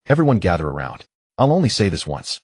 Everyone gather around. I'll only say this once.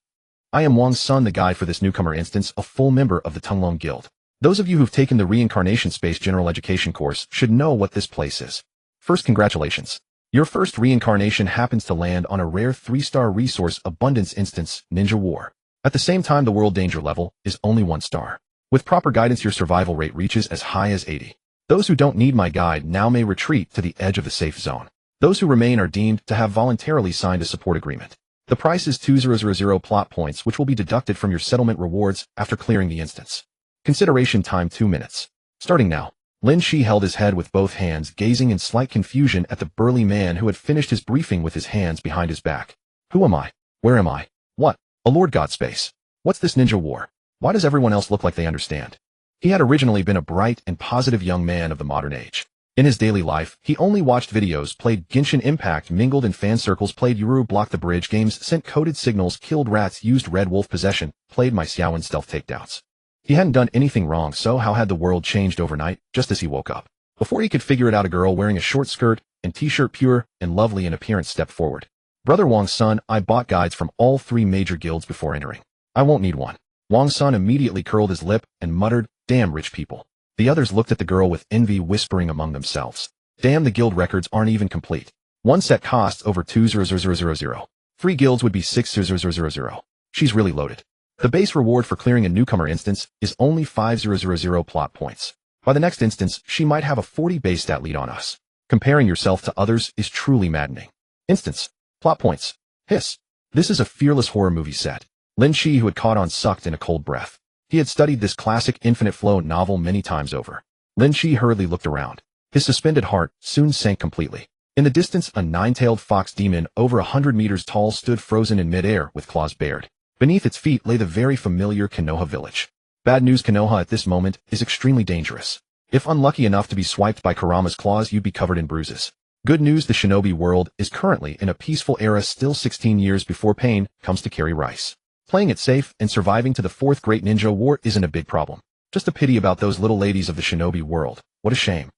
I am Wang Sun, the guide for this newcomer instance, a full member of the Tunglong Guild. Those of you who've taken the Reincarnation Space General Education course should know what this place is. First, congratulations. Your first reincarnation happens to land on a rare 3-star resource abundance instance, Ninja War. At the same time, the world danger level is only 1 star. With proper guidance, your survival rate reaches as high as 80. Those who don't need my guide now may retreat to the edge of the safe zone. Those who remain are deemed to have voluntarily signed a support agreement. The price is 2000 plot points, which will be deducted from your settlement rewards after clearing the instance. Consideration time 2 minutes. Starting now. Lin Qi held his head with both hands, gazing in slight confusion at the burly man who had finished his briefing with his hands behind his back. Who am I? Where am I? What? A Lord God space. What's this ninja war? Why does everyone else look like they understand? He had originally been a bright and positive young man of the modern age. In his daily life, he only watched videos, played Genshin Impact, mingled in fan circles, played Yuru Block the Bridge games, sent coded signals, killed rats, used Red Wolf possession, played my Xiaowen stealth takedowns. He hadn't done anything wrong, so how had the world changed overnight, just as he woke up? Before he could figure it out, a girl wearing a short skirt and t-shirt, pure and lovely in appearance, stepped forward. Brother Wang Sun, I bought guides from all 3 major guilds before entering. I won't need one. Wang Sun immediately curled his lip and muttered, damn rich people. The others looked at the girl with envy, whispering among themselves. Damn, the guild records aren't even complete. 1 set costs over 200,000. 3 guilds would be 6,000. She's really loaded. The base reward for clearing a newcomer instance is only 5,000 plot points. By the next instance, she might have a 40 base stat lead on us. Comparing yourself to others is truly maddening. Instance. Plot points. Hiss. This is a fearless horror movie set. Lin Qi, who had caught on, sucked in a cold breath. He had studied this classic Infinite Flow novel many times over. Lin Qi hurriedly looked around. His suspended heart soon sank completely. In the distance, a 9-tailed fox demon over 100 meters tall stood frozen in midair with claws bared. Beneath its feet lay the very familiar Konoha village. Bad news, Konoha at this moment is extremely dangerous. If unlucky enough to be swiped by Kurama's claws, you'd be covered in bruises. Good news, the shinobi world is currently in a peaceful era, still 16 years before pain comes to carry rice. Playing it safe and surviving to the 4th Great Ninja War isn't a big problem. Just a pity about those little ladies of the shinobi world. What a shame.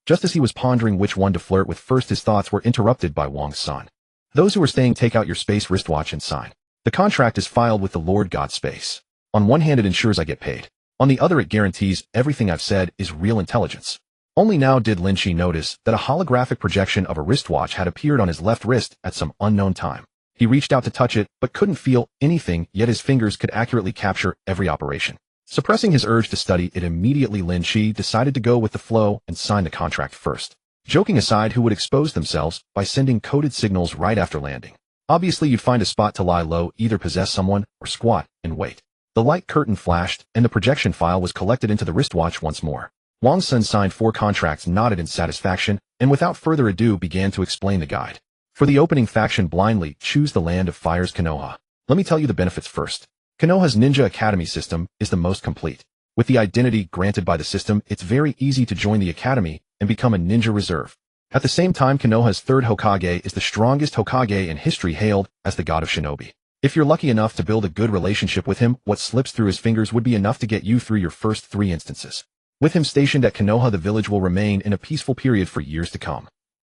Just as he was pondering which one to flirt with first, his thoughts were interrupted by Wang Sun. Those who are staying, take out your space wristwatch and sign. The contract is filed with the Lord God space. On one hand, it ensures I get paid. On the other, it guarantees everything I've said is real intelligence. Only now did Lin Qi notice that a holographic projection of a wristwatch had appeared on his left wrist at some unknown time. He reached out to touch it, but couldn't feel anything, yet his fingers could accurately capture every operation. Suppressing his urge to study it immediately, Lin Qi decided to go with the flow and sign the contract first. Joking aside, who would expose themselves by sending coded signals right after landing? Obviously, you'd find a spot to lie low, either possess someone or squat and wait. The light curtain flashed, and the projection file was collected into the wristwatch once more. Wang Sun signed 4 contracts, nodded in satisfaction, and without further ado began to explain the guide. For the opening faction, blindly choose the Land of Fire's Konoha. Let me tell you the benefits first. Konoha's Ninja Academy system is the most complete. With the identity granted by the system, it's very easy to join the academy and become a ninja reserve. At the same time, Konoha's Third Hokage is the strongest Hokage in history, hailed as the god of shinobi. If you're lucky enough to build a good relationship with him, what slips through his fingers would be enough to get you through your first 3 instances. With him stationed at Konoha, the village will remain in a peaceful period for years to come.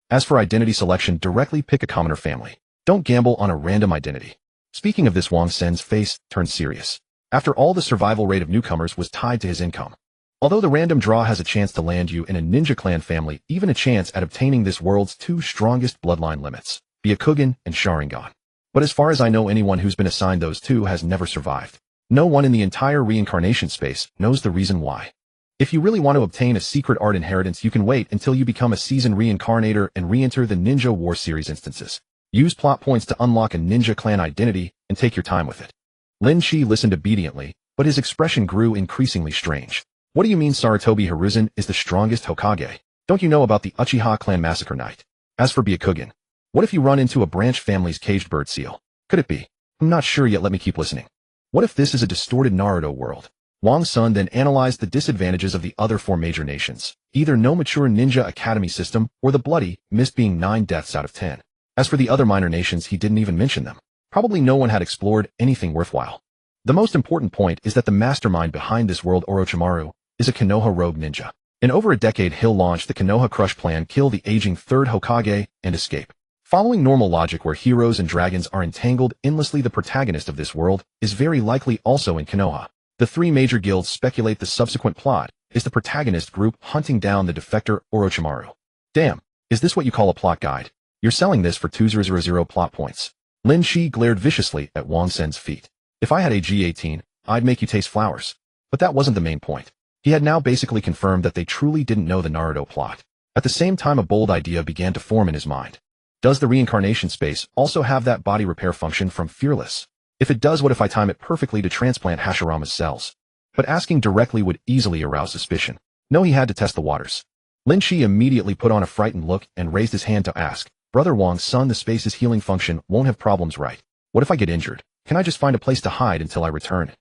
As for identity selection, directly pick a commoner family. Don't gamble on a random identity. Speaking of this, Wang Sun's face turned serious. After all, the survival rate of newcomers was tied to his income. Although the random draw has a chance to land you in a ninja clan family, even a chance at obtaining this world's 2 strongest bloodline limits, Byakugan and Sharingan. But as far as I know, anyone who's been assigned those 2 has never survived. No one in the entire reincarnation space knows the reason why. If you really want to obtain a secret art inheritance, you can wait until you become a seasoned Reincarnator and re-enter the Ninja War series instances. Use plot points to unlock a ninja clan identity and take your time with it. Lin Qi listened obediently, but his expression grew increasingly strange. What do you mean Sarutobi Hiruzen is the strongest Hokage? Don't you know about the Uchiha clan massacre night? As for Byakugan, what if you run into a branch family's caged bird seal? Could it be? I'm not sure yet, let me keep listening. What if this is a distorted Naruto world? Wang Sun then analyzed the disadvantages of the other 4 major nations, either no mature ninja academy system or the bloody mist being 9 deaths out of 10. As for the other minor nations, he didn't even mention them. Probably no one had explored anything worthwhile. The most important point is that the mastermind behind this world, Orochimaru, is a Konoha rogue ninja. In over a decade, he'll launch the Konoha Crush plan, kill the aging Third Hokage, and escape. Following normal logic where heroes and dragons are entangled endlessly, the protagonist of this world is very likely also in Konoha. The three major guilds speculate the subsequent plot is the protagonist group hunting down the defector Orochimaru. Damn, is this what you call a plot guide? You're selling this for 2000 plot points. Lin Qi glared viciously at Wang Sen's feet. If I had a G18, I'd make you taste flowers. But that wasn't the main point. He had now basically confirmed that they truly didn't know the Naruto plot. At the same time, a bold idea began to form in his mind. Does the reincarnation space also have that body repair function from Fearless? If it does, what if I time it perfectly to transplant Hashirama's cells? But asking directly would easily arouse suspicion. No, he had to test the waters. Lin Qi immediately put on a frightened look and raised his hand to ask, Brother Wang, son, the space's healing function won't have problems, right? What if I get injured? Can I just find a place to hide until I return?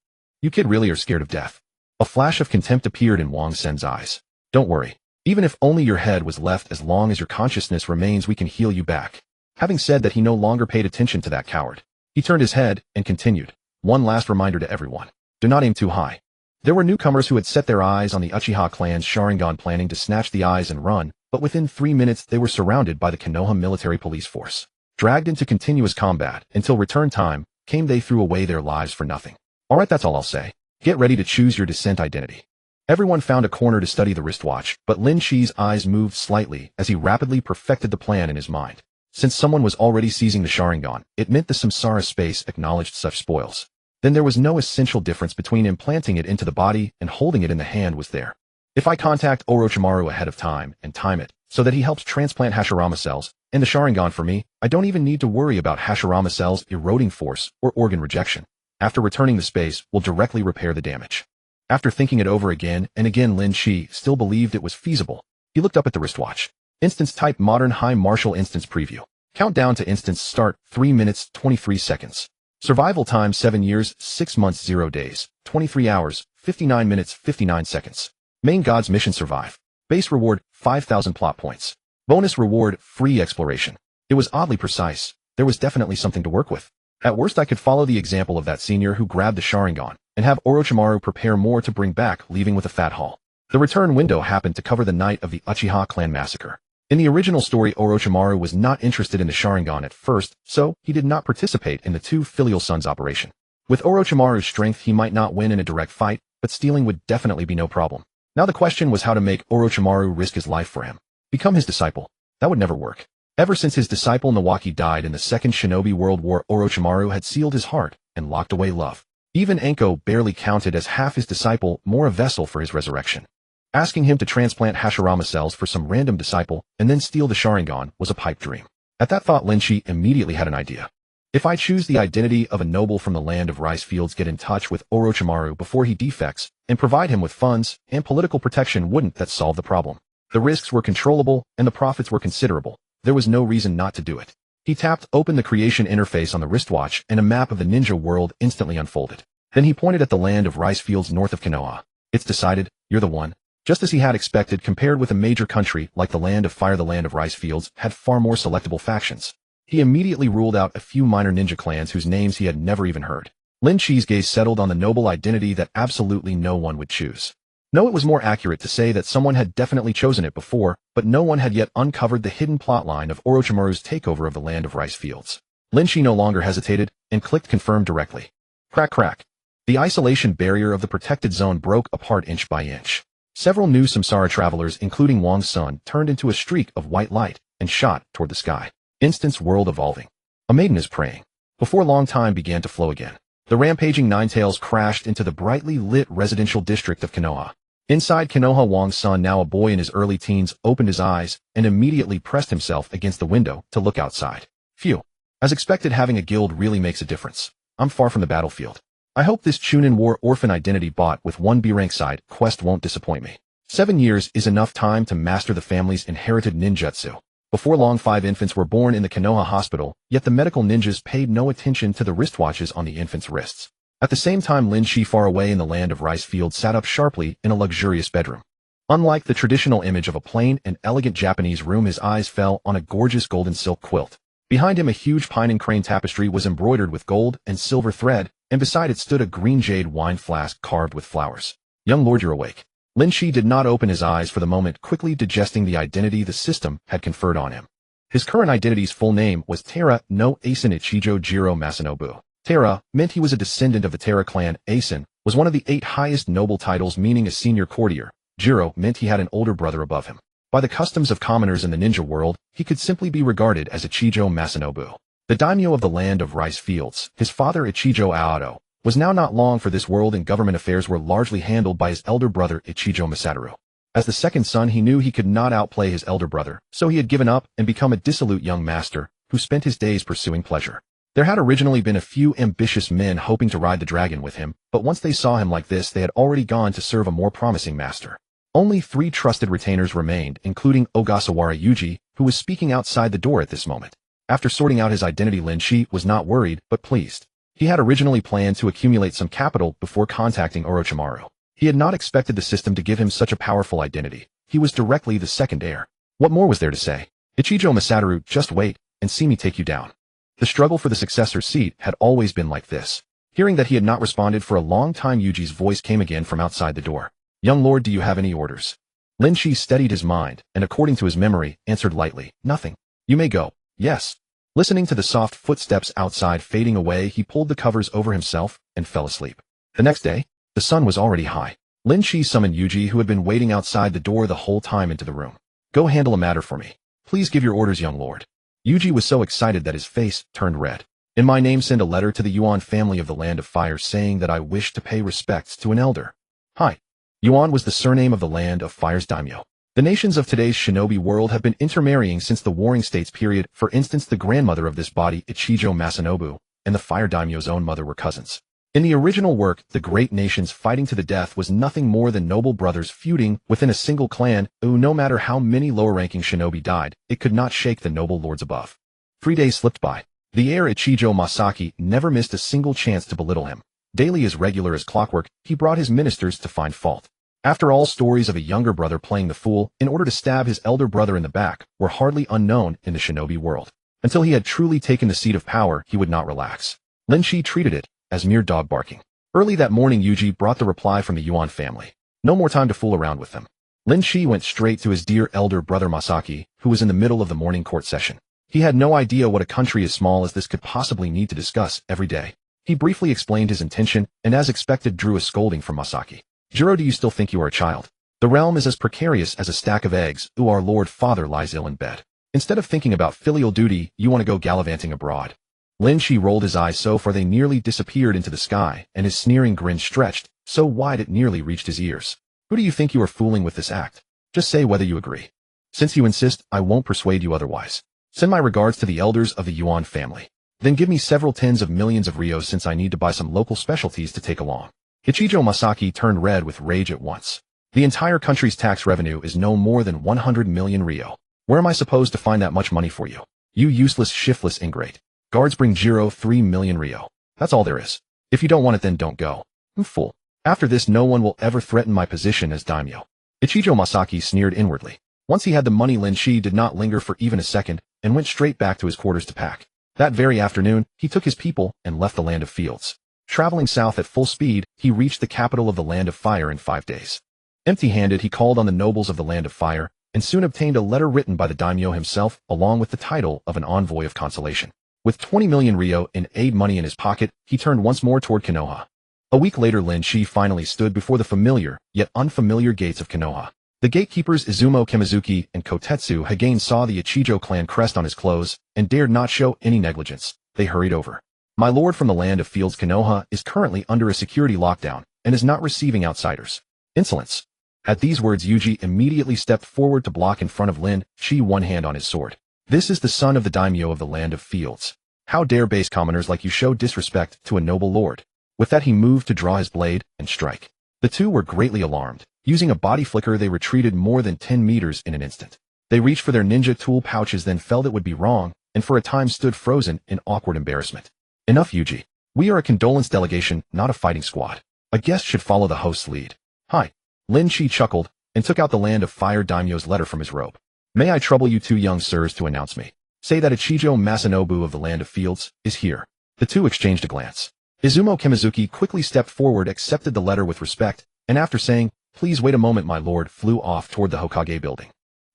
You kid really are scared of death. A flash of contempt appeared in Wang Sen's eyes. Don't worry. Even if only your head was left, as long as your consciousness remains, we can heal you back. Having said that, he no longer paid attention to that coward. He turned his head and continued. One last reminder to everyone. Do not aim too high. There were newcomers who had set their eyes on the Uchiha clan's Sharingan, planning to snatch the eyes and run, but within 3 minutes they were surrounded by the Konoha military police force. Dragged into continuous combat until return time came, they threw away their lives for nothing. Alright, that's all I'll say. Get ready to choose your descent identity. Everyone found a corner to study the wristwatch, but Lin Qi's eyes moved slightly as he rapidly perfected the plan in his mind. Since someone was already seizing the Sharingan, it meant the samsara space acknowledged such spoils. Then there was no essential difference between implanting it into the body and holding it in the hand was there. If I contact Orochimaru ahead of time and time it so that he helps transplant Hashirama cells and the Sharingan for me, I don't even need to worry about Hashirama cells eroding force or organ rejection. After returning the space, we'll directly repair the damage. After thinking it over again and again, Lin Qi still believed it was feasible. He looked up at the wristwatch. Instance type modern high martial instance preview. Countdown to instance start 3 minutes 23 seconds. Survival time 7 years 6 months 0 days 23 hours 59 minutes 59 seconds. Main God's mission survive. Base reward 5,000 plot points. Bonus reward free exploration. It was oddly precise. There was definitely something to work with. At worst, I could follow the example of that senior who grabbed the Sharingan and have Orochimaru prepare more to bring back, leaving with a fat haul. The return window happened to cover the night of the Uchiha clan massacre. In the original story, Orochimaru was not interested in the Sharingan at first, so he did not participate in the two filial sons operation. With Orochimaru's strength, he might not win in a direct fight, but stealing would definitely be no problem. Now the question was how to make Orochimaru risk his life for him. Become his disciple. That would never work. Ever since his disciple Nawaki died in the Second Shinobi World War, Orochimaru had sealed his heart and locked away love. Even Enko barely counted as half his disciple, more a vessel for his resurrection. Asking him to transplant Hashirama cells for some random disciple and then steal the Sharingan was a pipe dream. At that thought, Lin Qi immediately had an idea. If I choose the identity of a noble from the land of rice fields, get in touch with Orochimaru before he defects, and provide him with funds and political protection, wouldn't that solve the problem? The risks were controllable and the profits were considerable. There was no reason not to do it. He tapped open the creation interface on the wristwatch and a map of the ninja world instantly unfolded. Then he pointed at the land of rice fields north of Konoha. It's decided, you're the one. Just as he had expected, compared with a major country like the land of fire, the land of rice fields had far more selectable factions. He immediately ruled out a few minor ninja clans whose names he had never even heard. Lin Qi's gaze settled on the noble identity that absolutely no one would choose. No, it was more accurate to say that someone had definitely chosen it before, but no one had yet uncovered the hidden plotline of Orochimaru's takeover of the land of rice fields. Lin Qi no longer hesitated and clicked confirm directly. Crack crack. The isolation barrier of the protected zone broke apart inch by inch. Several new samsara travelers, including Wang's son, turned into a streak of white light and shot toward the sky. Instance world evolving. A maiden is praying. Before long time began to flow again. The rampaging Ninetales crashed into the brightly lit residential district of Konoha. Inside Konoha, Wang's son, now a boy in his early teens, opened his eyes and immediately pressed himself against the window to look outside. Phew. As expected, having a guild really makes a difference. I'm far from the battlefield. I hope this Chunin War orphan identity bought with 1 B rank side quest won't disappoint me. 7 years is enough time to master the family's inherited ninjutsu. Before long, 5 infants were born in the Konoha hospital, yet the medical ninjas paid no attention to the wristwatches on the infants' wrists. At the same time, Lin Qi, far away in the land of rice fields, sat up sharply in a luxurious bedroom. Unlike the traditional image of a plain and elegant Japanese room, his eyes fell on a gorgeous golden silk quilt. Behind him, a huge pine and crane tapestry was embroidered with gold and silver thread, and beside it stood a green jade wine flask carved with flowers. Young lord, you're awake. Lin Qi did not open his eyes for the moment, quickly digesting the identity the system had conferred on him. His current identity's full name was Taira no Asen Ichijo Jiro Masanobu. Taira meant he was a descendant of the Taira clan. Asen was one of the 8 highest noble titles, meaning a senior courtier. Jiro meant he had an older brother above him. By the customs of commoners in the ninja world, he could simply be regarded as Ichijo Masanobu. The daimyo of the land of rice fields, his father Ichijo Aoto, was now not long for this world, and government affairs were largely handled by his elder brother Ichijo Masaru. As the second son, he knew he could not outplay his elder brother, so he had given up and become a dissolute young master who spent his days pursuing pleasure. There had originally been a few ambitious men hoping to ride the dragon with him, but once they saw him like this, they had already gone to serve a more promising master. Only 3 trusted retainers remained, including Ogasawara Yuji, who was speaking outside the door at this moment. After sorting out his identity, Lin Qi was not worried, but pleased. He had originally planned to accumulate some capital before contacting Orochimaru. He had not expected the system to give him such a powerful identity. He was directly the second heir. What more was there to say? Ichijo Masaru, just wait and see me take you down. The struggle for the successor's seat had always been like this. Hearing that he had not responded for a long time, Yuji's voice came again from outside the door. Young lord, do you have any orders? Lin Qi steadied his mind, and according to his memory, answered lightly, nothing. You may go. Yes. Listening to the soft footsteps outside fading away, he pulled the covers over himself and fell asleep. The next day, the sun was already high. Lin Qi summoned Yuji, who had been waiting outside the door the whole time, into the room. Go handle a matter for me. Please give your orders, young lord. Yuji was so excited that his face turned red. In my name, send a letter to the Yuan family of the Land of Fire saying that I wish to pay respects to an elder. Hi. Yuan was the surname of the Land of Fire's daimyo. The nations of today's shinobi world have been intermarrying since the Warring States period. For instance, the grandmother of this body, Ichijo Masanobu, and the Fire daimyo's own mother were cousins. In the original work, the great nations fighting to the death was nothing more than noble brothers feuding within a single clan, who, no matter how many lower-ranking shinobi died, it could not shake the noble lords above. 3 days slipped by. The heir Ichijo Masaki never missed a single chance to belittle him. Daily, as regular as clockwork, he brought his ministers to find fault. After all, stories of a younger brother playing the fool in order to stab his elder brother in the back were hardly unknown in the shinobi world. Until he had truly taken the seat of power, he would not relax. Lin Qi treated it as mere dog barking. Early that morning, Yuji brought the reply from the Yuan family. No more time to fool around with them. Lin Qi went straight to his dear elder brother Masaki, who was in the middle of the morning court session. He had no idea what a country as small as this could possibly need to discuss every day. He briefly explained his intention, and as expected drew a scolding from Masaki. Jiro, do you still think you are a child? The realm is as precarious as a stack of eggs. Our Lord Father lies ill in bed. Instead of thinking about filial duty, you want to go gallivanting abroad. Lin Qi rolled his eyes so far they nearly disappeared into the sky, and his sneering grin stretched so wide it nearly reached his ears. Who do you think you are fooling with this act? Just say whether you agree. Since you insist, I won't persuade you otherwise. Send my regards to the elders of the Yuan family. Then give me several tens of millions of rios, since I need to buy some local specialties to take along. Ichijo Masaki turned red with rage at once. The entire country's tax revenue is no more than 100 million rio. Where am I supposed to find that much money for you? You useless, shiftless ingrate. Guards, bring Jiro 3 million rio. That's all there is. If you don't want it, then don't go. Fool. After this, no one will ever threaten my position as daimyo. Ichijo Masaki sneered inwardly. Once he had the money, Lin Qi did not linger for even a second and went straight back to his quarters to pack. That very afternoon, he took his people and left the Land of Fields. Traveling south at full speed, he reached the capital of the Land of Fire in 5 days. Empty-handed, he called on the nobles of the Land of Fire and soon obtained a letter written by the daimyo himself along with the title of an envoy of consolation. With 20 million rio in aid money in his pocket, he turned once more toward Konoha. A week later, Lin Qi finally stood before the familiar, yet unfamiliar gates of Konoha. The gatekeepers Izumo Kimizuki and Kotetsu Hagane saw the Ichijo clan crest on his clothes and dared not show any negligence. They hurried over. My lord from the Land of Fields, Konoha, is currently under a security lockdown and is not receiving outsiders. Insolence. At these words, Yuji immediately stepped forward to block in front of Lin Qi, one hand on his sword. This is the son of the daimyo of the Land of Fields. How dare base commoners like you show disrespect to a noble lord? With that, he moved to draw his blade and strike. The two were greatly alarmed. Using a body flicker, they retreated more than 10 meters in an instant. They reached for their ninja tool pouches, then felt it would be wrong, and for a time stood frozen in awkward embarrassment. Enough, Yuji. We are a condolence delegation, not a fighting squad. A guest should follow the host's lead. Hi. Lin Qi chuckled and took out the Land of Fire daimyo's letter from his robe. May I trouble you two young sirs to announce me? Say that Ichijo Masanobu of the Land of Fields is here. The two exchanged a glance. Izumo Kimizuki quickly stepped forward, accepted the letter with respect, and after saying, "Please wait a moment, my lord," flew off toward the Hokage building.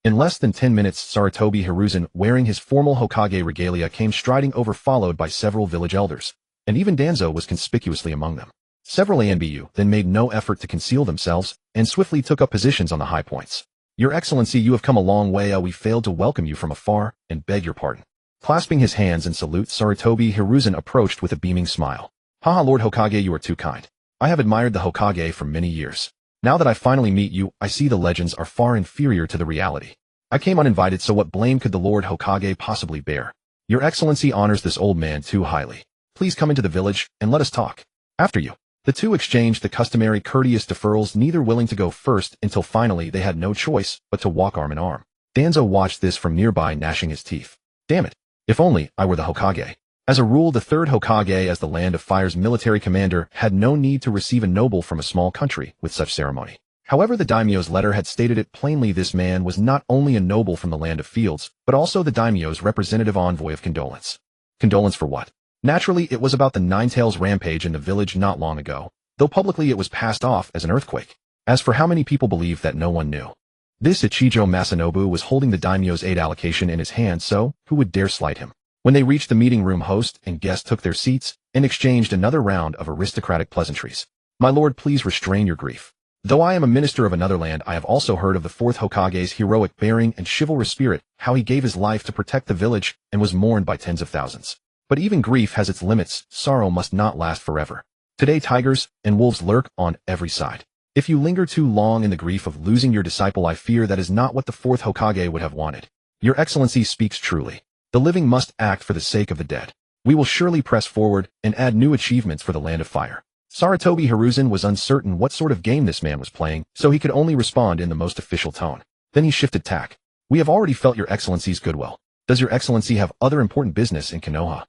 In less than 10 minutes, Sarutobi Hiruzen, wearing his formal Hokage regalia, came striding over, followed by several village elders, and even Danzo was conspicuously among them. Several ANBU then made no effort to conceal themselves and swiftly took up positions on the high points. Your Excellency, you have come a long way. We failed to welcome you from afar and beg your pardon. Clasping his hands in salute, Sarutobi Hiruzen approached with a beaming smile. Haha, Lord Hokage, you are too kind. I have admired the Hokage for many years. Now that I finally meet you, I see the legends are far inferior to the reality. I came uninvited, so what blame could the Lord Hokage possibly bear? Your Excellency honors this old man too highly. Please come into the village and let us talk. After you. The two exchanged the customary courteous deferrals, neither willing to go first until finally they had no choice but to walk arm in arm. Danzo watched this from nearby, gnashing his teeth. Damn it. If only I were the Hokage. As a rule, the Third Hokage, as the Land of Fire's military commander, had no need to receive a noble from a small country with such ceremony. However, the daimyo's letter had stated it plainly. This man was not only a noble from the Land of Fields, but also the daimyo's representative envoy of condolence. Condolence for what? Naturally, it was about the Ninetales rampage in the village not long ago, though publicly it was passed off as an earthquake. As for how many people believed, that no one knew. This Ichijo Masanobu was holding the daimyo's aid allocation in his hand, so who would dare slight him? When they reached the meeting room, host and guest took their seats and exchanged another round of aristocratic pleasantries. My lord, please restrain your grief. Though I am a minister of another land, I have also heard of the Fourth Hokage's heroic bearing and chivalrous spirit, how he gave his life to protect the village and was mourned by tens of thousands. But even grief has its limits. Sorrow must not last forever. Today tigers and wolves lurk on every side. If you linger too long in the grief of losing your disciple, I fear that is not what the Fourth Hokage would have wanted. Your Excellency speaks truly. The living must act for the sake of the dead. We will surely press forward and add new achievements for the Land of Fire. Sarutobi Hiruzen was uncertain what sort of game this man was playing, so he could only respond in the most official tone. Then he shifted tack. We have already felt your Excellency's goodwill. Does your Excellency have other important business in Konoha?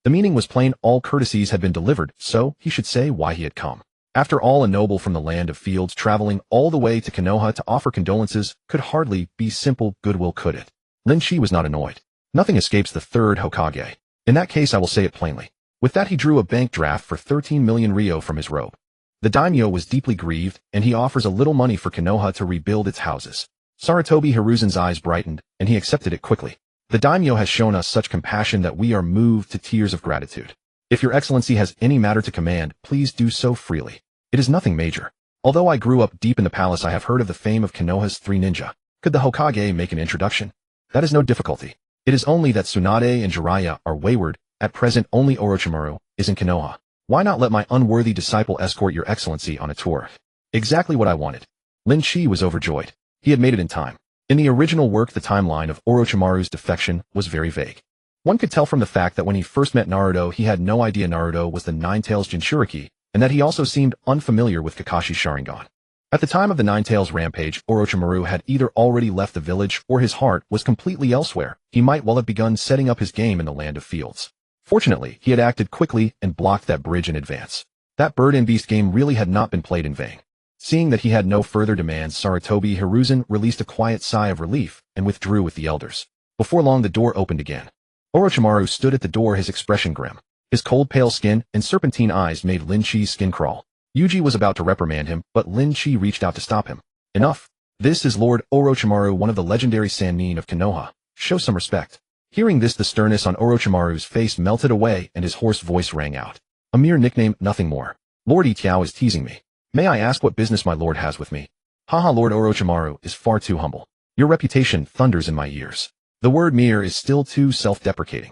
The meaning was plain. All courtesies had been delivered, so he should say why he had come. After all, a noble from the Land of Fields traveling all the way to Konoha to offer condolences could hardly be simple goodwill, could it? Lin Qi was not annoyed. Nothing escapes the Third Hokage. In that case, I will say it plainly. With that, he drew a bank draft for 13 million ryo from his robe. The daimyo was deeply grieved, and he offers a little money for Konoha to rebuild its houses. Sarutobi Hiruzen's eyes brightened, and he accepted it quickly. The daimyo has shown us such compassion that we are moved to tears of gratitude. If your Excellency has any matter to command, please do so freely. It is nothing major. Although I grew up deep in the palace, I have heard of the fame of Konoha's three ninja. Could the Hokage make an introduction? That is no difficulty. It is only that Tsunade and Jiraiya are wayward. At present, only Orochimaru is in Konoha. Why not let my unworthy disciple escort your Excellency on a tour? Exactly what I wanted. Lin Qi was overjoyed. He had made it in time. In the original work, the timeline of Orochimaru's defection was very vague. One could tell from the fact that when he first met Naruto, he had no idea Naruto was the Ninetales Jinchuriki, and that he also seemed unfamiliar with Kakashi's Sharingan. At the time of the Ninetales rampage, Orochimaru had either already left the village or his heart was completely elsewhere. He might well have begun setting up his game in the Land of Fields. Fortunately, he had acted quickly and blocked that bridge in advance. That bird and beast game really had not been played in vain. Seeing that he had no further demands, Sarutobi Hiruzen released a quiet sigh of relief and withdrew with the elders. Before long, the door opened again. Orochimaru stood at the door, his expression grim. His cold, pale skin and serpentine eyes made Lin Qi's skin crawl. Yuji was about to reprimand him, but Lin Qi reached out to stop him. Enough. This is Lord Orochimaru, one of the legendary Sannin of Konoha. Show some respect. Hearing this, the sternness on Orochimaru's face melted away and his hoarse voice rang out. A mere nickname, nothing more. Lord Itiao is teasing me. May I ask what business my lord has with me? Haha, Lord Orochimaru is far too humble. Your reputation thunders in my ears. The word mere is still too self-deprecating.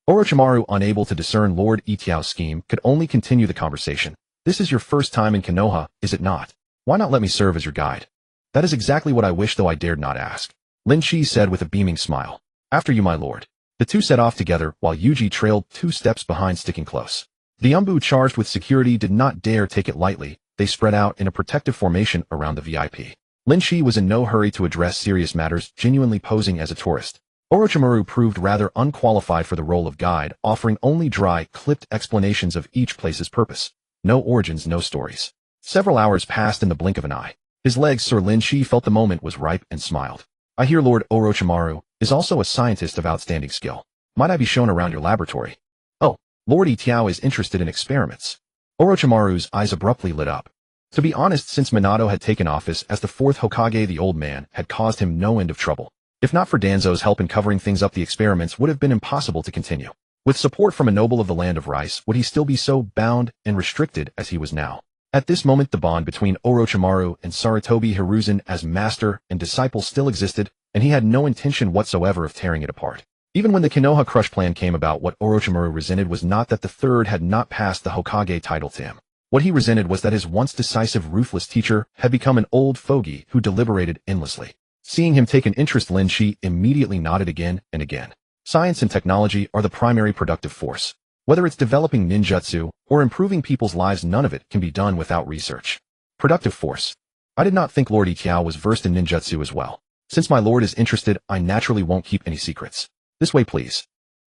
Orochimaru, unable to discern Lord Itiao's scheme, could only continue the conversation. This is your first time in Konoha, is it not? Why not let me serve as your guide? That is exactly what I wish, though I dared not ask. Lin Qi said with a beaming smile. After you, my lord. The two set off together, while Yuji trailed 2 steps behind, sticking close. The Umbu charged with security did not dare take it lightly. They spread out in a protective formation around the VIP. Lin Qi was in no hurry to address serious matters, genuinely posing as a tourist. Orochimaru proved rather unqualified for the role of guide, offering only dry, clipped explanations of each place's purpose. No origins, no stories. Several hours passed in the blink of an eye. His legs, Sir Lin Qi felt the moment was ripe and smiled. I hear Lord Orochimaru is also a scientist of outstanding skill. Might I be shown around your laboratory? Oh, Lord Itiao is interested in experiments. Orochimaru's eyes abruptly lit up. To be honest, since Minato had taken office as the 4th Hokage, the old man had caused him no end of trouble. If not for Danzo's help in covering things up, the experiments would have been impossible to continue. With support from a noble of the land of rice, would he still be so bound and restricted as he was now? At this moment, the bond between Orochimaru and Sarutobi Hiruzen as master and disciple still existed, and he had no intention whatsoever of tearing it apart. Even when the Konoha Crush plan came about, what Orochimaru resented was not that the third had not passed the Hokage title to him. What he resented was that his once decisive, ruthless teacher had become an old fogey who deliberated endlessly. Seeing him take an interest, Lin Qi immediately nodded again and again. Science and technology are the primary productive force. Whether it's developing ninjutsu or improving people's lives, none of it can be done without research. Productive force. I did not think Lord Yiqiao was versed in ninjutsu as well. Since my lord is interested, I naturally won't keep any secrets. This way, please.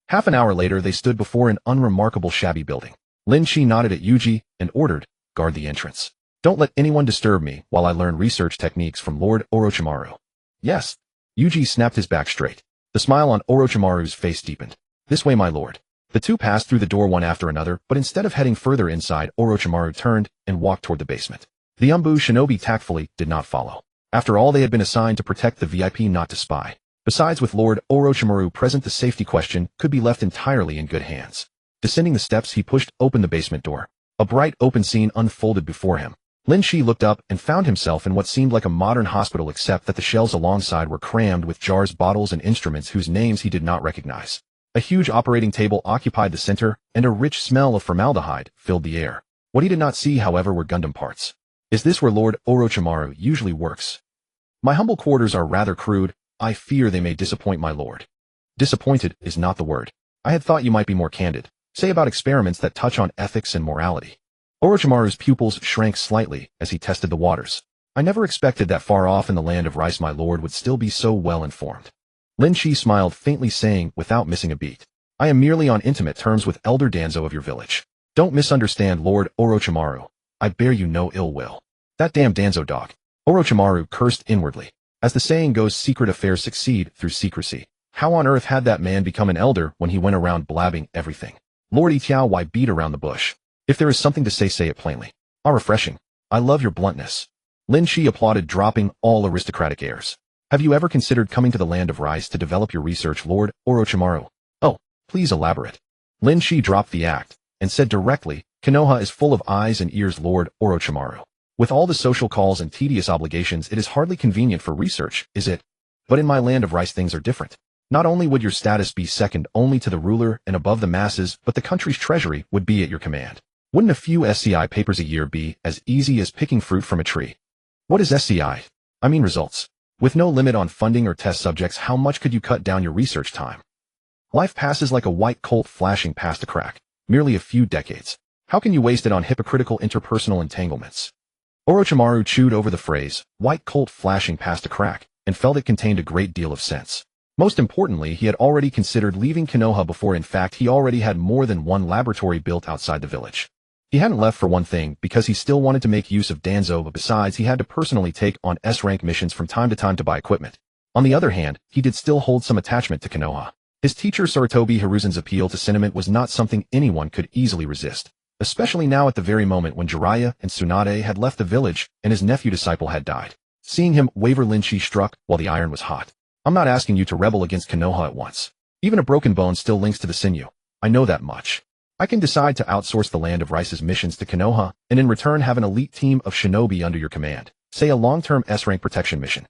Half an hour later, they stood before an unremarkable shabby building. Lin Qi nodded at Yuji and ordered, "Guard the entrance. Don't let anyone disturb me while I learn research techniques from Lord Orochimaru." "Yes." Yuji snapped his back straight. The smile on Orochimaru's face deepened. "This way, my lord." The two passed through the door one after another, but instead of heading further inside, Orochimaru turned and walked toward the basement. The Umbu shinobi tactfully did not follow. After all, they had been assigned to protect the VIP, not to spy. Besides, with Lord Orochimaru present, the safety question could be left entirely in good hands. Descending the steps, he pushed open the basement door. A bright open scene unfolded before him. Lin Qi looked up and found himself in what seemed like a modern hospital, except that the shelves alongside were crammed with jars, bottles, and instruments whose names he did not recognize. A huge operating table occupied the center, and a rich smell of formaldehyde filled the air. What he did not see, however, were Gundam parts. Is this where Lord Orochimaru usually works? My humble quarters are rather crude. I fear they may disappoint my lord. Disappointed is not the word. I had thought you might be more candid. Say about experiments that touch on ethics and morality. Orochimaru's pupils shrank slightly as he tested the waters. I never expected that far off in the land of rice my lord would still be so well informed. Lin Qi smiled faintly, saying, without missing a beat, "I am merely on intimate terms with Elder Danzo of your village. Don't misunderstand Lord Orochimaru. I bear you no ill will." "That damn Danzo dog." Orochimaru cursed inwardly. As the saying goes, secret affairs succeed through secrecy. How on earth had that man become an elder when he went around blabbing everything? Lord Yiqiao, why beat around the bush? If there is something to say, say it plainly. Ah, refreshing. I love your bluntness. Lin Qi applauded, dropping all aristocratic airs. Have you ever considered coming to the land of rice to develop your research, Lord Orochimaru? Oh, please elaborate. Lin Qi dropped the act and said directly, Konoha is full of eyes and ears, Lord Orochimaru. With all the social calls and tedious obligations, it is hardly convenient for research, is it? But in my land of rice things are different. Not only would your status be second only to the ruler and above the masses, but the country's treasury would be at your command. Wouldn't a few SCI papers a year be as easy as picking fruit from a tree? What is SCI? I mean results. With no limit on funding or test subjects, how much could you cut down your research time? Life passes like a white colt flashing past a crack. Merely a few decades. How can you waste it on hypocritical interpersonal entanglements? Orochimaru chewed over the phrase, white colt flashing past a crack, and felt it contained a great deal of sense. Most importantly, he had already considered leaving Konoha before. In fact, he already had more than one laboratory built outside the village. He hadn't left for one thing because he still wanted to make use of Danzo, but besides, he had to personally take on S-rank missions from time to time to buy equipment. On the other hand, he did still hold some attachment to Konoha. His teacher Sarutobi Hiruzen's appeal to sentiment was not something anyone could easily resist, especially now at the very moment when Jiraiya and Tsunade had left the village and his nephew disciple had died. Seeing him waver, Lin Qi struck while the iron was hot. I'm not asking you to rebel against Konoha at once. Even a broken bone still links to the sinew. I know that much. I can decide to outsource the Land of Rice's missions to Konoha, and in return have an elite team of shinobi under your command. Say a long-term S-rank protection mission.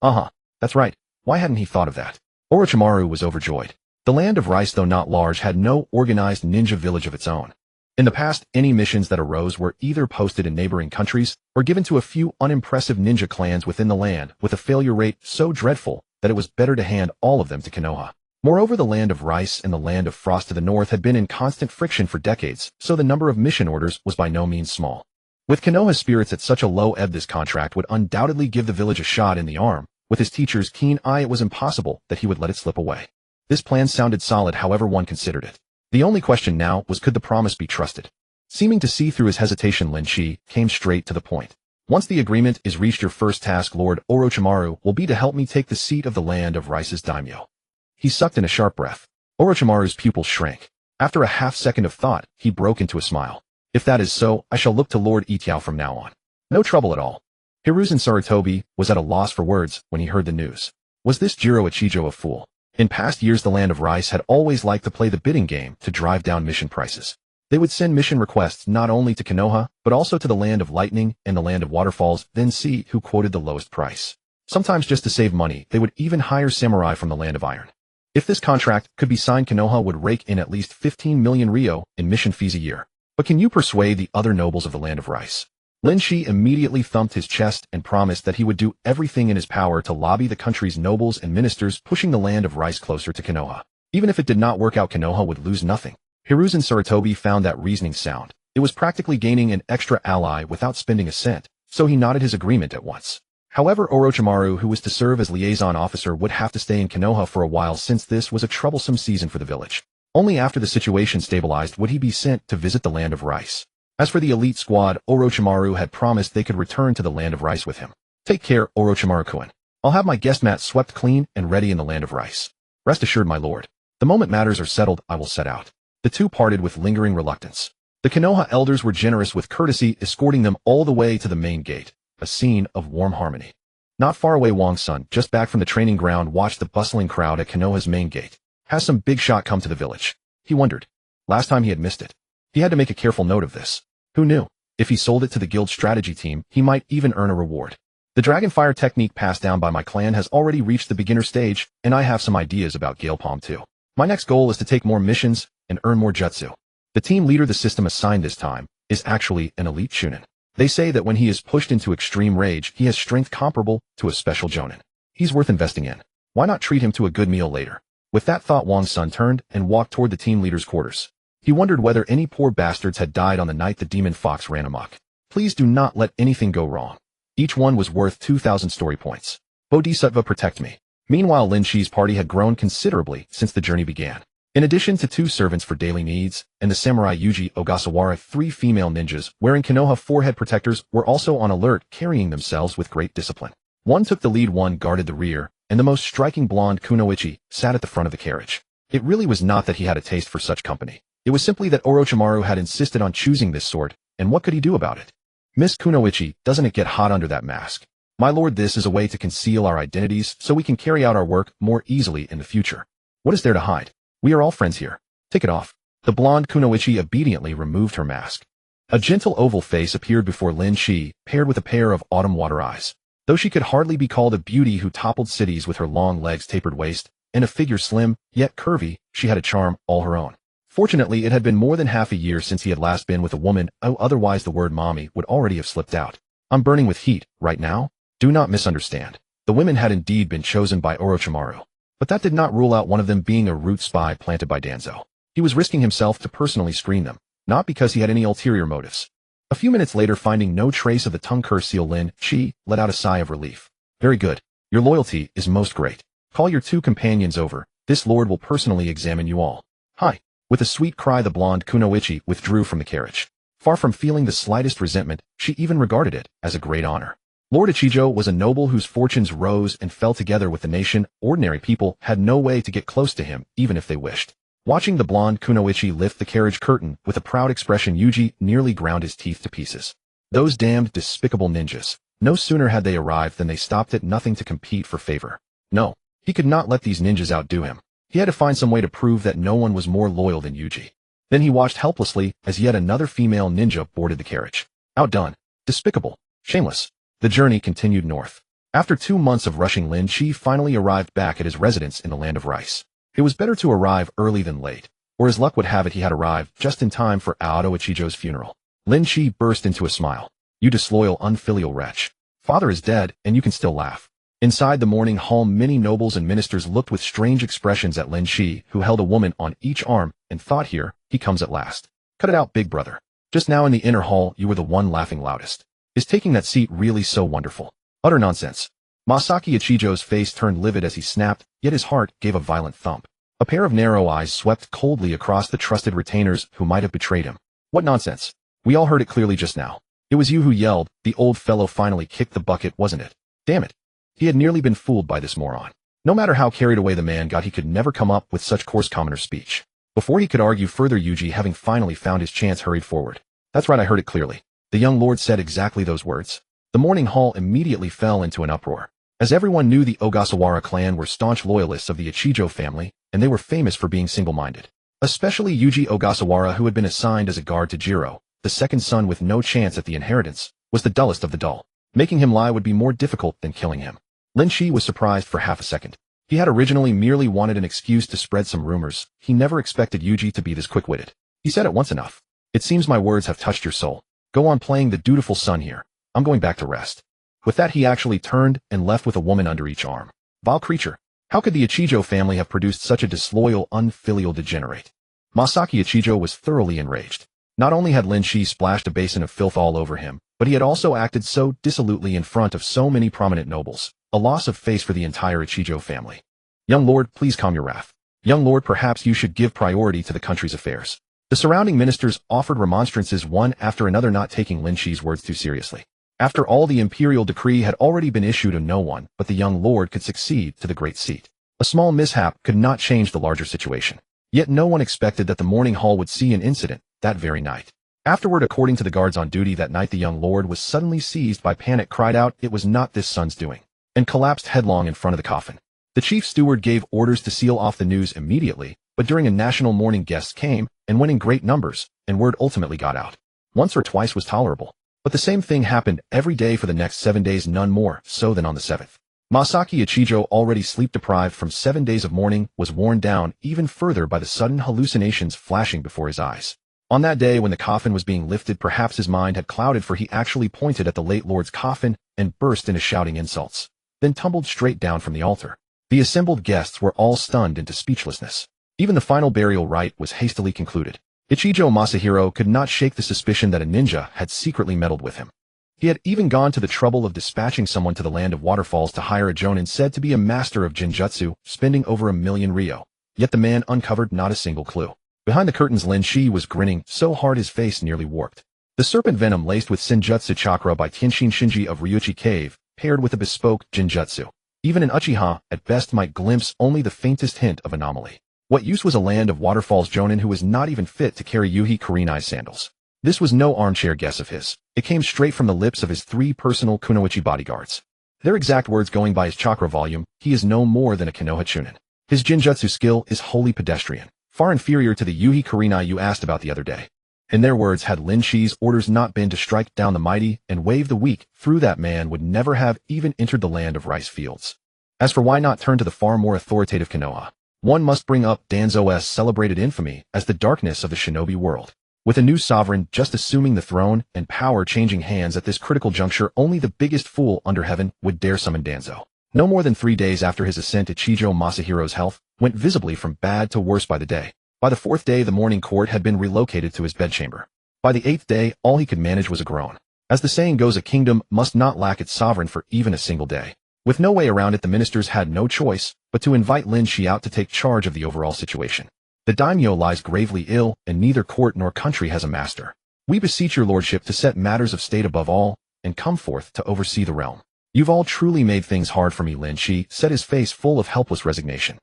That's right. Why hadn't he thought of that? Orochimaru was overjoyed. The Land of Rice, though not large, had no organized ninja village of its own. In the past, any missions that arose were either posted in neighboring countries or given to a few unimpressive ninja clans within the land, with a failure rate so dreadful that it was better to hand all of them to Konoha. Moreover, the Land of Rice and the Land of Frost to the north had been in constant friction for decades, so the number of mission orders was by no means small. With Konoha's spirits at such a low ebb, this contract would undoubtedly give the village a shot in the arm. With his teacher's keen eye, it was impossible that he would let it slip away. This plan sounded solid, however one considered it. The only question now was, could the promise be trusted? Seeming to see through his hesitation, Lin Qi came straight to the point. Once the agreement is reached, your first task, Lord Orochimaru, will be to help me take the seat of the Land of Rice's daimyo. He sucked in a sharp breath. Orochimaru's pupils shrank. After a half-second of thought, he broke into a smile. If that is so, I shall look to Lord Yiqiao from now on. No trouble at all. Hiruzen Sarutobi was at a loss for words when he heard the news. Was this Jiro Ichijo a fool? In past years, the Land of Rice had always liked to play the bidding game to drive down mission prices. They would send mission requests not only to Konoha, but also to the Land of Lightning and the Land of Waterfalls, then see who quoted the lowest price. Sometimes just to save money, they would even hire samurai from the Land of Iron. If this contract could be signed, Konoha would rake in at least 15 million ryo in mission fees a year. But can you persuade the other nobles of the Land of Rice? Lin Qi immediately thumped his chest and promised that he would do everything in his power to lobby the country's nobles and ministers, pushing the Land of Rice closer to Konoha. Even if it did not work out, Konoha would lose nothing. Hiruzen Sarutobi found that reasoning sound. It was practically gaining an extra ally without spending a cent, so he nodded his agreement at once. However, Orochimaru, who was to serve as liaison officer, would have to stay in Konoha for a while since this was a troublesome season for the village. Only after the situation stabilized would he be sent to visit the Land of Rice. As for the elite squad, Orochimaru had promised they could return to the Land of Rice with him. Take care, Orochimaru-kun. I'll have my guest mat swept clean and ready in the Land of Rice. Rest assured, my lord. The moment matters are settled, I will set out. The two parted with lingering reluctance. The Konoha elders were generous with courtesy, escorting them all the way to the main gate, a scene of warm harmony. Not far away, Wang's son, just back from the training ground, watched the bustling crowd at Konoha's main gate. Has some big shot come to the village? He wondered. Last time he had missed it. He had to make a careful note of this. Who knew? If he sold it to the guild strategy team, he might even earn a reward. The Dragonfire technique passed down by my clan has already reached the beginner stage, and I have some ideas about Gale Palm too. My next goal is to take more missions and earn more jutsu. The team leader the system assigned this time is actually an elite Chunin. They say that when he is pushed into extreme rage, he has strength comparable to a special Jonin. He's worth investing in. Why not treat him to a good meal later? With that thought, Wang's son turned and walked toward the team leader's quarters. He wondered whether any poor bastards had died on the night the demon fox ran amok. Please do not let anything go wrong. Each one was worth 2,000 story points. Bodhisattva, protect me. Meanwhile, Lin Qi's party had grown considerably since the journey began. In addition to 2 servants for daily needs, and the samurai Yuji Ogasawara, 3 female ninjas wearing Konoha 4-head protectors were also on alert, carrying themselves with great discipline. One took the lead, one guarded the rear, and the most striking blonde Kunoichi sat at the front of the carriage. It really was not that he had a taste for such company. It was simply that Orochimaru had insisted on choosing this sort, and what could he do about it? Miss Kunoichi, doesn't it get hot under that mask? My lord, this is a way to conceal our identities so we can carry out our work more easily in the future. What is there to hide? We are all friends here. Take it off. The blonde Kunoichi obediently removed her mask. A gentle oval face appeared before Lin Qi, paired with a pair of autumn water eyes. Though she could hardly be called a beauty who toppled cities with her long legs, tapered waist, and a figure slim, yet curvy, she had a charm all her own. Fortunately, it had been more than half a year since he had last been with a woman, otherwise the word mommy would already have slipped out. I'm burning with heat, right now? Do not misunderstand. The women had indeed been chosen by Orochimaru. But that did not rule out one of them being a root spy planted by Danzo. He was risking himself to personally screen them, not because he had any ulterior motives. A few minutes later, finding no trace of the tongue curse seal, Lin Qi let out a sigh of relief. Very good. Your loyalty is most great. Call your 2 companions over. This lord will personally examine you all. Hi. With a sweet cry, the blonde Kunoichi withdrew from the carriage. Far from feeling the slightest resentment, she even regarded it as a great honor. Lord Ichijo was a noble whose fortunes rose and fell together with the nation. Ordinary people had no way to get close to him, even if they wished. Watching the blonde Kunoichi lift the carriage curtain with a proud expression, Yuji nearly ground his teeth to pieces. Those damned despicable ninjas. No sooner had they arrived than they stopped at nothing to compete for favor. No, he could not let these ninjas outdo him. He had to find some way to prove that no one was more loyal than Yuji. Then he watched helplessly as yet another female ninja boarded the carriage. Outdone. Despicable. Shameless. The journey continued north. After 2 months of rushing, Lin Qi finally arrived back at his residence in the Land of Rice. It was better to arrive early than late, or as luck would have it, he had arrived just in time for Aoto Ichijo's funeral. Lin Qi burst into a smile. You disloyal, unfilial wretch. Father is dead, and you can still laugh. Inside the morning hall, many nobles and ministers looked with strange expressions at Lin Qi, who held a woman on each arm, and thought, here he comes at last. Cut it out, big brother. Just now in the inner hall, you were the one laughing loudest. Is taking that seat really so wonderful? Utter nonsense. Masaki Ichijo's face turned livid as he snapped, yet his heart gave a violent thump. A pair of narrow eyes swept coldly across the trusted retainers who might have betrayed him. What nonsense? We all heard it clearly just now. It was you who yelled. The old fellow finally kicked the bucket, wasn't it? Damn it. He had nearly been fooled by this moron. No matter how carried away the man got, he could never come up with such coarse commoner speech. Before he could argue further, Yuji, having finally found his chance, hurried forward. That's right, I heard it clearly. The young lord said exactly those words. The morning hall immediately fell into an uproar. As everyone knew, the Ogasawara clan were staunch loyalists of the Ichijo family, and they were famous for being single-minded. Especially Yuji Ogasawara, who had been assigned as a guard to Jiro, the second son with no chance at the inheritance, was the dullest of the dull. Making him lie would be more difficult than killing him. Lin Qi was surprised for half a second. He had originally merely wanted an excuse to spread some rumors. He never expected Yuji to be this quick-witted. He said it once enough. It seems my words have touched your soul. Go on playing the dutiful son here. I'm going back to rest. With that, he actually turned and left with a woman under each arm. Vile creature. How could the Ichijo family have produced such a disloyal, unfilial degenerate? Masaki Ichijo was thoroughly enraged. Not only had Lin Qi splashed a basin of filth all over him, but he had also acted so dissolutely in front of so many prominent nobles. A loss of face for the entire Ichijo family. Young lord, please calm your wrath. Young lord, perhaps you should give priority to the country's affairs. The surrounding ministers offered remonstrances one after another, not taking Lin Qi's words too seriously. After all, the imperial decree had already been issued and no one but the young lord could succeed to the great seat. A small mishap could not change the larger situation. Yet no one expected that the morning hall would see an incident that very night. Afterward, according to the guards on duty that night, the young lord was suddenly seized by panic, cried out it was not this son's doing, and collapsed headlong in front of the coffin. The chief steward gave orders to seal off the news immediately, but during a national mourning, guests came and went in great numbers, and word ultimately got out. Once or twice was tolerable, but the same thing happened every day for the next 7 days, none more so than on the 7th. Masaki Ichijo, already sleep-deprived from 7 days of mourning, was worn down even further by the sudden hallucinations flashing before his eyes. On that day when the coffin was being lifted, perhaps his mind had clouded, for he actually pointed at the late lord's coffin and burst into shouting insults, then tumbled straight down from the altar. The assembled guests were all stunned into speechlessness. Even the final burial rite was hastily concluded. Ichijo Masahiro could not shake the suspicion that a ninja had secretly meddled with him. He had even gone to the trouble of dispatching someone to the land of waterfalls to hire a jonin said to be a master of jinjutsu, spending over 1 million ryo. Yet the man uncovered not a single clue. Behind the curtains, Lin Qi was grinning so hard his face nearly warped. The serpent venom laced with Senjutsu chakra by Tenshin Shinji of Ryuchi Cave, paired with a bespoke jinjutsu. Even an Uchiha, at best, might glimpse only the faintest hint of anomaly. What use was a land of waterfalls jonin who was not even fit to carry Yuhi Kurenai's sandals? This was no armchair guess of his. It came straight from the lips of his 3 personal kunoichi bodyguards. Their exact words, going by his chakra volume: he is no more than a Konoha Chunin. His jinjutsu skill is wholly pedestrian, far inferior to the Yuhi Kurenai you asked about the other day. In their words, had Lin Qi's orders not been to strike down the mighty and wave the weak through, that man would never have even entered the land of rice fields. As for why not turn to the far more authoritative Konoha, one must bring up Danzo's celebrated infamy as the darkness of the shinobi world. With a new sovereign just assuming the throne and power changing hands at this critical juncture, only the biggest fool under heaven would dare summon Danzo. No more than 3 days after his ascent, Ichijo Masahiro's health went visibly from bad to worse by the day. By the 4th day, the morning court had been relocated to his bedchamber. By the 8th day, all he could manage was a groan. As the saying goes, a kingdom must not lack its sovereign for even a single day. With no way around it, the ministers had no choice but to invite Lin Qi out to take charge of the overall situation. The daimyo lies gravely ill, and neither court nor country has a master. We beseech your lordship to set matters of state above all, and come forth to oversee the realm. You've all truly made things hard for me, Lin Qi said, his face full of helpless resignation.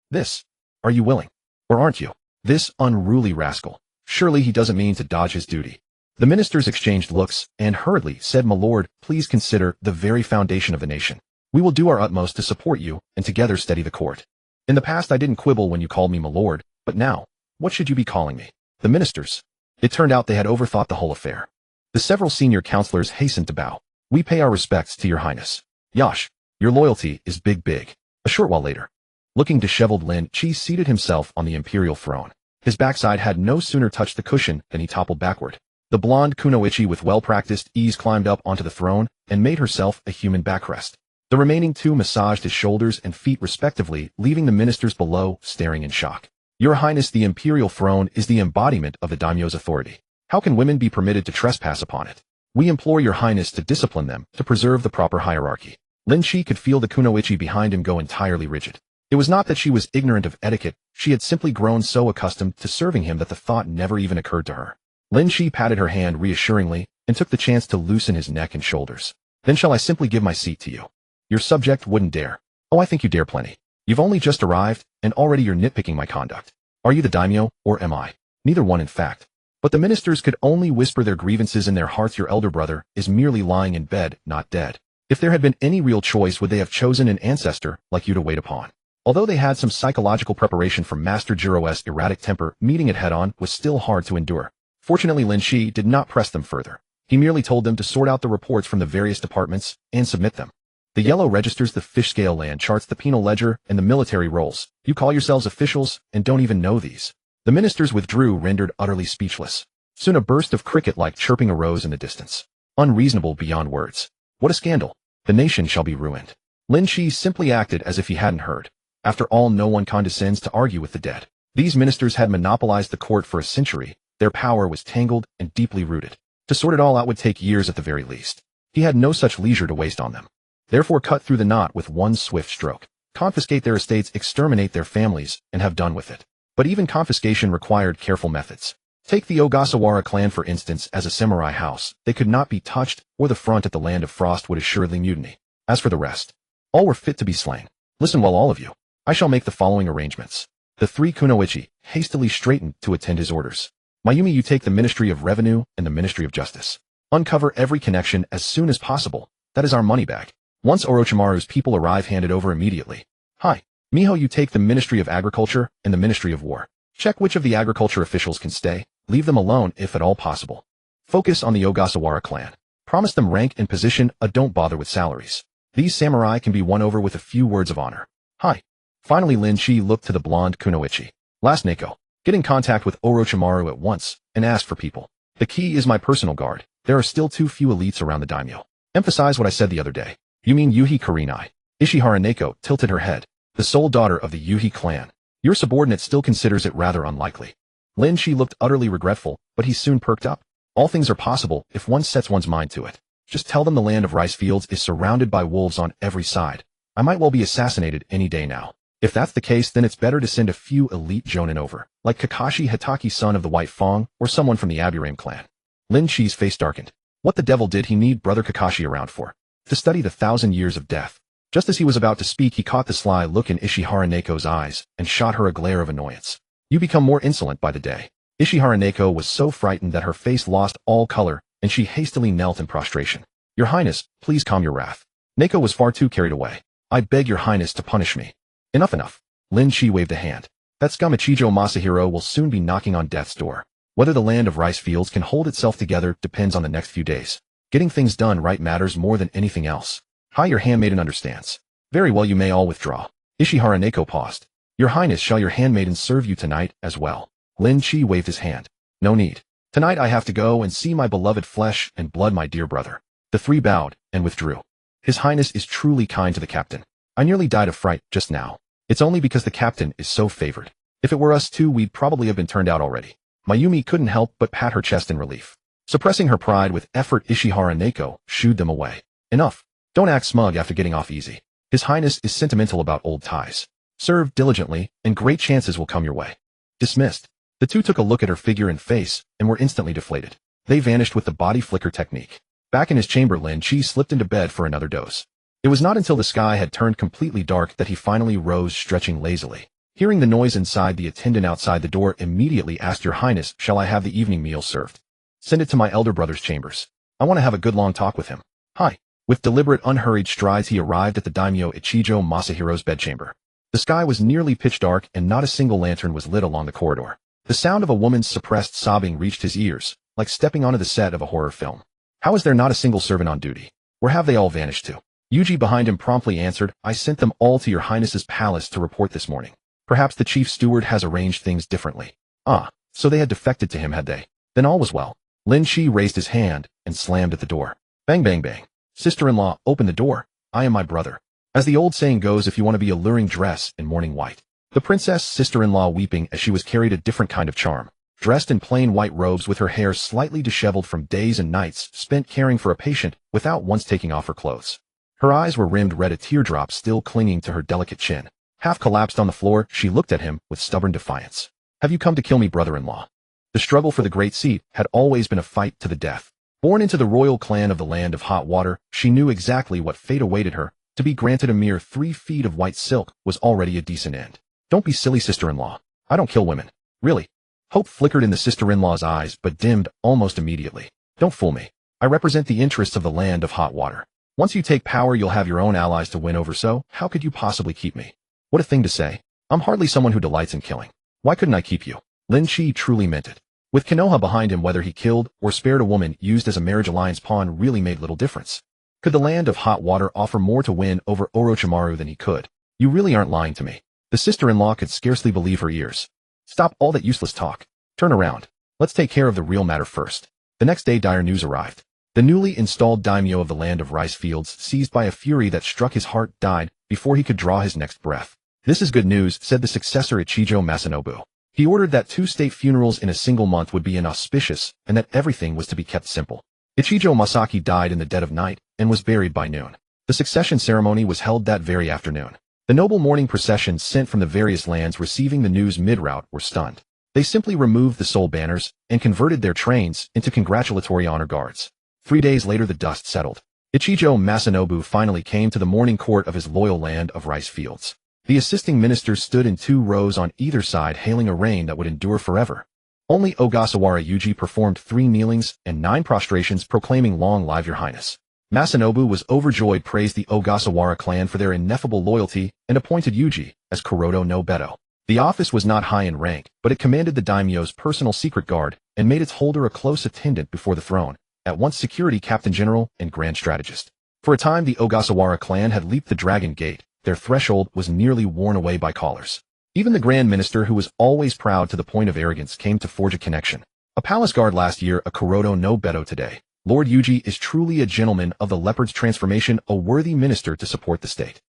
This. Are you willing? Or aren't you? This unruly rascal. Surely he doesn't mean to dodge his duty. The ministers exchanged looks, and hurriedly said, My lord, please consider the very foundation of the nation. We will do our utmost to support you, and together steady the court. In the past I didn't quibble when you called me my lord, but now, what should you be calling me? The ministers. It turned out they had overthought the whole affair. The several senior counselors hastened to bow. We pay our respects to your highness. Yash, your loyalty is big. A short while later, looking disheveled, Lin Qi seated himself on the imperial throne. His backside had no sooner touched the cushion than he toppled backward. The blonde kunoichi with well-practiced ease climbed up onto the throne and made herself a human backrest. The remaining 2 massaged his shoulders and feet respectively, leaving the ministers below staring in shock. Your highness, the imperial throne is the embodiment of the daimyo's authority. How can women be permitted to trespass upon it? We implore your highness to discipline them, to preserve the proper hierarchy. Lin Qi could feel the kunoichi behind him go entirely rigid. It was not that she was ignorant of etiquette, she had simply grown so accustomed to serving him that the thought never even occurred to her. Lin Qi patted her hand reassuringly and took the chance to loosen his neck and shoulders. Then shall I simply give my seat to you? Your subject wouldn't dare. Oh, I think you dare plenty. You've only just arrived, and already you're nitpicking my conduct. Are you the daimyo, or am I? Neither one, in fact. But the ministers could only whisper their grievances in their hearts. Your elder brother is merely lying in bed, not dead. If there had been any real choice, would they have chosen an ancestor like you to wait upon? Although they had some psychological preparation for Master Jiro's erratic temper, meeting it head-on was still hard to endure. Fortunately, Lin Qi did not press them further. He merely told them to sort out the reports from the various departments and submit them. The yellow registers the fish scale land charts, the penal ledger, and the military rolls. You call yourselves officials and don't even know these. The ministers withdrew, rendered utterly speechless. Soon a burst of cricket-like chirping arose in the distance. Unreasonable beyond words. What a scandal. The nation shall be ruined. Lin Qi simply acted as if he hadn't heard. After all, no one condescends to argue with the dead. These ministers had monopolized the court for a century. Their power was tangled and deeply rooted. To sort it all out would take years at the very least. He had no such leisure to waste on them. Therefore, cut through the knot with one swift stroke. Confiscate their estates, exterminate their families, and have done with it. But even confiscation required careful methods. Take the Ogasawara clan, for instance, as a samurai house. They could not be touched, or the front at the Land of Frost would assuredly mutiny. As for the rest, all were fit to be slain. Listen well, all of you. I shall make the following arrangements. The three kunoichi hastily straightened to attend his orders. Mayumi, you take the Ministry of Revenue and the Ministry of Justice. Uncover every connection as soon as possible. That is our money bag. Once Orochimaru's people arrive, hand it over immediately. Hi. Miho, you take the Ministry of Agriculture and the Ministry of War. Check which of the agriculture officials can stay. Leave them alone if at all possible. Focus on the Ogasawara clan. Promise them rank and position, don't bother with salaries. These samurai can be won over with a few words of honor. Hi. Finally, Lin Qi looked to the blonde kunoichi. Last, Neko. Get in contact with Orochimaru at once and ask for people. The key is my personal guard. There are still too few elites around the daimyo. Emphasize what I said the other day. You mean Yuhi Kurenai? Ishihara Neko tilted her head. The sole daughter of the Yuhi clan. Your subordinate still considers it rather unlikely. Lin Qi looked utterly regretful, but he soon perked up. All things are possible if one sets one's mind to it. Just tell them the land of rice fields is surrounded by wolves on every side. I might well be assassinated any day now. If that's the case, then it's better to send a few elite jonin over, like Kakashi Hatake, son of the White Fang, or someone from the Aburame clan. Lin Qi's face darkened. What the devil did he need brother Kakashi around for? To study the 1,000 years of death. Just as he was about to speak, he caught the sly look in Ishihara Neko's eyes and shot her a glare of annoyance. You become more insolent by the day. Ishihara Neko was so frightened that her face lost all color, and she hastily knelt in prostration. Your Highness, please calm your wrath. Neko was far too carried away. I beg your Highness to punish me. Enough, enough. Lin Qi waved a hand. That scum Ichijo Masahiro will soon be knocking on death's door. Whether the land of rice fields can hold itself together depends on the next few days. Getting things done right matters more than anything else. Hi, your handmaiden understands. Very well, you may all withdraw. Ishihara Neko paused. Your Highness, shall your handmaiden serve you tonight as well? Lin Qi waved his hand. No need. Tonight I have to go and see my beloved flesh and blood, my dear brother. The three bowed and withdrew. His Highness is truly kind to the captain. I nearly died of fright just now. It's only because the captain is so favored. If it were us two, we'd probably have been turned out already. Mayumi couldn't help but pat her chest in relief. Suppressing her pride with effort, Ishihara Neko shooed them away. Enough. Don't act smug after getting off easy. His Highness is sentimental about old ties. Serve diligently, and great chances will come your way. Dismissed. The two took a look at her figure and face, and were instantly deflated. They vanished with the body flicker technique. Back in his chamber, Lin Qi slipped into bed for another dose. It was not until the sky had turned completely dark that he finally rose, stretching lazily. Hearing the noise inside, the attendant outside the door immediately asked, Your Highness, shall I have the evening meal served? Send it to my elder brother's chambers. I want to have a good long talk with him. Hi. With deliberate, unhurried strides, he arrived at the daimyo Ichijo Masahiro's bedchamber. The sky was nearly pitch dark, and not a single lantern was lit along the corridor. The sound of a woman's suppressed sobbing reached his ears, like stepping onto the set of a horror film. How is there not a single servant on duty? Where have they all vanished to? Yuji behind him promptly answered, I sent them all to your Highness's palace to report this morning. Perhaps the chief steward has arranged things differently. Ah, so they had defected to him, had they? Then all was well. Lin Qi raised his hand and slammed at the door. Bang, bang, bang. Sister-in-law, open the door. I am my brother. As the old saying goes, if you want to be alluring, dress in mourning white. The princess sister-in-law weeping as she was carried a different kind of charm. Dressed in plain white robes with her hair slightly disheveled from days and nights spent caring for a patient without once taking off her clothes. Her eyes were rimmed red, a teardrop still clinging to her delicate chin. Half collapsed on the floor, she looked at him with stubborn defiance. Have you come to kill me, brother-in-law? The struggle for the great seat had always been a fight to the death. Born into the royal clan of the Land of Hot Water, she knew exactly what fate awaited her. To be granted a mere 3 feet of white silk was already a decent end. Don't be silly, sister-in-law. I don't kill women. Really? Hope flickered in the sister-in-law's eyes, but dimmed almost immediately. Don't fool me. I represent the interests of the Land of Hot Water. Once you take power, you'll have your own allies to win over, so how could you possibly keep me? What a thing to say. I'm hardly someone who delights in killing. Why couldn't I keep you? Lin Qi truly meant it. With Konoha behind him, whether he killed or spared a woman used as a marriage alliance pawn really made little difference. Could the land of hot water offer more to win over Orochimaru than he could? You really aren't lying to me. The sister-in-law could scarcely believe her ears. Stop all that useless talk. Turn around. Let's take care of the real matter first. The next day, dire news arrived. The newly installed daimyo of the land of rice fields, seized by a fury that struck his heart, died before he could draw his next breath. This is good news, said the successor Ichijo Masanobu. He ordered that 2 state funerals in a single month would be inauspicious and that everything was to be kept simple. Ichijo Masaki died in the dead of night and was buried by noon. The succession ceremony was held that very afternoon. The noble mourning processions sent from the various lands receiving the news mid-route were stunned. They simply removed the sole banners and converted their trains into congratulatory honor guards. 3 days later, the dust settled. Ichijo Masanobu finally came to the mourning court of his loyal land of rice fields. The assisting ministers stood in 2 rows on either side, hailing a reign that would endure forever. Only Ogasawara Yuji performed 3 kneelings and 9 prostrations, proclaiming "Long live your highness." Masanobu was overjoyed, praised the Ogasawara clan for their ineffable loyalty, and appointed Yuji as Kuroto no Beto. The office was not high in rank, but it commanded the daimyo's personal secret guard and made its holder a close attendant before the throne, at once security captain general and grand strategist. For a time, the Ogasawara clan had leaped the Dragon Gate. Their threshold was nearly worn away by callers. Even the Grand Minister, who was always proud to the point of arrogance, came to forge a connection. A palace guard last year, a Kuroto no Beto today. Lord Yuji is truly a gentleman of the leopard's transformation, a worthy minister to support the state.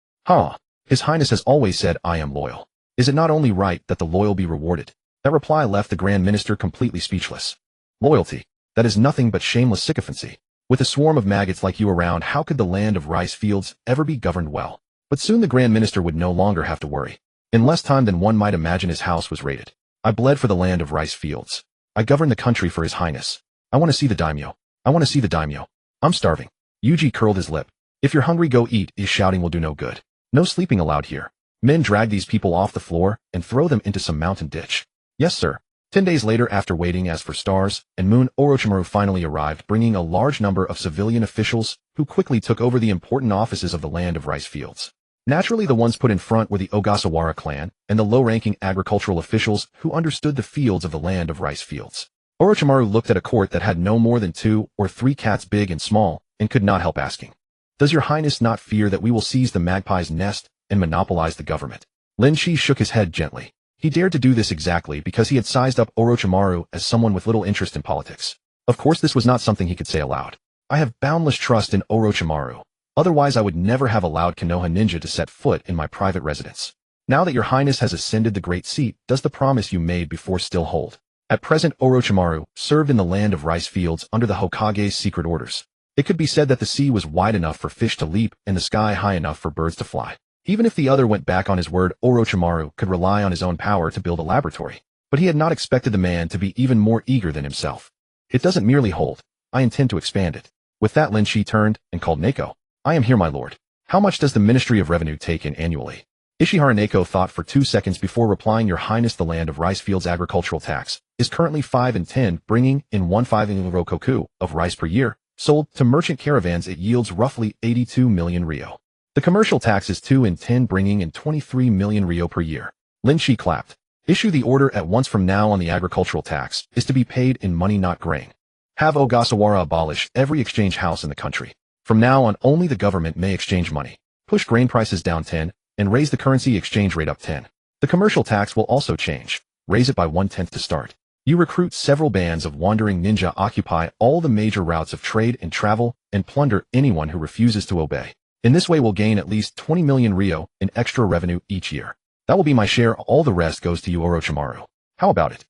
His Highness has always said, "I am loyal." Is it not only right that the loyal be rewarded? That reply left the Grand Minister completely speechless. Loyalty? That is nothing but shameless sycophancy. With a swarm of maggots like you around, how could the land of rice fields ever be governed well? But soon the Grand Minister would no longer have to worry. In less time than one might imagine, his house was raided. I bled for the land of rice fields. I govern the country for His Highness. I want to see the daimyo. I want to see the daimyo. I'm starving. Yuji curled his lip. If you're hungry, go eat. His shouting will do no good. No sleeping allowed here. Men, drag these people off the floor and throw them into some mountain ditch. Yes, sir. 10 days later, after waiting as for stars and moon, Orochimaru finally arrived, bringing a large number of civilian officials who quickly took over the important offices of the land of rice fields. Naturally, the ones put in front were the Ogasawara clan and the low-ranking agricultural officials who understood the fields of the land of rice fields. Orochimaru looked at a court that had no more than 2 or 3 cats, big and small, and could not help asking, "Does your highness not fear that we will seize the magpie's nest and monopolize the government?" Lin Qi shook his head gently. He dared to do this exactly because he had sized up Orochimaru as someone with little interest in politics. Of course, this was not something he could say aloud. I have boundless trust in Orochimaru. Otherwise, I would never have allowed Konoha Ninja to set foot in my private residence. Now that your highness has ascended the great seat, does the promise you made before still hold? At present, Orochimaru served in the land of rice fields under the Hokage's secret orders. It could be said that the sea was wide enough for fish to leap and the sky high enough for birds to fly. Even if the other went back on his word, Orochimaru could rely on his own power to build a laboratory. But he had not expected the man to be even more eager than himself. It doesn't merely hold. I intend to expand it. With that, Lin Qi turned and called Neko. I am here, my lord. How much does the Ministry of Revenue take in annually? Ishihara Neko thought for 2 seconds before replying, Your Highness, the land of rice fields agricultural tax is currently 5 and 10, bringing in 1.5 rokoku of rice per year. Sold to merchant caravans, it yields roughly 82 million ryo. The commercial tax is 2 and 10, bringing in 23 million ryo per year. Lin Qi clapped. Issue the order at once. From now on, the agricultural tax is to be paid in money, not grain. Have Ogasawara abolish every exchange house in the country. From now on, only the government may exchange money. Push grain prices down 10 and raise the currency exchange rate up 10. The commercial tax will also change. Raise it by 1/10 to start. You recruit several bands of wandering ninja, occupy all the major routes of trade and travel, and plunder anyone who refuses to obey. In this way, we'll gain at least 20 million ryo in extra revenue each year. That will be my share. All the rest goes to you, Orochimaru. How about it?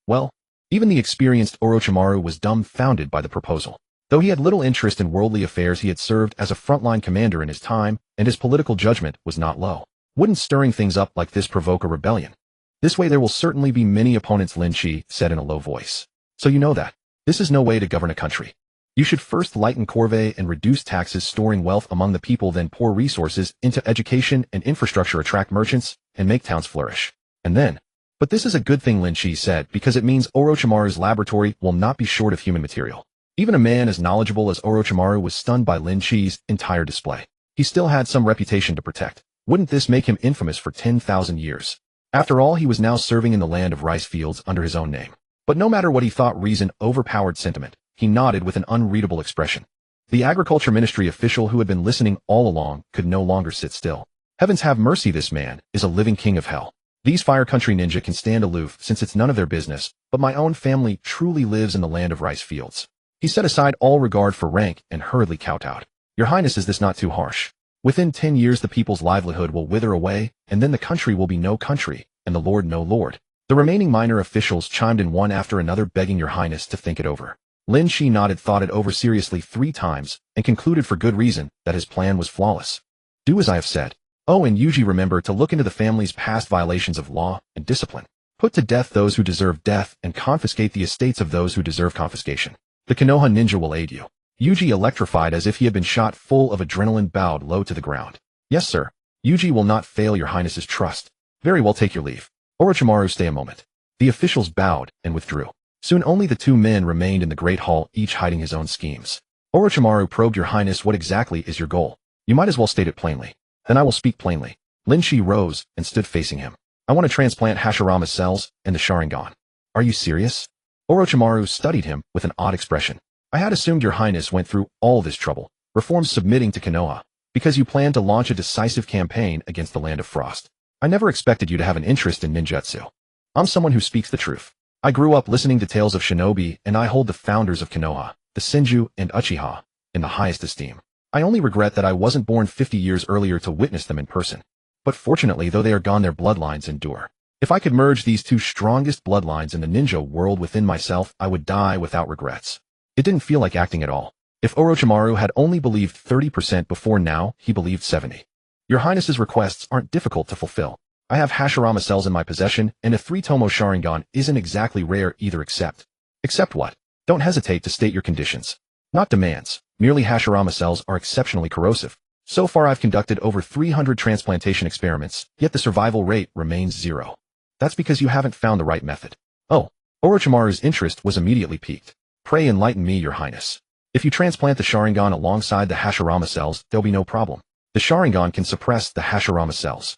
Well, even the experienced Orochimaru was dumbfounded by the proposal. Though he had little interest in worldly affairs, he had served as a frontline commander in his time, and his political judgment was not low. Wouldn't stirring things up like this provoke a rebellion? This way there will certainly be many opponents, Lin Qi said in a low voice. So you know that. This is no way to govern a country. You should first lighten corvée and reduce taxes, storing wealth among the people, then pour resources into education and infrastructure, attract merchants, and make towns flourish. And then, but this is a good thing, Lin Qi said, because it means Orochimaru's laboratory will not be short of human material. Even a man as knowledgeable as Orochimaru was stunned by Lin Qi's entire display. He still had some reputation to protect. Wouldn't this make him infamous for 10,000 years? After all, he was now serving in the land of rice fields under his own name. But no matter what he thought, reason overpowered sentiment. He nodded with an unreadable expression. The Agriculture Ministry official who had been listening all along could no longer sit still. Heavens have mercy, this man is a living king of hell. These Fire Country ninja can stand aloof since it's none of their business, but my own family truly lives in the land of rice fields. He set aside all regard for rank and hurriedly kowtowed. Your Highness, is this not too harsh? Within 10 years the people's livelihood will wither away, and then the country will be no country, and the Lord no Lord. The remaining minor officials chimed in one after another, begging your Highness to think it over. Lin Qi nodded, thought it over seriously 3 times, and concluded for good reason that his plan was flawless. Do as I have said. Oh, and Yuji, remember to look into the family's past violations of law and discipline. Put to death those who deserve death and confiscate the estates of those who deserve confiscation. The Konoha ninja will aid you. Yuji, electrified as if he had been shot full of adrenaline, bowed low to the ground. Yes, sir. Yuji will not fail your Highness's trust. Very well, take your leave. Orochimaru, stay a moment. The officials bowed and withdrew. Soon only the 2 men remained in the great hall, each hiding his own schemes. Orochimaru probed, your Highness, what exactly is your goal? You might as well state it plainly. Then I will speak plainly. Lin Qi rose and stood facing him. I want to transplant Hashirama's cells and the Sharingan. Are you serious? Orochimaru studied him with an odd expression. I had assumed your Highness went through all this trouble, reforms submitting to Konoha, because you plan to launch a decisive campaign against the Land of Frost. I never expected you to have an interest in ninjutsu. I'm someone who speaks the truth. I grew up listening to tales of shinobi, and I hold the founders of Konoha, the Senju and Uchiha, in the highest esteem. I only regret that I wasn't born 50 years earlier to witness them in person. But fortunately, though they are gone, their bloodlines endure. If I could merge these 2 strongest bloodlines in the ninja world within myself, I would die without regrets. It didn't feel like acting at all. If Orochimaru had only believed 30% before, now he believed 70. Your Highness's requests aren't difficult to fulfill. I have Hashirama cells in my possession, and a 3-tomo Sharingan isn't exactly rare either. Except what? Don't hesitate to state your conditions. Not demands. Merely Hashirama cells are exceptionally corrosive. So far I've conducted over 300 transplantation experiments, yet the survival rate remains 0. That's because you haven't found the right method. Oh, Orochimaru's interest was immediately piqued. Pray enlighten me, your Highness. If you transplant the Sharingan alongside the Hashirama cells, there'll be no problem. The Sharingan can suppress the Hashirama cells.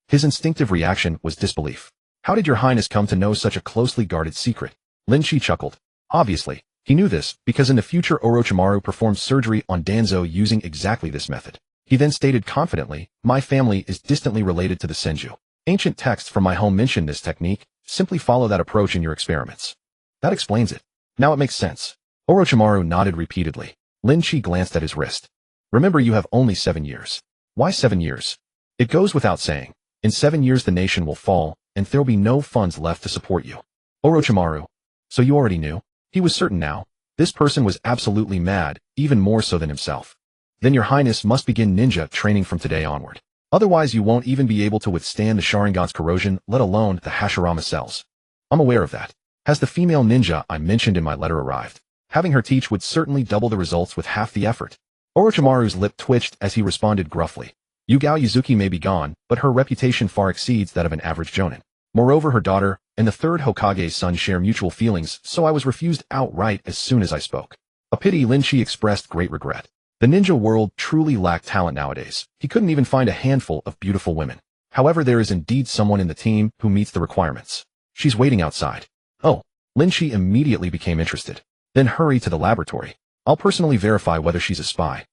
His instinctive reaction was disbelief. How did your Highness come to know such a closely guarded secret? Lin Qi chuckled. Obviously, he knew this, because in the future Orochimaru performed surgery on Danzo using exactly this method. He then stated confidently, my family is distantly related to the Senju. Ancient texts from my home mention this technique. Simply follow that approach in your experiments. That explains it. Now it makes sense. Orochimaru nodded repeatedly. Lin Qi glanced at his wrist. Remember, you have only 7 years. Why 7 years? It goes without saying. In 7 years the nation will fall, and there'll be no funds left to support you. Orochimaru. So you already knew? He was certain now. This person was absolutely mad, even more so than himself. Then your Highness must begin ninja training from today onward. Otherwise you won't even be able to withstand the Sharingan's corrosion, let alone the Hashirama cells. I'm aware of that. Has the female ninja I mentioned in my letter arrived? Having her teach would certainly double the results with half the effort. Orochimaru's lip twitched as he responded gruffly. Yugao Yuzuki may be gone, but her reputation far exceeds that of an average jonin. Moreover, her daughter and the third Hokage's son share mutual feelings, so I was refused outright as soon as I spoke. A pity. Lin Qi expressed great regret. The ninja world truly lacked talent nowadays. He couldn't even find a handful of beautiful women. However, there is indeed someone in the team who meets the requirements. She's waiting outside. Oh, Lin Qi immediately became interested. Then hurry to the laboratory. I'll personally verify whether she's a spy.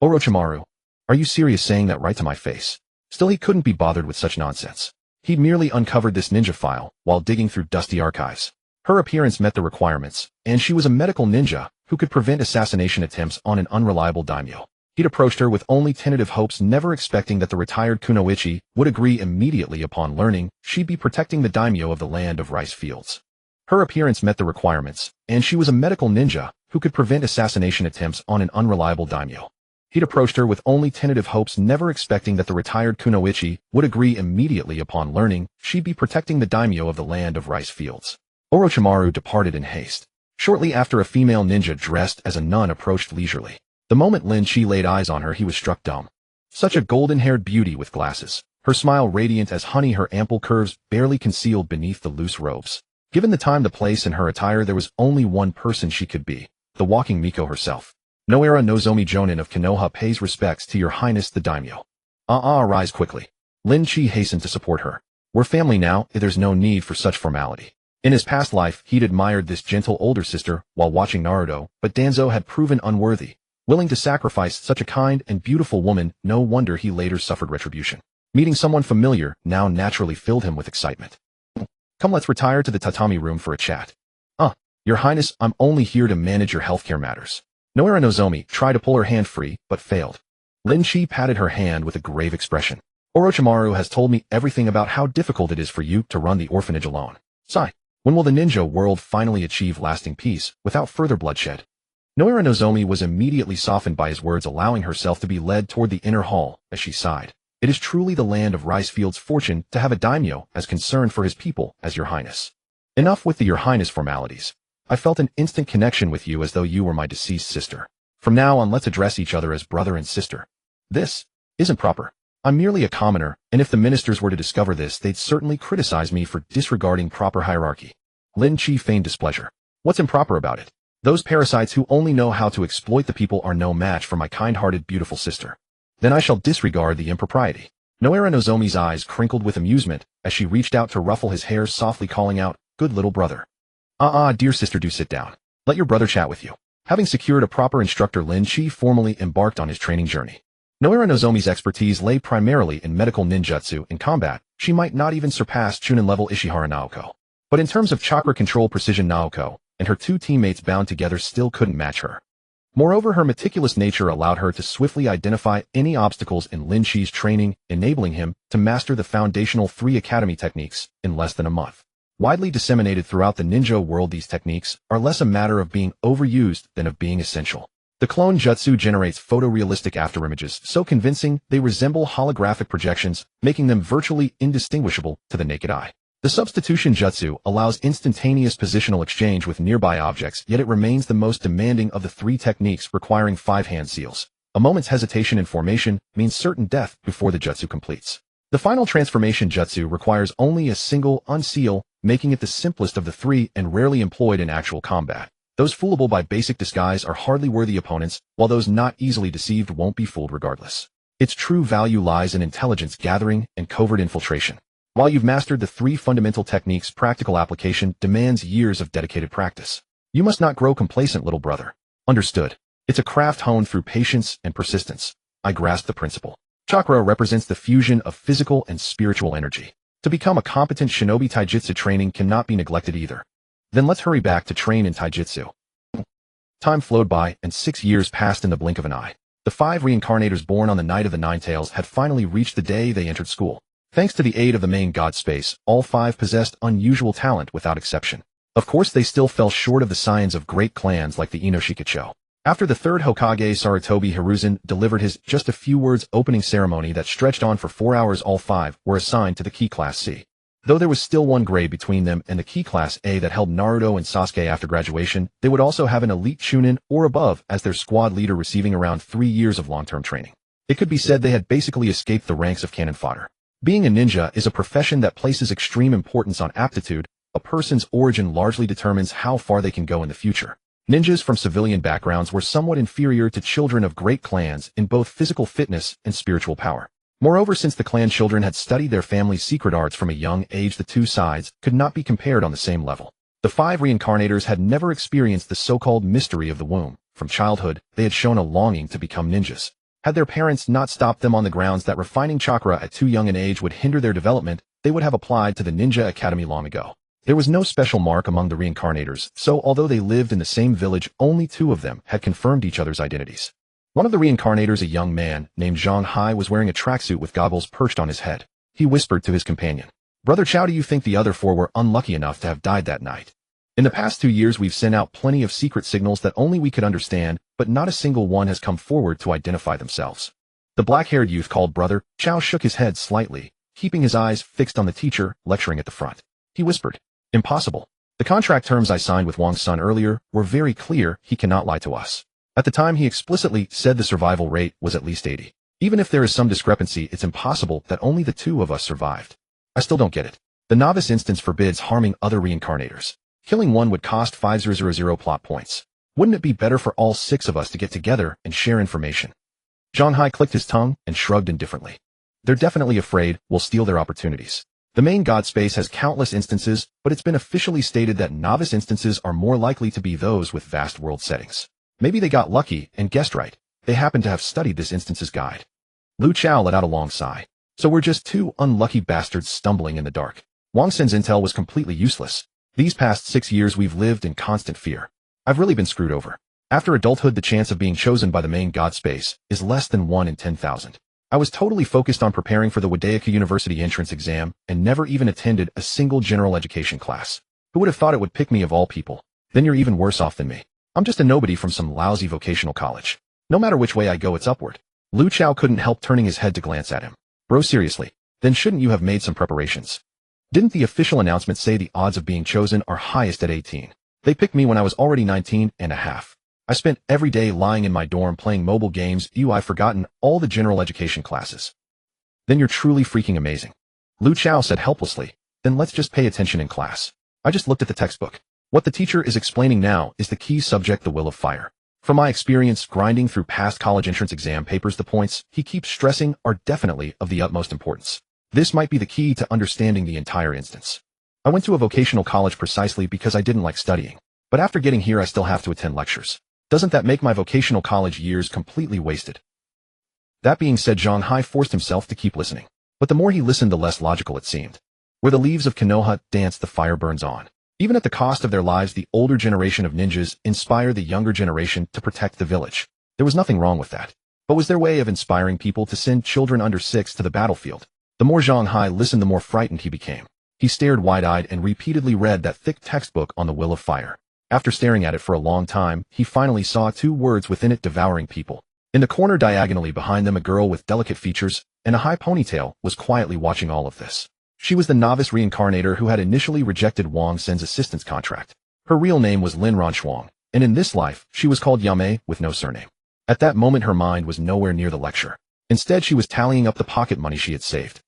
Orochimaru. Are you serious saying that right to my face? Still, he couldn't be bothered with such nonsense. He'd merely uncovered this ninja file while digging through dusty archives. Her appearance met the requirements, and she was a medical ninja who could prevent assassination attempts on an unreliable daimyo. He'd approached her with only tentative hopes, never expecting that the retired kunoichi would agree immediately upon learning she'd be protecting the daimyo of the land of rice fields. Her appearance met the requirements, and she was a medical ninja who could prevent assassination attempts on an unreliable daimyo. He'd approached her with only tentative hopes, never expecting that the retired kunoichi would agree immediately upon learning she'd be protecting the daimyo of the land of rice fields. Orochimaru departed in haste. Shortly after, a female ninja dressed as a nun approached leisurely. The moment Lin Qi laid eyes on her, he was struck dumb. Such a golden-haired beauty with glasses, her smile radiant as honey, her ample curves barely concealed beneath the loose robes. Given the time, the place, and her attire, there was only one person she could be. the walking Miko herself. Noera Nozomi Jonin of Konoha pays respects to your highness the daimyo. Rise quickly. Lin Qi hastened to support her. We're family now, there's no need for such formality. In his past life, he'd admired this gentle older sister while watching Naruto, but Danzo had proven unworthy. Willing to sacrifice such a kind and beautiful woman, no wonder he later suffered retribution. Meeting someone familiar now naturally filled him with excitement. Come, let's retire to the tatami room for a chat. Your Highness, I'm only here to manage your healthcare matters. Noera Nozomi tried to pull her hand free, but failed. Lin Qi patted her hand with a grave expression. Orochimaru has told me everything about how difficult it is for you to run the orphanage alone. Sigh. When will the ninja world finally achieve lasting peace, without further bloodshed? Noera Nozomi was immediately softened by his words, allowing herself to be led toward the inner hall, as she sighed. It is truly the land of Ricefields' fortune to have a daimyo as concerned for his people as your highness. Enough with the your highness formalities. I felt an instant connection with you as though you were my deceased sister. From now on, let's address each other as brother and sister. This isn't proper. I'm merely a commoner, and if the ministers were to discover this, they'd certainly criticize me for disregarding proper hierarchy. Lin Qi feigned displeasure. What's improper about it? Those parasites who only know how to exploit the people are no match for my kind-hearted, beautiful sister. Then I shall disregard the impropriety. Noera Nozomi's eyes crinkled with amusement as she reached out to ruffle his hair, softly calling out, "Good little brother." Dear sister, do sit down. Let your brother chat with you. Having secured a proper instructor, Lin Qi formally embarked on his training journey. Noera Nozomi's expertise lay primarily in medical ninjutsu. In combat, she might not even surpass Chunin-level Ishihara Naoko. But in terms of chakra control precision, Naoko and her two teammates bound together still couldn't match her. Moreover, her meticulous nature allowed her to swiftly identify any obstacles in Lin Qi's training, enabling him to master the foundational 3 academy techniques in less than a month. Widely disseminated throughout the ninja world, these techniques are less a matter of being overused than of being essential. The clone jutsu generates photorealistic afterimages so convincing they resemble holographic projections, making them virtually indistinguishable to the naked eye. The substitution jutsu allows instantaneous positional exchange with nearby objects, yet it remains the most demanding of the 3 techniques, requiring 5 hand seals. A moment's hesitation in formation means certain death before the jutsu completes. The final transformation jutsu requires only a single unseal, making it the simplest of the 3 and rarely employed in actual combat. Those foolable by basic disguise are hardly worthy opponents, while those not easily deceived won't be fooled regardless. Its true value lies in intelligence gathering and covert infiltration. While you've mastered the 3 fundamental techniques, practical application demands years of dedicated practice. You must not grow complacent, little brother. Understood. It's a craft honed through patience and persistence. I grasp the principle. Chakra represents the fusion of physical and spiritual energy. To become a competent shinobi, taijutsu training cannot be neglected either. Then let's hurry back to train in taijutsu. Time flowed by, and 6 years passed in the blink of an eye. The 5 reincarnators born on the night of the 9 tails had finally reached the day they entered school. Thanks to the aid of the main god space, all 5 possessed unusual talent without exception. Of course, they still fell short of the scions of great clans like the Inoshikacho. After the third Hokage Sarutobi Hiruzen delivered his just a few words opening ceremony that stretched on for 4 hours, all 5 were assigned to the Ki Class C. Though there was still one grade between them and the Ki Class A that held Naruto and Sasuke after graduation, they would also have an elite Chunin or above as their squad leader, receiving around 3 years of long-term training. It could be said they had basically escaped the ranks of cannon fodder. Being a ninja is a profession that places extreme importance on aptitude. A person's origin largely determines how far they can go in the future. Ninjas from civilian backgrounds were somewhat inferior to children of great clans in both physical fitness and spiritual power. Moreover, since the clan children had studied their family's secret arts from a young age, the 2 sides could not be compared on the same level. The 5 reincarnators had never experienced the so-called mystery of the womb. From childhood, they had shown a longing to become ninjas. Had their parents not stopped them on the grounds that refining chakra at too young an age would hinder their development, they would have applied to the ninja academy long ago. There was no special mark among the reincarnators, so although they lived in the same village, only 2 of them had confirmed each other's identities. One of the reincarnators, a young man named Zhang Hai, was wearing a tracksuit with goggles perched on his head. He whispered to his companion, "Brother Chow, do you think the other 4 were unlucky enough to have died that night? In the past 2 years, we've sent out plenty of secret signals that only we could understand, but not a single one has come forward to identify themselves." The black-haired youth called Brother Chow shook his head slightly, keeping his eyes fixed on the teacher lecturing at the front. He whispered, "Impossible. The contract terms I signed with Wang's son earlier were very clear. He cannot lie to us." At the time, he explicitly said the survival rate was at least 80. Even if there is some discrepancy, it's impossible that only the 2 of us survived. I still don't get it. The novice instance forbids harming other reincarnators. Killing one would cost 5000 plot points. Wouldn't it be better for all 6 of us to get together and share information? Zhang Hai clicked his tongue and shrugged indifferently. They're definitely afraid we'll steal their opportunities. The main god space has countless instances, but it's been officially stated that novice instances are more likely to be those with vast world settings. Maybe they got lucky and guessed right. They happen to have studied this instance's guide. Lu Chao let out a long sigh. So we're just 2 unlucky bastards stumbling in the dark. Wang Sen's intel was completely useless. These past 6 years we've lived in constant fear. I've really been screwed over. After adulthood, the chance of being chosen by the main god space is less than 1 in 10,000. I was totally focused on preparing for the Wadeyaka University entrance exam and never even attended a single general education class. Who would have thought it would pick me of all people? Then you're even worse off than me. I'm just a nobody from some lousy vocational college. No matter which way I go, it's upward. Lu Chao couldn't help turning his head to glance at him. Bro, seriously, then shouldn't you have made some preparations? Didn't the official announcement say the odds of being chosen are highest at 18? They picked me when I was already 19 and a half. I spent every day lying in my dorm playing mobile games. I've forgotten all the general education classes. Then you're truly freaking amazing. Lu Chao said helplessly. Then let's just pay attention in class. I just looked at the textbook. What the teacher is explaining now is the key subject, the will of fire. From my experience grinding through past college entrance exam papers, the points he keeps stressing are definitely of the utmost importance. This might be the key to understanding the entire instance. I went to a vocational college precisely because I didn't like studying. But after getting here, I still have to attend lectures. Doesn't that make my vocational college years completely wasted? That being said, Zhang Hai forced himself to keep listening. But the more he listened, the less logical it seemed. Where the leaves of Konoha dance, the fire burns on. Even at the cost of their lives, the older generation of ninjas inspire the younger generation to protect the village. There was nothing wrong with that. But was their way of inspiring people to send children under 6 to the battlefield? The more Zhang Hai listened, the more frightened he became. He stared wide-eyed and repeatedly read that thick textbook on the will of fire. After staring at it for a long time, he finally saw 2 words within it: devouring people. In the corner diagonally behind them, a girl with delicate features and a high ponytail was quietly watching all of this. She was the novice Reincarnator who had initially rejected Wang Sen's assistance contract. Her real name was Lin Qi, and in this life, she was called Yamei with no surname. At that moment, her mind was nowhere near the lecture. Instead, she was tallying up the pocket money she had saved.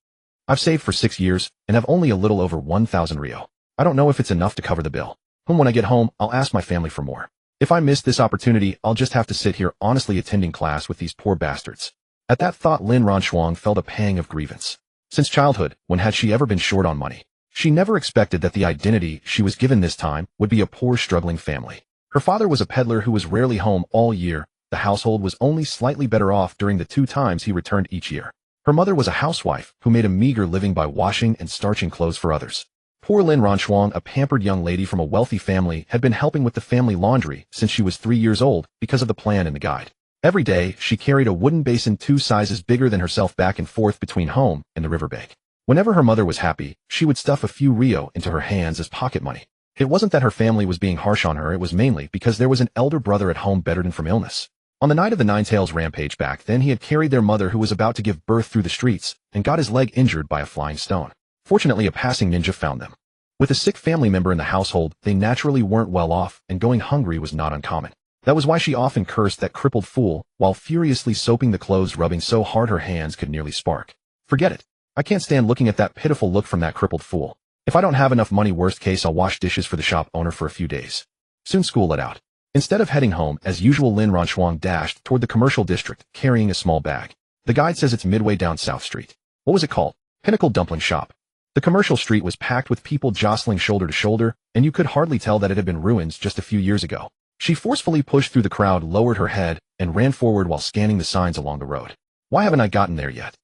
I've saved for 6 years and have only a little over 1,000 Rio. I don't know if it's enough to cover the bill. When I get home, I'll ask my family for more. If I miss this opportunity, I'll just have to sit here honestly attending class with these poor bastards. At that thought, Lin Qi felt a pang of grievance. Since childhood, when had she ever been short on money? She never expected that the identity she was given this time would be a poor, struggling family. Her father was a peddler who was rarely home all year. The household was only slightly better off during the 2 times he returned each year. Her mother was a housewife who made a meager living by washing and starching clothes for others. Poor Lin Qi, a pampered young lady from a wealthy family, had been helping with the family laundry since she was 3 years old because of the plan in the guide. Every day, she carried a wooden basin 2 sizes bigger than herself back and forth between home and the riverbank. Whenever her mother was happy, she would stuff a few Rio into her hands as pocket money. It wasn't that her family was being harsh on her, it was mainly because there was an elder brother at home bedridden from illness. On the night of the Nine Tails rampage back then, he had carried their mother who was about to give birth through the streets and got his leg injured by a flying stone. Fortunately, a passing ninja found them. With a sick family member in the household, they naturally weren't well off, and going hungry was not uncommon. That was why she often cursed that crippled fool while furiously soaping the clothes, rubbing so hard her hands could nearly spark. Forget it. I can't stand looking at that pitiful look from that crippled fool. If I don't have enough money, worst case, I'll wash dishes for the shop owner for a few days. Soon school let out. Instead of heading home, as usual, Lin Qi dashed toward the commercial district, carrying a small bag. The guide says it's midway down South Street. What was it called? Pinnacle Dumpling Shop. The commercial street was packed with people jostling shoulder to shoulder, and you could hardly tell that it had been ruins just a few years ago. She forcefully pushed through the crowd, lowered her head, and ran forward while scanning the signs along the road. Why haven't I gotten there yet?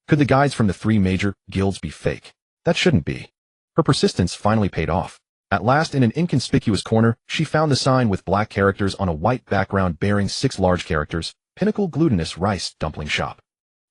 Could the guides from the 3 major guilds be fake? That shouldn't be. Her persistence finally paid off. At last, in an inconspicuous corner, she found the sign with black characters on a white background bearing 6 large characters, Pinnacle Glutinous Rice Dumpling Shop.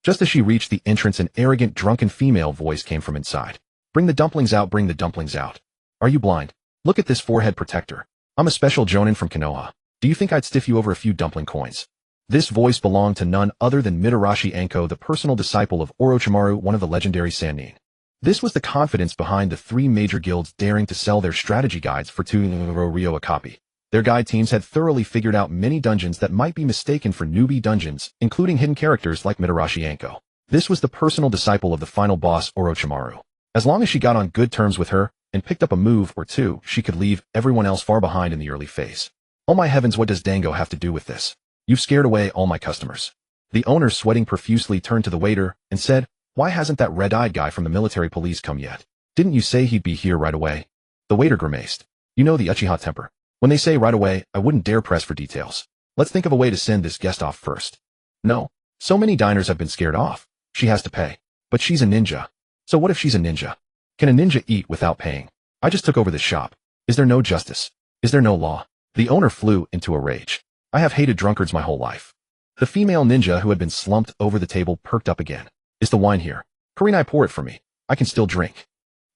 Just as she reached the entrance, an arrogant, drunken female voice came from inside. Bring the dumplings out, bring the dumplings out. Are you blind? Look at this forehead protector. I'm a special jonin from Konoha. Do you think I'd stiff you over a few dumpling coins? This voice belonged to none other than Mitarashi Anko, the personal disciple of Orochimaru, one of the legendary Sannin. This was the confidence behind the 3 major guilds daring to sell their strategy guides for 2 Rio a copy. Their guide teams had thoroughly figured out many dungeons that might be mistaken for newbie dungeons, including hidden characters like Mitarashi Anko. This was the personal disciple of the final boss, Orochimaru. As long as she got on good terms with her and picked up a move or 2, she could leave everyone else far behind in the early phase. Oh my heavens, what does Dango have to do with this? You've scared away all my customers. The owner, sweating profusely, turned to the waiter and said, why hasn't that red-eyed guy from the military police come yet? Didn't you say he'd be here right away? The waiter grimaced. You know the Uchiha temper. When they say right away, I wouldn't dare press for details. Let's think of a way to send this guest off first. No. So many diners have been scared off. She has to pay. But she's a ninja. So what if she's a ninja? Can a ninja eat without paying? I just took over this shop. Is there no justice? Is there no law? The owner flew into a rage. I have hated drunkards my whole life. The female ninja, who had been slumped over the table, perked up again. Is the wine here? Kurenai, pour it for me. I can still drink.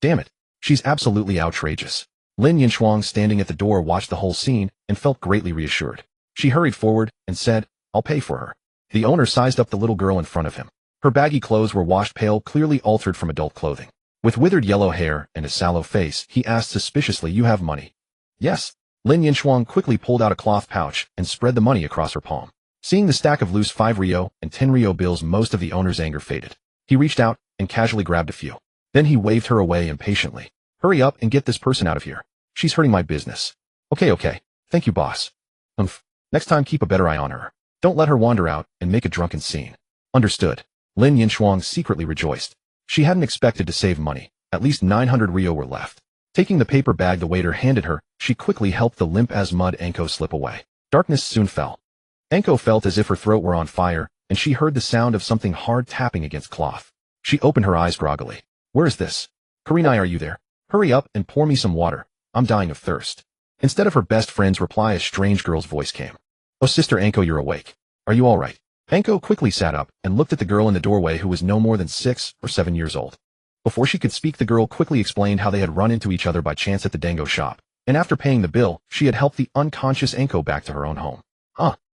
Damn it. She's absolutely outrageous. Lin Qi, standing at the door, watched the whole scene and felt greatly reassured. She hurried forward and said, I'll pay for her. The owner sized up the little girl in front of him. Her baggy clothes were washed pale, clearly altered from adult clothing. With withered yellow hair and a sallow face, he asked suspiciously, you have money? Yes. Lin Qi quickly pulled out a cloth pouch and spread the money across her palm. Seeing the stack of loose 5 Ryo and 10 Ryo bills, most of the owner's anger faded. He reached out and casually grabbed a few. Then he waved her away impatiently. Hurry up and get this person out of here. She's hurting my business. Okay. Thank you, boss. Next time keep a better eye on her. Don't let her wander out and make a drunken scene. Understood. Lin Qi secretly rejoiced. She hadn't expected to save money. At least 900 Ryo were left. Taking the paper bag the waiter handed her, she quickly helped the limp as mud Anko slip away. Darkness soon fell. Anko felt as if her throat were on fire, and she heard the sound of something hard tapping against cloth. She opened her eyes groggily. Where is this? Kurenai, are you there? Hurry up and pour me some water. I'm dying of thirst. Instead of her best friend's reply, a strange girl's voice came. Oh, Sister Anko, you're awake. Are you all right? Anko quickly sat up and looked at the girl in the doorway, who was no more than 6 or 7 years old. Before she could speak, the girl quickly explained how they had run into each other by chance at the Dango shop, and after paying the bill, she had helped the unconscious Anko back to her own home.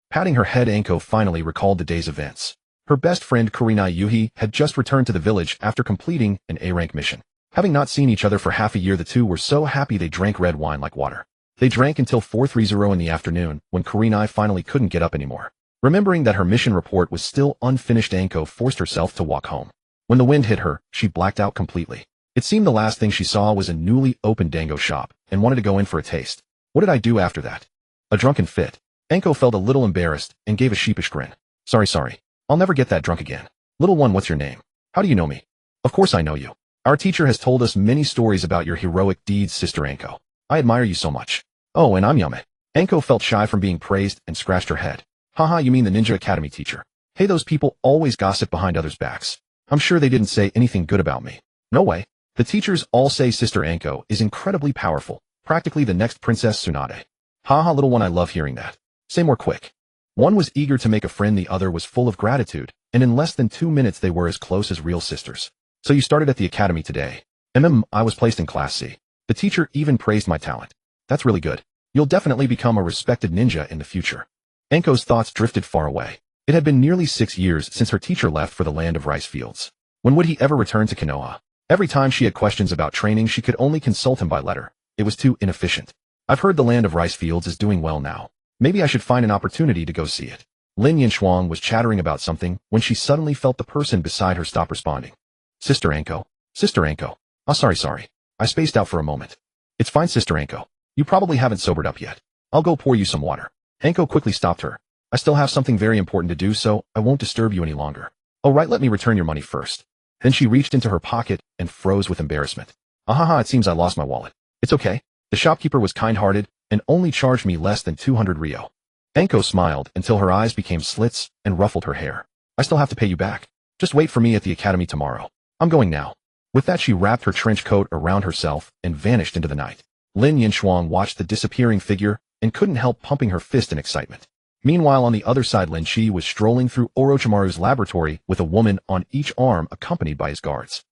Patting her head, Anko finally recalled the day's events. Her best friend Kurenai Yuhi had just returned to the village after completing an A-rank mission. Having not seen each other for half a year, the two were so happy they drank red wine like water. They drank until 4:30 in the afternoon, when Kurenai finally couldn't get up anymore. Remembering that her mission report was still unfinished, Anko forced herself to walk home. When the wind hit her, she blacked out completely. It seemed the last thing she saw was a newly opened Dango shop, and wanted to go in for a taste. What did I do after that? A drunken fit. Anko felt a little embarrassed and gave a sheepish grin. Sorry. I'll never get that drunk again. Little one, what's your name? How do you know me? Of course I know you. Our teacher has told us many stories about your heroic deeds, Sister Anko. I admire you so much. Oh, and I'm Yame. Anko felt shy from being praised and scratched her head. Haha, you mean the Ninja Academy teacher? Hey, those people always gossip behind others' backs. I'm sure they didn't say anything good about me. No way. The teachers all say Sister Anko is incredibly powerful, practically the next Princess Tsunade. Haha, little one, I love hearing that. Say more quick. One was eager to make a friend, the other was full of gratitude, and in less than 2 minutes they were as close as real sisters. So you started at the academy today. I was placed in Class C. The teacher even praised my talent. That's really good. You'll definitely become a respected ninja in the future. Anko's thoughts drifted far away. It had been nearly 6 years since her teacher left for the land of rice fields. When would he ever return to Konoha? Every time she had questions about training, she could only consult him by letter. It was too inefficient. I've heard the land of rice fields is doing well now. Maybe I should find an opportunity to go see it. Lin Qi was chattering about something when she suddenly felt the person beside her stop, responding. Sister Anko. Oh, sorry. I spaced out for a moment. It's fine, Sister Anko. You probably haven't sobered up yet. I'll go pour you some water. Anko quickly stopped her. I still have something very important to do, so I won't disturb you any longer. Oh right, let me return your money first. Then she reached into her pocket and froze with embarrassment. It seems I lost my wallet. It's okay. The shopkeeper was kind-hearted and only charged me less than 200 Ryo. Anko smiled until her eyes became slits and ruffled her hair. I still have to pay you back. Just wait for me at the academy tomorrow. I'm going now. With that, she wrapped her trench coat around herself and vanished into the night. Lin Qi watched the disappearing figure and couldn't help pumping her fist in excitement. Meanwhile, on the other side, Lin Qi was strolling through Orochimaru's laboratory with a woman on each arm, accompanied by his guards.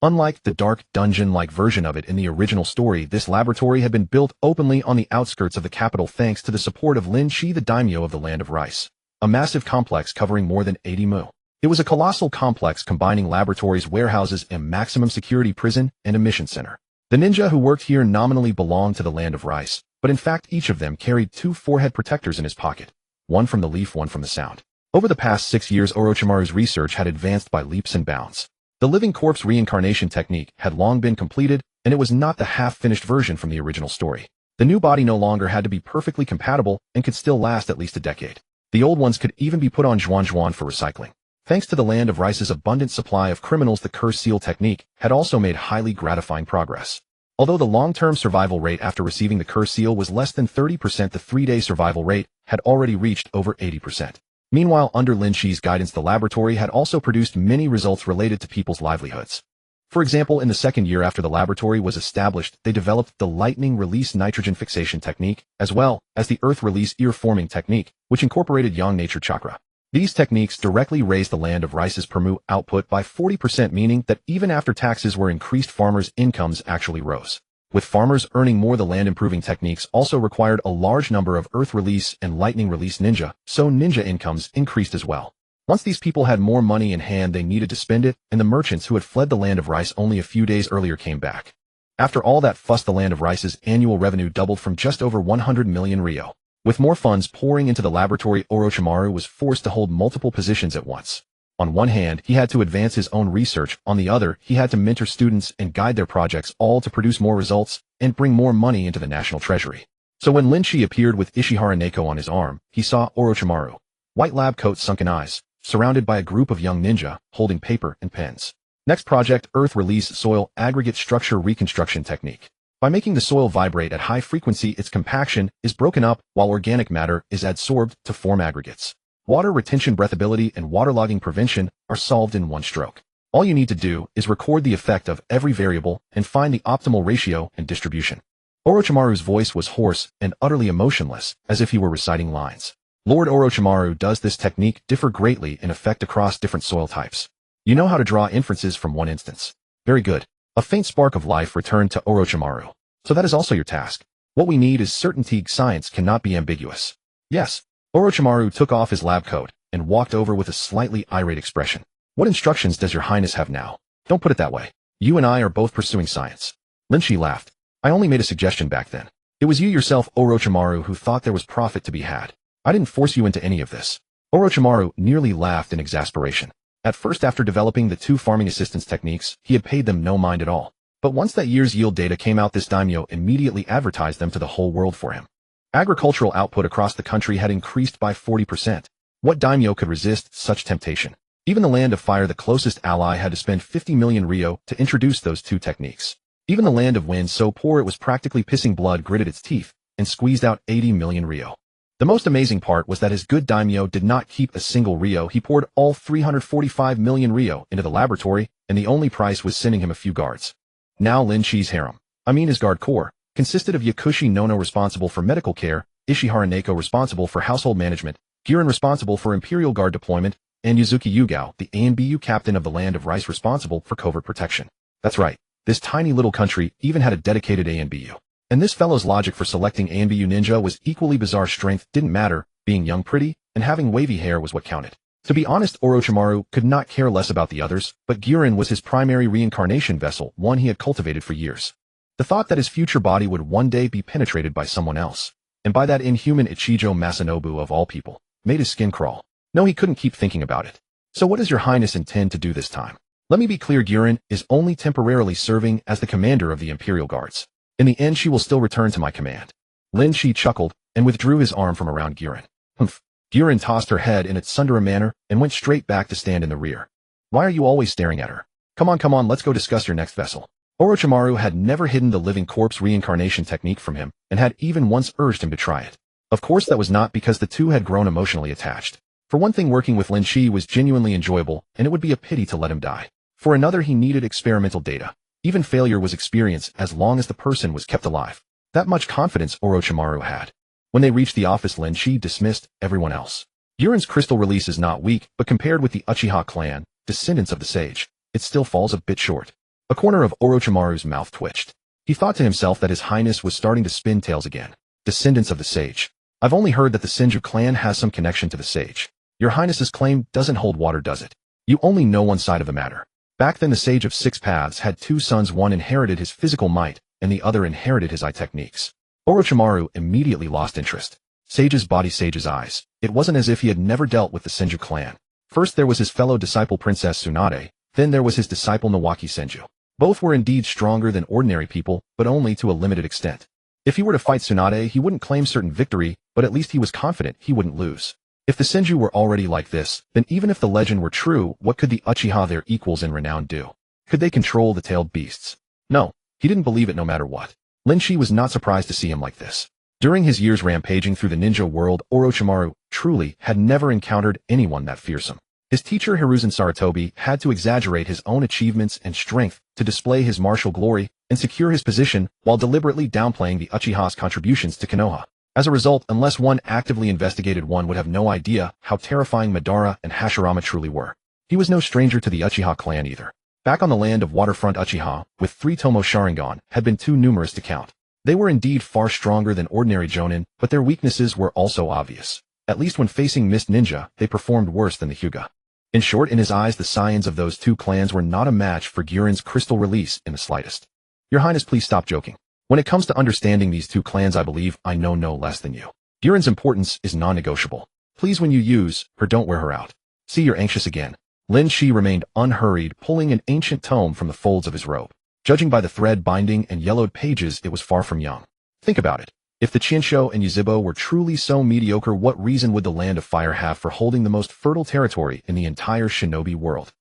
Unlike the dark dungeon-like version of it in the original story, this laboratory had been built openly on the outskirts of the capital thanks to the support of Lin Qi, the daimyo of the Land of Rice. A massive complex covering more than 80 mu. It was a colossal complex combining laboratories, warehouses, a maximum security prison, and a mission center. The ninja who worked here nominally belonged to the Land of Rice, but in fact each of them carried 2 forehead protectors in his pocket. One from the leaf, one from the sound. Over the past 6 years, Orochimaru's research had advanced by leaps and bounds. The living corpse reincarnation technique had long been completed, and it was not the half-finished version from the original story. The new body no longer had to be perfectly compatible and could still last at least a decade. The old ones could even be put on Zhuan for recycling. Thanks to the Land of Rice's abundant supply of criminals, the curse seal technique had also made highly gratifying progress. Although the long-term survival rate after receiving the curse seal was less than 30%, the 3-day survival rate had already reached over 80%. Meanwhile, under Lin Qi's guidance, the laboratory had also produced many results related to people's livelihoods. For example, in the second year after the laboratory was established, they developed the lightning release nitrogen fixation technique, as well as the earth release ear forming technique, which incorporated yang nature chakra. These techniques directly raised the Land of Rice's per mu output by 40%, meaning that even after taxes were increased, farmers' incomes actually rose. With farmers earning more, the land-improving techniques also required a large number of earth release and lightning release ninja, so ninja incomes increased as well. Once these people had more money in hand, they needed to spend it, and the merchants who had fled the Land of Rice only a few days earlier came back. After all that fuss, the Land of Rice's annual revenue doubled from just over 100 million Rio. With more funds pouring into the laboratory, Orochimaru was forced to hold multiple positions at once. On one hand, he had to advance his own research. On the other, he had to mentor students and guide their projects, all to produce more results and bring more money into the national treasury. So when Lin Qi appeared with Ishihara Neko on his arm, he saw Orochimaru, white lab coat, sunken eyes, surrounded by a group of young ninja, holding paper and pens. Next project, Earth Release Soil Aggregate Structure Reconstruction Technique. By making the soil vibrate at high frequency, its compaction is broken up while organic matter is adsorbed to form aggregates. Water retention, breathability, and waterlogging prevention are solved in one stroke. All you need to do is record the effect of every variable and find the optimal ratio and distribution. Orochimaru's voice was hoarse and utterly emotionless, as if he were reciting lines. Lord Orochimaru, does this technique differ greatly in effect across different soil types? You know how to draw inferences from one instance. Very good. A faint spark of life returned to Orochimaru. So that is also your task. What we need is certainty. Science cannot be ambiguous. Yes. Orochimaru took off his lab coat and walked over with a slightly irate expression. What instructions does your highness have now? Don't put it that way. You and I are both pursuing science. Lin Qi laughed. I only made a suggestion back then. It was you yourself, Orochimaru, who thought there was profit to be had. I didn't force you into any of this. Orochimaru nearly laughed in exasperation. At first, after developing the 2 farming assistance techniques, he had paid them no mind at all. But once that year's yield data came out, this daimyo immediately advertised them to the whole world for him. Agricultural output across the country had increased by 40%. What daimyo could resist such temptation? Even the Land of Fire, the closest ally, had to spend 50 million Rio to introduce those 2 techniques. Even the Land of Wind, so poor it was practically pissing blood, gritted its teeth and squeezed out 80 million Rio. The most amazing part was that his good daimyo did not keep a single Rio. He poured all 345 million Rio into the laboratory, and the only price was sending him a few guards. Now Lin Qi's harem, his guard corps, consisted of Yakushi Nono, responsible for medical care, Ishihara Neko, responsible for household management, Girin, responsible for Imperial Guard deployment, and Yuzuki Yugao, the ANBU captain of the Land of Rice, responsible for covert protection. That's right, this tiny little country even had a dedicated ANBU. And this fellow's logic for selecting ANBU ninja was equally bizarre. Strength didn't matter, being young, pretty, and having wavy hair was what counted. To be honest, Orochimaru could not care less about the others, but Girin was his primary reincarnation vessel, one he had cultivated for years. The thought that his future body would one day be penetrated by someone else, and by that inhuman Ichijo Masanobu of all people, made his skin crawl. No, he couldn't keep thinking about it. So what does your highness intend to do this time? Let me be clear, Girin is only temporarily serving as the commander of the Imperial Guards. In the end, she will still return to my command. Lin Qi chuckled and withdrew his arm from around Girin. Humph. Girin tossed her head in a tsundere manner and went straight back to stand in the rear. Why are you always staring at her? Come on, let's go discuss your next vessel. Orochimaru had never hidden the living corpse reincarnation technique from him, and had even once urged him to try it. Of course, that was not because the two had grown emotionally attached. For one thing, working with Lin Qi was genuinely enjoyable, and it would be a pity to let him die. For another, he needed experimental data. Even failure was experience as long as the person was kept alive. That much confidence Orochimaru had. When they reached the office, Lin Qi dismissed everyone else. Girin's crystal release is not weak, but compared with the Uchiha clan, descendants of the sage, it still falls a bit short. A corner of Orochimaru's mouth twitched. He thought to himself that his highness was starting to spin tales again. Descendants of the sage. I've only heard that the Senju clan has some connection to the sage. Your highness's claim doesn't hold water, does it? You only know one side of the matter. Back then, the Sage of Six Paths had 2 sons. One inherited his physical might, and the other inherited his eye techniques. Orochimaru immediately lost interest. Sage's body, Sage's eyes. It wasn't as if he had never dealt with the Senju clan. First there was his fellow disciple Princess Tsunade, then there was his disciple Nawaki Senju. Both were indeed stronger than ordinary people, but only to a limited extent. If he were to fight Tsunade, he wouldn't claim certain victory, but at least he was confident he wouldn't lose. If the Senju were already like this, then even if the legend were true, what could the Uchiha, their equals in renown, do? Could they control the tailed beasts? No, he didn't believe it no matter what. Lin Qi was not surprised to see him like this. During his years rampaging through the ninja world, Orochimaru truly had never encountered anyone that fearsome. His teacher Hiruzen Sarutobi had to exaggerate his own achievements and strength to display his martial glory and secure his position while deliberately downplaying the Uchiha's contributions to Konoha. As a result, unless one actively investigated, one would have no idea how terrifying Madara and Hashirama truly were. He was no stranger to the Uchiha clan either. Back on the land of waterfront, Uchiha, with 3 Tomo Sharingan, had been too numerous to count. They were indeed far stronger than ordinary Jonin, but their weaknesses were also obvious. At least when facing Mist Ninja, they performed worse than the Hyuga. In short, in his eyes, the scions of those 2 clans were not a match for Guren's crystal release in the slightest. Your Highness, please stop joking. When it comes to understanding these 2 clans, I believe I know no less than you. Guren's importance is non-negotiable. Please, when you use her, don't wear her out. See, you're anxious again. Lin Qi remained unhurried, pulling an ancient tome from the folds of his robe. Judging by the thread binding and yellowed pages, it was far from young. Think about it. If the Chinsho and Yuzhibo were truly so mediocre, what reason would the Land of Fire have for holding the most fertile territory in the entire shinobi world?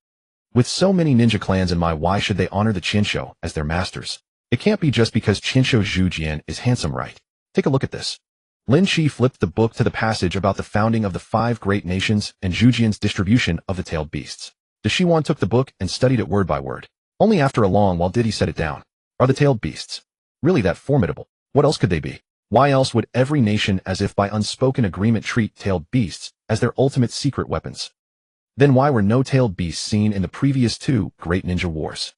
With so many ninja clans in my, why should they honor the Chinsho as their masters? It can't be just because Chinsho Zhujian is handsome, right? Take a look at this. Lin Qi flipped the book to the passage about the founding of the 5 great nations and Zhujian's distribution of the tailed beasts. De Shiwan took the book and studied it word by word. Only after a long while did he set it down. Are the tailed beasts really that formidable? What else could they be? Why else would every nation, as if by unspoken agreement, treat tailed beasts as their ultimate secret weapons? Then why were no tailed beasts seen in the previous 2 great ninja wars?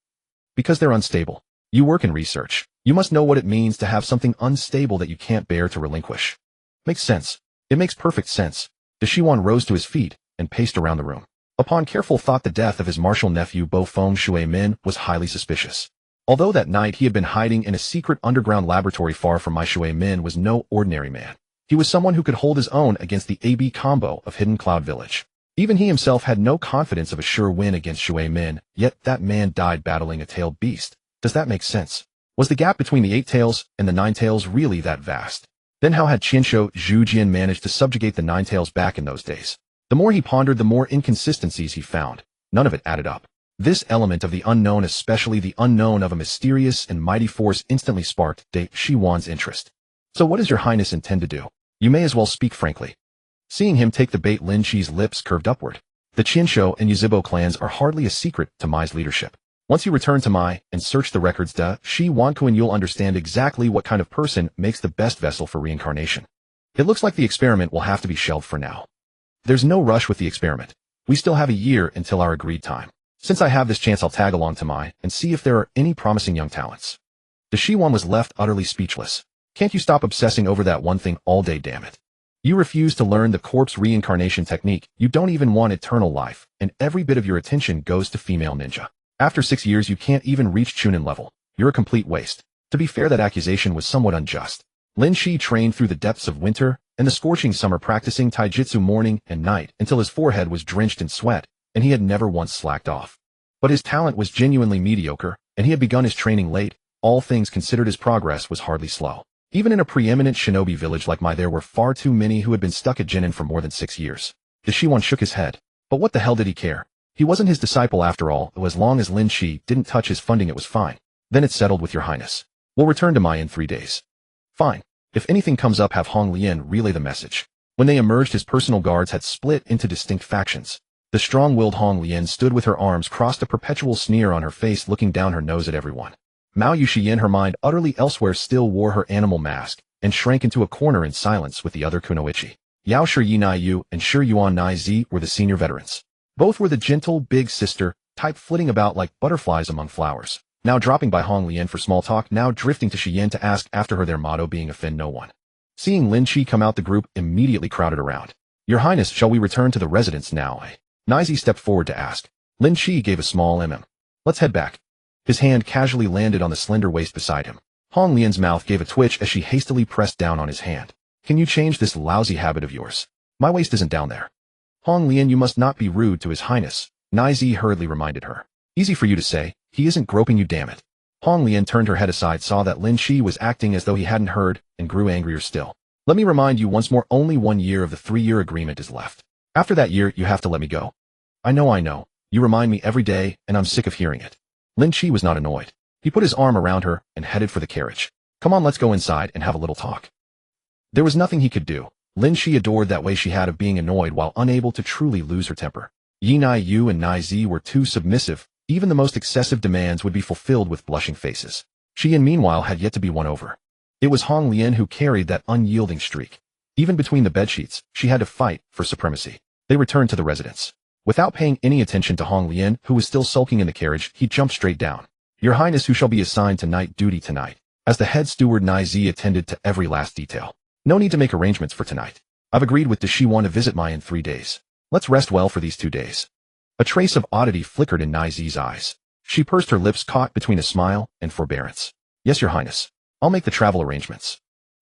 Because they're unstable. You work in research. You must know what it means to have something unstable that you can't bear to relinquish. Makes sense. It makes perfect sense. De Shiwan rose to his feet and paced around the room. Upon careful thought, the death of his martial nephew Bo Feng Shui Min was highly suspicious. Although that night he had been hiding in a secret underground laboratory far from my, Shui Min was no ordinary man. He was someone who could hold his own against the AB combo of Hidden Cloud Village. Even he himself had no confidence of a sure win against Shui Min, yet that man died battling a tailed beast. Does that make sense? Was the gap between the 8 tails and the 9 tails really that vast? Then how had Chinsho Zhujian managed to subjugate the 9 tails back in those days? The more he pondered, the more inconsistencies he found. None of it added up. This element of the unknown, especially the unknown of a mysterious and mighty force, instantly sparked De Shiwan's interest. So what does your Highness intend to do? You may as well speak frankly. Seeing him take the bait, Lin Qi's lips curved upward. The Chinsho and Yuzhibo clans are hardly a secret to Mai's leadership. Once you return to Mai and search the records De Shiwan, you'll understand exactly what kind of person makes the best vessel for reincarnation. It looks like the experiment will have to be shelved for now. There's no rush with the experiment. We still have a year until our agreed time. Since I have this chance, I'll tag along to Mai and see if there are any promising young talents. De Shiwan was left utterly speechless. Can't you stop obsessing over that one thing all day, damn it? You refuse to learn the corpse reincarnation technique, you don't even want eternal life, and every bit of your attention goes to female ninja. After 6 years you can't even reach Chunin level. You're a complete waste. To be fair, that accusation was somewhat unjust. Lin Qi trained through the depths of winter and the scorching summer, practicing taijutsu morning and night until his forehead was drenched in sweat, and he had never once slacked off. But his talent was genuinely mediocre, and he had begun his training late. All things considered, his progress was hardly slow. Even in a preeminent shinobi village like Mai, there were far too many who had been stuck at Jinin for more than 6 years. De Shiwan shook his head. But what the hell did he care? He wasn't his disciple after all, though as long as Lin Qi didn't touch his funding it was fine. Then it's settled, with your Highness. We'll return to Mai in 3 days. Fine. If anything comes up, have Hong Lian relay the message. When they emerged, his personal guards had split into distinct factions. The strong-willed Hong Lian stood with her arms crossed, a perpetual sneer on her face, looking down her nose at everyone. Mao Yuxiyin, her mind utterly elsewhere, still wore her animal mask and shrank into a corner in silence with the other kunoichi. Yao Shi Nai Yu and Shi Yuan Nai Zi were the senior veterans. Both were the gentle big sister type, flitting about like butterflies among flowers, now dropping by Hong Lian for small talk, now drifting to Shiyin to ask after her, their motto being offend no one. Seeing Lin Qi come out, the group immediately crowded around. Your Highness, shall we return to the residence now? Naizi stepped forward to ask. Lin Qi gave a small Let's head back. His hand casually landed on the slender waist beside him. Hong Lian's mouth gave a twitch as she hastily pressed down on his hand. Can you change this lousy habit of yours? My waist isn't down there. Hong Lian, you must not be rude to His Highness, Naizi hurriedly reminded her. Easy for you to say, he isn't groping you, damn it. Hong Lian turned her head aside, saw that Lin Qi was acting as though he hadn't heard, and grew angrier still. Let me remind you once more, only 1 year of the 3-year agreement is left. After that year, you have to let me go. I know. You remind me every day, and I'm sick of hearing it. Lin Qi was not annoyed. He put his arm around her and headed for the carriage. Come on, let's go inside and have a little talk. There was nothing he could do. Lin Qi adored that way she had of being annoyed while unable to truly lose her temper. Yi Nai Yu and Nai Zi were too submissive. Even the most excessive demands would be fulfilled with blushing faces. Qian meanwhile had yet to be won over. It was Hong Lian who carried that unyielding streak. Even between the bedsheets, she had to fight for supremacy. They returned to the residence. Without paying any attention to Hong Lian, who was still sulking in the carriage, he jumped straight down. Your Highness, who shall be assigned to night duty tonight? As the head steward, Nai Zi attended to every last detail. No need to make arrangements for tonight. I've agreed with Shi Wan to visit Mai in 3 days. Let's rest well for these 2 days. A trace of oddity flickered in Nai Zi's eyes. She pursed her lips, caught between a smile and forbearance. Yes, Your Highness. I'll make the travel arrangements.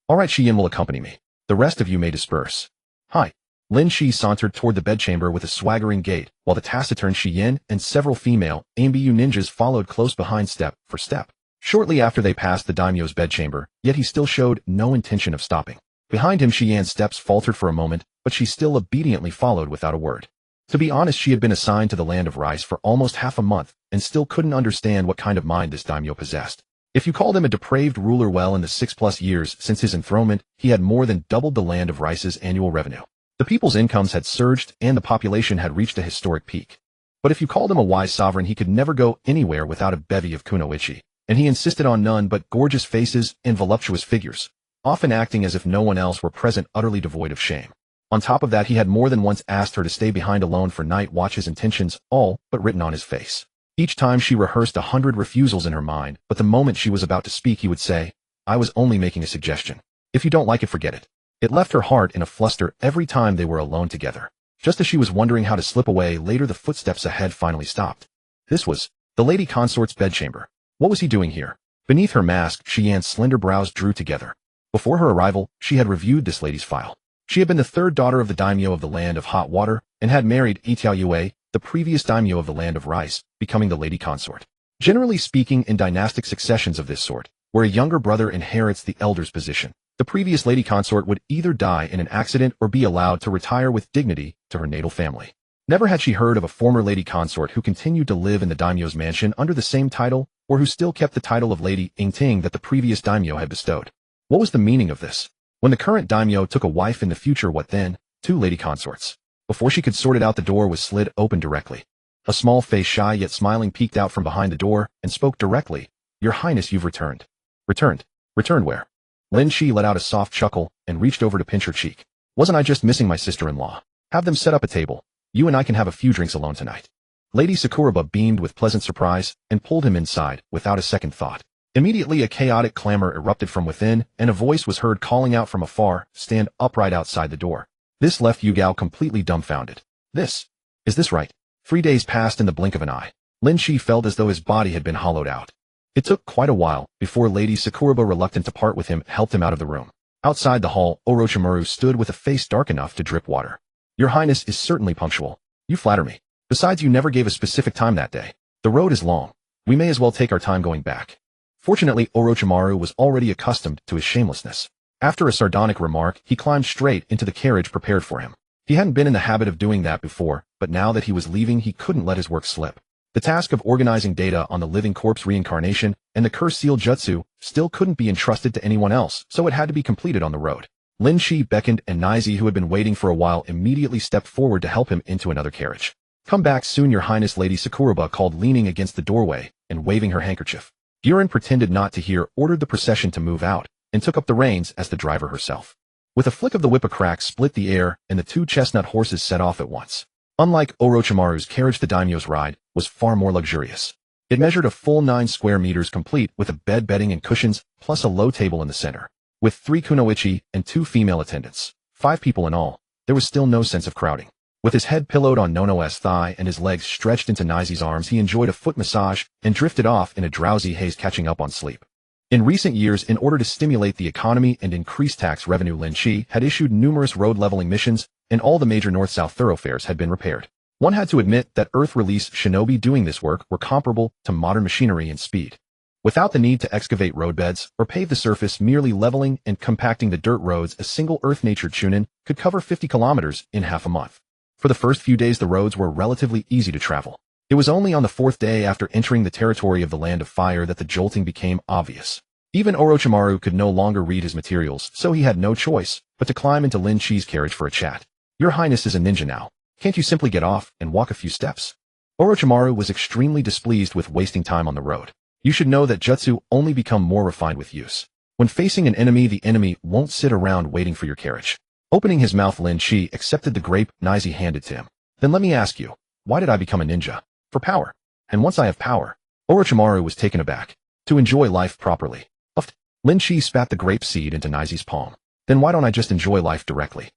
All right, Xian will accompany me. The rest of you may disperse. Hi. Lin Qi sauntered toward the bedchamber with a swaggering gait, while the taciturn Shi Yin and several female Ambu ninjas followed close behind step for step. Shortly after they passed the daimyo's bedchamber, yet he still showed no intention of stopping. Behind him, Shi Yan's steps faltered for a moment, but she still obediently followed without a word. To be honest, she had been assigned to the land of rice for almost half a month, and still couldn't understand what kind of mind this daimyo possessed. If you called him a depraved ruler, well, in the 6+ years since his enthronement, he had more than doubled the land of rice's annual revenue. The people's incomes had surged, and the population had reached a historic peak. But if you called him a wise sovereign, he could never go anywhere without a bevy of kunoichi, and he insisted on none but gorgeous faces and voluptuous figures, often acting as if no one else were present, utterly devoid of shame. On top of that, he had more than once asked her to stay behind alone for night watch, his intentions all but written on his face. Each time she rehearsed 100 refusals in her mind, but the moment she was about to speak, he would say, I was only making a suggestion. If you don't like it, forget it. It left her heart in a fluster every time they were alone together. Just as she was wondering how to slip away, later the footsteps ahead finally stopped. This was the lady consort's bedchamber. What was he doing here? Beneath her mask, Xian's slender brows drew together. Before her arrival, she had reviewed this lady's file. She had been the 3rd daughter of the daimyo of the land of hot water, and had married Itiao Yue, the previous daimyo of the land of rice, becoming the lady consort. Generally speaking, in dynastic successions of this sort, where a younger brother inherits the elder's position, the previous lady consort would either die in an accident or be allowed to retire with dignity to her natal family. Never had she heard of a former lady consort who continued to live in the daimyo's mansion under the same title, or who still kept the title of Lady Ingting that the previous daimyo had bestowed. What was the meaning of this? When the current daimyo took a wife in the future, what then? 2 lady consorts. Before she could sort it out, the door was slid open directly. A small face, shy yet smiling, peeked out from behind the door and spoke directly. Your Highness, you've returned. Returned? Returned where? Lin Qi let out a soft chuckle and reached over to pinch her cheek. Wasn't I just missing my sister-in-law? Have them set up a table. You and I can have a few drinks alone tonight. Lady Sakuraba beamed with pleasant surprise and pulled him inside without a second thought. Immediately a chaotic clamor erupted from within, and a voice was heard calling out from afar, stand upright outside the door. This left Yu Gao completely dumbfounded. Is this right? 3 days passed in the blink of an eye. Lin Qi felt as though his body had been hollowed out. It took quite a while before Lady Sakuraba, reluctant to part with him, helped him out of the room. Outside the hall, Orochimaru stood with a face dark enough to drip water. Your Highness is certainly punctual. You flatter me. Besides, you never gave a specific time that day. The road is long. We may as well take our time going back. Fortunately, Orochimaru was already accustomed to his shamelessness. After a sardonic remark, he climbed straight into the carriage prepared for him. He hadn't been in the habit of doing that before, but now that he was leaving, he couldn't let his work slip. The task of organizing data on the living corpse reincarnation and the curse seal jutsu still couldn't be entrusted to anyone else, so it had to be completed on the road. Lin Qi beckoned, and Nai Zi, who had been waiting for a while, immediately stepped forward to help him into another carriage. Come back soon, Your Highness, Lady Sakuraba called, leaning against the doorway and waving her handkerchief. Buren pretended not to hear, ordered the procession to move out, and took up the reins as the driver herself. With a flick of the whip, a crack split the air, and the 2 chestnut horses set off at once. Unlike Orochimaru's carriage, the daimyo's ride was far more luxurious. It measured a full 9 square meters, complete with a bed, bedding, and cushions, plus a low table in the center. With 3 kunoichi and 2 female attendants, 5 people in all, there was still no sense of crowding. With his head pillowed on Nono's thigh and his legs stretched into Naizi's arms, he enjoyed a foot massage and drifted off in a drowsy haze, catching up on sleep. In recent years, in order to stimulate the economy and increase tax revenue, Lin Qi had issued numerous road leveling missions, and all the major north-south thoroughfares had been repaired. One had to admit that Earth-release shinobi doing this work were comparable to modern machinery in speed. Without the need to excavate roadbeds or pave the surface, merely leveling and compacting the dirt roads, a single Earth-natured Chunin could cover 50 kilometers in half a month. For the first few days, the roads were relatively easy to travel. It was only on the fourth day after entering the territory of the Land of Fire that the jolting became obvious. Even Orochimaru could no longer read his materials, so he had no choice but to climb into Lin Qi's carriage for a chat. "Your Highness is a ninja now. Can't you simply get off and walk a few steps?" Orochimaru was extremely displeased with wasting time on the road. You should know that jutsu only become more refined with use. When facing an enemy, the enemy won't sit around waiting for your carriage. Opening his mouth, Lin Qi accepted the grape Nizi handed to him. "Then let me ask you, why did I become a ninja? For power. And once I have power..." Orochimaru was taken aback. "To enjoy life properly." Puffed. Lin Qi spat the grape seed into Nizi's palm. "Then why don't I just enjoy life directly?"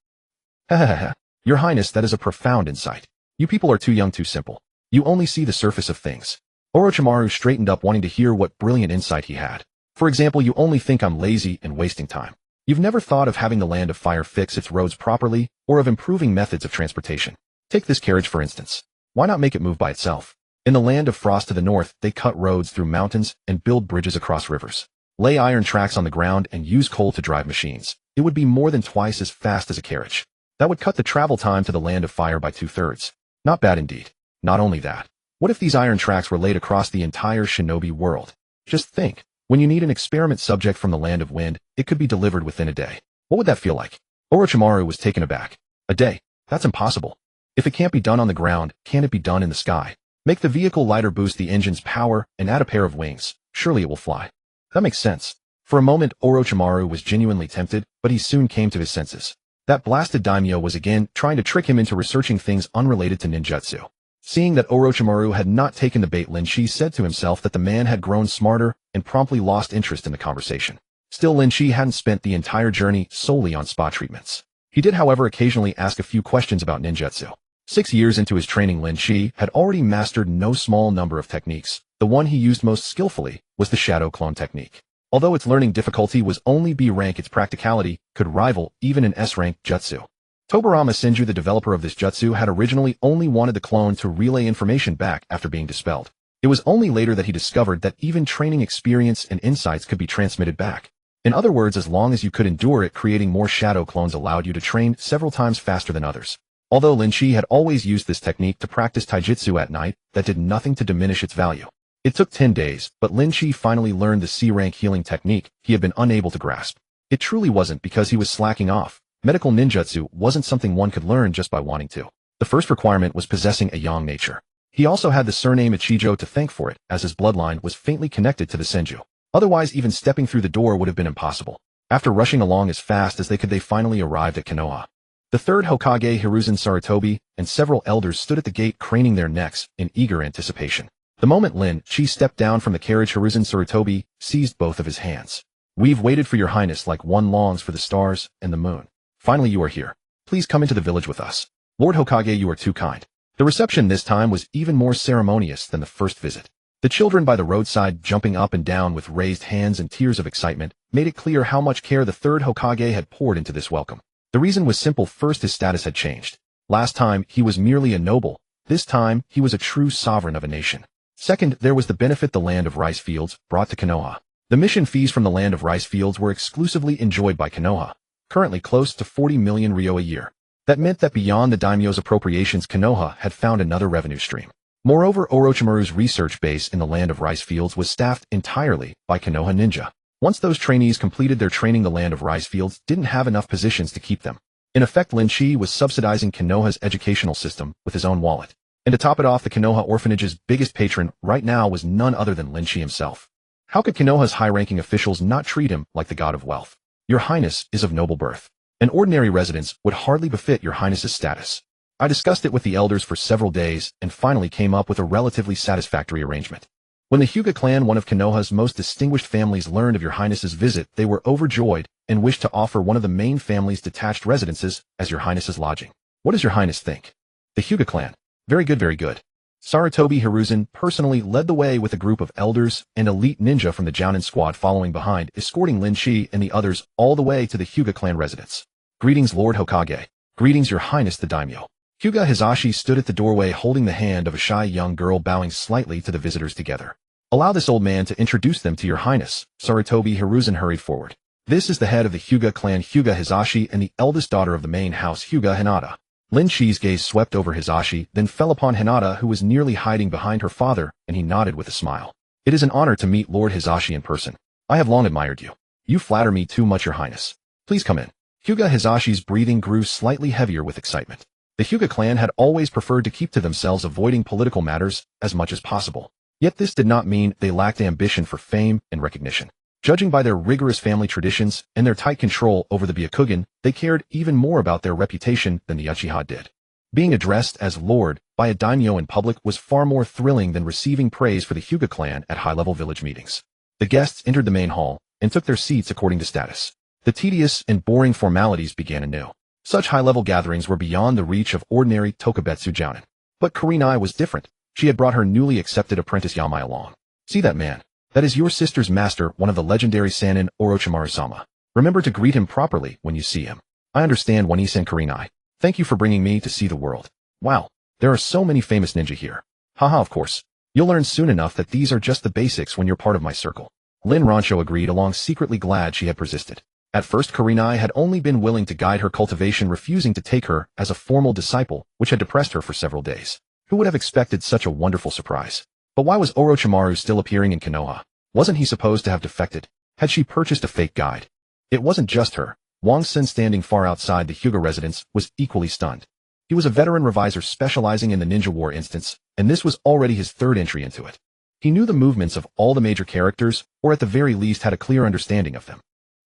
"Ha. Your Highness, that is a profound insight. You people are too young, too simple. You only see the surface of things." Orochimaru straightened up, wanting to hear what brilliant insight he had. "For example, you only think I'm lazy and wasting time. You've never thought of having the Land of Fire fix its roads properly, or of improving methods of transportation. Take this carriage, for instance. Why not make it move by itself? In the Land of Frost to the north, they cut roads through mountains and build bridges across rivers. Lay iron tracks on the ground and use coal to drive machines. It would be more than twice as fast as a carriage. That would cut the travel time to the Land of Fire by 2/3. Not bad indeed. Not only that, what if these iron tracks were laid across the entire shinobi world? Just think, when you need an experiment subject from the Land of Wind, it could be delivered within a day. What would that feel like?" Orochimaru was taken aback. "A day? That's impossible. If it can't be done on the ground, can it be done in the sky? Make the vehicle lighter, boost the engine's power, and add a pair of wings. Surely it will fly." That makes sense. For a moment, Orochimaru was genuinely tempted, but he soon came to his senses. That blasted daimyo was again trying to trick him into researching things unrelated to ninjutsu. Seeing that Orochimaru had not taken the bait, Lin Qi said to himself that the man had grown smarter and promptly lost interest in the conversation. Still, Lin Qi hadn't spent the entire journey solely on spa treatments. He did, however, occasionally ask a few questions about ninjutsu. 6 years into his training, Lin Qi had already mastered no small number of techniques. The one he used most skillfully was the shadow clone technique. Although its learning difficulty was only B rank, its practicality could rival even an S rank jutsu. Tobarama Senju, the developer of this jutsu, had originally only wanted the clone to relay information back after being dispelled. It was only later that he discovered that even training experience and insights could be transmitted back. In other words, as long as you could endure it, creating more shadow clones allowed you to train several times faster than others. Although Lin Qi had always used this technique to practice taijutsu at night, that did nothing to diminish its value. It took 10 days, but Lin Qi finally learned the C-rank healing technique he had been unable to grasp. It truly wasn't because he was slacking off. Medical ninjutsu wasn't something one could learn just by wanting to. The first requirement was possessing a yang nature. He also had the surname Ichijo to thank for it, as his bloodline was faintly connected to the Senju. Otherwise, even stepping through the door would have been impossible. After rushing along as fast as they could, they finally arrived at Konoha. The third Hokage, Hiruzen Sarutobi, and several elders stood at the gate, craning their necks in eager anticipation. The moment Lin Qi stepped down from the carriage, Hiruzen Sarutobi seized both of his hands. "We've waited for your Highness like one longs for the stars and the moon. Finally you are here. Please come into the village with us. Lord Hokage, you are too kind." The reception this time was even more ceremonious than the first visit. The children by the roadside, jumping up and down with raised hands and tears of excitement, made it clear how much care the third Hokage had poured into this welcome. The reason was simple. First, his status had changed. Last time, he was merely a noble. This time, he was a true sovereign of a nation. Second, there was the benefit the Land of Rice Fields brought to Konoha. The mission fees from the Land of Rice Fields were exclusively enjoyed by Konoha, currently close to 40 million ryo a year. That meant that beyond the daimyo's appropriations, Konoha had found another revenue stream. Moreover, Orochimaru's research base in the Land of Rice Fields was staffed entirely by Konoha ninja. Once those trainees completed their training, the Land of Rice Fields didn't have enough positions to keep them. In effect, Lin Qi was subsidizing Konoha's educational system with his own wallet. And to top it off, the Konoha orphanage's biggest patron right now was none other than Lin Qi himself. How could Konoha's high-ranking officials not treat him like the god of wealth? "Your Highness is of noble birth. An ordinary residence would hardly befit your Highness's status." I discussed it with the elders for several days and finally came up with a relatively satisfactory arrangement. When the Hyuga clan, one of Konoha's most distinguished families, learned of your Highness's visit, they were overjoyed and wished to offer one of the main family's detached residences as your Highness's lodging. What does your Highness think? The Hyuga clan. Very good, very good. Sarutobi Hiruzen personally led the way with a group of elders and elite ninja from the Jounin squad following behind, escorting Lin Qi and the others all the way to the Hyuga clan residence. "Greetings, Lord Hokage. Greetings, your Highness the daimyo." Hyuga Hizashi stood at the doorway holding the hand of a shy young girl, bowing slightly to the visitors together. Allow this old man to introduce them to your highness. Sarutobi Hiruzen hurried forward. This is the head of the Hyuga clan, Hyuga Hizashi, and the eldest daughter of the main house, Hyuga Hinata. Lin Qi's gaze swept over Hizashi, then fell upon Hinata, who was nearly hiding behind her father, and he nodded with a smile. It is an honor to meet Lord Hizashi in person. I have long admired you. You flatter me too much, your highness. Please come in. Hyuga Hizashi's breathing grew slightly heavier with excitement. The Hyuga clan had always preferred to keep to themselves, avoiding political matters as much as possible. Yet this did not mean they lacked ambition for fame and recognition. Judging by their rigorous family traditions and their tight control over the Byakugan, they cared even more about their reputation than the Uchiha did. Being addressed as Lord by a daimyo in public was far more thrilling than receiving praise for the Hyuga clan at high-level village meetings. The guests entered the main hall and took their seats according to status. The tedious and boring formalities began anew. Such high-level gatherings were beyond the reach of ordinary Tokubetsu jounin. But Kurenai was different. She had brought her newly accepted apprentice Yamai along. See that man? That is your sister's master, one of the legendary Sannin, Orochimaru-sama. Remember to greet him properly when you see him. I understand, One-san Kurenai. Thank you for bringing me to see the world. Wow, there are so many famous ninja here. Haha, of course. You'll learn soon enough that these are just the basics when you're part of my circle. Lin Rancho agreed along, secretly glad she had persisted. At first, Kurenai had only been willing to guide her cultivation, refusing to take her as a formal disciple, which had depressed her for several days. Who would have expected such a wonderful surprise? But why was Orochimaru still appearing in Konoha? Wasn't he supposed to have defected? Had she purchased a fake guide? It wasn't just her. Wang Sen, standing far outside the Hyuga residence, was equally stunned. He was a veteran reviser specializing in the ninja war instance, and this was already his third entry into it. He knew the movements of all the major characters, or at the very least had a clear understanding of them.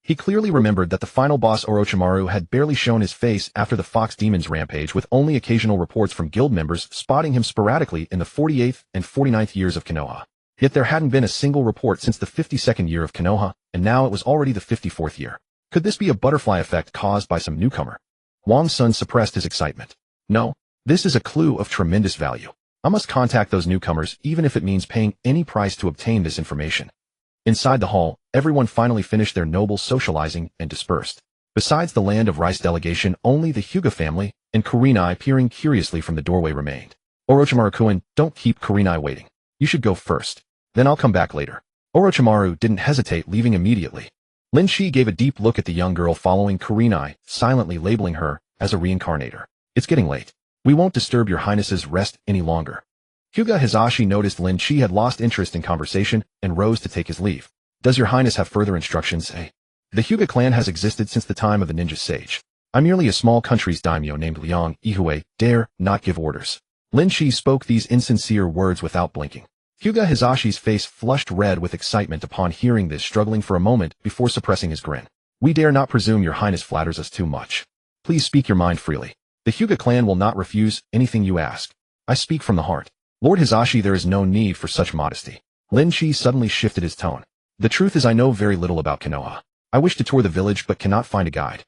He clearly remembered that the final boss Orochimaru had barely shown his face after the Fox Demon's rampage, with only occasional reports from guild members spotting him sporadically in the 48th and 49th years of Konoha. Yet there hadn't been a single report since the 52nd year of Konoha, and now it was already the 54th year. Could this be a butterfly effect caused by some newcomer? Wang's son suppressed his excitement. No, this is a clue of tremendous value. I must contact those newcomers, even if it means paying any price to obtain this information. Inside the hall, everyone finally finished their noble socializing and dispersed. Besides the Land of Rice delegation, only the Hyuga family and Kurenai, peering curiously from the doorway, remained. Orochimaru-kun, don't keep Kurenai waiting. You should go first. Then I'll come back later. Orochimaru didn't hesitate, leaving immediately. Lin Qi gave a deep look at the young girl following Kurenai, silently labeling her as a reincarnator. It's getting late. We won't disturb your highness's rest any longer. Hyuga Hizashi noticed Lin Qi had lost interest in conversation and rose to take his leave. Does your highness have further instructions, eh? The Hyuga clan has existed since the time of the ninja sage. I'm merely a small country's daimyo named Liang Ihue, dare not give orders. Lin Qi spoke these insincere words without blinking. Hyuga Hizashi's face flushed red with excitement upon hearing this, struggling for a moment before suppressing his grin. We dare not presume your highness flatters us too much. Please speak your mind freely. The Hyuga clan will not refuse anything you ask. I speak from the heart. Lord Hizashi, there is no need for such modesty. Lin Qi suddenly shifted his tone. The truth is, I know very little about Konoha. I wish to tour the village but cannot find a guide.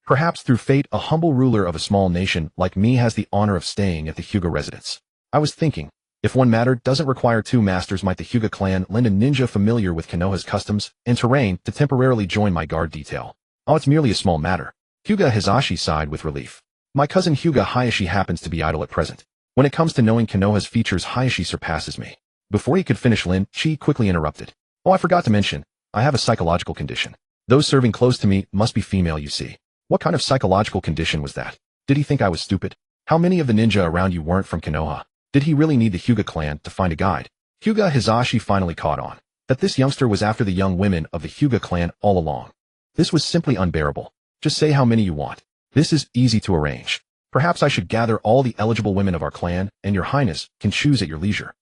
Perhaps through fate, a humble ruler of a small nation like me has the honor of staying at the Hyuga residence. I was thinking, if one matter doesn't require two masters, might the Hyuga clan lend a ninja familiar with Konoha's customs and terrain to temporarily join my guard detail? Oh, it's merely a small matter. Hyuga Hizashi sighed with relief. My cousin Hyuga Hayashi happens to be idle at present. When it comes to knowing Konoha's features, Hayashi surpasses me. Before he could finish, Lin Qi quickly interrupted. Oh, I forgot to mention, I have a psychological condition. Those serving close to me must be female, you see. What kind of psychological condition was that? Did he think I was stupid? How many of the ninja around you weren't from Konoha? Did he really need the Hyuga clan to find a guide? Hyuga Hizashi finally caught on that this youngster was after the young women of the Hyuga clan all along. This was simply unbearable. Just say how many you want. This is easy to arrange. Perhaps I should gather all the eligible women of our clan, and your highness can choose at your leisure.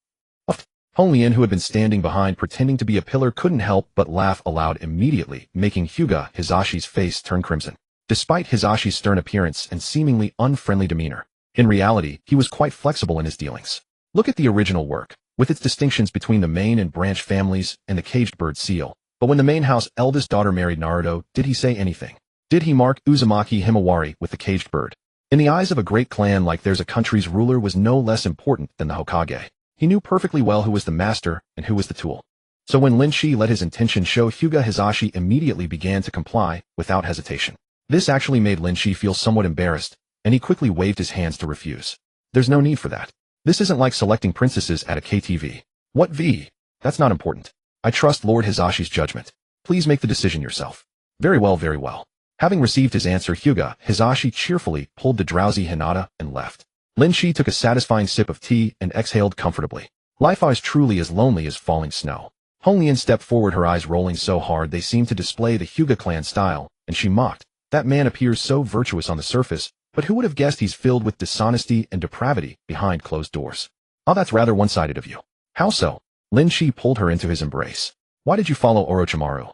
Hong Lian, who had been standing behind pretending to be a pillar, couldn't help but laugh aloud immediately, making Hyuga Hizashi's face turn crimson. Despite Hizashi's stern appearance and seemingly unfriendly demeanor, in reality, he was quite flexible in his dealings. Look at the original work, with its distinctions between the main and branch families and the caged bird seal. But when the main house eldest daughter married Naruto, did he say anything? Did he mark Uzumaki Himawari with the caged bird? In the eyes of a great clan like theirs, a country's ruler was no less important than the Hokage. He knew perfectly well who was the master and who was the tool. So when Lin Qi let his intention show, Hyuga Hizashi immediately began to comply without hesitation. This actually made Lin Qi feel somewhat embarrassed, and he quickly waved his hands to refuse. There's no need for that. This isn't like selecting princesses at a KTV. What v? That's not important. I trust Lord Hizashi's judgment. Please make the decision yourself. Very well, very well. Having received his answer, Hyuga Hizashi cheerfully pulled the drowsy Hinata and left. Lin Qi took a satisfying sip of tea and exhaled comfortably. Life is truly as lonely as falling snow. Hong Lian stepped forward, her eyes rolling so hard they seemed to display the Hyuga clan style, and she mocked. That man appears so virtuous on the surface, but who would have guessed he's filled with dishonesty and depravity behind closed doors? Oh, that's rather one-sided of you. How so? Lin Qi pulled her into his embrace. Why did you follow Orochimaru?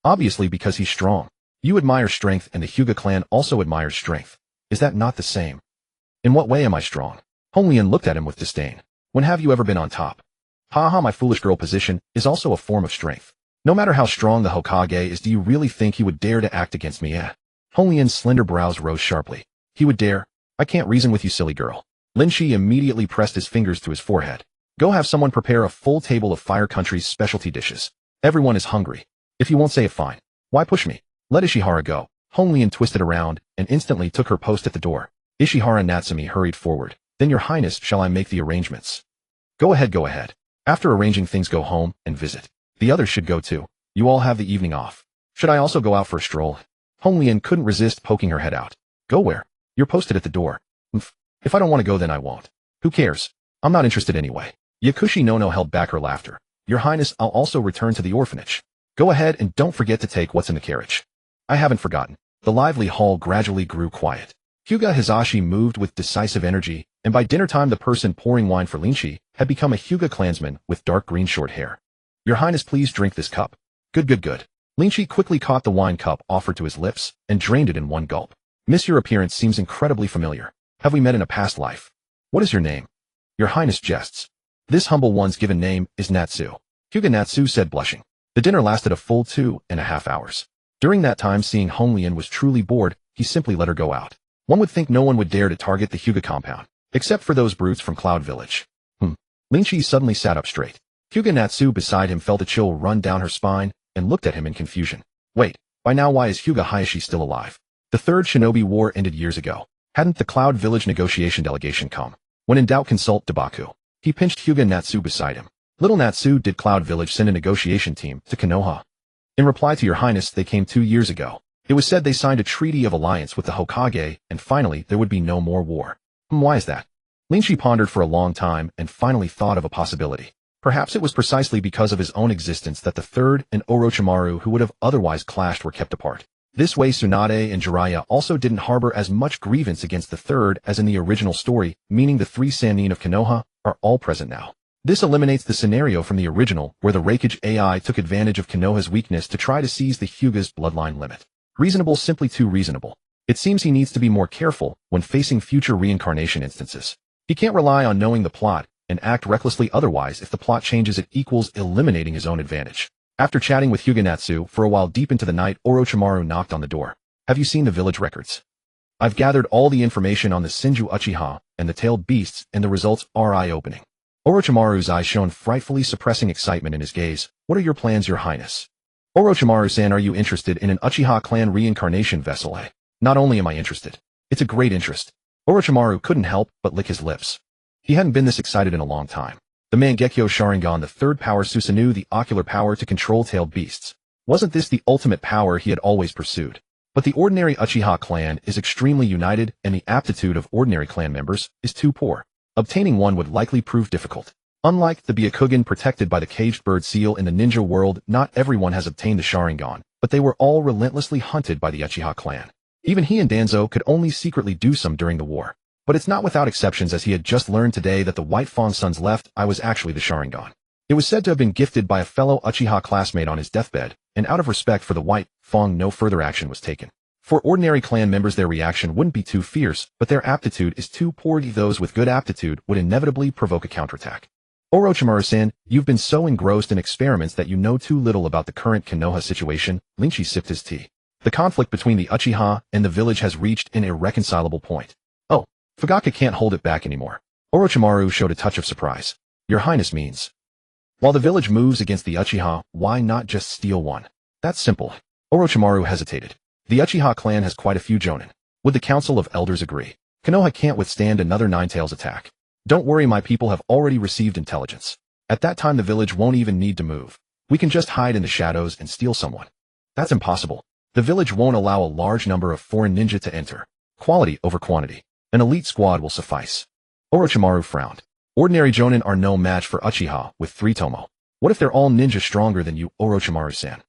Obviously because he's strong. You admire strength and the Hyuga clan also admires strength. Is that not the same? In what way am I strong? Hong Lian looked at him with disdain. When have you ever been on top? Haha, my foolish girl position is also a form of strength. No matter how strong the Hokage is, do you really think he would dare to act against me? Hong Lian's slender brows rose sharply. He would dare? I can't reason with you, silly girl. Lin Qi immediately pressed his fingers to his forehead. Go have someone prepare a full table of Fire Country's specialty dishes. Everyone is hungry. If you won't say it, fine. Why push me? Let Ishihara go. Hong Lian twisted around and instantly took her post at the door. Ishihara Natsumi hurried forward. Then, Your Highness, shall I make the arrangements? Go ahead, go ahead. After arranging things, go home and visit. The others should go too. You all have the evening off. Should I also go out for a stroll? Hong Lian couldn't resist poking her head out. Go where? You're posted at the door. If I don't want to go, then I won't. Who cares? I'm not interested anyway. Yakushi Nono held back her laughter. Your Highness, I'll also return to the orphanage. Go ahead and don't forget to take what's in the carriage. I haven't forgotten. The lively hall gradually grew quiet. Hyuga Hizashi moved with decisive energy, and by dinner time the person pouring wine for Lin Qi had become a Hyuga clansman with dark green short hair. Your Highness, please drink this cup. Good, good, good. Lin Qi quickly caught the wine cup offered to his lips and drained it in one gulp. Miss, your appearance seems incredibly familiar. Have we met in a past life? What is your name? Your Highness jests. This humble one's given name is Natsu. Hyuga Natsu said, blushing. The dinner lasted a full 2.5 hours. During that time, seeing Hong Lian was truly bored, he simply let her go out. One would think no one would dare to target the Hyuga compound, except for those brutes from Cloud Village. Lin Qi suddenly sat up straight. Hyuga Natsu beside him felt a chill run down her spine and looked at him in confusion. Wait, by now why is Hyuga Hayashi still alive? The Third Shinobi War ended years ago. Hadn't the Cloud Village negotiation delegation come? When in doubt, consult Debaku. He pinched Hyuga Natsu beside him. Little Natsu, did Cloud Village send a negotiation team to Konoha? In reply to Your Highness, they came 2 years ago. It was said they signed a treaty of alliance with the Hokage, and finally there would be no more war. Why is that? Lin Qi pondered for a long time and finally thought of a possibility. Perhaps it was precisely because of his own existence that the Third and Orochimaru, who would have otherwise clashed, were kept apart. This way Tsunade and Jiraiya also didn't harbor as much grievance against the Third as in the original story, meaning the 3 Sannin of Konoha are all present now. This eliminates the scenario from the original where the Raikage AI took advantage of Konoha's weakness to try to seize the Hyuga's bloodline limit. Reasonable, simply too reasonable. It seems he needs to be more careful when facing future reincarnation instances. He can't rely on knowing the plot and act recklessly, otherwise if the plot changes it equals eliminating his own advantage. After chatting with Hyuga Natsu for a while deep into the night, Orochimaru knocked on the door. Have you seen the village records? I've gathered all the information on the Senju Uchiha and the tailed beasts, and the results are eye-opening. Orochimaru's eyes shone frightfully, suppressing excitement in his gaze. What are your plans, Your Highness? Orochimaru-san, are you interested in an Uchiha clan reincarnation vessel? Not only am I interested, it's a great interest. Orochimaru couldn't help but lick his lips. He hadn't been this excited in a long time. The Mangekyo Sharingan, the third power, Susanoo, the ocular power to control tailed beasts. Wasn't this the ultimate power he had always pursued? But the ordinary Uchiha clan is extremely united, and the aptitude of ordinary clan members is too poor. Obtaining one would likely prove difficult. Unlike the Byakugan protected by the caged bird seal in the ninja world, not everyone has obtained the Sharingan, but they were all relentlessly hunted by the Uchiha clan. Even he and Danzo could only secretly do some during the war. But it's not without exceptions, as he had just learned today that the White Fang son's left eye was actually the Sharingan. It was said to have been gifted by a fellow Uchiha classmate on his deathbed, and out of respect for the White Fang no further action was taken. For ordinary clan members, their reaction wouldn't be too fierce, but their aptitude is too poor. Those with good aptitude would inevitably provoke a counterattack. Orochimaru-san, you've been so engrossed in experiments that you know too little about the current Konoha situation. Lin Qi sipped his tea. The conflict between the Uchiha and the village has reached an irreconcilable point. Oh, Fugaka can't hold it back anymore. Orochimaru showed a touch of surprise. Your Highness means, while the village moves against the Uchiha, why not just steal one? That's simple. Orochimaru hesitated. The Uchiha clan has quite a few jonin. Would the Council of Elders agree? Konoha can't withstand another Nine-Tails attack. Don't worry, my people have already received intelligence. At that time the village won't even need to move. We can just hide in the shadows and steal someone. That's impossible. The village won't allow a large number of foreign ninja to enter. Quality over quantity. An elite squad will suffice. Orochimaru frowned. Ordinary jonin are no match for Uchiha with 3 tomo. What if they're all ninja stronger than you, Orochimaru-san?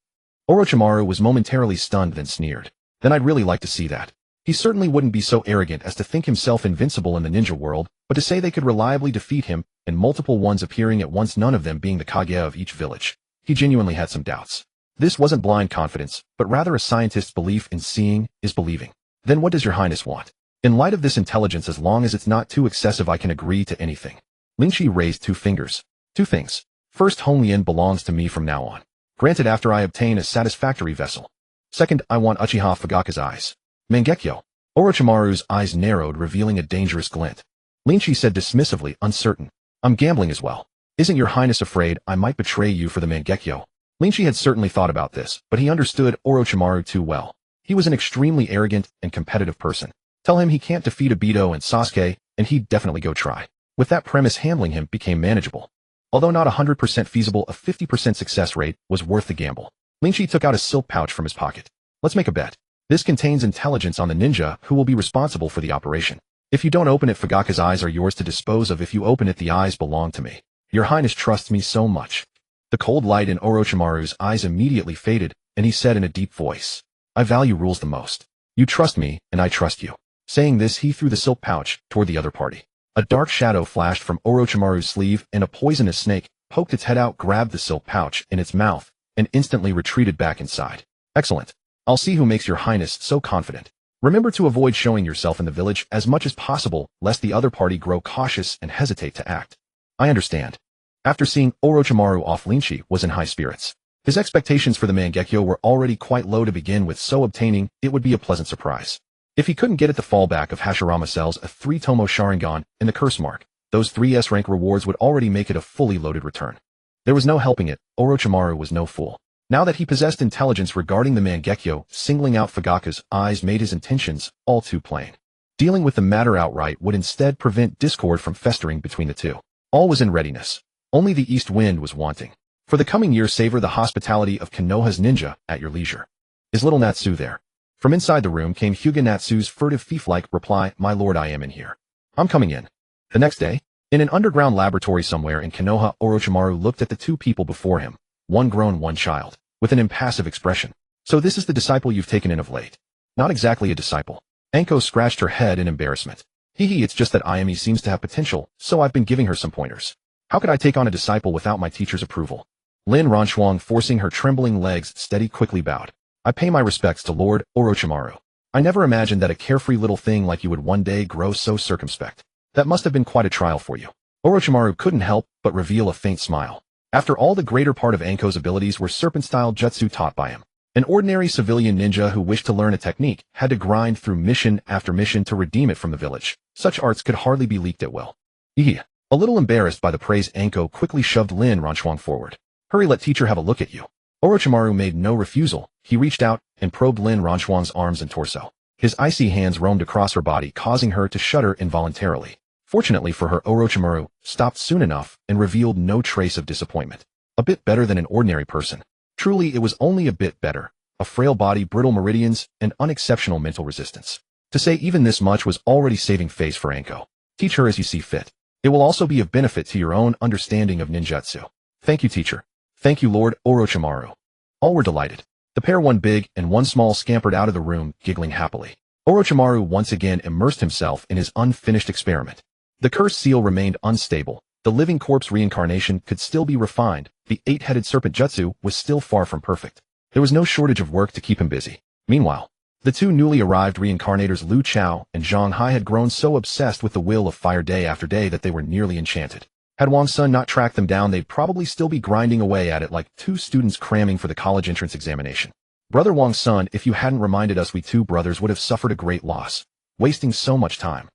Orochimaru was momentarily stunned, then sneered. Then I'd really like to see that. He certainly wouldn't be so arrogant as to think himself invincible in the ninja world, but to say they could reliably defeat him, and multiple ones appearing at once, none of them being the Kage of each village. He genuinely had some doubts. This wasn't blind confidence, but rather a scientist's belief in seeing is believing. Then what does your highness want? In light of this intelligence, as long as it's not too excessive, I can agree to anything. Lin Qi raised 2 fingers. 2 things. First, Honglin belongs to me from now on. Granted, after I obtain a satisfactory vessel. Second, I want Uchiha Fugaka's eyes. Mangekyo. Orochimaru's eyes narrowed, revealing a dangerous glint. Lin Qi said dismissively, uncertain. I'm gambling as well. Isn't your highness afraid I might betray you for the Mangekyo? Lin Qi had certainly thought about this, but he understood Orochimaru too well. He was an extremely arrogant and competitive person. Tell him he can't defeat Obito and Sasuke, and he'd definitely go try. With that premise, handling him became manageable. Although not 100% feasible, a 50% success rate was worth the gamble. Lin Qi took out a silk pouch from his pocket. Let's make a bet. This contains intelligence on the ninja who will be responsible for the operation. If you don't open it, Fugaka's eyes are yours to dispose of. If you open it, the eyes belong to me. Your highness trusts me so much. The cold light in Orochimaru's eyes immediately faded, and he said in a deep voice, I value rules the most. You trust me, and I trust you. Saying this, he threw the silk pouch toward the other party. A dark shadow flashed from Orochimaru's sleeve, and a poisonous snake poked its head out, grabbed the silk pouch in its mouth, and instantly retreated back inside. Excellent. I'll see who makes your highness so confident. Remember to avoid showing yourself in the village as much as possible, lest the other party grow cautious and hesitate to act. I understand. After seeing Orochimaru off, Lin Qi was in high spirits. His expectations for the Mangekyo were already quite low to begin with, so obtaining it would be a pleasant surprise. If he couldn't get it, the fallback of Hashirama cells, a 3-tomo Sharingan, and the curse mark, those 3 S-rank rewards would already make it a fully loaded return. There was no helping it, Orochimaru was no fool. Now that he possessed intelligence regarding the Mangekyo, singling out Fugaka's eyes made his intentions all too plain. Dealing with the matter outright would instead prevent discord from festering between the two. All was in readiness. Only the east wind was wanting. For the coming year, savor the hospitality of Konoha's ninja at your leisure. Is little Natsu there? From inside the room came Hyuga Natsu's furtive thief-like reply, My lord, I am in here. I'm coming in. The next day, in an underground laboratory somewhere in Konoha, Orochimaru looked at the 2 people before him, one grown, one child, with an impassive expression. So this is the disciple you've taken in of late. Not exactly a disciple. Anko scratched her head in embarrassment. Hee, it's just that Ayami seems to have potential, so I've been giving her some pointers. How could I take on a disciple without my teacher's approval? Lin Ranchuang, forcing her trembling legs steady, quickly bowed. I pay my respects to Lord Orochimaru. I never imagined that a carefree little thing like you would one day grow so circumspect. That must have been quite a trial for you. Orochimaru couldn't help but reveal a faint smile. After all, the greater part of Anko's abilities were serpent-style jutsu taught by him. An ordinary civilian ninja who wished to learn a technique had to grind through mission after mission to redeem it from the village. Such arts could hardly be leaked at will. A little embarrassed by the praise, Anko quickly shoved Lin Ranchuang forward. Hurry, let teacher have a look at you. Orochimaru made no refusal. He reached out and probed Lin Ranchuang's arms and torso. His icy hands roamed across her body, causing her to shudder involuntarily. Fortunately for her, Orochimaru stopped soon enough and revealed no trace of disappointment. A bit better than an ordinary person. Truly, it was only a bit better. A frail body, brittle meridians, and unexceptional mental resistance. To say even this much was already saving face for Anko. Teach her as you see fit. It will also be of benefit to your own understanding of ninjutsu. Thank you, teacher. Thank you, Lord Orochimaru. All were delighted. The pair, one big and one small, scampered out of the room, giggling happily. Orochimaru once again immersed himself in his unfinished experiment. The cursed seal remained unstable. The living corpse reincarnation could still be refined. The 8-headed serpent jutsu was still far from perfect. There was no shortage of work to keep him busy. Meanwhile, the 2 newly arrived reincarnators Liu Chao and Zhang Hai had grown so obsessed with the will of fire day after day that they were nearly enchanted. Had Wang Sun not tracked them down, they'd probably still be grinding away at it like 2 students cramming for the college entrance examination. Brother Wang Sun, if you hadn't reminded us, we 2 brothers would have suffered a great loss. Wasting so much time.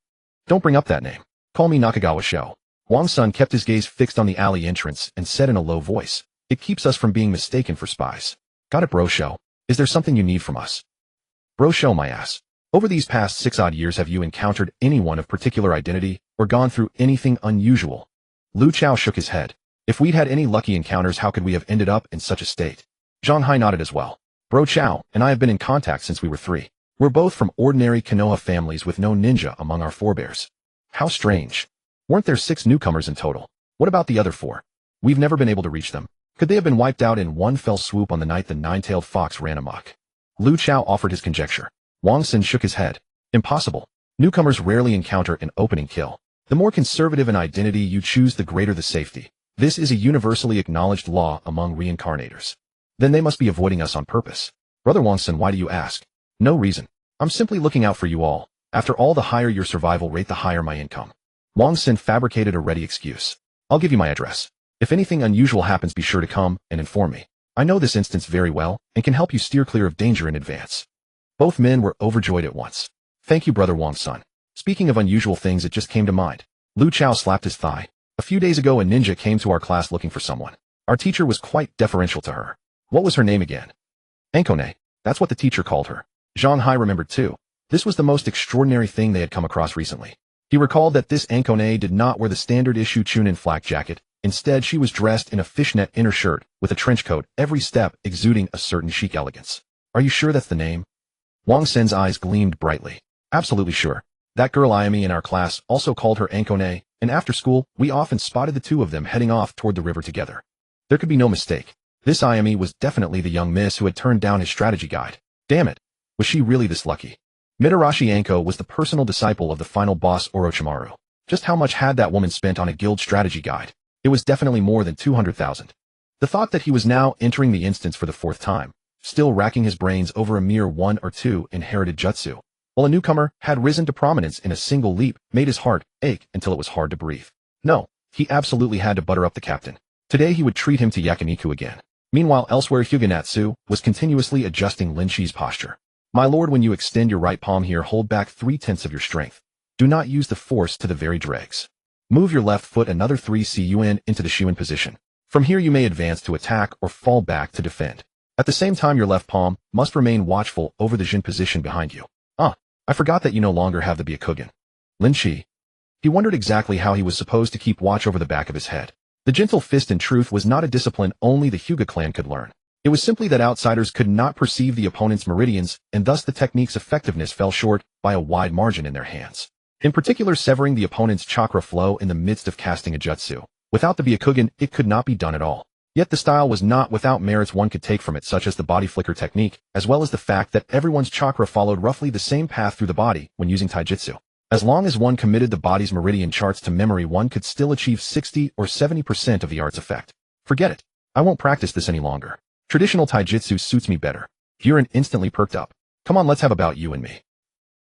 Don't bring up that name. Call me Nakagawa Sho. Wang Sun kept his gaze fixed on the alley entrance and said in a low voice, It keeps us from being mistaken for spies. Got it, bro Sho? Is there something you need from us? Bro Sho, my ass. Over these past 6-odd years, have you encountered anyone of particular identity or gone through anything unusual? Liu Chao shook his head. If we'd had any lucky encounters, how could we have ended up in such a state? Zhang Hai nodded as well. Bro Chao and I have been in contact since we were 3. We're both from ordinary Konoha families with no ninja among our forebears. How strange. Weren't there 6 newcomers in total? What about the other 4? We've never been able to reach them. Could they have been wiped out in one fell swoop on the night the nine-tailed fox ran amok? Lu Chao offered his conjecture. Wang Xin shook his head. Impossible. Newcomers rarely encounter an opening kill. The more conservative an identity you choose, the greater the safety. This is a universally acknowledged law among reincarnators. Then they must be avoiding us on purpose. Brother Wang Xin, why do you ask? No reason. I'm simply looking out for you all. After all, the higher your survival rate, the higher my income. Wang Xin fabricated a ready excuse. I'll give you my address. If anything unusual happens, be sure to come and inform me. I know this instance very well and can help you steer clear of danger in advance. Both men were overjoyed at once. Thank you, Brother Wang Sun. Speaking of unusual things, it just came to mind. Lu Chao slapped his thigh. A few days ago, a ninja came to our class looking for someone. Our teacher was quite deferential to her. What was her name again? Ankone. That's what the teacher called her. Zhang Hai remembered too. This was the most extraordinary thing they had come across recently. He recalled that this Ankone did not wear the standard issue Chunin flak jacket. Instead, she was dressed in a fishnet inner shirt with a trench coat, every step exuding a certain chic elegance. Are you sure that's the name? Wang Sen's eyes gleamed brightly. Absolutely sure. That girl Ayami in our class also called her Ankone, and after school, we often spotted the two of them heading off toward the river together. There could be no mistake. This Ayami was definitely the young miss who had turned down his strategy guide. Damn it. Was she really this lucky? Mitarashi Anko was the personal disciple of the final boss Orochimaru. Just how much had that woman spent on a guild strategy guide? It was definitely more than 200,000. The thought that he was now entering the instance for the 4th time, still racking his brains over a mere 1 or 2 inherited jutsu, while a newcomer had risen to prominence in a single leap, made his heart ache until it was hard to breathe. No, he absolutely had to butter up the captain. Today he would treat him to yakiniku again. Meanwhile, elsewhere, Hyuganatsu was continuously adjusting Lin Qi's posture. My lord, when you extend your right palm here, hold back 3/10 of your strength. Do not use the force to the very dregs. Move your left foot another 3 cun into the Shiwen position. From here you may advance to attack or fall back to defend. At the same time, your left palm must remain watchful over the Jin position behind you. I forgot that you no longer have the Byakugan. Lin Qi. He wondered exactly how he was supposed to keep watch over the back of his head. The gentle fist, in truth, was not a discipline only the Hyuga clan could learn. It was simply that outsiders could not perceive the opponent's meridians, and thus the technique's effectiveness fell short by a wide margin in their hands. In particular, severing the opponent's chakra flow in the midst of casting a jutsu. Without the Byakugan, it could not be done at all. Yet the style was not without merits one could take from it, such as the body flicker technique, as well as the fact that everyone's chakra followed roughly the same path through the body when using taijutsu. As long as one committed the body's meridian charts to memory, one could still achieve 60 or 70% of the art's effect. Forget it. I won't practice this any longer. Traditional taijutsu suits me better. Yurin instantly perked up. Come on, let's have about you and me.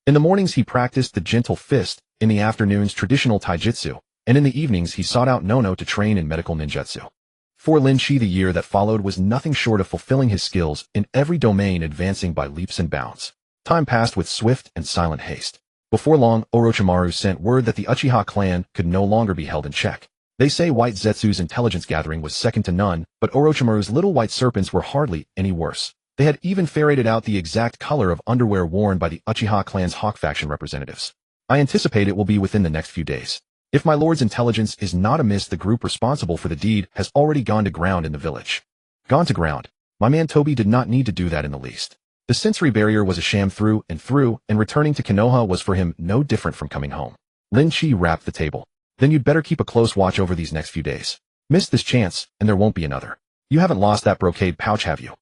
In the mornings he practiced the gentle fist, in the afternoons traditional taijutsu, and in the evenings he sought out Nono to train in medical ninjutsu. For Lin Qi, the year that followed was nothing short of fulfilling his skills in every domain, advancing by leaps and bounds. Time passed with swift and silent haste. Before long, Orochimaru sent word that the Uchiha clan could no longer be held in check. They say White Zetsu's intelligence gathering was second to none, but Orochimaru's little white serpents were hardly any worse. They had even ferreted out the exact color of underwear worn by the Uchiha clan's Hawk faction representatives. I anticipate it will be within the next few days. If my lord's intelligence is not amiss, the group responsible for the deed has already gone to ground in the village. Gone to ground? My man Toby did not need to do that in the least. The sensory barrier was a sham through, and returning to Konoha was for him no different from coming home. Lin Qi rapped the table. Then you'd better keep a close watch over these next few days. Miss this chance, and there won't be another. You haven't lost that brocade pouch, have you?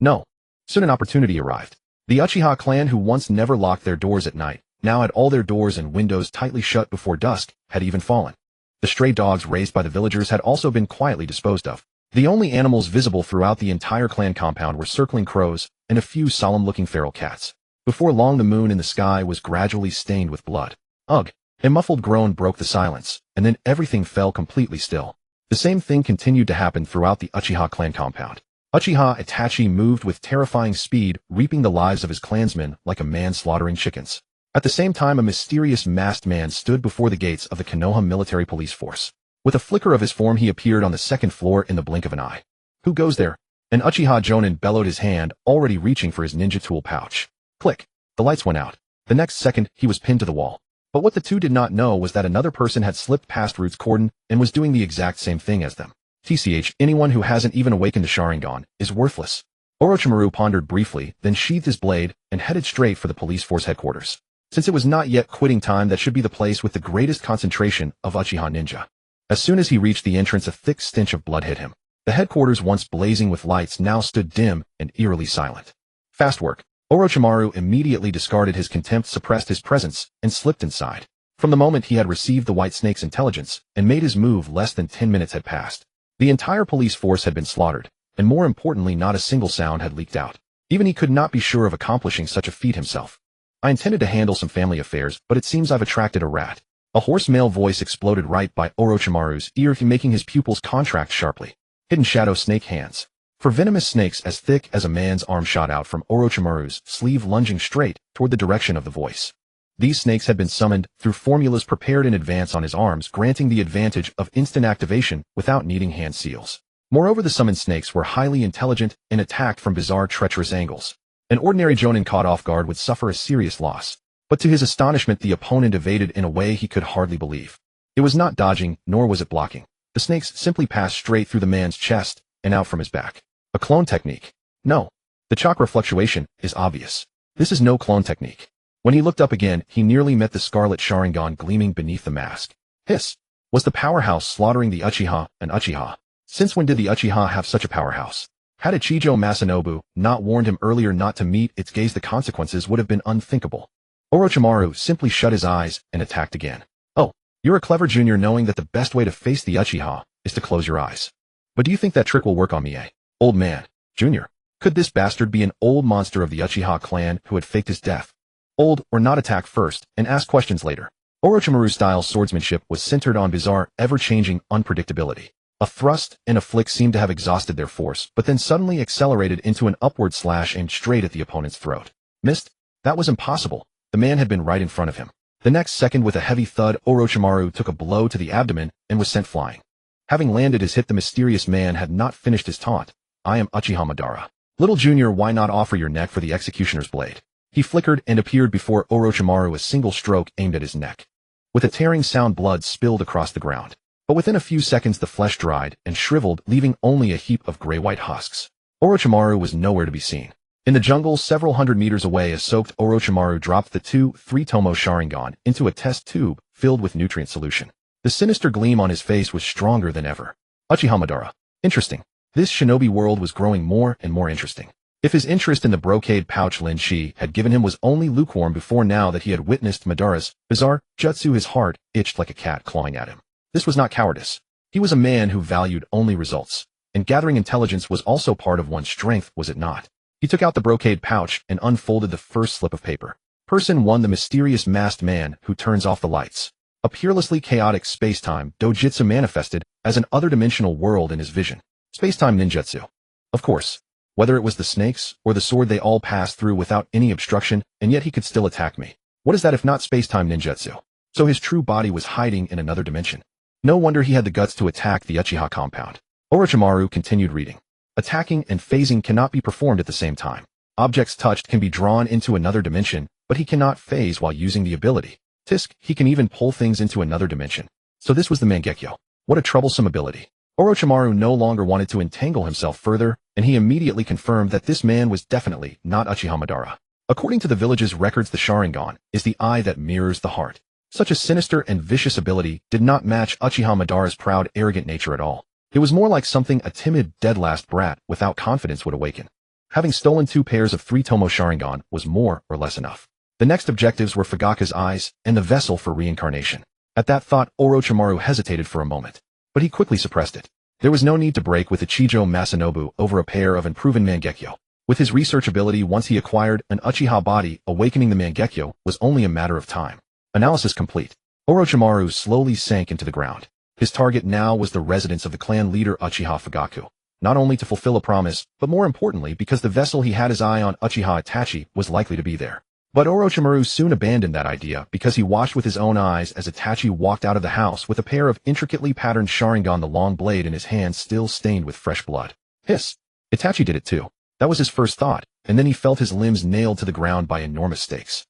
No. Soon an opportunity arrived. The Uchiha clan, who once never locked their doors at night, now had all their doors and windows tightly shut before dusk, had even fallen. The stray dogs raised by the villagers had also been quietly disposed of. The only animals visible throughout the entire clan compound were circling crows and a few solemn-looking feral cats. Before long, the moon in the sky was gradually stained with blood. Ugh! A muffled groan broke the silence, and then everything fell completely still. The same thing continued to happen throughout the Uchiha clan compound. Uchiha Itachi moved with terrifying speed, reaping the lives of his clansmen like a man slaughtering chickens. At the same time, a mysterious masked man stood before the gates of the Konoha military police force. With a flicker of his form, he appeared on the 2nd floor in the blink of an eye. Who goes there? An Uchiha Jonin bellowed, his hand already reaching for his ninja tool pouch. Click. The lights went out. The next second, he was pinned to the wall. But what the two did not know was that another person had slipped past Root's cordon and was doing the exact same thing as them. TCH, anyone who hasn't even awakened the Sharingan is worthless. Orochimaru pondered briefly, then sheathed his blade and headed straight for the police force headquarters. Since it was not yet quitting time, that should be the place with the greatest concentration of Uchiha ninja. As soon as he reached the entrance, a thick stench of blood hit him. The headquarters, once blazing with lights, now stood dim and eerily silent. Fast work. Orochimaru immediately discarded his contempt, suppressed his presence, and slipped inside. From the moment he had received the White Snake's intelligence and made his move, less than 10 minutes had passed. The entire police force had been slaughtered, and more importantly, not a single sound had leaked out. Even he could not be sure of accomplishing such a feat himself. I intended to handle some family affairs, but it seems I've attracted a rat. A hoarse male voice exploded right by Orochimaru's ear, making his pupils contract sharply. Hidden shadow snake hands. For venomous snakes as thick as a man's arm shot out from Orochimaru's sleeve, lunging straight toward the direction of the voice. These snakes had been summoned through formulas prepared in advance on his arms, granting the advantage of instant activation without needing hand seals. Moreover, the summoned snakes were highly intelligent and attacked from bizarre, treacherous angles. An ordinary Jonin caught off guard would suffer a serious loss. But to his astonishment, the opponent evaded in a way he could hardly believe. It was not dodging, nor was it blocking. The snakes simply passed straight through the man's chest and out from his back. A clone technique? No. The chakra fluctuation is obvious. This is no clone technique. When he looked up again, he nearly met the scarlet Sharingan gleaming beneath the mask. Hiss! Was the powerhouse slaughtering the Uchiha an Uchiha? Since when did the Uchiha have such a powerhouse? Had Ichijo Masanobu not warned him earlier not to meet its gaze, the consequences would have been unthinkable. Orochimaru simply shut his eyes and attacked again. Oh, you're a clever junior, knowing that the best way to face the Uchiha is to close your eyes. But do you think that trick will work on me, eh? Old man. Junior. Could this bastard be an old monster of the Uchiha clan who had faked his death? Old or not, attack first and ask questions later. Orochimaru-style swordsmanship was centered on bizarre, ever-changing unpredictability. A thrust and a flick seemed to have exhausted their force, but then suddenly accelerated into an upward slash aimed straight at the opponent's throat. Missed? That was impossible. The man had been right in front of him. The next second, with a heavy thud, Orochimaru took a blow to the abdomen and was sent flying. Having landed his hit, the mysterious man had not finished his taunt. I am Uchiha Madara. Little junior, why not offer your neck for the executioner's blade? He flickered and appeared before Orochimaru, a single stroke aimed at his neck. With a tearing sound, blood spilled across the ground. But within a few seconds, the flesh dried and shriveled, leaving only a heap of gray-white husks. Orochimaru was nowhere to be seen. In the jungle, several hundred meters away, a soaked Orochimaru dropped the 2-3 Tomo Sharingan into a test tube filled with nutrient solution. The sinister gleam on his face was stronger than ever. Uchiha Madara. Interesting. This shinobi world was growing more and more interesting. If his interest in the brocade pouch Lin Qi had given him was only lukewarm before, now that he had witnessed Madara's bizarre jutsu, his heart itched like a cat clawing at him. This was not cowardice. He was a man who valued only results. And gathering intelligence was also part of one's strength, was it not? He took out the brocade pouch and unfolded the first slip of paper. Person 1, the mysterious masked man who turns off the lights. A peerlessly chaotic space-time dojutsu manifested as an other-dimensional world in his vision. Space-time ninjutsu. Of course. Whether it was the snakes or the sword, they all passed through without any obstruction, and yet he could still attack me. What is that if not space-time ninjutsu? So his true body was hiding in another dimension. No wonder he had the guts to attack the Uchiha compound. Orochimaru continued reading. Attacking and phasing cannot be performed at the same time. Objects touched can be drawn into another dimension, but he cannot phase while using the ability. Tisk, he can even pull things into another dimension. So this was the Mangekyo. What a troublesome ability. Orochimaru no longer wanted to entangle himself further, and he immediately confirmed that this man was definitely not Uchiha Madara. According to the village's records, the Sharingan is the eye that mirrors the heart. Such a sinister and vicious ability did not match Uchiha Madara's proud, arrogant nature at all. It was more like something a timid, dead-last brat without confidence would awaken. Having stolen 2 pairs of 3 Tomo Sharingan was more or less enough. The next objectives were Fugaka's eyes and the vessel for reincarnation. At that thought, Orochimaru hesitated for a moment, but he quickly suppressed it. There was no need to break with Ichijo Masanobu over a pair of unproven Mangekyo. With his research ability, once he acquired an Uchiha body, awakening the Mangekyo was only a matter of time. Analysis complete. Orochimaru slowly sank into the ground. His target now was the residence of the clan leader Uchiha Fugaku, not only to fulfill a promise, but more importantly because the vessel he had his eye on, Uchiha Itachi, was likely to be there. But Orochimaru soon abandoned that idea because he watched with his own eyes as Itachi walked out of the house with a pair of intricately patterned Sharingan, the long blade in his hand still stained with fresh blood. Hiss! Itachi did it too. That was his first thought, and then he felt his limbs nailed to the ground by enormous stakes.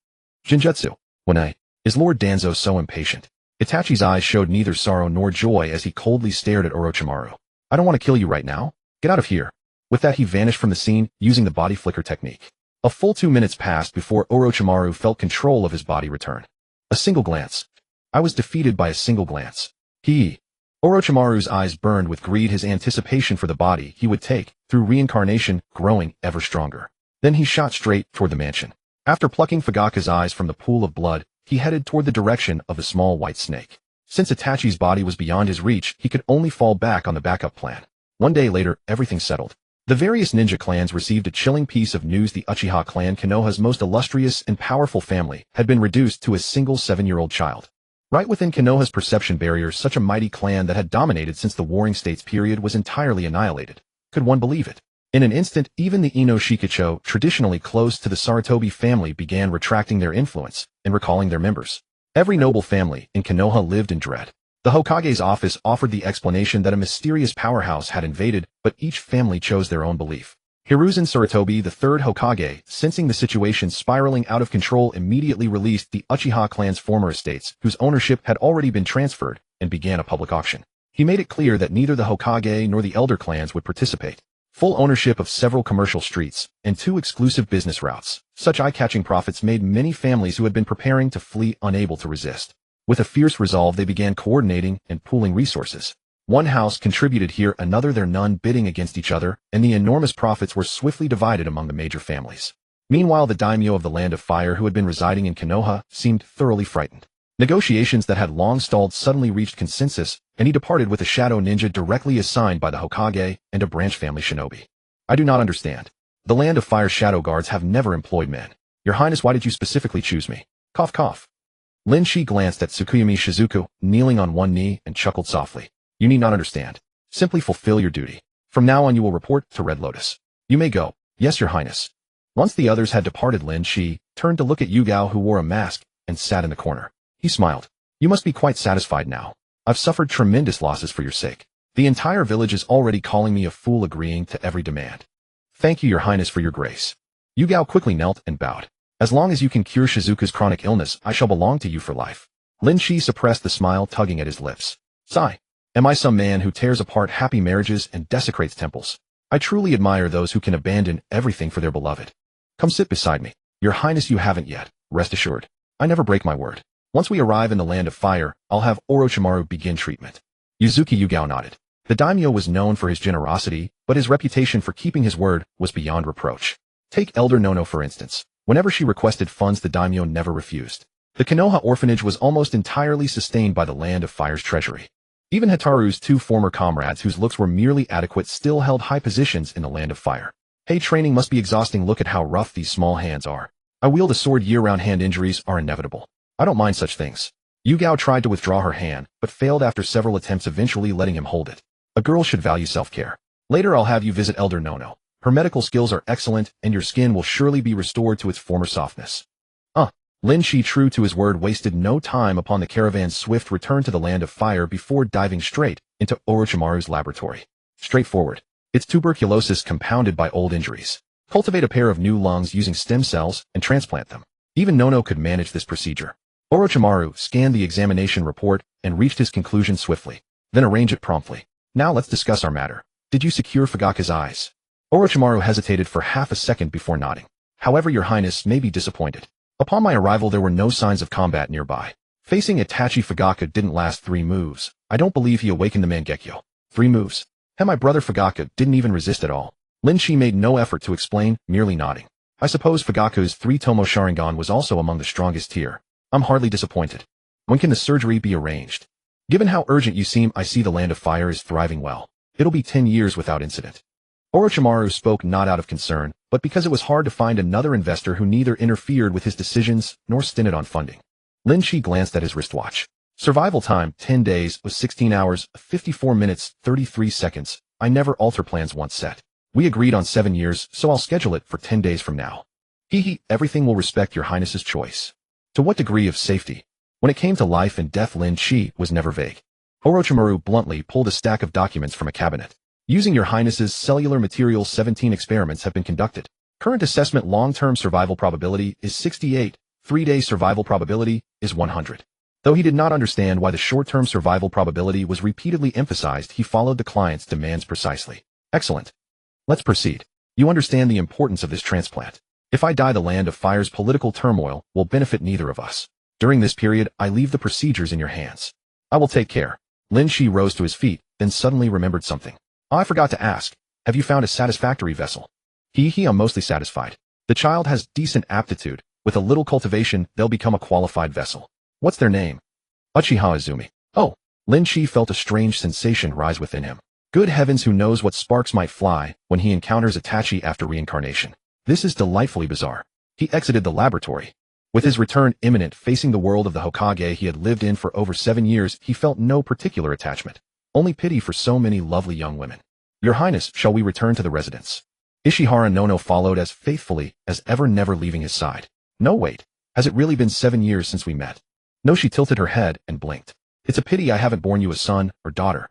Jinjutsu. When is Lord Danzo so impatient? Itachi's eyes showed neither sorrow nor joy as he coldly stared at Orochimaru. I don't want to kill you right now. Get out of here. With that, he vanished from the scene, using the body flicker technique. A full 2 minutes passed before Orochimaru felt control of his body return. A single glance. I was defeated by a single glance. Orochimaru's eyes burned with greed, his anticipation for the body he would take, through reincarnation, growing ever stronger. Then he shot straight toward the mansion. After plucking Fugaka's eyes from the pool of blood, he headed toward the direction of the small white snake. Since Itachi's body was beyond his reach, he could only fall back on the backup plan. One day later, everything settled. The various ninja clans received a chilling piece of news: the Uchiha clan, Konoha's most illustrious and powerful family, had been reduced to a single 7-year-old child. Right within Konoha's perception barrier, such a mighty clan that had dominated since the Warring States period was entirely annihilated. Could one believe it? In an instant, even the Ino Shikicho, traditionally close to the Sarutobi family, began retracting their influence and recalling their members. Every noble family in Konoha lived in dread. The Hokage's office offered the explanation that a mysterious powerhouse had invaded, but each family chose their own belief. Hiruzen Sarutobi, the third Hokage, sensing the situation spiraling out of control, immediately released the Uchiha clan's former estates, whose ownership had already been transferred, and began a public auction. He made it clear that neither the Hokage nor the elder clans would participate. Full ownership of several commercial streets and 2 exclusive business routes. Such eye-catching profits made many families who had been preparing to flee unable to resist. With a fierce resolve, they began coordinating and pooling resources. One house contributed here, another there, none bidding against each other, and the enormous profits were swiftly divided among the major families. Meanwhile, the daimyo of the Land of Fire, who had been residing in Konoha, seemed thoroughly frightened. Negotiations that had long stalled suddenly reached consensus, and he departed with a shadow ninja directly assigned by the Hokage and a branch family shinobi. I do not understand. The Land of Fire shadow guards have never employed men. Your Highness, why did you specifically choose me? Cough cough. Lin Qi glanced at Tsukuyami Shizuku, kneeling on one knee, and chuckled softly. You need not understand. Simply fulfill your duty. From now on you will report to Red Lotus. You may go. Yes, Your Highness. Once the others had departed, Lin Qi turned to look at Yugao, who wore a mask and sat in the corner. He smiled. You must be quite satisfied now. I've suffered tremendous losses for your sake. The entire village is already calling me a fool, agreeing to every demand. Thank you, Your Highness, for your grace. Yugao quickly knelt and bowed. As long as you can cure Shizuka's chronic illness, I shall belong to you for life. Lin Qi suppressed the smile tugging at his lips. Sigh. Am I some man who tears apart happy marriages and desecrates temples? I truly admire those who can abandon everything for their beloved. Come sit beside me. Your Highness, you haven't yet. Rest assured. I never break my word. Once we arrive in the Land of Fire, I'll have Orochimaru begin treatment. Yuzuki Yugao nodded. The daimyo was known for his generosity, but his reputation for keeping his word was beyond reproach. Take Elder Nono for instance. Whenever she requested funds, the daimyo never refused. The Konoha orphanage was almost entirely sustained by the Land of Fire's treasury. Even Hataru's 2 former comrades, whose looks were merely adequate, still held high positions in the Land of Fire. Hey, training must be exhausting. Look at how rough these small hands are. I wield a sword year-round. Hand injuries are inevitable. I don't mind such things. Yugao tried to withdraw her hand, but failed after several attempts, eventually letting him hold it. A girl should value self-care. Later I'll have you visit Elder Nono. Her medical skills are excellent, and your skin will surely be restored to its former softness. Lin Qi, true to his word, wasted no time upon the caravan's swift return to the Land of Fire before diving straight into Orochimaru's laboratory. Straightforward. It's tuberculosis compounded by old injuries. Cultivate a pair of new lungs using stem cells and transplant them. Even Nono could manage this procedure. Orochimaru scanned the examination report and reached his conclusion swiftly. Then arrange it promptly. Now let's discuss our matter. Did you secure Fugaka's eyes? Orochimaru hesitated for half a second before nodding. However, Your Highness may be disappointed. Upon my arrival, there were no signs of combat nearby. Facing Itachi, Fugaka didn't last 3 moves. I don't believe he awakened the Mangekyo. 3 moves. And my brother Fugaka didn't even resist at all. Lin Qi made no effort to explain, merely nodding. I suppose Fugaka's 3-tomo Sharingan was also among the strongest here. I'm hardly disappointed. When can the surgery be arranged? Given how urgent you seem, I see the Land of Fire is thriving well. It'll be 10 years without incident. Orochimaru spoke not out of concern, but because it was hard to find another investor who neither interfered with his decisions nor stinted on funding. Lin Qi glanced at his wristwatch. Survival time, 10 days, was 16 hours, 54 minutes, 33 seconds. I never alter plans once set. We agreed on 7 years, so I'll schedule it for 10 days from now. Everything will respect Your Highness's choice. To what degree of safety? When it came to life and death, Lin Qi was never vague. Orochimaru bluntly pulled a stack of documents from a cabinet. Using Your Highness's cellular materials, 17 experiments have been conducted. Current assessment: long-term survival probability is 68, 3-day survival probability is 100. Though he did not understand why the short-term survival probability was repeatedly emphasized, he followed the client's demands precisely. Excellent. Let's proceed. You understand the importance of this transplant. If I die, the land of fire's political turmoil will benefit neither of us. During this period, I leave the procedures in your hands. I will take care. Lin Qi rose to his feet, then suddenly remembered something. I forgot to ask, have you found a satisfactory vessel? I'm mostly satisfied. The child has decent aptitude. With a little cultivation, they'll become a qualified vessel. What's their name? Uchiha Izumi. Oh, Lin Qi felt a strange sensation rise within him. Good heavens, who knows what sparks might fly when he encounters Itachi after reincarnation. This is delightfully bizarre. He exited the laboratory. With his return imminent, facing the world of the Hokage he had lived in for over 7 years, he felt no particular attachment. Only pity for so many lovely young women. Your Highness, shall we return to the residence? Ishihara Nono followed as faithfully as ever, never leaving his side. No, wait. Has it really been 7 years since we met? No, she tilted her head and blinked. It's a pity I haven't borne you a son or daughter.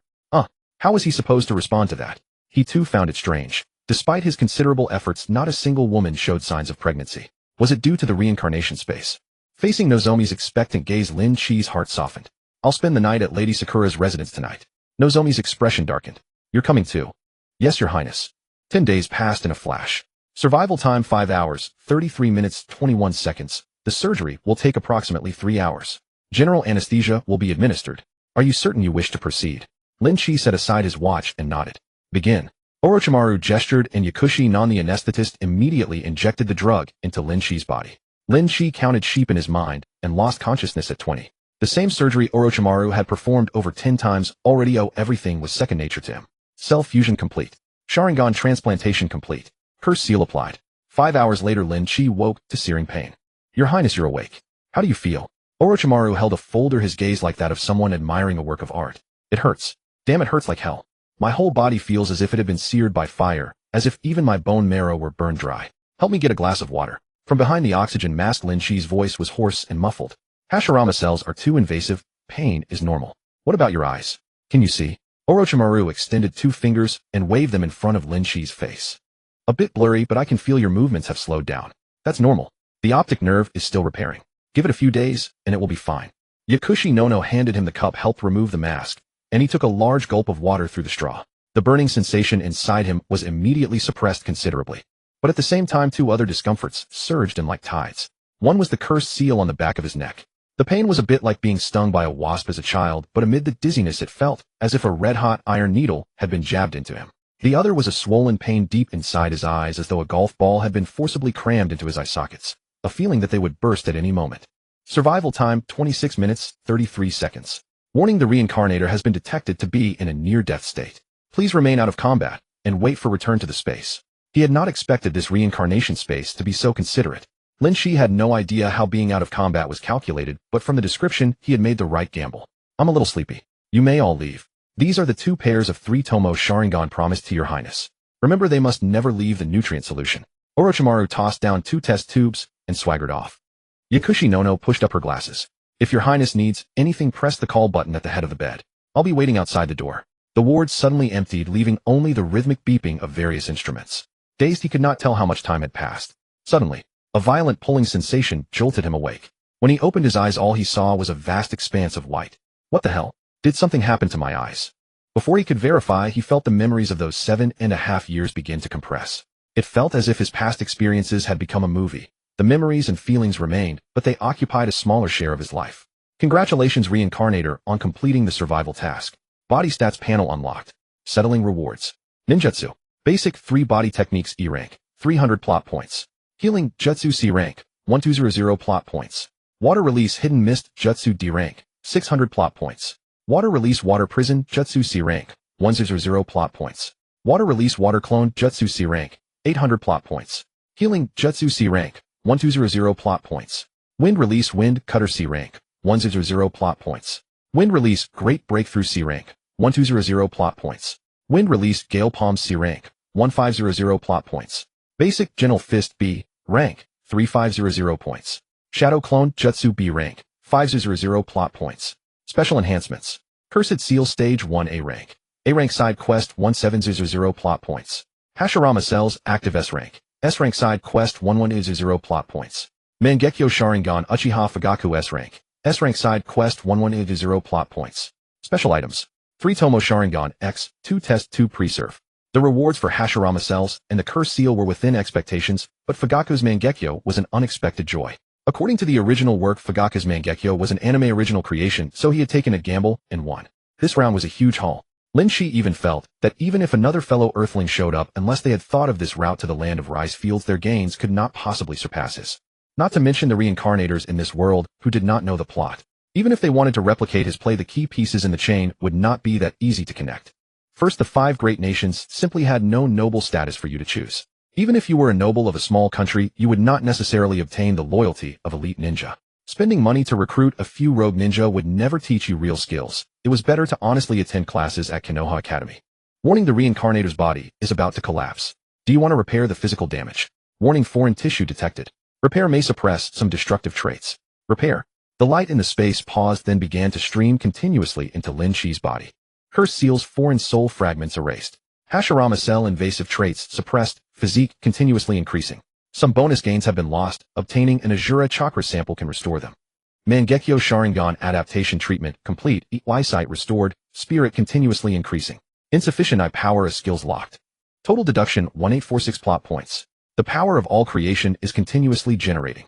How was he supposed to respond to that? He too found it strange. Despite his considerable efforts, not a single woman showed signs of pregnancy. Was it due to the reincarnation space? Facing Nozomi's expectant gaze, Lin Qi's heart softened. I'll spend the night at Lady Sakura's residence tonight. Nozomi's expression darkened. You're coming too? Yes, Your Highness. 10 days passed in a flash. Survival time 5 hours, 33 minutes, 21 seconds. The surgery will take approximately 3 hours. General anesthesia will be administered. Are you certain you wish to proceed? Lin Qi set aside his watch and nodded. Begin. Orochimaru gestured and Yakushi Non, the anesthetist, immediately injected the drug into Lin Qi's body. Lin Qi counted sheep in his mind and lost consciousness at 20. The same surgery Orochimaru had performed over 10 times already. Everything was second nature to him. Cell fusion complete. Sharingan transplantation complete. Curse seal applied. 5 hours later, Lin Qi woke to searing pain. Your Highness, you're awake. How do you feel? Orochimaru held a folder, his gaze like that of someone admiring a work of art. It hurts. Damn, it hurts like hell. My whole body feels as if it had been seared by fire, as if even my bone marrow were burned dry. Help me get a glass of water. From behind the oxygen mask, Lin Qi's voice was hoarse and muffled. Hashirama cells are too invasive. Pain is normal. What about your eyes? Can you see? Orochimaru extended 2 fingers and waved them in front of Lin Qi's face. A bit blurry, but I can feel your movements have slowed down. That's normal. The optic nerve is still repairing. Give it a few days, and it will be fine. Yakushi Nono handed him the cup, helped remove the mask, and he took a large gulp of water through the straw. The burning sensation inside him was immediately suppressed considerably. But at the same time, 2 other discomforts surged in like tides. One was the cursed seal on the back of his neck. The pain was a bit like being stung by a wasp as a child, but amid the dizziness it felt as if a red-hot iron needle had been jabbed into him. The other was a swollen pain deep inside his eyes, as though a golf ball had been forcibly crammed into his eye sockets, a feeling that they would burst at any moment. Survival time 26 minutes, 33 seconds. Warning: the Reincarnator has been detected to be in a near-death state. Please remain out of combat and wait for return to the space. He had not expected this reincarnation space to be so considerate. Lin Qi had no idea how being out of combat was calculated, but from the description, he had made the right gamble. I'm a little sleepy. You may all leave. These are the 2 pairs of 3 Tomo Sharingan promised to your Highness. Remember, they must never leave the nutrient solution. Orochimaru tossed down 2 test tubes and swaggered off. Yakushi Nono pushed up her glasses. If your Highness needs anything, press the call button at the head of the bed. I'll be waiting outside the door. The ward suddenly emptied, leaving only the rhythmic beeping of various instruments. Dazed, he could not tell how much time had passed. Suddenly, a violent pulling sensation jolted him awake. When he opened his eyes, all he saw was a vast expanse of white. What the hell? Did something happen to my eyes? Before he could verify, he felt the memories of those 7.5 years begin to compress. It felt as if his past experiences had become a movie. The memories and feelings remained, but they occupied a smaller share of his life. Congratulations, Reincarnator, on completing the survival task. Body stats panel unlocked. Settling rewards. Ninjutsu. Basic 3 body techniques E rank. 300 plot points. Healing Jutsu C rank. 1200 plot points. Water release Hidden Mist Jutsu D rank. 600 plot points. Water release Water Prison Jutsu C rank. 100 plot points. Water release Water Clone Jutsu C rank. 800 plot points. Healing Jutsu C rank. 1200 plot points. Wind release Wind Cutter C rank. 100 plot points. Wind release Great Breakthrough C rank. 1200 plot points. Wind release Gale Palm C rank. 1500 plot points. Basic Gentle Fist B rank. 3500 points. Shadow Clone Jutsu B rank. 500 plot points. Special enhancements. Cursed Seal Stage 1 A rank. A rank side quest 1700 plot points. Hashirama Cells active S rank. S rank side quest 1100 plot points. Mangekyo Sharingan Uchiha Fugaku S rank. S-rank side quest 1180 plot points. Special items. 3 Tomo Sharingan X, 2 Test 2 Preserve. The rewards for Hashirama cells and the curse seal were within expectations, but Fugaku's Mangekyo was an unexpected joy. According to the original work, Fugaku's Mangekyo was an anime original creation, so he had taken a gamble and won. This round was a huge haul. Lin Qi even felt that even if another fellow Earthling showed up, unless they had thought of this route to the land of rice fields, their gains could not possibly surpass his. Not to mention the reincarnators in this world who did not know the plot. Even if they wanted to replicate his play, the key pieces in the chain would not be that easy to connect. First, the 5 great nations simply had no noble status for you to choose. Even if you were a noble of a small country, you would not necessarily obtain the loyalty of elite ninja. Spending money to recruit a few rogue ninja would never teach you real skills. It was better to honestly attend classes at Konoha Academy. Warning: the reincarnator's body is about to collapse. Do you want to repair the physical damage? Warning: foreign tissue detected. Repair may suppress some destructive traits. Repair. The light in the space paused, then began to stream continuously into Lin Qi's body. Curse seals, foreign soul fragments erased. Hashirama cell invasive traits suppressed, physique continuously increasing. Some bonus gains have been lost. Obtaining an Azura chakra sample can restore them. Mangekyo Sharingan adaptation treatment complete. Eyesight restored. Spirit continuously increasing. Insufficient eye power as skills locked. Total deduction 1846 plot points. The power of all creation is continuously generating.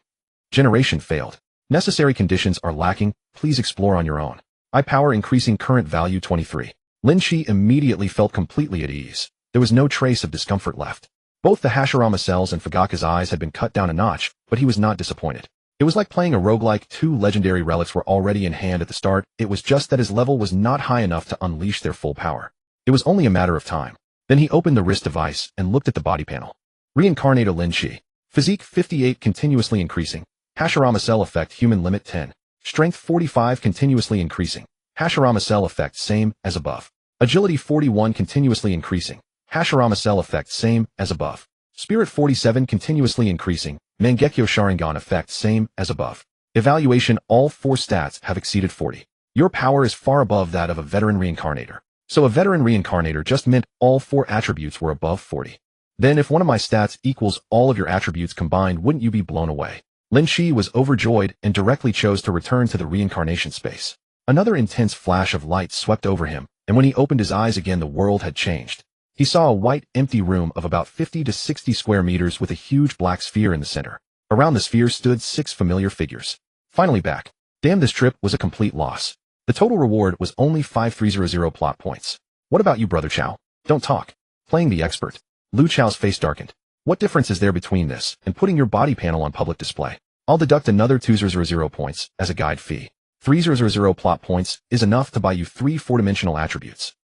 Generation failed. Necessary conditions are lacking. Please explore on your own. Eye power increasing, current value 23. Lin Qi immediately felt completely at ease. There was no trace of discomfort left. Both the Hashirama cells and Fugaku's eyes had been cut down a notch, but he was not disappointed. It was like playing a roguelike. 2 legendary relics were already in hand at the start. It was just that his level was not high enough to unleash their full power. It was only a matter of time. Then he opened the wrist device and looked at the body panel. Reincarnator Lin Qi. Physique 58 continuously increasing. Hashirama cell effect human limit 10. Strength 45 continuously increasing. Hashirama cell effect same as above. Agility 41 continuously increasing. Hashirama cell effect same as above. Spirit 47 continuously increasing. Mangekyo Sharingan effect same as above. Evaluation: all 4 stats have exceeded 40. Your power is far above that of a veteran reincarnator. So a veteran reincarnator just meant all 4 attributes were above 40. Then if one of my stats equals all of your attributes combined, wouldn't you be blown away? Lin Qi was overjoyed and directly chose to return to the reincarnation space. Another intense flash of light swept over him, and when he opened his eyes again, the world had changed. He saw a white, empty room of about 50 to 60 square meters with a huge black sphere in the center. Around the sphere stood 6 familiar figures. Finally back. Damn, this trip was a complete loss. The total reward was only 5300 plot points. What about you, Brother Chow? Don't talk. Playing the expert. Lu Chao's face darkened. What difference is there between this and putting your body panel on public display? I'll deduct another 2000 points as a guide fee. 3000 plot points is enough to buy you 3 4-dimensional attributes.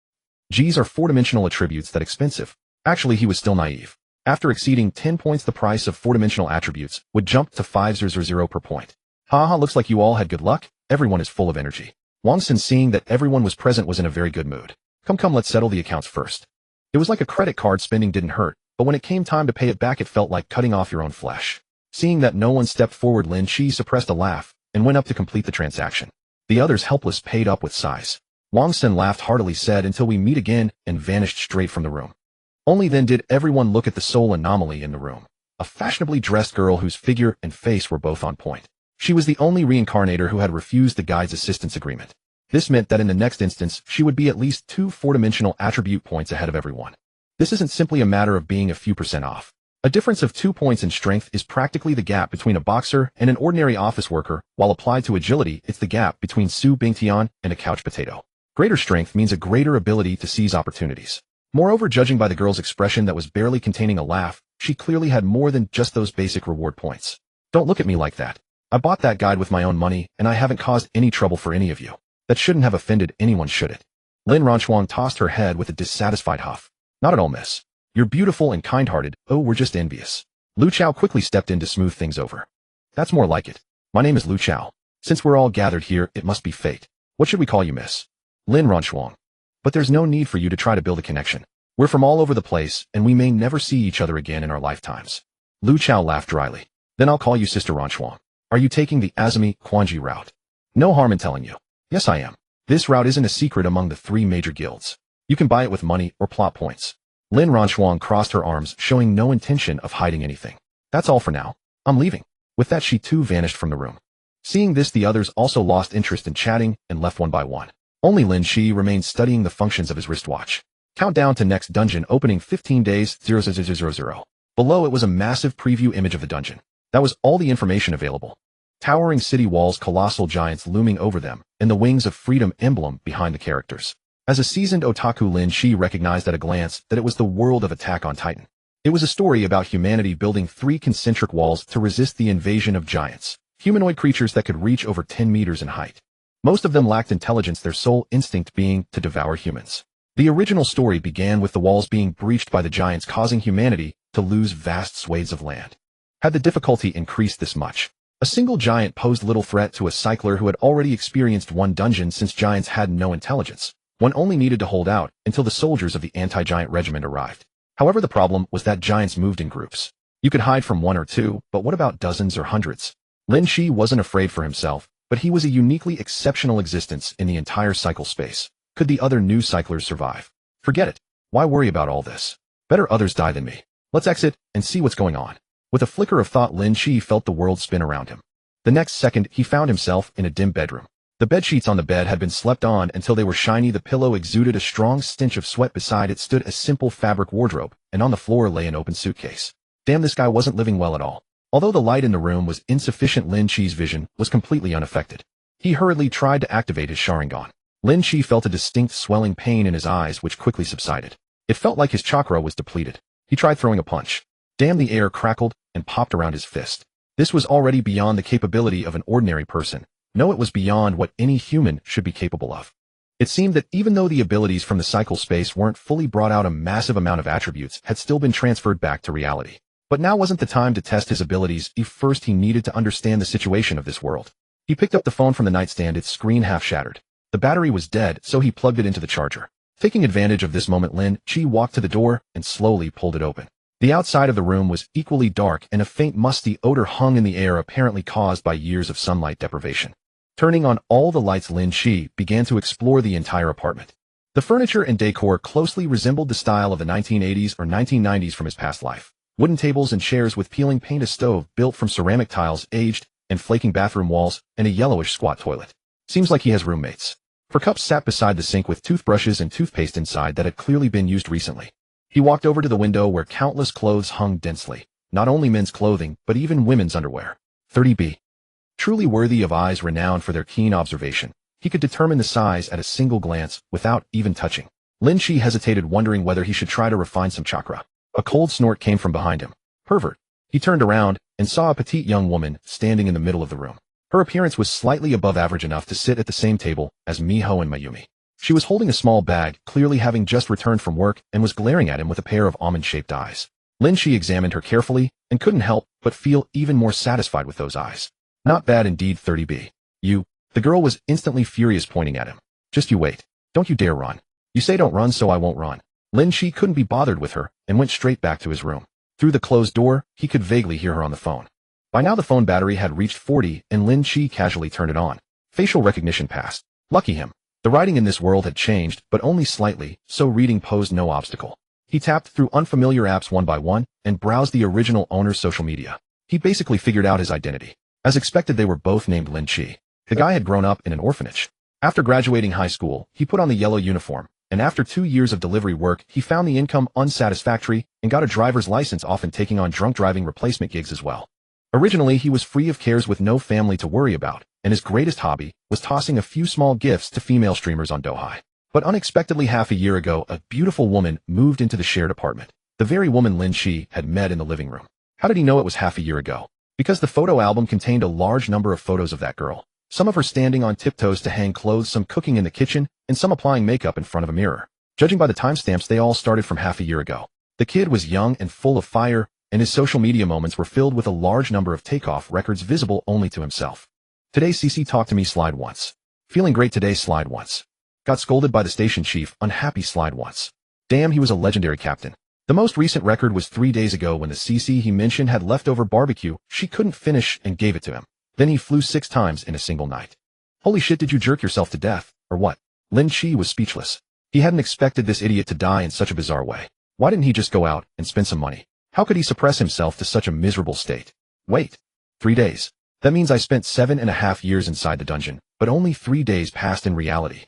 G's are 4-dimensional attributes that expensive. Actually, he was still naive. After exceeding 10 points, the price of 4-dimensional attributes would jump to 500 per point. Haha, looks like you all had good luck. Everyone is full of energy. Wang Xin, seeing that everyone was present, was in a very good mood. Come, let's settle the accounts first. It was like a credit card. Spending didn't hurt, but when it came time to pay it back, it felt like cutting off your own flesh. Seeing that no one stepped forward, Lin Qi suppressed a laugh and went up to complete the transaction. The others, helpless, paid up with sighs. Wang Xin laughed heartily, said, "Until we meet again," and vanished straight from the room. Only then did everyone look at the sole anomaly in the room. A fashionably dressed girl whose figure and face were both on point. She was the only reincarnator who had refused the guide's assistance agreement. This meant that in the next instance, she would be at least 2 4-dimensional attribute points ahead of everyone. This isn't simply a matter of being a few percent off. A difference of 2 points in strength is practically the gap between a boxer and an ordinary office worker, while applied to agility, it's the gap between Su Bingtian and a couch potato. Greater strength means a greater ability to seize opportunities. Moreover, judging by the girl's expression that was barely containing a laugh, she clearly had more than just those basic reward points. Don't look at me like that. I bought that guide with my own money, and I haven't caused any trouble for any of you. That shouldn't have offended anyone, should it? Lin Ranchuan tossed her head with a dissatisfied huff. Not at all, miss. You're beautiful and kind-hearted. Oh, we're just envious. Lu Chao quickly stepped in to smooth things over. That's more like it. My name is Lu Chao. Since we're all gathered here, it must be fate. What should we call you, miss? Lin Ranchuan. But there's no need for you to try to build a connection. We're from all over the place, and we may never see each other again in our lifetimes. Lu Chao laughed dryly. Then I'll call you Sister Ranchuan. Are you taking the Azumi Quanji route? No harm in telling you. Yes, I am. This route isn't a secret among the 3 major guilds. You can buy it with money or plot points. Lin Ranchuan crossed her arms, showing no intention of hiding anything. That's all for now. I'm leaving. With that, she too vanished from the room. Seeing this, the others also lost interest in chatting and left one by one. Only Lin Qi remained studying the functions of his wristwatch. Countdown to next dungeon opening 15 days 0000. Below it was a massive preview image of the dungeon. That was all the information available. Towering city walls, colossal giants looming over them, and the Wings of Freedom emblem behind the characters. As a seasoned otaku, Lin Qi recognized at a glance that it was the world of Attack on Titan. It was a story about humanity building 3 concentric walls to resist the invasion of giants, humanoid creatures that could reach over 10 meters in height. Most of them lacked intelligence, their sole instinct being to devour humans. The original story began with the walls being breached by the giants, causing humanity to lose vast swathes of land. Had the difficulty increased this much? A single giant posed little threat to a cycler who had already experienced one dungeon. Since giants had no intelligence, one only needed to hold out until the soldiers of the anti-giant regiment arrived. However, the problem was that giants moved in groups. You could hide from 1 or 2, but what about dozens or hundreds? Lin Qi wasn't afraid for himself, but he was a uniquely exceptional existence in the entire cycle space. Could the other new cyclers survive? Forget it. Why worry about all this? Better others die than me. Let's exit and see what's going on. With a flicker of thought, Lin Qi felt the world spin around him. The next second, he found himself in a dim bedroom. The bedsheets on the bed had been slept on until they were shiny. The pillow exuded a strong stench of sweat. Beside it stood a simple fabric wardrobe, and on the floor lay an open suitcase. Damn, this guy wasn't living well at all. Although the light in the room was insufficient, Lin Qi's vision was completely unaffected. He hurriedly tried to activate his Sharingan. Lin Qi felt a distinct swelling pain in his eyes, which quickly subsided. It felt like his chakra was depleted. He tried throwing a punch. Damn, the air crackled and popped around his fist. This was already beyond the capability of an ordinary person. No, it was beyond what any human should be capable of. It seemed that even though the abilities from the cycle space weren't fully brought out, a massive amount of attributes had still been transferred back to reality. But now wasn't the time to test his abilities. First, he needed to understand the situation of this world. He picked up the phone from the nightstand, its screen half shattered. The battery was dead, so he plugged it into the charger. Taking advantage of this moment, Lin Qi walked to the door and slowly pulled it open. The outside of the room was equally dark, and a faint musty odor hung in the air, apparently caused by years of sunlight deprivation. Turning on all the lights, Lin Qi began to explore the entire apartment. The furniture and decor closely resembled the style of the 1980s or 1990s from his past life. Wooden tables and chairs with peeling paint, a stove built from ceramic tiles, aged and flaking bathroom walls, and a yellowish squat toilet. Seems like he has roommates. For cups sat beside the sink with toothbrushes and toothpaste inside that had clearly been used recently. He walked over to the window where countless clothes hung densely. Not only men's clothing, but even women's underwear. 30B. Truly worthy of eyes renowned for their keen observation. He could determine the size at a single glance without even touching. Lin Qi hesitated, wondering whether he should try to refine some chakra. A cold snort came from behind him. Pervert. He turned around and saw a petite young woman standing in the middle of the room. Her appearance was slightly above average, enough to sit at the same table as Miho and Mayumi. She was holding a small bag, clearly having just returned from work, and was glaring at him with a pair of almond-shaped eyes. Lin Qi examined her carefully and couldn't help but feel even more satisfied with those eyes. Not bad indeed, 30B. You. The girl was instantly furious, pointing at him. Just you wait. Don't you dare run. You say don't run, so I won't run. Lin Qi couldn't be bothered with her and went straight back to his room. Through the closed door, he could vaguely hear her on the phone. By now the phone battery had reached 40, and Lin Qi casually turned it on. Facial recognition passed. Lucky him. The writing in this world had changed, but only slightly, so reading posed no obstacle. He tapped through unfamiliar apps one by one and browsed the original owner's social media. He basically figured out his identity. As expected, they were both named Lin Qi. The guy had grown up in an orphanage. After graduating high school, he put on the yellow uniform, and after 2 years of delivery work, he found the income unsatisfactory and got a driver's license, often taking on drunk driving replacement gigs as well. Originally, he was free of cares with no family to worry about, and his greatest hobby was tossing a few small gifts to female streamers on Douhai. But unexpectedly, half a year ago, a beautiful woman moved into the shared apartment. The very woman Lin Qi had met in the living room. How did he know it was half a year ago? Because the photo album contained a large number of photos of that girl. Some of her standing on tiptoes to hang clothes, some cooking in the kitchen, and some applying makeup in front of a mirror. Judging by the timestamps, they all started from half a year ago. The kid was young and full of fire, and his social media moments were filled with a large number of takeoff records visible only to himself. Today CC talked to me, slide once. Feeling great today, slide once. Got scolded by the station chief, unhappy, slide once. Damn, he was a legendary captain. The most recent record was 3 days ago when the CC he mentioned had leftover barbecue she couldn't finish and gave it to him. Then he flew 6 times in a single night. Holy shit, did you jerk yourself to death, or what? Lin Qi was speechless. He hadn't expected this idiot to die in such a bizarre way. Why didn't he just go out and spend some money? How could he suppress himself to such a miserable state? Wait. 3 days. That means I spent 7.5 years inside the dungeon, but only 3 days passed in reality.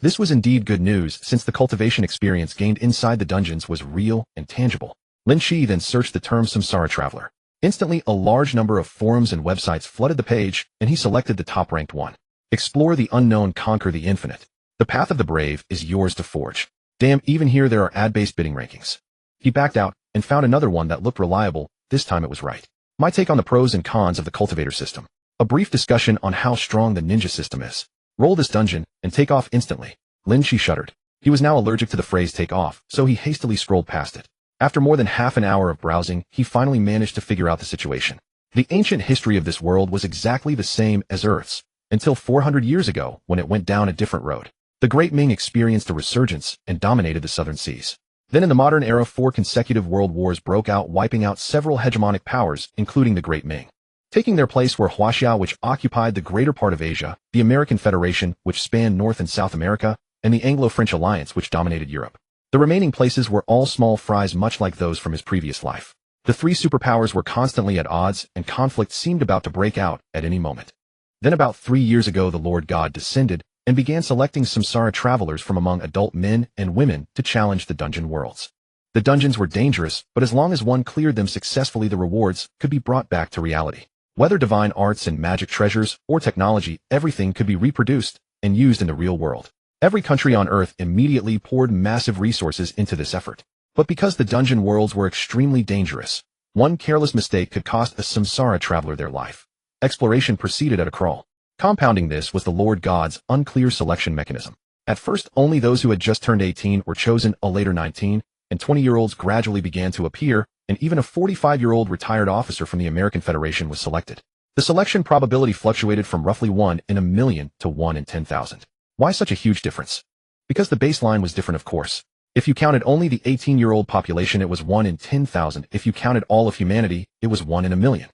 This was indeed good news, since the cultivation experience gained inside the dungeons was real and tangible. Lin Qi then searched the term Samsara Traveler. Instantly, a large number of forums and websites flooded the page, and he selected the top-ranked one. Explore the unknown, conquer the infinite. The path of the brave is yours to forge. Damn, even here there are ad-based bidding rankings. He backed out and found another one that looked reliable. This time it was right. My take on the pros and cons of the cultivator system. A brief discussion on how strong the ninja system is. Roll this dungeon and take off instantly. Lin Qi shuddered. He was now allergic to the phrase take off, so he hastily scrolled past it. After more than half an hour of browsing, he finally managed to figure out the situation. The ancient history of this world was exactly the same as Earth's, until 400 years ago when it went down a different road. The Great Ming experienced a resurgence and dominated the southern seas. Then in the modern era, 4 consecutive world wars broke out, wiping out several hegemonic powers, including the Great Ming. Taking their place were Huaxia, which occupied the greater part of Asia, the American Federation, which spanned North and South America, and the Anglo-French alliance, which dominated Europe. The remaining places were all small fries, much like those from his previous life. The 3 superpowers were constantly at odds, and conflict seemed about to break out at any moment. Then about 3 years ago, the Lord God descended and began selecting samsara travelers from among adult men and women to challenge the dungeon worlds. The dungeons were dangerous, but as long as one cleared them successfully, the rewards could be brought back to reality. Whether divine arts and magic treasures or technology, everything could be reproduced and used in the real world. Every country on Earth immediately poured massive resources into this effort. But because the dungeon worlds were extremely dangerous, one careless mistake could cost a samsara traveler their life. Exploration proceeded at a crawl. Compounding this was the Lord God's unclear selection mechanism. At first, only those who had just turned 18 were chosen. A later 19 and 20-year-olds gradually began to appear, and even a 45-year-old retired officer from the American Federation was selected. The selection probability fluctuated from roughly 1 in a million to 1 in 10,000. Why such a huge difference? Because the baseline was different, of course. If you counted only the 18-year-old population, it was 1 in 10,000. If you counted all of humanity, it was 1 in a million.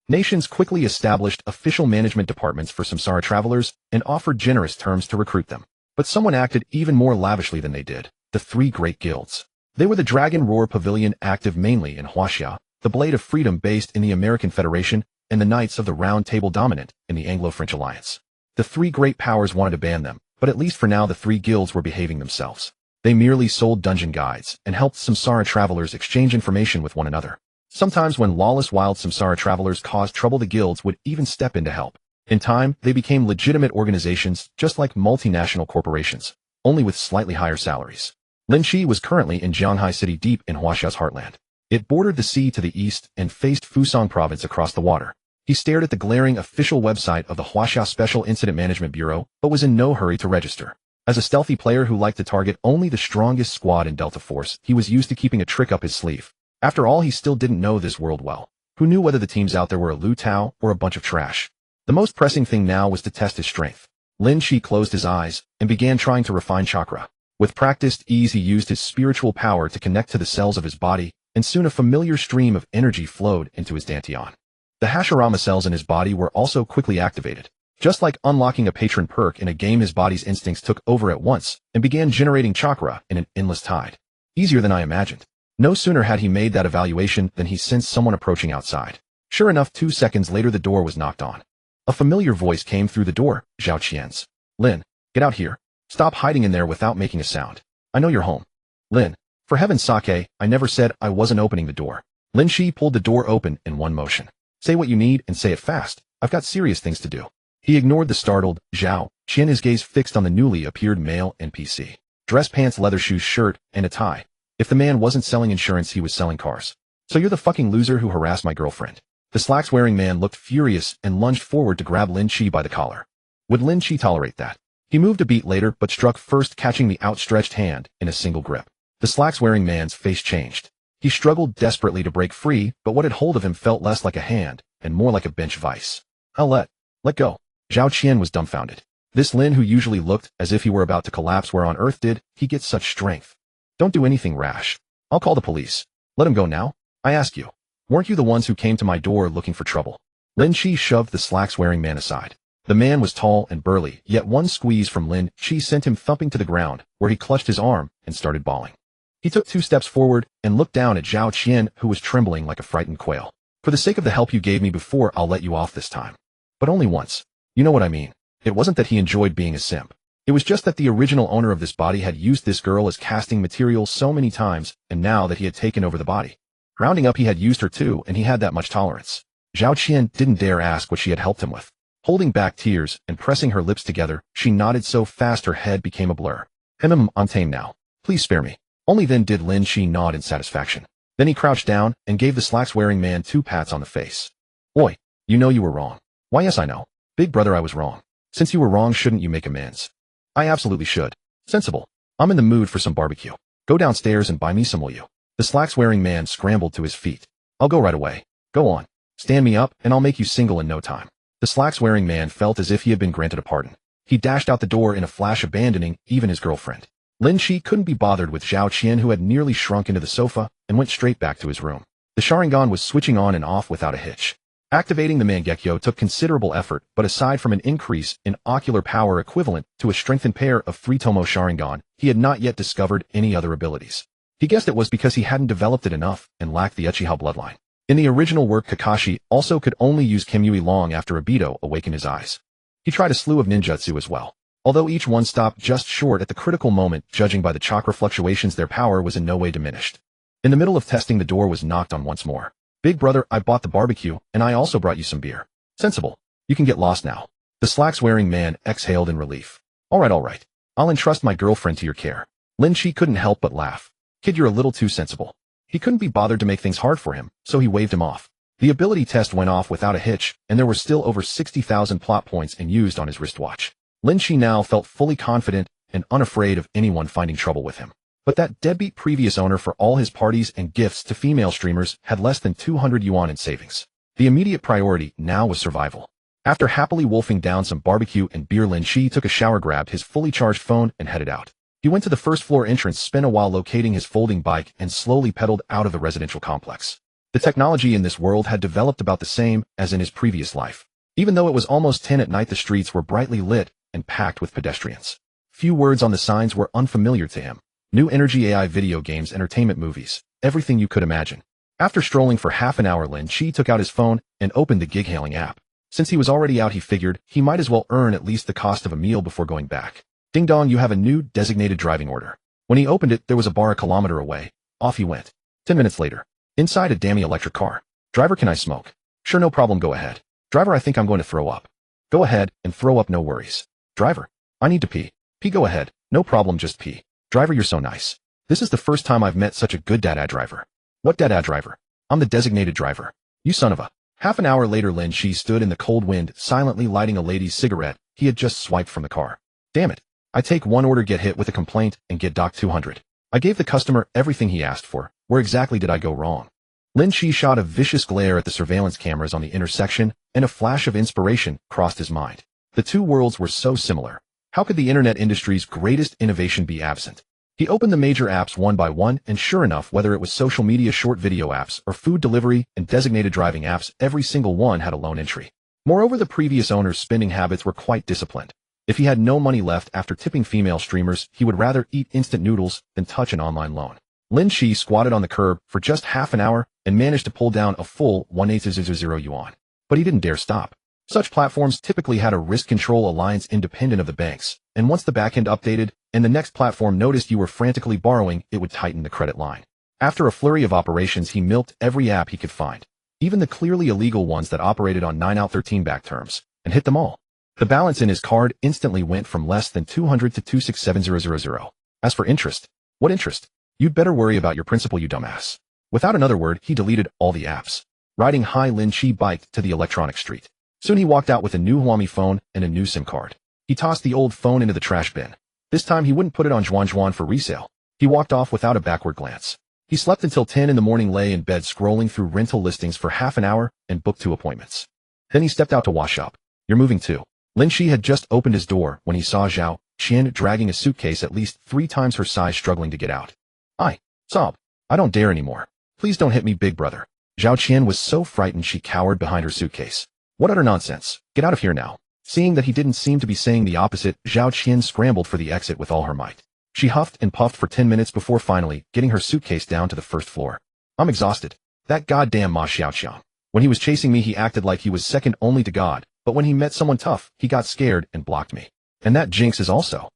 Nations quickly established official management departments for samsara travelers and offered generous terms to recruit them. But someone acted even more lavishly than they did: the 3 great guilds. They were the Dragon Roar Pavilion, active mainly in Huaxia, the Blade of Freedom based in the American Federation, and the Knights of the Round Table dominant in the Anglo-French alliance. The 3 great powers wanted to ban them, but at least for now the 3 guilds were behaving themselves. They merely sold dungeon guides and helped samsara travelers exchange information with one another. Sometimes when lawless wild samsara travelers caused trouble, the guilds would even step in to help. In time, they became legitimate organizations, just like multinational corporations, only with slightly higher salaries. Lin Qi was currently in Jianghai City, deep in Huaxia's heartland. It bordered the sea to the east and faced Fusang Province across the water. He stared at the glaring official website of the Huaxia Special Incident Management Bureau, but was in no hurry to register. As a stealthy player who liked to target only the strongest squad in Delta Force, he was used to keeping a trick up his sleeve. After all, he still didn't know this world well. Who knew whether the teams out there were a Lu Tao or a bunch of trash? The most pressing thing now was to test his strength. Lin Qi closed his eyes and began trying to refine chakra. With practiced ease, he used his spiritual power to connect to the cells of his body, and soon a familiar stream of energy flowed into his dantian. The Hashirama cells in his body were also quickly activated. Just like unlocking a patron perk in a game, his body's instincts took over at once and began generating chakra in an endless tide. Easier than I imagined. No sooner had he made that evaluation than he sensed someone approaching outside. Sure enough, 2 seconds later the door was knocked on. A familiar voice came through the door: Zhao Qian's. Lin, get out here. Stop hiding in there without making a sound. I know you're home. Lin, for heaven's sake, I never said I wasn't opening the door. Lin Qi pulled the door open in one motion. Say what you need and say it fast. I've got serious things to do. He ignored the startled Zhao Qian, his gaze fixed on the newly appeared male NPC. Dress pants, leather shoes, shirt, and a tie. If the man wasn't selling insurance, he was selling cars. So you're the fucking loser who harassed my girlfriend. The slacks-wearing man looked furious and lunged forward to grab Lin Qi by the collar. Would Lin Qi tolerate that? He moved a beat later, but struck first, catching the outstretched hand in a single grip. The slacks-wearing man's face changed. He struggled desperately to break free, but what had hold of him felt less like a hand and more like a bench vice. I'll let go. Zhao Qian was dumbfounded. This Lin, who usually looked as if he were about to collapse, where on earth did he get such strength? Don't do anything rash. I'll call the police. Let him go now. I ask you. Weren't you the ones who came to my door looking for trouble? Lin Qi shoved the slacks-wearing man aside. The man was tall and burly, yet one squeeze from Lin Qi sent him thumping to the ground, where he clutched his arm and started bawling. He took 2 steps forward and looked down at Zhao Qian, who was trembling like a frightened quail. For the sake of the help you gave me before, I'll let you off this time. But only once. You know what I mean. It wasn't that he enjoyed being a simp. It was just that the original owner of this body had used this girl as casting material so many times, and now that he had taken over the body. Rounding up, he had used her too, and he had that much tolerance. Zhao Qian didn't dare ask what she had helped him with. Holding back tears and pressing her lips together, she nodded so fast her head became a blur. I'm tame now. Please spare me. Only then did Lin Qi nod in satisfaction. Then he crouched down and gave the slacks-wearing man 2 pats on the face. Oi, you know you were wrong. Why yes I know. Big brother, I was wrong. Since you were wrong, shouldn't you make amends? I absolutely should. Sensible. I'm in the mood for some barbecue. Go downstairs and buy me some, will you? The slacks-wearing man scrambled to his feet. I'll go right away. Go on. Stand me up and I'll make you single in no time. The slacks-wearing man felt as if he had been granted a pardon. He dashed out the door in a flash, abandoning even his girlfriend. Lin Qi couldn't be bothered with Zhao Qian, who had nearly shrunk into the sofa, and went straight back to his room. The Sharingan was switching on and off without a hitch. Activating the Mangekyo took considerable effort, but aside from an increase in ocular power equivalent to a strengthened pair of 3 Tomo Sharingan, he had not yet discovered any other abilities. He guessed it was because he hadn't developed it enough and lacked the Uchiha bloodline. In the original work, Kakashi also could only use Kimui long after Obito awakened his eyes. He tried a slew of ninjutsu as well. Although each one stopped just short at the critical moment, judging by the chakra fluctuations, their power was in no way diminished. In the middle of testing, the door was knocked on once more. Big brother, I bought the barbecue, and I also brought you some beer. Sensible. You can get lost now. The slacks-wearing man exhaled in relief. All right. I'll entrust my girlfriend to your care. Lin Qi couldn't help but laugh. Kid, you're a little too sensible. He couldn't be bothered to make things hard for him, so he waved him off. The ability test went off without a hitch, and there were still over 60,000 plot points and used on his wristwatch. Lin Qi now felt fully confident and unafraid of anyone finding trouble with him. But that deadbeat previous owner, for all his parties and gifts to female streamers, had less than 200 yuan in savings. The immediate priority now was survival. After happily wolfing down some barbecue and beer, Lin Qi took a shower, grabbed his fully charged phone, and headed out. He went to the first floor entrance, spent a while locating his folding bike, and slowly pedaled out of the residential complex. The technology in this world had developed about the same as in his previous life. Even though it was almost 10 at night, the streets were brightly lit and packed with pedestrians. Few words on the signs were unfamiliar to him. New energy, AI, video games, entertainment, movies, everything you could imagine. After strolling for half an hour, Lin Qi took out his phone and opened the gig-hailing app. Since he was already out, he figured he might as well earn at least the cost of a meal before going back. Ding dong, you have a new designated driving order. When he opened it, there was a bar a kilometer away. Off he went. 10 minutes later. Inside a damny electric car. Driver, can I smoke? Sure, no problem, go ahead. Driver, I think I'm going to throw up. Go ahead and throw up, no worries. Driver, I need to pee. Pee, go ahead. No problem, just pee. Driver, you're so nice. This is the first time I've met such a good dada driver. What dada driver? I'm the designated driver. You son of a. Half an hour later, Lin Qi stood in the cold wind, silently lighting a lady's cigarette he had just swiped from the car. Damn it. I take one order, get hit with a complaint, and get docked 200. I gave the customer everything he asked for. Where exactly did I go wrong? Lin Qi shot a vicious glare at the surveillance cameras on the intersection, and a flash of inspiration crossed his mind. The two worlds were so similar. How could the internet industry's greatest innovation be absent? He opened the major apps one by one, and sure enough, whether it was social media, short video apps, or food delivery and designated driving apps, every single one had a loan entry. Moreover, the previous owner's spending habits were quite disciplined. If he had no money left after tipping female streamers, he would rather eat instant noodles than touch an online loan. Lin Qi squatted on the curb for just half an hour and managed to pull down a full 18000 yuan. But he didn't dare stop. Such platforms typically had a risk control alliance independent of the banks, and once the backend updated and the next platform noticed you were frantically borrowing, it would tighten the credit line. After a flurry of operations, he milked every app he could find, even the clearly illegal ones that operated on 9 out 13 back terms, and hit them all. The balance in his card instantly went from less than 200 to 267000. As for interest, what interest? You'd better worry about your principal, you dumbass. Without another word, he deleted all the apps. Riding high, Lin Qi biked to the electronic street. Soon he walked out with a new Huami phone and a new SIM card. He tossed the old phone into the trash bin. This time he wouldn't put it on Zhuan for resale. He walked off without a backward glance. He slept until 10 in the morning, lay in bed scrolling through rental listings for half an hour, and booked 2 appointments. Then he stepped out to wash up. You're moving too. Lin Qi had just opened his door when he saw Zhao Qian dragging a suitcase at least 3 times her size, struggling to get out. Sob. I don't dare anymore. Please don't hit me, big brother. Zhao Qian was so frightened she cowered behind her suitcase. What utter nonsense. Get out of here now. Seeing that he didn't seem to be saying the opposite, Zhao Qian scrambled for the exit with all her might. She huffed and puffed for 10 minutes before finally getting her suitcase down to the first floor. I'm exhausted. That goddamn Ma Xiaoqiang. When he was chasing me, he acted like he was second only to God, but when he met someone tough, he got scared and blocked me. And that jinx is also.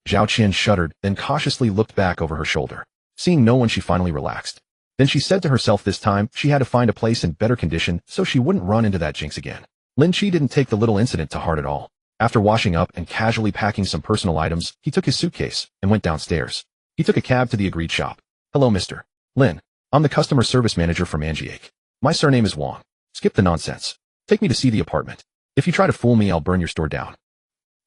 Zhao Qian shuddered, then cautiously looked back over her shoulder. Seeing no one, she finally relaxed. Then she said to herself this time she had to find a place in better condition so she wouldn't run into that jinx again. Lin Qi didn't take the little incident to heart at all. After washing up and casually packing some personal items, he took his suitcase and went downstairs. He took a cab to the agreed shop. Hello, Mr. Lin. I'm the customer service manager from Anjiake. My surname is Wang. Skip the nonsense. Take me to see the apartment. If you try to fool me, I'll burn your store down.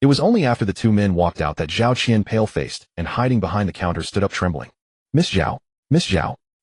It was only after the two men walked out that Zhao Qian, pale-faced and hiding behind the counter, stood up trembling. Miss Zhao,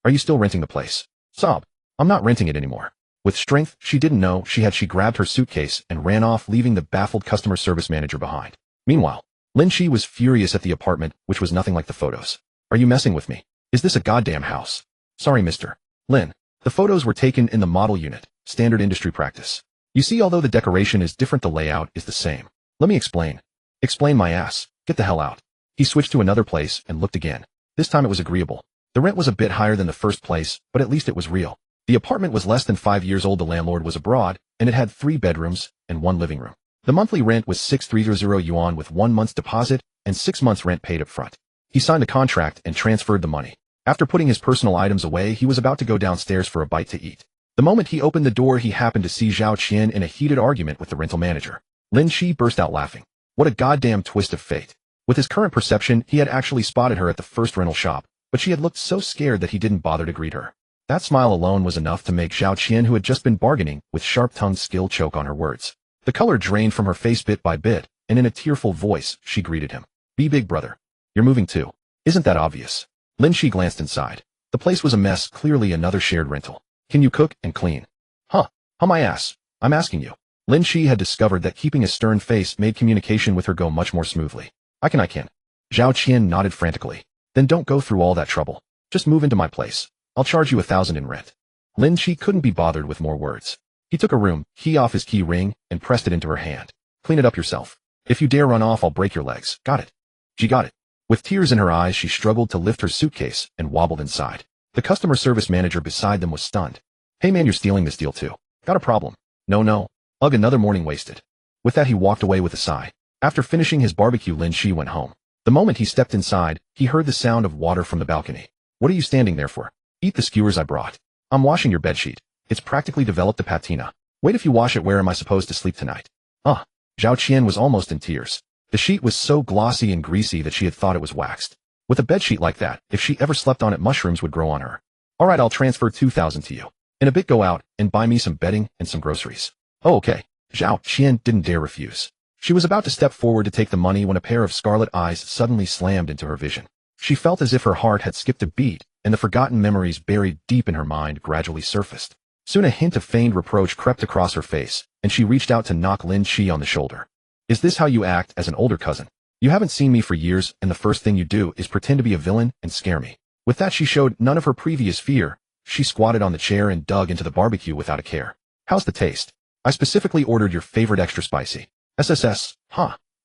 are you still renting the place? Sob. I'm not renting it anymore. With strength she didn't know she grabbed her suitcase and ran off, leaving the baffled customer service manager behind. Meanwhile, Lin Qi was furious at the apartment, which was nothing like the photos. Are you messing with me? Is this a goddamn house? Sorry, Mr. Lin. The photos were taken in the model unit, standard industry practice. You see, although the decoration is different, the layout is the same. Let me explain. Explain my ass. Get the hell out. He switched to another place and looked again. This time it was agreeable. The rent was a bit higher than the first place, but at least it was real. The apartment was less than 5 years old. The landlord was abroad, and it had 3 bedrooms and 1 living room. The monthly rent was 6,300 yuan with 1 month's deposit and 6 months rent paid up front. He signed a contract and transferred the money. After putting his personal items away, he was about to go downstairs for a bite to eat. The moment he opened the door, he happened to see Zhao Qian in a heated argument with the rental manager. Lin Qi burst out laughing. What a goddamn twist of fate. With his current perception, he had actually spotted her at the first rental shop, but she had looked so scared that he didn't bother to greet her. That smile alone was enough to make Zhao Qian, who had just been bargaining with sharp-tongued skill, choke on her words. The color drained from her face bit by bit, and in a tearful voice, she greeted him. Be big, brother. You're moving too. Isn't that obvious? Lin Qi glanced inside. The place was a mess, clearly another shared rental. Can you cook and clean? Huh my ass. I'm asking you. Lin Qi had discovered that keeping a stern face made communication with her go much more smoothly. I can. Zhao Qian nodded frantically. Then don't go through all that trouble. Just move into my place. I'll charge you 1,000 in rent. Lin Qi couldn't be bothered with more words. He took a room key off his key ring and pressed it into her hand. Clean it up yourself. If you dare run off, I'll break your legs. Got it? She got it. With tears in her eyes, she struggled to lift her suitcase and wobbled inside. The customer service manager beside them was stunned. Hey man, you're stealing this deal too. Got a problem? No. Ugh, another morning wasted. With that, he walked away with a sigh. After finishing his barbecue, Lin Qi went home. The moment he stepped inside, he heard the sound of water from the balcony. What are you standing there for? Eat the skewers I brought. I'm washing your bedsheet. It's practically developed a patina. Wait, if you wash it, where am I supposed to sleep tonight? Zhao Qian was almost in tears. The sheet was so glossy and greasy that she had thought it was waxed. With a bedsheet like that, if she ever slept on it, mushrooms would grow on her. Alright, I'll transfer 2,000 to you. In a bit, go out and buy me some bedding and some groceries. Oh, okay. Zhao Qian didn't dare refuse. She was about to step forward to take the money when a pair of scarlet eyes suddenly slammed into her vision. She felt as if her heart had skipped a beat, and the forgotten memories buried deep in her mind gradually surfaced. Soon a hint of feigned reproach crept across her face, and she reached out to knock Lin Qi on the shoulder. Is this how you act as an older cousin? You haven't seen me for years, and the first thing you do is pretend to be a villain and scare me. With that, she showed none of her previous fear. She squatted on the chair and dug into the barbecue without a care. How's the taste? I specifically ordered your favorite extra spicy. SSS.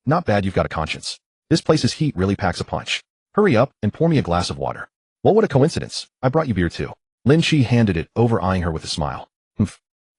Not bad, you've got a conscience. This place's heat really packs a punch. Hurry up and pour me a glass of water. Well, what a coincidence. I brought you beer too. Lin Qi handed it over, eyeing her with a smile.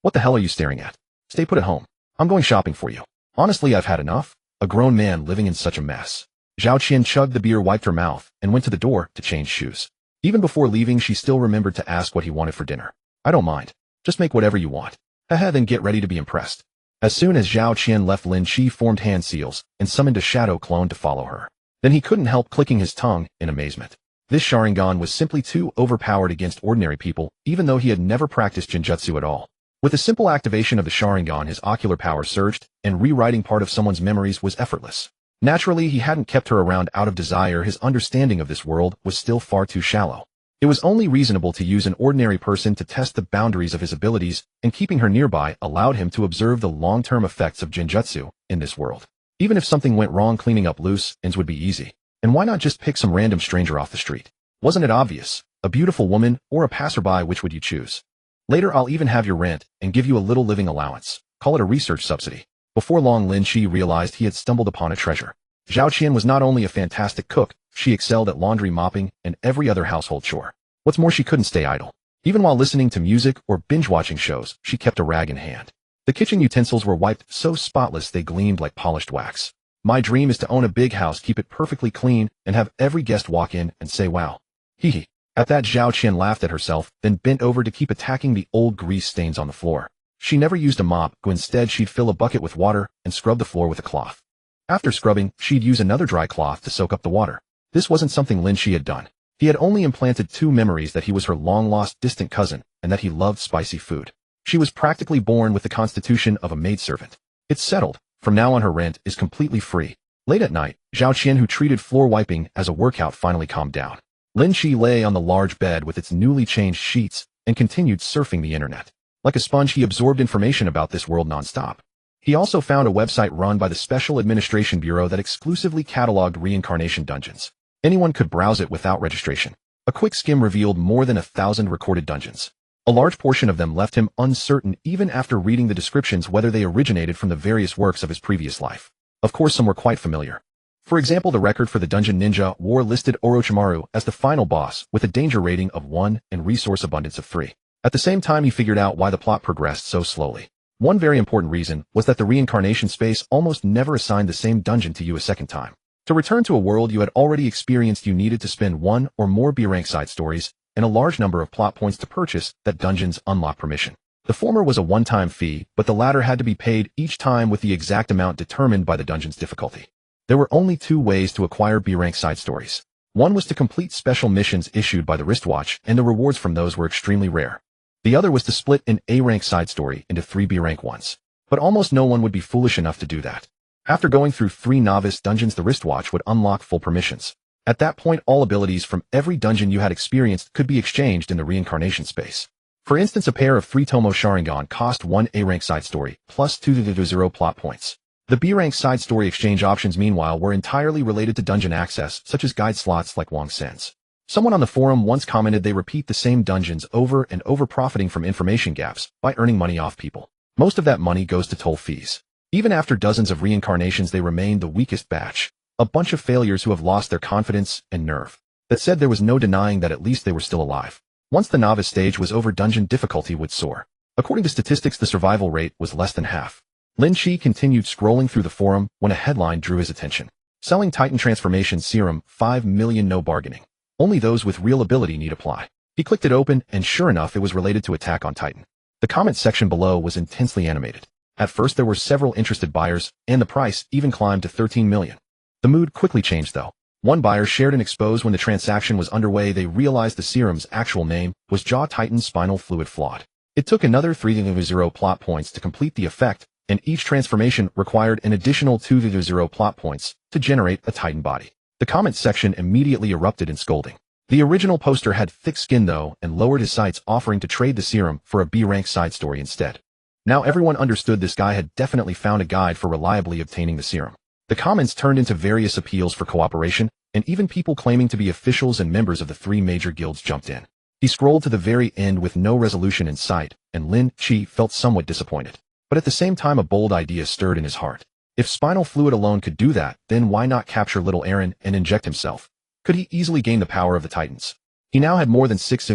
What the hell are you staring at? Stay put at home. I'm going shopping for you. Honestly, I've had enough. A grown man living in such a mess. Zhao Qian chugged the beer, wiped her mouth, and went to the door to change shoes. Even before leaving, she still remembered to ask what he wanted for dinner. I don't mind. Just make whatever you want. Then get ready to be impressed. As soon as Zhao Qian left, Lin Qi formed hand seals and summoned a shadow clone to follow her. Then he couldn't help clicking his tongue in amazement. This Sharingan was simply too overpowered against ordinary people, even though he had never practiced Jinjutsu at all. With a simple activation of the Sharingan, his ocular power surged, and rewriting part of someone's memories was effortless. Naturally, he hadn't kept her around out of desire. His understanding of this world was still far too shallow. It was only reasonable to use an ordinary person to test the boundaries of his abilities, and keeping her nearby allowed him to observe the long-term effects of Jinjutsu in this world. Even if something went wrong, cleaning up loose ends would be easy. And why not just pick some random stranger off the street? Wasn't it obvious? A beautiful woman or a passerby, which would you choose? Later, I'll even have your rent and give you a little living allowance. Call it a research subsidy. Before long, Lin Qi realized he had stumbled upon a treasure. Zhao Qian was not only a fantastic cook, she excelled at laundry, mopping, and every other household chore. What's more, she couldn't stay idle. Even while listening to music or binge-watching shows, she kept a rag in hand. The kitchen utensils were wiped so spotless they gleamed like polished wax. My dream is to own a big house, keep it perfectly clean, and have every guest walk in and say, wow. Hee hee. At that, Zhao Qian laughed at herself, then bent over to keep attacking the old grease stains on the floor. She never used a mop, but instead she'd fill a bucket with water and scrub the floor with a cloth. After scrubbing, she'd use another dry cloth to soak up the water. This wasn't something Lin Qi had done. He had only implanted 2 memories: that he was her long-lost distant cousin, and that he loved spicy food. She was practically born with the constitution of a maidservant. It's settled. From now on her rent is completely free. Late at night, Zhao Qian, who treated floor wiping as a workout, finally calmed down. Lin Qi lay on the large bed with its newly changed sheets and continued surfing the internet. Like a sponge, he absorbed information about this world nonstop. He also found a website run by the Special Administration Bureau that exclusively cataloged reincarnation dungeons. Anyone could browse it without registration. A quick skim revealed more than 1,000 recorded dungeons. A large portion of them left him uncertain even after reading the descriptions whether they originated from the various works of his previous life. Of course, some were quite familiar. For example, the record for the Dungeon Ninja War listed Orochimaru as the final boss with a danger rating of 1 and resource abundance of 3. At the same time, he figured out why the plot progressed so slowly. One very important reason was that the reincarnation space almost never assigned the same dungeon to you a second time. To return to a world you had already experienced, you needed to spend 1 or more B-rank side stories and a large number of plot points to purchase that dungeon's unlock permission. The former was a one-time fee, but the latter had to be paid each time with the exact amount determined by the dungeon's difficulty. There were only 2 ways to acquire B-rank side stories. One was to complete special missions issued by the wristwatch, and the rewards from those were extremely rare. The other was to split an A-rank side story into 3 B-rank ones. But almost no one would be foolish enough to do that. After going through 3 novice dungeons, the wristwatch would unlock full permissions. At that point, all abilities from every dungeon you had experienced could be exchanged in the reincarnation space. For instance, a pair of 3 Tomo Sharingan cost 1 A-rank side story, plus 2 plot points. The B-rank side story exchange options, meanwhile, were entirely related to dungeon access, such as guide slots like Wang Sen's. Someone on the forum once commented they repeat the same dungeons over and over, profiting from information gaps by earning money off people. Most of that money goes to toll fees. Even after dozens of reincarnations, they remained the weakest batch. A bunch of failures who have lost their confidence and nerve. That said, there was no denying that at least they were still alive. Once the novice stage was over, dungeon difficulty would soar. According to statistics, the survival rate was less than half. Lin Qi continued scrolling through the forum when a headline drew his attention. Selling Titan Transformation Serum, 5 million, no bargaining. Only those with real ability need apply. He clicked it open, and sure enough, it was related to Attack on Titan. The comment section below was intensely animated. At first, there were several interested buyers, and the price even climbed to 13 million. The mood quickly changed, though. One buyer shared an expose when the transaction was underway. They realized the serum's actual name was Jaw Titan Spinal Fluid Flawed. It took another 3 plot points to complete the effect, and each transformation required an additional 2 plot points to generate a Titan body. The comment section immediately erupted in scolding. The original poster had thick skin, though, and lowered his sights, offering to trade the serum for a B-rank side story instead. Now everyone understood this guy had definitely found a guide for reliably obtaining the serum. The comments turned into various appeals for cooperation, and even people claiming to be officials and members of the 3 major guilds jumped in. He scrolled to the very end with no resolution in sight, and Lin Qi felt somewhat disappointed. But at the same time, a bold idea stirred in his heart. If spinal fluid alone could do that, then why not capture little Aaron and inject himself? Could he easily gain the power of the Titans? He now had more than 6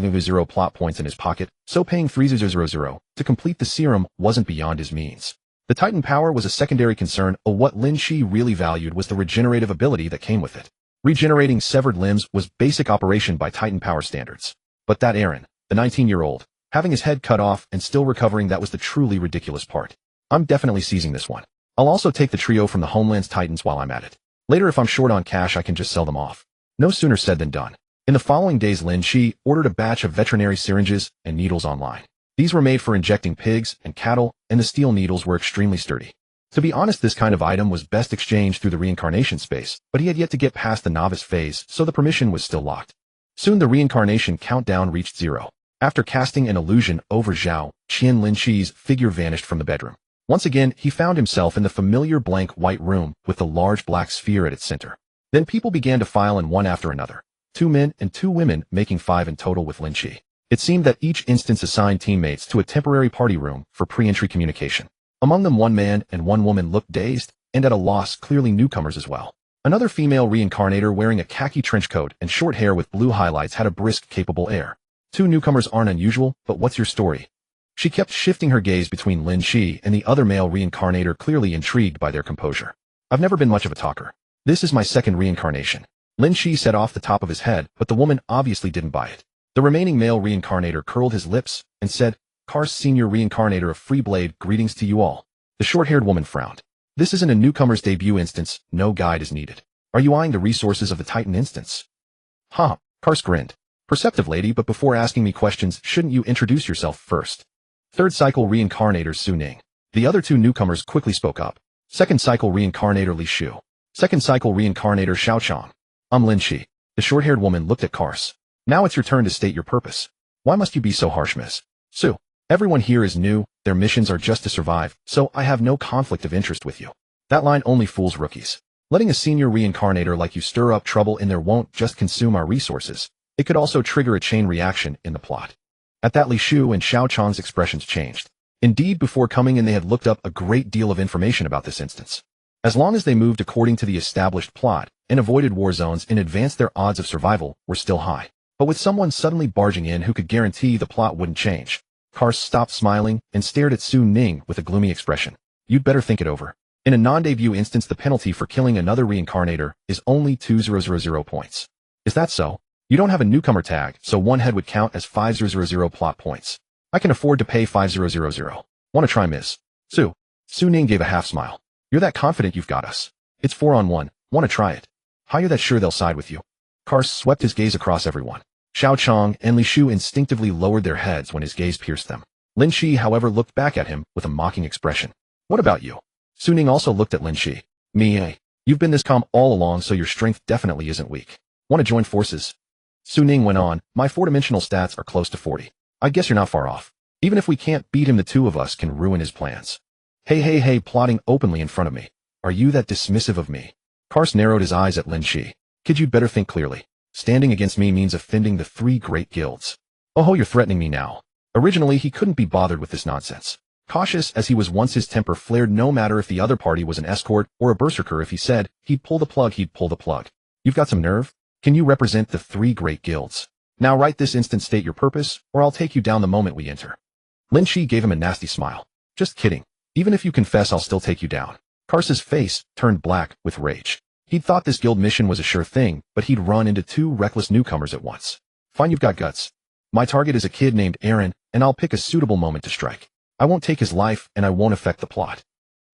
plot points in his pocket, so paying 3,000 to complete the serum wasn't beyond his means. The Titan power was a secondary concern, or what Lin Qi really valued was the regenerative ability that came with it. Regenerating severed limbs was basic operation by Titan power standards. But that Aaron, the 19-year-old, having his head cut off and still recovering, that was the truly ridiculous part. I'm definitely seizing this one. I'll also take the trio from the Homeland's Titans while I'm at it. Later, if I'm short on cash, I can just sell them off. No sooner said than done. In the following days, Lin Qi ordered a batch of veterinary syringes and needles online. These were made for injecting pigs and cattle, and the steel needles were extremely sturdy. To be honest, this kind of item was best exchanged through the reincarnation space, but he had yet to get past the novice phase, so the permission was still locked. Soon the reincarnation countdown reached 0. After casting an illusion over Zhao Qian, Lin Qi's figure vanished from the bedroom. Once again, he found himself in the familiar blank white room with the large black sphere at its center. Then people began to file in one after another. 2 men and 2 women, making 5 in total with Lin Qi. It seemed that each instance assigned teammates to a temporary party room for pre-entry communication. Among them, 1 man and 1 woman looked dazed and at a loss, clearly newcomers as well. Another female reincarnator wearing a khaki trench coat and short hair with blue highlights had a brisk, capable air. 2 newcomers aren't unusual, but what's your story? She kept shifting her gaze between Lin Qi and the other male reincarnator, clearly intrigued by their composure. I've never been much of a talker. This is my second reincarnation. Lin Qi said off the top of his head, but the woman obviously didn't buy it. The remaining male reincarnator curled his lips and said, Kars, senior reincarnator of Freeblade, greetings to you all. The short-haired woman frowned. This isn't a newcomer's debut instance, no guide is needed. Are you eyeing the resources of the Titan instance? Huh, Kars grinned. Perceptive lady, but before asking me questions, shouldn't you introduce yourself first? Third cycle reincarnator Su Ning. The other two newcomers quickly spoke up. Second cycle reincarnator Li Shu. Second cycle reincarnator Xiao Chang. I'm Lin Qi. The short-haired woman looked at Kars. Now it's your turn to state your purpose. Why must you be so harsh, Miss Su? Everyone here is new, their missions are just to survive, so I have no conflict of interest with you. That line only fools rookies. Letting a senior reincarnator like you stir up trouble in there won't just consume our resources, it could also trigger a chain reaction in the plot. At that, Li Shu and Xiao Chang's expressions changed. Indeed, before coming in they had looked up a great deal of information about this instance. As long as they moved according to the established plot and avoided war zones in advance, their odds of survival were still high. But with someone suddenly barging in who could guarantee the plot wouldn't change, Kars stopped smiling and stared at Su Ning with a gloomy expression. You'd better think it over. In a non-debut instance, the penalty for killing another reincarnator is only 2,000 points. Is that so? You don't have a newcomer tag, so one head would count as 5,000 plot points. I can afford to pay 5,000. Want to try, Miss Su? Su Ning gave a half smile. You're that confident you've got us. It's 4-on-1. Want to try it? How you're that sure they'll side with you? Kars swept his gaze across everyone. Xiao Chang and Li Shu instinctively lowered their heads when his gaze pierced them. Lin Qi, however, looked back at him with a mocking expression. What about you? Su Ning also looked at Lin Qi. Me, you've been this calm all along, so your strength definitely isn't weak. Want to join forces? Su Ning went on, my four-dimensional stats are close to 40. I guess you're not far off. Even if we can't beat him, the two of us can ruin his plans. Hey, plotting openly in front of me. Are you that dismissive of me? Kars narrowed his eyes at Lin Qi. Kid, you'd better think clearly. Standing against me means offending the three great guilds. Oh, you're threatening me now. Originally, he couldn't be bothered with this nonsense. Cautious as he was once, his temper flared. No matter if the other party was an escort or a berserker, if he said he'd pull the plug, he'd pull the plug. You've got some nerve? Can you represent the three great guilds? Now right this instant state your purpose, or I'll take you down the moment we enter. Lin Qi gave him a nasty smile. Just kidding. Even if you confess, I'll still take you down. Kars's face turned black with rage. He'd thought this guild mission was a sure thing, but he'd run into two reckless newcomers at once. Fine, you've got guts. My target is a kid named Aaron, and I'll pick a suitable moment to strike. I won't take his life, and I won't affect the plot.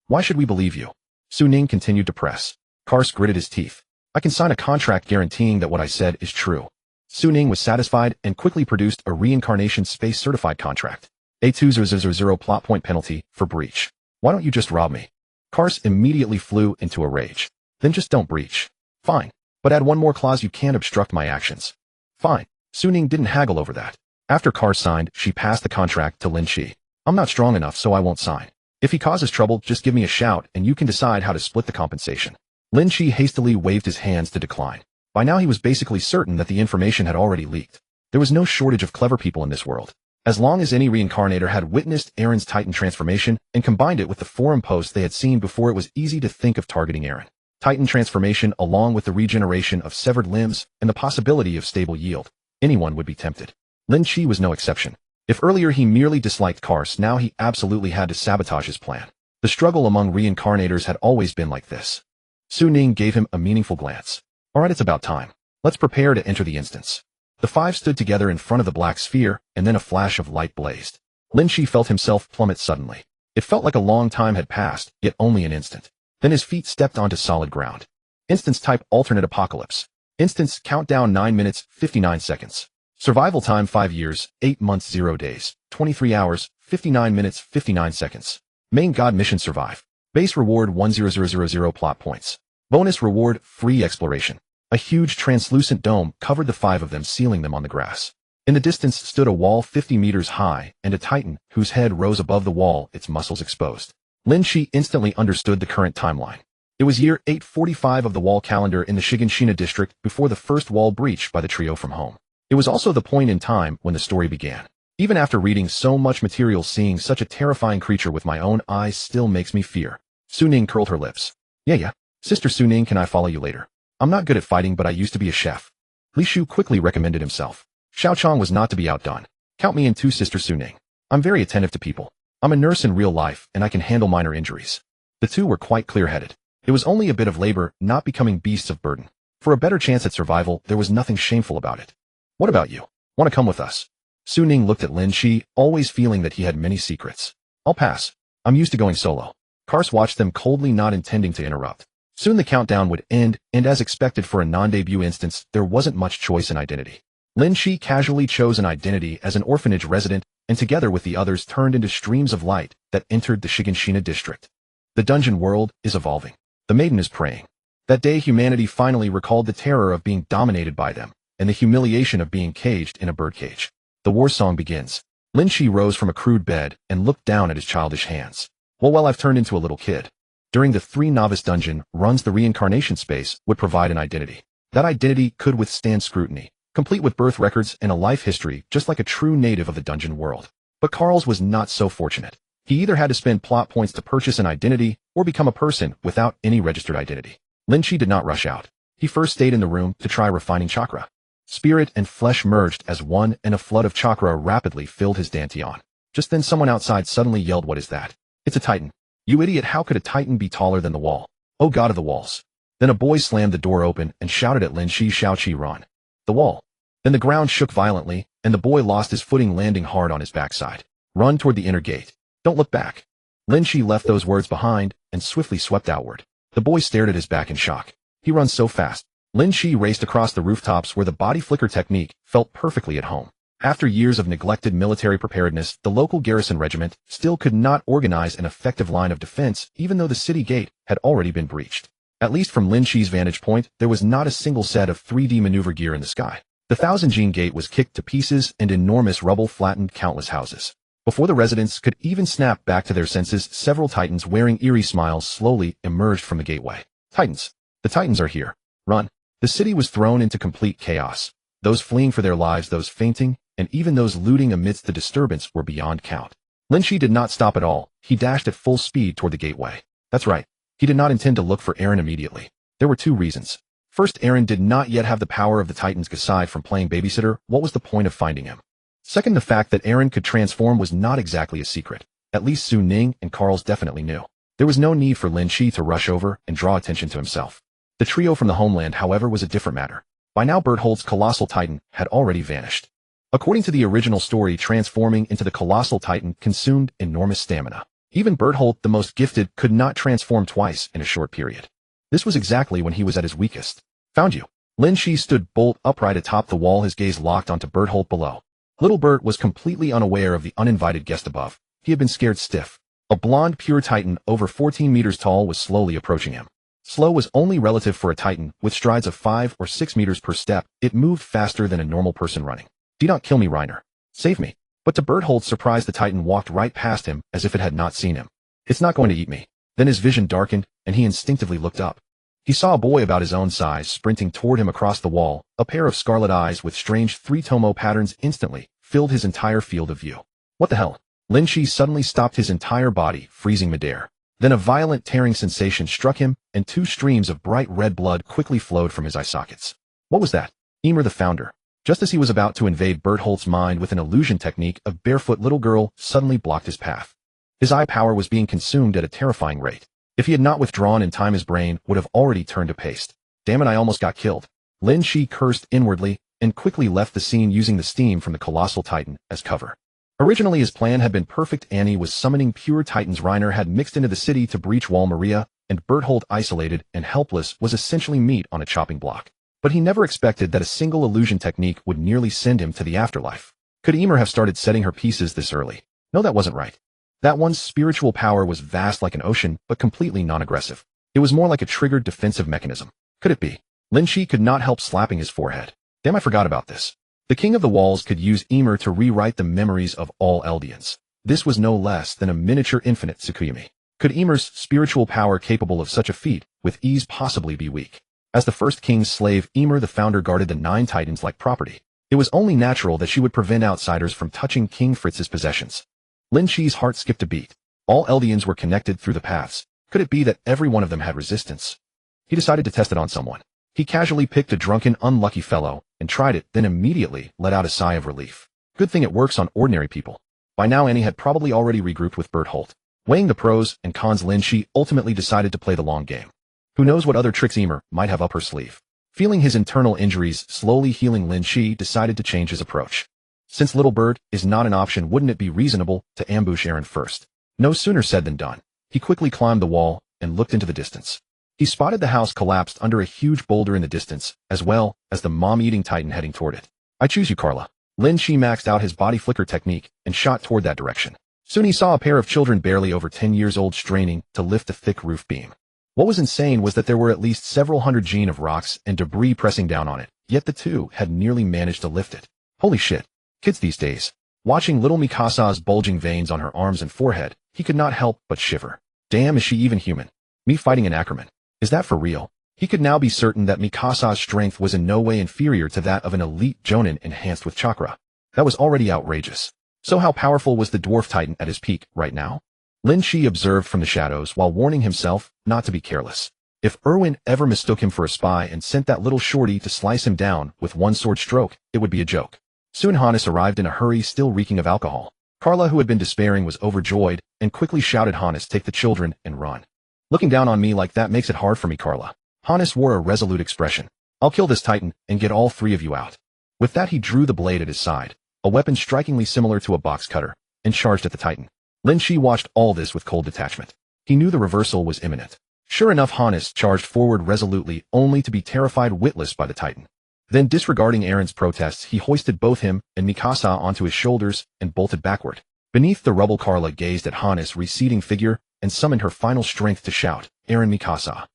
Why should we believe you? Su Ning continued to press. Kars gritted his teeth. I can sign a contract guaranteeing that what I said is true. Su Ning was satisfied and quickly produced a reincarnation space certified contract. A 2,000 plot point penalty for breach. Why don't you just rob me? Kars immediately flew into a rage. Then just don't breach. Fine. But add one more clause: you can't obstruct my actions. Fine. Su Ning didn't haggle over that. After Kars signed, she passed the contract to Lin Qi. I'm not strong enough, so I won't sign. If he causes trouble, just give me a shout and you can decide how to split the compensation. Lin Qi hastily waved his hands to decline. By now he was basically certain that the information had already leaked. There was no shortage of clever people in this world. As long as any reincarnator had witnessed Aaron's Titan transformation and combined it with the forum posts they had seen before, it was easy to think of targeting Aaron. Titan transformation, along with the regeneration of severed limbs and the possibility of stable yield. Anyone would be tempted. Lin Qi was no exception. If earlier he merely disliked Kars, now he absolutely had to sabotage his plan. The struggle among reincarnators had always been like this. Su Ning gave him a meaningful glance. Alright, it's about time. Let's prepare to enter the instance. The five stood together in front of the black sphere, and then a flash of light blazed. Lin Qi felt himself plummet suddenly. It felt like a long time had passed, yet only an instant. Then his feet stepped onto solid ground. Instance type: alternate apocalypse. Instance countdown: 9 minutes, 59 seconds. Survival time: 5 years, 8 months, 0 days, 23 hours, 59 minutes, 59 seconds. Main god mission: survive. Base reward: 1,000 plot points. Bonus reward: free exploration. A huge translucent dome covered the five of them, sealing them on the grass. In the distance stood a wall 50 meters high and a titan whose head rose above the wall, its muscles exposed. Lin Qi instantly understood the current timeline. It was year 845 of the wall calendar in the Shiganshina district, before the first wall breach by the trio from home. It was also the point in time when the story began. Even after reading so much material, seeing such a terrifying creature with my own eyes still makes me fear. Su Ning curled her lips. Yeah. Sister Su Ning, can I follow you later? I'm not good at fighting, but I used to be a chef. Li Shu quickly recommended himself. Xiao Chang was not to be outdone. Count me in too, Sister Su Ning. I'm very attentive to people. I'm a nurse in real life, and I can handle minor injuries. The two were quite clear-headed. It was only a bit of labor, not becoming beasts of burden. For a better chance at survival, there was nothing shameful about it. What about you? Want to come with us? Su Ning looked at Lin Qi, always feeling that he had many secrets. I'll pass. I'm used to going solo. Kars watched them coldly, not intending to interrupt. Soon the countdown would end, and as expected for a non-debut instance, there wasn't much choice in identity. Lin Qi casually chose an identity as an orphanage resident, and together with the others turned into streams of light that entered the Shiganshina district. The dungeon world is evolving. The maiden is praying. That day humanity finally recalled the terror of being dominated by them, and the humiliation of being caged in a birdcage. The war song begins. Lin Qi rose from a crude bed and looked down at his childish hands. Well, I've turned into a little kid. During the 3 novice dungeon runs, the reincarnation space would provide an identity. That identity could withstand scrutiny, complete with birth records and a life history just like a true native of the dungeon world. But Carl's was not so fortunate. He either had to spend plot points to purchase an identity or become a person without any registered identity. Lin Qi did not rush out. He first stayed in the room to try refining chakra. Spirit and flesh merged as one, and a flood of chakra rapidly filled his dantian. Just then someone outside suddenly yelled, "What is that?" "It's a titan." "You idiot, how could a titan be taller than the wall?" "Oh god of the walls." Then a boy slammed the door open and shouted at Lin Qi, "Xiao Qi, run." "The wall." Then the ground shook violently, and the boy lost his footing, landing hard on his backside. "Run toward the inner gate. Don't look back." Lin Qi left those words behind and swiftly swept outward. The boy stared at his back in shock. He runs so fast. Lin Qi raced across the rooftops where the body flicker technique felt perfectly at home. After years of neglected military preparedness, the local garrison regiment still could not organize an effective line of defense, even though the city gate had already been breached. At least from Lin Qi's vantage point, there was not a single set of 3D maneuver gear in the sky. The Thousand-Gene Gate was kicked to pieces, and enormous rubble flattened countless houses. Before the residents could even snap back to their senses, several titans wearing eerie smiles slowly emerged from the gateway. Titans. The titans are here. Run. The city was thrown into complete chaos. Those fleeing for their lives, those fainting, and even those looting amidst the disturbance were beyond count. Lin Qi did not stop at all. He dashed at full speed toward the gateway. That's right. He did not intend to look for Eren immediately. There were 2 reasons. First, Eren did not yet have the power of the Titans. Aside from playing babysitter, what was the point of finding him? Second, the fact that Eren could transform was not exactly a secret. At least Su Ning and Carl's definitely knew. There was no need for Lin Qi to rush over and draw attention to himself. The trio from the homeland, however, was a different matter. By now Bertholdt's colossal titan had already vanished. According to the original story, transforming into the colossal titan consumed enormous stamina. Even Bertholdt, the most gifted, could not transform twice in a short period. This was exactly when he was at his weakest. Found you. Lin Qi stood bolt upright atop the wall, his gaze locked onto Bertholdt below. Little Bert was completely unaware of the uninvited guest above. He had been scared stiff. A blonde pure titan over 14 meters tall was slowly approaching him. Slow was only relative for a titan. With strides of 5 or 6 meters per step, it moved faster than a normal person running. "Do not kill me, Reiner. Save me." But to Bertholdt's surprise, the titan walked right past him as if it had not seen him. "It's not going to eat me." Then his vision darkened, and he instinctively looked up. He saw a boy about his own size sprinting toward him across the wall. A pair of scarlet eyes with strange 3-tomo patterns instantly filled his entire field of view. What the hell? Lin Qi suddenly stopped, his entire body freezing midair. Then a violent tearing sensation struck him, and 2 streams of bright red blood quickly flowed from his eye sockets. What was that? Ymir the founder. Just as he was about to invade Bertholdt's mind with an illusion technique, a barefoot little girl suddenly blocked his path. His eye power was being consumed at a terrifying rate. If he had not withdrawn in time, his brain would have already turned to paste. Damn it, I almost got killed. Lin Qi cursed inwardly and quickly left the scene, using the steam from the colossal titan as cover. Originally his plan had been perfect. Annie was summoning pure titans. Reiner had mixed into the city to breach Wall Maria, and Bertholdt, isolated and helpless, was essentially meat on a chopping block. But he never expected that a single illusion technique would nearly send him to the afterlife. Could Ymir have started setting her pieces this early? No, that wasn't right. That one's spiritual power was vast like an ocean, but completely non-aggressive. It was more like a triggered defensive mechanism. Could it be? Lin Qi could not help slapping his forehead. Damn, I forgot about this. The King of the Walls could use Ymir to rewrite the memories of all Eldians. This was no less than a miniature infinite Tsukuyomi. Could Ymir's spiritual power capable of such a feat with ease possibly be weak? As the first king's slave, Ymir the founder guarded the 9 titans like property. It was only natural that she would prevent outsiders from touching King Fritz's possessions. Lin Qi's heart skipped a beat. All Eldians were connected through the paths. Could it be that every one of them had resistance? He decided to test it on someone. He casually picked a drunken, unlucky fellow and tried it, then immediately let out a sigh of relief. Good thing it works on ordinary people. By now Annie had probably already regrouped with Bert Holt. Weighing the pros and cons, Lin Qi ultimately decided to play the long game. Who knows what other tricks Emer might have up her sleeve. Feeling his internal injuries slowly healing, Lin Qi decided to change his approach. Since Little Bird is not an option, wouldn't it be reasonable to ambush Eren first? No sooner said than done. He quickly climbed the wall and looked into the distance. He spotted the house collapsed under a huge boulder in the distance, as well as the mom-eating titan heading toward it. I choose you, Carla. Lin Qi maxed out his body flicker technique and shot toward that direction. Soon he saw a pair of children barely over 10 years old straining to lift the thick roof beam. What was insane was that there were at least several hundred gene of rocks and debris pressing down on it, yet the two had nearly managed to lift it. Holy shit. Kids these days. Watching little Mikasa's bulging veins on her arms and forehead, he could not help but shiver. Damn, is she even human? Me fighting an Ackerman. Is that for real? He could now be certain that Mikasa's strength was in no way inferior to that of an elite Jonin enhanced with chakra. That was already outrageous. So how powerful was the dwarf titan at his peak right now? Lin Qi observed from the shadows while warning himself not to be careless. If Erwin ever mistook him for a spy and sent that little shorty to slice him down with one sword stroke, it would be a joke. Soon Hannes arrived in a hurry, still reeking of alcohol. Carla, who had been despairing, was overjoyed and quickly shouted, Hannes, take the children and run. Looking down on me like that makes it hard for me, Carla. Hannes wore a resolute expression. I'll kill this titan and get all three of you out. With that he drew the blade at his side, a weapon strikingly similar to a box cutter, and charged at the titan. Lin Qi watched all this with cold detachment. He knew the reversal was imminent. Sure enough, Hannes charged forward resolutely, only to be terrified witless by the titan. Then, disregarding Eren's protests, he hoisted both him and Mikasa onto his shoulders and bolted backward. Beneath the rubble, Carla gazed at Hannes' receding figure and summoned her final strength to shout, Eren, Mikasa.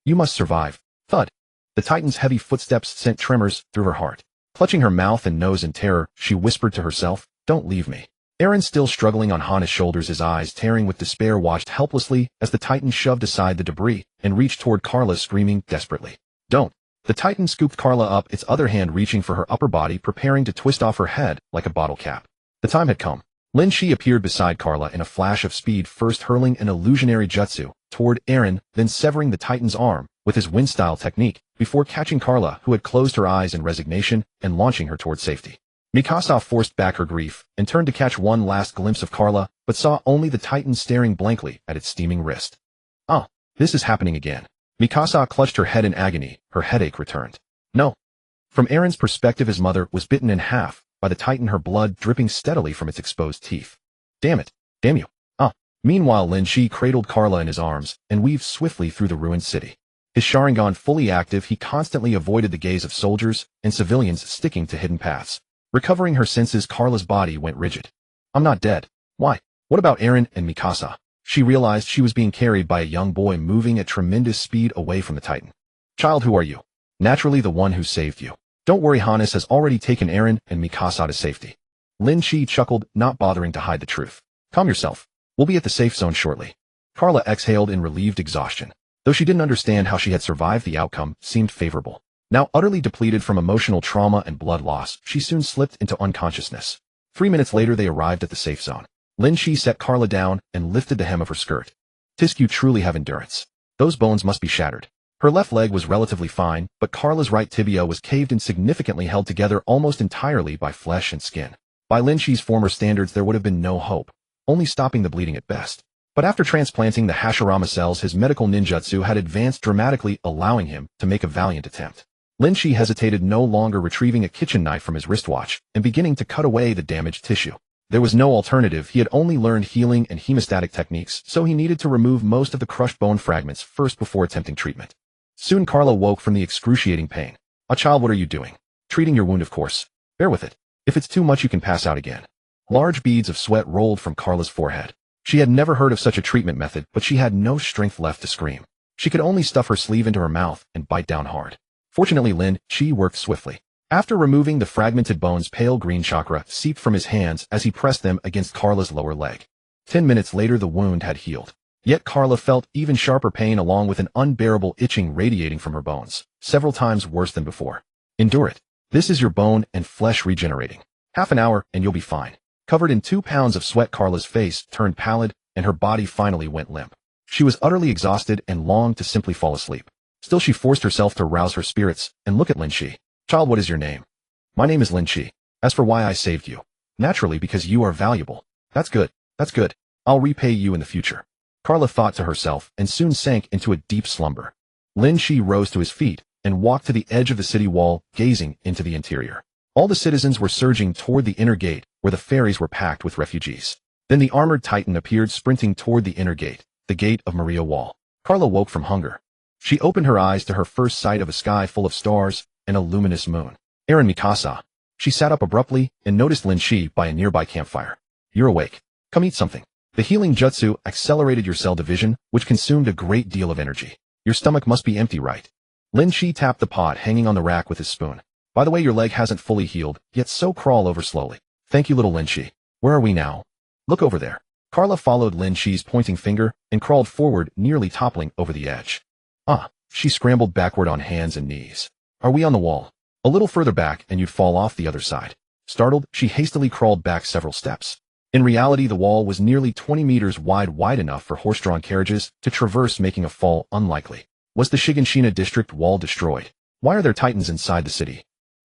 You must survive. Thud. The titan's heavy footsteps sent tremors through her heart. Clutching her mouth and nose in terror, she whispered to herself, don't leave me. Eren, still struggling on Hannes' shoulders, his eyes tearing with despair, watched helplessly as the titan shoved aside the debris and reached toward Carla, screaming desperately. Don't. The titan scooped Carla up, its other hand reaching for her upper body, preparing to twist off her head like a bottle cap. The time had come. Lin Qi appeared beside Carla in a flash of speed, first hurling an illusionary jutsu toward Eren, then severing the titan's arm with his wind-style technique, before catching Carla, who had closed her eyes in resignation, and launching her toward safety. Mikasa forced back her grief and turned to catch one last glimpse of Carla, but saw only the titan staring blankly at its steaming wrist. Ah, this is happening again. Mikasa clutched her head in agony, her headache returned. No. From Eren's perspective, his mother was bitten in half by the titan, her blood dripping steadily from its exposed teeth. Damn it. Damn you. Ah. Meanwhile, Lin Qi cradled Carla in his arms and weaved swiftly through the ruined city. His Sharingan fully active, he constantly avoided the gaze of soldiers and civilians sticking to hidden paths. Recovering her senses, Carla's body went rigid. I'm not dead. Why? What about Eren and Mikasa? She realized she was being carried by a young boy moving at tremendous speed away from the titan. Child, who are you? Naturally the one who saved you. Don't worry, Hannes has already taken Eren and Mikasa to safety. Lin Qi chuckled, not bothering to hide the truth. Calm yourself. We'll be at the safe zone shortly. Carla exhaled in relieved exhaustion. Though she didn't understand how she had survived, the outcome seemed favorable. Now utterly depleted from emotional trauma and blood loss, she soon slipped into unconsciousness. 3 minutes later they arrived at the safe zone. Lin Qi set Carla down and lifted the hem of her skirt. Tisk, you truly have endurance. Those bones must be shattered. Her left leg was relatively fine, but Carla's right tibia was caved in, significantly held together almost entirely by flesh and skin. By Lin Qi's former standards, there would have been no hope, only stopping the bleeding at best. But after transplanting the Hashirama cells, his medical ninjutsu had advanced dramatically, allowing him to make a valiant attempt. Lin Qi hesitated, no longer retrieving a kitchen knife from his wristwatch and beginning to cut away the damaged tissue. There was no alternative. He had only learned healing and hemostatic techniques, so he needed to remove most of the crushed bone fragments first before attempting treatment. Soon Carla woke from the excruciating pain. "Ah, child, what are you doing?" "Treating your wound, of course. Bear with it. If it's too much, you can pass out again." Large beads of sweat rolled from Carla's forehead. She had never heard of such a treatment method, but she had no strength left to scream. She could only stuff her sleeve into her mouth and bite down hard. Fortunately, Lin Qi worked swiftly. After removing the fragmented bones, pale green chakra seeped from his hands as he pressed them against Carla's lower leg. 10 minutes later, the wound had healed. Yet Carla felt even sharper pain, along with an unbearable itching radiating from her bones, several times worse than before. "Endure it. This is your bone and flesh regenerating. Half an hour and you'll be fine." Covered in 2 pounds of sweat, Carla's face turned pallid and her body finally went limp. She was utterly exhausted and longed to simply fall asleep. Still, she forced herself to rouse her spirits and look at Lin Qi. "Child, what is your name?" "My name is Lin Qi. As for why I saved you, naturally because you are valuable. That's good. That's good. I'll repay you in the future. Carla thought to herself and soon sank into a deep slumber. Lin Qi rose to his feet and walked to the edge of the city wall, gazing into the interior. All the citizens were surging toward the inner gate, where the ferries were packed with refugees. Then the armored titan appeared sprinting toward the inner gate, the gate of Maria Wall. Carla woke from hunger. She opened her eyes to her first sight of a sky full of stars and a luminous moon. Eren Mikasa. She sat up abruptly and noticed Lin Qi by a nearby campfire. You're awake. Come eat something. The healing jutsu accelerated your cell division, which consumed a great deal of energy. Your stomach must be empty, right? Lin Qi tapped the pot hanging on the rack with his spoon. By the way, your leg hasn't fully healed, yet so crawl over slowly. Thank you, little Lin Qi. Where are we now? Look over there. Carla followed Lin Qi's pointing finger and crawled forward, nearly toppling over the edge. She scrambled backward on hands and knees. Are we on the wall? A little further back and you'd fall off the other side. Startled, she hastily crawled back several steps. In reality, the wall was nearly 20 meters wide enough for horse-drawn carriages to traverse, making a fall unlikely. Was the Shiganshina district wall destroyed? Why are there titans inside the city?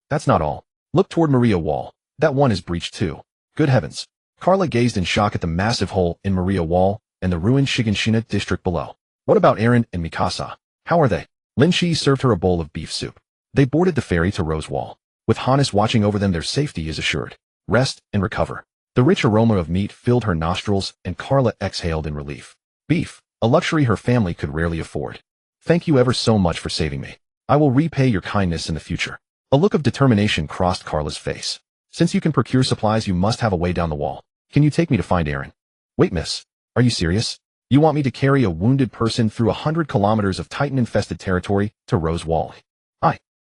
That's not all. Look toward Maria Wall. That one is breached too. Good heavens. Carla gazed in shock at the massive hole in Maria Wall and the ruined Shiganshina district below. What about Eren and Mikasa? How are they? Lin Qi served her a bowl of beef soup. They boarded the ferry to Rose Wall. With Hannes watching over them, their safety is assured. Rest and recover. The rich aroma of meat filled her nostrils and Carla exhaled in relief. Beef, a luxury her family could rarely afford. Thank you ever so much for saving me. I will repay your kindness in the future. A look of determination crossed Carla's face. Since you can procure supplies, you must have a way down the wall. Can you take me to find Eren? Wait, miss. Are you serious? You want me to carry a wounded person through 100 kilometers of Titan-infested territory to Rose Wall?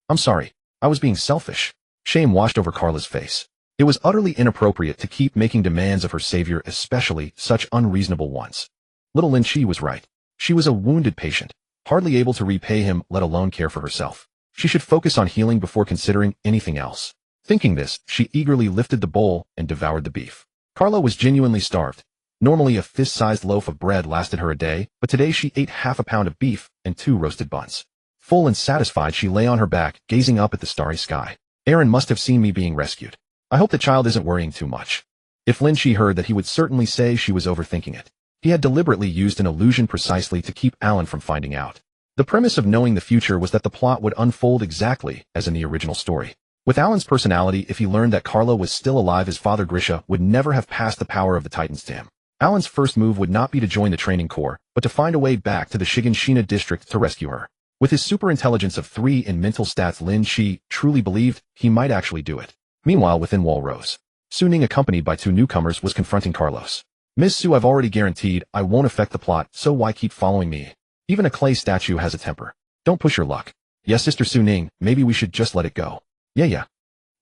I'm sorry. I was being selfish. Shame washed over Carla's face. It was utterly inappropriate to keep making demands of her savior, especially such unreasonable ones. Little Lin Qi was right. She was a wounded patient, hardly able to repay him, let alone care for herself. She should focus on healing before considering anything else. Thinking this, she eagerly lifted the bowl and devoured the beef. Carla was genuinely starved. Normally a fist-sized loaf of bread lasted her a day, but today she ate half a pound of beef and 2 roasted buns. Full and satisfied, she lay on her back, gazing up at the starry sky. Eren must have seen me being rescued. I hope the child isn't worrying too much. If Lin Qi heard that, he would certainly say she was overthinking it. He had deliberately used an illusion precisely to keep Alan from finding out. The premise of knowing the future was that the plot would unfold exactly as in the original story. With Alan's personality, if he learned that Carla was still alive, his father Grisha would never have passed the power of the Titans to him. Alan's first move would not be to join the training corps, but to find a way back to the Shiganshina district to rescue her. With his superintelligence of 3 in mental stats, Lin Qi truly believed he might actually do it. Meanwhile, within Wall Rose, Su Ning, accompanied by 2 newcomers, was confronting Carlos. Miss Su, I've already guaranteed I won't affect the plot, so why keep following me? Even a clay statue has a temper. Don't push your luck. Yes, Sister Su Ning, maybe we should just let it go. Yeah.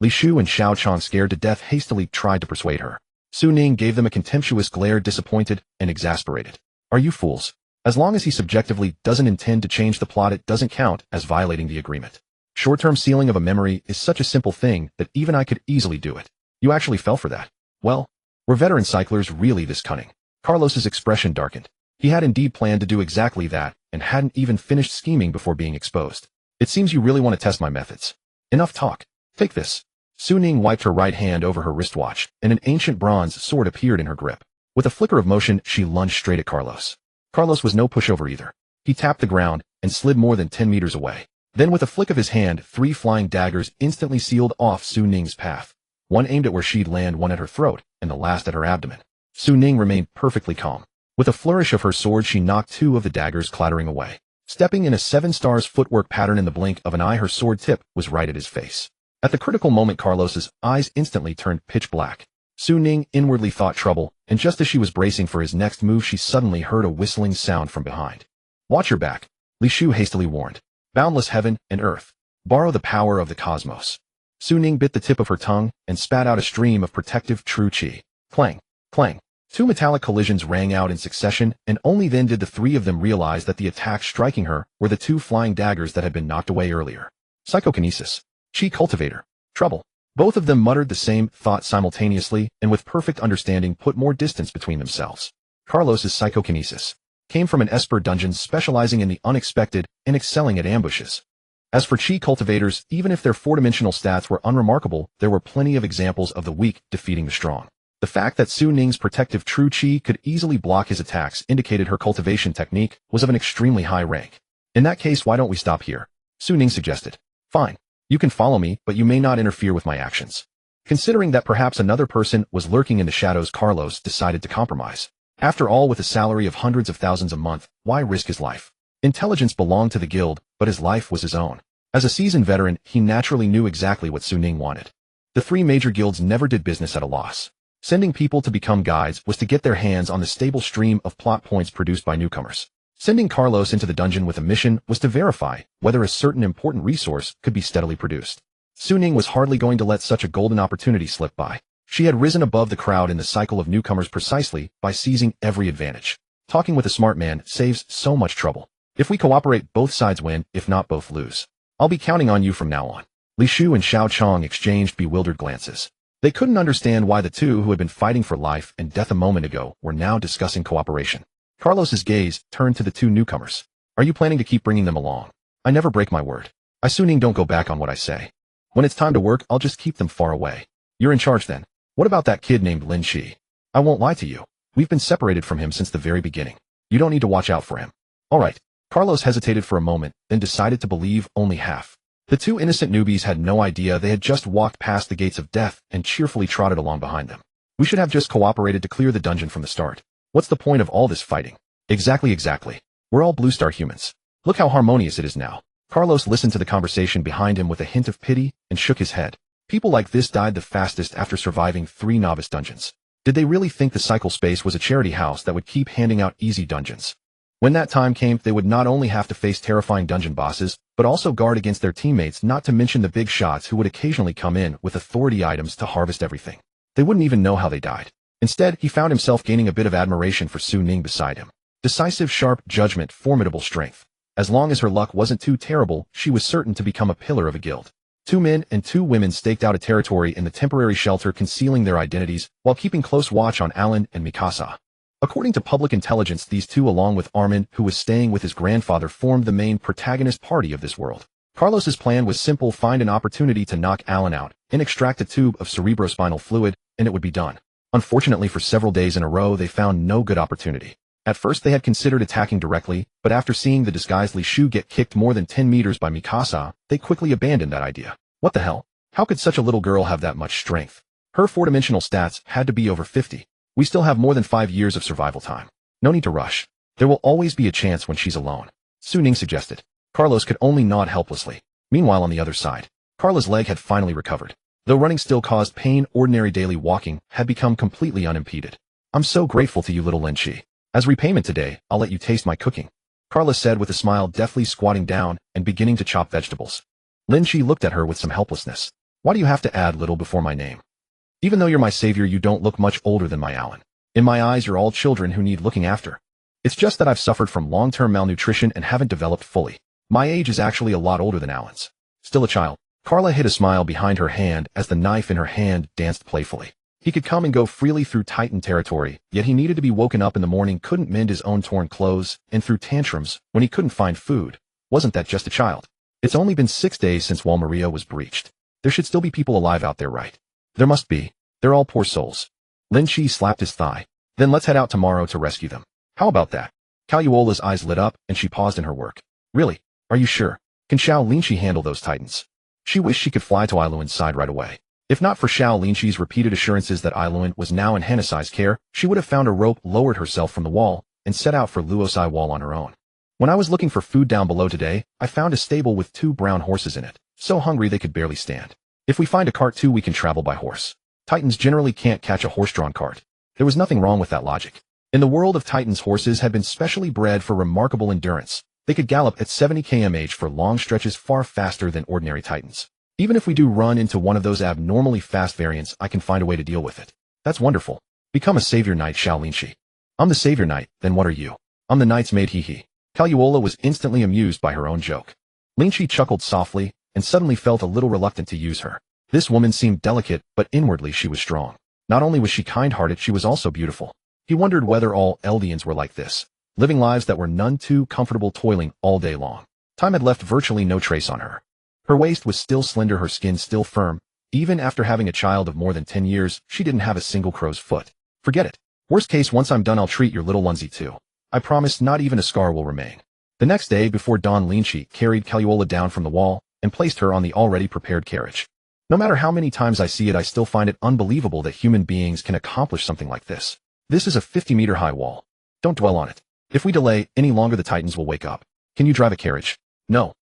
Li Shu and Xiao Chang, scared to death, hastily tried to persuade her. Su Ning gave them a contemptuous glare, disappointed and exasperated. Are you fools? As long as he subjectively doesn't intend to change the plot, it doesn't count as violating the agreement. Short-term sealing of a memory is such a simple thing that even I could easily do it. You actually fell for that. Well, were veteran cyclers really this cunning? Carlos's expression darkened. He had indeed planned to do exactly that, and hadn't even finished scheming before being exposed. It seems you really want to test my methods. Enough talk. Take this. Su Ning wiped her right hand over her wristwatch, and an ancient bronze sword appeared in her grip. With a flicker of motion, she lunged straight at Carlos. Carlos was no pushover either. He tapped the ground and slid more than 10 meters away. Then with a flick of his hand, 3 flying daggers instantly sealed off Su Ning's path. One aimed at where she'd land, one at her throat, and the last at her abdomen. Su Ning remained perfectly calm. With a flourish of her sword, she knocked 2 of the daggers clattering away. Stepping in a 7 stars footwork pattern, in the blink of an eye, her sword tip was right at his face. At the critical moment, Carlos's eyes instantly turned pitch black. Su Ning inwardly thought trouble, and just as she was bracing for his next move, she suddenly heard a whistling sound from behind. Watch your back, Li Shu hastily warned. Boundless heaven and earth. Borrow the power of the cosmos. Su Ning bit the tip of her tongue and spat out a stream of protective true qi. Clang, clang. 2 metallic collisions rang out in succession, and only then did the 3 of them realize that the attacks striking her were the 2 flying daggers that had been knocked away earlier. Psychokinesis. Qi cultivator. Trouble. Both of them muttered the same thought simultaneously, and with perfect understanding put more distance between themselves. Carlos's psychokinesis came from an Esper dungeon specializing in the unexpected and excelling at ambushes. As for Qi cultivators, even if their 4-dimensional stats were unremarkable, there were plenty of examples of the weak defeating the strong. The fact that Su Ning's protective true Qi could easily block his attacks indicated her cultivation technique was of an extremely high rank. In that case, why don't we stop here? Su Ning suggested. Fine. You can follow me, but you may not interfere with my actions. Considering that perhaps another person was lurking in the shadows, Carlos decided to compromise. After all, with a salary of hundreds of thousands a month, why risk his life? Intelligence belonged to the guild, but his life was his own. As a seasoned veteran, he naturally knew exactly what Su Ning wanted. The three major guilds never did business at a loss. Sending people to become guides was to get their hands on the stable stream of plot points produced by newcomers. Sending Carlos into the dungeon with a mission was to verify whether a certain important resource could be steadily produced. Su Ning was hardly going to let such a golden opportunity slip by. She had risen above the crowd in the cycle of newcomers precisely by seizing every advantage. Talking with a smart man saves so much trouble. If we cooperate, both sides win, if not both lose. I'll be counting on you from now on. Li Shu and Xiao Chong exchanged bewildered glances. They couldn't understand why the two who had been fighting for life and death a moment ago were now discussing cooperation. Carlos's gaze turned to the two newcomers. Are you planning to keep bringing them along? I never break my word. I Su Ning don't go back on what I say. When it's time to work, I'll just keep them far away. You're in charge then. What about that kid named Lin Qi? I won't lie to you. We've been separated from him since the very beginning. You don't need to watch out for him. All right. Carlos hesitated for a moment, then decided to believe only half. The two innocent newbies had no idea they had just walked past the gates of death and cheerfully trotted along behind them. We should have just cooperated to clear the dungeon from the start. What's the point of all this fighting? Exactly. We're all Blue Star humans. Look how harmonious it is now. Carlos listened to the conversation behind him with a hint of pity and shook his head. People like this died the fastest after surviving 3 novice dungeons. Did they really think the cycle space was a charity house that would keep handing out easy dungeons? When that time came, they would not only have to face terrifying dungeon bosses, but also guard against their teammates, not to mention the big shots who would occasionally come in with authority items to harvest everything. They wouldn't even know how they died. Instead, he found himself gaining a bit of admiration for Su Ning beside him. Decisive, sharp judgment, formidable strength. As long as her luck wasn't too terrible, she was certain to become a pillar of a guild. 2 men and 2 women staked out a territory in the temporary shelter, concealing their identities while keeping close watch on Alan and Mikasa. According to public intelligence, these two, along with Armin, who was staying with his grandfather, formed the main protagonist party of this world. Carlos's plan was simple: find an opportunity to knock Alan out and extract a tube of cerebrospinal fluid, and it would be done. Unfortunately, for several days in a row, they found no good opportunity. At first, they had considered attacking directly, but after seeing the disguised Li Shu get kicked more than 10 meters by Mikasa, they quickly abandoned that idea. What the hell? How could such a little girl have that much strength? Her 4-dimensional stats had to be over 50. We still have more than 5 years of survival time. No need to rush. There will always be a chance when she's alone. Su Ning suggested. Carlos could only nod helplessly. Meanwhile, on the other side, Carla's leg had finally recovered. Though running still caused pain, ordinary daily walking had become completely unimpeded. I'm so grateful to you, little Lin Qi. As repayment today, I'll let you taste my cooking, Carla said with a smile, deftly squatting down and beginning to chop vegetables. Lin Qi looked at her with some helplessness. Why do you have to add little before my name? Even though you're my savior, you don't look much older than my Alan. In my eyes, you're all children who need looking after. It's just that I've suffered from long-term malnutrition and haven't developed fully. My age is actually a lot older than Alan's. Still a child. Carla hid a smile behind her hand as the knife in her hand danced playfully. He could come and go freely through Titan territory, yet he needed to be woken up in the morning, couldn't mend his own torn clothes, and threw tantrums when he couldn't find food. Wasn't that just a child? It's only been 6 days since Wall Maria was breached. There should still be people alive out there, right? There must be. They're all poor souls. Lin Qi slapped his thigh. Then let's head out tomorrow to rescue them. How about that? Kaluola's eyes lit up, and she paused in her work. Really? Are you sure? Can Xiao Linqi handle those titans? She wished she could fly to Ailuan's side right away. If not for Xiao Linqi's repeated assurances that Ailuan was now in Hanasai's care, she would have found a rope, lowered herself from the wall, and set out for Luosai Wall on her own. When I was looking for food down below today, I found a stable with 2 brown horses in it, so hungry they could barely stand. If we find a cart too, we can travel by horse. Titans generally can't catch a horse-drawn cart. There was nothing wrong with that logic. In the world of Titans, horses had been specially bred for remarkable endurance. They could gallop at 70 km/h for long stretches, far faster than ordinary Titans. Even if we do run into one of those abnormally fast variants, I can find a way to deal with it. That's wonderful. Become a savior knight, Xiao Linqi. I'm the savior knight, then what are you? I'm the knight's maid, hee. Kaluola was instantly amused by her own joke. Linqi chuckled softly, and suddenly felt a little reluctant to use her. This woman seemed delicate, but inwardly she was strong. Not only was she kind-hearted, she was also beautiful. He wondered whether all Eldians were like this, living lives that were none too comfortable, toiling all day long. Time had left virtually no trace on her. Her waist was still slender, her skin still firm, Even after having a child of more than 10 years, she didn't have a single crow's foot. Forget it. Worst case, once I'm done I'll treat your little onesie too. I promise not even a scar will remain. The next day, before dawn, Lin Qi carried Kaluola down from the wall and placed her on the already prepared carriage. No matter how many times I see it, I still find it unbelievable that human beings can accomplish something like this. This is a 50-meter-high wall. Don't dwell on it. If we delay any longer, the Titans will wake up. Can you drive a carriage? No.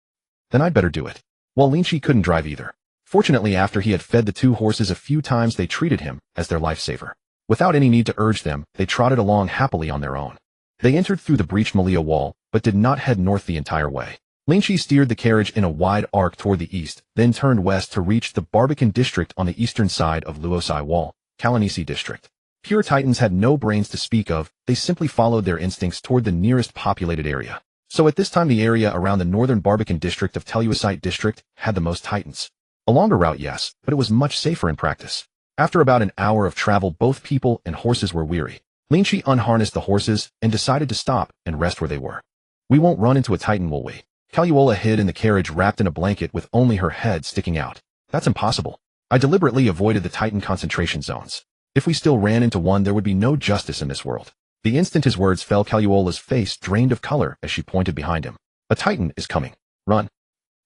Then I'd better do it. Well, Lin Qi couldn't drive either. Fortunately, after he had fed the two horses a few times, they treated him as their lifesaver. Without any need to urge them, they trotted along happily on their own. They entered through the breached Malia wall, but did not head north the entire way. Lin Qi steered the carriage in a wide arc toward the east, then turned west to reach the Barbican district on the eastern side of Luosai Wall, Kalanisi district. Pure Titans had no brains to speak of, they simply followed their instincts toward the nearest populated area. So at this time the area around the northern Barbican district of Teluosite district had the most Titans. A longer route, yes, but it was much safer in practice. After about an hour of travel, both people and horses were weary. Lin Qi unharnessed the horses and decided to stop and rest where they were. We won't run into a Titan, will we? Kaluola hid in the carriage wrapped in a blanket with only her head sticking out. That's impossible. I deliberately avoided the Titan concentration zones. If we still ran into one, there would be no justice in this world. The instant his words fell, Kaluola's face drained of color as she pointed behind him. A Titan is coming. Run.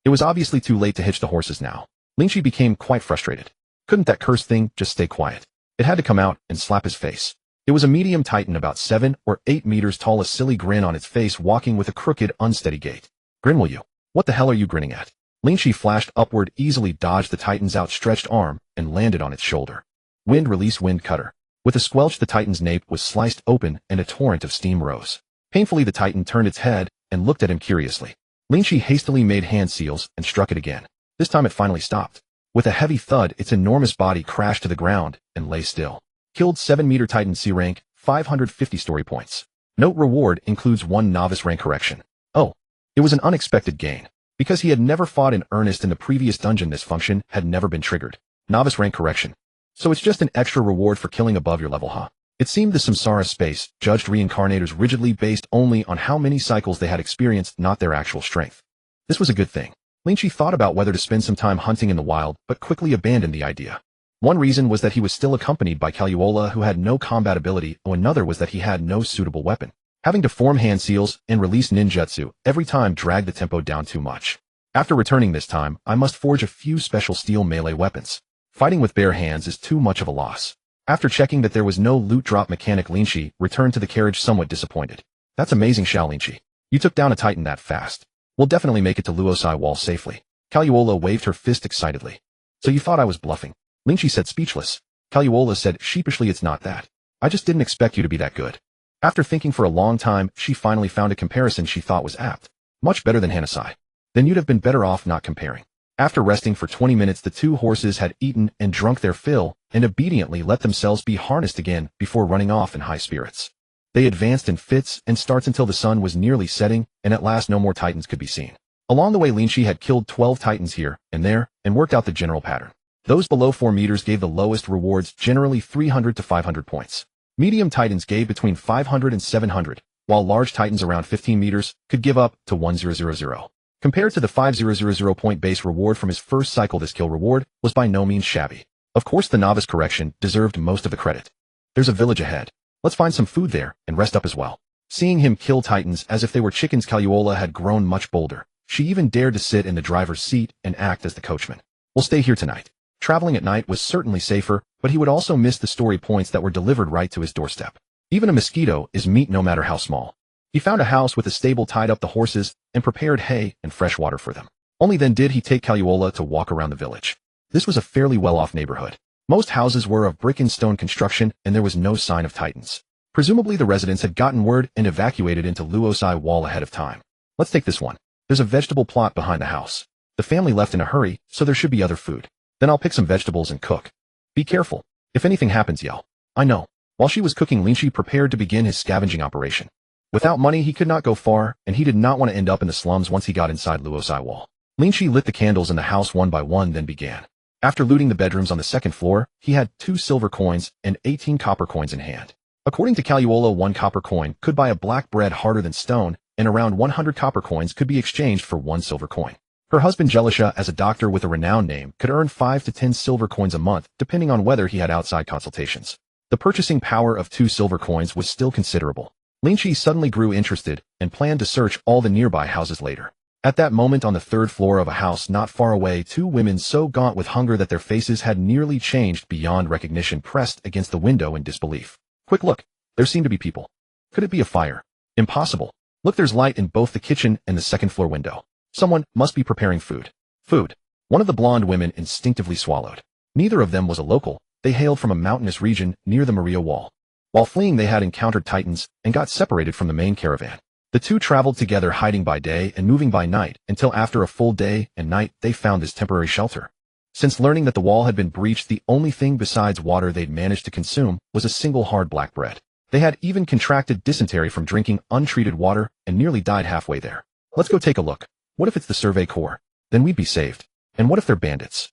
It was obviously too late to hitch the horses now. Lin Qi became quite frustrated. Couldn't that cursed thing just stay quiet? It had to come out and slap his face. It was a medium Titan about 7 or 8 meters tall, a silly grin on its face, walking with a crooked, unsteady gait. Grin, will you? What the hell are you grinning at? Lin Qi flashed upward, easily dodged the Titan's outstretched arm, and landed on its shoulder. Wind release, wind cutter. With a squelch, the Titan's nape was sliced open and a torrent of steam rose. Painfully, the Titan turned its head and looked at him curiously. Lin Qi hastily made hand seals and struck it again. This time it finally stopped. With a heavy thud, its enormous body crashed to the ground and lay still. Killed 7-meter Titan, C rank, 550 story points. Note: reward includes 1 novice rank correction. Oh, it was an unexpected gain. Because he had never fought in earnest in the previous dungeon, this function had never been triggered. Novice rank correction. So it's just an extra reward for killing above your level, huh? It seemed the samsara space judged reincarnators rigidly based only on how many cycles they had experienced, not their actual strength. This was a good thing. Lin Qi thought about whether to spend some time hunting in the wild, but quickly abandoned the idea. One reason was that he was still accompanied by Kaluola, who had no combat ability, and another was that he had no suitable weapon. Having to form hand seals and release ninjutsu every time dragged the tempo down too much. After returning this time, I must forge a few special steel melee weapons. Fighting with bare hands is too much of a loss. After checking that there was no loot drop mechanic, Lin Qi returned to the carriage somewhat disappointed. That's amazing, Xiao Lin Qi. You took down a Titan that fast. We'll definitely make it to Luosai Wall safely. Kaluola waved her fist excitedly. So you thought I was bluffing? Lin Qi said, speechless. Kaluola said sheepishly, it's not that. I just didn't expect you to be that good. After thinking for a long time, she finally found a comparison she thought was apt. Much better than Hanasai. Then you'd have been better off not comparing. After resting for 20 minutes, the two horses had eaten and drunk their fill and obediently let themselves be harnessed again before running off in high spirits. They advanced in fits and starts until the sun was nearly setting, and at last no more Titans could be seen. Along the way, Lin Qi had killed 12 Titans here and there and worked out the general pattern. Those below 4 meters gave the lowest rewards, generally 300 to 500 points. Medium Titans gave between 500 and 700, while large Titans around 15 meters could give up to 1000. Compared to the 5000 point base reward from his first cycle, this kill reward was by no means shabby. Of course, the novice correction deserved most of the credit. There's a village ahead. Let's find some food there and rest up as well. Seeing him kill Titans as if they were chickens, Kaluola had grown much bolder. She even dared to sit in the driver's seat and act as the coachman. We'll stay here tonight. Traveling at night was certainly safer, but he would also miss the story points that were delivered right to his doorstep. Even a mosquito is meat, no matter how small. He found a house with a stable, tied up the horses, and prepared hay and fresh water for them. Only then did he take Kaluola to walk around the village. This was a fairly well-off neighborhood. Most houses were of brick and stone construction, and there was no sign of Titans. Presumably the residents had gotten word and evacuated into Luosai Wall ahead of time. Let's take this one. There's a vegetable plot behind the house. The family left in a hurry, so there should be other food. Then I'll pick some vegetables and cook. Be careful. If anything happens, yell. I know. While she was cooking, Lin Qi prepared to begin his scavenging operation. Without money, he could not go far, and he did not want to end up in the slums once he got inside Luosai Wall. Lin Qi lit the candles in the house one by one, then began. After looting the bedrooms on the second floor, he had 2 silver coins and 18 copper coins in hand. According to Kaluola, 1 copper coin could buy a black bread harder than stone, and around 100 copper coins could be exchanged for 1 silver coin. Her husband Jelisha, as a doctor with a renowned name, could earn 5 to 10 silver coins a month, depending on whether he had outside consultations. The purchasing power of 2 silver coins was still considerable. Lin Qi suddenly grew interested and planned to search all the nearby houses later. At that moment, on the 3rd floor of a house not far away, 2 women so gaunt with hunger that their faces had nearly changed beyond recognition pressed against the window in disbelief. Quick look, there seem to be people. Could it be a fire? Impossible. Look, there's light in both the kitchen and the 2nd floor window. Someone must be preparing food. Food. One of the blonde women instinctively swallowed. Neither of them was a local. They hailed from a mountainous region near the Maria Wall. While fleeing, they had encountered Titans and got separated from the main caravan. The two traveled together, hiding by day and moving by night, until after a full day and night they found this temporary shelter. Since learning that the wall had been breached, the only thing besides water they'd managed to consume was a single hard black bread. They had even contracted dysentery from drinking untreated water and nearly died halfway there. Let's go take a look. What if it's the Survey Corps? Then we'd be saved. And what if they're bandits?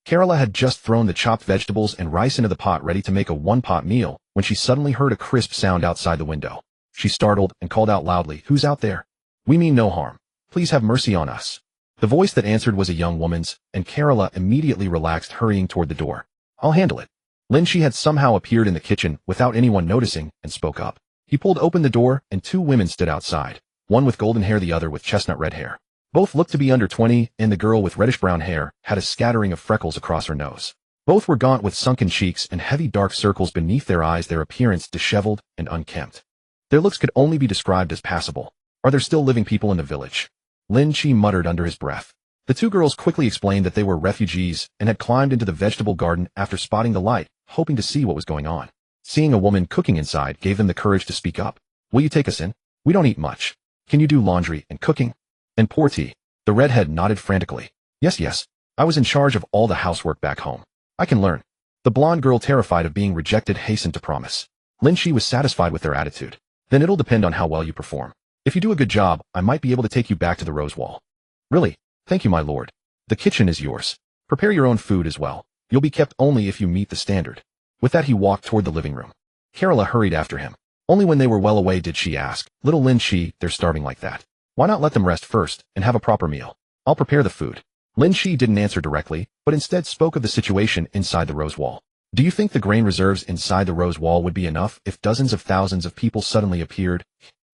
Kerala had just thrown the chopped vegetables and rice into the pot ready to make a one-pot meal when she suddenly heard a crisp sound outside the window. She startled and called out loudly, "Who's out there? We mean no harm. Please have mercy on us." The voice that answered was a young woman's, and Kerala immediately relaxed, hurrying toward the door. "I'll handle it." Lin Qi had somehow appeared in the kitchen without anyone noticing and spoke up. He pulled open the door and 2 women stood outside, one with golden hair, the other with chestnut red hair. Both looked to be under 20, and the girl with reddish-brown hair had a scattering of freckles across her nose. Both were gaunt with sunken cheeks and heavy dark circles beneath their eyes, their appearance disheveled and unkempt. Their looks could only be described as passable. "Are there still living people in the village?" Lin Qi muttered under his breath. The 2 girls quickly explained that they were refugees and had climbed into the vegetable garden after spotting the light, hoping to see what was going on. Seeing a woman cooking inside gave them the courage to speak up. "Will you take us in? We don't eat much. Can you do laundry and cooking? And pour tea?" The redhead nodded frantically. Yes. I was in charge of all the housework back home. I can learn." The blonde girl, terrified of being rejected, hastened to promise. Lin Qi was satisfied with their attitude. "Then it'll depend on how well you perform. If you do a good job, I might be able to take you back to the Rose Wall." "Really? Thank you, my lord. The kitchen is yours. Prepare your own food as well. You'll be kept only if you meet the standard." With that, he walked toward the living room. Kerala hurried after him. Only when they were well away did she ask, "Little Lin Qi, they're starving like that. Why not let them rest first and have a proper meal? I'll prepare the food." Lin Qi didn't answer directly, but instead spoke of the situation inside the Rose Wall. "Do you think the grain reserves inside the Rose Wall would be enough if dozens of thousands of people suddenly appeared?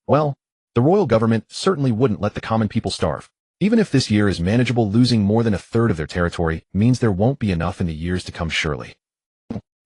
Well, the royal government certainly wouldn't let the common people starve. Even if this year is manageable, losing more than a third of their territory means there won't be enough in the years to come, surely."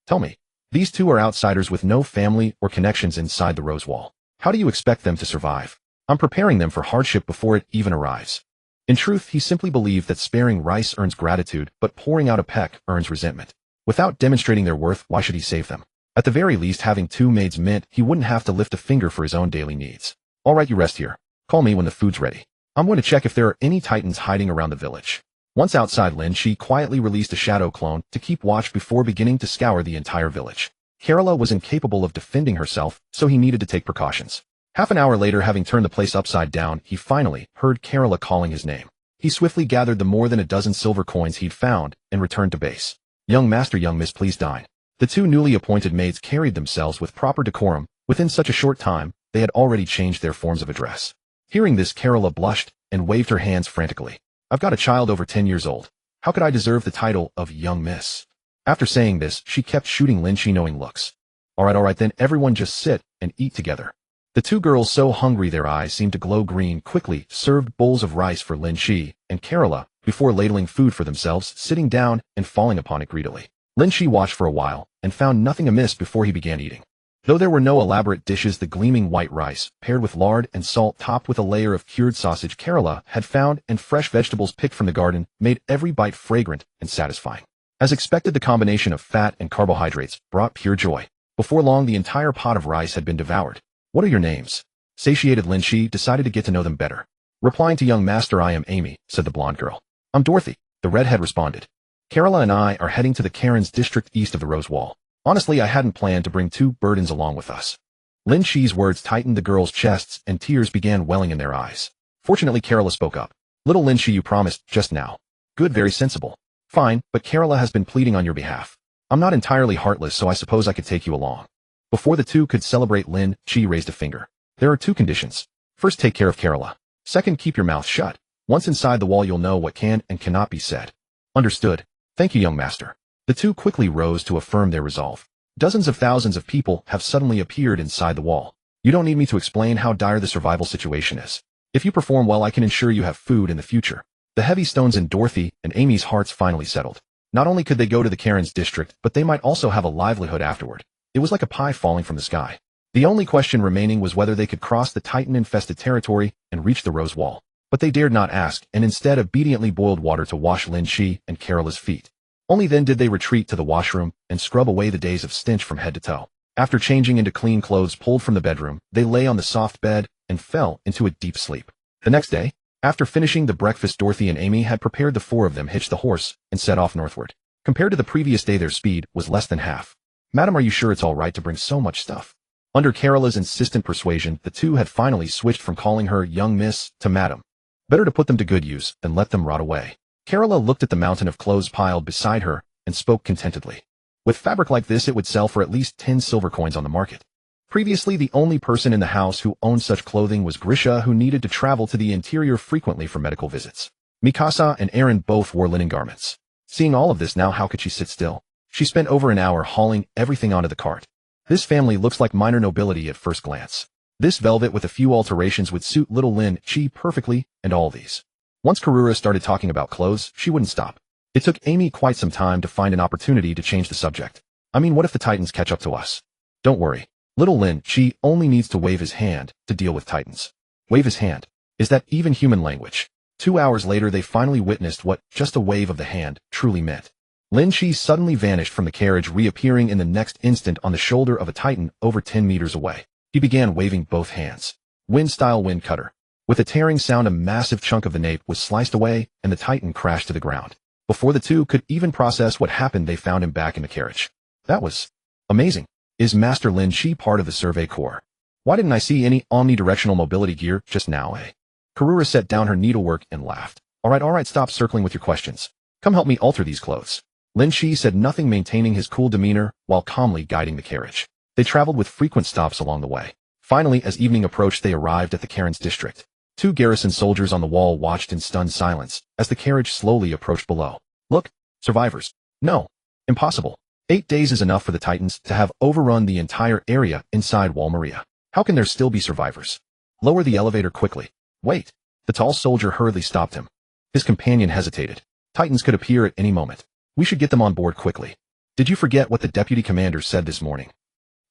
"Tell me, these 2 are outsiders with no family or connections inside the Rose Wall. How do you expect them to survive?" "I'm preparing them for hardship before it even arrives." In truth, he simply believed that sparing rice earns gratitude, but pouring out a peck earns resentment. Without demonstrating their worth, why should he save them? At the very least, having 2 maids meant he wouldn't have to lift a finger for his own daily needs. "All right, you rest here. Call me when the food's ready. I'm going to check if there are any Titans hiding around the village." Once outside, Lin Qi quietly released a shadow clone to keep watch before beginning to scour the entire village. Kerala was incapable of defending herself, so he needed to take precautions. Half an hour later, having turned the place upside down, he finally heard Kerala calling his name. He swiftly gathered the more than a dozen silver coins he'd found and returned to base. "Young master, young miss, please dine." The 2 newly appointed maids carried themselves with proper decorum. Within such a short time, they had already changed their forms of address. Hearing this, Kerala blushed and waved her hands frantically. "I've got a child over 10 years old. How could I deserve the title of young miss?" After saying this, she kept shooting Lin Qi knowing looks. All right, then everyone just sit and eat together." The 2 girls, so hungry their eyes seemed to glow green, quickly served bowls of rice for Lin Qi and Kerala before ladling food for themselves, sitting down and falling upon it greedily. Lin Qi watched for a while and found nothing amiss before he began eating. Though there were no elaborate dishes, the gleaming white rice, paired with lard and salt topped with a layer of cured sausage Kerala had found and fresh vegetables picked from the garden, made every bite fragrant and satisfying. As expected, the combination of fat and carbohydrates brought pure joy. Before long, the entire pot of rice had been devoured. "What are your names?" Satiated Lin Qi decided to get to know them better. Replying to young master, "I am Amy," said the blonde girl. "I'm Dorothy," the redhead responded. "Kerala and I are heading to the Karen's district east of the Rose Wall. Honestly, I hadn't planned to bring 2 burdens along with us." Lin Qi's words tightened the girls' chests and tears began welling in their eyes. Fortunately, Kerala spoke up. "Little Lin Qi, you promised just now." "Good, very sensible." "Fine, but Kerala has been pleading on your behalf. I'm not entirely heartless, so I suppose I could take you along." Before the 2 could celebrate, Lin Qi raised a finger. "There are 2 conditions. First, take care of Kerala. Second, keep your mouth shut." Once inside the wall you'll know what can and cannot be said. Understood. Thank you, young master. The two quickly rose to affirm their resolve. Dozens of thousands of people have suddenly appeared inside the wall. You don't need me to explain how dire the survival situation is. If you perform well, I can ensure you have food in the future. The heavy stones in Dorothy and Amy's hearts finally settled. Not only could they go to the Karen's district, but they might also have a livelihood afterward. It was like a pie falling from the sky. The only question remaining was whether they could cross the Titan-infested territory and reach the Rose Wall. But they dared not ask, and instead obediently boiled water to wash Lin Qi and Carola's feet. Only then did they retreat to the washroom and scrub away the days of stench from head to toe. After changing into clean clothes pulled from the bedroom, they lay on the soft bed and fell into a deep sleep. The next day, after finishing the breakfast, Dorothy and Amy had prepared. The four of them hitched the horse and set off northward. Compared to the previous day, their speed was less than half. Madam, are you sure it's all right to bring so much stuff? Under Carola's insistent persuasion, the two had finally switched from calling her young miss to madam. Better to put them to good use than let them rot away. Carola looked at the mountain of clothes piled beside her and spoke contentedly. With fabric like this, it would sell for at least 10 silver coins on the market. Previously, the only person in the house who owned such clothing was Grisha, who needed to travel to the interior frequently for medical visits. Mikasa and Aaron both wore linen garments. Seeing all of this now, how could she sit still? She spent over an hour hauling everything onto the cart. This family looks like minor nobility at first glance. This velvet with a few alterations would suit little Lin Qi perfectly, and all these. Once Karura started talking about clothes, she wouldn't stop. It took Amy quite some time to find an opportunity to change the subject. I mean, what if the Titans catch up to us? Don't worry. Little Lin Qi only needs to wave his hand to deal with Titans. Wave his hand. Is that even human language? 2 hours later, they finally witnessed what just a wave of the hand truly meant. Lin Qi suddenly vanished from the carriage, reappearing in the next instant on the shoulder of a Titan over 10 meters away. He began waving both hands. Wind-style wind cutter. With a tearing sound, a massive chunk of the nape was sliced away, and the Titan crashed to the ground. Before the two could even process what happened, they found him back in the carriage. That was amazing. Is Master Lin Qi part of the Survey Corps? Why didn't I see any omnidirectional mobility gear just now, eh? Karura set down her needlework and laughed. All right, stop circling with your questions. Come help me alter these clothes. Lin Qi said nothing, maintaining his cool demeanor while calmly guiding the carriage. They traveled with frequent stops along the way. Finally, as evening approached, they arrived at the Karen's district. 2 garrison soldiers on the wall watched in stunned silence as the carriage slowly approached below. Look, survivors. No. Impossible. 8 days is enough for the Titans to have overrun the entire area inside Wall Maria. How can there still be survivors? Lower the elevator quickly. Wait. The tall soldier hurriedly stopped him. His companion hesitated. Titans could appear at any moment. We should get them on board quickly. Did you forget what the deputy commander said this morning?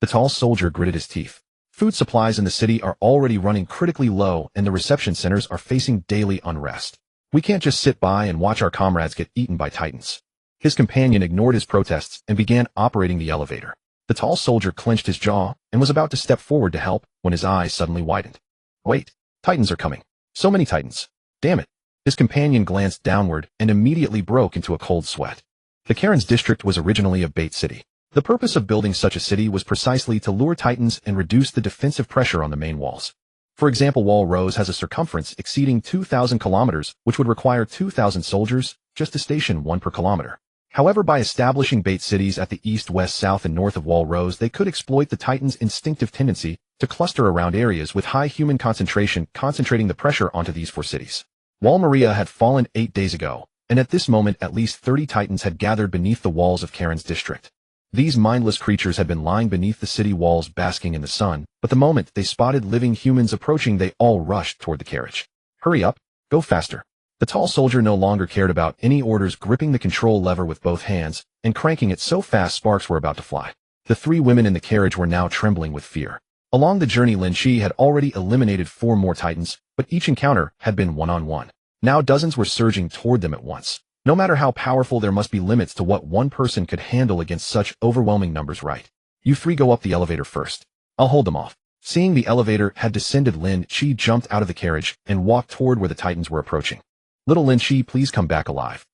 The tall soldier gritted his teeth. Food supplies in the city are already running critically low, and the reception centers are facing daily unrest. We can't just sit by and watch our comrades get eaten by Titans. His companion ignored his protests and began operating the elevator. The tall soldier clenched his jaw and was about to step forward to help when his eyes suddenly widened. Wait, Titans are coming. So many Titans. Damn it. His companion glanced downward and immediately broke into a cold sweat. The Karen's district was originally a bait city. The purpose of building such a city was precisely to lure Titans and reduce the defensive pressure on the main walls. For example, Wall Rose has a circumference exceeding 2,000 kilometers, which would require 2,000 soldiers just to station 1 per kilometer. However, by establishing bait cities at the east, west, south, and north of Wall Rose, they could exploit the Titans' instinctive tendency to cluster around areas with high human concentration, concentrating the pressure onto these 4 cities. Wall Maria had fallen 8 days ago, and at this moment at least 30 Titans had gathered beneath the walls of Karen's district. These mindless creatures had been lying beneath the city walls basking in the sun, but the moment they spotted living humans approaching, they all rushed toward the carriage. Hurry up, go faster. The tall soldier no longer cared about any orders, gripping the control lever with both hands and cranking it so fast sparks were about to fly. The 3 women in the carriage were now trembling with fear. Along the journey, Lin Qi had already eliminated 4 more Titans, but each encounter had been one-on-one. Now dozens were surging toward them at once. No matter how powerful, there must be limits to what one person could handle against such overwhelming numbers, right? You 3 go up the elevator first. I'll hold them off. Seeing the elevator had descended, Lin Qi jumped out of the carriage and walked toward where the Titans were approaching. Little Lin Qi, please come back alive.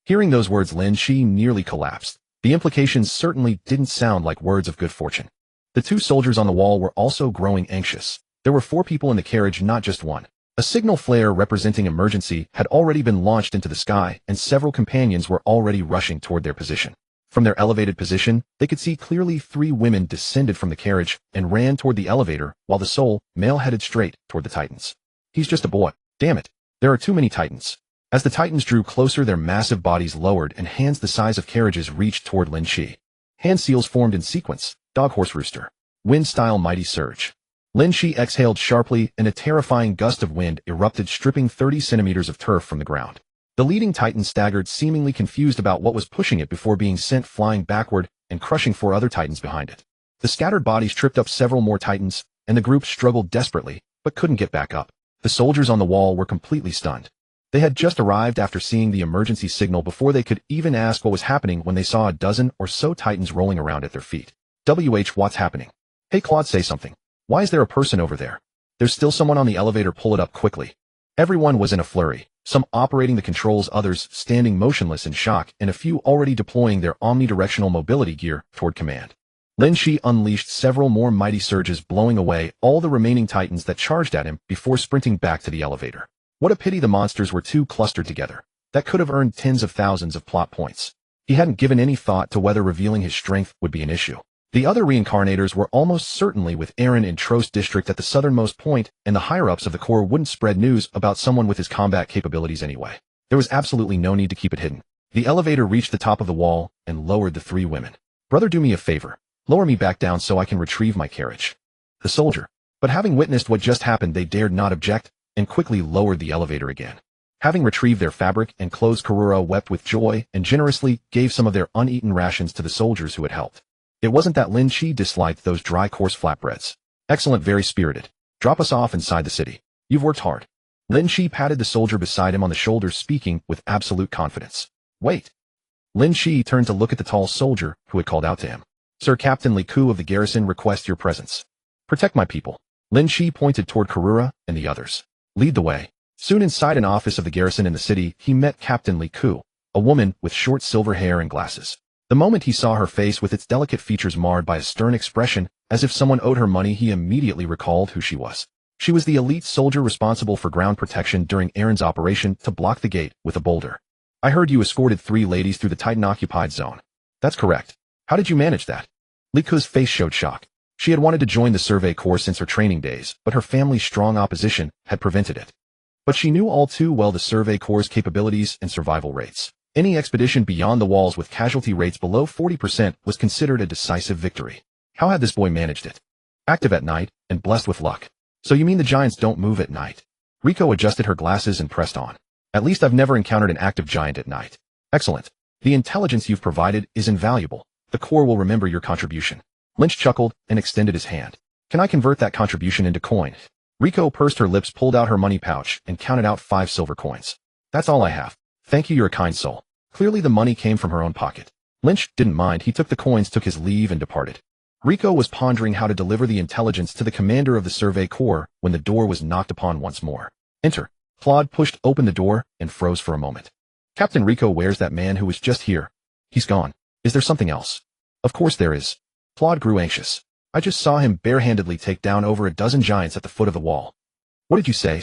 Hearing those words, Lin Qi nearly collapsed. The implications certainly didn't sound like words of good fortune. The 2 soldiers on the wall were also growing anxious. There were 4 people in the carriage, not just 1. A signal flare representing emergency had already been launched into the sky, and several companions were already rushing toward their position. From their elevated position, they could see clearly 3 women descended from the carriage and ran toward the elevator, while the sole male headed straight toward the Titans. He's just a boy. Damn it. There are too many titans. As the titans drew closer, their massive bodies lowered and hands the size of carriages reached toward Lin Qi. Hand seals formed in sequence, dog horse rooster. Wind-style mighty surge. Lin Qi exhaled sharply and a terrifying gust of wind erupted, stripping 30 centimeters of turf from the ground. The leading titan staggered, seemingly confused about what was pushing it before being sent flying backward and crushing 4 other titans behind it. The scattered bodies tripped up several more titans, and the group struggled desperately, but couldn't get back up. The soldiers on the wall were completely stunned. They had just arrived after seeing the emergency signal before they could even ask what was happening when they saw a dozen or so titans rolling around at their feet. What's happening? Hey Claude, say something. Why is there a person over there? There's still someone on the elevator, pull it up quickly. Everyone was in a flurry, some operating the controls, others standing motionless in shock, and a few already deploying their omnidirectional mobility gear toward command. Lin Qi unleashed several more mighty surges, blowing away all the remaining titans that charged at him before sprinting back to the elevator. What a pity the monsters were too clustered together. That could have earned tens of thousands of plot points. He hadn't given any thought to whether revealing his strength would be an issue. The other reincarnators were almost certainly with Aaron in Trost District at the southernmost point, and the higher-ups of the Corps wouldn't spread news about someone with his combat capabilities anyway. There was absolutely no need to keep it hidden. The elevator reached the top of the wall and lowered the 3 women. Brother, do me a favor. Lower me back down so I can retrieve my carriage. The soldier. But having witnessed what just happened, they dared not object, and quickly lowered the elevator again. Having retrieved their fabric and clothes, Karura wept with joy and generously gave some of their uneaten rations to the soldiers who had helped. It wasn't that Lin Qi disliked those dry, coarse flatbreads. Excellent, very spirited. Drop us off inside the city. You've worked hard. Lin Qi patted the soldier beside him on the shoulder, speaking with absolute confidence. Wait. Lin Qi turned to look at the tall soldier who had called out to him. Sir, Captain Lin Qi of the garrison requests your presence. Protect my people. Lin Qi pointed toward Karura and the others. Lead the way. Soon inside an office of the garrison in the city, he met Captain Lin Qi, a woman with short silver hair and glasses. The moment he saw her face with its delicate features marred by a stern expression, as if someone owed her money, he immediately recalled who she was. She was the elite soldier responsible for ground protection during Aaron's operation to block the gate with a boulder. I heard you escorted 3 ladies through the Titan-occupied zone. That's correct. How did you manage that? Lin Qi's face showed shock. She had wanted to join the Survey Corps since her training days, but her family's strong opposition had prevented it. But she knew all too well the Survey Corps' capabilities and survival rates. Any expedition beyond the walls with casualty rates below 40% was considered a decisive victory. How had this boy managed it? Active at night, and blessed with luck. So you mean the giants don't move at night? Riko adjusted her glasses and pressed on. At least I've never encountered an active giant at night. Excellent. The intelligence you've provided is invaluable. The Corps will remember your contribution. Lynch chuckled and extended his hand. Can I convert that contribution into coin? Riko pursed her lips, pulled out her money pouch, and counted out 5 silver coins. That's all I have. Thank you, you're a kind soul. Clearly the money came from her own pocket. Lynch didn't mind. He took the coins, took his leave, and departed. Riko was pondering how to deliver the intelligence to the commander of the Survey Corps when the door was knocked upon once more. Enter. Claude pushed open the door and froze for a moment. Captain Riko, where's that man who was just here? He's gone. Is there something else? Of course there is. Claude grew anxious. I just saw him barehandedly take down over a dozen giants at the foot of the wall. What did you say?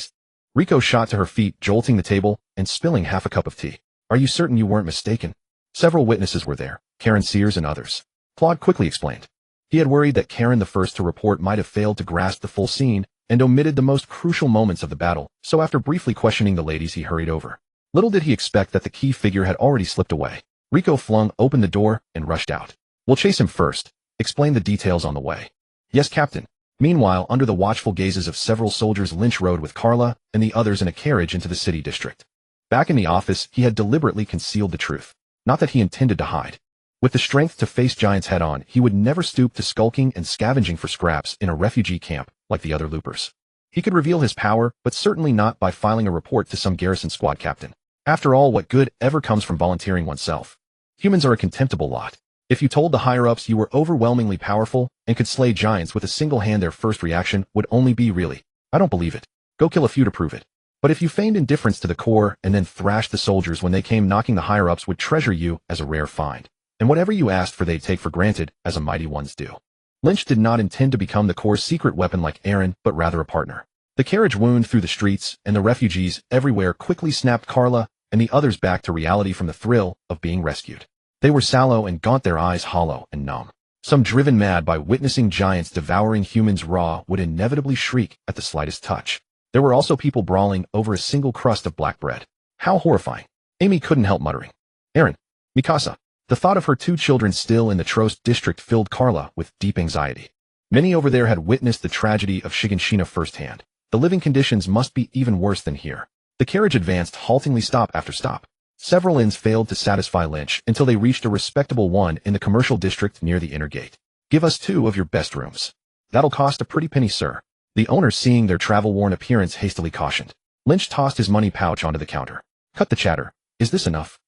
Riko shot to her feet, jolting the table and spilling half a cup of tea. Are you certain you weren't mistaken? Several witnesses were there, Karen Sears and others. Claude quickly explained. He had worried that Karen, the first to report, might have failed to grasp the full scene and omitted the most crucial moments of the battle, so after briefly questioning the ladies he hurried over. Little did he expect that the key figure had already slipped away. Riko flung open the door and rushed out. We'll chase him first. Explain the details on the way. Yes, Captain. Meanwhile, under the watchful gazes of several soldiers, Lynch rode with Carla and the others in a carriage into the city district. Back in the office, he had deliberately concealed the truth. Not that he intended to hide. With the strength to face giants head-on, he would never stoop to skulking and scavenging for scraps in a refugee camp like the other loopers. He could reveal his power, but certainly not by filing a report to some garrison squad captain. After all, what good ever comes from volunteering oneself? Humans are a contemptible lot. If you told the higher-ups you were overwhelmingly powerful and could slay giants with a single hand, their first reaction would only be, really? I don't believe it. Go kill a few to prove it. But if you feigned indifference to the Corps and then thrashed the soldiers when they came knocking, the higher-ups would treasure you as a rare find. And whatever you asked for they'd take for granted, as a mighty ones do. Lynch did not intend to become the Corps' secret weapon like Aaron, but rather a partner. The carriage wound through the streets, and the refugees everywhere quickly snapped Carla and the others back to reality from the thrill of being rescued. They were sallow and gaunt, their eyes hollow and numb. Some driven mad by witnessing giants devouring humans raw would inevitably shriek at the slightest touch. There were also people brawling over a single crust of black bread. How horrifying. Amy couldn't help muttering. Aaron. Mikasa. The thought of her 2 children still in the Trost district filled Carla with deep anxiety. Many over there had witnessed the tragedy of Shiganshina firsthand. The living conditions must be even worse than here. The carriage advanced haltingly stop after stop. Several inns failed to satisfy Lynch until they reached a respectable one in the commercial district near the inner gate. Give us 2 of your best rooms. That'll cost a pretty penny, sir. The owner, seeing their travel-worn appearance, hastily cautioned. Lynch tossed his money pouch onto the counter. Cut the chatter. Is this enough?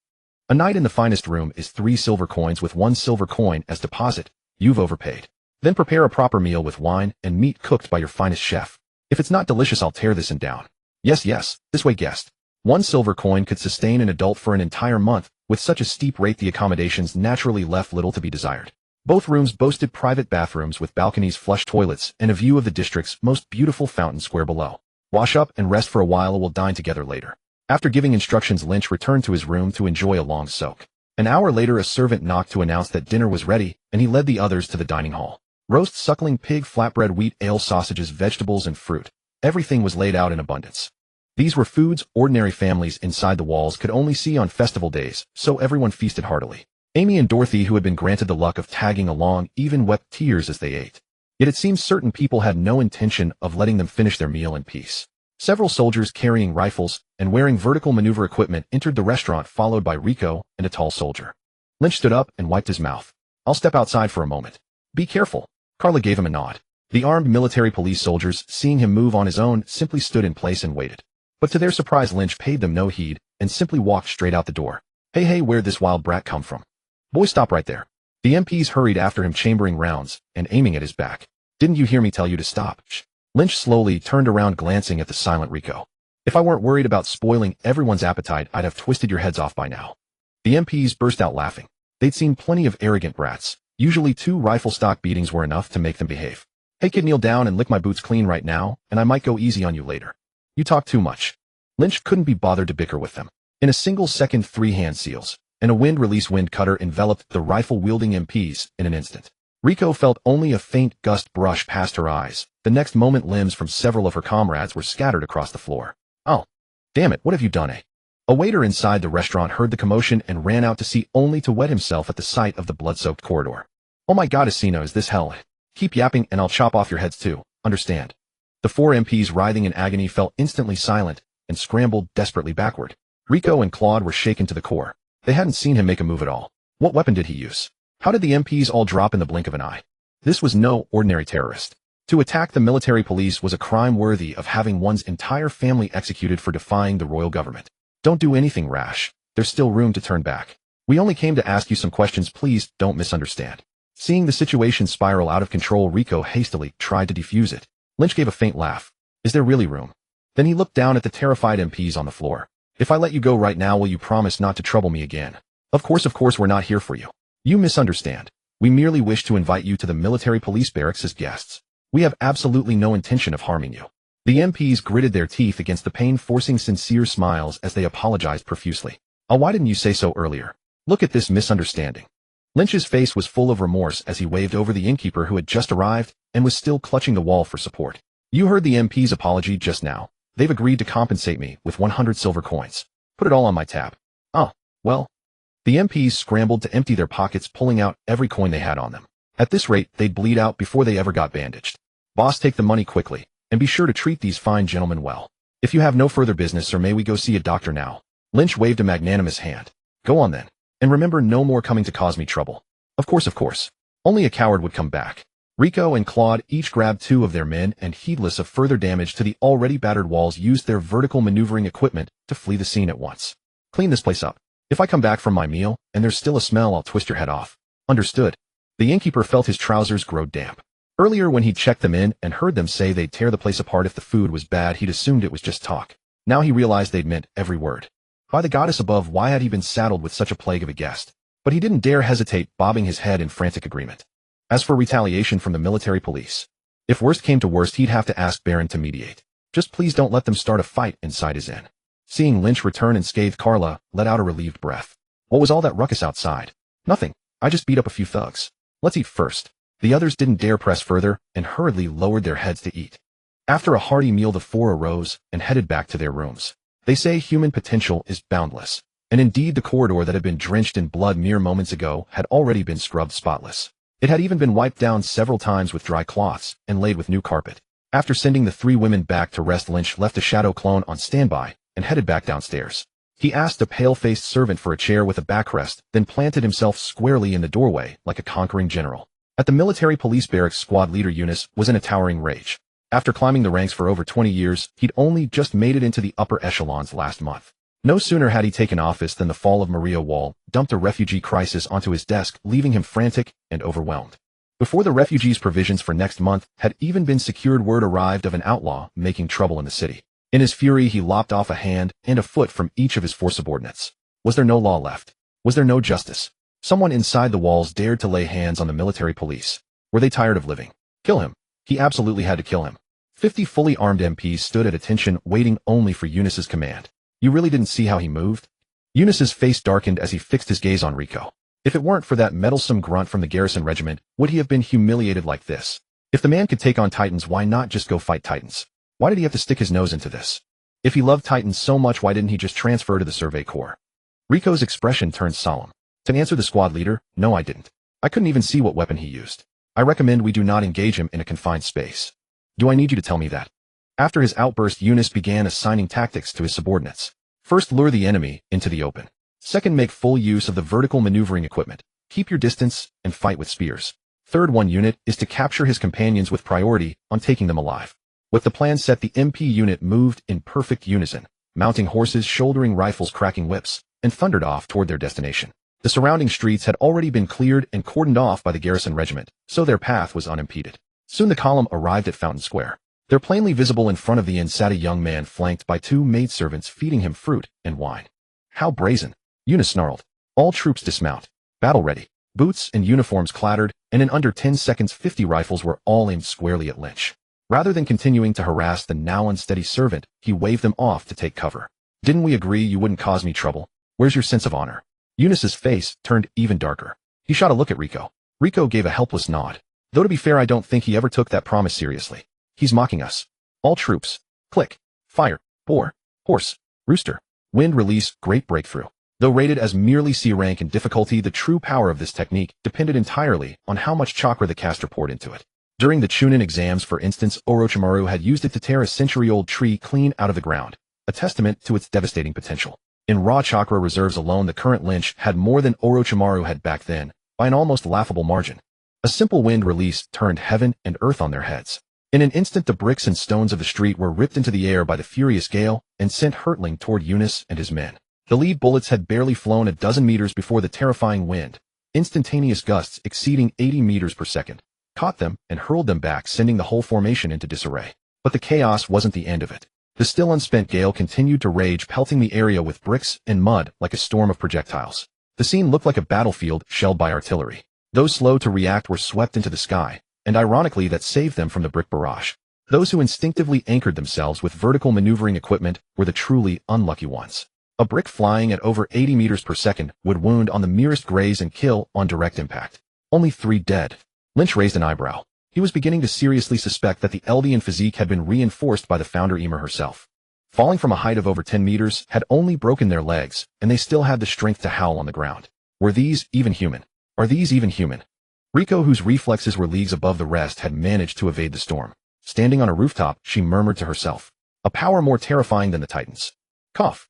A night in the finest room is 3 silver coins with 1 silver coin as deposit. You've overpaid. Then prepare a proper meal with wine and meat cooked by your finest chef. If it's not delicious, I'll tear this inn down. Yes, this way, guest. 1 silver coin could sustain an adult for an entire month. With such a steep rate, the accommodations naturally left little to be desired. Both rooms boasted private bathrooms with balconies, flush toilets, and a view of the district's most beautiful fountain square below. Wash up and rest for a while, or we'll dine together later. After giving instructions, Lynch returned to his room to enjoy a long soak. An hour later, a servant knocked to announce that dinner was ready, and he led the others to the dining hall. Roast suckling pig, flatbread, wheat ale, sausages, vegetables, and fruit. Everything was laid out in abundance. These were foods ordinary families inside the walls could only see on festival days, so everyone feasted heartily. Amy and Dorothy, who had been granted the luck of tagging along, even wept tears as they ate. Yet it seems certain people had no intention of letting them finish their meal in peace. Several soldiers carrying rifles and wearing vertical maneuver equipment entered the restaurant, followed by Rico and a tall soldier. Lynch stood up and wiped his mouth. I'll step outside for a moment. Be careful. Carla gave him a nod. The armed military police soldiers, seeing him move on his own, simply stood in place and waited. But to their surprise, Lynch paid them no heed and simply walked straight out the door. Hey, where'd this wild brat come from? Boy, stop right there. The MPs hurried after him, chambering rounds and aiming at his back. Didn't you hear me tell you to stop? Shh. Lynch slowly turned around, glancing at the silent Rico. If I weren't worried about spoiling everyone's appetite, I'd have twisted your heads off by now. The MPs burst out laughing. They'd seen plenty of arrogant brats. Usually 2 rifle stock beatings were enough to make them behave. Hey kid, kneel down and lick my boots clean right now, and I might go easy on you later. You talk too much. Lynch couldn't be bothered to bicker with them. In a single second, 3 hand seals and a wind-release wind cutter enveloped the rifle-wielding MPs in an instant. Rico felt only a faint gust brush past her eyes. The next moment, limbs from several of her comrades were scattered across the floor. Oh, damn it, what have you done, eh? A waiter inside the restaurant heard the commotion and ran out to see, only to wet himself at the sight of the blood-soaked corridor. Oh my god, Asino, is this hell? Keep yapping and I'll chop off your heads too, understand? The 4 MPs, writhing in agony, fell instantly silent and scrambled desperately backward. Rico and Claude were shaken to the core. They hadn't seen him make a move at all. What weapon did he use? How did the MPs all drop in the blink of an eye? This was no ordinary terrorist. To attack the military police was a crime worthy of having one's entire family executed for defying the royal government. Don't do anything rash. There's still room to turn back. We only came to ask you some questions, please don't misunderstand. Seeing the situation spiral out of control, Rico hastily tried to defuse it. Lynch gave a faint laugh. Is there really room? Then he looked down at the terrified MPs on the floor. If I let you go right now, will you promise not to trouble me again? Of course, we're not here for you. You misunderstand. We merely wish to invite you to the military police barracks as guests. We have absolutely no intention of harming you. The MPs gritted their teeth against the pain, forcing sincere smiles as they apologized profusely. Oh, why didn't you say so earlier? Look at this misunderstanding. Lynch's face was full of remorse as he waved over the innkeeper, who had just arrived and was still clutching the wall for support. You heard the MP's apology just now. They've agreed to compensate me with 100 silver coins. Put it all on my tab. Oh, well. The MPs scrambled to empty their pockets, pulling out every coin they had on them. At this rate, they'd bleed out before they ever got bandaged. Boss, take the money quickly, and be sure to treat these fine gentlemen well. If you have no further business, or may we go see a doctor now? Lynch waved a magnanimous hand. Go on then. And remember, no more coming to cause me trouble. Of course. Only a coward would come back. Rico and Claude each grabbed 2 of their men and, heedless of further damage to the already battered walls, used their vertical maneuvering equipment to flee the scene at once. Clean this place up. If I come back from my meal and there's still a smell, I'll twist your head off. Understood. The innkeeper felt his trousers grow damp. Earlier, when he checked them in and heard them say they'd tear the place apart if the food was bad, he'd assumed it was just talk. Now he realized they'd meant every word. By the goddess above, why had he been saddled with such a plague of a guest? But he didn't dare hesitate, bobbing his head in frantic agreement. As for retaliation from the military police, if worst came to worst, he'd have to ask Baron to mediate. Just please don't let them start a fight inside his inn. Seeing Lynch return unscathed, Carla let out a relieved breath. What was all that ruckus outside? Nothing. I just beat up a few thugs. Let's eat first. The others didn't dare press further and hurriedly lowered their heads to eat. After a hearty meal, the four arose and headed back to their rooms. They say human potential is boundless. And indeed, the corridor that had been drenched in blood mere moments ago had already been scrubbed spotless. It had even been wiped down several times with dry cloths and laid with new carpet. After sending the three women back to rest, Lynch left a shadow clone on standby and headed back downstairs. He asked a pale-faced servant for a chair with a backrest, then planted himself squarely in the doorway like a conquering general. At the military police barracks, squad leader Eunice was in a towering rage. After climbing the ranks for over 20 years, he'd only just made it into the upper echelons last month. No sooner had he taken office than the fall of Maria Wall dumped a refugee crisis onto his desk, leaving him frantic and overwhelmed. Before the refugees' provisions for next month had even been secured, word arrived of an outlaw making trouble in the city. In his fury, he lopped off a hand and a foot from each of his four subordinates. Was there no law left? Was there no justice? Someone inside the walls dared to lay hands on the military police. Were they tired of living? Kill him. He absolutely had to kill him. 50 fully armed MPs stood at attention, waiting only for Eunice's command. You really didn't see how he moved? Eunice's face darkened as he fixed his gaze on Rico. If it weren't for that meddlesome grunt from the garrison regiment, would he have been humiliated like this? If the man could take on Titans, why not just go fight Titans? Why did he have to stick his nose into this? If he loved Titans so much, why didn't he just transfer to the Survey Corps? Rico's expression turned solemn. To answer the squad leader, no, I didn't. I couldn't even see what weapon he used. I recommend we do not engage him in a confined space. Do I need you to tell me that? After his outburst, Eunice began assigning tactics to his subordinates. First, lure the enemy into the open. Second, make full use of the vertical maneuvering equipment. Keep your distance and fight with spears. Third, one unit is to capture his companions with priority on taking them alive. With the plan set, the MP unit moved in perfect unison, mounting horses, shouldering rifles, cracking whips, and thundered off toward their destination. The surrounding streets had already been cleared and cordoned off by the garrison regiment, so their path was unimpeded. Soon the column arrived at Fountain Square. There, plainly visible in front of the inn, sat a young man flanked by two maidservants feeding him fruit and wine. How brazen! Eunice snarled. All troops dismount. Battle ready. Boots and uniforms clattered, and in under 10 seconds 50 rifles were all aimed squarely at Lynch. Rather than continuing to harass the now unsteady servant, he waved them off to take cover. Didn't we agree you wouldn't cause me trouble? Where's your sense of honor? Eunice's face turned even darker. He shot a look at Rico. Rico gave a helpless nod. Though to be fair, I don't think he ever took that promise seriously. He's mocking us. All troops. Click. Fire. Boar. Horse. Rooster. Wind release. Great breakthrough. Though rated as merely C rank in difficulty, the true power of this technique depended entirely on how much chakra the caster poured into it. During the Chunin exams, for instance, Orochimaru had used it to tear a century-old tree clean out of the ground, a testament to its devastating potential. In raw chakra reserves alone, the current Lynch had more than Orochimaru had back then, by an almost laughable margin. A simple wind release turned heaven and earth on their heads. In an instant, the bricks and stones of the street were ripped into the air by the furious gale and sent hurtling toward Eunice and his men. The lead bullets had barely flown a dozen meters before the terrifying wind, instantaneous gusts exceeding 80 meters per second, caught them and hurled them back, sending the whole formation into disarray. But the chaos wasn't the end of it. The still unspent gale continued to rage, pelting the area with bricks and mud like a storm of projectiles. The scene looked like a battlefield shelled by artillery. Those slow to react were swept into the sky, and ironically that saved them from the brick barrage. Those who instinctively anchored themselves with vertical maneuvering equipment were the truly unlucky ones. A brick flying at over 80 meters per second would wound on the merest graze and kill on direct impact. Only 3 dead. Lynch raised an eyebrow. He was beginning to seriously suspect that the Eldian physique had been reinforced by the founder Emer herself. Falling from a height of over 10 meters had only broken their legs, and they still had the strength to howl on the ground. Were these even human? Are these even human? Rico, whose reflexes were leagues above the rest, had managed to evade the storm. Standing on a rooftop, she murmured to herself, a power more terrifying than the Titans. Cough.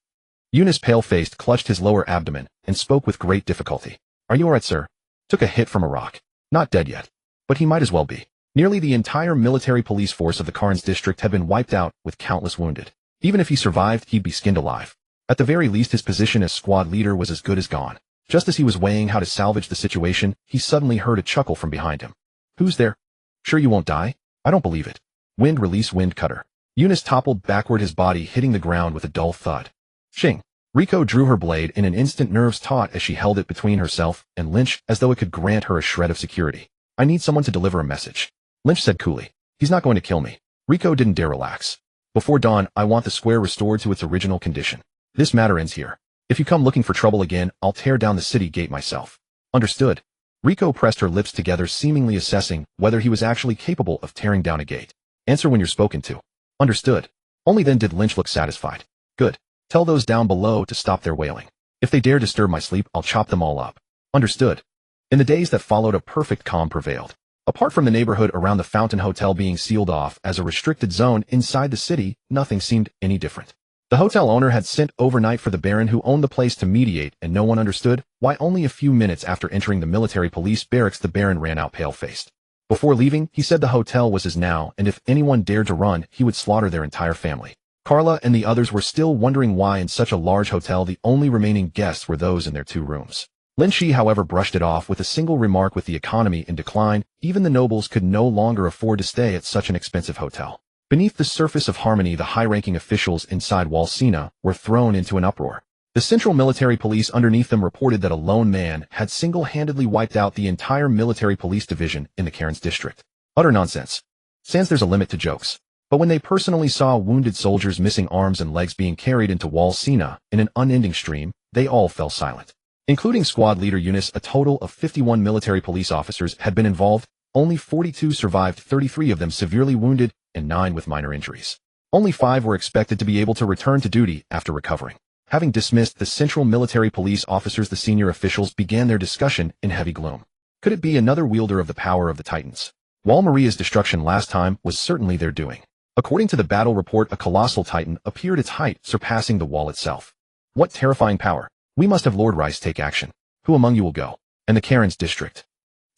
Eunice, pale-faced, clutched his lower abdomen and spoke with great difficulty. Are you alright, sir? Took a hit from a rock. Not dead yet. But he might as well be. Nearly the entire military police force of the Karns district had been wiped out, with countless wounded. Even if he survived, he'd be skinned alive. At the very least, his position as squad leader was as good as gone. Just as he was weighing how to salvage the situation, he suddenly heard a chuckle from behind him. Who's there? Sure you won't die? I don't believe it. Wind release, wind cutter. Eunice toppled backward, his body hitting the ground with a dull thud. Shing. Rico drew her blade in an instant, nerves taut as she held it between herself and Lynch as though it could grant her a shred of security. I need someone to deliver a message. Lynch said coolly. He's not going to kill me. Rico didn't dare relax. Before dawn, I want the square restored to its original condition. This matter ends here. If you come looking for trouble again, I'll tear down the city gate myself. Understood. Rico pressed her lips together, seemingly assessing whether he was actually capable of tearing down a gate. Answer when you're spoken to. Understood. Only then did Lynch look satisfied. Good. Tell those down below to stop their wailing. If they dare disturb my sleep, I'll chop them all up. Understood. In the days that followed, a perfect calm prevailed. Apart from the neighborhood around the Fountain Hotel being sealed off as a restricted zone inside the city, nothing seemed any different. The hotel owner had sent overnight for the Baron who owned the place to mediate, and no one understood why only a few minutes after entering the military police barracks the Baron ran out pale-faced. Before leaving, he said the hotel was his now, and if anyone dared to run, he would slaughter their entire family. Carla and the others were still wondering why in such a large hotel the only remaining guests were those in their 2 rooms. Lin Qi, however, brushed it off with a single remark: with the economy in decline, even the nobles could no longer afford to stay at such an expensive hotel. Beneath the surface of harmony, the high-ranking officials inside Wall Sina were thrown into an uproar. The Central Military Police underneath them reported that a lone man had single-handedly wiped out the entire military police division in the Cairns district. Utter nonsense. Sans there's a limit to jokes. But when they personally saw wounded soldiers, missing arms and legs, being carried into Wall Sina in an unending stream, they all fell silent. Including squad leader Eunice, a total of 51 military police officers had been involved. Only 42 survived, 33 of them severely wounded, and 9 with minor injuries. Only 5 were expected to be able to return to duty after recovering. Having dismissed the Central Military Police officers, the senior officials began their discussion in heavy gloom. Could it be another wielder of the power of the Titans? Wall Maria's destruction last time was certainly their doing. According to the battle report, a colossal Titan appeared, its height surpassing the wall itself. What terrifying power! We must have Lord Rice take action. Who among you will go? And the Cairns district.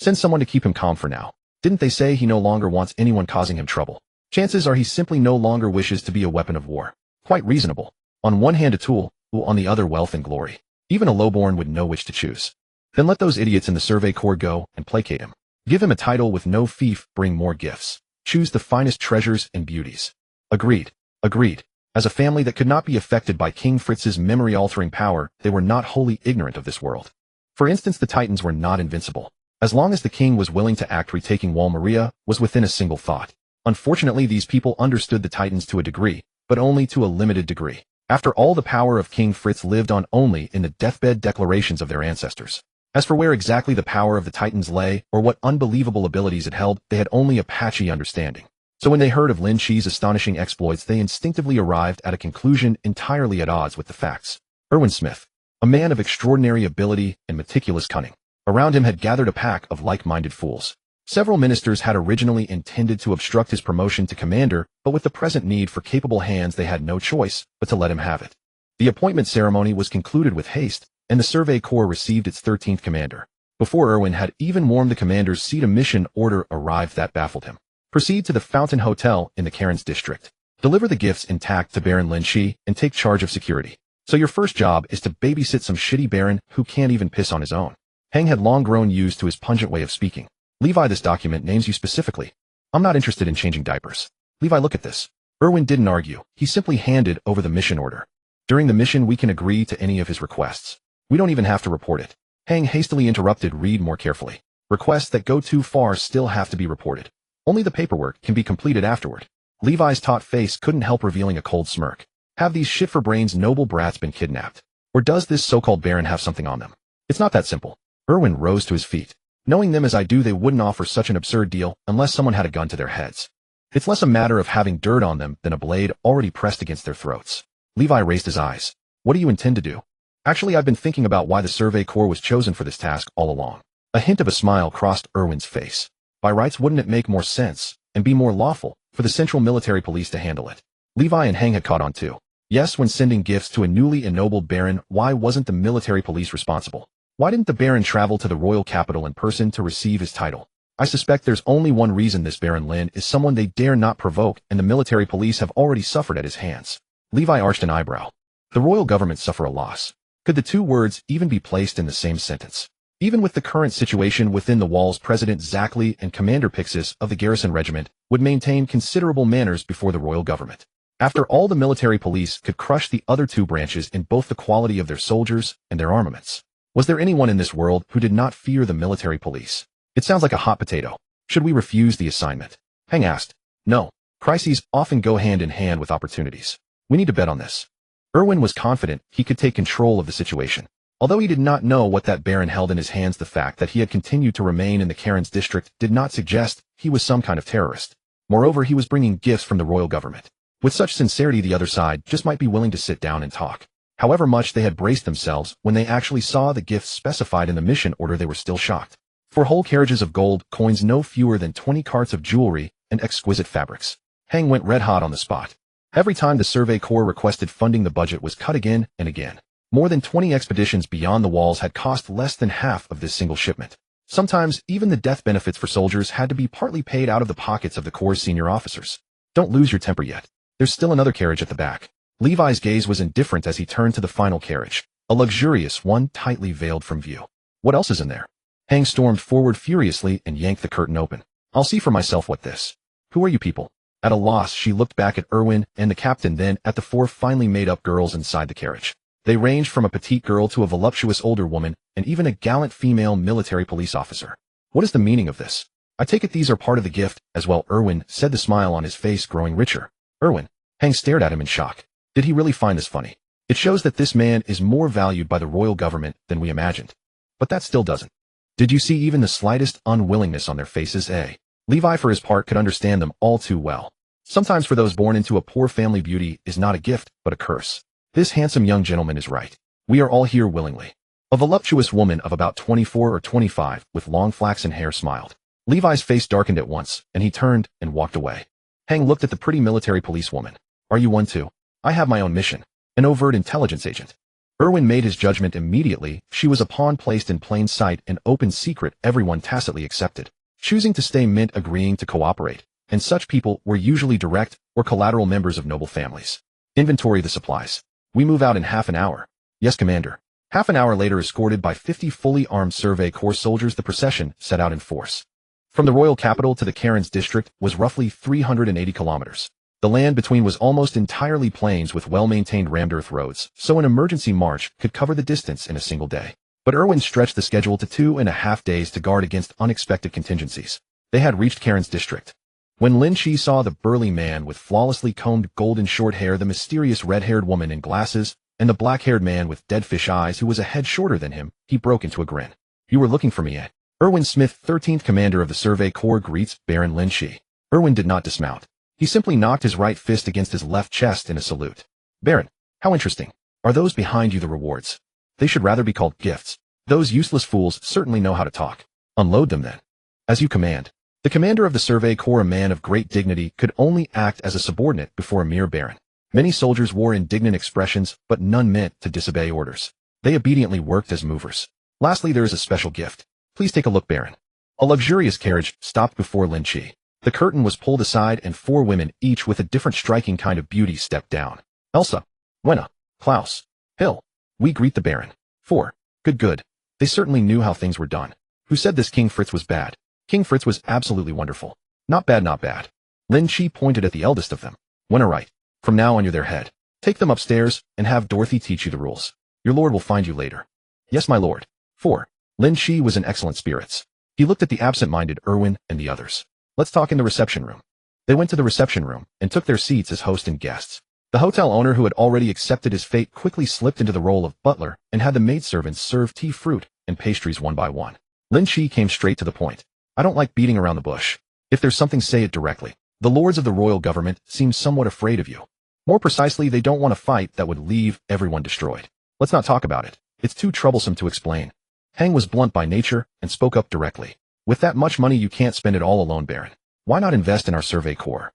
Send someone to keep him calm for now. Didn't they say he no longer wants anyone causing him trouble? Chances are he simply no longer wishes to be a weapon of war. Quite reasonable. On one hand a tool, on the other wealth and glory. Even a lowborn would know which to choose. Then let those idiots in the Survey Corps go and placate him. Give him a title with no fief, bring more gifts. Choose the finest treasures and beauties. Agreed. Agreed. As a family that could not be affected by King Fritz's memory-altering power, they were not wholly ignorant of this world. For instance, the Titans were not invincible. As long as the king was willing to act, retaking Wall Maria was within a single thought. Unfortunately, these people understood the Titans to a degree, but only to a limited degree. After all, the power of King Fritz lived on only in the deathbed declarations of their ancestors. As for where exactly the power of the Titans lay, or what unbelievable abilities it held, they had only a patchy understanding. So when they heard of Lin Qi's astonishing exploits, they instinctively arrived at a conclusion entirely at odds with the facts. Erwin Smith, a man of extraordinary ability and meticulous cunning. Around him had gathered a pack of like-minded fools. Several ministers had originally intended to obstruct his promotion to commander, but with the present need for capable hands they had no choice but to let him have it. The appointment ceremony was concluded with haste, and the Survey Corps received its 13th commander. Before Erwin had even warmed the commander's seat, a mission order arrived that baffled him. Proceed to the Fountain Hotel in the Cairns district. Deliver the gifts intact to Baron Lin Qi and take charge of security. So your first job is to babysit some shitty baron who can't even piss on his own. Hang had long grown used to his pungent way of speaking. Levi, this document names you specifically. I'm not interested in changing diapers. Levi, look at this. Erwin didn't argue. He simply handed over the mission order. During the mission, we can agree to any of his requests. We don't even have to report it. Hang hastily interrupted. Read more carefully. Requests that go too far still have to be reported. Only the paperwork can be completed afterward. Levi's taut face couldn't help revealing a cold smirk. Have these shit-for-brains noble brats been kidnapped? Or does this so-called baron have something on them? It's not that simple. Erwin rose to his feet. Knowing them as I do, they wouldn't offer such an absurd deal unless someone had a gun to their heads. It's less a matter of having dirt on them than a blade already pressed against their throats. Levi raised his eyes. What do you intend to do? Actually, I've been thinking about why the Survey Corps was chosen for this task all along. A hint of a smile crossed Erwin's face. By rights, wouldn't it make more sense, and be more lawful, for the Central Military Police to handle it? Levi and Hang had caught on too. Yes, when sending gifts to a newly ennobled baron, why wasn't the military police responsible? Why didn't the baron travel to the royal capital in person to receive his title? I suspect there's only one reason: this Baron Lin is someone they dare not provoke, and the military police have already suffered at his hands. Levi arched an eyebrow. The royal government suffer a loss. Could the two words even be placed in the same sentence? Even with the current situation within the walls, President Zackley and Commander Pixis of the garrison regiment would maintain considerable manners before the royal government. After all, the military police could crush the other two branches in both the quality of their soldiers and their armaments. Was there anyone in this world who did not fear the military police? It sounds like a hot potato. Should we refuse the assignment? Hang asked. No. Crises often go hand in hand with opportunities. We need to bet on this. Erwin was confident he could take control of the situation. Although he did not know what that baron held in his hands, the fact that he had continued to remain in the Cairns district did not suggest he was some kind of terrorist. Moreover, he was bringing gifts from the royal government. With such sincerity, the other side just might be willing to sit down and talk. However much they had braced themselves, when they actually saw the gifts specified in the mission order, they were still shocked. 4 whole carriages of gold coins, no fewer than 20 carts of jewelry, and exquisite fabrics. Hang went red hot on the spot. Every time the Survey Corps requested funding, the budget was cut again and again. More than 20 expeditions beyond the walls had cost less than half of this single shipment. Sometimes, even the death benefits for soldiers had to be partly paid out of the pockets of the Corps' senior officers. Don't lose your temper yet. There's still another carriage at the back. Levi's gaze was indifferent as he turned to the final carriage, a luxurious one tightly veiled from view. What else is in there? Hang stormed forward furiously and yanked the curtain open. I'll see for myself what this. Who are you people? At a loss, she looked back at Erwin and the captain, then at the 4 finely made-up girls inside the carriage. They ranged from a petite girl to a voluptuous older woman, and even a gallant female military police officer. What is the meaning of this? I take it these are part of the gift as well, Erwin said, the smile on his face growing richer. Erwin. Hang stared at him in shock. Did he really find this funny? It shows that this man is more valued by the royal government than we imagined. But that still doesn't. Did you see even the slightest unwillingness on their faces, eh? Levi, for his part, could understand them all too well. Sometimes for those born into a poor family, beauty is not a gift, but a curse. This handsome young gentleman is right. We are all here willingly. A voluptuous woman of about 24 or 25, with long flaxen hair, smiled. Levi's face darkened at once, and he turned and walked away. Hang looked at the pretty military policewoman. Are you one too? I have my own mission. An overt intelligence agent. Erwin made his judgment immediately. She was a pawn placed in plain sight, an open secret everyone tacitly accepted. Choosing to stay meant agreeing to cooperate, and such people were usually direct or collateral members of noble families. Inventory the supplies. We move out in half an hour. Yes, Commander. Half an hour later, escorted by 50 fully armed Survey Corps soldiers, the procession set out in force. From the royal capital to the Karen's district was roughly 380 kilometers. The land between was almost entirely plains with well-maintained rammed earth roads, so an emergency march could cover the distance in a single day. But Erwin stretched the schedule to 2.5 days to guard against unexpected contingencies. They had reached Karen's district. When Lin Qi saw the burly man with flawlessly combed golden short hair, the mysterious red-haired woman in glasses, and the black-haired man with dead fish eyes who was a head shorter than him, he broke into a grin. You were looking for me, eh? Erwin Smith, 13th Commander of the Survey Corps, greets Baron Lin Qi. Erwin did not dismount. He simply knocked his right fist against his left chest in a salute. Baron, how interesting. Are those behind you the rewards? They should rather be called gifts. Those useless fools certainly know how to talk. Unload them then. As you command. The commander of the Survey Corps, a man of great dignity, could only act as a subordinate before a mere baron. Many soldiers wore indignant expressions, but none meant to disobey orders. They obediently worked as movers. Lastly, there is a special gift. Please take a look, Baron. A luxurious carriage stopped before Lin Qi. The curtain was pulled aside and 4 women, each with a different striking kind of beauty, stepped down. Elsa, Wenna, Klaus, Hill. We greet the Baron. 4. Good. They certainly knew how things were done. Who said this King Fritz was bad? King Fritz was absolutely wonderful. Not bad. Lin Qi pointed at the eldest of them. Wenna, right. From now on you're their head. Take them upstairs and have Dorothy teach you the rules. Your lord will find you later. Yes, my lord. 4. Lin Qi was in excellent spirits. He looked at the absent-minded Erwin and the others. Let's talk in the reception room. They went to the reception room and took their seats as host and guests. The hotel owner, who had already accepted his fate, quickly slipped into the role of butler and had the maidservants serve tea, fruit, and pastries one by one. Lin Qi came straight to the point. I don't like beating around the bush. If there's something, say it directly. The lords of the royal government seem somewhat afraid of you. More precisely, they don't want a fight that would leave everyone destroyed. Let's not talk about it. It's too troublesome to explain. Hang was blunt by nature and spoke up directly. With that much money, you can't spend it all alone, Baron. Why not invest in our Survey Corps?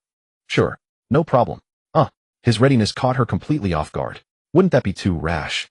Sure. No problem. His readiness caught her completely off guard. Wouldn't that be too rash?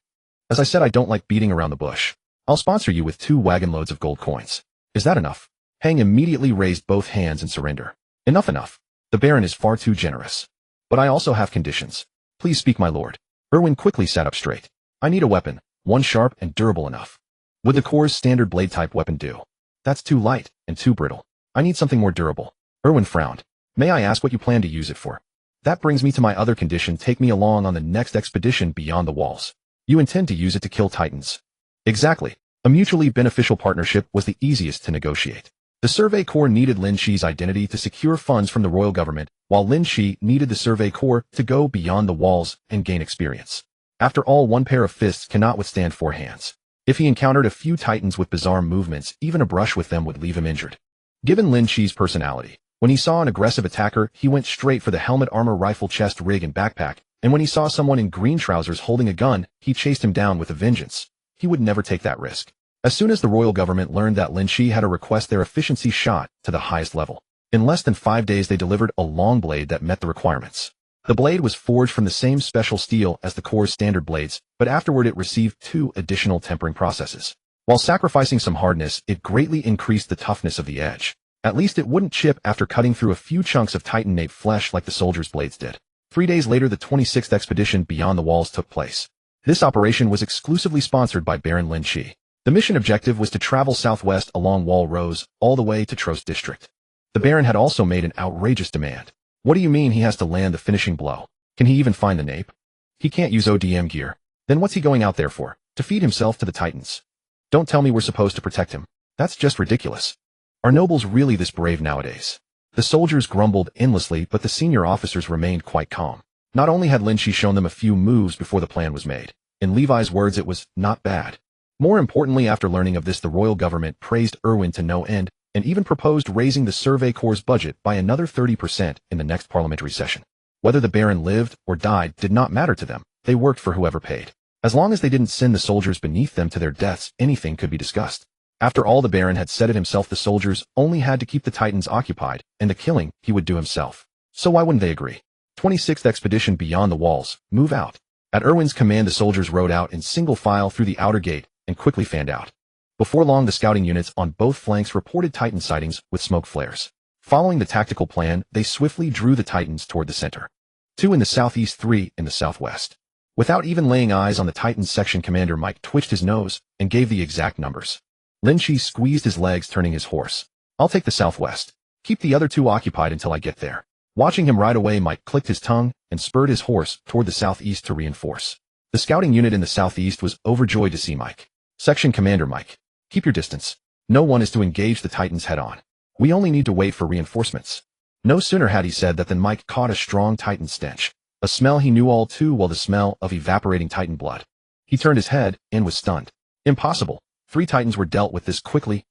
As I said, I don't like beating around the bush. I'll sponsor you with 2 wagon loads of gold coins. Is that enough? Hang immediately raised both hands in surrender. Enough. The Baron is far too generous. But I also have conditions. Please speak, my lord. Erwin quickly sat up straight. I need a weapon, one sharp and durable enough. Would the Corps' standard blade-type weapon do? That's too light and too brittle. I need something more durable. Erwin frowned. May I ask what you plan to use it for? That brings me to my other condition. Take me along on the next expedition beyond the walls. You intend to use it to kill Titans. Exactly. A mutually beneficial partnership was the easiest to negotiate. The Survey Corps needed Lin Qi's identity to secure funds from the royal government, while Lin Qi needed the Survey Corps to go beyond the walls and gain experience. After all, one pair of fists cannot withstand 4 hands. If he encountered a few Titans with bizarre movements, even a brush with them would leave him injured. Given Lin Qi's personality, When he saw an aggressive attacker, he went straight for the helmet, armor, rifle, chest, rig, and backpack, and when he saw someone in green trousers holding a gun, he chased him down with a vengeance. He would never take that risk. As soon as the royal government learned that Lin Qi had to request their efficiency shot to the highest level, in less than 5 days they delivered a long blade that met the requirements. The blade was forged from the same special steel as the core's standard blades, but afterward it received 2 additional tempering processes. While sacrificing some hardness, it greatly increased the toughness of the edge. At least it wouldn't chip after cutting through a few chunks of titanate flesh like the soldiers' blades did. 3 days later, the 26th expedition beyond the walls took place. This operation was exclusively sponsored by Baron Lin Qi. The mission objective was to travel southwest along Wall Rows, all the way to Trost District. The Baron had also made an outrageous demand. What do you mean he has to land the finishing blow? Can he even find the nape? He can't use ODM gear. Then what's he going out there for? To feed himself to the Titans? Don't tell me we're supposed to protect him. That's just ridiculous. Are nobles really this brave nowadays? The soldiers grumbled endlessly, but the senior officers remained quite calm. Not only had Lin Qi shown them a few moves before the plan was made. In Levi's words, it was not bad. More importantly, after learning of this, the royal government praised Erwin to no end, and even proposed raising the Survey Corps' budget by another 30% in the next parliamentary session. Whether the Baron lived or died did not matter to them. They worked for whoever paid. As long as they didn't send the soldiers beneath them to their deaths, anything could be discussed. After all, the Baron had said it himself, the soldiers only had to keep the Titans occupied, and the killing he would do himself. So why wouldn't they agree? 26th expedition beyond the walls, move out. At Erwin's command, the soldiers rode out in single file through the outer gate and quickly fanned out. Before long, the scouting units on both flanks reported Titan sightings with smoke flares. Following the tactical plan, they swiftly drew the Titans toward the center. 2 in the southeast, 3 in the southwest. Without even laying eyes on the Titans, section commander Mike twitched his nose and gave the exact numbers. Lin Qi squeezed his legs, turning his horse. I'll take the southwest. Keep the other 2 occupied until I get there. Watching him ride away, Mike clicked his tongue and spurred his horse toward the southeast to reinforce. The scouting unit in the southeast was overjoyed to see Mike. Section commander Mike, keep your distance. No one is to engage the Titans head-on. We only need to wait for reinforcements. No sooner had he said that than Mike caught a strong Titan stench, a smell he knew all too well, the smell of evaporating Titan blood. He turned his head and was stunned. Impossible. 3 Titans were dealt with this quickly,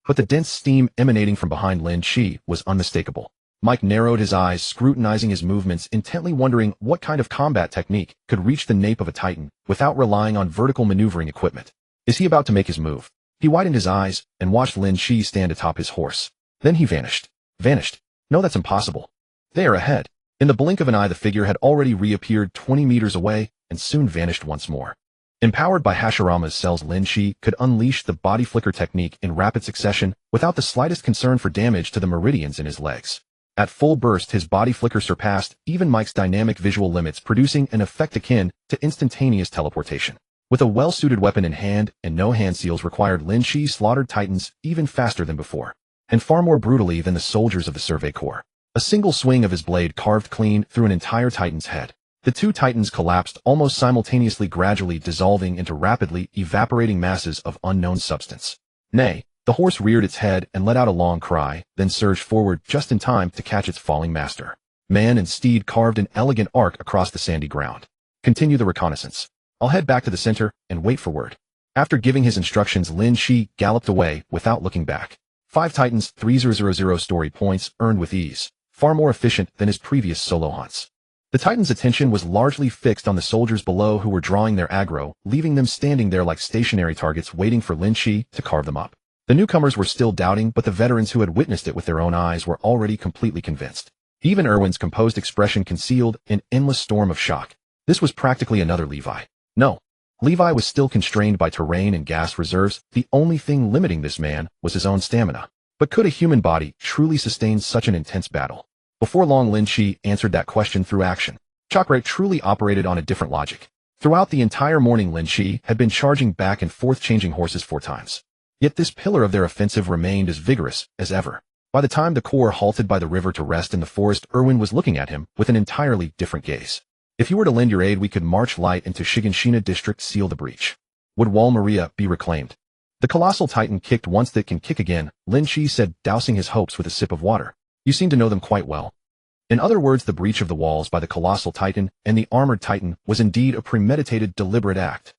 but the dense steam emanating from behind Lin Qi was unmistakable. Mike narrowed his eyes, scrutinizing his movements, intently wondering what kind of combat technique could reach the nape of a Titan without relying on vertical maneuvering equipment. Is he about to make his move? He widened his eyes and watched Lin Qi stand atop his horse. Then he vanished. Vanished? No, that's impossible. They are ahead. In the blink of an eye, the figure had already reappeared 20 meters away and soon vanished once more. Empowered by Hashirama's cells, Lin Qi could unleash the body flicker technique in rapid succession without the slightest concern for damage to the meridians in his legs. At full burst, his body flicker surpassed even Mike's dynamic visual limits, producing an effect akin to instantaneous teleportation. With a well-suited weapon in hand and no hand seals required, Lin Qi slaughtered Titans even faster than before, and far more brutally than the soldiers of the Survey Corps. A single swing of his blade carved clean through an entire Titan's head. The 2 Titans collapsed almost simultaneously, gradually dissolving into rapidly evaporating masses of unknown substance. Nay, the horse reared its head and let out a long cry, then surged forward just in time to catch its falling master. Man and steed carved an elegant arc across the sandy ground. Continue the reconnaissance. I'll head back to the center and wait for word. After giving his instructions, Lin Qi galloped away without looking back. 5 Titans, 3000 story points earned with ease, far more efficient than his previous solo hunts. The Titans' attention was largely fixed on the soldiers below who were drawing their aggro, leaving them standing there like stationary targets waiting for Lin Qi to carve them up. The newcomers were still doubting, but the veterans who had witnessed it with their own eyes were already completely convinced. Even Erwin's composed expression concealed an endless storm of shock. This was practically another Levi. No. Levi was still constrained by terrain and gas reserves. The only thing limiting this man was his own stamina. But could a human body truly sustain such an intense battle? Before long, Lin Qi answered that question through action. Chakra truly operated on a different logic. Throughout the entire morning, Lin Qi had been charging back and forth, changing horses 4 times. Yet this pillar of their offensive remained as vigorous as ever. By the time the corps halted by the river to rest in the forest, Erwin was looking at him with an entirely different gaze. If you were to lend your aid, we could march light into Shiganshina district, seal the breach. Would Wall Maria be reclaimed? The colossal Titan kicked once that can kick again, Lin Qi said, dousing his hopes with a sip of water. You seem to know them quite well. In other words, the breach of the walls by the colossal Titan and the armored Titan was indeed a premeditated, deliberate act.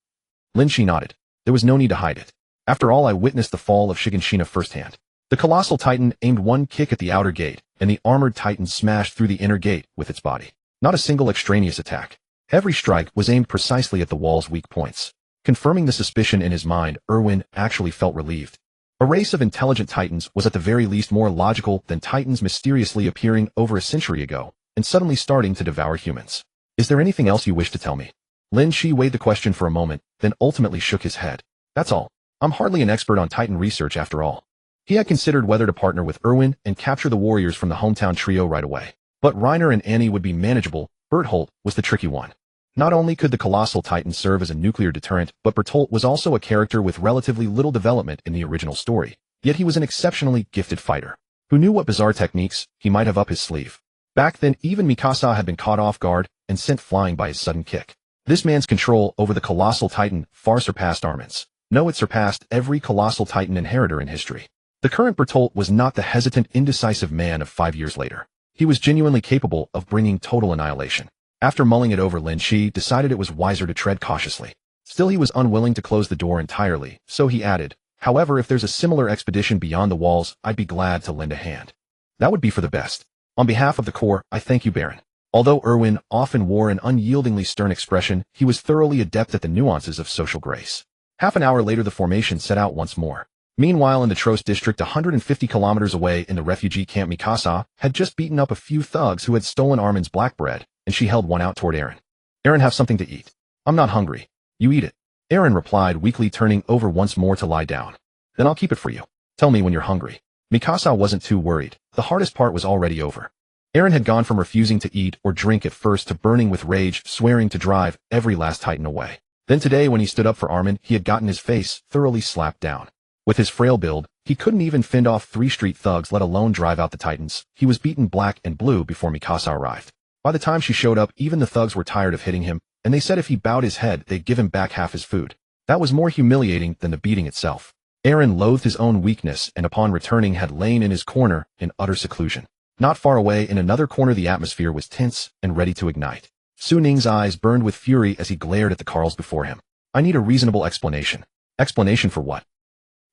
Lin Qi nodded. There was no need to hide it. After all, I witnessed the fall of Shiganshina firsthand. The colossal titan aimed one kick at the outer gate, and the armored titan smashed through the inner gate with its body. Not a single extraneous attack. Every strike was aimed precisely at the wall's weak points. Confirming the suspicion in his mind, Erwin actually felt relieved. A race of intelligent titans was at the very least more logical than titans mysteriously appearing over a century ago and suddenly starting to devour humans. Is there anything else you wish to tell me? Lin Qi weighed the question for a moment, then ultimately shook his head. That's all. I'm hardly an expert on titan research after all. He had considered whether to partner with Erwin and capture the warriors from the hometown trio right away. But Reiner and Annie would be manageable. Berthold was the tricky one. Not only could the colossal titan serve as a nuclear deterrent, but Berthold was also a character with relatively little development in the original story. Yet he was an exceptionally gifted fighter, who knew what bizarre techniques he might have up his sleeve. Back then, even Mikasa had been caught off guard and sent flying by his sudden kick. This man's control over the colossal titan far surpassed Armin's. No, it surpassed every colossal titan inheritor in history. The current Berthold was not the hesitant, indecisive man of 5 years later. He was genuinely capable of bringing total annihilation. After mulling it over, Lin Qi decided it was wiser to tread cautiously. Still, he was unwilling to close the door entirely, so he added, however, if there's a similar expedition beyond the walls, I'd be glad to lend a hand. That would be for the best. On behalf of the Corps, I thank you, Baron. Although Erwin often wore an unyieldingly stern expression, he was thoroughly adept at the nuances of social grace. Half an hour later, the formation set out once more. Meanwhile, in the Trost district 150 kilometers away in the refugee camp, Mikasa had just beaten up a few thugs who had stolen Armin's black bread, and she held one out toward Eren. Eren, have something to eat. I'm not hungry. You eat it. Eren replied, weakly, turning over once more to lie down. Then I'll keep it for you. Tell me when you're hungry. Mikasa wasn't too worried. The hardest part was already over. Eren had gone from refusing to eat or drink at first to burning with rage, swearing to drive every last titan away. Then today, when he stood up for Armin, he had gotten his face thoroughly slapped down. With his frail build, he couldn't even fend off 3 street thugs, let alone drive out the titans. He was beaten black and blue before Mikasa arrived. By the time she showed up, even the thugs were tired of hitting him, and they said if he bowed his head, they'd give him back half his food. That was more humiliating than the beating itself. Eren loathed his own weakness and upon returning had lain in his corner in utter seclusion. Not far away in another corner, the atmosphere was tense and ready to ignite. Su Ning's eyes burned with fury as he glared at the Carls before him. I need a reasonable explanation. Explanation for what?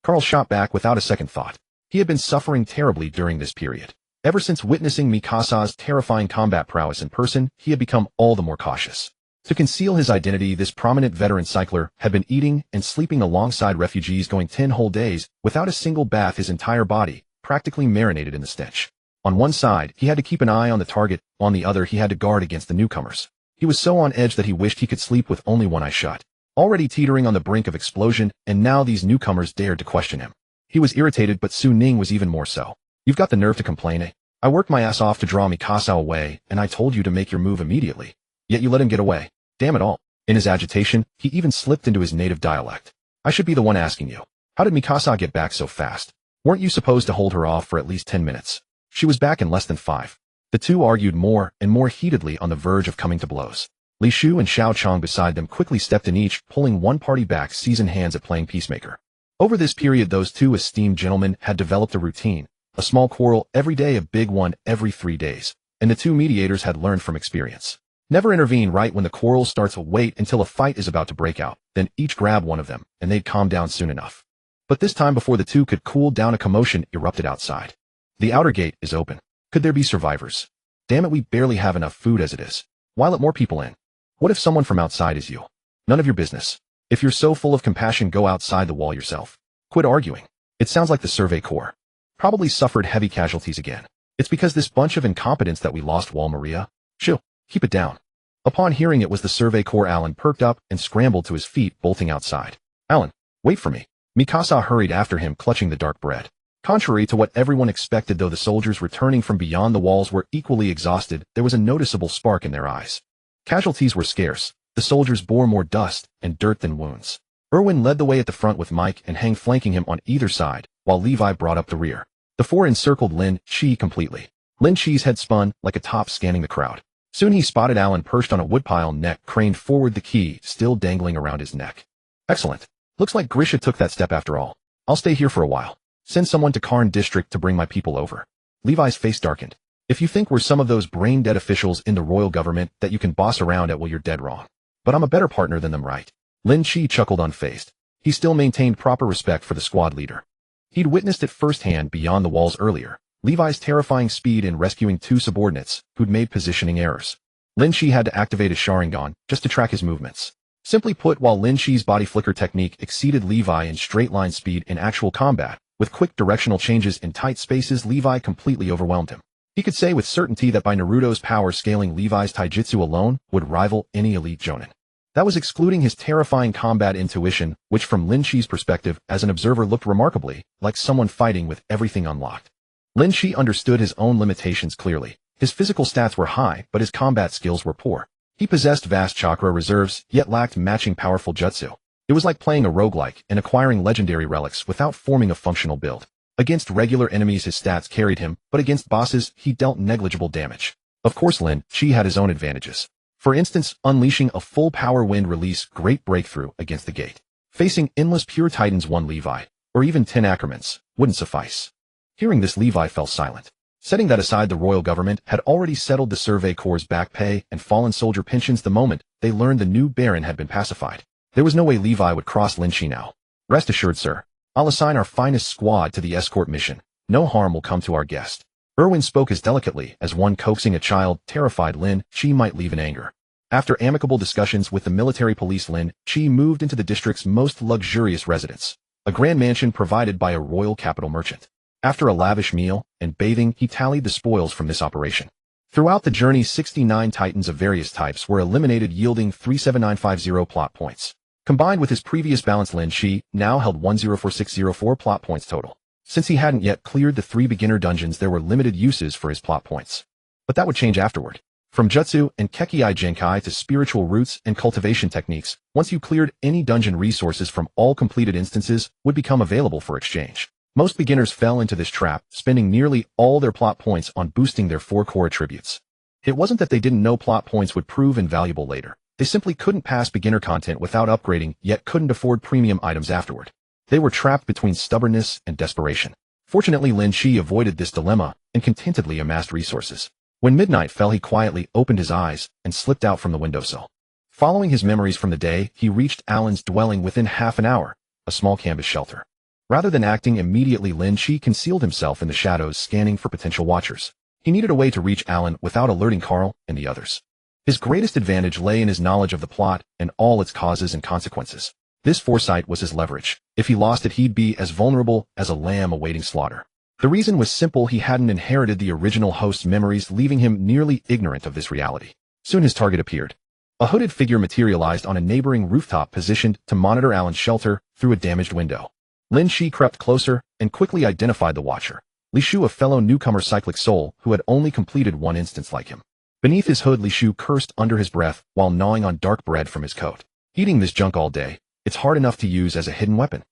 Carl shot back without a second thought. He had been suffering terribly during this period. Ever since witnessing Mikasa's terrifying combat prowess in person, he had become all the more cautious. To conceal his identity, this prominent veteran cycler had been eating and sleeping alongside refugees, going 10 whole days without a single bath, his entire body practically marinated in the stench. On one side, he had to keep an eye on the target, on the other he had to guard against the newcomers. He was so on edge that he wished he could sleep with only one eye shut. Already teetering on the brink of explosion, and now these newcomers dared to question him. He was irritated, but Su Ning was even more so. You've got the nerve to complain, eh? I worked my ass off to draw Mikasa away, and I told you to make your move immediately. Yet you let him get away. Damn it all. In his agitation, he even slipped into his native dialect. I should be the one asking you. How did Mikasa get back so fast? Weren't you supposed to hold her off for at least 10 minutes? She was back in less than 5. The two argued more and more heatedly, on the verge of coming to blows. Li Shu and Xiao Chong beside them quickly stepped in, each pulling one party back, seasoned hands at playing peacemaker. Over this period, those two esteemed gentlemen had developed a routine. A small quarrel every day, a big one every 3 days. And the two mediators had learned from experience. Never intervene right when the quarrel starts. Wait until a fight is about to break out, then each grab one of them, and they'd calm down soon enough. But this time, before the two could cool down, a commotion erupted outside. The outer gate is open. Could there be survivors? Damn it, we barely have enough food as it is. Why let more people in? What if someone from outside is you? None of your business. If you're so full of compassion, go outside the wall yourself. Quit arguing. It sounds like the Survey Corps probably suffered heavy casualties again. It's because this bunch of incompetents that we lost Wall Maria. Shoo, keep it down. Upon hearing it was the Survey Corps, Alan perked up and scrambled to his feet, bolting outside. Alan, wait for me. Mikasa hurried after him, clutching the dark bread. Contrary to what everyone expected, though the soldiers returning from beyond the walls were equally exhausted, there was a noticeable spark in their eyes. Casualties were scarce. The soldiers bore more dust and dirt than wounds. Erwin led the way at the front with Mike and Hang flanking him on either side, while Levi brought up the rear. The four encircled Lin Qi completely. Lin Qi's head spun like a top, scanning the crowd. Soon he spotted Alan perched on a woodpile, neck craned forward, the key still dangling around his neck. Excellent. Looks like Grisha took that step after all. I'll stay here for a while. Send someone to Karn district to bring my people over. Levi's face darkened. If you think we're some of those brain-dead officials in the royal government that you can boss around at, well, you're dead wrong. But I'm a better partner than them, right? Lin Qi chuckled, unfazed. He still maintained proper respect for the squad leader. He'd witnessed it firsthand beyond the walls earlier, Levi's terrifying speed in rescuing two subordinates who'd made positioning errors. Lin Qi had to activate his Sharingan just to track his movements. Simply put, while Lin Qi's body flicker technique exceeded Levi in straight-line speed in actual combat, with quick directional changes in tight spaces, Levi completely overwhelmed him. He could say with certainty that by Naruto's power, scaling Levi's taijutsu alone would rival any elite jonin. That was excluding his terrifying combat intuition, which from Lin Qi's perspective as an observer looked remarkably like someone fighting with everything unlocked. Lin Qi understood his own limitations clearly. His physical stats were high, but his combat skills were poor. He possessed vast chakra reserves, yet lacked matching powerful jutsu. It was like playing a roguelike and acquiring legendary relics without forming a functional build. Against regular enemies his stats carried him, but against bosses he dealt negligible damage. Of course Lin Qi had his own advantages. For instance, unleashing a full power wind release great breakthrough against the gate. Facing endless pure titans 1 Levi, or even 10 Ackermans, wouldn't suffice. Hearing this, Levi fell silent. Setting that aside, the royal government had already settled the Survey Corps' back pay and fallen soldier pensions the moment they learned the new Baron had been pacified. There was no way Levi would cross Lin Qi now. Rest assured, sir. I'll assign our finest squad to the escort mission. No harm will come to our guest. Erwin spoke as delicately as one coaxing a child. Terrified Lin Qi might leave in anger. After amicable discussions with the military police, Lin Qi moved into the district's most luxurious residence, a grand mansion provided by a royal capital merchant. After a lavish meal and bathing, he tallied the spoils from this operation. Throughout the journey, 69 titans of various types were eliminated, yielding 37950 plot points. Combined with his previous balance, Lin Qi now held 104604 plot points total. Since he hadn't yet cleared the 3 beginner dungeons, there were limited uses for his plot points. But that would change afterward. From jutsu and Kekkei Genkai to spiritual roots and cultivation techniques, once you cleared any dungeon, resources from all completed instances would become available for exchange. Most beginners fell into this trap, spending nearly all their plot points on boosting their 4 core attributes. It wasn't that they didn't know plot points would prove invaluable later. They simply couldn't pass beginner content without upgrading, yet couldn't afford premium items afterward. They were trapped between stubbornness and desperation. Fortunately, Lin Qi avoided this dilemma and contentedly amassed resources. When midnight fell, he quietly opened his eyes and slipped out from the windowsill. Following his memories from the day, he reached Alan's dwelling within half an hour, a small canvas shelter. Rather than acting immediately, Lin Qi concealed himself in the shadows, scanning for potential watchers. He needed a way to reach Alan without alerting Carl and the others. His greatest advantage lay in his knowledge of the plot and all its causes and consequences. This foresight was his leverage. If he lost it, he'd be as vulnerable as a lamb awaiting slaughter. The reason was simple: he hadn't inherited the original host's memories, leaving him nearly ignorant of this reality. Soon his target appeared. A hooded figure materialized on a neighboring rooftop, positioned to monitor Alan's shelter through a damaged window. Lin Qi crept closer and quickly identified the watcher. Li Shu, a fellow newcomer cyclic soul who had only completed one instance like him. Beneath his hood, Li Shu cursed under his breath while gnawing on dark bread from his coat. Eating this junk all day, it's hard enough to use as a hidden weapon.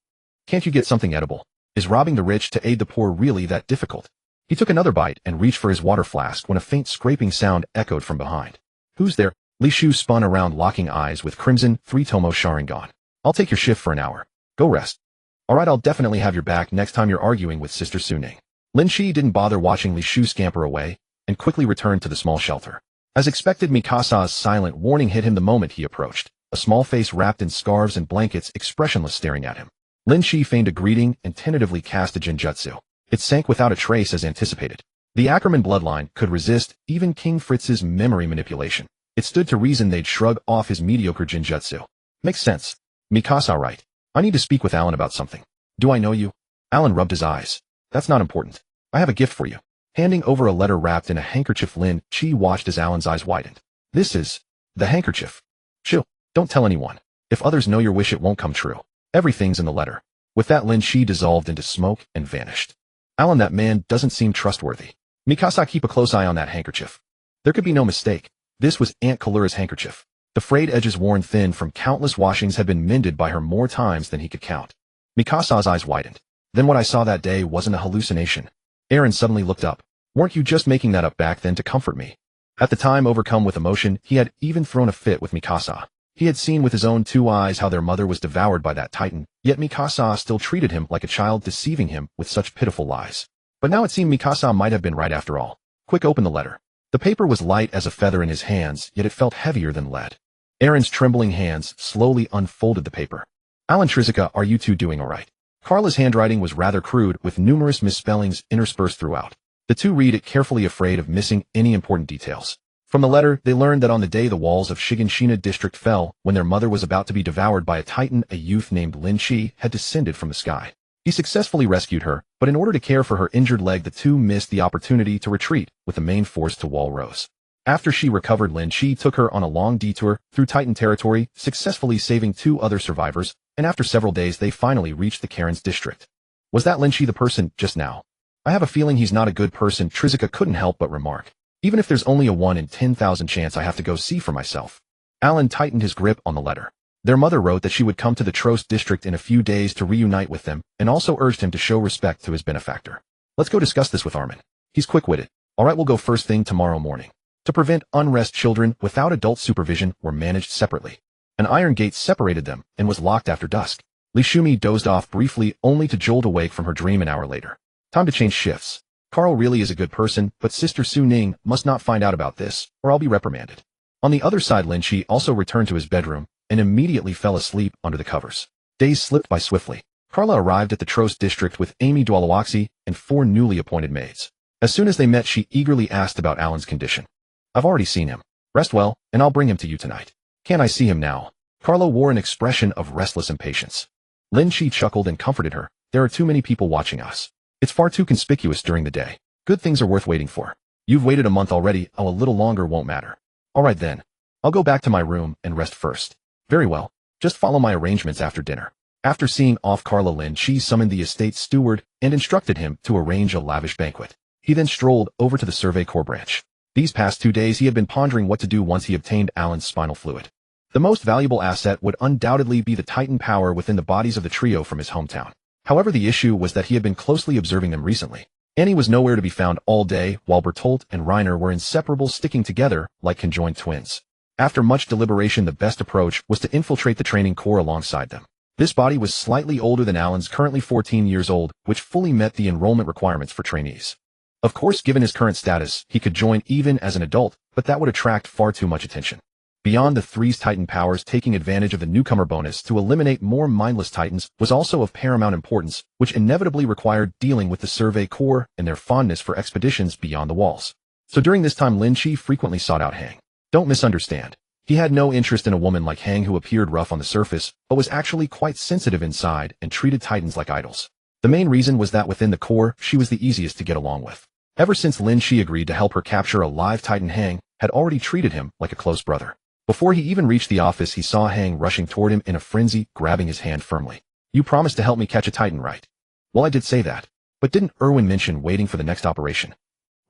Can't you get something edible? Is robbing the rich to aid the poor really that difficult? He took another bite and reached for his water flask when a faint scraping sound echoed from behind. Who's there? Li Shu spun around, locking eyes with Crimson 3-Tomo Sharingan. I'll take your shift for an hour. Go rest. Alright, I'll definitely have your back next time you're arguing with Sister Suning. Lin Qi didn't bother watching Li Shu scamper away and quickly returned to the small shelter. As expected, Mikasa's silent warning hit him the moment he approached, a small face wrapped in scarves and blankets, expressionless, staring at him. Lin Qi feigned a greeting and tentatively cast a genjutsu. It sank without a trace as anticipated. The Ackerman bloodline could resist even King Fritz's memory manipulation. It stood to reason they'd shrug off his mediocre genjutsu. Makes sense. Mikasa, right? I need to speak with Alan about something. Do I know you? Alan rubbed his eyes. That's not important. I have a gift for you. Handing over a letter wrapped in a handkerchief, Lin Qi watched as Alan's eyes widened. This is the handkerchief. Chill. Don't tell anyone. If others know your wish, it won't come true. Everything's in the letter. With that, Lin Qi dissolved into smoke and vanished. Alan, that man doesn't seem trustworthy. Mikasa, keep a close eye on that handkerchief. There could be no mistake. This was Aunt Kalura's handkerchief. The frayed edges, worn thin from countless washings, had been mended by her more times than he could count. Mikasa's eyes widened. Then what I saw that day wasn't a hallucination. Aaron suddenly looked up. Weren't you just making that up back then to comfort me? At the time, overcome with emotion, he had even thrown a fit with Mikasa. He had seen with his own 2 eyes how their mother was devoured by that titan, yet Mikasa still treated him like a child, deceiving him with such pitiful lies. But now it seemed Mikasa might have been right after all. Quick, open the letter. The paper was light as a feather in his hands, yet it felt heavier than lead. Aaron's trembling hands slowly unfolded the paper. Alan, Trizuka, are you two doing all right? Carla's handwriting was rather crude, with numerous misspellings interspersed throughout. The two read it carefully, afraid of missing any important details. From the letter, they learned that on the day the walls of Shiganshina district fell, when their mother was about to be devoured by a titan, a youth named Lin Qi had descended from the sky. He successfully rescued her, but in order to care for her injured leg, the two missed the opportunity to retreat, with the main force to Wall Rose. After she recovered, Lin Qi took her on a long detour through Titan territory, successfully saving two other survivors, and after several days they finally reached the Karen's district. Was that Lin Qi the person just now? I have a feeling he's not a good person, Trizuka couldn't help but remark. Even if there's only a 1 in 10,000 chance, I have to go see for myself. Alan tightened his grip on the letter. Their mother wrote that she would come to the Trost district in a few days to reunite with them, and also urged him to show respect to his benefactor. Let's go discuss this with Armin. He's quick-witted. Alright, we'll go first thing tomorrow morning. To prevent unrest, children without adult supervision were managed separately. An iron gate separated them and was locked after dusk. Li Shumi dozed off briefly, only to jolt awake from her dream an hour later. Time to change shifts. Carl really is a good person, but Sister Su Ning must not find out about this, or I'll be reprimanded. On the other side, Lin Qi also returned to his bedroom and immediately fell asleep under the covers. Days slipped by swiftly. Carla arrived at the Trost district with Amy Dwalawaxi and 4 newly appointed maids. As soon as they met, she eagerly asked about Alan's condition. I've already seen him. Rest well, and I'll bring him to you tonight. Can't I see him now? Carla wore an expression of restless impatience. Lin Qi chuckled and comforted her. There are too many people watching us. It's far too conspicuous during the day. Good things are worth waiting for. You've waited a month already, a little longer won't matter. Alright then. I'll go back to my room and rest first. Very well. Just follow my arrangements after dinner. After seeing off Carla, Lin Qi summoned the estate steward and instructed him to arrange a lavish banquet. He then strolled over to the Survey Corps branch. These past 2 days he had been pondering what to do once he obtained Alan's spinal fluid. The most valuable asset would undoubtedly be the Titan power within the bodies of the trio from his hometown. However, the issue was that he had been closely observing them recently. Annie was nowhere to be found all day, while Bertolt and Reiner were inseparable, sticking together like conjoined twins. After much deliberation, the best approach was to infiltrate the training corps alongside them. This body was slightly older than Alan's, currently 14 years old, which fully met the enrollment requirements for trainees. Of course, given his current status, he could join even as an adult, but that would attract far too much attention. Beyond the three's Titan powers, taking advantage of the newcomer bonus to eliminate more mindless Titans was also of paramount importance, which inevitably required dealing with the Survey Corps and their fondness for expeditions beyond the walls. So during this time, Lin Qi frequently sought out Hang. Don't misunderstand. He had no interest in a woman like Hang, who appeared rough on the surface, but was actually quite sensitive inside and treated Titans like idols. The main reason was that within the Corps, she was the easiest to get along with. Ever since Lin Qi agreed to help her capture a live Titan, Hang had already treated him like a close brother. Before he even reached the office, he saw Hang rushing toward him in a frenzy, grabbing his hand firmly. You promised to help me catch a Titan, right? Well, I did say that. But didn't Erwin mention waiting for the next operation?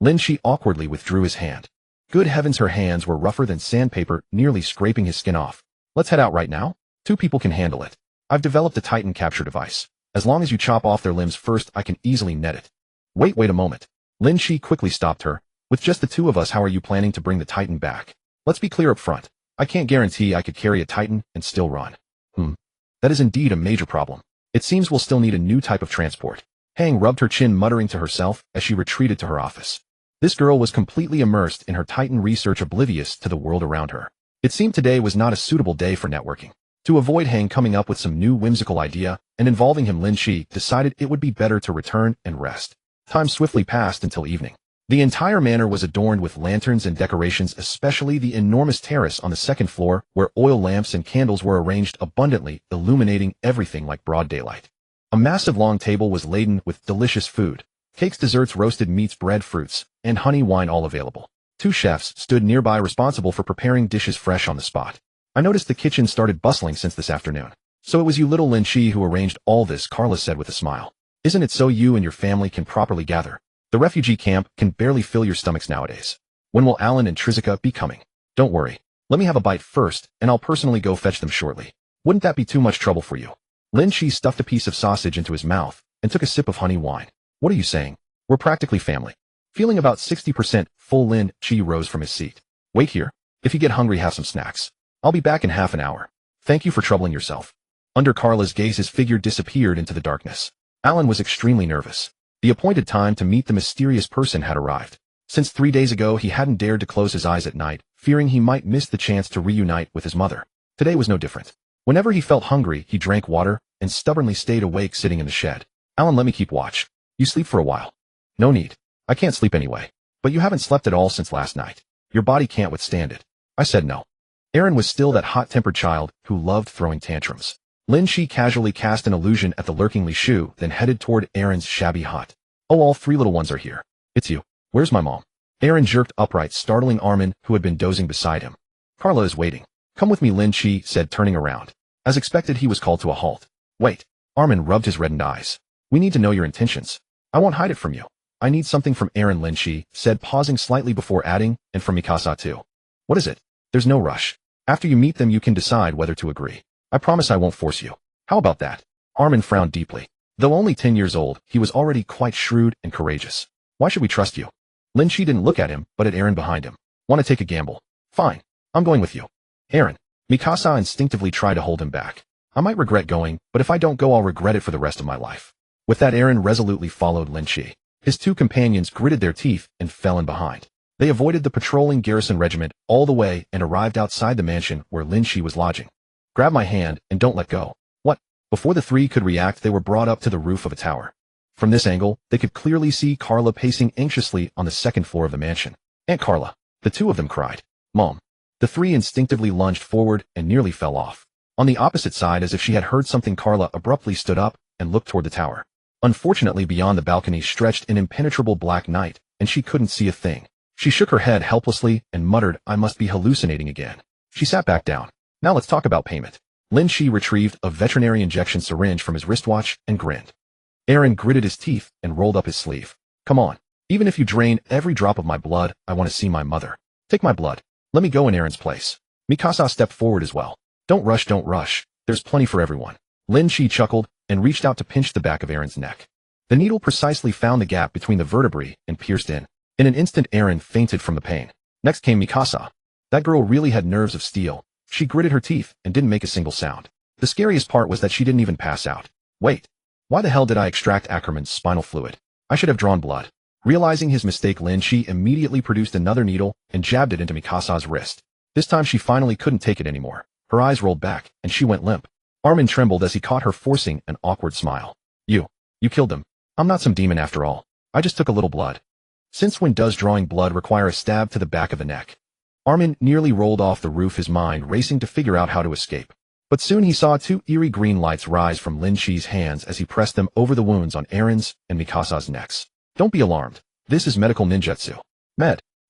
Lin Qi awkwardly withdrew his hand. Good heavens, her hands were rougher than sandpaper, nearly scraping his skin off. Let's head out right now. 2 people can handle it. I've developed a Titan capture device. As long as you chop off their limbs first, I can easily net it. Wait a moment. Lin Qi quickly stopped her. With just the 2 of us, how are you planning to bring the Titan back? Let's be clear up front. I can't guarantee I could carry a Titan and still run. That is indeed a major problem. It seems we'll still need a new type of transport. Hang rubbed her chin, muttering to herself as she retreated to her office. This girl was completely immersed in her Titan research, oblivious to the world around her. It seemed today was not a suitable day for networking. To avoid Hang coming up with some new whimsical idea and involving him, Lin Qi decided it would be better to return and rest. Time swiftly passed until evening. The entire manor was adorned with lanterns and decorations, especially the enormous terrace on the 2nd floor, where oil lamps and candles were arranged abundantly, illuminating everything like broad daylight. A massive long table was laden with delicious food. Cakes, desserts, roasted meats, bread, fruits, and honey wine, all available. 2 chefs stood nearby, responsible for preparing dishes fresh on the spot. I noticed the kitchen started bustling since this afternoon. So it was you, little Lin Qi, who arranged all this, Carla said with a smile. Isn't it so you and your family can properly gather? The refugee camp can barely fill your stomachs nowadays. When will Alan and Trizuka be coming? Don't worry. Let me have a bite first, and I'll personally go fetch them shortly. Wouldn't that be too much trouble for you? Lin Qi stuffed a piece of sausage into his mouth and took a sip of honey wine. What are you saying? We're practically family. Feeling about 60% full, Lin Qi rose from his seat. Wait here. If you get hungry, have some snacks. I'll be back in half an hour. Thank you for troubling yourself. Under Carla's gaze, his figure disappeared into the darkness. Alan was extremely nervous. The appointed time to meet the mysterious person had arrived. Since 3 days ago, he hadn't dared to close his eyes at night, fearing he might miss the chance to reunite with his mother. Today was no different. Whenever he felt hungry, he drank water, and stubbornly stayed awake sitting in the shed. Alan, let me keep watch. You sleep for a while. No need. I can't sleep anyway. But you haven't slept at all since last night. Your body can't withstand it. I said no. Aaron was still that hot-tempered child who loved throwing tantrums. Lin Qi casually cast an illusion at the lurking Li Shu, then headed toward Aaron's shabby hut. Oh, all three little ones are here. It's you. Where's my mom? Aaron jerked upright, startling Armin, who had been dozing beside him. Carla is waiting. Come with me, Lin Qi said, turning around. As expected, he was called to a halt. Wait. Armin rubbed his reddened eyes. We need to know your intentions. I won't hide it from you. I need something from Aaron, Lin Qi said, pausing slightly before adding, and from Mikasa too. What is it? There's no rush. After you meet them, you can decide whether to agree. I promise I won't force you. How about that? Armin frowned deeply. Though only 10 years old, he was already quite shrewd and courageous. Why should we trust you? Lin Qi didn't look at him, but at Aaron behind him. Want to take a gamble? Fine. I'm going with you. Aaron. Mikasa instinctively tried to hold him back. I might regret going, but if I don't go, I'll regret it for the rest of my life. With that, Aaron resolutely followed Lin Qi. His two companions gritted their teeth and fell in behind. They avoided the patrolling garrison regiment all the way and arrived outside the mansion where Lin Qi was lodging. Grab my hand and don't let go. What? Before the three could react, they were brought up to the roof of a tower. From this angle, they could clearly see Carla pacing anxiously on the second floor of the mansion. Aunt Carla. The two of them cried. Mom. The three instinctively lunged forward and nearly fell off. On the opposite side, as if she had heard something, Carla abruptly stood up and looked toward the tower. Unfortunately, beyond the balcony stretched an impenetrable black night, and she couldn't see a thing. She shook her head helplessly and muttered, I must be hallucinating again. She sat back down. Now let's talk about payment. Lin Qi retrieved a veterinary injection syringe from his wristwatch and grinned. Aaron gritted his teeth and rolled up his sleeve. Come on. Even if you drain every drop of my blood, I want to see my mother. Take my blood. Let me go in Aaron's place. Mikasa stepped forward as well. Don't rush, don't rush. There's plenty for everyone. Lin Qi chuckled and reached out to pinch the back of Aaron's neck. The needle precisely found the gap between the vertebrae and pierced in. In an instant, Aaron fainted from the pain. Next came Mikasa. That girl really had nerves of steel. She gritted her teeth and didn't make a single sound. The scariest part was that she didn't even pass out. Wait. Why the hell did I extract Ackerman's spinal fluid? I should have drawn blood. Realizing his mistake, Lin Qi immediately produced another needle and jabbed it into Mikasa's wrist. This time she finally couldn't take it anymore. Her eyes rolled back, and she went limp. Armin trembled as he caught her forcing an awkward smile. You killed him. I'm not some demon after all. I just took a little blood. Since when does drawing blood require a stab to the back of the neck? Armin nearly rolled off the roof, his mind racing to figure out how to escape. But soon he saw two eerie green lights rise from Lin Qi's hands as he pressed them over the wounds on Aaron's and Mikasa's necks. Don't be alarmed. This is medical ninjutsu.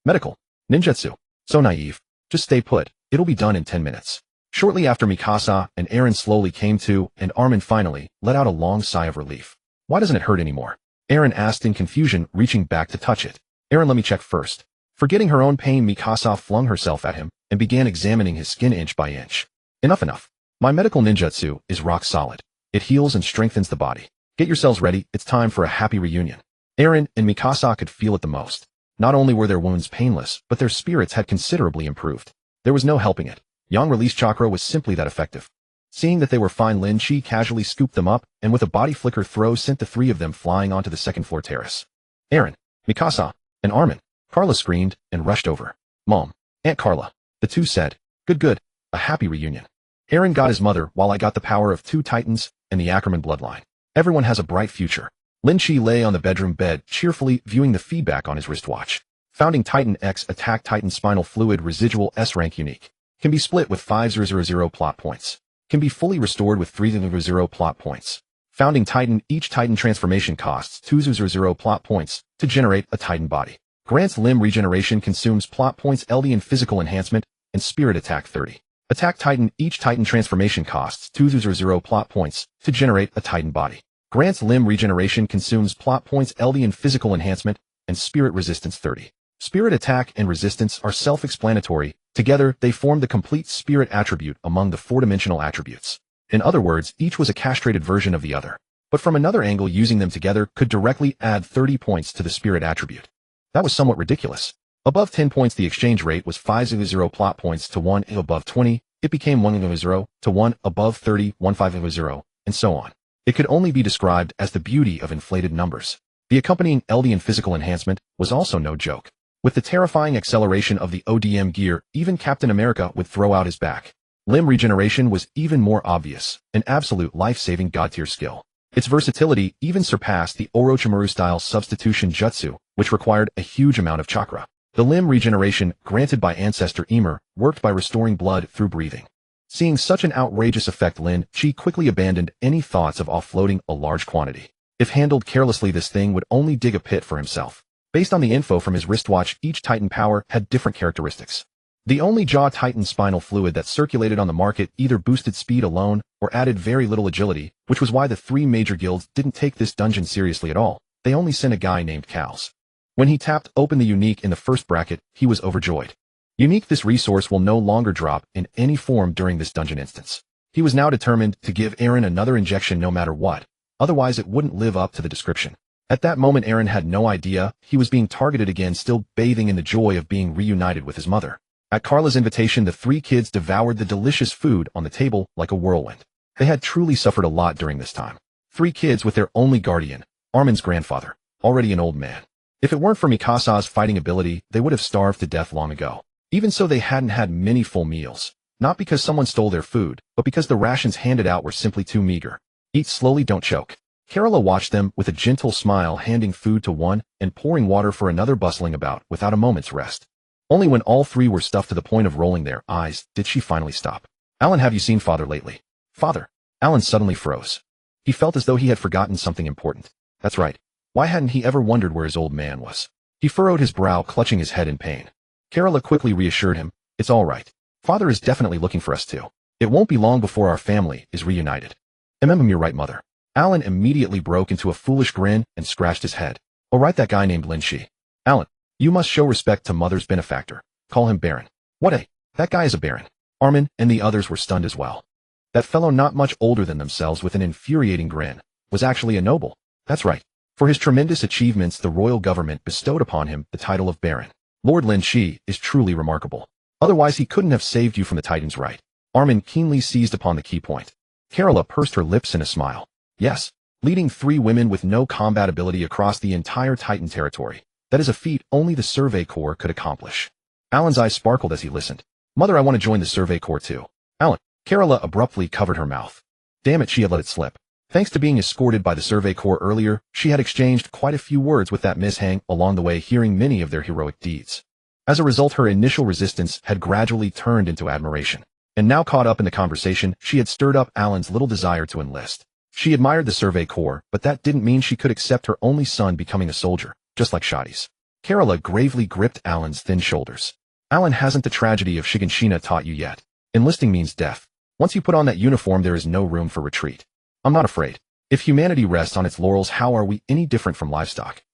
Medical. Ninjutsu. So naive. Just stay put. It'll be done in 10 minutes. Shortly after, Mikasa and Aaron slowly came to, and Armin finally let out a long sigh of relief. Why doesn't it hurt anymore? Aaron asked in confusion, reaching back to touch it. Aaron, let me check first. Forgetting her own pain, Mikasa flung herself at him and began examining his skin inch by inch. Enough. My medical ninjutsu is rock solid. It heals and strengthens the body. Get yourselves ready, it's time for a happy reunion. Aaron and Mikasa could feel it the most. Not only were their wounds painless, but their spirits had considerably improved. There was no helping it. Yang release chakra was simply that effective. Seeing that they were fine, Lin Qi casually scooped them up and with a body flicker throw sent the three of them flying onto the second floor terrace. Aaron, Mikasa, and Armin. Carla screamed and rushed over. Mom, Aunt Carla. The two said. Good. A happy reunion. Aaron got his mother while I got the power of two titans and the Ackerman bloodline. Everyone has a bright future. Lin Qi lay on the bedroom bed, cheerfully viewing the feedback on his wristwatch. Founding Titan X Attack Titan Spinal Fluid Residual S Rank Unique. Can be split with 5000 plot points. Can be fully restored with 300 plot points. Founding Titan. Each Titan transformation costs 200 plot points to generate a Titan body. Grants limb regeneration, consumes plot points, LD and physical enhancement, and spirit attack 30. Attack Titan. Each Titan transformation costs 200 plot points to generate a Titan body. Grants limb regeneration, consumes plot points, LD and physical enhancement, and spirit resistance 30. Spirit attack and resistance are self-explanatory. Together, they form the complete spirit attribute among the four-dimensional attributes. In other words, each was a castrated version of the other. But from another angle, using them together could directly add 30 points to the spirit attribute. That was somewhat ridiculous. Above 10 points, the exchange rate was 50 plot points to 1. Above 20, it became 100 to 1. Above 30, 1500, and so on. It could only be described as the beauty of inflated numbers. The accompanying LD and physical enhancement was also no joke. With the terrifying acceleration of the ODM gear, even Captain America would throw out his back. Limb regeneration was even more obvious, an absolute life-saving god-tier skill. Its versatility even surpassed the Orochimaru-style substitution jutsu, which required a huge amount of chakra. The limb regeneration granted by Ancestor Ymir worked by restoring blood through breathing. Seeing such an outrageous effect, Lin Qi quickly abandoned any thoughts of offloading a large quantity. If handled carelessly, this thing would only dig a pit for himself. Based on the info from his wristwatch, each Titan power had different characteristics. The only Jaw Titan spinal fluid that circulated on the market either boosted speed alone or added very little agility, which was why the three major guilds didn't take this dungeon seriously at all. They only sent a guy named Cows. When he tapped open the unique in the first bracket, he was overjoyed. Unique, this resource will no longer drop in any form during this dungeon instance. He was now determined to give Eren another injection no matter what, otherwise it wouldn't live up to the description. At that moment, Eren had no idea he was being targeted again, still bathing in the joy of being reunited with his mother. At Carla's invitation, the three kids devoured the delicious food on the table like a whirlwind. They had truly suffered a lot during this time. Three kids with their only guardian, Armin's grandfather, already an old man. If it weren't for Mikasa's fighting ability, they would have starved to death long ago. Even so, they hadn't had many full meals. Not because someone stole their food, but because the rations handed out were simply too meager. Eat slowly, don't choke. Kerala watched them with a gentle smile, handing food to one and pouring water for another, bustling about without a moment's rest. Only when all three were stuffed to the point of rolling their eyes did she finally stop. Alan, have you seen Father lately? Father? Alan suddenly froze. He felt as though he had forgotten something important. That's right. Why hadn't he ever wondered where his old man was? He furrowed his brow, clutching his head in pain. Kerala quickly reassured him, it's all right. Father is definitely looking for us too. It won't be long before our family is reunited. You're right, mother. Alan immediately broke into a foolish grin and scratched his head. Oh right, that guy named Lin Qi. Alan, you must show respect to mother's benefactor. Call him Baron. What that guy is a Baron. Armin and the others were stunned as well. That fellow, not much older than themselves with an infuriating grin, was actually a noble. That's right. For his tremendous achievements, the royal government bestowed upon him the title of Baron. Lord Lin Qi is truly remarkable. Otherwise he couldn't have saved you from the Titans, right? Armin keenly seized upon the key point. Kerala pursed her lips in a smile. Yes, leading three women with no combat ability across the entire Titan territory. That is a feat only the Survey Corps could accomplish. Alan's eyes sparkled as he listened. Mother, I want to join the Survey Corps too. Alan. Kerala abruptly covered her mouth. Damn it, she had let it slip. Thanks to being escorted by the Survey Corps earlier, she had exchanged quite a few words with that Miss Hang along the way, hearing many of their heroic deeds. As a result, her initial resistance had gradually turned into admiration. And now, caught up in the conversation, she had stirred up Alan's little desire to enlist. She admired the Survey Corps, but that didn't mean she could accept her only son becoming a soldier, just like Shadi's. Kerala gravely gripped Alan's thin shoulders. Alan, hasn't the tragedy of Shiganshina taught you yet? Enlisting means death. Once you put on that uniform, there is no room for retreat. I'm not afraid. If humanity rests on its laurels, how are we any different from livestock?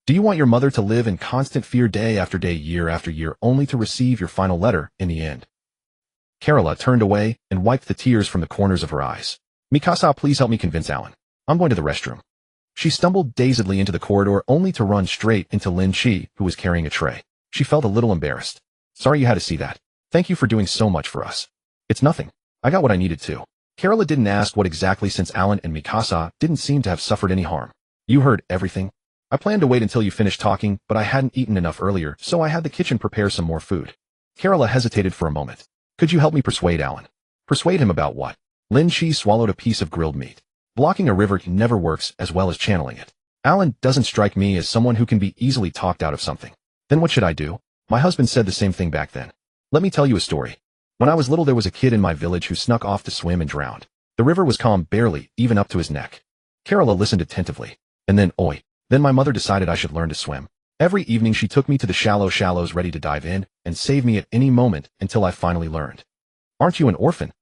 Do you want your mother to live in constant fear day after day, year after year, only to receive your final letter in the end? Kerala turned away and wiped the tears from the corners of her eyes. Mikasa, please help me convince Alan. I'm going to the restroom. She stumbled dazedly into the corridor, only to run straight into Lin Qi, who was carrying a tray. She felt a little embarrassed. Sorry you had to see that. Thank you for doing so much for us. It's nothing. I got what I needed to. Kerala didn't ask what exactly, since Alan and Mikasa didn't seem to have suffered any harm. You heard everything? I planned to wait until you finished talking, but I hadn't eaten enough earlier, so I had the kitchen prepare some more food. Kerala hesitated for a moment. Could you help me persuade Alan? Persuade him about what? Lin Qi swallowed a piece of grilled meat. Blocking a river never works as well as channeling it. Alan doesn't strike me as someone who can be easily talked out of something. Then what should I do? My husband said the same thing back then. Let me tell you a story. When I was little, there was a kid in my village who snuck off to swim and drowned. The river was calm, barely, even up to his neck. Kerala listened attentively. And then, then my mother decided I should learn to swim. Every evening she took me to the shallows ready to dive in and save me at any moment until I finally learned. Aren't you an orphan?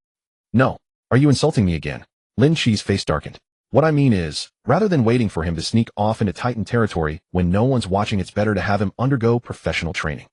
No. Are you insulting me again? Lin Qi's face darkened. What I mean is, rather than waiting for him to sneak off into Titan territory when no one's watching, it's better to have him undergo professional training.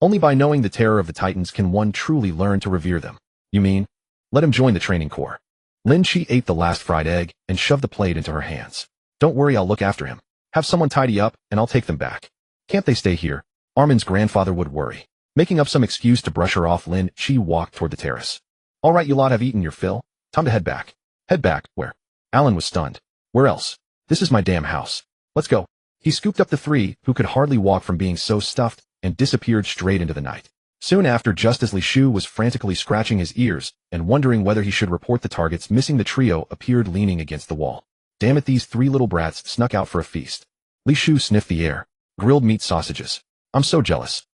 Only by knowing the terror of the Titans can one truly learn to revere them. You mean? Let him join the training corps. Lin Qi ate the last fried egg and shoved the plate into her hands. Don't worry, I'll look after him. Have someone tidy up and I'll take them back. Can't they stay here? Armin's grandfather would worry. Making up some excuse to brush her off, Lin Qi walked toward the terrace. All right, you lot have eaten your fill. Time to head back. Head back? Where? Alan was stunned. Where else? This is my damn house. Let's go. He scooped up the three, who could hardly walk from being so stuffed, and disappeared straight into the night. Soon after, just as Li Shu was frantically scratching his ears and wondering whether he should report the targets missing, the trio appeared leaning against the wall. Damn it, these three little brats snuck out for a feast. Li Shu sniffed the air. Grilled meat sausages. I'm so jealous.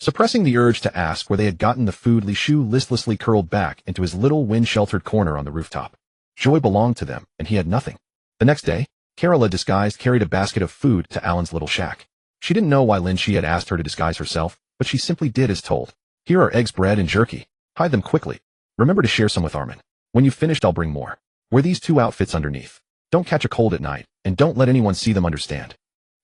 Suppressing the urge to ask where they had gotten the food, Li Shu listlessly curled back into his little wind-sheltered corner on the rooftop. Joy belonged to them, and he had nothing. The next day, Carola, disguised, carried a basket of food to Alan's little shack. She didn't know why Lin Qi had asked her to disguise herself, but she simply did as told. Here are eggs, bread, and jerky. Hide them quickly. Remember to share some with Armin. When you've finished, I'll bring more. Wear these 2 outfits underneath. Don't catch a cold at night, and don't let anyone see them, understand?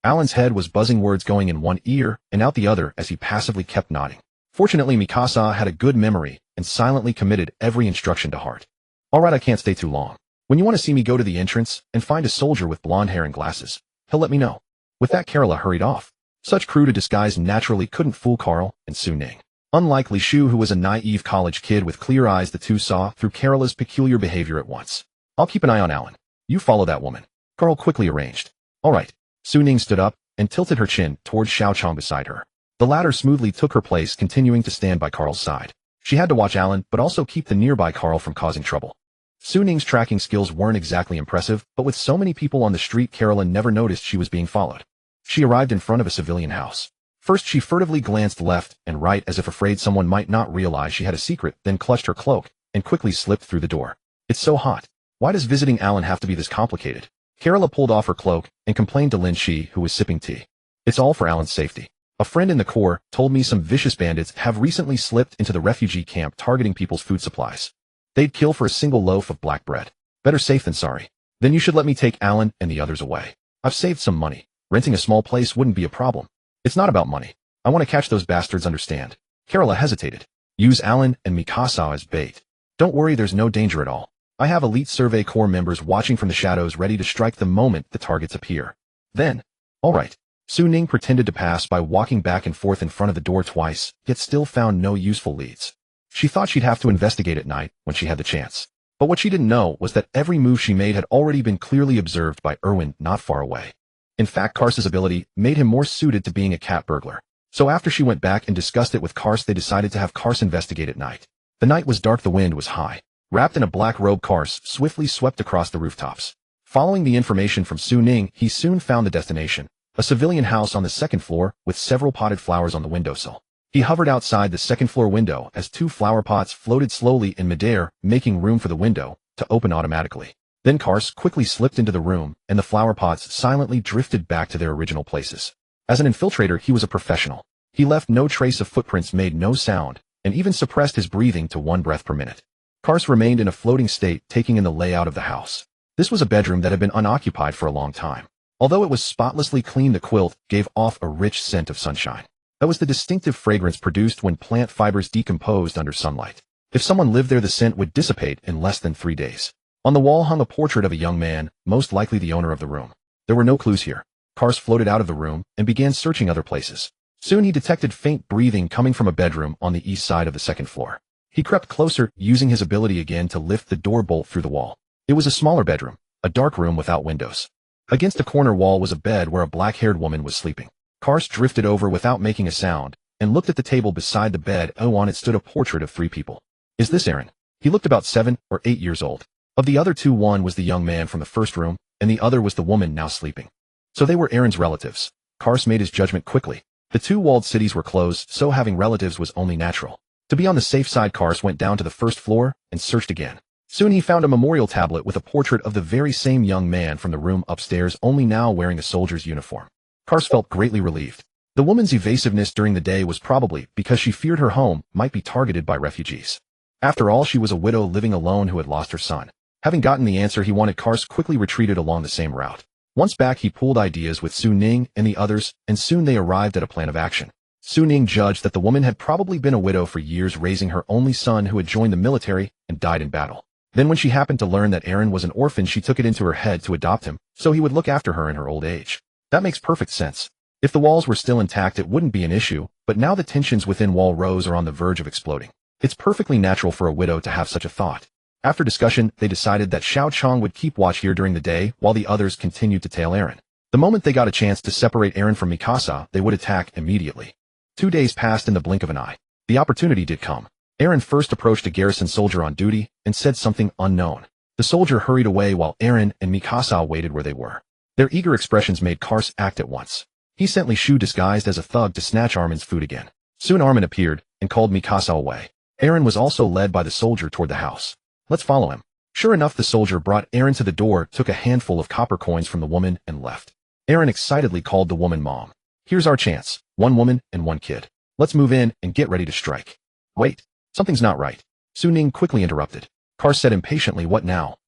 Alan's head was buzzing, words going in one ear and out the other as he passively kept nodding. Fortunately, Mikasa had a good memory and silently committed every instruction to heart. All right, I can't stay too long. When you want to see me, go to the entrance and find a soldier with blonde hair and glasses. He'll let me know. With that, Carola hurried off. Such crude disguise naturally couldn't fool Carl and Su Ning. Unlike Li Shu, who was a naive college kid with clear eyes, the two saw through Carola's peculiar behavior at once. I'll keep an eye on Alan. You follow that woman. Carl quickly arranged. All right. Su Ning stood up and tilted her chin towards Xiao Chong beside her. The latter smoothly took her place, continuing to stand by Carl's side. She had to watch Alan, but also keep the nearby Carl from causing trouble. Su Ning's tracking skills weren't exactly impressive, but with so many people on the street, Carola never noticed she was being followed. She arrived in front of a civilian house. First, she furtively glanced left and right as if afraid someone might not realize she had a secret, then clutched her cloak and quickly slipped through the door. It's so hot. Why does visiting Alan have to be this complicated? Carola pulled off her cloak and complained to Lin Qi, who was sipping tea. It's all for Alan's safety. A friend in the Corps told me some vicious bandits have recently slipped into the refugee camp, targeting people's food supplies. They'd kill for a single loaf of black bread. Better safe than sorry. Then you should let me take Alan and the others away. I've saved some money. Renting a small place wouldn't be a problem. It's not about money. I want to catch those bastards, understand? Carola hesitated. Use Alan and Mikasa as bait. Don't worry, there's no danger at all. I have elite Survey Corps members watching from the shadows, ready to strike the moment the targets appear. Then, all right. Su Ning pretended to pass by, walking back and forth in front of the door twice, yet still found no useful leads. She thought she'd have to investigate at night when she had the chance. But what she didn't know was that every move she made had already been clearly observed by Erwin not far away. In fact, Kars's ability made him more suited to being a cat burglar. So after she went back and discussed it with Kars, they decided to have Kars investigate at night. The night was dark, the wind was high. Wrapped in a black robe, Kars swiftly swept across the rooftops. Following the information from Su Ning, he soon found the destination, a civilian house on the second floor with several potted flowers on the windowsill. He hovered outside the second-floor window as 2 flower pots floated slowly in midair, making room for the window to open automatically. Then Kars quickly slipped into the room, and the flower pots silently drifted back to their original places. As an infiltrator, he was a professional. He left no trace of footprints, made no sound, and even suppressed his breathing to 1 breath per minute. Kars remained in a floating state, taking in the layout of the house. This was a bedroom that had been unoccupied for a long time. Although it was spotlessly clean, the quilt gave off a rich scent of sunshine. That was the distinctive fragrance produced when plant fibers decomposed under sunlight. If someone lived there, the scent would dissipate in less than 3 days. On the wall hung a portrait of a young man, most likely the owner of the room. There were no clues here. Kars floated out of the room and began searching other places. Soon he detected faint breathing coming from a bedroom on the east side of the second floor. He crept closer, using his ability again to lift the door bolt through the wall. It was a smaller bedroom, a dark room without windows. Against a corner wall was a bed where a black-haired woman was sleeping. Kars drifted over without making a sound and looked at the table beside the bed. On it stood a portrait of 3 people. Is this Aaron? He looked about 7 or 8 years old. Of the other 2, one was the young man from the first room, and the other was the woman now sleeping. So they were Aaron's relatives. Kars made his judgment quickly. The 2 walled cities were closed, so having relatives was only natural. To be on the safe side, Kars went down to the first floor and searched again. Soon he found a memorial tablet with a portrait of the very same young man from the room upstairs, only now wearing a soldier's uniform. Kars felt greatly relieved. The woman's evasiveness during the day was probably because she feared her home might be targeted by refugees. After all, she was a widow living alone who had lost her son. Having gotten the answer he wanted, Kars quickly retreated along the same route. Once back, he pooled ideas with Su Ning and the others, and soon they arrived at a plan of action. Su Ning judged that the woman had probably been a widow for years, raising her only son who had joined the military and died in battle. Then when she happened to learn that Aaron was an orphan, she took it into her head to adopt him, so he would look after her in her old age. That makes perfect sense. If the walls were still intact, it wouldn't be an issue, but now the tensions within wall rows are on the verge of exploding. It's perfectly natural for a widow to have such a thought. After discussion, they decided that Xiao Chong would keep watch here during the day while the others continued to tail Aaron. The moment they got a chance to separate Aaron from Mikasa, they would attack immediately. 2 days passed in the blink of an eye. The opportunity did come. Eren first approached a garrison soldier on duty and said something unknown. The soldier hurried away while Eren and Mikasa waited where they were. Their eager expressions made Kars act at once. He sent Li Qi disguised as a thug to snatch Armin's food again. Soon Armin appeared and called Mikasa away. Eren was also led by the soldier toward the house. Let's follow him. Sure enough, the soldier brought Eren to the door, took a handful of copper coins from the woman, and left. Eren excitedly called the woman Mom. Here's our chance. 1 woman and 1 kid. Let's move in and get ready to strike. Wait. Something's not right. Su Ning quickly interrupted. Kars said impatiently, what now?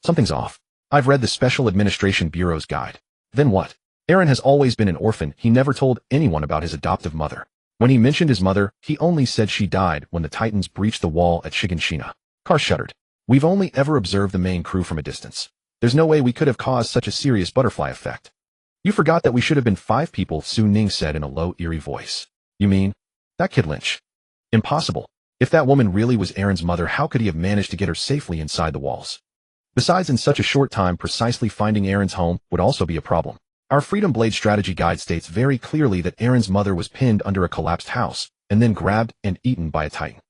Something's off. I've read the Special Administration Bureau's guide. Then what? Eren has always been an orphan. He never told anyone about his adoptive mother. When he mentioned his mother, he only said she died when the Titans breached the wall at Shiganshina. Kars shuddered. We've only ever observed the main crew from a distance. There's no way we could have caused such a serious butterfly effect. You forgot that we should have been 5 people, Su Ning said in a low, eerie voice. You mean? That kid Lynch. Impossible. If that woman really was Eren's mother, how could he have managed to get her safely inside the walls? Besides, in such a short time, precisely finding Eren's home would also be a problem. Our Freedom Blade strategy guide states very clearly that Eren's mother was pinned under a collapsed house, and then grabbed and eaten by a Titan.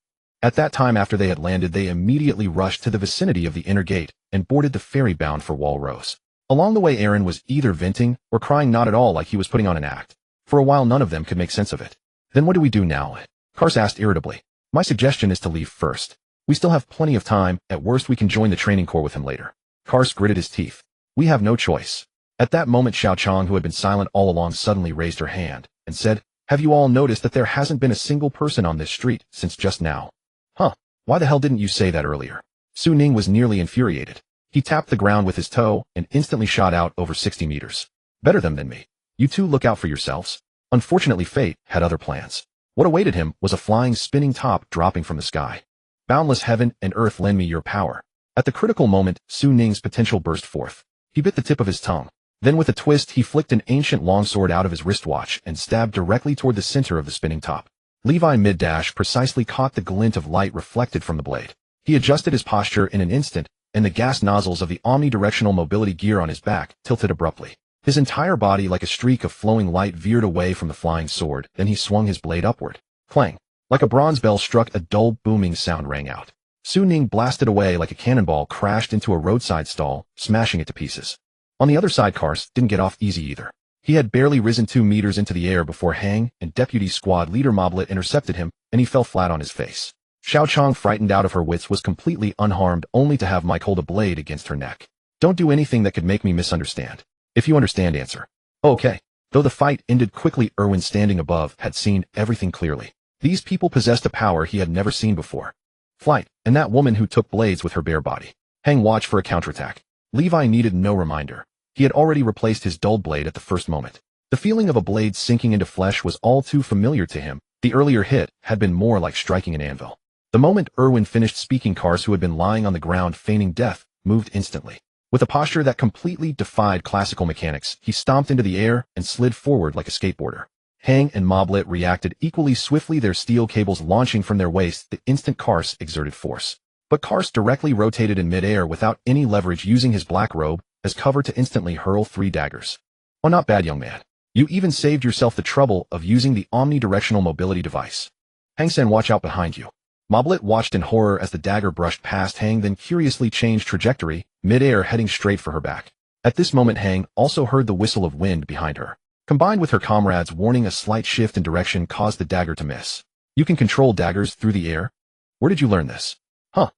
At that time, after they had landed, they immediately rushed to the vicinity of the inner gate and boarded the ferry bound for Wall Rose. Along the way, Eren was either venting or crying, not at all like he was putting on an act. For a while, none of them could make sense of it. Then what do we do now? Kars asked irritably. My suggestion is to leave first. We still have plenty of time. At worst, we can join the training corps with him later. Kars gritted his teeth. We have no choice. At that moment, Xiao Chang, who had been silent all along, suddenly raised her hand and said, have you all noticed that there hasn't been a single person on this street since just now? Huh. Why the hell didn't you say that earlier? Su Ning was nearly infuriated. He tapped the ground with his toe and instantly shot out over 60 meters. Better them than me. You two look out for yourselves. Unfortunately, fate had other plans. What awaited him was a flying, spinning top dropping from the sky. Boundless heaven and earth, lend me your power. At the critical moment, Su Ning's potential burst forth. He bit the tip of his tongue. Then with a twist, he flicked an ancient longsword out of his wristwatch and stabbed directly toward the center of the spinning top. Levi mid-dash precisely caught the glint of light reflected from the blade. He adjusted his posture in an instant, and the gas nozzles of the omnidirectional mobility gear on his back tilted abruptly. His entire body, like a streak of flowing light, veered away from the flying sword. Then he swung his blade upward. Clang. Like a bronze bell struck, a dull, booming sound rang out. Su Ning blasted away like a cannonball, crashed into a roadside stall, smashing it to pieces. On the other side, Kars didn't get off easy either. He had barely risen 2 meters into the air before Hang and Deputy Squad Leader Moblet intercepted him, and he fell flat on his face. Xiao Chang, frightened out of her wits, was completely unharmed, only to have Mike hold a blade against her neck. Don't do anything that could make me misunderstand. If you understand, answer. Okay. Though the fight ended quickly, Erwin, standing above, had seen everything clearly. These people possessed a power he had never seen before. Flight, and that woman who took blades with her bare body. Hang watched for a counterattack. Levi needed no reminder. He had already replaced his dulled blade at the first moment. The feeling of a blade sinking into flesh was all too familiar to him. The earlier hit had been more like striking an anvil. The moment Erwin finished speaking, Kars, who had been lying on the ground feigning death, moved instantly. With a posture that completely defied classical mechanics, he stomped into the air and slid forward like a skateboarder. Hang and Moblet reacted equally swiftly, their steel cables launching from their waists the instant Kars exerted force. But Kars directly rotated in midair without any leverage, using his black robe as cover to instantly hurl 3 daggers. Oh, not bad, young man. You even saved yourself the trouble of using the omnidirectional mobility device. Hang-san, watch out behind you. Moblet watched in horror as the dagger brushed past Hang, then curiously changed trajectory, mid-air, heading straight for her back. At this moment, Hang also heard the whistle of wind behind her. Combined with her comrades' warning, a slight shift in direction caused the dagger to miss. You can control daggers through the air? Where did you learn this? Huh.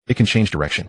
It can change direction.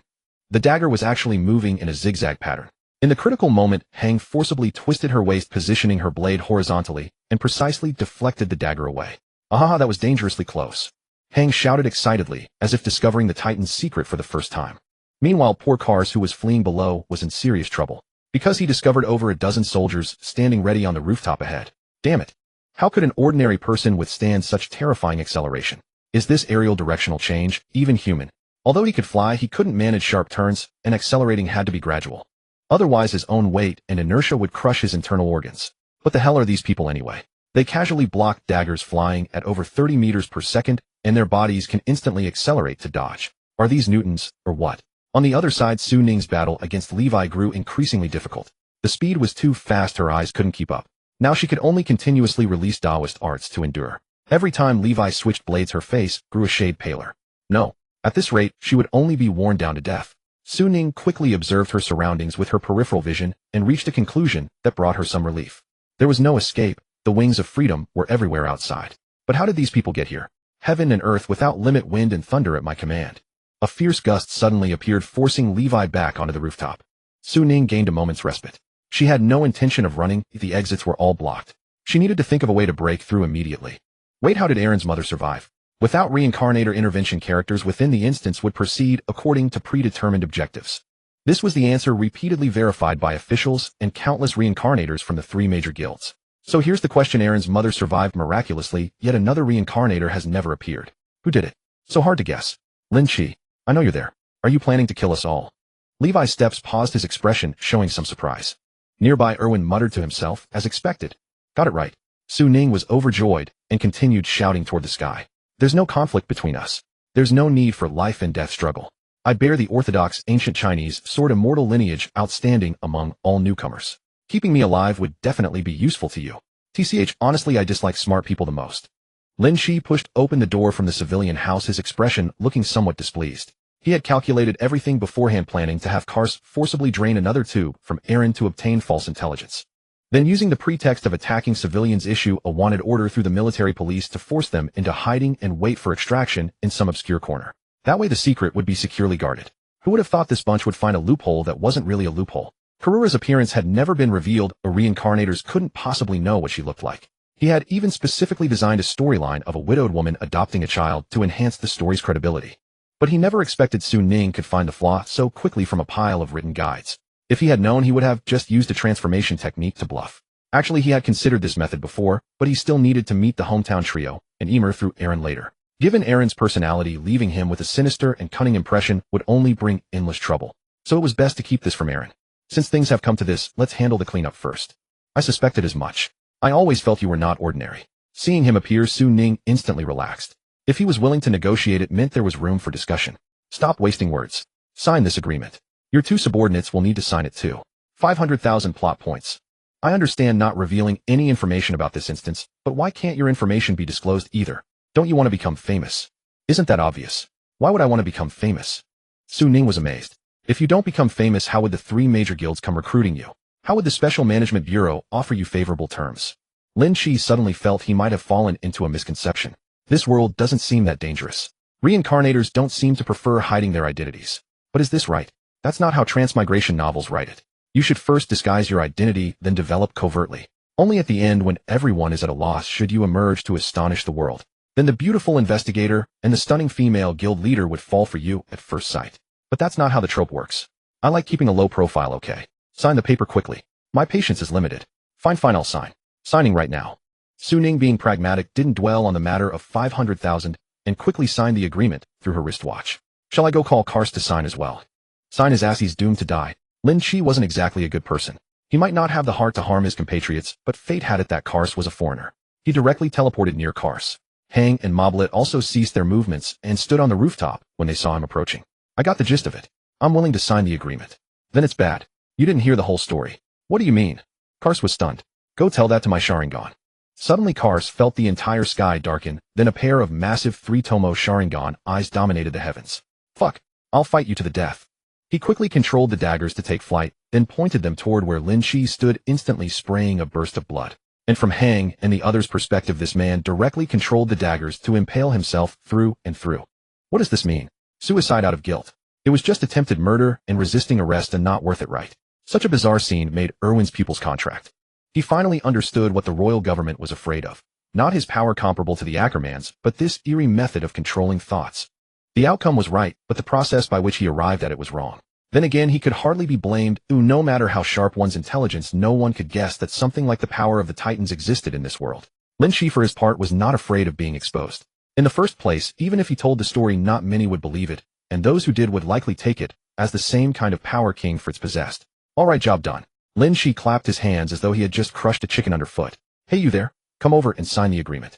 The dagger was actually moving in a zigzag pattern. In the critical moment, Hang forcibly twisted her waist, positioning her blade horizontally, and precisely deflected the dagger away. Ahaha, that was dangerously close. Hang shouted excitedly, as if discovering the Titan's secret for the first time. Meanwhile, poor Kars, who was fleeing below, was in serious trouble, because he discovered over a dozen soldiers standing ready on the rooftop ahead. Damn it. How could an ordinary person withstand such terrifying acceleration? Is this aerial directional change even human? Although he could fly, he couldn't manage sharp turns, and accelerating had to be gradual. Otherwise, his own weight and inertia would crush his internal organs. What the hell are these people anyway? They casually blocked daggers flying at over 30 meters per second, and their bodies can instantly accelerate to dodge. Are these Newtons, or what? On the other side, Su Ning's battle against Levi grew increasingly difficult. The speed was too fast, her eyes couldn't keep up. Now she could only continuously release Taoist arts to endure. Every time Levi switched blades, her face grew a shade paler. No. At this rate, she would only be worn down to death. Su Ning quickly observed her surroundings with her peripheral vision and reached a conclusion that brought her some relief. There was no escape. The wings of freedom were everywhere outside. But how did these people get here? Heaven and earth without limit, wind and thunder at my command. A fierce gust suddenly appeared, forcing Levi back onto the rooftop. Su Ning gained a moment's respite. She had no intention of running. The exits were all blocked. She needed to think of a way to break through immediately. Wait, how did Aaron's mother survive? Without Reincarnator intervention, characters within the instance would proceed according to predetermined objectives. This was the answer repeatedly verified by officials and countless Reincarnators from the 3 major guilds. So here's the question: Aaron's mother survived miraculously, yet another Reincarnator has never appeared. Who did it? So hard to guess. Lin Qi, I know you're there. Are you planning to kill us all? Levi's steps paused, his expression showing some surprise. Nearby, Erwin muttered to himself, as expected. Got it right. Su Ning was overjoyed and continued shouting toward the sky. There's no conflict between us. There's no need for life and death struggle. I bear the orthodox ancient Chinese sword immortal lineage, outstanding among all newcomers. Keeping me alive would definitely be useful to you. TCH, honestly, I dislike smart people the most. Lin Qi pushed open the door from the civilian house, his expression looking somewhat displeased. He had calculated everything beforehand, planning to have Kars forcibly drain another tube from Aaron to obtain false intelligence. Then, using the pretext of attacking civilians, issue a wanted order through the military police to force them into hiding and wait for extraction in some obscure corner. That way the secret would be securely guarded. Who would have thought this bunch would find a loophole that wasn't really a loophole? Karura's appearance had never been revealed, or Reincarnators couldn't possibly know what she looked like. He had even specifically designed a storyline of a widowed woman adopting a child to enhance the story's credibility. But he never expected Su Ning could find the flaw so quickly from a pile of written guides. If he had known, he would have just used a transformation technique to bluff. Actually, he had considered this method before, but he still needed to meet the hometown trio and Emer through Aaron later. Given Aaron's personality, leaving him with a sinister and cunning impression would only bring endless trouble. So it was best to keep this from Aaron. Since things have come to this, let's handle the cleanup first. I suspected as much. I always felt you were not ordinary. Seeing him appear, Su Ning instantly relaxed. If he was willing to negotiate, it meant there was room for discussion. Stop wasting words. Sign this agreement. Your 2 subordinates will need to sign it too. 500,000 plot points. I understand not revealing any information about this instance, but why can't your information be disclosed either? Don't you want to become famous? Isn't that obvious? Why would I want to become famous? Su Ning was amazed. If you don't become famous, how would the 3 major guilds come recruiting you? How would the Special Management Bureau offer you favorable terms? Lin Qi suddenly felt he might have fallen into a misconception. This world doesn't seem that dangerous. Reincarnators don't seem to prefer hiding their identities. But is this right? That's not how transmigration novels write it. You should first disguise your identity, then develop covertly. Only at the end, when everyone is at a loss, should you emerge to astonish the world. Then the beautiful investigator and the stunning female guild leader would fall for you at first sight. But that's not how the trope works. I like keeping a low profile, okay? Sign the paper quickly. My patience is limited. Fine, I'll sign. Signing right now. Su Ning, being pragmatic, didn't dwell on the matter of 500,000 and quickly signed the agreement through her wristwatch. Shall I go call Kars to sign as well? Sign his ass, he's doomed to die. Lin Qi wasn't exactly a good person. He might not have the heart to harm his compatriots, but fate had it that Kars was a foreigner. He directly teleported near Kars. Hang and Moblet also ceased their movements and stood on the rooftop when they saw him approaching. I got the gist of it. I'm willing to sign the agreement. Then it's bad. You didn't hear the whole story. What do you mean? Kars was stunned. Go tell that to my Sharingan. Suddenly Kars felt the entire sky darken, then a pair of massive 3-tomo Sharingan eyes dominated the heavens. Fuck. I'll fight you to the death. He quickly controlled the daggers to take flight, then pointed them toward where Lin Qi stood, instantly spraying a burst of blood. And from Hang and the other's perspective, this man directly controlled the daggers to impale himself through and through. What does this mean? Suicide out of guilt. It was just attempted murder and resisting arrest and not worth it, right? Such a bizarre scene made Erwin's pupils contract. He finally understood what the royal government was afraid of. Not his power comparable to the Ackerman's, but this eerie method of controlling thoughts. The outcome was right, but the process by which he arrived at it was wrong. Then again, he could hardly be blamed. No matter how sharp one's intelligence, no one could guess that something like the power of the Titans existed in this world. Lin Qi, for his part, was not afraid of being exposed. In the first place, even if he told the story, not many would believe it, and those who did would likely take it as the same kind of power King Fritz possessed. All right, job done. Lin Qi clapped his hands as though he had just crushed a chicken underfoot. Hey, you there? Come over and sign the agreement.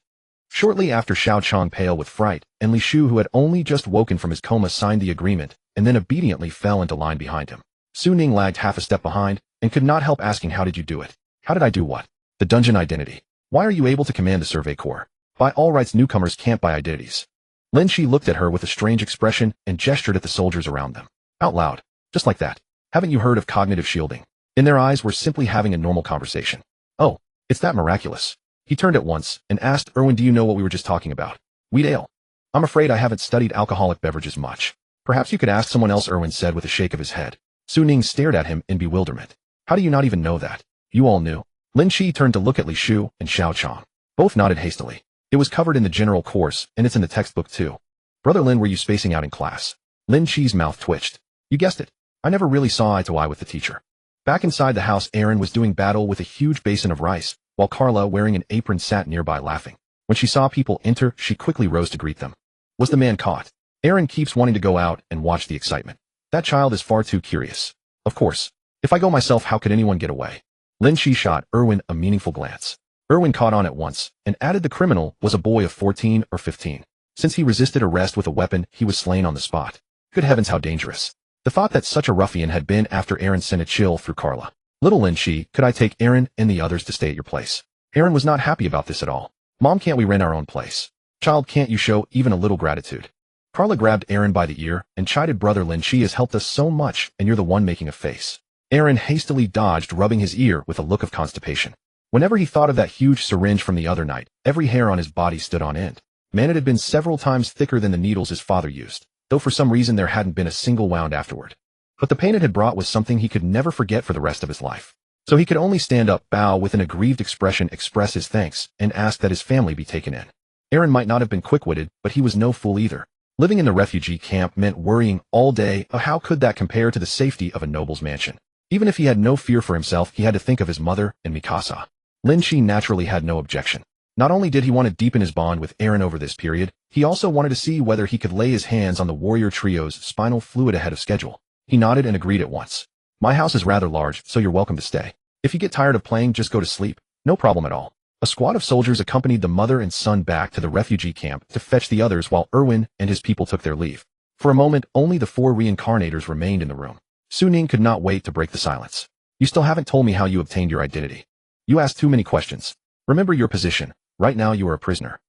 Shortly after, Xiao Chang, pale with fright, and Li Shu, who had only just woken from his coma, signed the agreement and then obediently fell into line behind him. Su Ning lagged half a step behind and could not help asking, how did you do it? How did I do what? The dungeon identity. Why are you able to command the Survey Corps? By all rights, newcomers can't buy identities. Lin Qi looked at her with a strange expression and gestured at the soldiers around them. Out loud. Just like that. Haven't you heard of cognitive shielding? In their eyes, we're simply having a normal conversation. Oh, it's that miraculous. He turned at once and asked, Erwin, do you know what we were just talking about? Wheat ale. I'm afraid I haven't studied alcoholic beverages much. Perhaps you could ask someone else, Erwin said with a shake of his head. Su Ning stared at him in bewilderment. How do you not even know that? You all knew. Lin Qi turned to look at Li Shu and Xiao Chong. Both nodded hastily. It was covered in the general course, and it's in the textbook too. Brother Lin, were you spacing out in class? Lin Qi's mouth twitched. You guessed it. I never really saw eye to eye with the teacher. Back inside the house, Aaron was doing battle with a huge basin of rice, while Carla, wearing an apron, sat nearby laughing. When she saw people enter, she quickly rose to greet them. Was the man caught? Aaron keeps wanting to go out and watch the excitement. That child is far too curious. Of course. If I go myself, how could anyone get away? Lin Qi shot Erwin a meaningful glance. Erwin caught on at once, and added the criminal was a boy of 14 or 15. Since he resisted arrest with a weapon, he was slain on the spot. Good heavens, how dangerous. The thought that such a ruffian had been after Aaron sent a chill through Carla. Little Lin Qi, could I take Aaron and the others to stay at your place? Aaron was not happy about this at all. Mom, can't we rent our own place? Child, can't you show even a little gratitude? Carla grabbed Aaron by the ear and chided, Brother Lin Qi has helped us so much, and you're the one making a face. Aaron hastily dodged, rubbing his ear with a look of constipation. Whenever he thought of that huge syringe from the other night, every hair on his body stood on end. Man, it had been several times thicker than the needles his father used, though for some reason there hadn't been a single wound afterward. But the pain it had brought was something he could never forget for the rest of his life. So he could only stand up, bow with an aggrieved expression, express his thanks, and ask that his family be taken in. Aaron might not have been quick-witted, but he was no fool either. Living in the refugee camp meant worrying all day. How could that compare to the safety of a noble's mansion? Even if he had no fear for himself, he had to think of his mother and Mikasa. Lin Qi naturally had no objection. Not only did he want to deepen his bond with Aaron over this period, he also wanted to see whether he could lay his hands on the warrior trio's spinal fluid ahead of schedule. He nodded and agreed at once. My house is rather large, so you're welcome to stay. If you get tired of playing, just go to sleep. No problem at all. A squad of soldiers accompanied the mother and son back to the refugee camp to fetch the others while Erwin and his people took their leave. For a moment, only the 4 reincarnators remained in the room. Su Ning could not wait to break the silence. You still haven't told me how you obtained your identity. You asked too many questions. Remember your position. Right now you are a prisoner.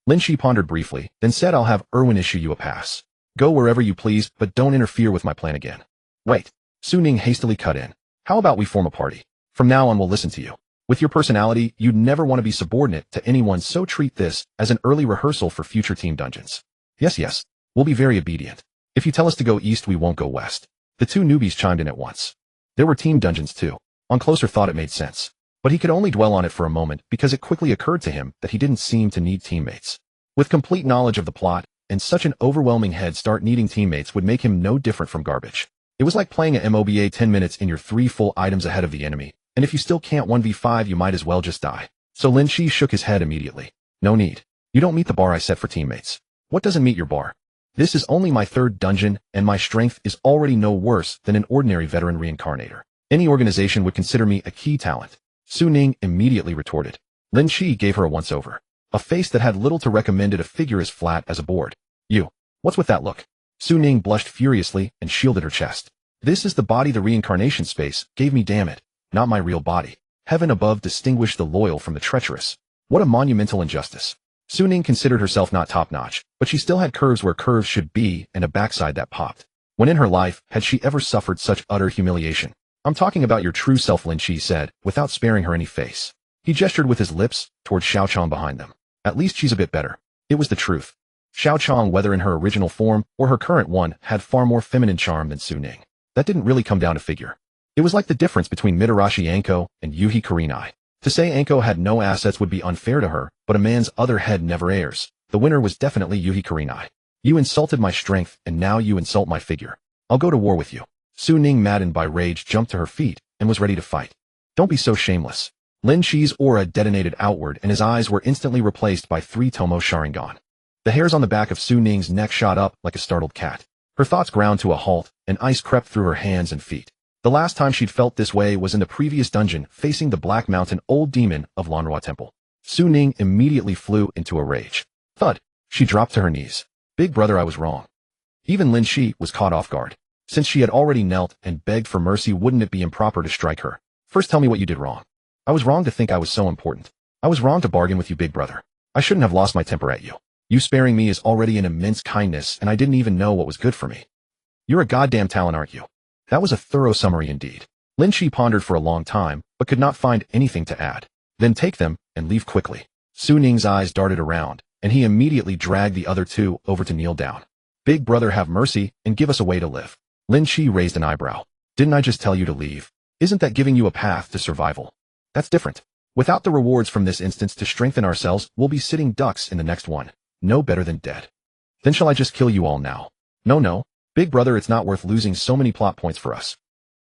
Lin Qi pondered briefly, then said, I'll have Erwin issue you a pass. Go wherever you please, but don't interfere with my plan again. Wait. Su Ning hastily cut in. How about we form a party? From now on we'll listen to you. With your personality, you'd never want to be subordinate to anyone, so treat this as an early rehearsal for future team dungeons. Yes. We'll be very obedient. If you tell us to go east, we won't go west. The 2 newbies chimed in at once. There were team dungeons too. On closer thought it made sense. But he could only dwell on it for a moment because it quickly occurred to him that he didn't seem to need teammates. With complete knowledge of the plot, and such an overwhelming head start, needing teammates would make him no different from garbage. It was like playing a MOBA 10 minutes in your 3 full items ahead of the enemy, and if you still can't 1v5 you might as well just die. So Lin Qi shook his head immediately. No need. You don't meet the bar I set for teammates. What doesn't meet your bar? This is only my 3rd dungeon, and my strength is already no worse than an ordinary veteran reincarnator. Any organization would consider me a key talent. Su Ning immediately retorted. Lin Qi gave her a once-over. A face that had little to recommend it, a figure as flat as a board. You. What's with that look? Su Ning blushed furiously and shielded her chest. This is the body the reincarnation space gave me, damn it. Not my real body. Heaven above distinguished the loyal from the treacherous. What a monumental injustice. Su Ning considered herself not top-notch, but she still had curves where curves should be and a backside that popped. When in her life had she ever suffered such utter humiliation? I'm talking about your true self, Lin Qi said, without sparing her any face. He gestured with his lips toward Xiao Chong behind them. At least she's a bit better. It was the truth. Xiao Chong, whether in her original form or her current one, had far more feminine charm than Su Ning. That didn't really come down to figure. It was like the difference between Mitarashi Anko and Yuhi Kurenai. To say Anko had no assets would be unfair to her, but a man's other head never errs. The winner was definitely Yuhi Kurenai. You insulted my strength, and now you insult my figure. I'll go to war with you. Su Ning, maddened by rage, jumped to her feet and was ready to fight. Don't be so shameless. Lin Qi's aura detonated outward, and his eyes were instantly replaced by 3 Tomo Sharingan. The hairs on the back of Su Ning's neck shot up like a startled cat. Her thoughts ground to a halt, and ice crept through her hands and feet. The last time she'd felt this way was in the previous dungeon, facing the Black Mountain Old Demon of Lanrua Temple. Su Ning immediately flew into a rage. Thud! She dropped to her knees. Big brother, I was wrong. Even Lin Qi was caught off guard. Since she had already knelt and begged for mercy, wouldn't it be improper to strike her? First tell me what you did wrong. I was wrong to think I was so important. I was wrong to bargain with you, big brother. I shouldn't have lost my temper at you. You sparing me is already an immense kindness, and I didn't even know what was good for me. You're a goddamn talent, aren't you? That was a thorough summary indeed. Lin Qi pondered for a long time, but could not find anything to add. Then take them, and leave quickly. Su Ning's eyes darted around, and he immediately dragged the other two over to kneel down. Big brother, have mercy, and give us a way to live. Lin Qi raised an eyebrow. Didn't I just tell you to leave? Isn't that giving you a path to survival? That's different. Without the rewards from this instance to strengthen ourselves, we'll be sitting ducks in the next one. No better than dead. Then shall I just kill you all now? No. Big brother, it's not worth losing so many plot points for us.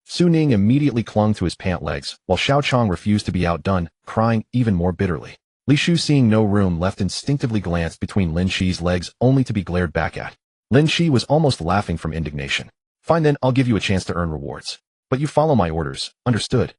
Su Ning immediately clung to his pant legs, while Xiao Chong refused to be outdone, crying even more bitterly. Li Shu, seeing no room left, instinctively glanced between Lin Qi's legs, only to be glared back at. Lin Qi was almost laughing from indignation. Fine then, I'll give you a chance to earn rewards. But you follow my orders, understood?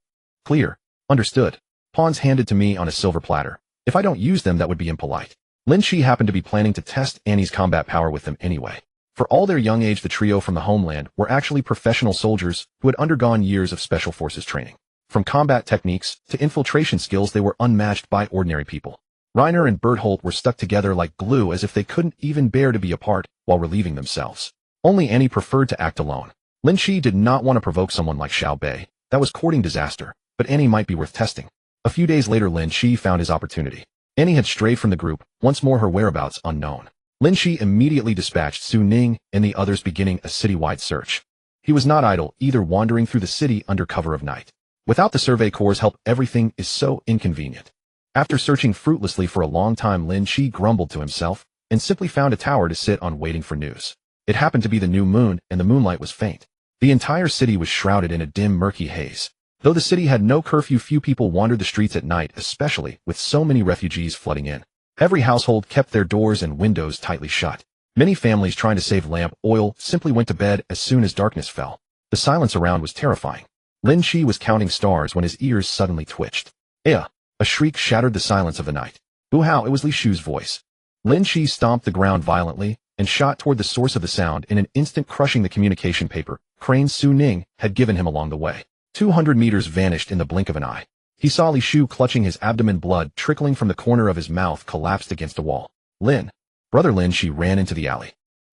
Clear. Understood. Pawns handed to me on a silver platter. If I don't use them, that would be impolite. Lin Qi happened to be planning to test Annie's combat power with them anyway. For all their young age, the trio from the homeland were actually professional soldiers who had undergone years of special forces training. From combat techniques to infiltration skills, they were unmatched by ordinary people. Reiner and Berthold were stuck together like glue, as if they couldn't even bear to be apart while relieving themselves. Only Annie preferred to act alone. Lin Qi did not want to provoke someone like Xiao Bei. That was courting disaster, but Annie might be worth testing. A few days later, Lin Qi found his opportunity. Annie had strayed from the group, once more her whereabouts unknown. Lin Qi immediately dispatched Su Ning and the others, beginning a citywide search. He was not idle, either, wandering through the city under cover of night. Without the Survey Corps' help, everything is so inconvenient. After searching fruitlessly for a long time, Lin Qi grumbled to himself and simply found a tower to sit on, waiting for news. It happened to be the new moon, and the moonlight was faint. The entire city was shrouded in a dim, murky haze. Though the city had no curfew, few people wandered the streets at night, especially with so many refugees flooding in. Every household kept their doors and windows tightly shut. Many families, trying to save lamp oil, simply went to bed as soon as darkness fell. The silence around was terrifying. Lin Qi was counting stars when his ears suddenly twitched. "Aya!" A shriek shattered the silence of the night. "Boo-how!" It was Li Shu's voice. Lin Qi stomped the ground violently and shot toward the source of the sound, in an instant crushing the communication paper crane Su Ning had given him along the way. 200 meters vanished in the blink of an eye. He saw Li Shu clutching his abdomen, blood trickling from the corner of his mouth, collapsed against a wall. Brother Lin Qi ran into the alley.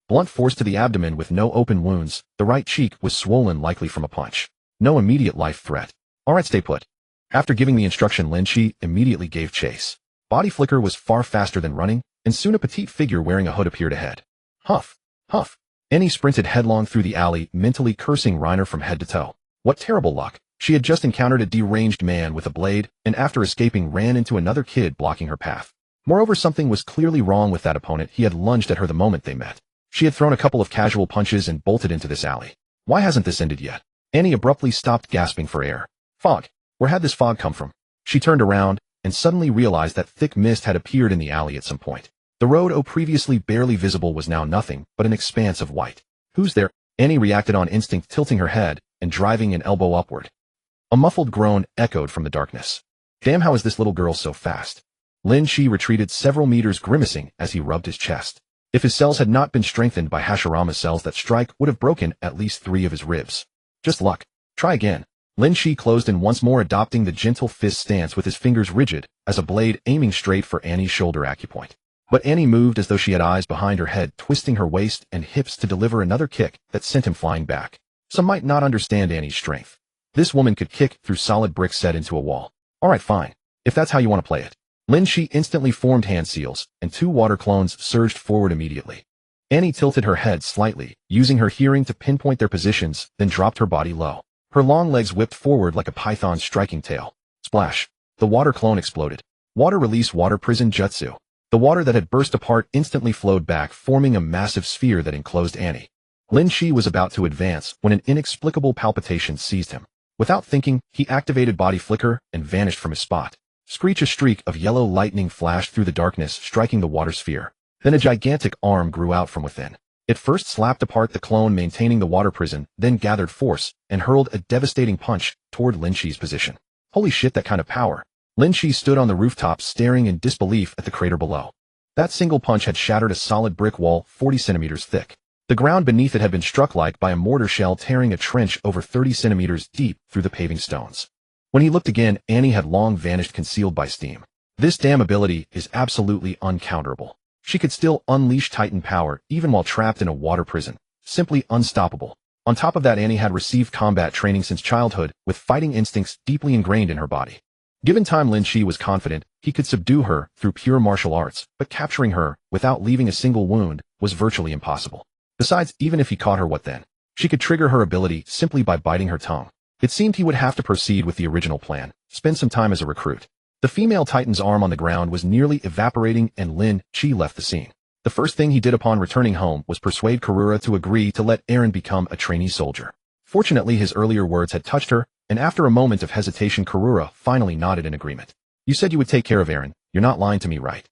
Blunt force to the abdomen with no open wounds, the right cheek was swollen, likely from a punch. No immediate life threat. Alright, stay put. After giving the instruction, Lin Qi immediately gave chase. Body flicker was far faster than running, and soon a petite figure wearing a hood appeared ahead. Huff. Huff. Annie sprinted headlong through the alley, mentally cursing Reiner from head to toe. What terrible luck. She had just encountered a deranged man with a blade, and after escaping ran into another kid blocking her path. Moreover, something was clearly wrong with that opponent. He had lunged at her the moment they met. She had thrown a couple of casual punches and bolted into this alley. Why hasn't this ended yet? Annie abruptly stopped, gasping for air. Fog. Where had this fog come from? She turned around, and suddenly realized that thick mist had appeared in the alley at some point. The road, previously barely visible, was now nothing but an expanse of white. Who's there? Annie reacted on instinct, tilting her head and driving an elbow upward. A muffled groan echoed from the darkness. Damn, how is this little girl so fast? Lin Qi retreated several meters, grimacing as he rubbed his chest. If his cells had not been strengthened by Hashirama's cells, that strike would have broken at least 3 of his ribs. Just luck. Try again. Lin Qi closed in once more, adopting the gentle fist stance with his fingers rigid as a blade, aiming straight for Annie's shoulder acupoint. But Annie moved as though she had eyes behind her head, twisting her waist and hips to deliver another kick that sent him flying back. Some might not understand Annie's strength. This woman could kick through solid bricks set into a wall. Alright, fine. If that's how you want to play it. Lin Qi instantly formed hand seals, and 2 water clones surged forward immediately. Annie tilted her head slightly, using her hearing to pinpoint their positions, then dropped her body low. Her long legs whipped forward like a python's striking tail. Splash. The water clone exploded. Water release, water prison jutsu. The water that had burst apart instantly flowed back, forming a massive sphere that enclosed Annie. Lin Qi was about to advance when an inexplicable palpitation seized him. Without thinking, he activated body flicker and vanished from his spot. Screech! A streak of yellow lightning flashed through the darkness, striking the water sphere. Then a gigantic arm grew out from within. It first slapped apart the clone maintaining the water prison, then gathered force and hurled a devastating punch toward Lin Qi's position. Holy shit, that kind of power. Lin Qi stood on the rooftop, staring in disbelief at the crater below. That single punch had shattered a solid brick wall 40 centimeters thick. The ground beneath it had been struck like by a mortar shell, tearing a trench over 30 centimeters deep through the paving stones. When he looked again, Annie had long vanished, concealed by steam. This damn ability is absolutely uncounterable. She could still unleash Titan power even while trapped in a water prison. Simply unstoppable. On top of that, Annie had received combat training since childhood, with fighting instincts deeply ingrained in her body. Given time, Lin Qi was confident he could subdue her through pure martial arts, but capturing her, without leaving a single wound, was virtually impossible. Besides, even if he caught her, what then? She could trigger her ability simply by biting her tongue. It seemed he would have to proceed with the original plan, spend some time as a recruit. The female Titan's arm on the ground was nearly evaporating and Lin Qi left the scene. The first thing he did upon returning home was persuade Karura to agree to let Eren become a trainee soldier. Fortunately, his earlier words had touched her, and after a moment of hesitation, Karura finally nodded in agreement. You said you would take care of Eren. You're not lying to me, right?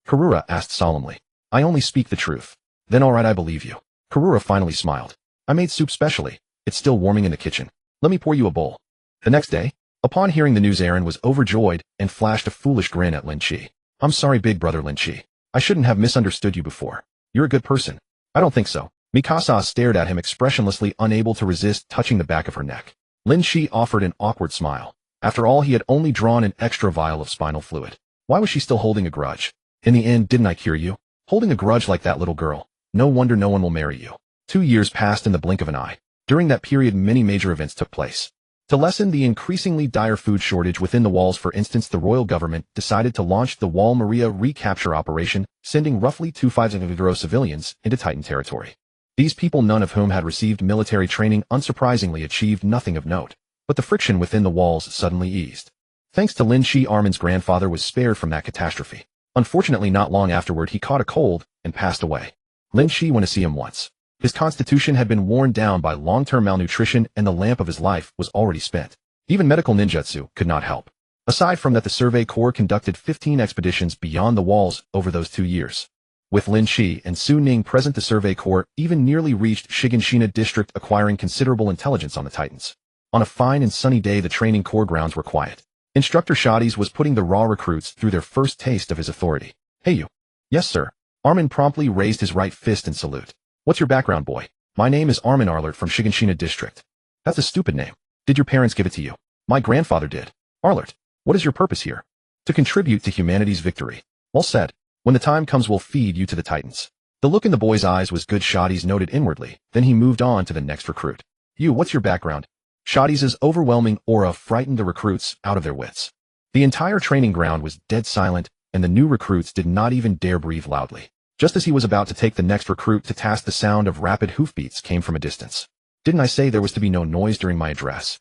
Karura asked solemnly. I only speak the truth. Then alright, I believe you. Karura finally smiled. I made soup specially. It's still warming in the kitchen. Let me pour you a bowl. The next day, upon hearing the news, Eren was overjoyed and flashed a foolish grin at Lin Qi. I'm sorry, big brother Lin Qi. I shouldn't have misunderstood you before. You're a good person. I don't think so. Mikasa stared at him expressionlessly, unable to resist touching the back of her neck. Lin Qi offered an awkward smile. After all, he had only drawn an extra vial of spinal fluid. Why was she still holding a grudge? In the end, didn't I cure you? Holding a grudge like that, little girl. No wonder no one will marry you. 2 years passed in the blink of an eye. During that period, many major events took place. To lessen the increasingly dire food shortage within the walls, for instance, the royal government decided to launch the Wall Maria recapture operation, sending roughly 2,500 civilians into Titan territory. These people, none of whom had received military training, unsurprisingly achieved nothing of note. But the friction within the walls suddenly eased. Thanks to Lin Qi, Armin's grandfather was spared from that catastrophe. Unfortunately, not long afterward, he caught a cold and passed away. Lin Qi went to see him once. His constitution had been worn down by long-term malnutrition, and the lamp of his life was already spent. Even medical ninjutsu could not help. Aside from that, the Survey Corps conducted 15 expeditions beyond the walls over those 2 years. With Lin Qi and Su Ning present, the Survey Corps even nearly reached Shiganshina district, acquiring considerable intelligence on the Titans. On a fine and sunny day, the training corps grounds were quiet. Instructor Shades was putting the raw recruits through their first taste of his authority. Hey you. Yes sir. Armin promptly raised his right fist in salute. What's your background, boy? My name is Armin Arlert from Shiganshina district. That's a stupid name. Did your parents give it to you? My grandfather did. Arlert, what is your purpose here? To contribute to humanity's victory. Well said. When the time comes, we'll feed you to the Titans. The look in the boy's eyes was good, Shades noted inwardly. Then he moved on to the next recruit. You, what's your background? Shades' overwhelming aura frightened the recruits out of their wits. The entire training ground was dead silent, and the new recruits did not even dare breathe loudly. Just as he was about to take the next recruit to task, the sound of rapid hoofbeats came from a distance. Didn't I say there was to be no noise during my address?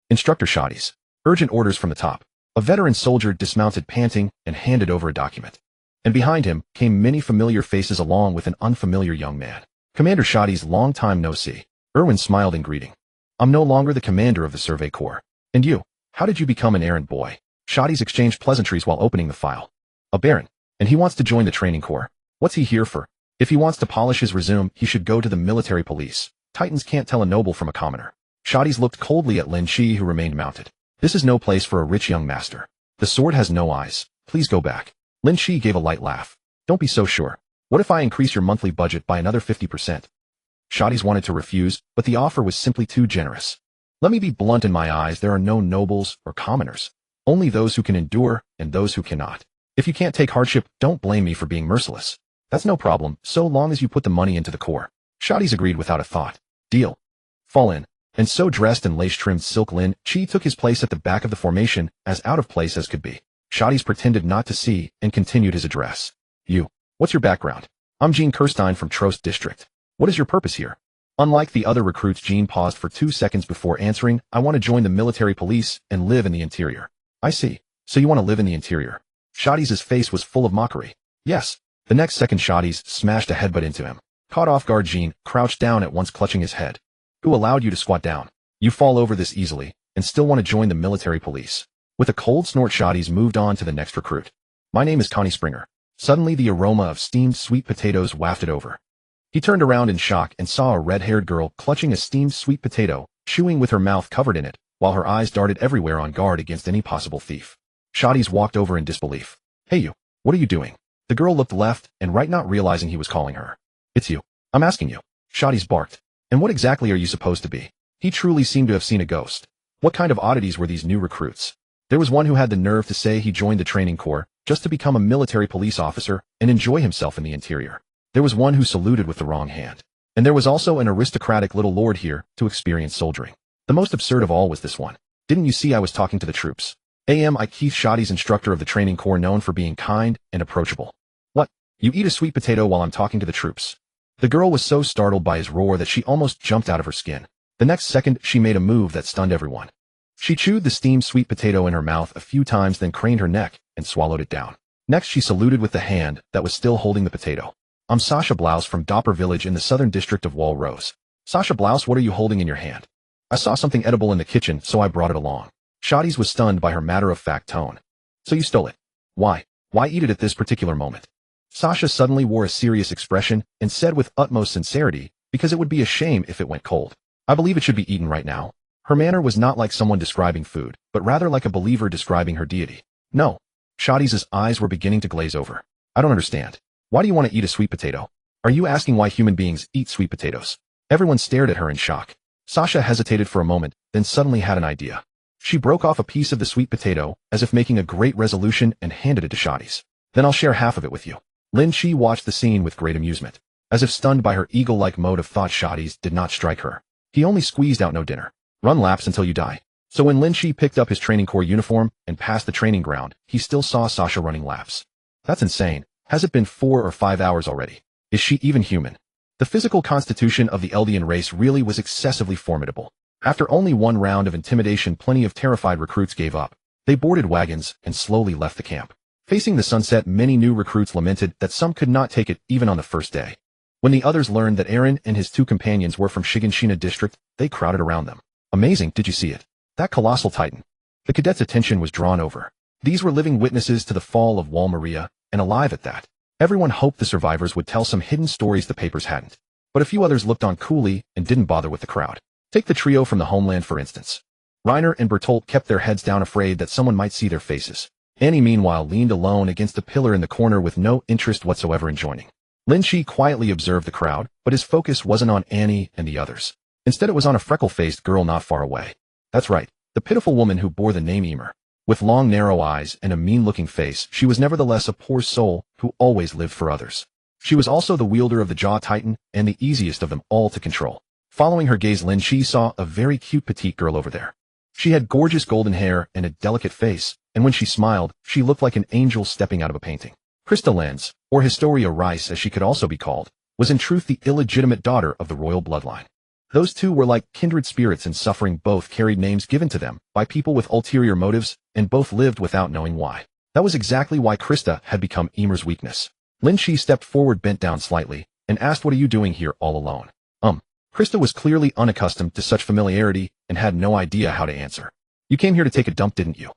Instructor Shades. Urgent orders from the top. A veteran soldier dismounted panting and handed over a document. And behind him came many familiar faces along with an unfamiliar young man. Commander Shades, long time no see. Erwin smiled in greeting. I'm no longer the commander of the Survey Corps. And you, how did you become an errand boy? Shades exchanged pleasantries while opening the file. A baron. And he wants to join the training corps. What's he here for? If he wants to polish his resume, he should go to the military police. Titans can't tell a noble from a commoner. Shades looked coldly at Lin Qi, who remained mounted. This is no place for a rich young master. The sword has no eyes. Please go back. Lin Qi gave a light laugh. Don't be so sure. What if I increase your monthly budget by another 50%? Shades wanted to refuse, but the offer was simply too generous. Let me be blunt, in my eyes, there are no nobles or commoners. Only those who can endure and those who cannot. If you can't take hardship, don't blame me for being merciless. That's no problem, so long as you put the money into the corps. Shades agreed without a thought. Deal. Fall in. And so, dressed in lace-trimmed silk, Lin Qi took his place at the back of the formation, as out of place as could be. Shades pretended not to see and continued his address. You. What's your background? I'm Jean Kirstein from Trost District. What is your purpose here? Unlike the other recruits, Jean paused for 2 seconds before answering. I want to join the military police and live in the interior. I see. So you want to live in the interior? Shades' face was full of mockery. Yes. The next second, Shades smashed a headbutt into him. Caught off guard, Jean crouched down at once, clutching his head. Who allowed you to squat down? You fall over this easily, and still want to join the military police. With a cold snort, Shades moved on to the next recruit. My name is Connie Springer. Suddenly, the aroma of steamed sweet potatoes wafted over. He turned around in shock and saw a red-haired girl clutching a steamed sweet potato, chewing with her mouth covered in it, while her eyes darted everywhere on guard against any possible thief. Shades walked over in disbelief. Hey you, what are you doing? The girl looked left and right, not realizing he was calling her. It's you. I'm asking you. Shades barked. And what exactly are you supposed to be? He truly seemed to have seen a ghost. What kind of oddities were these new recruits? There was one who had the nerve to say he joined the training corps just to become a military police officer and enjoy himself in the interior. There was one who saluted with the wrong hand. And there was also an aristocratic little lord here to experience soldiering. The most absurd of all was this one. Didn't you see I was talking to the troops? I Keith Shoddy's instructor of the training corps, known for being kind and approachable. What? You eat a sweet potato while I'm talking to the troops? The girl was so startled by his roar that she almost jumped out of her skin. The next second, she made a move that stunned everyone. She chewed the steamed sweet potato in her mouth a few times, then craned her neck and swallowed it down. Next, she saluted with the hand that was still holding the potato. I'm Sasha Blouse from Dopper Village in the southern district of Wall Rose. Sasha Blouse, what are you holding in your hand? I saw something edible in the kitchen, so I brought it along. Shoddy's was stunned by her matter-of-fact tone. So you stole it. Why? Why eat it at this particular moment? Sasha suddenly wore a serious expression and said with utmost sincerity, because it would be a shame if it went cold. I believe it should be eaten right now. Her manner was not like someone describing food, but rather like a believer describing her deity. No. Shoddy's eyes were beginning to glaze over. I don't understand. Why do you want to eat a sweet potato? Are you asking why human beings eat sweet potatoes? Everyone stared at her in shock. Sasha hesitated for a moment, then suddenly had an idea. She broke off a piece of the sweet potato, as if making a great resolution, and handed it to Shoddy's. Then I'll share half of it with you. Lin Qi watched the scene with great amusement. As if stunned by her eagle-like mode of thought, Shoddy's did not strike her. He only squeezed out no dinner. Run laps until you die. So when Lin Qi picked up his training corps uniform and passed the training ground, he still saw Sasha running laps. That's insane. Has it been 4 or 5 hours already? Is she even human? The physical constitution of the Eldian race really was excessively formidable. After only one round of intimidation, plenty of terrified recruits gave up. They boarded wagons and slowly left the camp. Facing the sunset, many new recruits lamented that some could not take it even on the first day. When the others learned that Aaron and his 2 companions were from Shiganshina district, they crowded around them. Amazing, did you see it? That colossal titan. The cadets' attention was drawn over. These were living witnesses to the fall of Wall Maria, and alive at that. Everyone hoped the survivors would tell some hidden stories the papers hadn't. But a few others looked on coolly and didn't bother with the crowd. Take the trio from the homeland, for instance. Reiner and Bertolt kept their heads down, afraid that someone might see their faces. Annie, meanwhile, leaned alone against a pillar in the corner with no interest whatsoever in joining. Lin Qi quietly observed the crowd, but his focus wasn't on Annie and the others. Instead, it was on a freckle-faced girl not far away. That's right, the pitiful woman who bore the name Emer. With long, narrow eyes and a mean-looking face, she was nevertheless a poor soul who always lived for others. She was also the wielder of the Jaw Titan and the easiest of them all to control. Following her gaze, Lin Qi saw a very cute petite girl over there. She had gorgeous golden hair and a delicate face, and when she smiled, she looked like an angel stepping out of a painting. Krista Lenz, or Historia Rice as she could also be called, was in truth the illegitimate daughter of the royal bloodline. Those two were like kindred spirits in suffering. Both carried names given to them by people with ulterior motives, and both lived without knowing why. That was exactly why Krista had become Emer's weakness. Lin Qi stepped forward, bent down slightly, and asked, "What are you doing here all alone?" Krista was clearly unaccustomed to such familiarity and had no idea how to answer. "You came here to take a dump, didn't you?"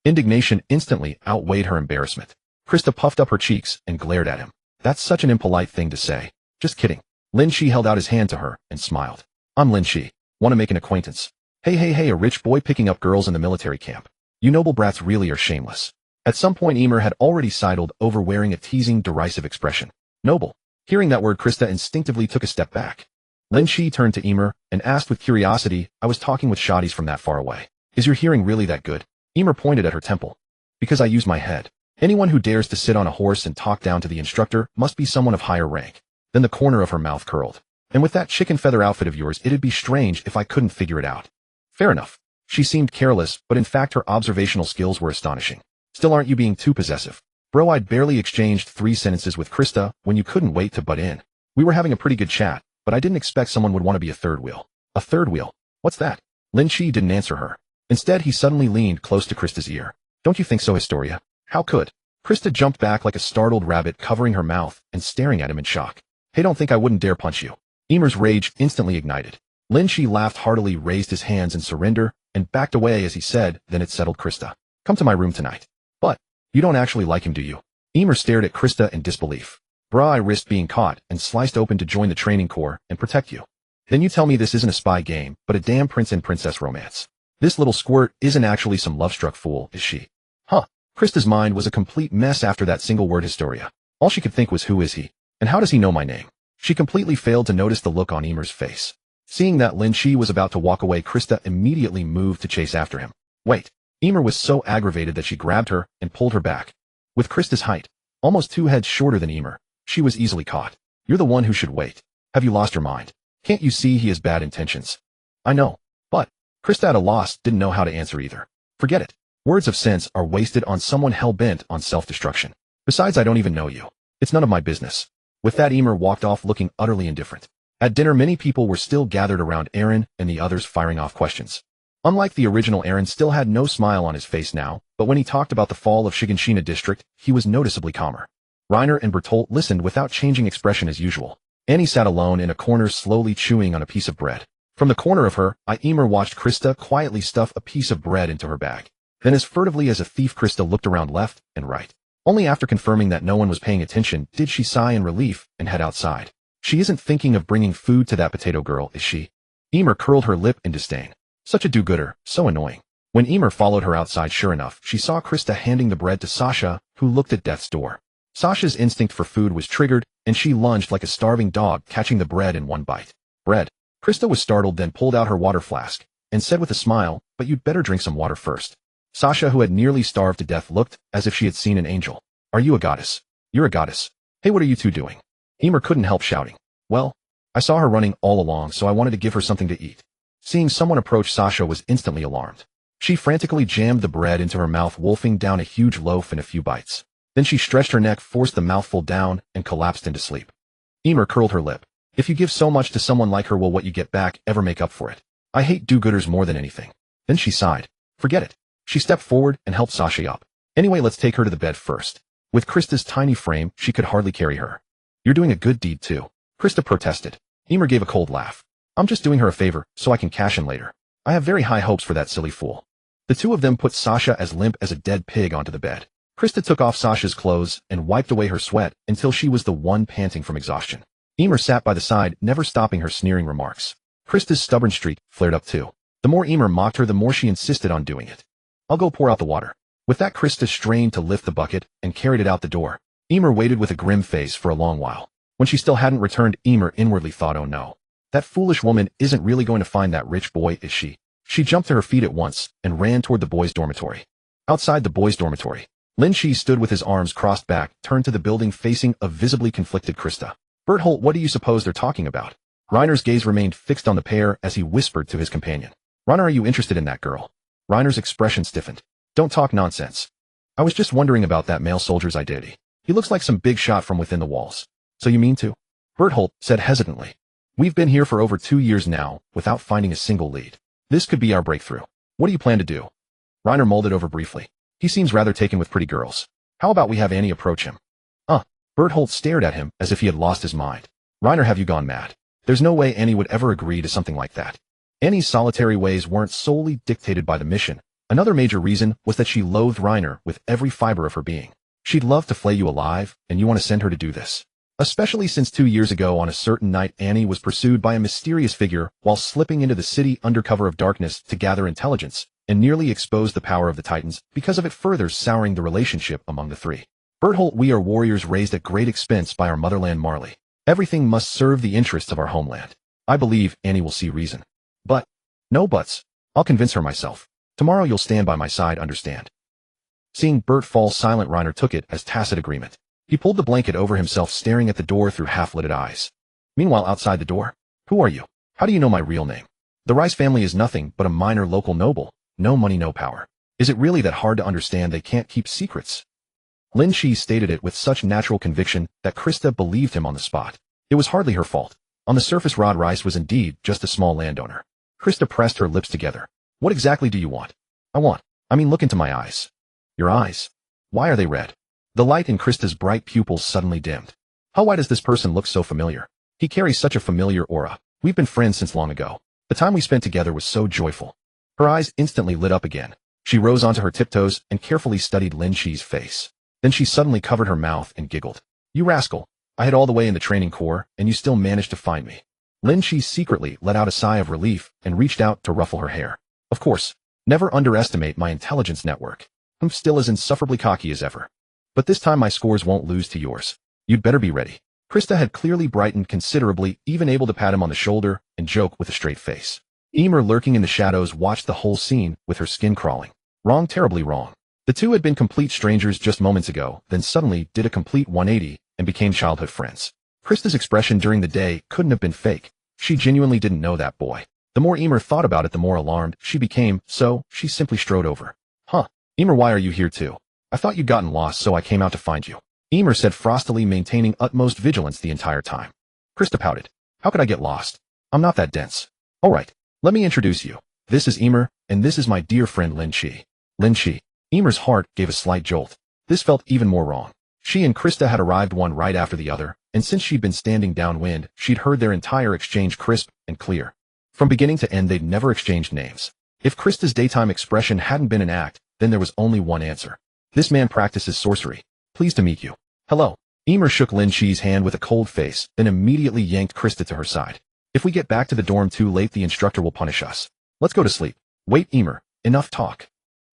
Indignation instantly outweighed her embarrassment. Krista puffed up her cheeks and glared at him. "That's such an impolite thing to say." "Just kidding." Lin Qi held out his hand to her and smiled. "I'm Lin Qi. Want to make an acquaintance?" Hey, a rich boy picking up girls in the military camp. You noble brats really are shameless." At some point, Emer had already sidled over, wearing a teasing, derisive expression. "Noble." Hearing that word, Krista instinctively took a step back. Lin Qi turned to Emer and asked with curiosity, "I was talking with Shoddy's from that far away. Is your hearing really that good?" Emer pointed at her temple. "Because I use my head. Anyone who dares to sit on a horse and talk down to the instructor must be someone of higher rank." Then the corner of her mouth curled. "And with that chicken feather outfit of yours, it'd be strange if I couldn't figure it out." Fair enough. She seemed careless, but in fact her observational skills were astonishing. "Still, aren't you being too possessive? Bro, I'd barely exchanged 3 sentences with Krista when you couldn't wait to butt in. We were having a pretty good chat, but I didn't expect someone would want to be a third wheel." "A third wheel? What's that?" Lin Qi didn't answer her. Instead, he suddenly leaned close to Krista's ear. "Don't you think so, Historia?" "How could?" Krista jumped back like a startled rabbit, covering her mouth and staring at him in shock. "Hey, don't think I wouldn't dare punch you." Emer's rage instantly ignited. Lin Qi laughed heartily, raised his hands in surrender, and backed away as he said, "Then it settled, Krista. Come to my room tonight." "But, you don't actually like him, do you?" Emer stared at Krista in disbelief. "Bruh, I risked being caught and sliced open to join the training corps and protect you. Then you tell me this isn't a spy game, but a damn prince and princess romance. This little squirt isn't actually some love-struck fool, is she?" Huh. Krista's mind was a complete mess after that single word, Historia. All she could think was, who is he? And how does he know my name? She completely failed to notice the look on Emer's face. Seeing that Lin Qi was about to walk away, Krista immediately moved to chase after him. "Wait." Emer was so aggravated that she grabbed her and pulled her back. With Krista's height, almost 2 heads shorter than Emer, she was easily caught. You're the one who should wait. Have you lost your mind? Can't you see he has bad intentions? I know. But, Krista at a loss didn't know how to answer either. Forget it. Words of sense are wasted on someone hell-bent on self-destruction. Besides, I don't even know you. It's none of my business. With that, Emer walked off looking utterly indifferent. At dinner, many people were still gathered around Eren and the others firing off questions. Unlike the original, Eren still had no smile on his face now, but when he talked about the fall of Shiganshina district, he was noticeably calmer. Reiner and Bertolt listened without changing expression as usual. Annie sat alone in a corner slowly chewing on a piece of bread. From the corner of her eye, Emer watched Krista quietly stuff a piece of bread into her bag. Then as furtively as a thief, Krista looked around left and right. Only after confirming that no one was paying attention did she sigh in relief and head outside. She isn't thinking of bringing food to that potato girl, is she? Emer curled her lip in disdain. Such a do-gooder, so annoying. When Emer followed her outside, sure enough, she saw Krista handing the bread to Sasha, who looked at death's door. Sasha's instinct for food was triggered, and she lunged like a starving dog, catching the bread in one bite. Bread. Krista was startled, then pulled out her water flask, and said with a smile, "But you'd better drink some water first." Sasha, who had nearly starved to death, looked as if she had seen an angel. "Are you a goddess? You're a goddess. Hey, what are you two doing?" Emer couldn't help shouting. "Well, I saw her running all along, so I wanted to give her something to eat." Seeing someone approach, Sasha was instantly alarmed. She frantically jammed the bread into her mouth, wolfing down a huge loaf in a few bites. Then she stretched her neck, forced the mouthful down, and collapsed into sleep. Emer curled her lip. "If you give so much to someone like her, will what you get back ever make up for it? I hate do-gooders more than anything." Then she sighed. "Forget it." She stepped forward and helped Sasha up. "Anyway, let's take her to the bed first." With Krista's tiny frame, she could hardly carry her. "You're doing a good deed too," Krista protested. Emer gave a cold laugh. "I'm just doing her a favor so I can cash in later. I have very high hopes for that silly fool." The two of them put Sasha as limp as a dead pig onto the bed. Krista took off Sasha's clothes and wiped away her sweat until she was the one panting from exhaustion. Emer sat by the side, never stopping her sneering remarks. Krista's stubborn streak flared up too. The more Emer mocked her, the more she insisted on doing it. "I'll go pour out the water." With that, Krista strained to lift the bucket and carried it out the door. Emer waited with a grim face for a long while. When she still hadn't returned, Emer inwardly thought, "Oh no. That foolish woman isn't really going to find that rich boy, is she?" She jumped to her feet at once and ran toward the boys' dormitory. Outside the boys' dormitory, Lin Qi stood with his arms crossed back, turned to the building, facing a visibly conflicted Krista. "Bertolt, what do you suppose they're talking about?" Reiner's gaze remained fixed on the pair as he whispered to his companion. "Reiner, are you interested in that girl?" Reiner's expression stiffened. "Don't talk nonsense. I was just wondering about that male soldier's identity. He looks like some big shot from within the walls." "So you mean to?" Bertolt said hesitantly. "We've been here for over 2 years now, without finding a single lead. This could be our breakthrough. What do you plan to do?" Reiner mulled it over briefly. "He seems rather taken with pretty girls. How about we have Annie approach him?" Bertolt stared at him as if he had lost his mind. "Reiner, have you gone mad? There's no way Annie would ever agree to something like that." Annie's solitary ways weren't solely dictated by the mission. Another major reason was that she loathed Reiner with every fiber of her being. She'd love to flay you alive, and you want to send her to do this? Especially since 2 years ago on a certain night, Annie was pursued by a mysterious figure while slipping into the city under cover of darkness to gather intelligence, and nearly exposed the power of the Titans because of it, further souring the relationship among the three. "Bertolt, we are warriors raised at great expense by our motherland Marley. Everything must serve the interests of our homeland. I believe Annie will see reason. But, no buts. I'll convince her myself. Tomorrow you'll stand by my side, understand?" Seeing Bert fall silent, Reiner took it as tacit agreement. He pulled the blanket over himself, staring at the door through half-lidded eyes. Meanwhile, outside the door, "Who are you? How do you know my real name?" "The Rice family is nothing but a minor local noble. No money, no power. Is it really that hard to understand they can't keep secrets?" Lin Qi stated it with such natural conviction that Krista believed him on the spot. It was hardly her fault. On the surface, Rod Rice was indeed just a small landowner. Krista pressed her lips together. "What exactly do you want?" I mean, look into my eyes." "Your eyes? Why are they red?" The light in Krista's bright pupils suddenly dimmed. "Why does this person look so familiar? He carries such a familiar aura. We've been friends since long ago. The time we spent together was so joyful." Her eyes instantly lit up again. She rose onto her tiptoes and carefully studied Lin Qi's face. Then she suddenly covered her mouth and giggled. "You rascal. I hid all the way in the training corps, and you still managed to find me." Lin Qi secretly let out a sigh of relief and reached out to ruffle her hair. "Of course, never underestimate my intelligence network. I'm still as insufferably cocky as ever. But this time my scores won't lose to yours. You'd better be ready." Krista had clearly brightened considerably, even able to pat him on the shoulder and joke with a straight face. Emer, lurking in the shadows, watched the whole scene with her skin crawling. Wrong, terribly wrong. The two had been complete strangers just moments ago, then suddenly did a complete 180 and became childhood friends. Krista's expression during the day couldn't have been fake. She genuinely didn't know that boy. The more Emer thought about it, the more alarmed she became, so she simply strode over. Huh. Emer, why are you here too? I thought you'd gotten lost, so I came out to find you. Emer said frostily, maintaining utmost vigilance the entire time. Krista pouted. How could I get lost? I'm not that dense. Alright, let me introduce you. This is Emer, and this is my dear friend Lin Qi. Lin Qi. Emer's heart gave a slight jolt. This felt even more wrong. She and Krista had arrived one right after the other, and since she'd been standing downwind, she'd heard their entire exchange crisp and clear. From beginning to end, they'd never exchanged names. If Krista's daytime expression hadn't been an act, then there was only one answer. This man practices sorcery. Pleased to meet you. Hello. Emer shook Lin Qi's hand with a cold face, then immediately yanked Krista to her side. If we get back to the dorm too late, the instructor will punish us. Let's go to sleep. Wait, Emer. Enough talk.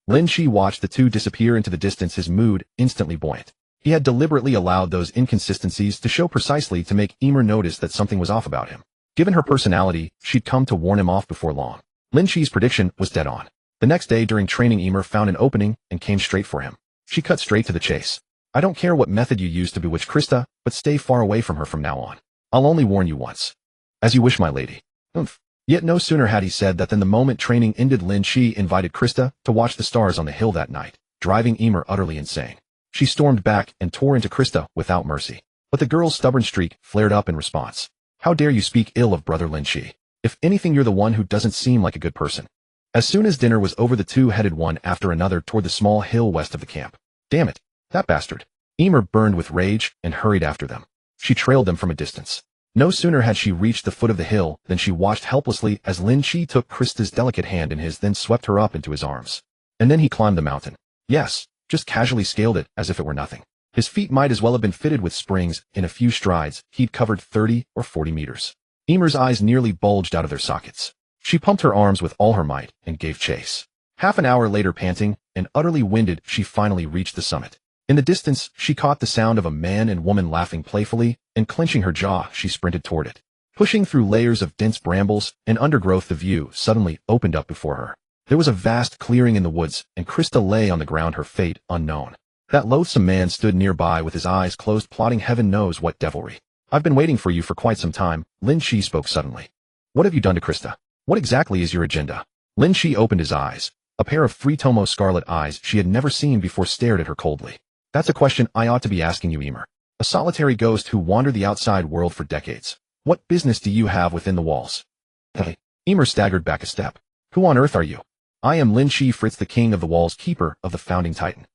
Lin Qi watched the two disappear into the distance, his mood instantly buoyant. He had deliberately allowed those inconsistencies to show precisely to make Emer notice that something was off about him. Given her personality, she'd come to warn him off before long. Lin Qi's prediction was dead on. The next day during training, Emer found an opening and came straight for him. She cut straight to the chase. I don't care what method you use to bewitch Krista, but stay far away from her from now on. I'll only warn you once. As you wish, my lady. Oomph. Yet no sooner had he said that than the moment training ended, Lin Qi invited Krista to watch the stars on the hill that night, driving Emer utterly insane. She stormed back and tore into Krista without mercy. But the girl's stubborn streak flared up in response. How dare you speak ill of brother Lin Qi? If anything, you're the one who doesn't seem like a good person. As soon as dinner was over, the two headed one after another toward the small hill west of the camp. Damn it, that bastard. Emer burned with rage and hurried after them. She trailed them from a distance. No sooner had she reached the foot of the hill than she watched helplessly as Lin Qi took Krista's delicate hand in his, then swept her up into his arms. And then he climbed the mountain. Yes, just casually scaled it as if it were nothing. His feet might as well have been fitted with springs. In a few strides, he'd covered 30 or 40 meters. Emer's eyes nearly bulged out of their sockets. She pumped her arms with all her might and gave chase. Half an hour later, panting and utterly winded, she finally reached the summit. In the distance, she caught the sound of a man and woman laughing playfully, and clenching her jaw, she sprinted toward it. Pushing through layers of dense brambles and undergrowth, the view suddenly opened up before her. There was a vast clearing in the woods, and Krista lay on the ground, her fate unknown. That loathsome man stood nearby with his eyes closed, plotting heaven knows what devilry. I've been waiting for you for quite some time, Lin Qi spoke suddenly. What have you done to Krista? What exactly is your agenda? Lin Qi opened his eyes. A pair of three-tomo scarlet eyes she had never seen before stared at her coldly. That's a question I ought to be asking you, Emer. A solitary ghost who wandered the outside world for decades. What business do you have within the walls? Hey. Emer staggered back a step. Who on earth are you? I am Lin Qi, Fritz, the king of the walls, keeper of the founding titan.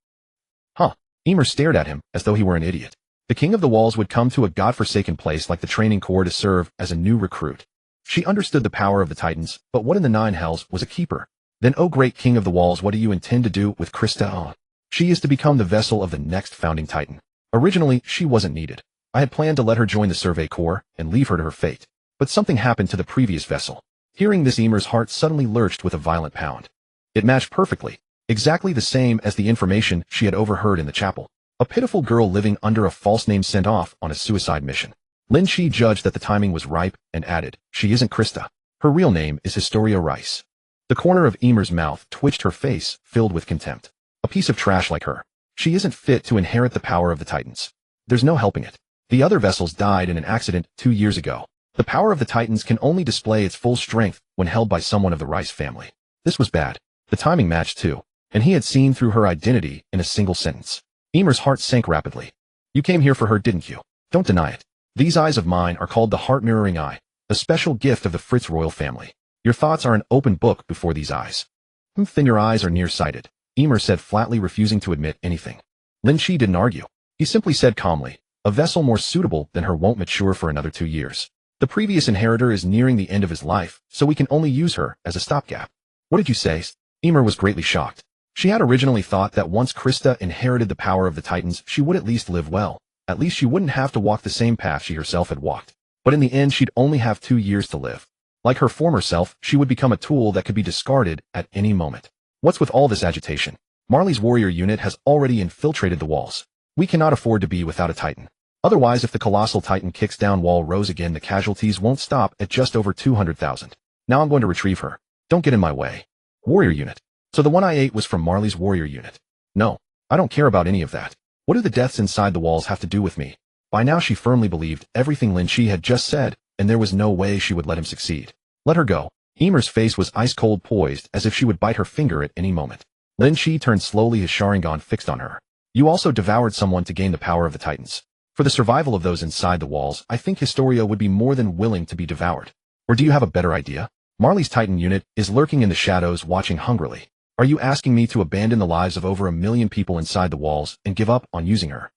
Huh. Emer stared at him as though he were an idiot. The king of the walls would come to a godforsaken place like the training corps to serve as a new recruit. She understood the power of the titans, but what in the nine hells was a keeper? Then, oh great king of the walls, what do you intend to do with Krista? Oh. She is to become the vessel of the next founding titan. Originally, she wasn't needed. I had planned to let her join the survey corps and leave her to her fate. But something happened to the previous vessel. Hearing this, Emer's heart suddenly lurched with a violent pound. It matched perfectly, exactly the same as the information she had overheard in the chapel. A pitiful girl living under a false name sent off on a suicide mission. Lin Qi judged that the timing was ripe and added, she isn't Krista. Her real name is Historia Rice. The corner of Emer's mouth twitched, her face filled with contempt. A piece of trash like her. She isn't fit to inherit the power of the titans. There's no helping it. The other vessels died in an accident 2 years ago. The power of the titans can only display its full strength when held by someone of the Rice family. This was bad. The timing matched too, and he had seen through her identity in a single sentence. Emer's heart sank rapidly. You came here for her, didn't you? Don't deny it. These eyes of mine are called the heart-mirroring eye, a special gift of the Fritz royal family. Your thoughts are an open book before these eyes. Then your eyes are nearsighted. Emer said flatly, refusing to admit anything. Lin Qi didn't argue. He simply said calmly, a vessel more suitable than her won't mature for another 2 years. The previous inheritor is nearing the end of his life, so we can only use her as a stopgap. What did you say? Emer was greatly shocked. She had originally thought that once Krista inherited the power of the titans, she would at least live well. At least she wouldn't have to walk the same path she herself had walked. But in the end, she'd only have 2 years to live. Like her former self, she would become a tool that could be discarded at any moment. What's with all this agitation? Marley's warrior unit has already infiltrated the walls. We cannot afford to be without a titan. Otherwise, if the colossal titan kicks down wall rows again, the casualties won't stop at just over 200,000. Now I'm going to retrieve her. Don't get in my way. Warrior unit. So the one I ate was from Marley's warrior unit. No, I don't care about any of that. What do the deaths inside the walls have to do with me? By now she firmly believed everything Lin Qi had just said, and there was no way she would let him succeed. Let her go. Ymir's face was ice-cold, poised as if she would bite her finger at any moment. Lin Qi turned slowly, his Sharingan fixed on her. You also devoured someone to gain the power of the Titans. For the survival of those inside the walls, I think Historia would be more than willing to be devoured. Or do you have a better idea? Marley's Titan unit is lurking in the shadows, watching hungrily. Are you asking me to abandon the lives of over 1 million people inside the walls and give up on using her?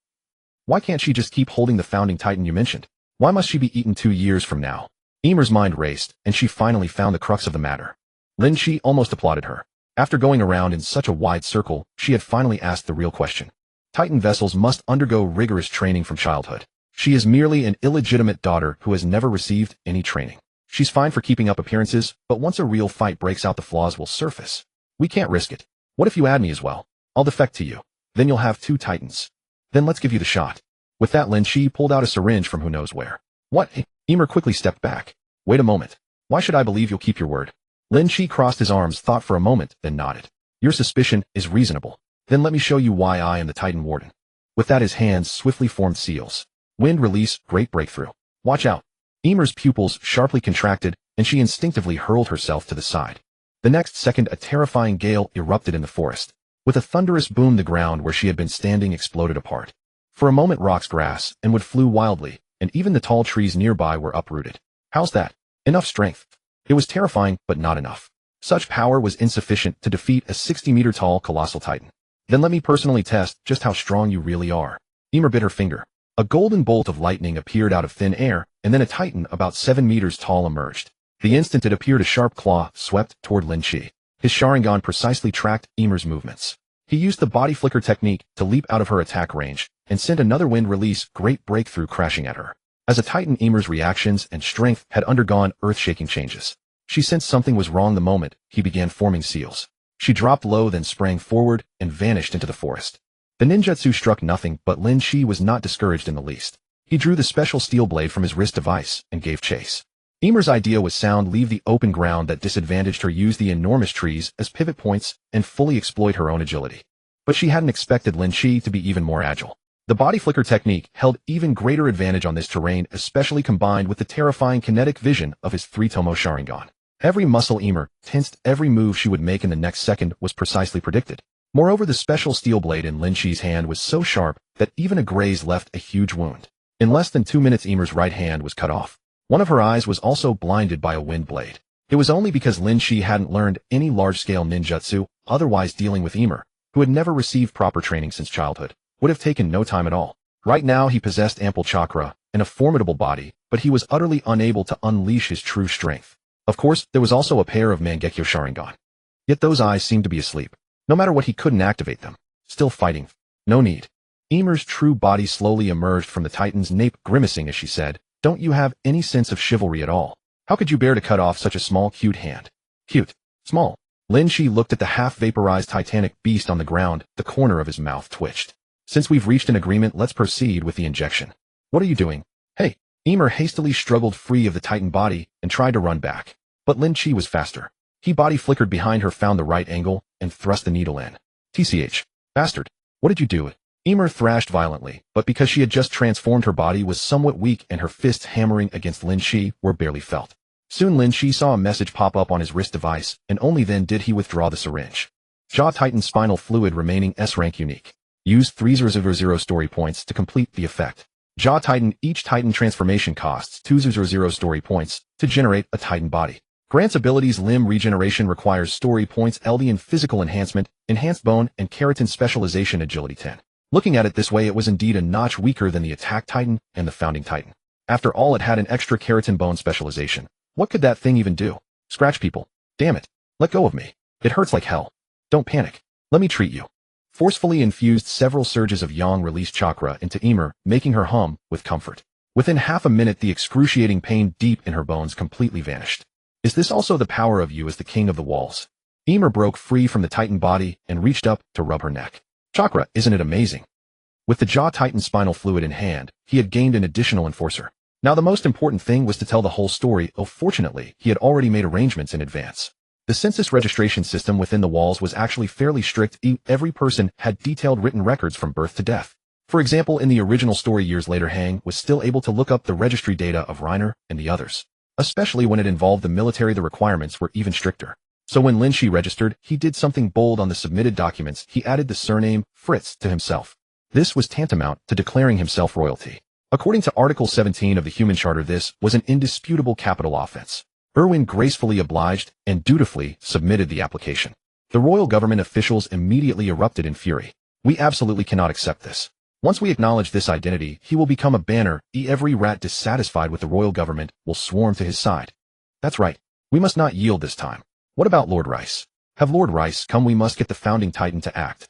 Why can't she just keep holding the founding Titan you mentioned? Why must she be eaten 2 years from now? Ymir's mind raced, and she finally found the crux of the matter. Lin Qi almost applauded her. After going around in such a wide circle, she had finally asked the real question. Titan vessels must undergo rigorous training from childhood. She is merely an illegitimate daughter who has never received any training. She's fine for keeping up appearances, but once a real fight breaks out, the flaws will surface. We can't risk it. What if you add me as well? I'll defect to you. Then you'll have 2 Titans. Then let's give you the shot. With that, Lin Qi pulled out a syringe from who knows where. What? Ymir quickly stepped back. Wait a moment. Why should I believe you'll keep your word? Lin Qi crossed his arms, thought for a moment, then nodded. Your suspicion is reasonable. Then let me show you why I am the Titan Warden. With that, his hands swiftly formed seals. Wind release, great breakthrough. Watch out. Ymir's pupils sharply contracted, and she instinctively hurled herself to the side. The next second, a terrifying gale erupted in the forest. With a thunderous boom, the ground where she had been standing exploded apart. For a moment, rocks, grass, and wood flew wildly, and even the tall trees nearby were uprooted. How's that? Enough strength. It was terrifying, but not enough. Such power was insufficient to defeat a 60-meter tall colossal Titan. Then let me personally test just how strong you really are. Ymir bit her finger. A golden bolt of lightning appeared out of thin air, and then a Titan about 7 meters tall emerged. The instant it appeared, a sharp claw swept toward Lin Qi. His Sharingan precisely tracked Ymir's movements. He used the body flicker technique to leap out of her attack range, and sent another wind release, great breakthrough, crashing at her. As a Titan, Ymir's reactions and strength had undergone earth-shaking changes. She sensed something was wrong the moment he began forming seals. She dropped low, then sprang forward and vanished into the forest. The ninjutsu struck nothing, but Lin Qi was not discouraged in the least. He drew the special steel blade from his wrist device and gave chase. Ymir's idea was sound: leave the open ground that disadvantaged her, use the enormous trees as pivot points, and fully exploit her own agility. But she hadn't expected Lin Qi to be even more agile. The body flicker technique held even greater advantage on this terrain, especially combined with the terrifying kinetic vision of his 3-tomo Sharingan. Every muscle Ymir tensed, every move she would make in the next second was precisely predicted. Moreover, the special steel blade in Lin Qi's hand was so sharp that even a graze left a huge wound. In less than 2 minutes, Ymir's right hand was cut off. One of her eyes was also blinded by a wind blade. It was only because Lin Qi hadn't learned any large-scale ninjutsu, otherwise dealing with Ymir, who had never received proper training since childhood, would have taken no time at all. Right now he possessed ample chakra and a formidable body, but he was utterly unable to unleash his true strength. Of course, there was also a pair of Mangekyo Sharingan. Yet those eyes seemed to be asleep. No matter what, he couldn't activate them. Still fighting. No need. Ymir's true body slowly emerged from the Titan's nape, grimacing as she said, "Don't you have any sense of chivalry at all? How could you bear to cut off such a small, cute hand?" Cute. Small. Lin Qi looked at the half-vaporized titanic beast on the ground. The corner of his mouth twitched. "Since we've reached an agreement, let's proceed with the injection." "What are you doing?" "Hey." Ymir hastily struggled free of the Titan body and tried to run back. But Lin Qi was faster. He body flickered behind her, found the right angle, and thrust the needle in. "TCH. Bastard. What did you do?" Ymir thrashed violently, but because she had just transformed, her body was somewhat weak and her fists hammering against Lin Qi were barely felt. Soon Lin Qi saw a message pop up on his wrist device, and only then did he withdraw the syringe. Jaw Titan spinal fluid remaining S-rank unique. Use 3000 story points to complete the effect. Jaw Titan. Each Titan transformation costs 200 story points to generate a Titan body. Grants abilities: limb regeneration requires story points, Eldian physical enhancement, enhanced bone and keratin specialization, agility 10. Looking at it this way, it was indeed a notch weaker than the attack Titan and the founding Titan. After all, it had an extra keratin bone specialization. What could that thing even do? Scratch people. Damn it. Let go of me. It hurts like hell. Don't panic. Let me treat you. Forcefully infused several surges of yang released chakra into Ymir, making her hum with comfort. Within half a minute, the excruciating pain deep in her bones completely vanished. Is this also the power of you as the king of the walls? Ymir broke free from the Titan body and reached up to rub her neck. Chakra, isn't it amazing? With the Jaw Titan spinal fluid in hand, he had gained an additional enforcer. Now the most important thing was to tell the whole story. Oh, fortunately, he had already made arrangements in advance. The census registration system within the walls was actually fairly strict. Every person had detailed written records from birth to death. For example, in the original story years later, Hang was still able to look up the registry data of Reiner and the others. Especially when it involved the military, the requirements were even stricter. So when Lin Qi registered, he did something bold on the submitted documents. He added the surname Fritz to himself. This was tantamount to declaring himself royalty. According to Article 17 of the Human Charter, this was an indisputable capital offense. Erwin gracefully obliged and dutifully submitted the application. The royal government officials immediately erupted in fury. We absolutely cannot accept this. Once we acknowledge this identity, he will become a banner. Every rat dissatisfied with the royal government will swarm to his side. That's right. We must not yield this time. What about Lord Rice? Have Lord Rice come? We must get the founding titan to act.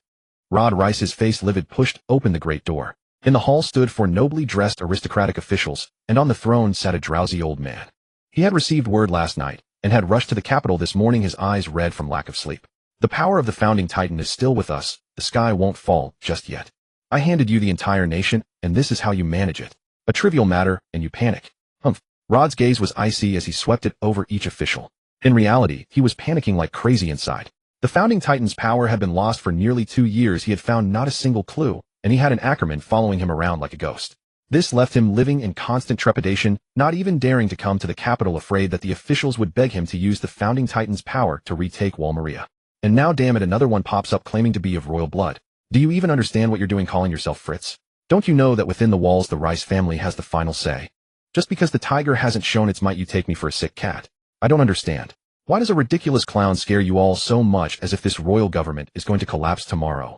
Rod Rice, his face livid, pushed open the great door. In the hall stood four nobly dressed aristocratic officials, and on the throne sat a drowsy old man. He had received word last night, and had rushed to the capital this morning, his eyes red from lack of sleep. The power of the founding titan is still with us. The sky won't fall just yet. I handed you the entire nation, and this is how you manage it. A trivial matter, and you panic. Humph. Rod's gaze was icy as he swept it over each official. In reality, he was panicking like crazy inside. The founding titan's power had been lost for nearly 2 years. He had found not a single clue, and he had an Ackerman following him around like a ghost. This left him living in constant trepidation, not even daring to come to the capital, afraid that the officials would beg him to use the founding titan's power to retake Wall Maria. And now, damn it, another one pops up claiming to be of royal blood. Do you even understand what you're doing calling yourself Fritz? Don't you know that within the walls the Rice family has the final say? Just because the tiger hasn't shown its might, you take me for a sick cat. I don't understand. Why does a ridiculous clown scare you all so much, as if this royal government is going to collapse tomorrow?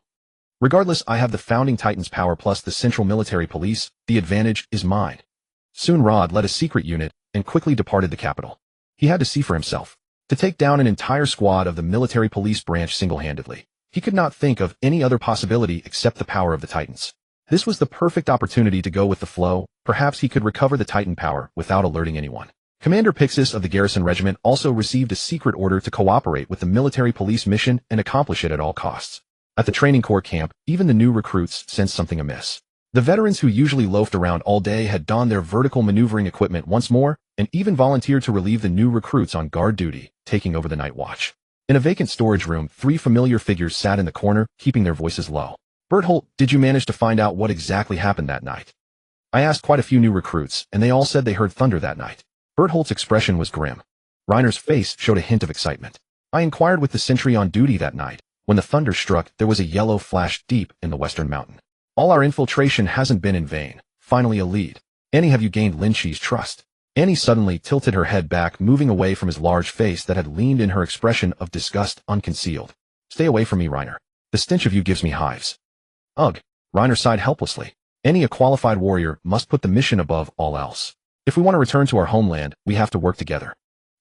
Regardless, I have the founding titan's power plus the central military police. The advantage is mine. Soon Rod led a secret unit and quickly departed the capital. He had to see for himself. To take down an entire squad of the military police branch single-handedly. He could not think of any other possibility except the power of the Titans. This was the perfect opportunity to go with the flow. Perhaps he could recover the Titan power without alerting anyone. Commander Pixis of the Garrison Regiment also received a secret order to cooperate with the military police mission and accomplish it at all costs. At the training corps camp, even the new recruits sensed something amiss. The veterans who usually loafed around all day had donned their vertical maneuvering equipment once more, and even volunteered to relieve the new recruits on guard duty, taking over the night watch. In a vacant storage room, 3 familiar figures sat in the corner, keeping their voices low. Berthold, did you manage to find out what exactly happened that night? I asked quite a few new recruits, and they all said they heard thunder that night. Berthold's expression was grim. Reiner's face showed a hint of excitement. I inquired with the sentry on duty that night. When the thunder struck, there was a yellow flash deep in the western mountain. All our infiltration hasn't been in vain. Finally a lead. Annie, have you gained Lin Qi's trust? Annie suddenly tilted her head back, moving away from his large face that had leaned in, her expression of disgust unconcealed. Stay away from me, Reiner. The stench of you gives me hives. Ugh. Reiner sighed helplessly. Annie, a qualified warrior, must put the mission above all else. If we want to return to our homeland, we have to work together.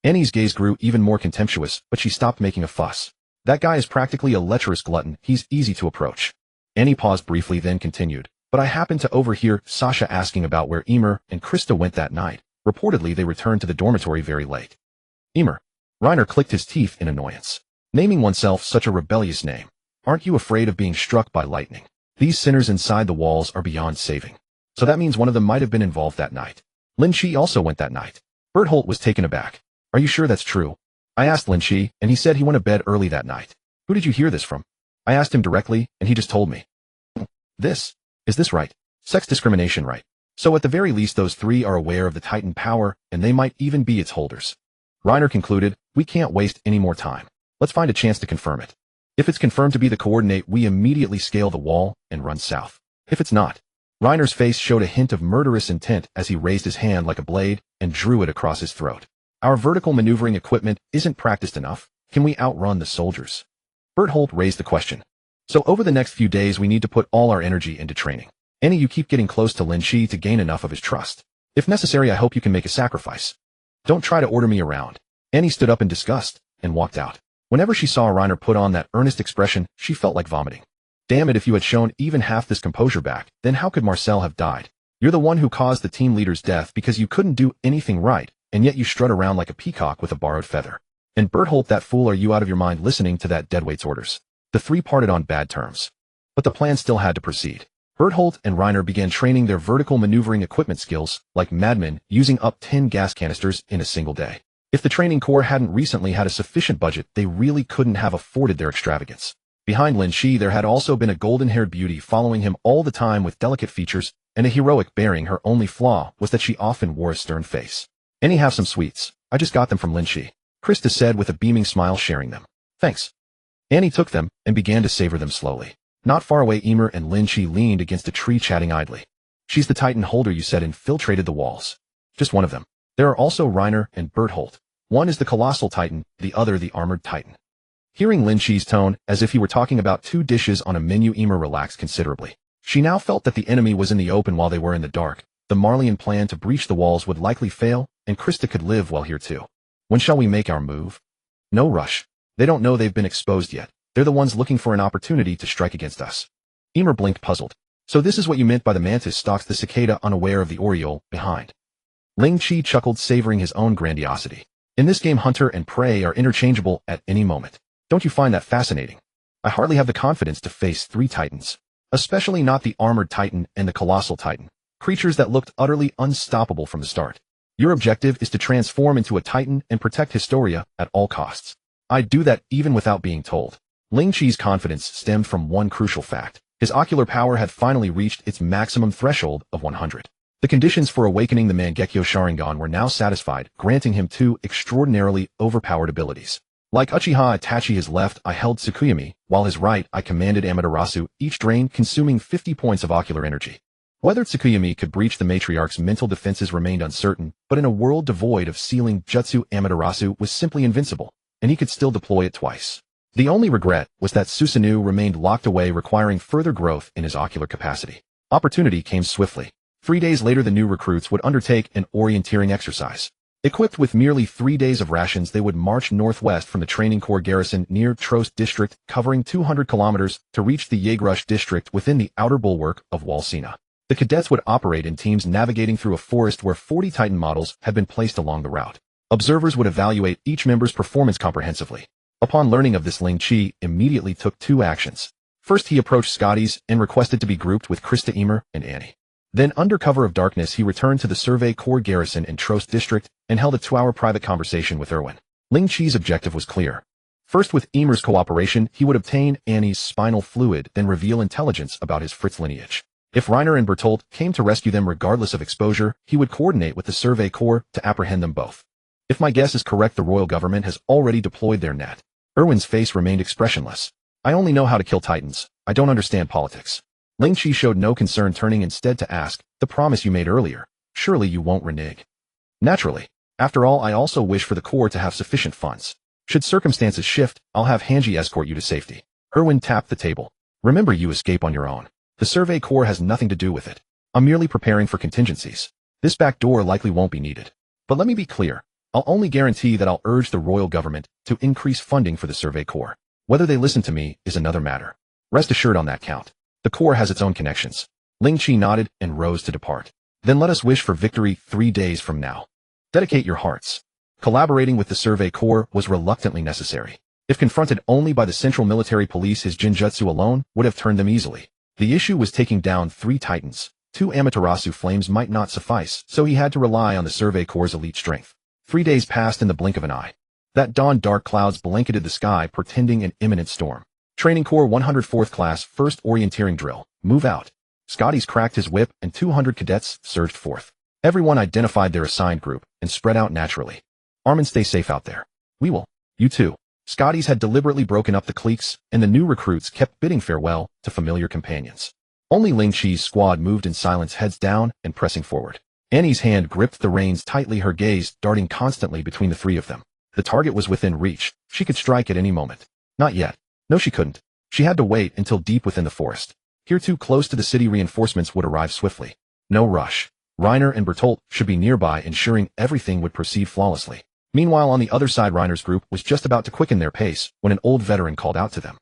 Annie's gaze grew even more contemptuous, but she stopped making a fuss. That guy is practically a lecherous glutton. He's easy to approach. Annie paused briefly, then continued. But I happened to overhear Sasha asking about where Emer and Krista went that night. Reportedly, they returned to the dormitory very late. Emer. Reiner clicked his teeth in annoyance. Naming oneself such a rebellious name. Aren't you afraid of being struck by lightning? These sinners inside the walls are beyond saving. So that means one of them might have been involved that night. Lin Qi also went that night. Berthold was taken aback. Are you sure that's true? I asked Lin Qi, and he said he went to bed early that night. Who did you hear this from? I asked him directly, and he just told me. Is this right? Sex discrimination, right? So at the very least those 3 are aware of the Titan power, and they might even be its holders. Reiner concluded, we can't waste any more time. Let's find a chance to confirm it. If it's confirmed to be the coordinate, we immediately scale the wall and run south. If it's not, Reiner's face showed a hint of murderous intent as he raised his hand like a blade and drew it across his throat. Our vertical maneuvering equipment isn't practiced enough. Can we outrun the soldiers? Berthold raised the question. So over the next few days we need to put all our energy into training. Annie, you keep getting close to Lin Qi to gain enough of his trust. If necessary, I hope you can make a sacrifice. Don't try to order me around. Annie stood up in disgust and walked out. Whenever she saw Reiner put on that earnest expression, she felt like vomiting. Damn it, if you had shown even half this composure back, then how could Marcel have died? You're the one who caused the team leader's death because you couldn't do anything right, and yet you strut around like a peacock with a borrowed feather. And Berthold, that fool, are you out of your mind listening to that deadweight's orders? The 3 parted on bad terms. But the plan still had to proceed. Berthold and Reiner began training their vertical maneuvering equipment skills like madmen, using up 10 gas canisters in a single day. If the training corps hadn't recently had a sufficient budget, they really couldn't have afforded their extravagance. Behind Lin Qi, there had also been a golden-haired beauty following him all the time with delicate features and a heroic bearing. Her only flaw was that she often wore a stern face. "Annie, have some sweets. I just got them from Lin Qi," Krista said with a beaming smile, sharing them. "Thanks." Annie took them and began to savor them slowly. Not far away, Emer and Lin Qi leaned against a tree chatting idly. "She's the Titan holder you said infiltrated the walls." "Just one of them. There are also Reiner and Berthold. One is the Colossal Titan, the other the Armored Titan." Hearing Lin Qi's tone, as if he were talking about two dishes on a menu, Emer relaxed considerably. She now felt that the enemy was in the open while they were in the dark. The Marleyan plan to breach the walls would likely fail, and Krista could live well here too. "When shall we make our move?" "No rush. They don't know they've been exposed yet. They're the ones looking for an opportunity to strike against us." Emer blinked, puzzled. "So this is what you meant by the mantis stalks the cicada, unaware of the oriole behind." Lin Qi chuckled, savoring his own grandiosity. "In this game, hunter and prey are interchangeable at any moment. Don't you find that fascinating? I hardly have the confidence to face 3 titans. Especially not the Armored Titan and the Colossal Titan. Creatures that looked utterly unstoppable from the start. Your objective is to transform into a titan and protect Historia at all costs. I'd do that even without being told." Lin Qi's confidence stemmed from one crucial fact. His ocular power had finally reached its maximum threshold of 100. The conditions for awakening the Mangekyo Sharingan were now satisfied, granting him 2 extraordinarily overpowered abilities. Like Uchiha Itachi, his left I held Tsukuyomi, while his right I commanded Amaterasu, each drain consuming 50 points of ocular energy. Whether Tsukuyomi could breach the matriarch's mental defenses remained uncertain, but in a world devoid of sealing jutsu, Amaterasu was simply invincible, and he could still deploy it twice. The only regret was that Susanoo remained locked away, requiring further growth in his ocular capacity. Opportunity came swiftly. 3 days later, the new recruits would undertake an orienteering exercise. Equipped with merely 3 days of rations, they would march northwest from the training corps garrison near Trost district, covering 200 kilometers to reach the Yegrush district within the outer bulwark of Walsina. The cadets would operate in teams, navigating through a forest where 40 Titan models had been placed along the route. Observers would evaluate each member's performance comprehensively. Upon learning of this, Lin Qi immediately took 2 actions. First, he approached Scotty's and requested to be grouped with Krista, Emer, and Annie. Then, under cover of darkness, he returned to the Survey Corps garrison in Trost district and held a 2-hour private conversation with Erwin. Lin Qi's objective was clear. First, with Emer's cooperation, he would obtain Annie's spinal fluid, then reveal intelligence about his Fritz lineage. If Reiner and Bertolt came to rescue them regardless of exposure, he would coordinate with the Survey Corps to apprehend them both. If my guess is correct, the royal government has already deployed their net. Erwin's face remained expressionless. "I only know how to kill titans. I don't understand politics." Lin Qi showed no concern, turning instead to ask, "The promise you made earlier, surely you won't renege?" "Naturally. After all, I also wish for the Corps to have sufficient funds. Should circumstances shift, I'll have Hanji escort you to safety." Erwin tapped the table. "Remember, you escape on your own. The Survey Corps has nothing to do with it. I'm merely preparing for contingencies. This back door likely won't be needed. But let me be clear. I'll only guarantee that I'll urge the royal government to increase funding for the Survey Corps. Whether they listen to me is another matter. Rest assured on that count. The Corps has its own connections." Lin Qi nodded and rose to depart. "Then let us wish for victory 3 days from now. Dedicate your hearts." Collaborating with the Survey Corps was reluctantly necessary. If confronted only by the Central Military Police, his Jinjutsu alone would have turned them easily. The issue was taking down 3 titans. 2 Amaterasu flames might not suffice, so he had to rely on the Survey Corps' elite strength. 3 days passed in the blink of an eye. That dawn, dark clouds blanketed the sky, portending an imminent storm. Training Corps 104th Class, first orienteering drill. Move out. Scotty's cracked his whip and 200 cadets surged forth. Everyone identified their assigned group and spread out naturally. "Armin, stay safe out there." "We will. You too." Scotty's had deliberately broken up the cliques, and the new recruits kept bidding farewell to familiar companions. Only Lin Qi's squad moved in silence, heads down and pressing forward. Annie's hand gripped the reins tightly, her gaze darting constantly between the 3 of them. The target was within reach. She could strike at any moment. Not yet. No, she couldn't. She had to wait until deep within the forest. Here, too close to the city, reinforcements would arrive swiftly. No rush. Reiner and Bertolt should be nearby, ensuring everything would proceed flawlessly. Meanwhile, on the other side, Reiner's group was just about to quicken their pace when an old veteran called out to them.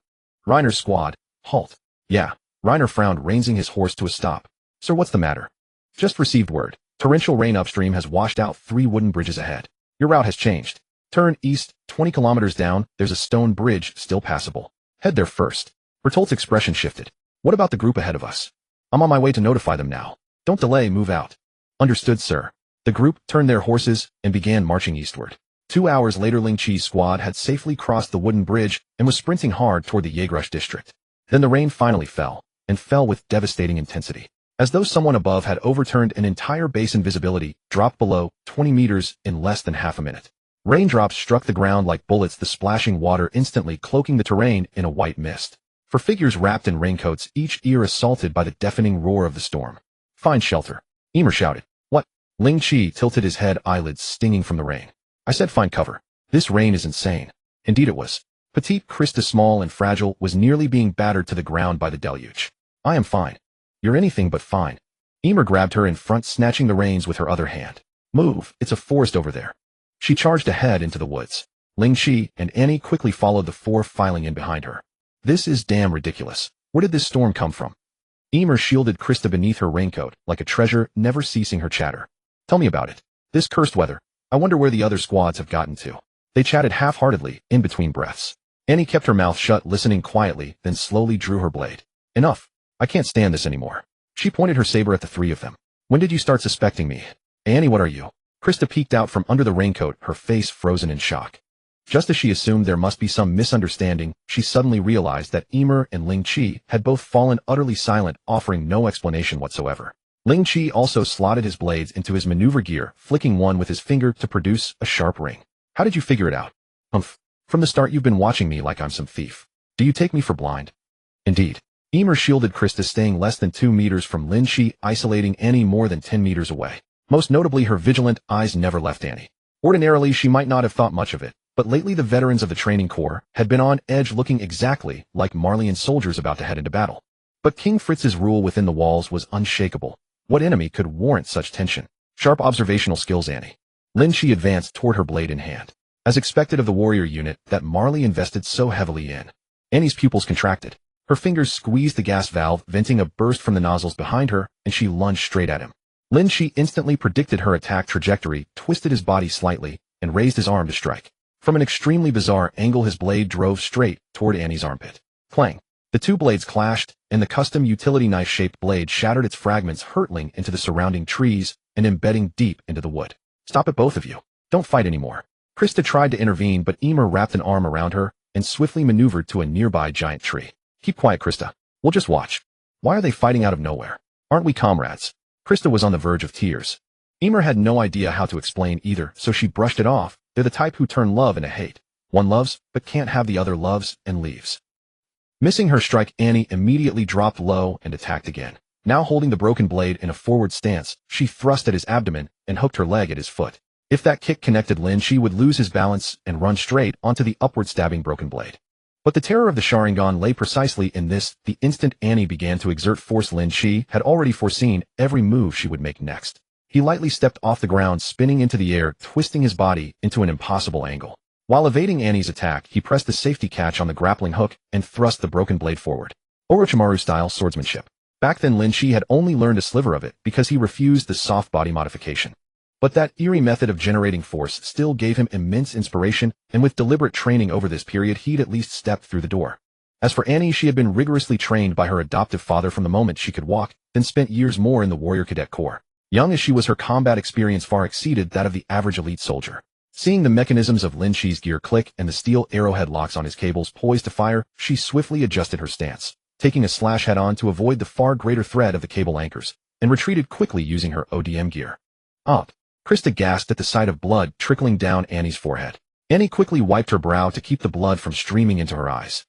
"Reiner's squad, halt." "Yeah." Reiner frowned, reining his horse to a stop. "Sir, what's the matter?" "Just received word. Torrential rain upstream has washed out 3 wooden bridges ahead. Your route has changed. Turn east, 20 kilometers down, there's a stone bridge still passable. Head there first." Bertolt's expression shifted. "What about the group ahead of us?" "I'm on my way to notify them now. Don't delay, move out." "Understood, sir." The group turned their horses and began marching eastward. 2 hours later, Lin Qi's squad had safely crossed the wooden bridge and was sprinting hard toward the Yaegrush district. Then the rain finally fell, and fell with devastating intensity. As though someone above had overturned an entire base, and visibility dropped below 20 meters in less than half a minute. Raindrops struck the ground like bullets, the splashing water instantly cloaking the terrain in a white mist. For figures wrapped in raincoats, each ear assaulted by the deafening roar of the storm. "Find shelter," Emer shouted. "What?" Lin Qi tilted his head, eyelids stinging from the rain. "I said find cover. This rain is insane." Indeed it was. Petite Krista, small and fragile, was nearly being battered to the ground by the deluge. "I am fine." "You're anything but fine." Emer grabbed her in front, snatching the reins with her other hand. "Move, it's a forest over there." She charged ahead into the woods. Lin Qi and Annie quickly followed, the four filing in behind her. "This is damn ridiculous. Where did this storm come from?" Emer shielded Krista beneath her raincoat like a treasure, never ceasing her chatter. "Tell me about it. This cursed weather. I wonder where the other squads have gotten to." They chatted half-heartedly, in between breaths. Annie kept her mouth shut, listening quietly, then slowly drew her blade. "Enough. I can't stand this anymore." She pointed her saber at the three of them. "When did you start suspecting me?" "Annie, what are you?" Krista peeked out from under the raincoat, her face frozen in shock. Just as she assumed there must be some misunderstanding, she suddenly realized that Emer and Lin Qi had both fallen utterly silent, offering no explanation whatsoever. Lin Qi also slotted his blades into his maneuver gear, flicking one with his finger to produce a sharp ring. "How did you figure it out?" "Humph. From the start you've been watching me like I'm some thief. Do you take me for blind?" "Indeed." Emer shielded Krista, staying less than 2 meters from Lin Qi, isolating Annie more than 10 meters away. Most notably, her vigilant eyes never left Annie. Ordinarily, she might not have thought much of it, but lately the veterans of the training corps had been on edge, looking exactly like Marleyan soldiers about to head into battle. But King Fritz's rule within the walls was unshakable. What enemy could warrant such tension? Sharp observational skills, Annie. Lin Qi advanced toward her, blade in hand. As expected of the warrior unit that Marley invested so heavily in. Annie's pupils contracted. Her fingers squeezed the gas valve, venting a burst from the nozzles behind her, and she lunged straight at him. Lin Qi instantly predicted her attack trajectory, twisted his body slightly, and raised his arm to strike. From an extremely bizarre angle, his blade drove straight toward Annie's armpit. Clang! The two blades clashed, and the custom utility knife-shaped blade shattered, its fragments hurtling into the surrounding trees and embedding deep into the wood. "Stop it, both of you. Don't fight anymore." Krista tried to intervene, but Emer wrapped an arm around her and swiftly maneuvered to a nearby giant tree. "Keep quiet, Krista. We'll just watch." "Why are they fighting out of nowhere? Aren't we comrades?" Krista was on the verge of tears. Emer had no idea how to explain either, so she brushed it off. They're the type who turn love into hate. One loves, but can't have the other, loves, and leaves. Missing her strike, Annie immediately dropped low and attacked again. Now holding the broken blade in a forward stance, she thrust at his abdomen and hooked her leg at his foot. If that kick connected Lin, she would lose his balance and run straight onto the upward stabbing broken blade. But the terror of the Sharingan lay precisely in this. The instant Annie began to exert force, Lin Qi had already foreseen every move she would make next. He lightly stepped off the ground, spinning into the air, twisting his body into an impossible angle. While evading Annie's attack, he pressed the safety catch on the grappling hook and thrust the broken blade forward. Orochimaru-style swordsmanship. Back then, Lin Qi had only learned a sliver of it because he refused the soft body modification. But that eerie method of generating force still gave him immense inspiration, and with deliberate training over this period, he'd at least stepped through the door. As for Annie, she had been rigorously trained by her adoptive father from the moment she could walk, then spent years more in the warrior cadet corps. Young as she was, her combat experience far exceeded that of the average elite soldier. Seeing the mechanisms of Lin Qi's gear click and the steel arrowhead locks on his cables poised to fire, she swiftly adjusted her stance, taking a slash head-on to avoid the far greater threat of the cable anchors, and retreated quickly using her ODM gear. Up! Krista gasped at the sight of blood trickling down Annie's forehead. Annie quickly wiped her brow to keep the blood from streaming into her eyes.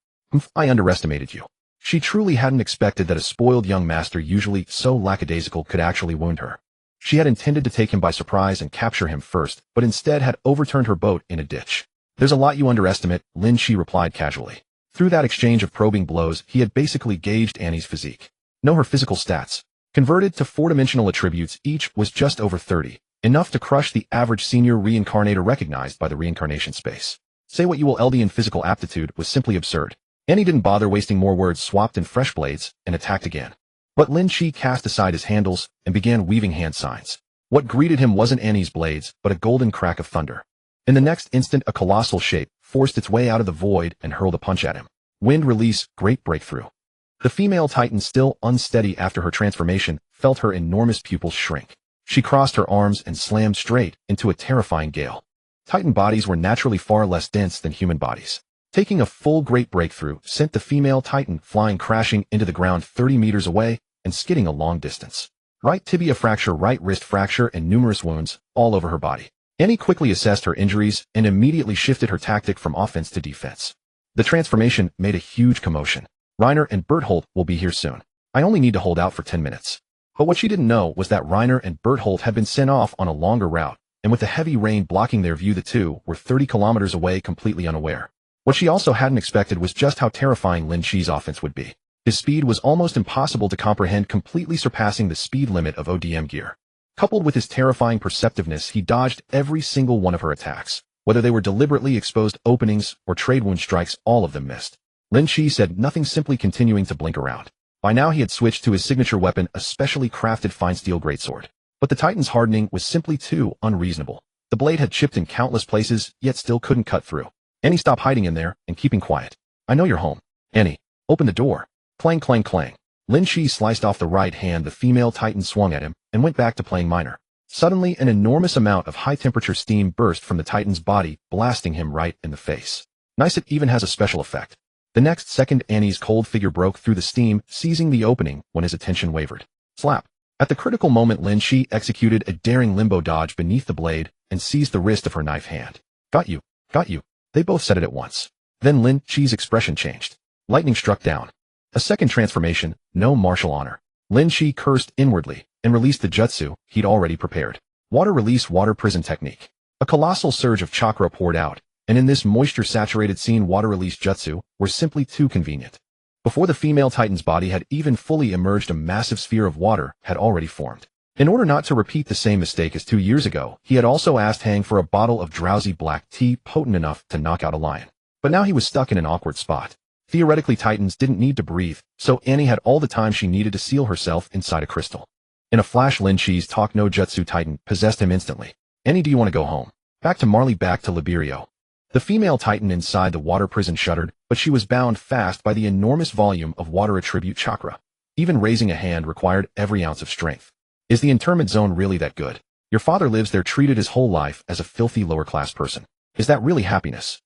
"I underestimated you." She truly hadn't expected that a spoiled young master, usually so lackadaisical, could actually wound her. She had intended to take him by surprise and capture him first, but instead had overturned her boat in a ditch. "There's a lot you underestimate," Lin Qi replied casually. Through that exchange of probing blows, he had basically gauged Annie's physique. Know her physical stats. Converted to four-dimensional attributes, each was just over 30. Enough to crush the average senior reincarnator recognized by the reincarnation space. Say what you will, LD in physical aptitude was simply absurd. Annie didn't bother wasting more words, swapped in fresh blades, and attacked again. But Lin Qi cast aside his handles and began weaving hand signs. What greeted him wasn't Annie's blades, but a golden crack of thunder. In the next instant, a colossal shape forced its way out of the void and hurled a punch at him. Wind release, great breakthrough. The female titan, still unsteady after her transformation, felt her enormous pupils shrink. She crossed her arms and slammed straight into a terrifying gale. Titan bodies were naturally far less dense than human bodies. Taking a full great breakthrough sent the female Titan flying crashing into the ground 30 meters away and skidding a long distance. Right tibia fracture, right wrist fracture, and numerous wounds all over her body. Annie quickly assessed her injuries and immediately shifted her tactic from offense to defense. The transformation made a huge commotion. Reiner and Berthold will be here soon. I only need to hold out for 10 minutes. But what she didn't know was that Reiner and Berthold had been sent off on a longer route, and with the heavy rain blocking their view, the two were 30 kilometers away, completely unaware. What she also hadn't expected was just how terrifying Lin Qi's offense would be. His speed was almost impossible to comprehend, completely surpassing the speed limit of ODM gear. Coupled with his terrifying perceptiveness, he dodged every single one of her attacks. Whether they were deliberately exposed openings or trade wound strikes, all of them missed. Lin Qi said nothing, simply continuing to blink around. By now he had switched to his signature weapon, a specially crafted fine steel greatsword. But the Titan's hardening was simply too unreasonable. The blade had chipped in countless places, yet still couldn't cut through. Annie, stop hiding in there and keeping quiet. I know you're home. Annie, open the door. Clang, clang, clang. Lin Qi sliced off the right hand the female Titan swung at him and went back to playing minor. Suddenly, an enormous amount of high-temperature steam burst from the Titan's body, blasting him right in the face. Nice, it even has a special effect. The next second, Annie's cold figure broke through the steam, seizing the opening when his attention wavered. Slap. At the critical moment, Lin Qi executed a daring limbo dodge beneath the blade and seized the wrist of her knife hand. Got you. Got you. They both said it at once. Then Lin Qi's expression changed. Lightning struck down. A second transformation, no martial honor. Lin Qi cursed inwardly and released the jutsu he'd already prepared. Water release, water prison technique. A colossal surge of chakra poured out, and in this moisture-saturated scene, water release jutsu were simply too convenient. Before the female Titan's body had even fully emerged, a massive sphere of water had already formed. In order not to repeat the same mistake as 2 years ago, he had also asked Hang for a bottle of drowsy black tea potent enough to knock out a lion. But now he was stuck in an awkward spot. Theoretically, Titans didn't need to breathe, so Annie had all the time she needed to seal herself inside a crystal. In a flash, Lin Qi's talk no jutsu Titan possessed him instantly. Annie, do you want to go home? Back to Marley, back to Liberio. The female Titan inside the water prison shuddered, but she was bound fast by the enormous volume of water attribute chakra. Even raising a hand required every ounce of strength. Is the internment zone really that good? Your father lives there, treated his whole life as a filthy lower-class person. Is that really happiness?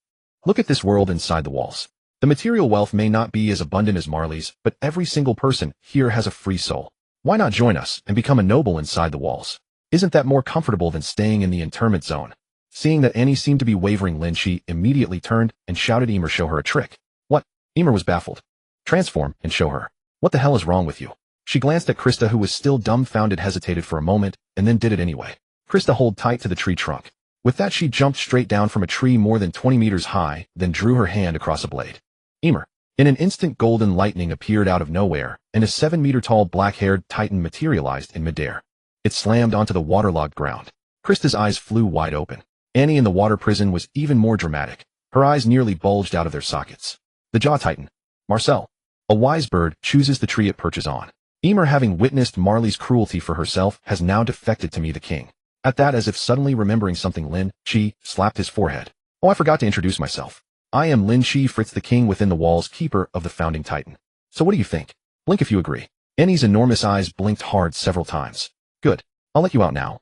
Look at this world inside the walls. The material wealth may not be as abundant as Marley's, but every single person here has a free soul. Why not join us and become a noble inside the walls? Isn't that more comfortable than staying in the internment zone? Seeing that Annie seemed to be wavering, Lin Qi immediately turned and shouted, Emer, show her a trick. What? Emer was baffled. Transform and show her. What the hell is wrong with you? She glanced at Krista, who was still dumbfounded, hesitated for a moment, and then did it anyway. Krista held tight to the tree trunk. With that, she jumped straight down from a tree more than 20 meters high, then drew her hand across a blade. Emer. In an instant, golden lightning appeared out of nowhere, and a 7-meter-tall black-haired Titan materialized in midair. It slammed onto the waterlogged ground. Krista's eyes flew wide open. Annie in the water prison was even more dramatic. Her eyes nearly bulged out of their sockets. The jaw Titan. Marcel. A wise bird chooses the tree it perches on. Emer, having witnessed Marley's cruelty for herself, has now defected to me, the king. At that, as if suddenly remembering something, Lin Qi slapped his forehead. Oh, I forgot to introduce myself. I am Lin Qi, Fritz, the king within the walls, keeper of the founding Titan. So what do you think? Blink if you agree. Annie's enormous eyes blinked hard several times. Good. I'll let you out now.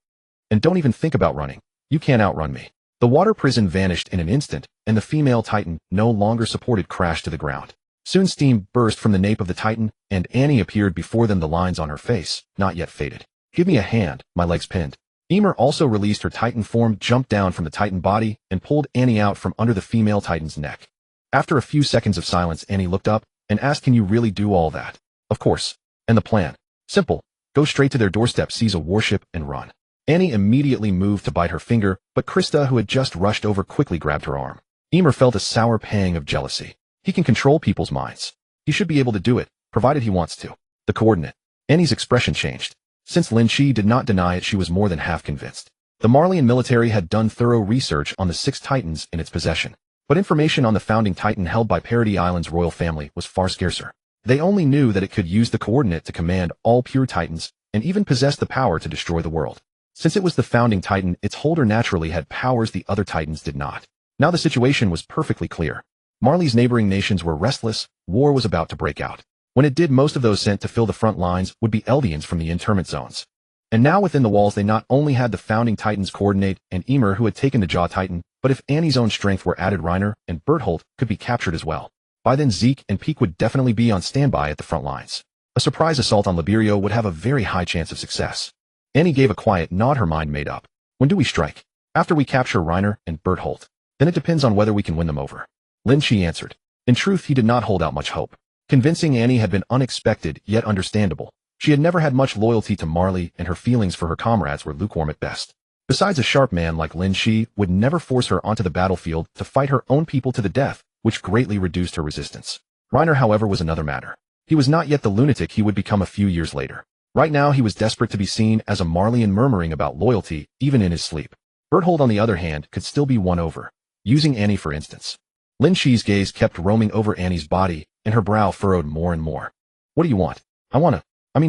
And don't even think about running. You can't outrun me. The water prison vanished in an instant, and the female Titan, no longer supported, crashed to the ground. Soon steam burst from the nape of the Titan, and Annie appeared before them, the lines on her face not yet faded. Give me a hand, my leg's pinned. Emer also released her Titan form, jumped down from the Titan body, and pulled Annie out from under the female Titan's neck. After a few seconds of silence, Annie looked up and asked, can you really do all that? Of course. And the plan? Simple. Go straight to their doorstep, seize a warship, and run. Annie immediately moved to bite her finger, but Krista, who had just rushed over, quickly grabbed her arm. Emer felt a sour pang of jealousy. He can control people's minds. He should be able to do it, provided he wants to. The coordinate. Annie's expression changed. Since Lin Qi did not deny it, she was more than half convinced. The Marleyan military had done thorough research on the 6 Titans in its possession. But information on the founding Titan held by Parody Island's royal family was far scarcer. They only knew that it could use the coordinate to command all pure Titans, and even possess the power to destroy the world. Since it was the founding Titan, its holder naturally had powers the other Titans did not. Now the situation was perfectly clear. Marley's neighboring nations were restless, war was about to break out. When it did, most of those sent to fill the front lines would be Eldians from the internment zones. And now within the walls they not only had the founding Titans coordinate and Emer who had taken the Jaw Titan, but if Annie's own strength were added, Reiner and Bertholdt could be captured as well. By then Zeke and Peak would definitely be on standby at the front lines. A surprise assault on Liberio would have a very high chance of success. Annie gave a quiet nod, her mind made up. When do we strike? After we capture Reiner and Bertholdt. Then it depends on whether we can win them over. Lin Qi answered. In truth, he did not hold out much hope. Convincing Annie had been unexpected, yet understandable. She had never had much loyalty to Marley, and her feelings for her comrades were lukewarm at best. Besides, a sharp man like Lin Qi would never force her onto the battlefield to fight her own people to the death, which greatly reduced her resistance. Reiner, however, was another matter. He was not yet the lunatic he would become a few years later. Right now, he was desperate to be seen as a Marleyan, murmuring about loyalty, even in his sleep. Bertholdt, on the other hand, could still be won over. Using Annie for instance. Lin Qi's gaze kept roaming over Annie's body, and her brow furrowed more and more. What do you want?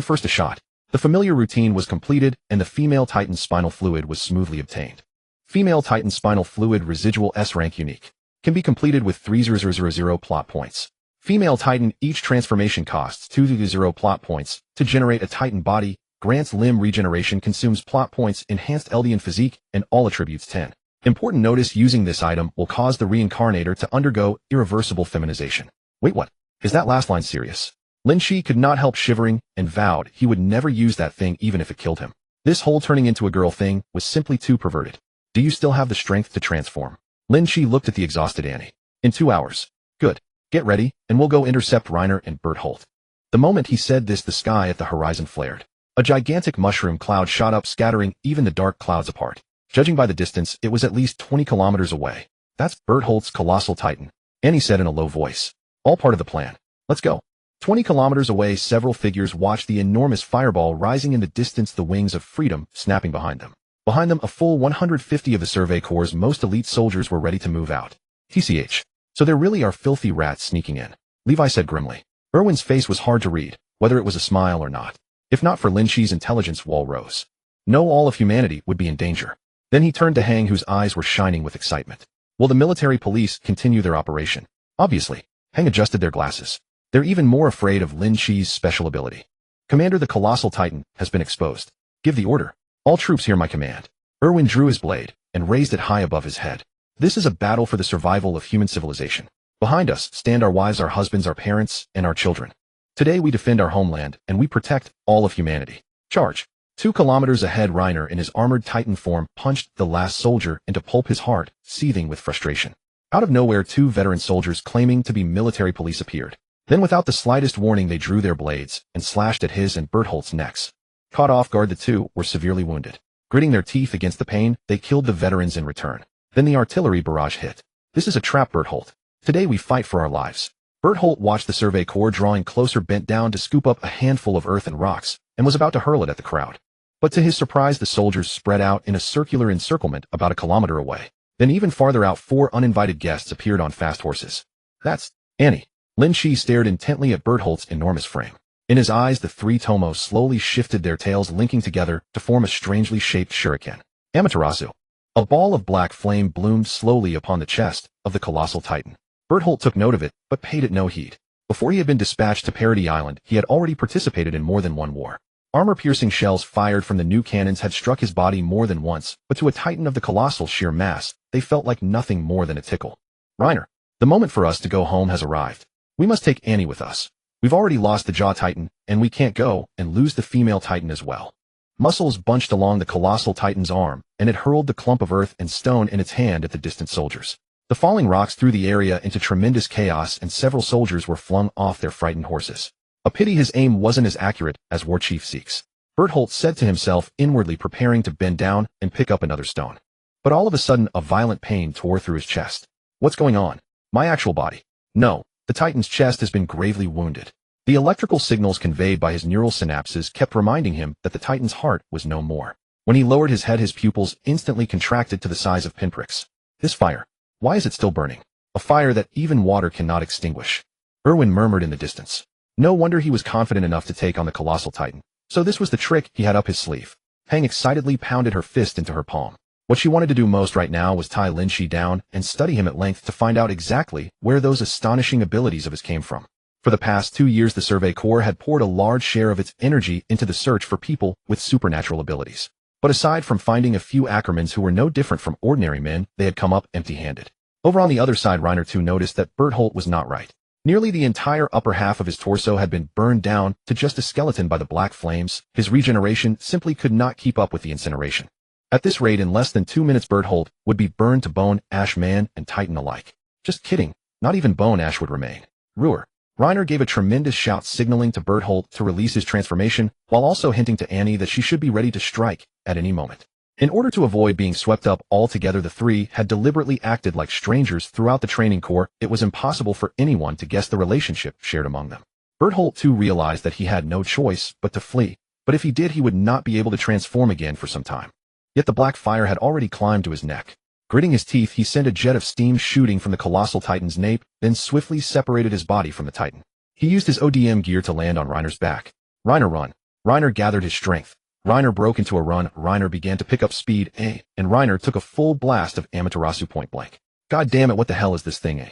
First a shot. The familiar routine was completed, and the female Titan's spinal fluid was smoothly obtained. Female Titan spinal fluid residual S rank unique. Can be completed with 3000 plot points. Female Titan, each transformation costs 200 plot points. To generate a Titan body, grants limb regeneration, consumes plot points, enhanced Eldian physique, and all attributes 10. Important notice: using this item will cause the Reincarnator to undergo irreversible feminization. Wait, what? Is that last line serious? Lin Qi could not help shivering, and vowed he would never use that thing even if it killed him. This whole turning into a girl thing was simply too perverted. Do you still have the strength to transform? Lin Qi looked at the exhausted Annie. In 2 hours. Good. Get ready, and we'll go intercept Reiner and Bertholdt. The moment he said this, the sky at the horizon flared. A gigantic mushroom cloud shot up, scattering even the dark clouds apart. Judging by the distance, it was at least 20 kilometers away. That's Bertholdt's colossal Titan, Annie said in a low voice. All part of the plan. Let's go. 20 kilometers away, several figures watched the enormous fireball rising in the distance, the wings of freedom snapping behind them. Behind them, a full 150 of the Survey Corps' most elite soldiers were ready to move out. TCH. So there really are filthy rats sneaking in, Levi said grimly. Erwin's face was hard to read, whether it was a smile or not. If not for Lin Qi's intelligence wall rose. No, all of humanity would be in danger. Then he turned to Hang, whose eyes were shining with excitement. Will the military police continue their operation? Obviously. Hang adjusted their glasses. They're even more afraid of Lin Qi's special ability. Commander, the colossal Titan has been exposed. Give the order. All troops hear my command. Erwin drew his blade and raised it high above his head. This is a battle for the survival of human civilization. Behind us stand our wives, our husbands, our parents, and our children. Today we defend our homeland, and we protect all of humanity. Charge. 2 kilometers ahead, Reiner in his armored Titan form punched the last soldier into pulp, his heart seething with frustration. Out of nowhere, 2 veteran soldiers claiming to be military police appeared. Then without the slightest warning, they drew their blades and slashed at his and Bertholdt's necks. Caught off guard, the 2 were severely wounded. Gritting their teeth against the pain, they killed the veterans in return. Then the artillery barrage hit. This is a trap, Bertholdt. Today we fight for our lives. Bertholdt watched the Survey Corps drawing closer, bent down to scoop up a handful of earth and rocks, and was about to hurl it at the crowd. But to his surprise, the soldiers spread out in a circular encirclement about a kilometer away. Then even farther out, 4 uninvited guests appeared on fast horses. That's Annie. Lin Qi stared intently at Bertholdt's enormous frame. In his eyes, the 3 Tomos slowly shifted, their tails linking together to form a strangely shaped shuriken. Amaterasu. A ball of black flame bloomed slowly upon the chest of the colossal Titan. Bertholdt took note of it, but paid it no heed. Before he had been dispatched to Parody Island, he had already participated in more than one war. Armor-piercing shells fired from the new cannons had struck his body more than once, but to a Titan of the colossal sheer mass, they felt like nothing more than a tickle. Reiner, the moment for us to go home has arrived. We must take Annie with us. We've already lost the Jaw Titan, and we can't go and lose the female Titan as well. Muscles bunched along the colossal Titan's arm, and it hurled the clump of earth and stone in its hand at the distant soldiers. The falling rocks threw the area into tremendous chaos, and several soldiers were flung off their frightened horses. A pity his aim wasn't as accurate as War Chief Zeke's. Bertholdt said to himself, inwardly preparing to bend down and pick up another stone. But all of a sudden, a violent pain tore through his chest. What's going on? My actual body? No. The Titan's chest has been gravely wounded. The electrical signals conveyed by his neural synapses kept reminding him that the Titan's heart was no more. When he lowered his head, his pupils instantly contracted to the size of pinpricks. This fire. Why is it still burning? A fire that even water cannot extinguish. Erwin murmured in the distance. No wonder he was confident enough to take on the colossal Titan. So this was the trick he had up his sleeve. Hang excitedly pounded her fist into her palm. What she wanted to do most right now was tie Lin Qi down and study him at length to find out exactly where those astonishing abilities of his came from. For For the past 2 years, the Survey Corps had poured a large share of its energy into the search for people with supernatural abilities. But aside from finding a few Ackermans who were no different from ordinary men, they had come up empty-handed. Over on the other side, Reiner too noticed that Bertholdt was not right. Nearly the entire upper half of his torso had been burned down to just a skeleton by the black flames. His regeneration simply could not keep up with the incineration. At this rate, in less than 2 minutes, Bertholdt would be burned to bone, ash man and Titan alike. Just kidding, not even bone ash would remain. Ruhr. Reiner gave a tremendous shout, signaling to Bertholdt to release his transformation, while also hinting to Annie that she should be ready to strike at any moment. In order to avoid being swept up altogether, the three had deliberately acted like strangers throughout the training corps. It was impossible for anyone to guess the relationship shared among them. Bertholdt too realized that he had no choice but to flee, but if he did, he would not be able to transform again for some time. Yet the black fire had already climbed to his neck. Gritting his teeth, he sent a jet of steam shooting from the colossal Titan's nape, then swiftly separated his body from the Titan. He used his ODM gear to land on Reiner's back. Reiner run. Reiner gathered his strength. Reiner broke into a run. Reiner began to pick up speed, and Reiner took a full blast of Amaterasu point blank. God damn it, what the hell is this thing,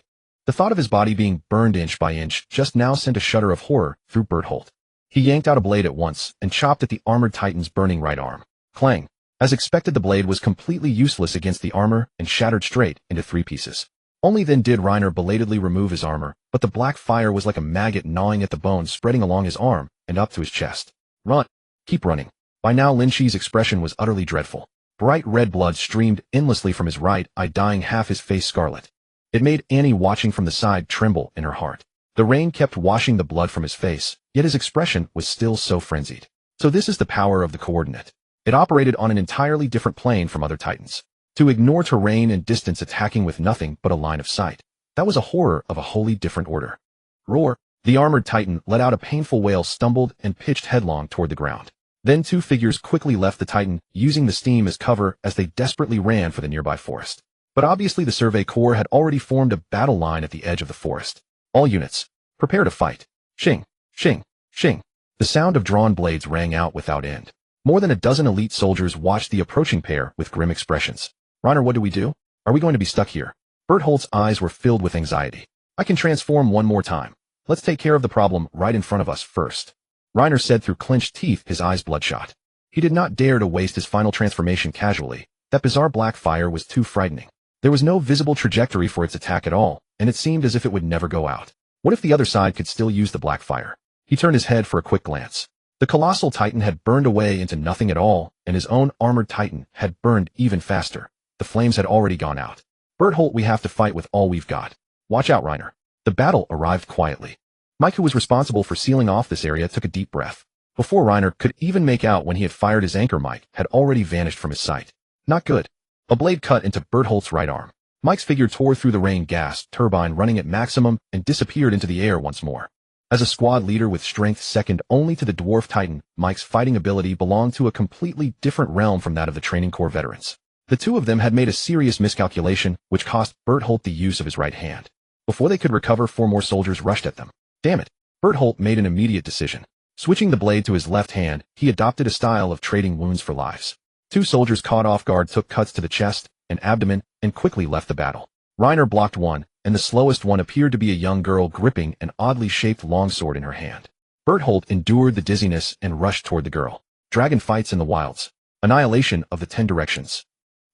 The thought of his body being burned inch by inch just now sent a shudder of horror through Bertholdt. He yanked out a blade at once and chopped at the armored Titan's burning right arm. Clang. As expected, the blade was completely useless against the armor and shattered straight into 3 pieces. Only then did Reiner belatedly remove his armor, but the black fire was like a maggot gnawing at the bones spreading along his arm and up to his chest. Run. Keep running. By now, Lin Qi's expression was utterly dreadful. Bright red blood streamed endlessly from his right eye, dyeing half his face scarlet. It made Annie, watching from the side, tremble in her heart. The rain kept washing the blood from his face, yet his expression was still so frenzied. So this is the power of the coordinate. It operated on an entirely different plane from other Titans. To ignore terrain and distance, attacking with nothing but a line of sight. That was a horror of a wholly different order. Roar! The armored Titan let out a painful wail, stumbled, and pitched headlong toward the ground. Then 2 figures quickly left the Titan, using the steam as cover as they desperately ran for the nearby forest. But obviously the Survey Corps had already formed a battle line at the edge of the forest. All units, prepare to fight. Shing, shing, shing. The sound of drawn blades rang out without end. More than a dozen elite soldiers watched the approaching pair with grim expressions. Reiner, what do we do? Are we going to be stuck here? Bertholdt's eyes were filled with anxiety. I can transform one more time. Let's take care of the problem right in front of us first. Reiner said through clenched teeth, his eyes bloodshot. He did not dare to waste his final transformation casually. That bizarre black fire was too frightening. There was no visible trajectory for its attack at all, and it seemed as if it would never go out. What if the other side could still use the black fire? He turned his head for a quick glance. The colossal Titan had burned away into nothing at all, and his own armored Titan had burned even faster. The flames had already gone out. Bertholdt, we have to fight with all we've got. Watch out, Reiner. The battle arrived quietly. Mike, who was responsible for sealing off this area, took a deep breath. Before Reiner could even make out when he had fired his anchor, Mike had already vanished from his sight. Not good. A blade cut into Bertholdt's right arm. Mike's figure tore through the rain gas turbine running at maximum and disappeared into the air once more. As a squad leader with strength second only to the dwarf Titan, Mike's fighting ability belonged to a completely different realm from that of the training corps veterans. The two of them had made a serious miscalculation, which cost Bertholdt the use of his right hand. Before they could recover, 4 more soldiers rushed at them. Damn it. Bertholdt made an immediate decision. Switching the blade to his left hand, he adopted a style of trading wounds for lives. 2 soldiers caught off guard took cuts to the chest and abdomen and quickly left the battle. Reiner blocked one, and the slowest one appeared to be a young girl gripping an oddly shaped longsword in her hand. Bertholdt endured the dizziness and rushed toward the girl. Dragon fights in the wilds. Annihilation of the 10 directions.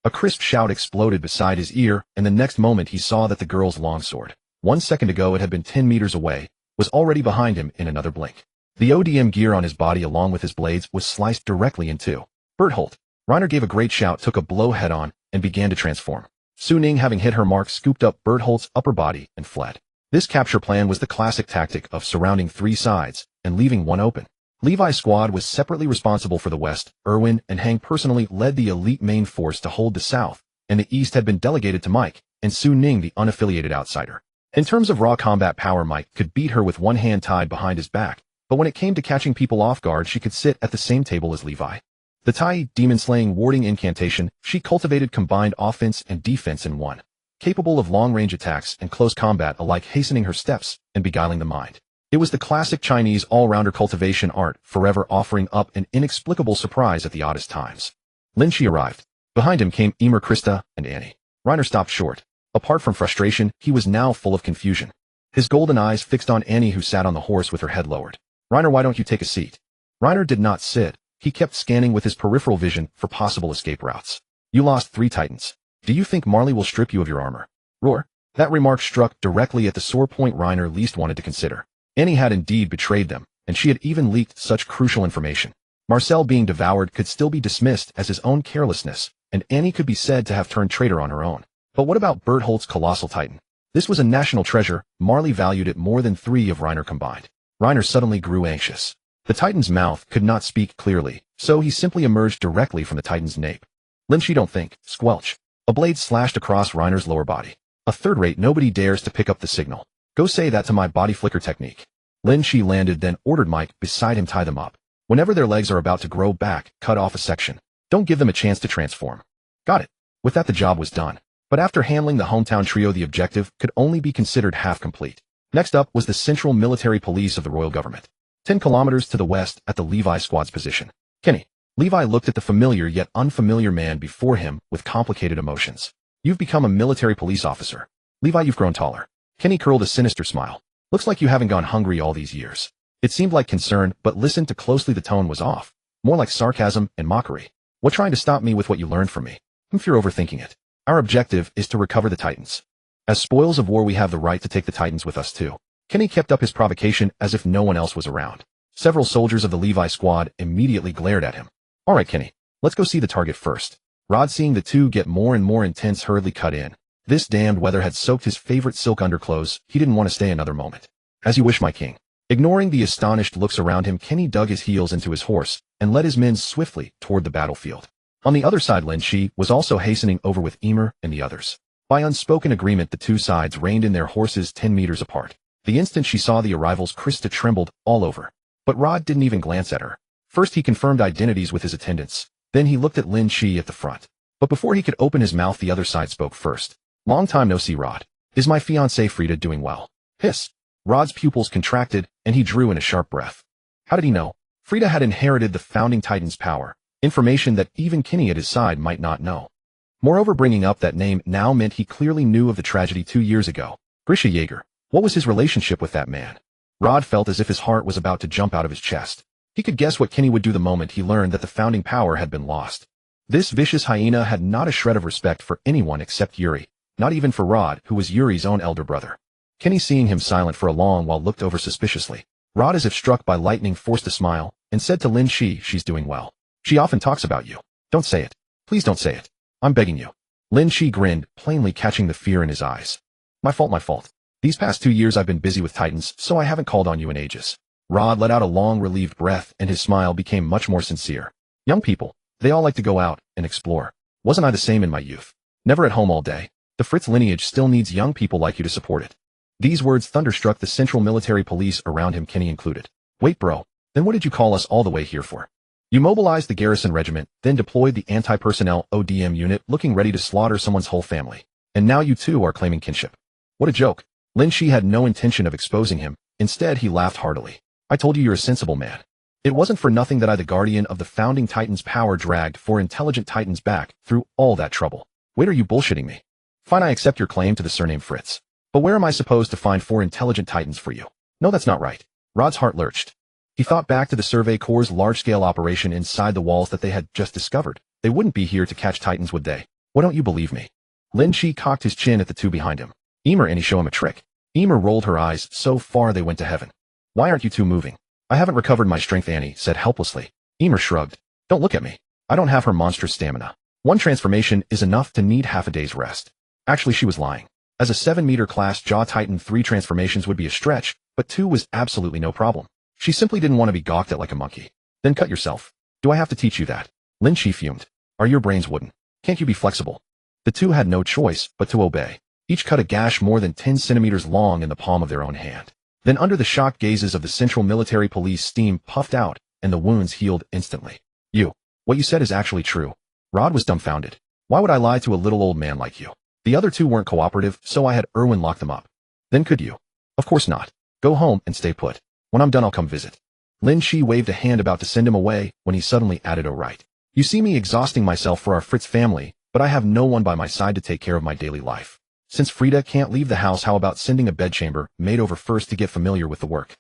A crisp shout exploded beside his ear, and the next moment he saw that the girl's longsword, 1 second ago it had been 10 meters away, was already behind him in another blink. The ODM gear on his body along with his blades was sliced directly in 2. Bertholdt. Reiner gave a great shout, took a blow head on, and began to transform. Su Ning, having hit her mark, scooped up Bertholdt's upper body and fled. This capture plan was the classic tactic of surrounding 3 sides and leaving one open. Levi's squad was separately responsible for the west. Erwin and Hang personally led the elite main force to hold the south, and the east had been delegated to Mike and Su Ning, the unaffiliated outsider. In terms of raw combat power, Mike could beat her with one hand tied behind his back, but when it came to catching people off guard, she could sit at the same table as Levi. The Tai demon-slaying warding incantation, she cultivated combined offense and defense in one, capable of long-range attacks and close combat alike, hastening her steps and beguiling the mind. It was the classic Chinese all-rounder cultivation art, forever offering up an inexplicable surprise at the oddest times. Lin Qi arrived. Behind him came Emer, Krista, and Annie. Reiner stopped short. Apart from frustration, he was now full of confusion. his golden eyes fixed on Annie, who sat on the horse with her head lowered. Reiner, why don't you take a seat? Reiner did not sit. He kept scanning with his peripheral vision for possible escape routes. You lost 3 titans. Do you think Marley will strip you of your armor? Roar. That remark struck directly at the sore point Reiner least wanted to consider. Annie had indeed betrayed them, and she had even leaked such crucial information. Marcel being devoured could still be dismissed as his own carelessness, and Annie could be said to have turned traitor on her own. But what about Bertholdt's colossal titan? This was a national treasure. Marley valued it more than 3 of Reiner combined. Reiner suddenly grew anxious. The titan's mouth could not speak clearly, so he simply emerged directly from the titan's nape. Lin Qi, don't think. Squelch. A blade slashed across Reiner's lower body. A third-rate nobody dares to pick up the signal. Go say that to my body flicker technique. Lin Qi landed, then ordered Mike beside him tie them up. Whenever their legs are about to grow back, cut off a section. Don't give them a chance to transform. Got it. With that the job was done. But after handling the hometown trio, the objective could only be considered half complete. Next up was the Central Military Police of the Royal Government. 10 kilometers to the west at the Levi squad's position. Kenny. Levi looked at the familiar yet unfamiliar man before him with complicated emotions. You've become a military police officer. Levi, you've grown taller. Kenny curled a sinister smile. Looks like you haven't gone hungry all these years. It seemed like concern, but listened to closely the tone was off. More like sarcasm and mockery. What, trying to stop me with what you learned from me? If you're overthinking it. Our objective is to recover the Titans. As spoils of war, we have the right to take the Titans with us too. Kenny kept up his provocation as if no one else was around. Several soldiers of the Levi squad immediately glared at him. All right, Kenny, let's go see the target first. Rod, seeing the two get more and more intense, hurriedly cut in. This damned weather had soaked his favorite silk underclothes. He didn't want to stay another moment. As you wish, my king. Ignoring the astonished looks around him, Kenny dug his heels into his horse and led his men swiftly toward the battlefield. On the other side, Lin Qi was also hastening over with Emer and the others. By unspoken agreement, the two sides reined in their horses 10 meters apart. The instant she saw the arrivals, Krista trembled all over. But Rod didn't even glance at her. First he confirmed identities with his attendants. Then he looked at Lin Qi at the front. But before he could open his mouth, the other side spoke first. Long time no see, Rod. Is my fiancée Frida doing well? Hiss. Rod's pupils contracted, and he drew in a sharp breath. How did he know? Frida had inherited the founding Titan's power, information that even Kenny at his side might not know. Moreover, bringing up that name now meant he clearly knew of the tragedy 2 years ago. Grisha Jaeger. What was his relationship with that man? Rod felt as if his heart was about to jump out of his chest. He could guess what Kenny would do the moment he learned that the founding power had been lost. This vicious hyena had not a shred of respect for anyone except Yuri, not even for Rod, who was Yuri's own elder brother. Kenny, seeing him silent for a long while, looked over suspiciously. Rod, as if struck by lightning, forced a smile and said to Lin Qi, she's doing well. She often talks about you. Don't say it. Please don't say it. I'm begging you. Lin Qi grinned, plainly catching the fear in his eyes. My fault. These past 2 years I've been busy with Titans, so I haven't called on you in ages. Rod let out a long, relieved breath, and his smile became much more sincere. Young people, they all like to go out and explore. Wasn't I the same in my youth? Never at home all day. The Fritz lineage still needs young people like you to support it. These words thunderstruck the Central Military Police around him, Kenny included. Wait, bro, then what did you call us all the way here for? You mobilized the garrison regiment, then deployed the anti-personnel ODM unit looking ready to slaughter someone's whole family. And now you too are claiming kinship. What a joke. Lin Qi had no intention of exposing him. Instead, he laughed heartily. I told you you're a sensible man. It wasn't for nothing that I, the guardian of the founding Titan's power, dragged 4 intelligent Titans back through all that trouble. Wait, are you bullshitting me? Fine, I accept your claim to the surname Fritz. But where am I supposed to find 4 intelligent Titans for you? No, that's not right. Rod's heart lurched. He thought back to the Survey Corps' large-scale operation inside the walls that they had just discovered. They wouldn't be here to catch Titans, would they? Why don't you believe me? Lin Qi cocked his chin at the two behind him. Emer, and he show him a trick. Emer rolled her eyes so far they went to heaven. Why aren't you two moving? I haven't recovered my strength, Annie said helplessly. Emer shrugged. Don't look at me. I don't have her monstrous stamina. 1 transformation is enough to need half a day's rest. Actually, she was lying. As a 7-meter class Jaw Titan, 3 transformations would be a stretch, but 2 was absolutely no problem. She simply didn't want to be gawked at like a monkey. Then cut yourself. Do I have to teach you that? Lin Qi fumed. Are your brains wooden? Can't you be flexible? The two had no choice but to obey. Each cut a gash more than 10 centimeters long in the palm of their own hand. Then under the shocked gazes of the Central Military Police, steam puffed out and the wounds healed instantly. What you said is actually true. Rod was dumbfounded. Why would I lie to a little old man like you? The other 2 weren't cooperative, so I had Erwin lock them up. Then could you? Of course not. Go home and stay put. When I'm done, I'll come visit. Lin Qi waved a hand about to send him away when he suddenly added, oh right. You see me exhausting myself for our Fritz family, but I have no one by my side to take care of my daily life. Since Frida can't leave the house, how about sending a bedchamber maid over first to get familiar with the work?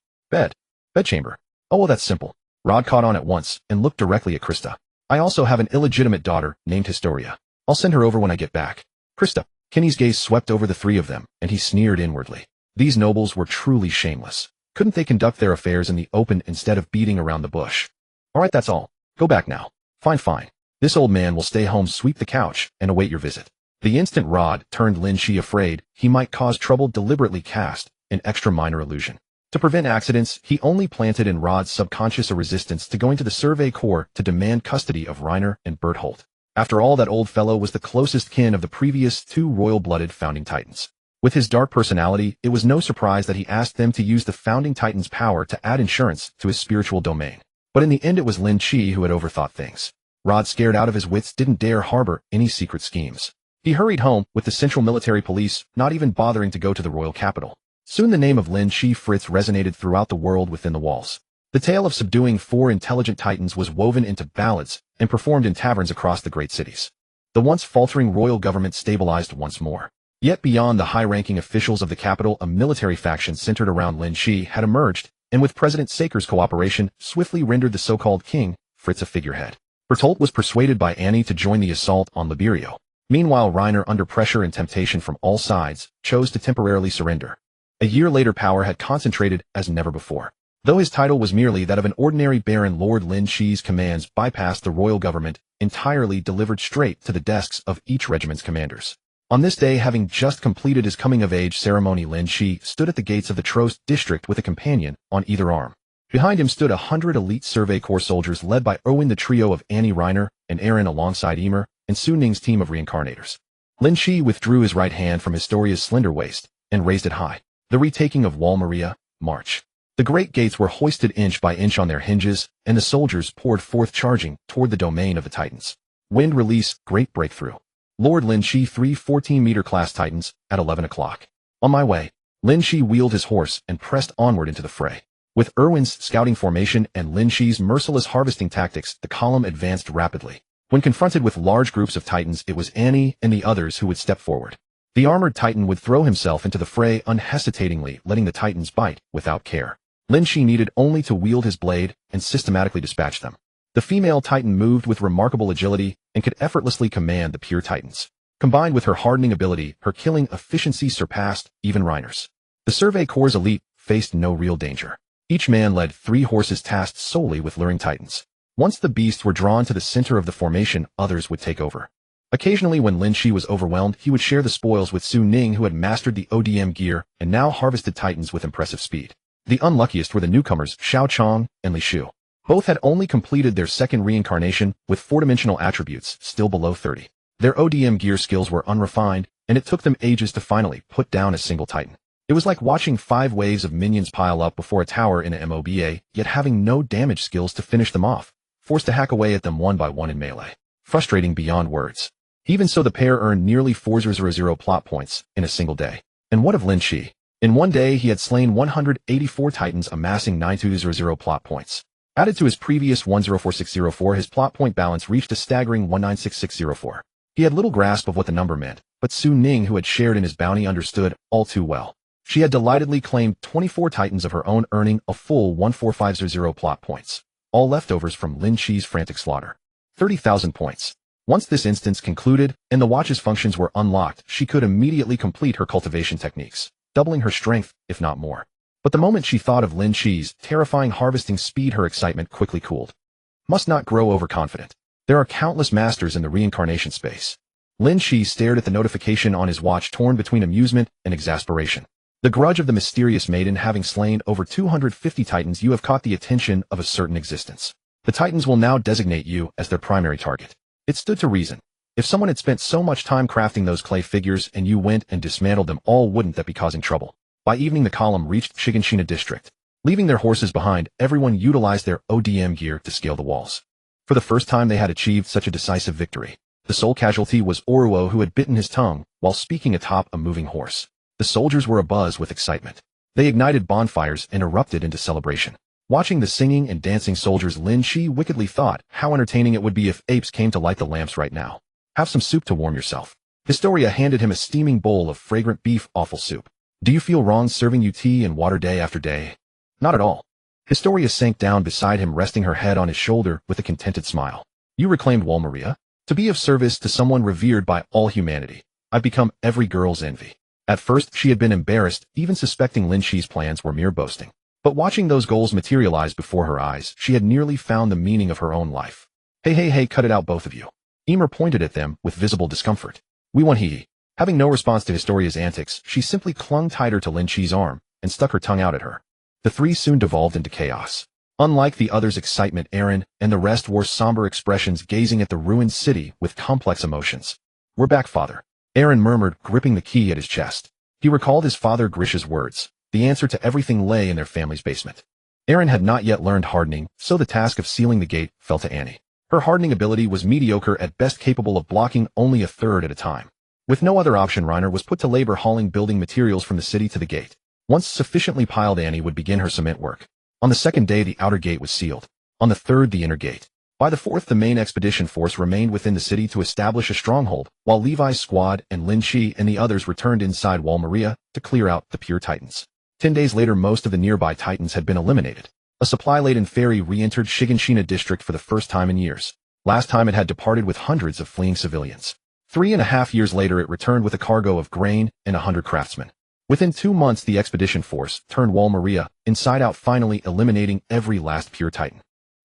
Bedchamber. Oh, well, that's simple. Rod caught on at once and looked directly at Krista. I also have an illegitimate daughter named Historia. I'll send her over when I get back. Krista. Kenny's gaze swept over the three of them, and he sneered inwardly. These nobles were truly shameless. Couldn't they conduct their affairs in the open instead of beating around the bush? All right, that's all. Go back now. Fine. This old man will stay home, sweep the couch, and await your visit. The instant Rod turned Lin Qi afraid he might cause trouble, deliberately cast an extra minor illusion. To prevent accidents, he only planted in Rod's subconscious a resistance to going to the Survey Corps to demand custody of Reiner and Berthold. After all, that old fellow was the closest kin of the previous two royal-blooded founding titans. With his dark personality, it was no surprise that he asked them to use the founding titan's power to add insurance to his spiritual domain. But in the end, it was Lin Qi who had overthought things. Rod, scared out of his wits, didn't dare harbor any secret schemes. He hurried home with the Central Military Police, not even bothering to go to the royal capital. Soon the name of Lin Qi Fritz resonated throughout the world within the walls. The tale of subduing 4 intelligent titans was woven into ballads and performed in taverns across the great cities. The once faltering royal government stabilized once more. Yet beyond the high-ranking officials of the capital, a military faction centered around Lin Qi had emerged, and with President Saker's cooperation, swiftly rendered the so-called King Fritz a figurehead. Bertolt was persuaded by Annie to join the assault on Liberio. Meanwhile, Reiner, under pressure and temptation from all sides, chose to temporarily surrender. A year later, power had concentrated as never before. Though his title was merely that of an ordinary baron, Lord Lin Qi's commands bypassed the royal government, entirely delivered straight to the desks of each regiment's commanders. On this day, having just completed his coming-of-age ceremony, Lin Qi stood at the gates of the Trost district with a companion on either arm. Behind him stood 100 elite Survey Corps soldiers led by Owen, the trio of Annie, Reiner, and Aaron alongside Emer and Su Ning's team of Reincarnators. Lin Qi withdrew his right hand from Historia's slender waist and raised it high. The retaking of Wall Maria, march. The great gates were hoisted inch by inch on their hinges, and the soldiers poured forth, charging toward the domain of the Titans. Wind release, great breakthrough. Lord Lin Qi, 3 14-meter class Titans, at 11 o'clock. On my way. Lin Qi wheeled his horse and pressed onward into the fray. With Erwin's scouting formation and Lin Qi's merciless harvesting tactics, the column advanced rapidly. When confronted with large groups of Titans, it was Annie and the others who would step forward. The armored Titan would throw himself into the fray unhesitatingly, letting the Titans bite without care. Lin Qi needed only to wield his blade and systematically dispatch them. The female Titan moved with remarkable agility and could effortlessly command the pure Titans. Combined with her hardening ability, her killing efficiency surpassed even Reiner's. The Survey Corps' elite faced no real danger. Each man led 3 horses tasked solely with luring Titans. Once the beasts were drawn to the center of the formation, others would take over. Occasionally, when Lin Qi was overwhelmed, he would share the spoils with Su Ning, who had mastered the ODM gear and now harvested Titans with impressive speed. The unluckiest were the newcomers, Xiao Chong and Li Shu. Both had only completed their second reincarnation, with 4-dimensional attributes still below 30. Their ODM gear skills were unrefined, and it took them ages to finally put down a single Titan. It was like watching 5 waves of minions pile up before a tower in a MOBA, yet having no damage skills to finish them off, forced to hack away at them one by one in melee. Frustrating beyond words. Even so, the pair earned nearly 4,000 plot points in a single day. And what of Lin Qi? In one day, he had slain 184 Titans, amassing 9,200 plot points. Added to his previous 104604, his plot point balance reached a staggering 196604. He had little grasp of what the number meant, but Su Ning, who had shared in his bounty, understood all too well. She had delightedly claimed 24 Titans of her own, earning a full 14500 plot points. All leftovers from Lin Qi's frantic slaughter. 30,000 points. Once this instance concluded, and the watch's functions were unlocked, she could immediately complete her cultivation techniques, doubling her strength, if not more. But the moment she thought of Lin Qi's terrifying harvesting speed, her excitement quickly cooled. Must not grow overconfident. There are countless masters in the reincarnation space. Lin Qi stared at the notification on his watch, torn between amusement and exasperation. The grudge of the mysterious maiden, having slain over 250 Titans. You have caught the attention of a certain existence. The Titans will now designate you as their primary target. It stood to reason. If someone had spent so much time crafting those clay figures and you went and dismantled them all, wouldn't that be causing trouble? By evening, the column reached Shiganshina district. Leaving their horses behind, everyone utilized their ODM gear to scale the walls. For the first time, they had achieved such a decisive victory. The sole casualty was Oruo, who had bitten his tongue while speaking atop a moving horse. The soldiers were abuzz with excitement. They ignited bonfires and erupted into celebration. Watching the singing and dancing soldiers, Lin Qi wickedly thought how entertaining it would be if apes came to light the lamps right now. Have some soup to warm yourself. Historia handed him a steaming bowl of fragrant beef offal soup. Do you feel wrong serving you tea and water day after day? Not at all. Historia sank down beside him, resting her head on his shoulder with a contented smile. You reclaimed Wall Maria? To be of service to someone revered by all humanity. I've become every girl's envy. At first, she had been embarrassed, even suspecting Lin Qi's plans were mere boasting. But watching those goals materialize before her eyes, she had nearly found the meaning of her own life. Hey, cut it out, both of you. Emer pointed at them with visible discomfort. We want he. Having no response to Historia's antics, she simply clung tighter to Lin Qi's arm and stuck her tongue out at her. The three soon devolved into chaos. Unlike the others' excitement, Eren and the rest wore somber expressions, gazing at the ruined city with complex emotions. We're back, father. Eren murmured, gripping the key at his chest. He recalled his father Grisha's words. The answer to everything lay in their family's basement. Eren had not yet learned hardening, so the task of sealing the gate fell to Annie. Her hardening ability was mediocre at best, capable of blocking only a third at a time. With no other option, Reiner was put to labor hauling building materials from the city to the gate. Once sufficiently piled, Annie would begin her cement work. On the second day, the outer gate was sealed. On the third, the inner gate. By the fourth, the main expedition force remained within the city to establish a stronghold, while Levi's squad and Lin Qi and the others returned inside Wall Maria to clear out the pure Titans. 10 days later, most of the nearby Titans had been eliminated. A supply-laden ferry re-entered Shiganshina district for the first time in years. Last time it had departed with hundreds of fleeing civilians. 3.5 years later, it returned with a cargo of grain and 100 craftsmen. Within 2 months, the expedition force turned Wall Maria inside out, finally eliminating every last pure Titan.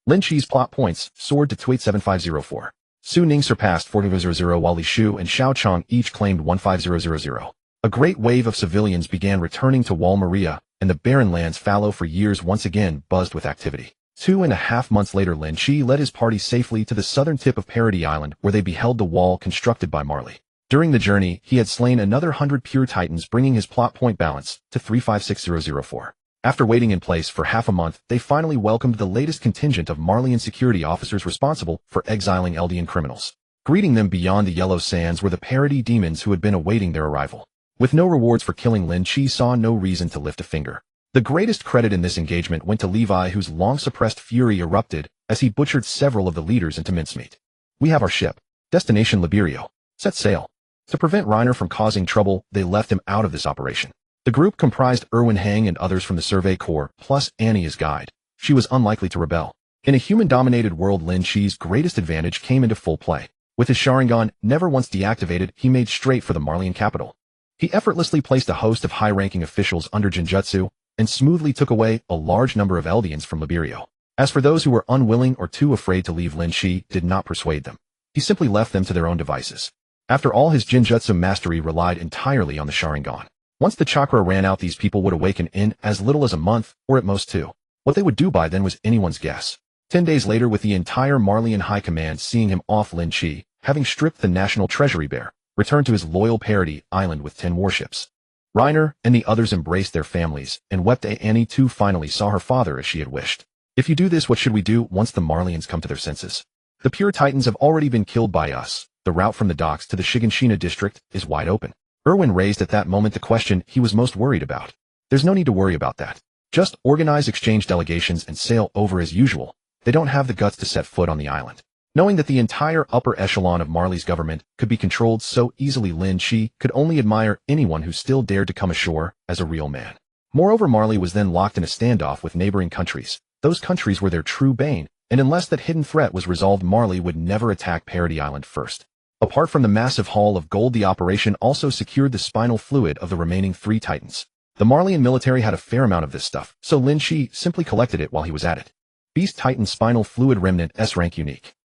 Lin Qi's plot points soared to 2.7504. Su Ning surpassed 4000, while Li Shu and Xiao Chang each claimed 15000. A great wave of civilians began returning to Wall Maria, and the barren lands fallow for years once again buzzed with activity. 2.5 months later, Lin Qi led his party safely to the southern tip of Parody Island, where they beheld the wall constructed by Marley. During the journey, he had slain another 100 pure Titans, bringing his plot point balance to 356004. After waiting in place for half a month, they finally welcomed the latest contingent of Marleyan security officers responsible for exiling Eldian criminals. Greeting them beyond the yellow sands were the Parody demons who had been awaiting their arrival. With no rewards for killing, Lin Qi saw no reason to lift a finger. The greatest credit in this engagement went to Levi, whose long-suppressed fury erupted as he butchered several of the leaders into mincemeat. We have our ship. Destination Liberio. Set sail. To prevent Reiner from causing trouble, they left him out of this operation. The group comprised Erwin Hang and others from the Survey Corps, plus Annie as guide. She was unlikely to rebel. In a human-dominated world, Lin Qi's greatest advantage came into full play. With his Sharingan never once deactivated, he made straight for the Marleyan capital. He effortlessly placed a host of high-ranking officials under Genjutsu, and smoothly took away a large number of Eldians from Liberio. As for those who were unwilling or too afraid to leave, Lin Qi did not persuade them. He simply left them to their own devices. After all, his Genjutsu mastery relied entirely on the Sharingan. Once the chakra ran out, these people would awaken in as little as a month, or at most 2. What they would do by then was anyone's guess. 10 days later, with the entire Marleyan High Command seeing him off, Lin Qi, having stripped the National Treasury Bear, returned to his loyal Parody Island with 10 warships. Reiner and the others embraced their families and wept. Annie too finally saw her father as she had wished. If you do this, what should we do once the Marleyans come to their senses? The pure Titans have already been killed by us. The route from the docks to the Shiganshina district is wide open. Erwin raised at that moment the question he was most worried about. There's no need to worry about that. Just organize exchange delegations and sail over as usual. They don't have the guts to set foot on the island. Knowing that the entire upper echelon of Marley's government could be controlled so easily, Lin Qi could only admire anyone who still dared to come ashore as a real man. Moreover, Marley was then locked in a standoff with neighboring countries. Those countries were their true bane, and unless that hidden threat was resolved, Marley would never attack Parody Island first. Apart from the massive haul of gold, the operation also secured the spinal fluid of the remaining 3 Titans. The Marleyan military had a fair amount of this stuff, so Lin Qi simply collected it while he was at it. Beast Titan Spinal Fluid Remnant S rank unique.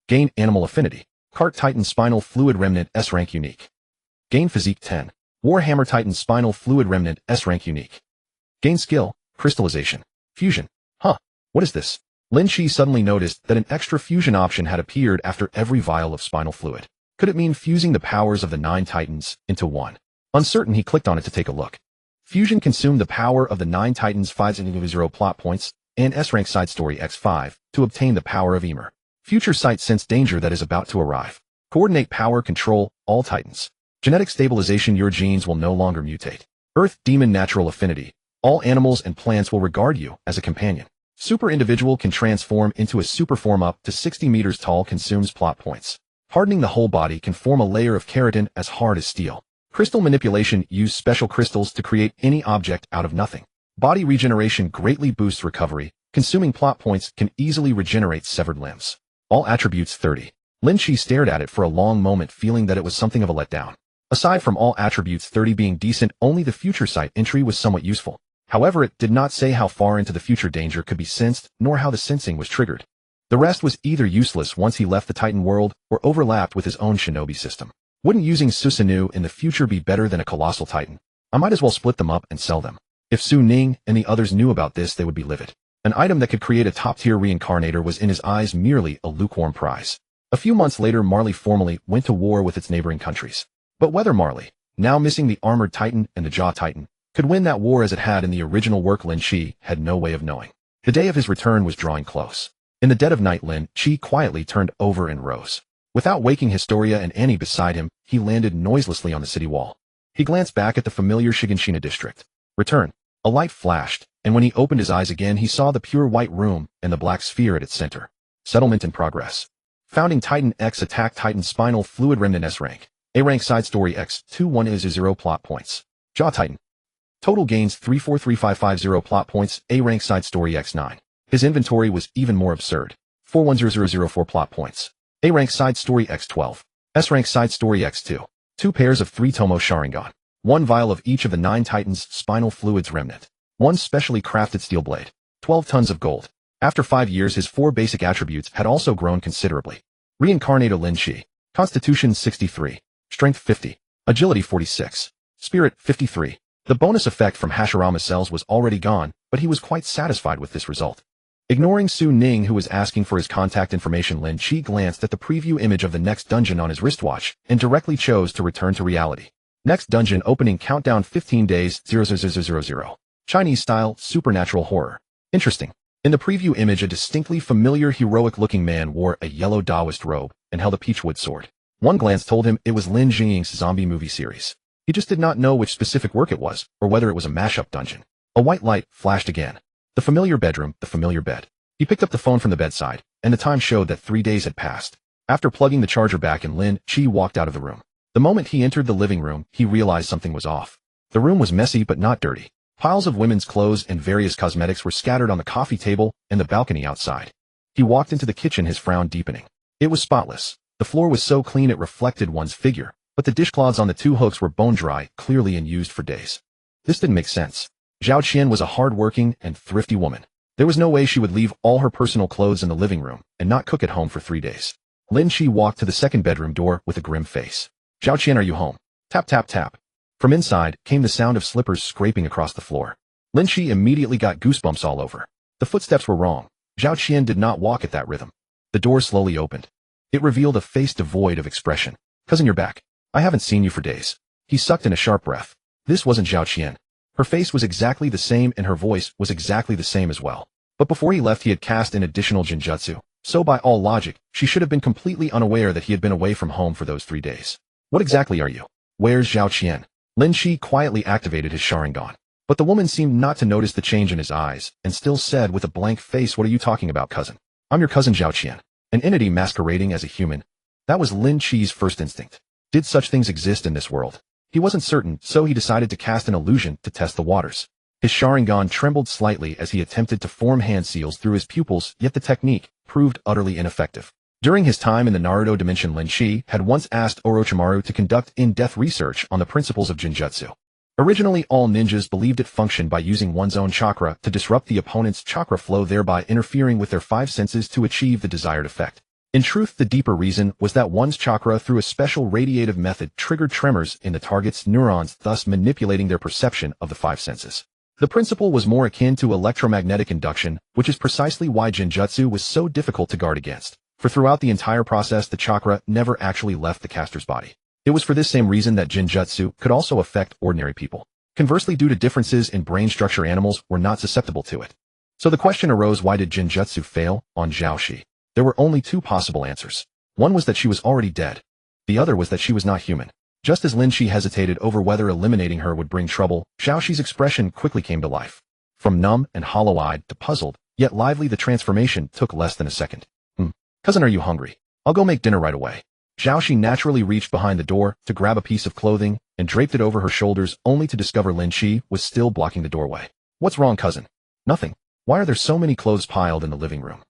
Gain Animal Affinity. Cart Titan Spinal Fluid Remnant S rank unique. Gain Physique 10. Warhammer Titan Spinal Fluid Remnant S rank unique. Gain Skill, Crystallization. Fusion. Huh, what is this? Lin Qi suddenly noticed that an extra fusion option had appeared after every vial of spinal fluid. Could it mean fusing the powers of the 9 Titans into one? Uncertain, he clicked on it to take a look. Fusion consumed the power of the 9 Titans 500 plot points and S-rank side story X5 to obtain the power of Emer. Future sight sense danger that is about to arrive. Coordinate power control all Titans. Genetic stabilization, your genes will no longer mutate. Earth Demon Natural Affinity. All animals and plants will regard you as a companion. Super individual can transform into a super form up to 60 meters tall, consumes plot points. Hardening the whole body can form a layer of keratin as hard as steel. Crystal manipulation used special crystals to create any object out of nothing. Body regeneration greatly boosts recovery. Consuming plot points can easily regenerate severed limbs. All attributes 30. Lin Qi stared at it for a long moment, feeling that it was something of a letdown. Aside from all attributes 30 being decent, only the future sight entry was somewhat useful. However, it did not say how far into the future danger could be sensed, nor how the sensing was triggered. The rest was either useless once he left the Titan world, or overlapped with his own shinobi system. Wouldn't using Susanoo in the future be better than a colossal Titan? I might as well split them up and sell them. If Su Ning and the others knew about this, they would be livid. An item that could create a top-tier Reincarnator was in his eyes merely a lukewarm prize. A few months later, Marley formally went to war with its neighboring countries. But whether Marley, now missing the Armored Titan and the Jaw Titan, could win that war as it had in the original work, Lin Qi had no way of knowing. The day of his return was drawing close. In the dead of night, Lin Qi quietly turned over and rose. Without waking Historia and Annie beside him, he landed noiselessly on the city wall. He glanced back at the familiar Shiganshina district. Return. A light flashed, and when he opened his eyes again, he saw the pure white room and the black sphere at its center. Settlement in progress. Founding Titan X attack Titan Spinal Fluid Remnant S rank. A rank side story X 21 is 0 plot points. Jaw Titan. Total gains 343550 plot points. A rank side story X9. His inventory was even more absurd. 410004 plot points. A rank side story X12. S rank side story X2. 2 pairs of 3 Tomo Sharingan. 1 vial of each of the 9 Titans' spinal fluids remnant. 1 specially crafted steel blade. 12 tons of gold. After 5 years, his 4 basic attributes had also grown considerably. Reincarnator Lin Qi. Constitution 63. Strength 50. Agility 46. Spirit 53. The bonus effect from Hashirama cells was already gone, but he was quite satisfied with this result. Ignoring Su Ning, who was asking for his contact information, Lin Qi glanced at the preview image of the next dungeon on his wristwatch and directly chose to return to reality. Next dungeon opening countdown 15 days 00000. Chinese style supernatural horror. Interesting. In the preview image, a distinctly familiar heroic-looking man wore a yellow Taoist robe and held a peachwood sword. One glance told him it was Lin Jing's zombie movie series. He just did not know which specific work it was, or whether it was a mashup dungeon. A white light flashed again. The familiar bedroom, the familiar bed. He picked up the phone from the bedside, and the time showed that 3 days had passed. After plugging the charger back in, Lin Qi walked out of the room. The moment he entered the living room, he realized something was off. The room was messy but not dirty. Piles of women's clothes and various cosmetics were scattered on the coffee table and the balcony outside. He walked into the kitchen, his frown deepening. It was spotless. The floor was so clean it reflected one's figure, but the dishcloths on the 2 hooks were bone dry, clearly unused for days. This didn't make sense. Zhao Qian was a hard-working and thrifty woman. There was no way she would leave all her personal clothes in the living room and not cook at home for 3 days. Lin Qi walked to the second bedroom door with a grim face. Zhao Qian, are you home? Tap, tap, tap. From inside came the sound of slippers scraping across the floor. Lin Qi immediately got goosebumps all over. The footsteps were wrong. Zhao Qian did not walk at that rhythm. The door slowly opened. It revealed a face devoid of expression. Cousin, you're back. I haven't seen you for days. He sucked in a sharp breath. This wasn't Zhao Qian. Her face was exactly the same and her voice was exactly the same as well. But before he left, he had cast an additional genjutsu. So by all logic, she should have been completely unaware that he had been away from home for those 3 days. What exactly are you? Where's Zhao Qian? Lin Qi quietly activated his Sharingan. But the woman seemed not to notice the change in his eyes, and still said with a blank face, what are you talking about, cousin? I'm your cousin Zhao Qian. An entity masquerading as a human. That was Lin Qi's first instinct. Did such things exist in this world? He wasn't certain, so he decided to cast an illusion to test the waters. His Sharingan trembled slightly as he attempted to form hand seals through his pupils, yet the technique proved utterly ineffective. During his time in the Naruto dimension, Lin Qi had once asked Orochimaru to conduct in-depth research on the principles of Genjutsu. Originally, all ninjas believed it functioned by using one's own chakra to disrupt the opponent's chakra flow, thereby interfering with their 5 senses to achieve the desired effect. In truth, the deeper reason was that one's chakra, through a special radiative method, triggered tremors in the target's neurons, thus manipulating their perception of the 5 senses. The principle was more akin to electromagnetic induction, which is precisely why Genjutsu was so difficult to guard against. For throughout the entire process, the chakra never actually left the caster's body. It was for this same reason that Genjutsu could also affect ordinary people. Conversely, due to differences in brain structure, animals were not susceptible to it. So the question arose, why did Genjutsu fail on Zhao Qi? There were only 2 possible answers. One was that she was already dead. The other was that she was not human. Just as Lin Qi hesitated over whether eliminating her would bring trouble, Zhao Qi's expression quickly came to life. From numb and hollow-eyed to puzzled, yet lively, the transformation took less than a second. Cousin, are you hungry? I'll go make dinner right away. Zhao naturally reached behind the door to grab a piece of clothing and draped it over her shoulders only to discover Lin Qi was still blocking the doorway. What's wrong, cousin? Nothing. Why are there so many clothes piled in the living room?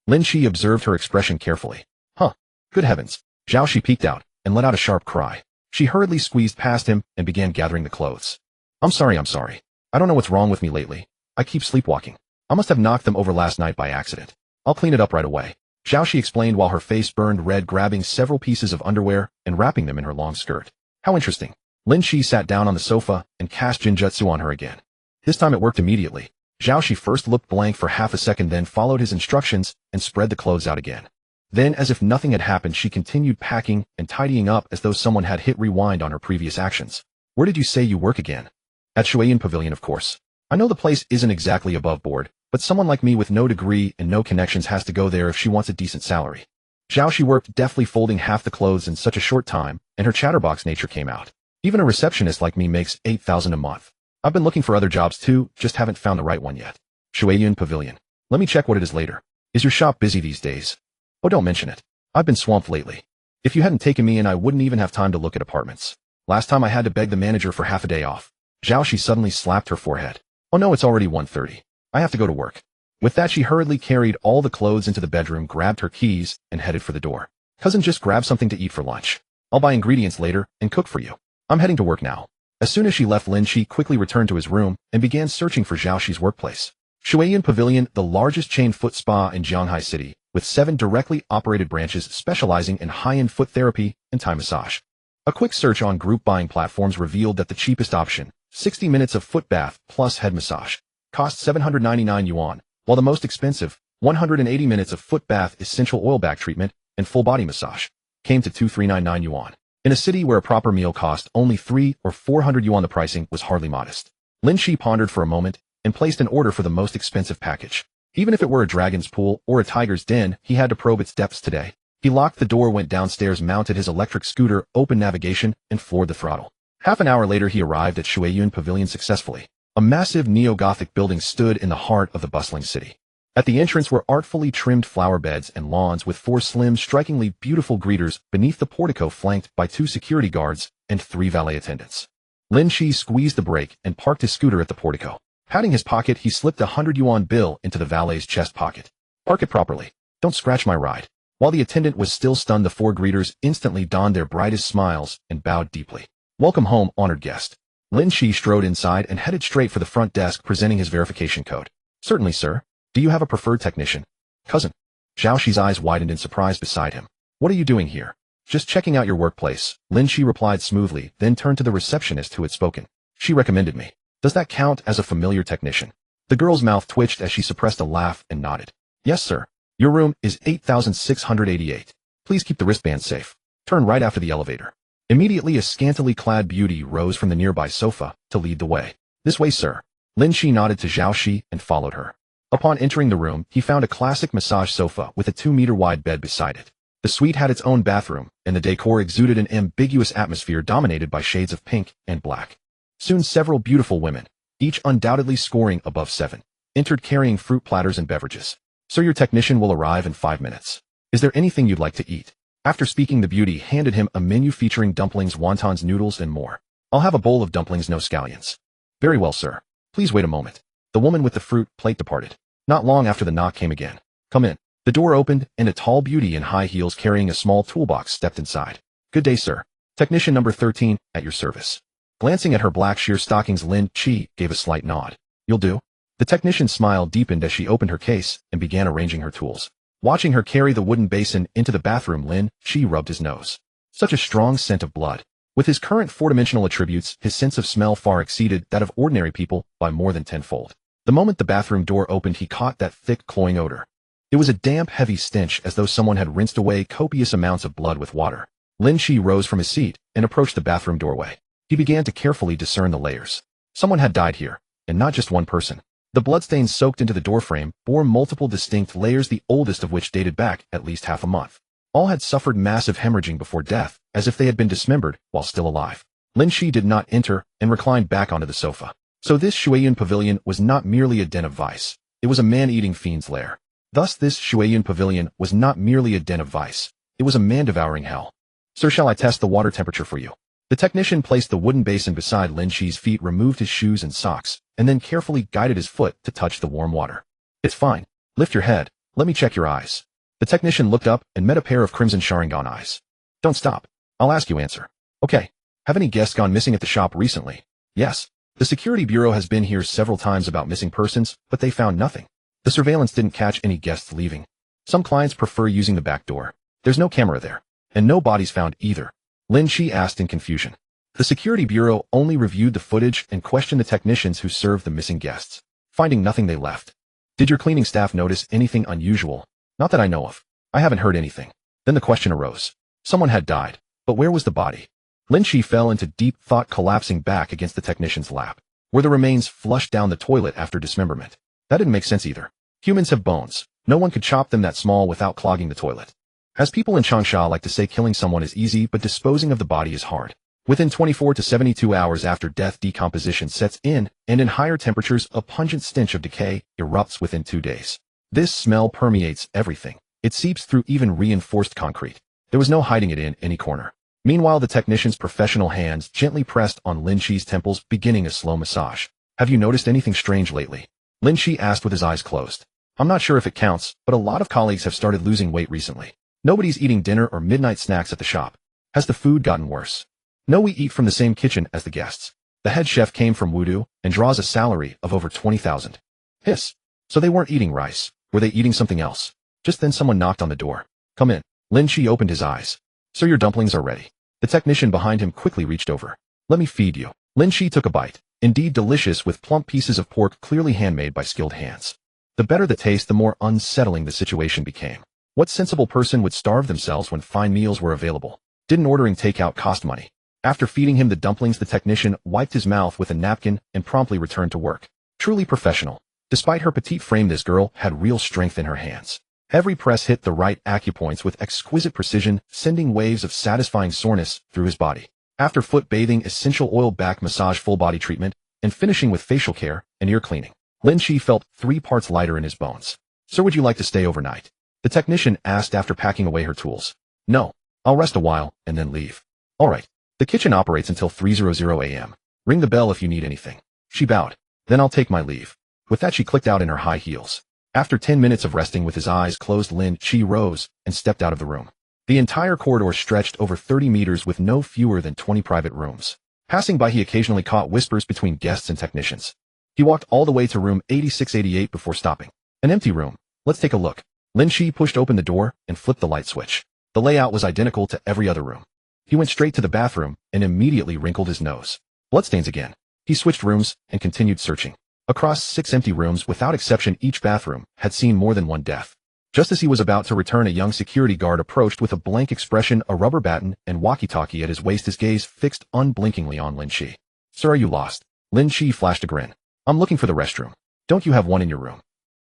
Lin Qi observed her expression carefully. Huh. Good heavens. Zhao peeked out and let out a sharp cry. She hurriedly squeezed past him and began gathering the clothes. I'm sorry. I don't know what's wrong with me lately. I keep sleepwalking. I must have knocked them over last night by accident. I'll clean it up right away. Zhao explained while her face burned red, grabbing several pieces of underwear and wrapping them in her long skirt. How interesting. Lin Qi sat down on the sofa and cast Jinjutsu on her again. This time it worked immediately. Zhao first looked blank for half a second, then followed his instructions and spread the clothes out again. Then, as if nothing had happened, she continued packing and tidying up as though someone had hit rewind on her previous actions. Where did you say you work again? At Shuayan Pavilion, of course. I know the place isn't exactly above board, but someone like me with no degree and no connections has to go there if she wants a decent salary. Zhao worked deftly, folding half the clothes in such a short time, and her chatterbox nature came out. Even a receptionist like me makes $8,000 a month. I've been looking for other jobs too, just haven't found the right one yet. Shuayan Pavilion. Let me check what it is later. Is your shop busy these days? Oh, don't mention it. I've been swamped lately. If you hadn't taken me in, I wouldn't even have time to look at apartments. Last time I had to beg the manager for half a day off. Zhao suddenly slapped her forehead. Oh no, it's already 1:30. I have to go to work. With that, she hurriedly carried all the clothes into the bedroom, grabbed her keys, and headed for the door. Cousin, just grab something to eat for lunch. I'll buy ingredients later and cook for you. I'm heading to work now. As soon as she left, Lin Qi quickly returned to his room and began searching for Zhao workplace. Shuayan Pavilion, the largest chain foot spa in Jianghai City, with 7 directly operated branches specializing in high-end foot therapy and Thai massage. A quick search on group buying platforms revealed that the cheapest option, 60 minutes of foot bath plus head massage, cost 799 yuan, while the most expensive, 180 minutes of foot bath essential oil back treatment and full body massage, came to 2399 yuan. In a city where a proper meal cost only 300 or 400 yuan, the pricing was hardly modest. Lin Qi pondered for a moment and placed an order for the most expensive package. Even if it were a dragon's pool or a tiger's den, he had to probe its depths today. He locked the door, went downstairs, mounted his electric scooter, opened navigation, and floored the throttle. Half an hour later, he arrived at Shuayan Pavilion successfully. A massive neo-Gothic building stood in the heart of the bustling city. At the entrance were artfully trimmed flower beds and lawns with 4 slim, strikingly beautiful greeters beneath the portico, flanked by 2 security guards and 3 valet attendants. Lin Qi squeezed the brake and parked his scooter at the portico. Patting his pocket, he slipped a 100 yuan bill into the valet's chest pocket. Park it properly. Don't scratch my ride. While the attendant was still stunned, the 4 greeters instantly donned their brightest smiles and bowed deeply. Welcome home, honored guest. Lin Qi strode inside and headed straight for the front desk, presenting his verification code. Certainly, sir. Do you have a preferred technician? Cousin. Zhao eyes widened in surprise beside him. What are you doing here? Just checking out your workplace, Lin Qi replied smoothly, then turned to the receptionist who had spoken. She recommended me. Does that count as a familiar technician? The girl's mouth twitched as she suppressed a laugh and nodded. Yes, sir. Your room is 8688. Please keep the wristband safe. Turn right after the elevator. Immediately, a scantily clad beauty rose from the nearby sofa to lead the way. This way, sir. Lin Qi nodded to Zhao and followed her. Upon entering the room, he found a classic massage sofa with a 2-meter-wide bed beside it. The suite had its own bathroom, and the decor exuded an ambiguous atmosphere dominated by shades of pink and black. Soon several beautiful women, each undoubtedly scoring above 7, entered carrying fruit platters and beverages. Sir, your technician will arrive in 5 minutes. Is there anything you'd like to eat? After speaking, the beauty handed him a menu featuring dumplings, wontons, noodles, and more. I'll have a bowl of dumplings, no scallions. Very well, sir. Please wait a moment. The woman with the fruit plate departed. Not long after, the knock came again. Come in. The door opened, and a tall beauty in high heels carrying a small toolbox stepped inside. Good day, sir. Technician number 13, at your service. Glancing at her black sheer stockings, Lin Qi gave a slight nod. You'll do? The technician's smile deepened as she opened her case and began arranging her tools. Watching her carry the wooden basin into the bathroom, Lin Qi rubbed his nose. Such a strong scent of blood. With his current 4-dimensional attributes, his sense of smell far exceeded that of ordinary people by more than 10-fold. The moment the bathroom door opened, he caught that thick, cloying odor. It was a damp, heavy stench, as though someone had rinsed away copious amounts of blood with water. Lin Qi rose from his seat and approached the bathroom doorway. He began to carefully discern the layers. Someone had died here, and not just one person. The bloodstains soaked into the doorframe bore multiple distinct layers, the oldest of which dated back at least half a month. All had suffered massive hemorrhaging before death, as if they had been dismembered while still alive. Lin Qi did not enter and reclined back onto the sofa. So this Shuayan Pavilion was not merely a den of vice. It was a man-eating fiend's lair. Thus this Shuayan Pavilion was not merely a den of vice. It was a man-devouring hell. Sir, shall I test the water temperature for you? The technician placed the wooden basin beside Lin Qi's feet, removed his shoes and socks, and then carefully guided his foot to touch the warm water. It's fine. Lift your head. Let me check your eyes. The technician looked up and met a pair of crimson Sharingan eyes. Don't stop. I'll ask you answer. Okay. Have any guests gone missing at the shop recently? Yes. The security bureau has been here several times about missing persons, but they found nothing. The surveillance didn't catch any guests leaving. Some clients prefer using the back door. There's no camera there. And no bodies found either. Lin Qi asked in confusion. The security bureau only reviewed the footage and questioned the technicians who served the missing guests. Finding nothing, they left. Did your cleaning staff notice anything unusual? Not that I know of. I haven't heard anything. Then the question arose. Someone had died. But where was the body? Lin Qi fell into deep thought, collapsing back against the technician's lap. Were the remains flushed down the toilet after dismemberment? That didn't make sense either. Humans have bones. No one could chop them that small without clogging the toilet. As people in Changsha like to say, killing someone is easy, but disposing of the body is hard. Within 24 to 72 hours after death, decomposition sets in, and in higher temperatures, a pungent stench of decay erupts within 2 days. This smell permeates everything. It seeps through even reinforced concrete. There was no hiding it in any corner. Meanwhile, the technician's professional hands gently pressed on Lin Qi's temples, beginning a slow massage. Have you noticed anything strange lately? Lin Qi asked with his eyes closed. I'm not sure if it counts, but a lot of colleagues have started losing weight recently. Nobody's eating dinner or midnight snacks at the shop. Has the food gotten worse? No, we eat from the same kitchen as the guests. The head chef came from Wudu and draws a salary of over 20,000. Hiss. So they weren't eating rice. Were they eating something else? Just then someone knocked on the door. Come in. Lin Qi opened his eyes. Sir, your dumplings are ready. The technician behind him quickly reached over. Let me feed you. Lin Qi took a bite. Indeed delicious, with plump pieces of pork clearly handmade by skilled hands. The better the taste, the more unsettling the situation became. What sensible person would starve themselves when fine meals were available? Didn't ordering takeout cost money? After feeding him the dumplings, the technician wiped his mouth with a napkin and promptly returned to work. Truly professional. Despite her petite frame, this girl had real strength in her hands. Every press hit the right acupoints with exquisite precision, sending waves of satisfying soreness through his body. After foot bathing, essential oil back massage, full body treatment, and finishing with facial care and ear cleaning, Lin Qi felt 3 parts lighter in his bones. Sir, would you like to stay overnight? The technician asked after packing away her tools. No, I'll rest a while and then leave. All right. The kitchen operates until 3:00 a.m. Ring the bell if you need anything. She bowed. Then I'll take my leave. With that, she clicked out in her high heels. After 10 minutes of resting with his eyes closed, Lin Qi rose and stepped out of the room. The entire corridor stretched over 30 meters with no fewer than 20 private rooms. Passing by, he occasionally caught whispers between guests and technicians. He walked all the way to room 8688 before stopping. An empty room. Let's take a look. Lin Qi pushed open the door and flipped the light switch. The layout was identical to every other room. He went straight to the bathroom and immediately wrinkled his nose. Bloodstains again. He switched rooms and continued searching. Across 6 empty rooms, without exception, each bathroom had seen more than one death. Just as he was about to return, a young security guard approached with a blank expression, a rubber baton, and walkie-talkie at his waist, his gaze fixed unblinkingly on Lin Qi. Sir, are you lost? Lin Qi flashed a grin. I'm looking for the restroom. Don't you have one in your room?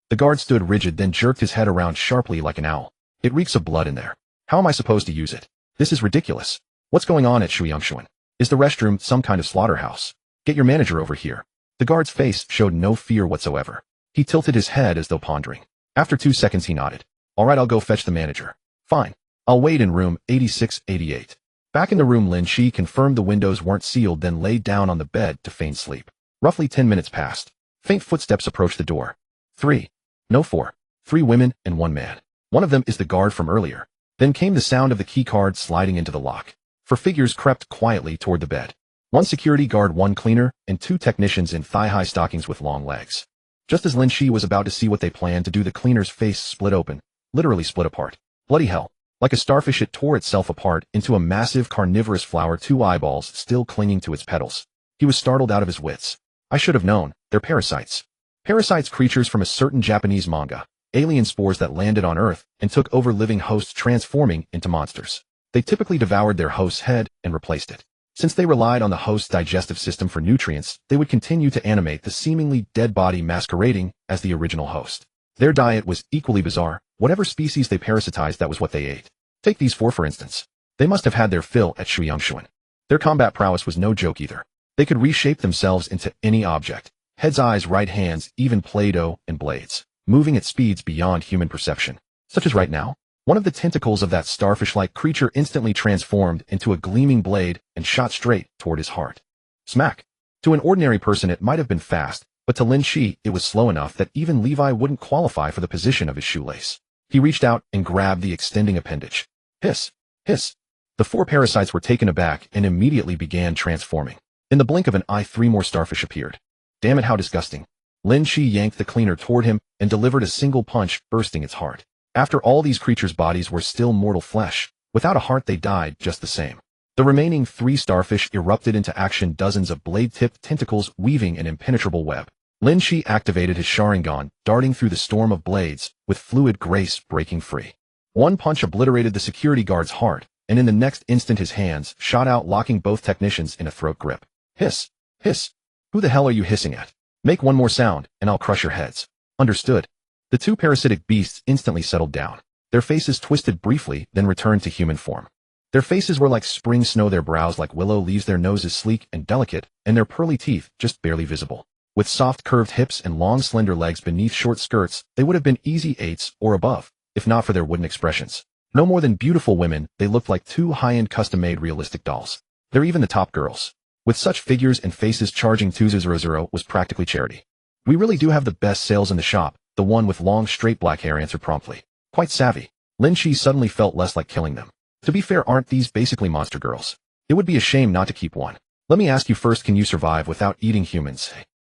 The guard stood rigid, then jerked his head around sharply like an owl. It reeks of blood in there. How am I supposed to use it? This is ridiculous. What's going on at Shuyangshuan? Is the restroom some kind of slaughterhouse? Get your manager over here. The guard's face showed no fear whatsoever. He tilted his head as though pondering. After 2 seconds, he nodded. All right, I'll go fetch the manager. Fine. I'll wait in room 8688. Back in the room, Lin Qi confirmed the windows weren't sealed, then laid down on the bed to feign sleep. Roughly 10 minutes passed. Faint footsteps approached the door. 3. No, 4. 3 women and 1 man. One of them is the guard from earlier. Then came the sound of the key card sliding into the lock. 4 figures crept quietly toward the bed. 1 security guard, 1 cleaner, and 2 technicians in thigh-high stockings with long legs. Just as Lin Qi was about to see what they planned to do, the cleaner's face split open, literally split apart. Bloody hell. Like a starfish, it tore itself apart into a massive carnivorous flower, 2 eyeballs still clinging to its petals. He was startled out of his wits. I should have known. They're parasites. Parasites, creatures from a certain Japanese manga. Alien spores that landed on Earth and took over living hosts, transforming into monsters. They typically devoured their host's head and replaced it. Since they relied on the host's digestive system for nutrients, they would continue to animate the seemingly dead body, masquerading as the original host. Their diet was equally bizarre. Whatever species they parasitized, that was what they ate. Take these 4 for instance. They must have had their fill at Shuyangshuan. Their combat prowess was no joke either. They could reshape themselves into any object. Heads, eyes, right hands, even Play-Doh and blades, moving at speeds beyond human perception. Such as right now. One of the tentacles of that starfish-like creature instantly transformed into a gleaming blade and shot straight toward his heart. Smack! To an ordinary person it might have been fast, but to Lin Qi it was slow enough that even Levi wouldn't qualify for the position of his shoelace. He reached out and grabbed the extending appendage. Hiss! Hiss! The 4 parasites were taken aback and immediately began transforming. In the blink of an eye 3 more starfish appeared. Damn it, how disgusting. Lin Qi yanked the cleaner toward him and delivered a single punch, bursting its heart. After all, these creatures' bodies were still mortal flesh. Without a heart they died just the same. The remaining 3 starfish erupted into action, dozens of blade-tipped tentacles weaving an impenetrable web. Lin Qi activated his Sharingan, darting through the storm of blades, with fluid grace breaking free. One punch obliterated the security guard's heart, and in the next instant his hands shot out, locking both technicians in a throat grip. Hiss! Hiss! Who the hell are you hissing at? Make one more sound, and I'll crush your heads. Understood. The 2 parasitic beasts instantly settled down. Their faces twisted briefly, then returned to human form. Their faces were like spring snow, their brows like willow leaves, their noses sleek and delicate, and their pearly teeth just barely visible. With soft curved hips and long slender legs beneath short skirts, they would have been easy 8s or above, if not for their wooden expressions. No more than beautiful women, they looked like 2 high-end custom-made realistic dolls. They're even the top girls. With such figures and faces, charging 200 was practically charity. We really do have the best sales in the shop, the one with long straight black hair answered promptly. Quite savvy. Lin Qi suddenly felt less like killing them. To be fair, aren't these basically monster girls? It would be a shame not to keep one. Let me ask you first, can you survive without eating humans?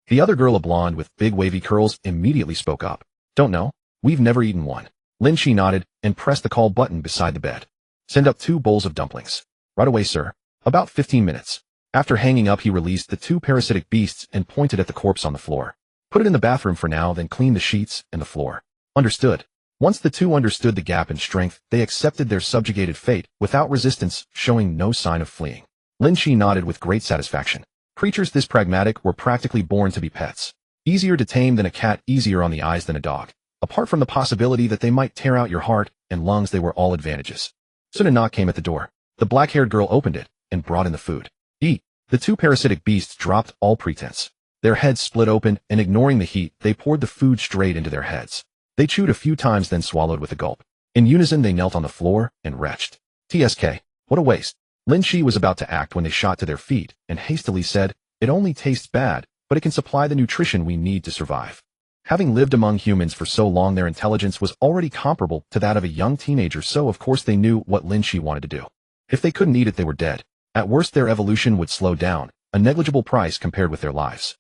The other girl, a blonde with big wavy curls, immediately spoke up. Don't know. We've never eaten one. Lin Qi nodded and pressed the call button beside the bed. Send up 2 bowls of dumplings. Right away, sir. About 15 minutes. After hanging up, he released the 2 parasitic beasts and pointed at the corpse on the floor. Put it in the bathroom for now, then clean the sheets and the floor. Understood. Once the 2 understood the gap in strength, they accepted their subjugated fate without resistance, showing no sign of fleeing. Lin Qi nodded with great satisfaction. Creatures this pragmatic were practically born to be pets. Easier to tame than a cat, easier on the eyes than a dog. Apart from the possibility that they might tear out your heart and lungs, they were all advantages. Soon a knock came at the door. The black-haired girl opened it and brought in the food. Eat. The 2 parasitic beasts dropped all pretense. Their heads split open, and ignoring the heat, they poured the food straight into their heads. They chewed a few times, then swallowed with a gulp. In unison, they knelt on the floor and retched. TSK. What a waste. Lin Qi was about to act when they shot to their feet and hastily said, "It only tastes bad, but it can supply the nutrition we need to survive." Having lived among humans for so long, their intelligence was already comparable to that of a young teenager, so of course they knew what Lin Qi wanted to do. If they couldn't eat it, they were dead. At worst, their evolution would slow down, a negligible price compared with their lives.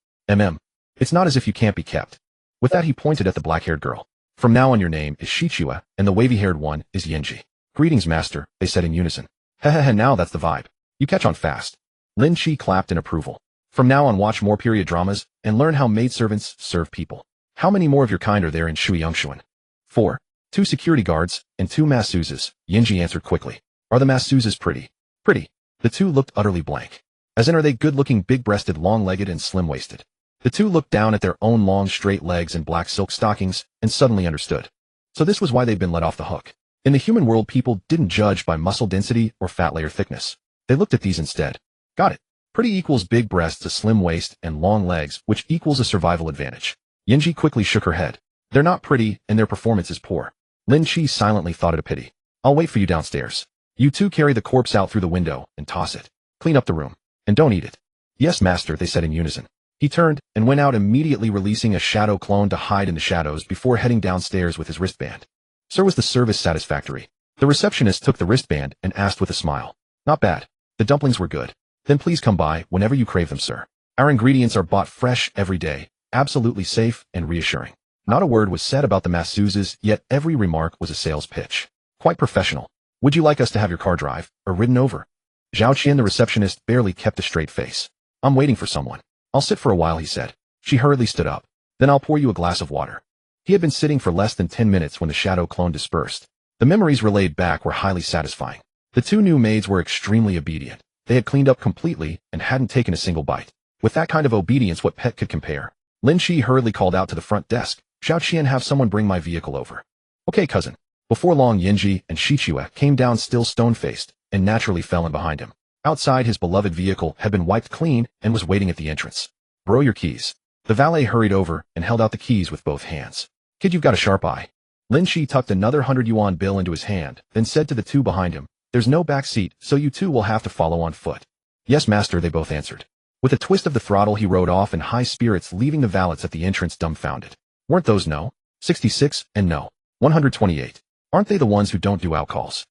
It's not as if you can't be kept. With that, he pointed at the black-haired girl. From now on, your name is Shichua, and the wavy-haired one is Yenji. Greetings, master, they said in unison. Hehehe, now that's the vibe. You catch on fast. Lin Qi clapped in approval. From now on, watch more period dramas and learn how maidservants serve people. How many more of your kind are there in Shuiyangxuan? 4. 2 security guards and 2 masseuses, Yenji answered quickly. Are the masseuses pretty? Pretty. The 2 looked utterly blank. As in, are they good-looking, big-breasted, long-legged, and slim-waisted? The 2 looked down at their own long, straight legs and black silk stockings and suddenly understood. So this was why they'd been let off the hook. In the human world, people didn't judge by muscle density or fat layer thickness. They looked at these instead. Got it. Pretty equals big breasts, a slim waist, and long legs, which equals a survival advantage. Yenji quickly shook her head. They're not pretty, and their performance is poor. Lin Qi silently thought it a pity. I'll wait for you downstairs. You 2 carry the corpse out through the window and toss it. Clean up the room. And don't eat it. Yes, master, they said in unison. He turned and went out, immediately releasing a shadow clone to hide in the shadows before heading downstairs with his wristband. Sir, was the service satisfactory? The receptionist took the wristband and asked with a smile. Not bad. The dumplings were good. Then please come by whenever you crave them, sir. Our ingredients are bought fresh every day, absolutely safe and reassuring. Not a word was said about the masseuses, yet every remark was a sales pitch. Quite professional. Would you like us to have your car drive or ridden over? Zhao Qian, the receptionist, barely kept a straight face. I'm waiting for someone. I'll sit for a while, he said. She hurriedly stood up. Then I'll pour you a glass of water. He had been sitting for less than 10 minutes when the shadow clone dispersed. The memories relayed back were highly satisfying. The 2 new maids were extremely obedient. They had cleaned up completely and hadn't taken a single bite. With that kind of obedience, what pet could compare? Lin Qi hurriedly called out to the front desk. Zhao Qian, have someone bring my vehicle over. Okay, cousin. Before long, Yenji and Shichua came down, still stone-faced, and naturally fell in behind him. Outside, his beloved vehicle had been wiped clean and was waiting at the entrance. Bro, your keys. The valet hurried over and held out the keys with both hands. Kid, you've got a sharp eye. Lin Qi tucked another 100 yuan bill into his hand, then said to the two behind him, "There's no back seat, so you two will have to follow on foot." "Yes, master," they both answered. With a twist of the throttle he rode off in high spirits, leaving the valets at the entrance dumbfounded. Weren't those no? 66, and no. 128. Aren't they the ones who don't do outcalls?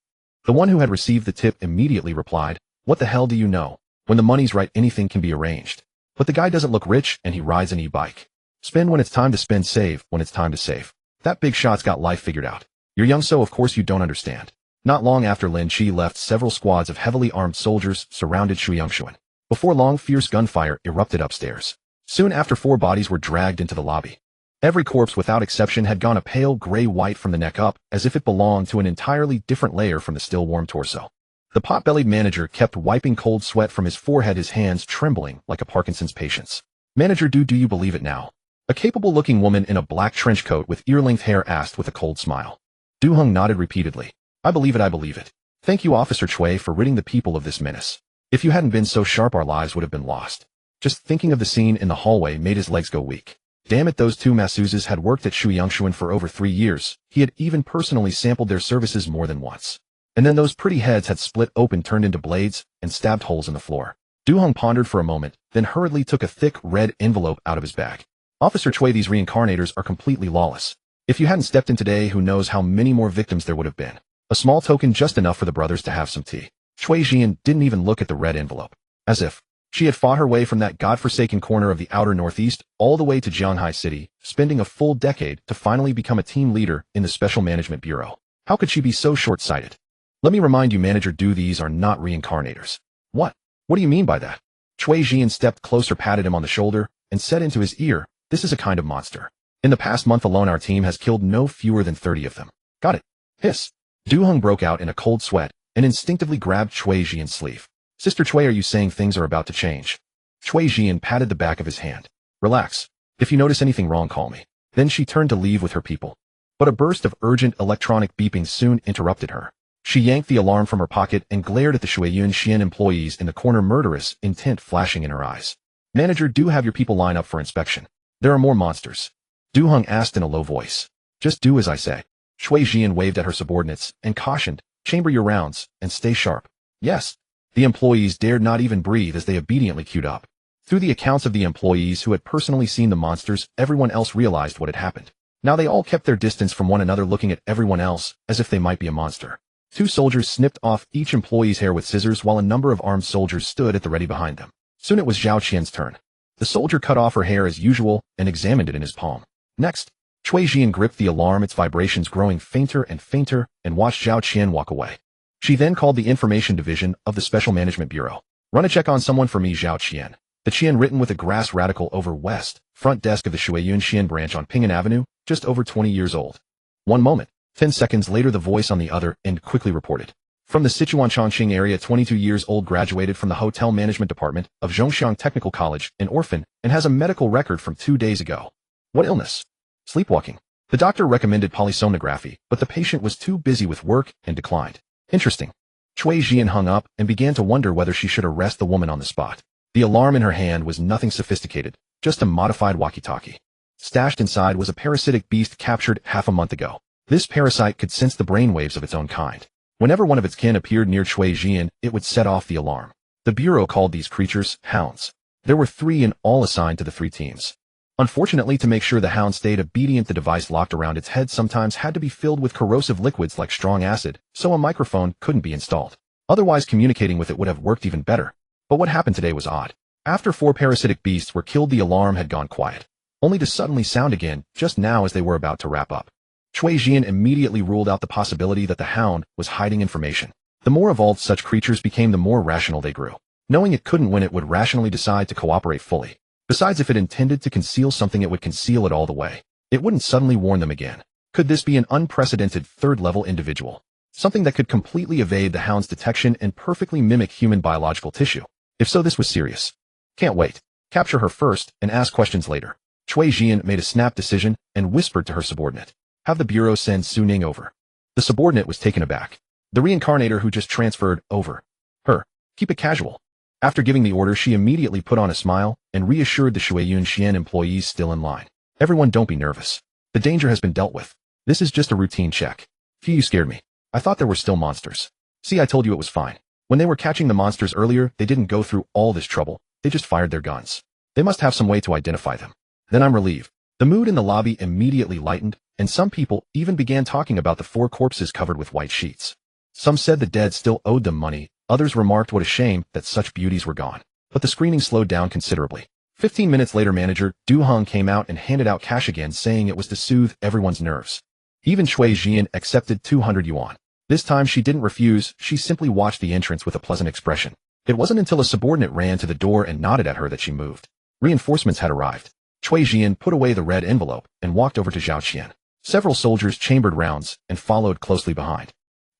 The one who had received the tip immediately replied, "What the hell do you know? When the money's right, anything can be arranged. But the guy doesn't look rich and he rides an e-bike. Spend when it's time to spend, save when it's time to save. That big shot's got life figured out. You're young, so of course you don't understand." Not long after Lin Qi left, several squads of heavily armed soldiers surrounded Shuyangshuan. Before long, fierce gunfire erupted upstairs. Soon after, 4 bodies were dragged into the lobby. Every corpse without exception had gone a pale gray-white from the neck up, as if it belonged to an entirely different layer from the still warm torso. The pot-bellied manager kept wiping cold sweat from his forehead, his hands trembling like a Parkinson's patient's. "Manager, do you believe it now?" A capable-looking woman in a black trench coat with ear-length hair asked with a cold smile. Du Heng nodded repeatedly. "I believe it, I believe it. Thank you, Officer Chui, for ridding the people of this menace. If you hadn't been so sharp, our lives would have been lost." Just thinking of the scene in the hallway made his legs go weak. Damn it, those two masseuses had worked at Shuyangshuan for over 3 years. He had even personally sampled their services more than once. And then those pretty heads had split open, turned into blades, and stabbed holes in the floor. Du Heng pondered for a moment, then hurriedly took a thick red envelope out of his bag. "Officer Chui, these reincarnators are completely lawless. If you hadn't stepped in today, who knows how many more victims there would have been. A small token, just enough for the brothers to have some tea." Chui Jian didn't even look at the red envelope. As if she had fought her way from that godforsaken corner of the outer northeast all the way to Jianhai City, spending a full decade to finally become a team leader in the Special Management Bureau. How could she be so short-sighted? "Let me remind you, Manager Du, these are not reincarnators." "What? What do you mean by that?" Chui Jian stepped closer, patted him on the shoulder, and said into his ear, "This is a kind of monster. In the past month alone, our team has killed no fewer than 30 of them." "Got it." Hiss. Du Heng broke out in a cold sweat and instinctively grabbed Chui Jian's sleeve. "Sister Chui, are you saying things are about to change?" Chui Jian patted the back of his hand. "Relax. If you notice anything wrong, call me." Then she turned to leave with her people. But a burst of urgent electronic beeping soon interrupted her. She yanked the alarm from her pocket and glared at the Shuyangshuan employees in the corner, murderous intent flashing in her eyes. "Manager, do have your people line up for inspection. There are more monsters." Du Heng asked in a low voice. "Just do as I say." Chui Jian waved at her subordinates and cautioned, "Chamber your rounds and stay sharp." "Yes." The employees dared not even breathe as they obediently queued up. Through the accounts of the employees who had personally seen the monsters, everyone else realized what had happened. Now they all kept their distance from one another, looking at everyone else as if they might be a monster. 2 soldiers snipped off each employee's hair with scissors while a number of armed soldiers stood at the ready behind them. Soon it was Zhao Qian's turn. The soldier cut off her hair as usual and examined it in his palm. Next, Chui Jian gripped the alarm, its vibrations growing fainter and fainter, and watched Zhao Qian walk away. She then called the Information Division of the Special Management Bureau. "Run a check on someone for me, Zhao Qian." The Qian written with a grass radical over west, front desk of the Shuyangshuan branch on Ping'an Avenue, just over 20 years old. 1 moment. 10 seconds later, the voice on the other end quickly reported. "From the Sichuan Chongqing area, 22 years old, graduated from the Hotel Management Department of Zhongshan Technical College, an orphan, and has a medical record from 2 days ago." "What illness?" "Sleepwalking. The doctor recommended polysomnography, but the patient was too busy with work and declined." "Interesting." Chui Jian hung up and began to wonder whether she should arrest the woman on the spot. The alarm in her hand was nothing sophisticated, just a modified walkie-talkie. Stashed inside was a parasitic beast captured half a month ago. This parasite could sense the brainwaves of its own kind. Whenever one of its kin appeared near Chui Jian, it would set off the alarm. The Bureau called these creatures hounds. There were 3 in all assigned to the 3 teams. Unfortunately, to make sure the hound stayed obedient, the device locked around its head sometimes had to be filled with corrosive liquids like strong acid, so a microphone couldn't be installed. Otherwise, communicating with it would have worked even better. But what happened today was odd. After 4 parasitic beasts were killed, the alarm had gone quiet, only to suddenly sound again just now as they were about to wrap up. Chui Jian immediately ruled out the possibility that the hound was hiding information. The more evolved such creatures became, the more rational they grew. Knowing it couldn't win, it would rationally decide to cooperate fully. Besides, if it intended to conceal something, it would conceal it all the way. It wouldn't suddenly warn them again. Could this be an unprecedented 3rd-level individual? Something that could completely evade the hound's detection and perfectly mimic human biological tissue? If so, this was serious. Can't wait. Capture her first and ask questions later. Chui Jian made a snap decision and whispered to her subordinate. "Have the Bureau send Su Ning over." The subordinate was taken aback. The reincarnator who just transferred over. Her. Keep it casual. After giving the order, she immediately put on a smile and reassured the Shuyangshuan employees still in line. "Everyone, don't be nervous. The danger has been dealt with. This is just a routine check. Phew, you scared me. I thought there were still monsters. See, I told you it was fine. When they were catching the monsters earlier, they didn't go through all this trouble. They just fired their guns. They must have some way to identify them. Then I'm relieved. The mood in the lobby immediately lightened, and some people even began talking about the 4 corpses covered with white sheets. Some said the dead still owed them money, others remarked what a shame that such beauties were gone. But the screening slowed down considerably. 15 minutes later, manager Du Hong came out and handed out cash again, saying it was to soothe everyone's nerves. Even Cui Jian accepted 200 yuan. This time she didn't refuse, she simply watched the entrance with a pleasant expression. It wasn't until a subordinate ran to the door and nodded at her that she moved. Reinforcements had arrived. Cui Jian put away the red envelope and walked over to Zhao Qian. Several soldiers chambered rounds and followed closely behind.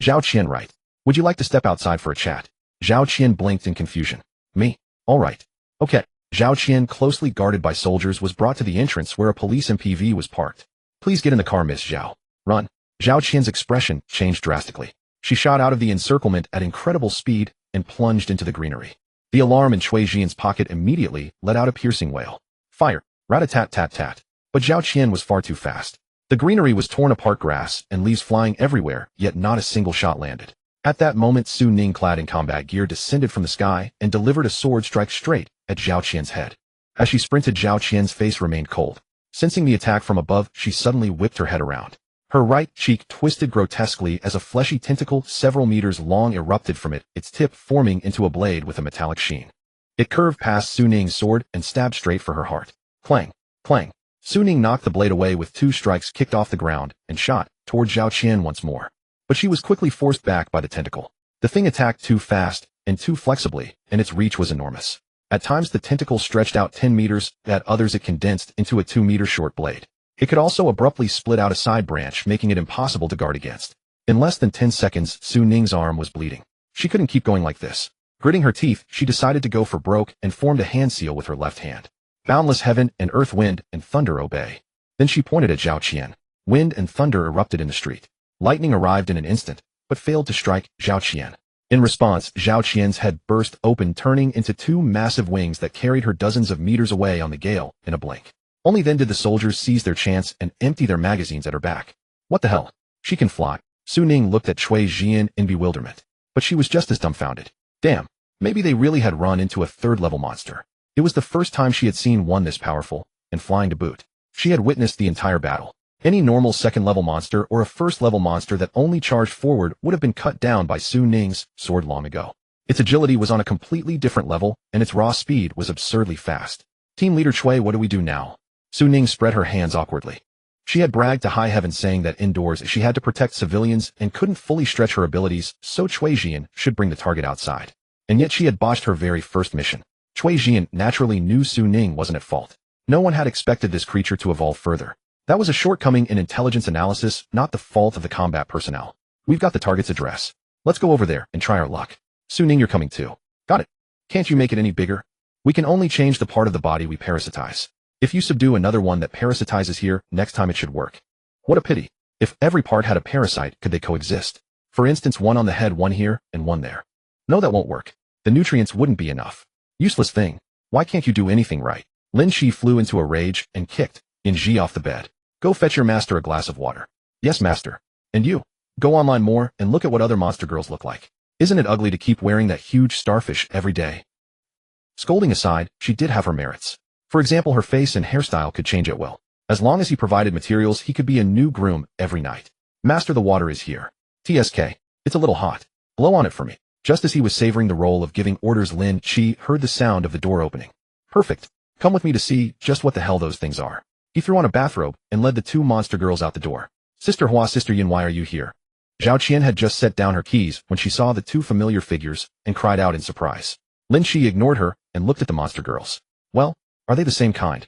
Zhao Qian, right. Would you like to step outside for a chat? Zhao Qian blinked in confusion. Me? All right. Okay. Zhao Qian, closely guarded by soldiers, was brought to the entrance where a police MPV was parked. Please get in the car, Miss Zhao. Run. Zhao Qian's expression changed drastically. She shot out of the encirclement at incredible speed and plunged into the greenery. The alarm in Cui Jian's pocket immediately let out a piercing wail. Fire! Rat-a-tat-tat-tat. But Zhao Qian was far too fast. The greenery was torn apart, grass and leaves flying everywhere, yet not a single shot landed. At that moment, Su Ning, clad in combat gear, descended from the sky and delivered a sword strike straight at Zhao Qian's head. As she sprinted, Zhao Qian's face remained cold. Sensing the attack from above, she suddenly whipped her head around. Her right cheek twisted grotesquely as a fleshy tentacle several meters long erupted from it, its tip forming into a blade with a metallic sheen. It curved past Su Ning's sword and stabbed straight for her heart. Clang! Clang! Su Ning knocked the blade away with 2 strikes, kicked off the ground, and shot toward Zhao Qian once more. But she was quickly forced back by the tentacle. The thing attacked too fast and too flexibly, and its reach was enormous. At times the tentacle stretched out 10 meters, at others it condensed into a 2-meter short blade. It could also abruptly split out a side branch, making it impossible to guard against. In less than 10 seconds, Su Ning's arm was bleeding. She couldn't keep going like this. Gritting her teeth, she decided to go for broke and formed a hand seal with her left hand. Boundless heaven and earth, wind and thunder, obey. Then she pointed at Zhao Qian. Wind and thunder erupted in the street. Lightning arrived in an instant, but failed to strike Zhao Qian. In response, Zhao Qian's head burst open, turning into 2 massive wings that carried her dozens of meters away on the gale in a blink. Only then did the soldiers seize their chance and empty their magazines at her back. What the hell? She can fly. Su Ning looked at Cui Jian in bewilderment, but she was just as dumbfounded. Damn, maybe they really had run into a 3rd-level monster. It was the first time she had seen one this powerful, and flying to boot. She had witnessed the entire battle. Any normal 2nd-level monster or a 1st-level monster that only charged forward would have been cut down by Su Ning's sword long ago. Its agility was on a completely different level, and its raw speed was absurdly fast. Team leader Cui, what do we do now? Su Ning spread her hands awkwardly. She had bragged to high heaven, saying that indoors she had to protect civilians and couldn't fully stretch her abilities, so Cui Jian should bring the target outside. And yet she had botched her very first mission. Cui Jian naturally knew Su Ning wasn't at fault. No one had expected this creature to evolve further. That was a shortcoming in intelligence analysis, not the fault of the combat personnel. We've got the target's address. Let's go over there and try our luck. Su Ning, you're coming too. Got it. Can't you make it any bigger? We can only change the part of the body we parasitize. If you subdue another one that parasitizes here, next time it should work. What a pity. If every part had a parasite, could they coexist? For instance, one on the head, one here, and one there. No, that won't work. The nutrients wouldn't be enough. Useless thing. Why can't you do anything right? Lin Qi flew into a rage and kicked Lin Qi off the bed. Go fetch your master a glass of water. Yes, master. And you? Go online more and look at what other monster girls look like. Isn't it ugly to keep wearing that huge starfish every day? Scolding aside, she did have her merits. For example, her face and hairstyle could change at will. As long as he provided materials, he could be a new groom every night. Master, the water is here. TSK. It's a little hot. Blow on it for me. Just as he was savoring the role of giving orders, Lin Qi heard the sound of the door opening. Perfect. Come with me to see just what the hell those things are. He threw on a bathrobe and led the 2 monster girls out the door. Sister Hua, Sister Yin, why are you here? Zhao Qian had just set down her keys when she saw the 2 familiar figures and cried out in surprise. Lin Qi ignored her and looked at the monster girls. Well, are they the same kind?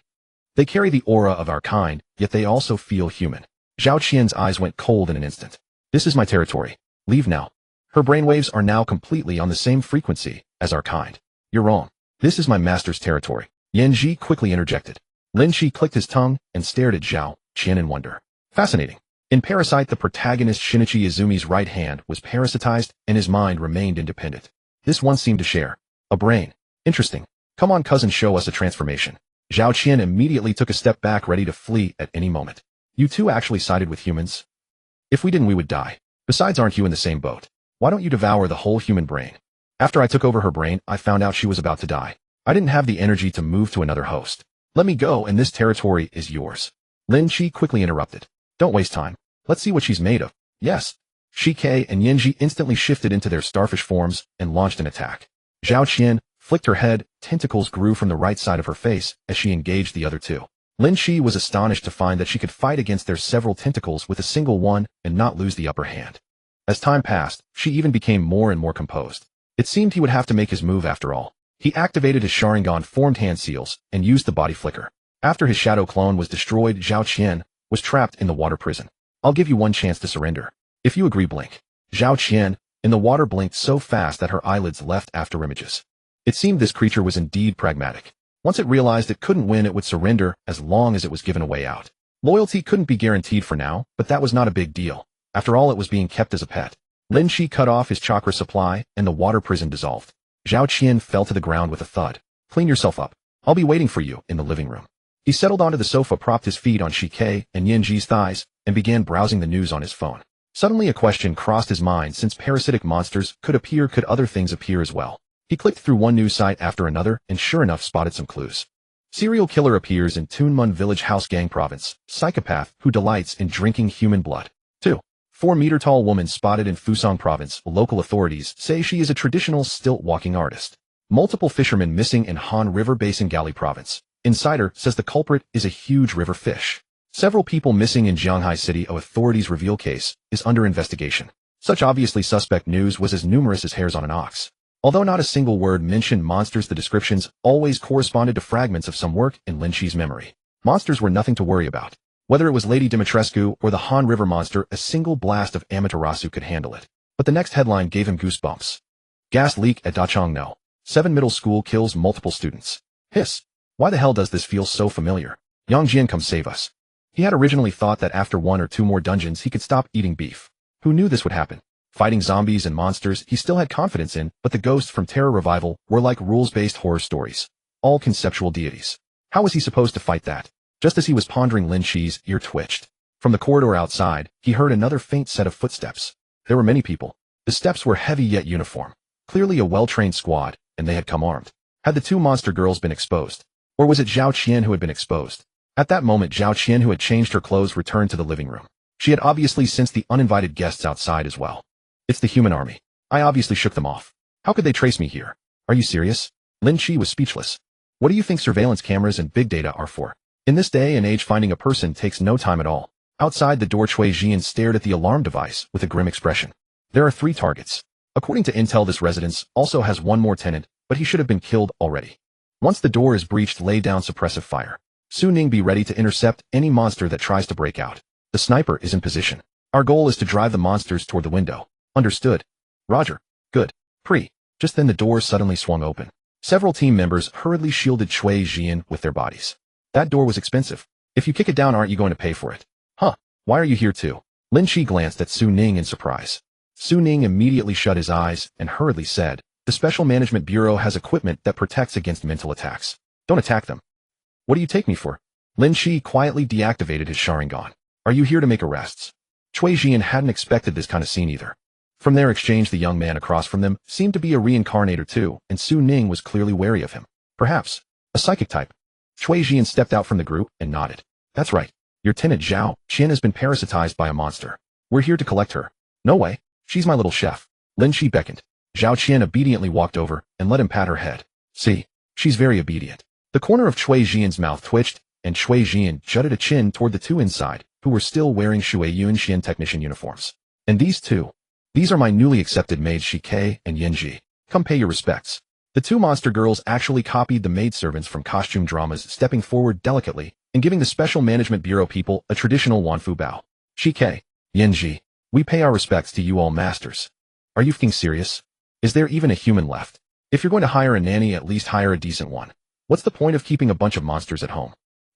They carry the aura of our kind, yet they also feel human. Zhao Qian's eyes went cold in an instant. This is my territory. Leave now. Her brainwaves are now completely on the same frequency as our kind. You're wrong. This is my master's territory. Yan Ji quickly interjected. Lin Qi clicked his tongue and stared at Zhao Qian in wonder. Fascinating. In Parasite, the protagonist Shinichi Izumi's right hand was parasitized and his mind remained independent. This one seemed to share a brain. Interesting. Come on, cousin, show us a transformation. Zhao Qian immediately took a step back, ready to flee at any moment. You 2 actually sided with humans? If we didn't, we would die. Besides, aren't you in the same boat? Why don't you devour the whole human brain? After I took over her brain, I found out she was about to die. I didn't have the energy to move to another host. Let me go, and this territory is yours. Lin Qi quickly interrupted. Don't waste time. Let's see what she's made of. Yes. Shike and Yanji instantly shifted into their starfish forms and launched an attack. Zhao Qian flicked her head, tentacles grew from the right side of her face as she engaged the other two. Lin Qi was astonished to find that she could fight against their several tentacles with a single one and not lose the upper hand. As time passed, she even became more and more composed. It seemed he would have to make his move after all. He activated his Sharingan formed hand seals and used the body flicker. After his shadow clone was destroyed, Zhao Qian was trapped in the water prison. I'll give you one chance to surrender. If you agree, blink. Zhao Qian in the water blinked so fast that her eyelids left after images. It seemed this creature was indeed pragmatic. Once it realized it couldn't win, it would surrender as long as it was given a way out. Loyalty couldn't be guaranteed for now, but that was not a big deal. After all, it was being kept as a pet. Lin Qi cut off his chakra supply, and the water prison dissolved. Zhao Qian fell to the ground with a thud. Clean yourself up. I'll be waiting for you in the living room. He settled onto the sofa, propped his feet on Shike and Yanji's thighs, and began browsing the news on his phone. Suddenly a question crossed his mind. Since parasitic monsters could appear, could other things appear as well? He clicked through one news site after another and sure enough spotted some clues. Serial killer appears in Tunmun Village House Gang Province. Psychopath who delights in drinking human blood. 2. 4-meter-tall woman spotted in Fusang Province. Local authorities say she is a traditional stilt-walking artist. Multiple fishermen missing in Han River Basin Gali Province. Insider says the culprit is a huge river fish. Several people missing in Jianghai City. Authorities reveal case is under investigation. Such obviously suspect news was as numerous as hairs on an ox. Although not a single word mentioned monsters, the descriptions always corresponded to fragments of some work in Lin Qi's memory. Monsters were nothing to worry about. Whether it was Lady Dimitrescu or the Han River monster, a single blast of Amaterasu could handle it. But the next headline gave him goosebumps. Gas leak at Dachangno. 7 middle school kills multiple students. Hiss. Why the hell does this feel so familiar? Yang Jian, come save us. He had originally thought that after 1 or 2 more dungeons he could stop eating beef. Who knew this would happen? Fighting zombies and monsters he still had confidence in, but the ghosts from Terror Revival were like rules-based horror stories. All conceptual deities. How was he supposed to fight that? Just as he was pondering, Lin Qi's ear twitched. From the corridor outside, he heard another faint set of footsteps. There were many people. The steps were heavy yet uniform. Clearly a well-trained squad, and they had come armed. Had the 2 monster girls been exposed? Or was it Zhao Qian who had been exposed? At that moment, Zhao Qian, who had changed her clothes, returned to the living room. She had obviously sensed the uninvited guests outside as well. It's the human army. I obviously shook them off. How could they trace me here? Are you serious? Lin Qi was speechless. What do you think surveillance cameras and big data are for? In this day and age, finding a person takes no time at all. Outside the door, Cui Jian stared at the alarm device with a grim expression. There are 3 targets. According to intel, this residence also has 1 more tenant, but he should have been killed already. Once the door is breached, lay down suppressive fire. Su Ning, be ready to intercept any monster that tries to break out. The sniper is in position. Our goal is to drive the monsters toward the window. Understood. Roger. Good. Just then the door suddenly swung open. Several team members hurriedly shielded Cui Jian with their bodies. That door was expensive. If you kick it down, aren't you going to pay for it? Huh. Why are you here too? Lin Qi glanced at Su Ning in surprise. Su Ning immediately shut his eyes and hurriedly said, the Special Management Bureau has equipment that protects against mental attacks. Don't attack them. What do you take me for? Lin Qi quietly deactivated his Sharingan. Are you here to make arrests? Cui Jian hadn't expected this kind of scene either. From their exchange, the young man across from them seemed to be a Reincarnator too, and Su Ning was clearly wary of him. Perhaps a psychic type. Cui Jian stepped out from the group and nodded. That's right. Your tenant Zhao Qian has been parasitized by a monster. We're here to collect her. No way. She's my little chef. Lin Qi beckoned. Zhao Qian obediently walked over and let him pat her head. See, she's very obedient. The corner of Cui Jian's mouth twitched, and Cui Jian jutted a chin toward the 2 inside, who were still wearing Shui Yunxian technician uniforms. And these 2? These are my newly accepted maids Shike and Yanji. Come pay your respects. The 2 monster girls actually copied the maidservants from costume dramas, stepping forward delicately and giving the Special Management Bureau people a traditional Wanfu bow. Shike, Yanji, we pay our respects to you all masters. Are you f***ing serious? Is there even a human left? If you're going to hire a nanny, at least hire a decent one. What's the point of keeping a bunch of monsters at home?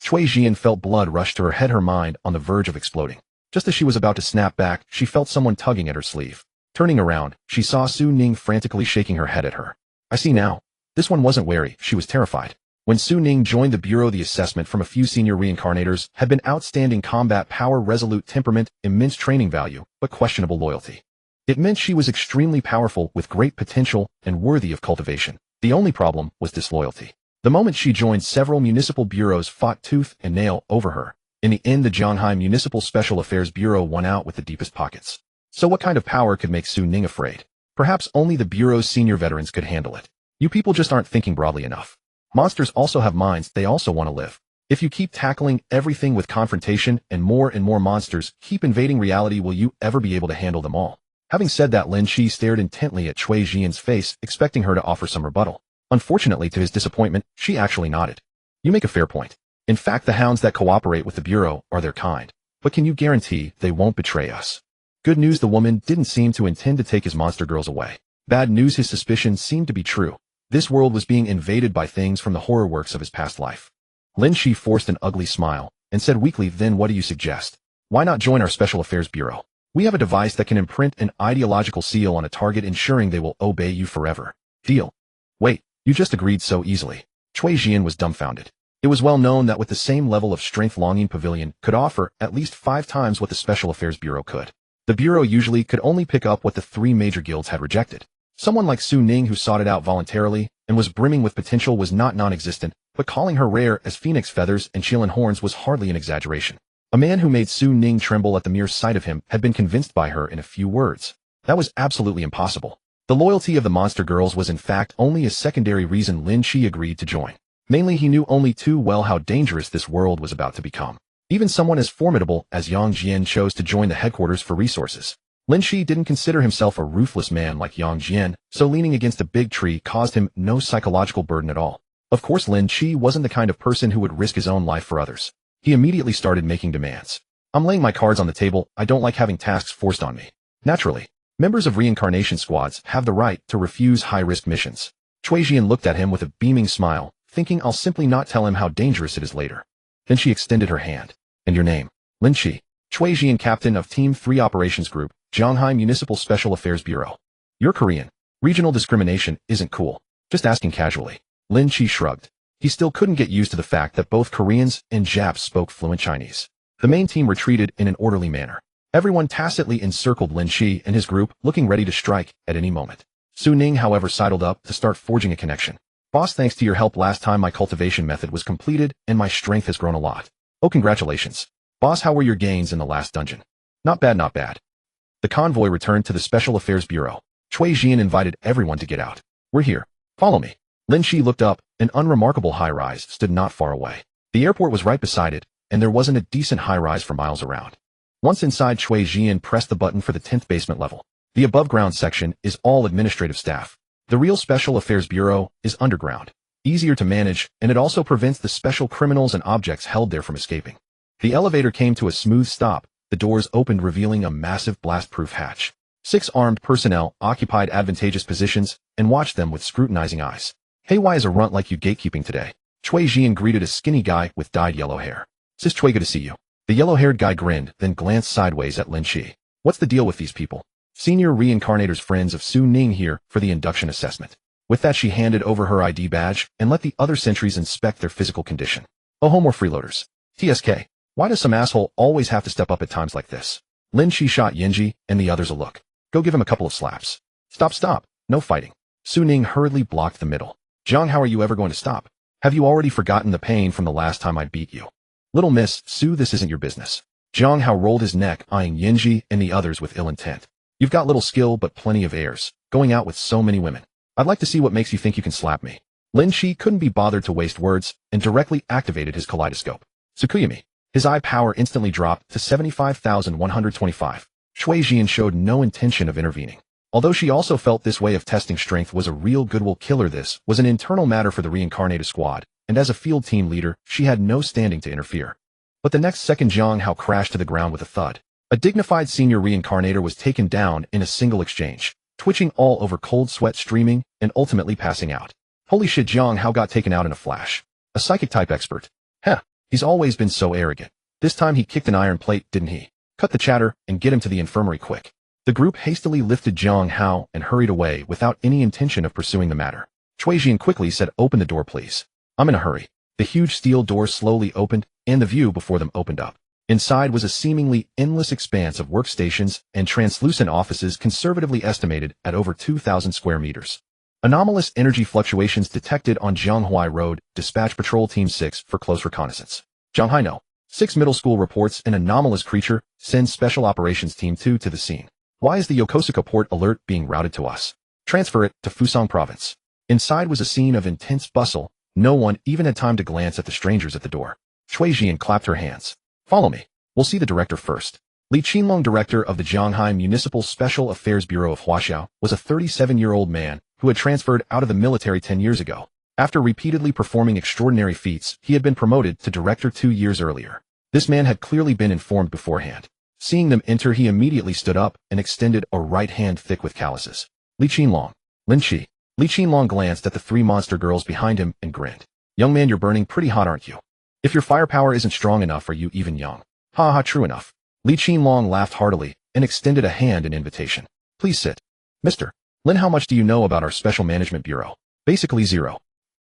Cui Jian felt blood rush to her head, her mind on the verge of exploding. Just as she was about to snap back, she felt someone tugging at her sleeve. Turning around, she saw Su Ning frantically shaking her head at her. I see now. This one wasn't wary, she was terrified. When Su Ning joined the bureau, the assessment from a few senior reincarnators had been outstanding combat power, resolute temperament, immense training value, but questionable loyalty. It meant she was extremely powerful with great potential and worthy of cultivation. The only problem was disloyalty. The moment she joined, several municipal bureaus fought tooth and nail over her. In the end, the Zhanghai Municipal Special Affairs Bureau won out with the deepest pockets. So what kind of power could make Su Ning afraid? Perhaps only the bureau's senior veterans could handle it. You people just aren't thinking broadly enough. Monsters also have minds, they also want to live. If you keep tackling everything with confrontation and more monsters keep invading reality, will you ever be able to handle them all? Having said that, Lin Qi stared intently at Cui Jian's face, expecting her to offer some rebuttal. Unfortunately, to his disappointment, she actually nodded. You make a fair point. In fact, the hounds that cooperate with the bureau are their kind. But can you guarantee they won't betray us? Good news, the woman didn't seem to intend to take his monster girls away. Bad news, his suspicions seemed to be true. This world was being invaded by things from the horror works of his past life. Lin Qi forced an ugly smile and said weakly, then what do you suggest? Why not join our Special Affairs Bureau? We have a device that can imprint an ideological seal on a target, ensuring they will obey you forever. Deal. Wait, you just agreed so easily. Cui Jian was dumbfounded. It was well known that with the same level of strength, Longyin Pavilion could offer at least 5 times what the Special Affairs Bureau could. The Bureau usually could only pick up what the 3 major guilds had rejected. Someone like Su Ning, who sought it out voluntarily and was brimming with potential, was not non-existent, but calling her rare as phoenix feathers and Qilin horns was hardly an exaggeration. A man who made Su Ning tremble at the mere sight of him had been convinced by her in a few words. That was absolutely impossible. The loyalty of the monster girls was in fact only a secondary reason Lin Qi agreed to join. Mainly, he knew only too well how dangerous this world was about to become. Even someone as formidable as Yang Jian chose to join the headquarters for resources. Lin Qi didn't consider himself a ruthless man like Yang Jian, so leaning against a big tree caused him no psychological burden at all. Of course, Lin Qi wasn't the kind of person who would risk his own life for others. He immediately started making demands. I'm laying my cards on the table. I don't like having tasks forced on me. Naturally, members of reincarnation squads have the right to refuse high-risk missions. Cui Jian looked at him with a beaming smile, thinking I'll simply not tell him how dangerous it is later. Then she extended her hand. And your name? Lin Qi. Cui Jian, captain of Team 3 Operations Group, Zhanghai Municipal Special Affairs Bureau. You're Korean. Regional discrimination isn't cool. Just asking casually. Lin Qi shrugged. He still couldn't get used to the fact that both Koreans and Japs spoke fluent Chinese. The main team retreated in an orderly manner. Everyone tacitly encircled Lin Qi and his group, looking ready to strike at any moment. Su Ning, however, sidled up to start forging a connection. Boss, thanks to your help last time my cultivation method was completed and my strength has grown a lot. Oh, congratulations. Boss, how were your gains in the last dungeon? Not bad, not bad. The convoy returned to the Special Affairs Bureau. Cui Jian invited everyone to get out. We're here. Follow me. Lin Qi looked up. An unremarkable high-rise stood not far away. The airport was right beside it, and there wasn't a decent high-rise for miles around. Once inside, Cui Jian pressed the button for the 10th basement level. The above-ground section is all administrative staff. The real Special Affairs Bureau is underground, easier to manage, and it also prevents the special criminals and objects held there from escaping. The elevator came to a smooth stop. The doors opened, revealing a massive blast-proof hatch. 6 armed personnel occupied advantageous positions and watched them with scrutinizing eyes. Hey, why is a runt like you gatekeeping today? Cui Jian greeted a skinny guy with dyed yellow hair. Sis Cui, good to see you. The yellow-haired guy grinned, then glanced sideways at Lin Qi. What's the deal with these people? Senior reincarnators, friends of Su Ning here for the induction assessment. With that, she handed over her ID badge and let the other sentries inspect their physical condition. Oh, more freeloaders. TSK. Why does some asshole always have to step up at times like this? Lin Qi shot Yinji and the others a look. Go give him a couple of slaps. Stop. No fighting. Su Ning hurriedly blocked the middle. Zhang, how are you ever going to stop? Have you already forgotten the pain from the last time I beat you? Little miss, Su, this isn't your business. Zhang Hao rolled his neck, eyeing Yinji and the others with ill intent. You've got little skill but plenty of airs, going out with so many women. I'd like to see what makes you think you can slap me. Lin Qi couldn't be bothered to waste words and directly activated his kaleidoscope. Tsukuyami. His eye power instantly dropped to 75,125. Cui Jian showed no intention of intervening. Although she also felt this way of testing strength was a real goodwill killer, this was an internal matter for the Reincarnator squad, and as a field team leader, she had no standing to interfere. But the next second, Zhang Hao crashed to the ground with a thud. A dignified senior Reincarnator was taken down in a single exchange, twitching all over, cold sweat streaming, and ultimately passing out. Holy shit, Zhang Hao got taken out in a flash. A psychic-type expert. Heh, he's always been so arrogant. This time he kicked an iron plate, didn't he? Cut the chatter and get him to the infirmary quick. The group hastily lifted Zhang Hao and hurried away without any intention of pursuing the matter. Cui Jian quickly said, open the door, please. I'm in a hurry. The huge steel doors slowly opened, and the view before them opened up. Inside was a seemingly endless expanse of workstations and translucent offices conservatively estimated at over 2,000 square meters. Anomalous energy fluctuations detected on Jianghuai Road. Dispatch Patrol Team 6 for close reconnaissance. Jianghuai No. 6 Middle School reports an anomalous creature. Send Special Operations Team 2 to the scene. Why is the Yokosuka port alert being routed to us? Transfer it to Fusang Province. Inside was a scene of intense bustle. No one even had time to glance at the strangers at the door. Cui Jian clapped her hands. Follow me. We'll see the director first. Li Qinlong, director of the Jianghai Municipal Special Affairs Bureau of Huaxiao, was a 37-year-old man who had transferred out of the military 10 years ago. After repeatedly performing extraordinary feats, he had been promoted to director 2 years earlier. This man had clearly been informed beforehand. Seeing them enter, he immediately stood up and extended a right hand thick with calluses. Li Qinlong. Lin Qi. Li Qinlong glanced at the 3 monster girls behind him and grinned. Young man, you're burning pretty hot, aren't you? If your firepower isn't strong enough, are you even young? Ha ha, true enough. Li Qinlong laughed heartily and extended a hand in invitation. Please sit. Mr. Lin, how much do you know about our Special Management Bureau? Basically zero.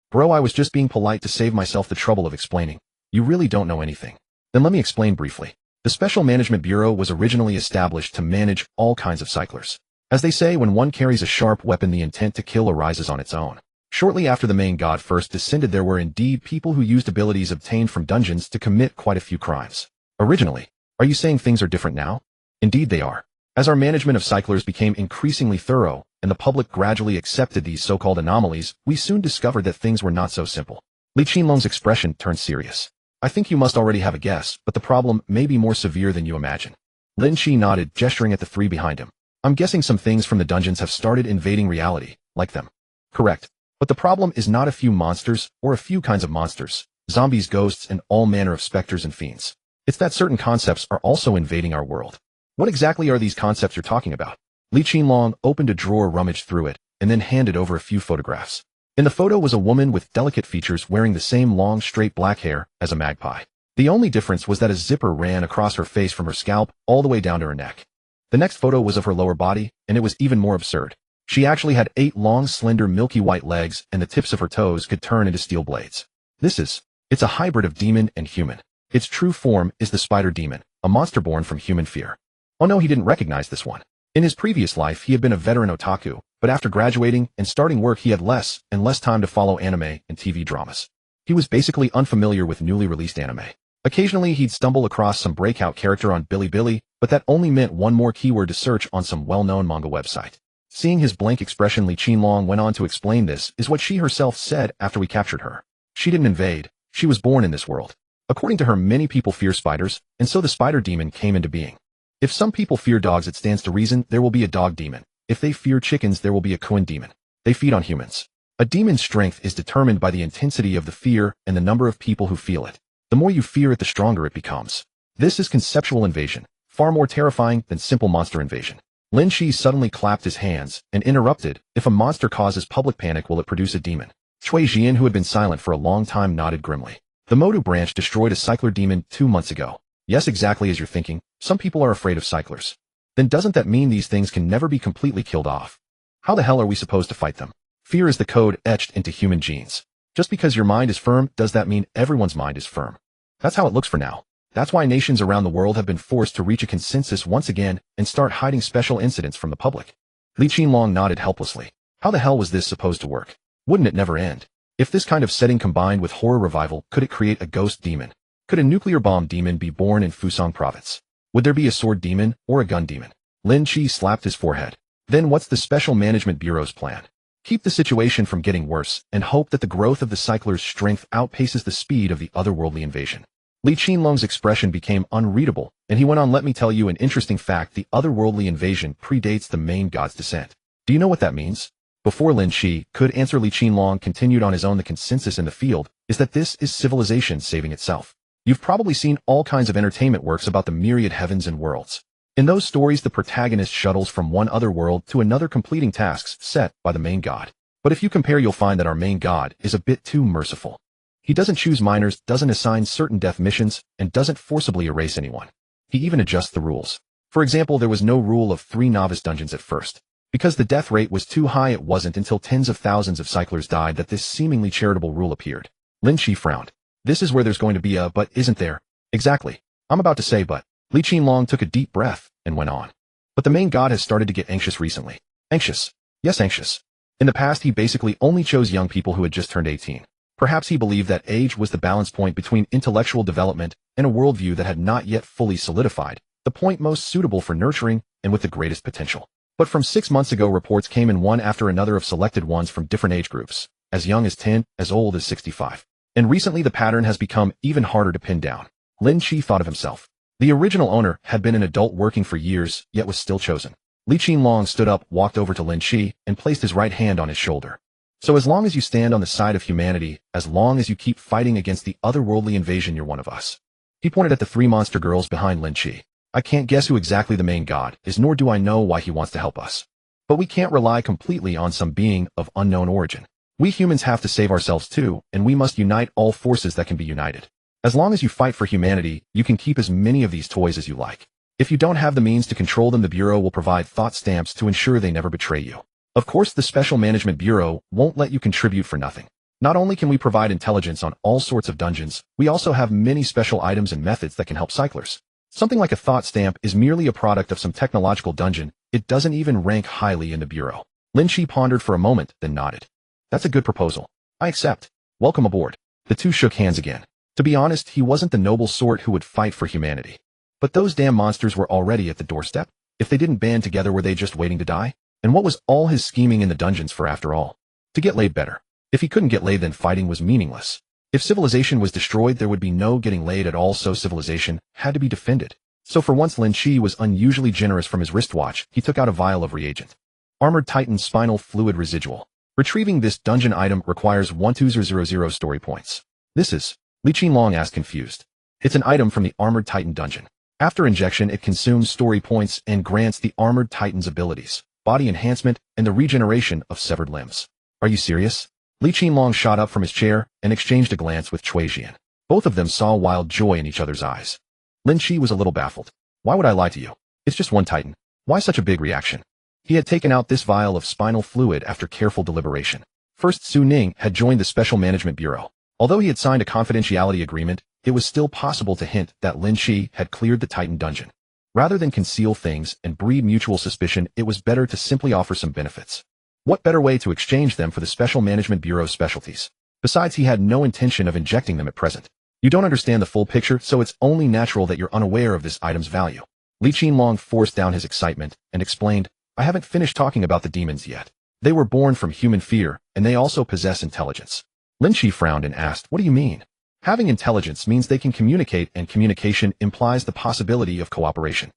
Bro, I was just being polite to save myself the trouble of explaining. You really don't know anything. Then let me explain briefly. The Special Management Bureau was originally established to manage all kinds of cyclers. As they say, when one carries a sharp weapon, the intent to kill arises on its own. Shortly after the main god first descended, there were indeed people who used abilities obtained from dungeons to commit quite a few crimes. Originally. Are you saying things are different now? Indeed they are. As our management of cyclers became increasingly thorough, and the public gradually accepted these so-called anomalies, we soon discovered that things were not so simple. Li Qinlong's expression turned serious. I think you must already have a guess, but the problem may be more severe than you imagine. Lin Qi nodded, gesturing at the 3 behind him. I'm guessing some things from the dungeons have started invading reality, like them. Correct. But the problem is not a few monsters, or a few kinds of monsters, zombies, ghosts, and all manner of specters and fiends. It's that certain concepts are also invading our world. What exactly are these concepts you're talking about? Li Qinlong opened a drawer, rummaged through it, and then handed over a few photographs. In the photo was a woman with delicate features wearing the same long, straight black hair as a magpie. The only difference was that a zipper ran across her face from her scalp all the way down to her neck. The next photo was of her lower body, and it was even more absurd. She actually had 8 long, slender, milky white legs, and the tips of her toes could turn into steel blades. It's a hybrid of demon and human. Its true form is the spider demon, a monster born from human fear. Oh no, he didn't recognize this one. In his previous life, he had been a veteran otaku, but after graduating and starting work, he had less and less time to follow anime and TV dramas. He was basically unfamiliar with newly released anime. Occasionally, he'd stumble across some breakout character on Bilibili, but that only meant one more keyword to search on some well-known manga website. Seeing his blank expression, Li Qinlong went on to explain this is what she herself said after we captured her. She didn't invade. She was born in this world. According to her, many people fear spiders, and so the spider demon came into being. If some people fear dogs, it stands to reason there will be a dog demon. If they fear chickens, there will be a coon demon. They feed on humans. A demon's strength is determined by the intensity of the fear and the number of people who feel it. The more you fear it, the stronger it becomes. This is conceptual invasion, far more terrifying than simple monster invasion. Lin Qi suddenly clapped his hands and interrupted. If a monster causes public panic, will it produce a demon? Cui Jian, who had been silent for a long time, nodded grimly. The Modu branch destroyed a cycler demon 2 months ago. Yes, exactly as you're thinking. Some people are afraid of cyclers. Then doesn't that mean these things can never be completely killed off? How the hell are we supposed to fight them? Fear is the code etched into human genes. Just because your mind is firm, does that mean everyone's mind is firm? That's how it looks for now. That's why nations around the world have been forced to reach a consensus once again and start hiding special incidents from the public. Li Qinlong nodded helplessly. How the hell was this supposed to work? Wouldn't it never end? If this kind of setting combined with horror revival, could it create a ghost demon? Could a nuclear bomb demon be born in Fusang Province? Would there be a sword demon or a gun demon? Lin Qi slapped his forehead. Then what's the Special Management Bureau's plan? Keep the situation from getting worse and hope that the growth of the cycler's strength outpaces the speed of the otherworldly invasion. Li Qinlong's expression became unreadable, and he went on, let me tell you an interesting fact. The otherworldly invasion predates the main god's descent. Do you know what that means? Before Lin Qi could answer, Li Qinlong continued on his own. The consensus in the field is that this is civilization saving itself. You've probably seen all kinds of entertainment works about the myriad heavens and worlds. In those stories, the protagonist shuttles from one other world to another, completing tasks set by the main god. But if you compare, you'll find that our main god is a bit too merciful. He doesn't choose minors, doesn't assign certain death missions, and doesn't forcibly erase anyone. He even adjusts the rules. For example, there was no rule of 3 novice dungeons at first. Because the death rate was too high, it wasn't until tens of thousands of cyclers died that this seemingly charitable rule appeared. Lin Qi frowned. This is where there's going to be a but, isn't there? Exactly. I'm about to say but. Li Qinlong took a deep breath and went on. But the main god has started to get anxious recently. Anxious. Yes, anxious. In the past, he basically only chose young people who had just turned 18. Perhaps he believed that age was the balance point between intellectual development and a worldview that had not yet fully solidified, the point most suitable for nurturing and with the greatest potential. But from 6 months ago, reports came in one after another of selected ones from different age groups, as young as 10, as old as 65. And recently the pattern has become even harder to pin down. Lin Qi thought of himself. The original owner had been an adult working for years, yet was still chosen. Li Qinlong stood up, walked over to Lin Qi, and placed his right hand on his shoulder. So as long as you stand on the side of humanity, as long as you keep fighting against the otherworldly invasion, you're one of us. He pointed at the 3 monster girls behind Lin Qi. I can't guess who exactly the main god is, nor do I know why he wants to help us. But we can't rely completely on some being of unknown origin. We humans have to save ourselves too, and we must unite all forces that can be united. As long as you fight for humanity, you can keep as many of these toys as you like. If you don't have the means to control them, the Bureau will provide thought stamps to ensure they never betray you. Of course, the Special Management Bureau won't let you contribute for nothing. Not only can we provide intelligence on all sorts of dungeons, we also have many special items and methods that can help cyclers. Something like a thought stamp is merely a product of some technological dungeon. It doesn't even rank highly in the Bureau. Lin Qi pondered for a moment, then nodded. That's a good proposal. I accept. Welcome aboard. The two shook hands again. To be honest, he wasn't the noble sort who would fight for humanity. But those damn monsters were already at the doorstep. If they didn't band together, were they just waiting to die? And what was all his scheming in the dungeons for after all? To get laid better. If he couldn't get laid, then fighting was meaningless. If civilization was destroyed, there would be no getting laid at all, so civilization had to be defended. So for once, Lin Qi was unusually generous. From his wristwatch, he took out a vial of reagent. Armored Titan Spinal Fluid Residual. Retrieving this dungeon item requires 12000 story points. This is... Li Qinlong asked, confused. It's an item from the Armored Titan dungeon. After injection, it consumes story points and grants the Armored Titan's abilities, body enhancement, and the regeneration of severed limbs. Are you serious? Li Qinlong shot up from his chair and exchanged a glance with Cui Jian. Both of them saw wild joy in each other's eyes. Lin Qi was a little baffled. Why would I lie to you? It's just one Titan. Why such a big reaction? He had taken out this vial of spinal fluid after careful deliberation. First, Su Ning had joined the Special Management Bureau. Although he had signed a confidentiality agreement, it was still possible to hint that Lin Qi had cleared the Titan dungeon. Rather than conceal things and breed mutual suspicion, it was better to simply offer some benefits. What better way to exchange them for the Special Management Bureau's specialties? Besides, he had no intention of injecting them at present. You don't understand the full picture, so it's only natural that you're unaware of this item's value. Li Qinlong forced down his excitement and explained, I haven't finished talking about the demons yet. They were born from human fear, and they also possess intelligence. Lin Qi frowned and asked, what do you mean? Having intelligence means they can communicate, and communication implies the possibility of cooperation.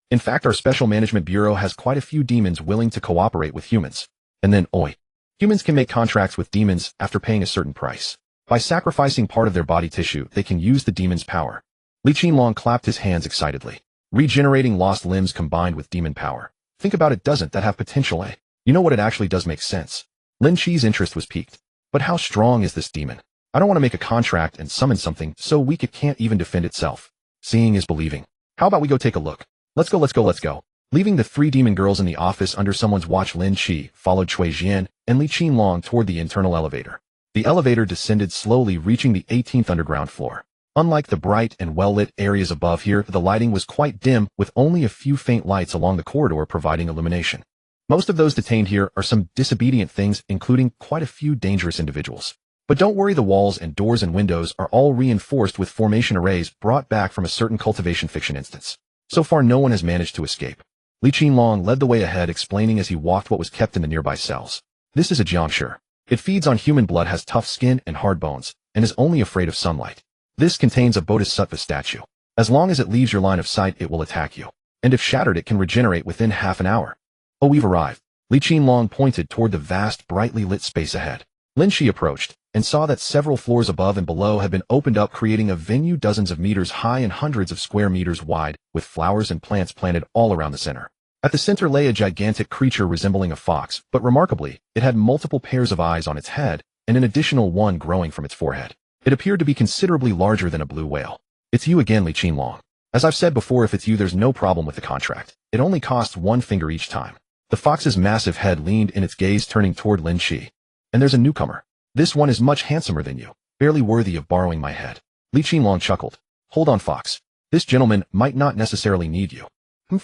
In fact, our Special Management Bureau has quite a few demons willing to cooperate with humans. And then, humans can make contracts with demons after paying a certain price. By sacrificing part of their body tissue, they can use the demon's power. Li Qinlong clapped his hands excitedly. Regenerating lost limbs combined with demon power. Think about it, doesn't that have potential, eh? You know what, it actually does make sense. Lin Qi's interest was piqued. But how strong is this demon? I don't want to make a contract and summon something so weak it can't even defend itself. Seeing is believing. How about we go take a look? Let's go. Leaving the 3 demon girls in the office under someone's watch, Lin Qi followed Cui Jian and Li Qinlong toward the internal elevator. The elevator descended slowly, reaching the 18th underground floor. Unlike the bright and well-lit areas above here, the lighting was quite dim, with only a few faint lights along the corridor providing illumination. Most of those detained here are some disobedient things, including quite a few dangerous individuals. But don't worry, the walls and doors and windows are all reinforced with formation arrays brought back from a certain cultivation fiction instance. So far, no one has managed to escape. Li Qinlong led the way ahead, explaining as he walked what was kept in the nearby cells. This is a jiangshi. It feeds on human blood, has tough skin and hard bones, and is only afraid of sunlight. This contains a bodhisattva statue. As long as it leaves your line of sight, it will attack you. And if shattered, it can regenerate within half an hour. Oh, we've arrived. Li Qinlong pointed toward the vast, brightly lit space ahead. Lin Qi approached and saw that several floors above and below had been opened up, creating a venue dozens of meters high and hundreds of square meters wide, with flowers and plants planted all around the center. At the center lay a gigantic creature resembling a fox, but remarkably, it had multiple pairs of eyes on its head, and an additional one growing from its forehead. It appeared to be considerably larger than a blue whale. It's you again, Li Qinlong. As I've said before, if it's you, there's no problem with the contract. It only costs 1 finger each time. The fox's massive head leaned in, its gaze turning toward Lin Qi. And there's a newcomer. This one is much handsomer than you. Barely worthy of borrowing my head. Li Qinlong chuckled. Hold on, Fox. This gentleman might not necessarily need you.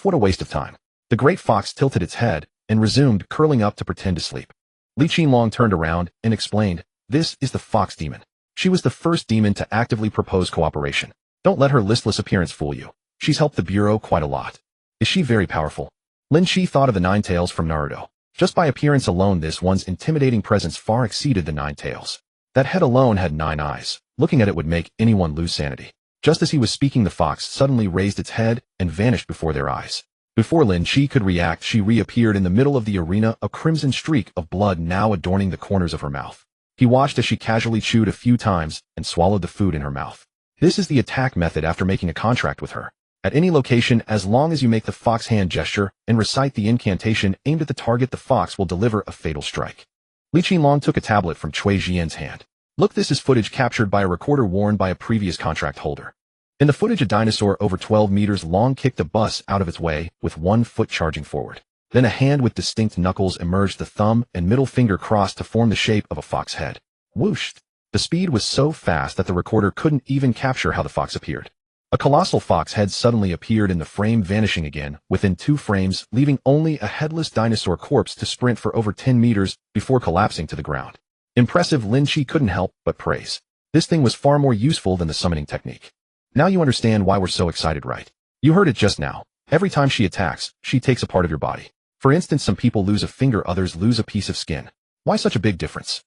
What a waste of time. The great fox tilted its head and resumed curling up to pretend to sleep. Li Qinlong turned around and explained, this is the fox demon. She was the first demon to actively propose cooperation. Don't let her listless appearance fool you. She's helped the Bureau quite a lot. Is she very powerful? Lin Qi thought of the Nine Tails from Naruto. Just by appearance alone, this one's intimidating presence far exceeded the Nine Tails. That head alone had 9 eyes. Looking at it would make anyone lose sanity. Just as he was speaking, the fox suddenly raised its head and vanished before their eyes. Before Lin Qi could react, she reappeared in the middle of the arena, a crimson streak of blood now adorning the corners of her mouth. He watched as she casually chewed a few times and swallowed the food in her mouth. This is the attack method after making a contract with her. At any location, as long as you make the fox hand gesture and recite the incantation aimed at the target, the fox will deliver a fatal strike. Li Qinlong took a tablet from Cui Jian's hand. Look, this is footage captured by a recorder worn by a previous contract holder. In the footage, a dinosaur over 12 meters long kicked a bus out of its way with one foot charging forward. Then a hand with distinct knuckles emerged, the thumb and middle finger crossed to form the shape of a fox head. Whoosh! The speed was so fast that the recorder couldn't even capture how the fox appeared. A colossal fox head suddenly appeared in the frame, vanishing again within 2 frames, leaving only a headless dinosaur corpse to sprint for over 10 meters before collapsing to the ground. Impressive, Lin Qi couldn't help but praise. This thing was far more useful than the summoning technique. Now you understand why we're so excited, right? You heard it just now. Every time she attacks, she takes a part of your body. For instance, some people lose a finger, others lose a piece of skin. Why such a big difference?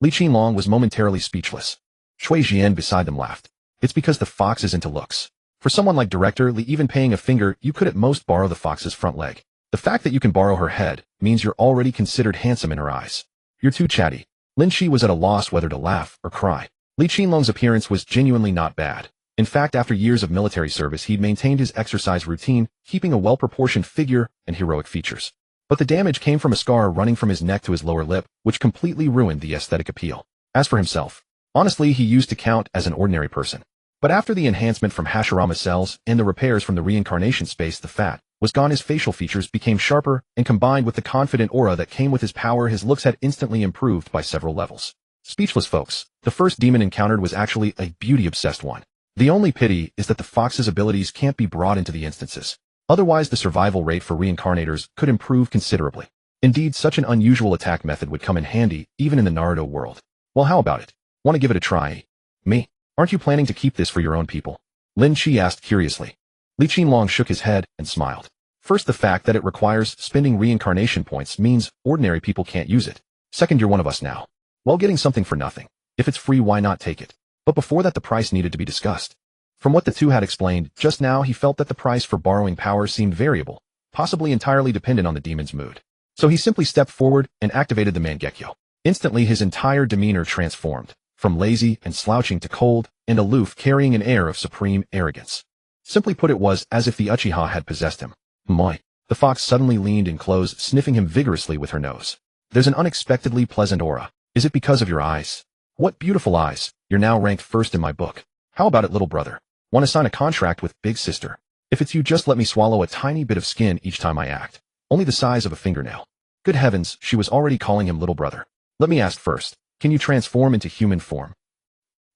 Li Qinlong was momentarily speechless. Cui Jian beside them laughed. It's because the fox is into looks. For someone like Director Li, even paying a finger, you could at most borrow the fox's front leg. The fact that you can borrow her head means you're already considered handsome in her eyes. You're too chatty. Lin Qi was at a loss whether to laugh or cry. Li Qinlong's appearance was genuinely not bad. In fact, after years of military service, he'd maintained his exercise routine, keeping a well-proportioned figure and heroic features. But the damage came from a scar running from his neck to his lower lip, which completely ruined the aesthetic appeal. As for himself, honestly, he used to count as an ordinary person. But after the enhancement from Hashirama cells and the repairs from the reincarnation space, the fat was gone, his facial features became sharper, and combined with the confident aura that came with his power, his looks had instantly improved by several levels. Speechless, folks. The first demon encountered was actually a beauty-obsessed one. The only pity is that the fox's abilities can't be brought into the instances. Otherwise, the survival rate for reincarnators could improve considerably. Indeed, such an unusual attack method would come in handy even in the Naruto world. Well, how about it? Want to give it a try? Me? Aren't you planning to keep this for your own people? Lin Qi asked curiously. Li Qinlong shook his head and smiled. First, the fact that it requires spending reincarnation points means ordinary people can't use it. Second, you're one of us now. Well, getting something for nothing. If it's free, why not take it? But before that, the price needed to be discussed. From what the two had explained just now, he felt that the price for borrowing power seemed variable, possibly entirely dependent on the demon's mood. So he simply stepped forward and activated the Mangekyo. Instantly, his entire demeanor transformed, from lazy and slouching to cold and aloof, carrying an air of supreme arrogance. Simply put, it was as if the Uchiha had possessed him. Moi. The fox suddenly leaned in close, sniffing him vigorously with her nose. There's an unexpectedly pleasant aura. Is it because of your eyes? What beautiful eyes. You're now ranked first in my book. How about it, little brother? Want to sign a contract with big sister? If it's you, just let me swallow a tiny bit of skin each time I act. Only the size of a fingernail. Good heavens, she was already calling him little brother. Let me ask first, can you transform into human form?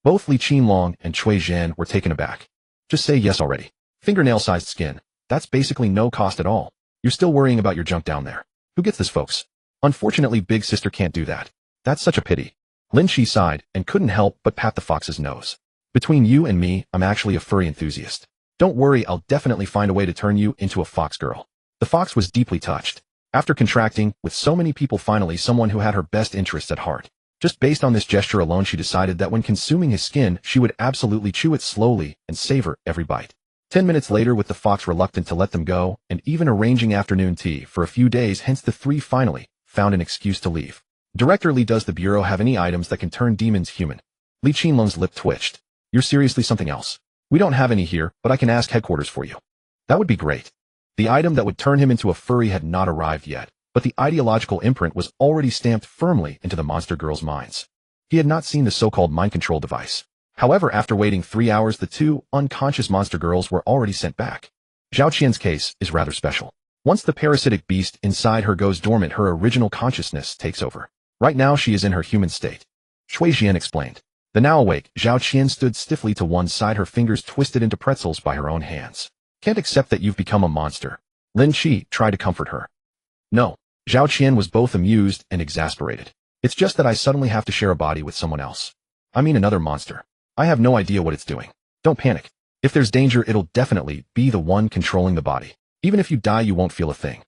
Both Li Qinlong and Cui Jian were taken aback. Just say yes already. Fingernail-sized skin. That's basically no cost at all. You're still worrying about your junk down there. Who gets this, folks? Unfortunately, big sister can't do that. That's such a pity. Lin Qi sighed and couldn't help but pat the fox's nose. Between you and me, I'm actually a furry enthusiast. Don't worry, I'll definitely find a way to turn you into a fox girl. The fox was deeply touched. After contracting with so many people, finally someone who had her best interests at heart. Just based on this gesture alone, she decided that when consuming his skin, she would absolutely chew it slowly and savor every bite. 10 minutes later, with the fox reluctant to let them go, and even arranging afternoon tea for a few days, hence the three finally found an excuse to leave. Director Li, does the Bureau have any items that can turn demons human? Li Qinlong's lip twitched. You're seriously something else? We don't have any here, but I can ask headquarters for you. That would be great. The item that would turn him into a furry had not arrived yet, but the ideological imprint was already stamped firmly into the monster girls' minds. He had not seen the so-called mind control device. However, after waiting 3 hours, the two unconscious monster girls were already sent back. Zhao Qian's case is rather special. Once the parasitic beast inside her goes dormant, her original consciousness takes over. Right now, she is in her human state. Cui Jian explained. The now awake Zhao Qian stood stiffly to one side, her fingers twisted into pretzels by her own hands. Can't accept that you've become a monster. Lin Qi tried to comfort her. No. Zhao Qian was both amused and exasperated. It's just that I suddenly have to share a body with someone else. I mean another monster. I have no idea what it's doing. Don't panic. If there's danger, it'll definitely be the one controlling the body. Even if you die, you won't feel a thing.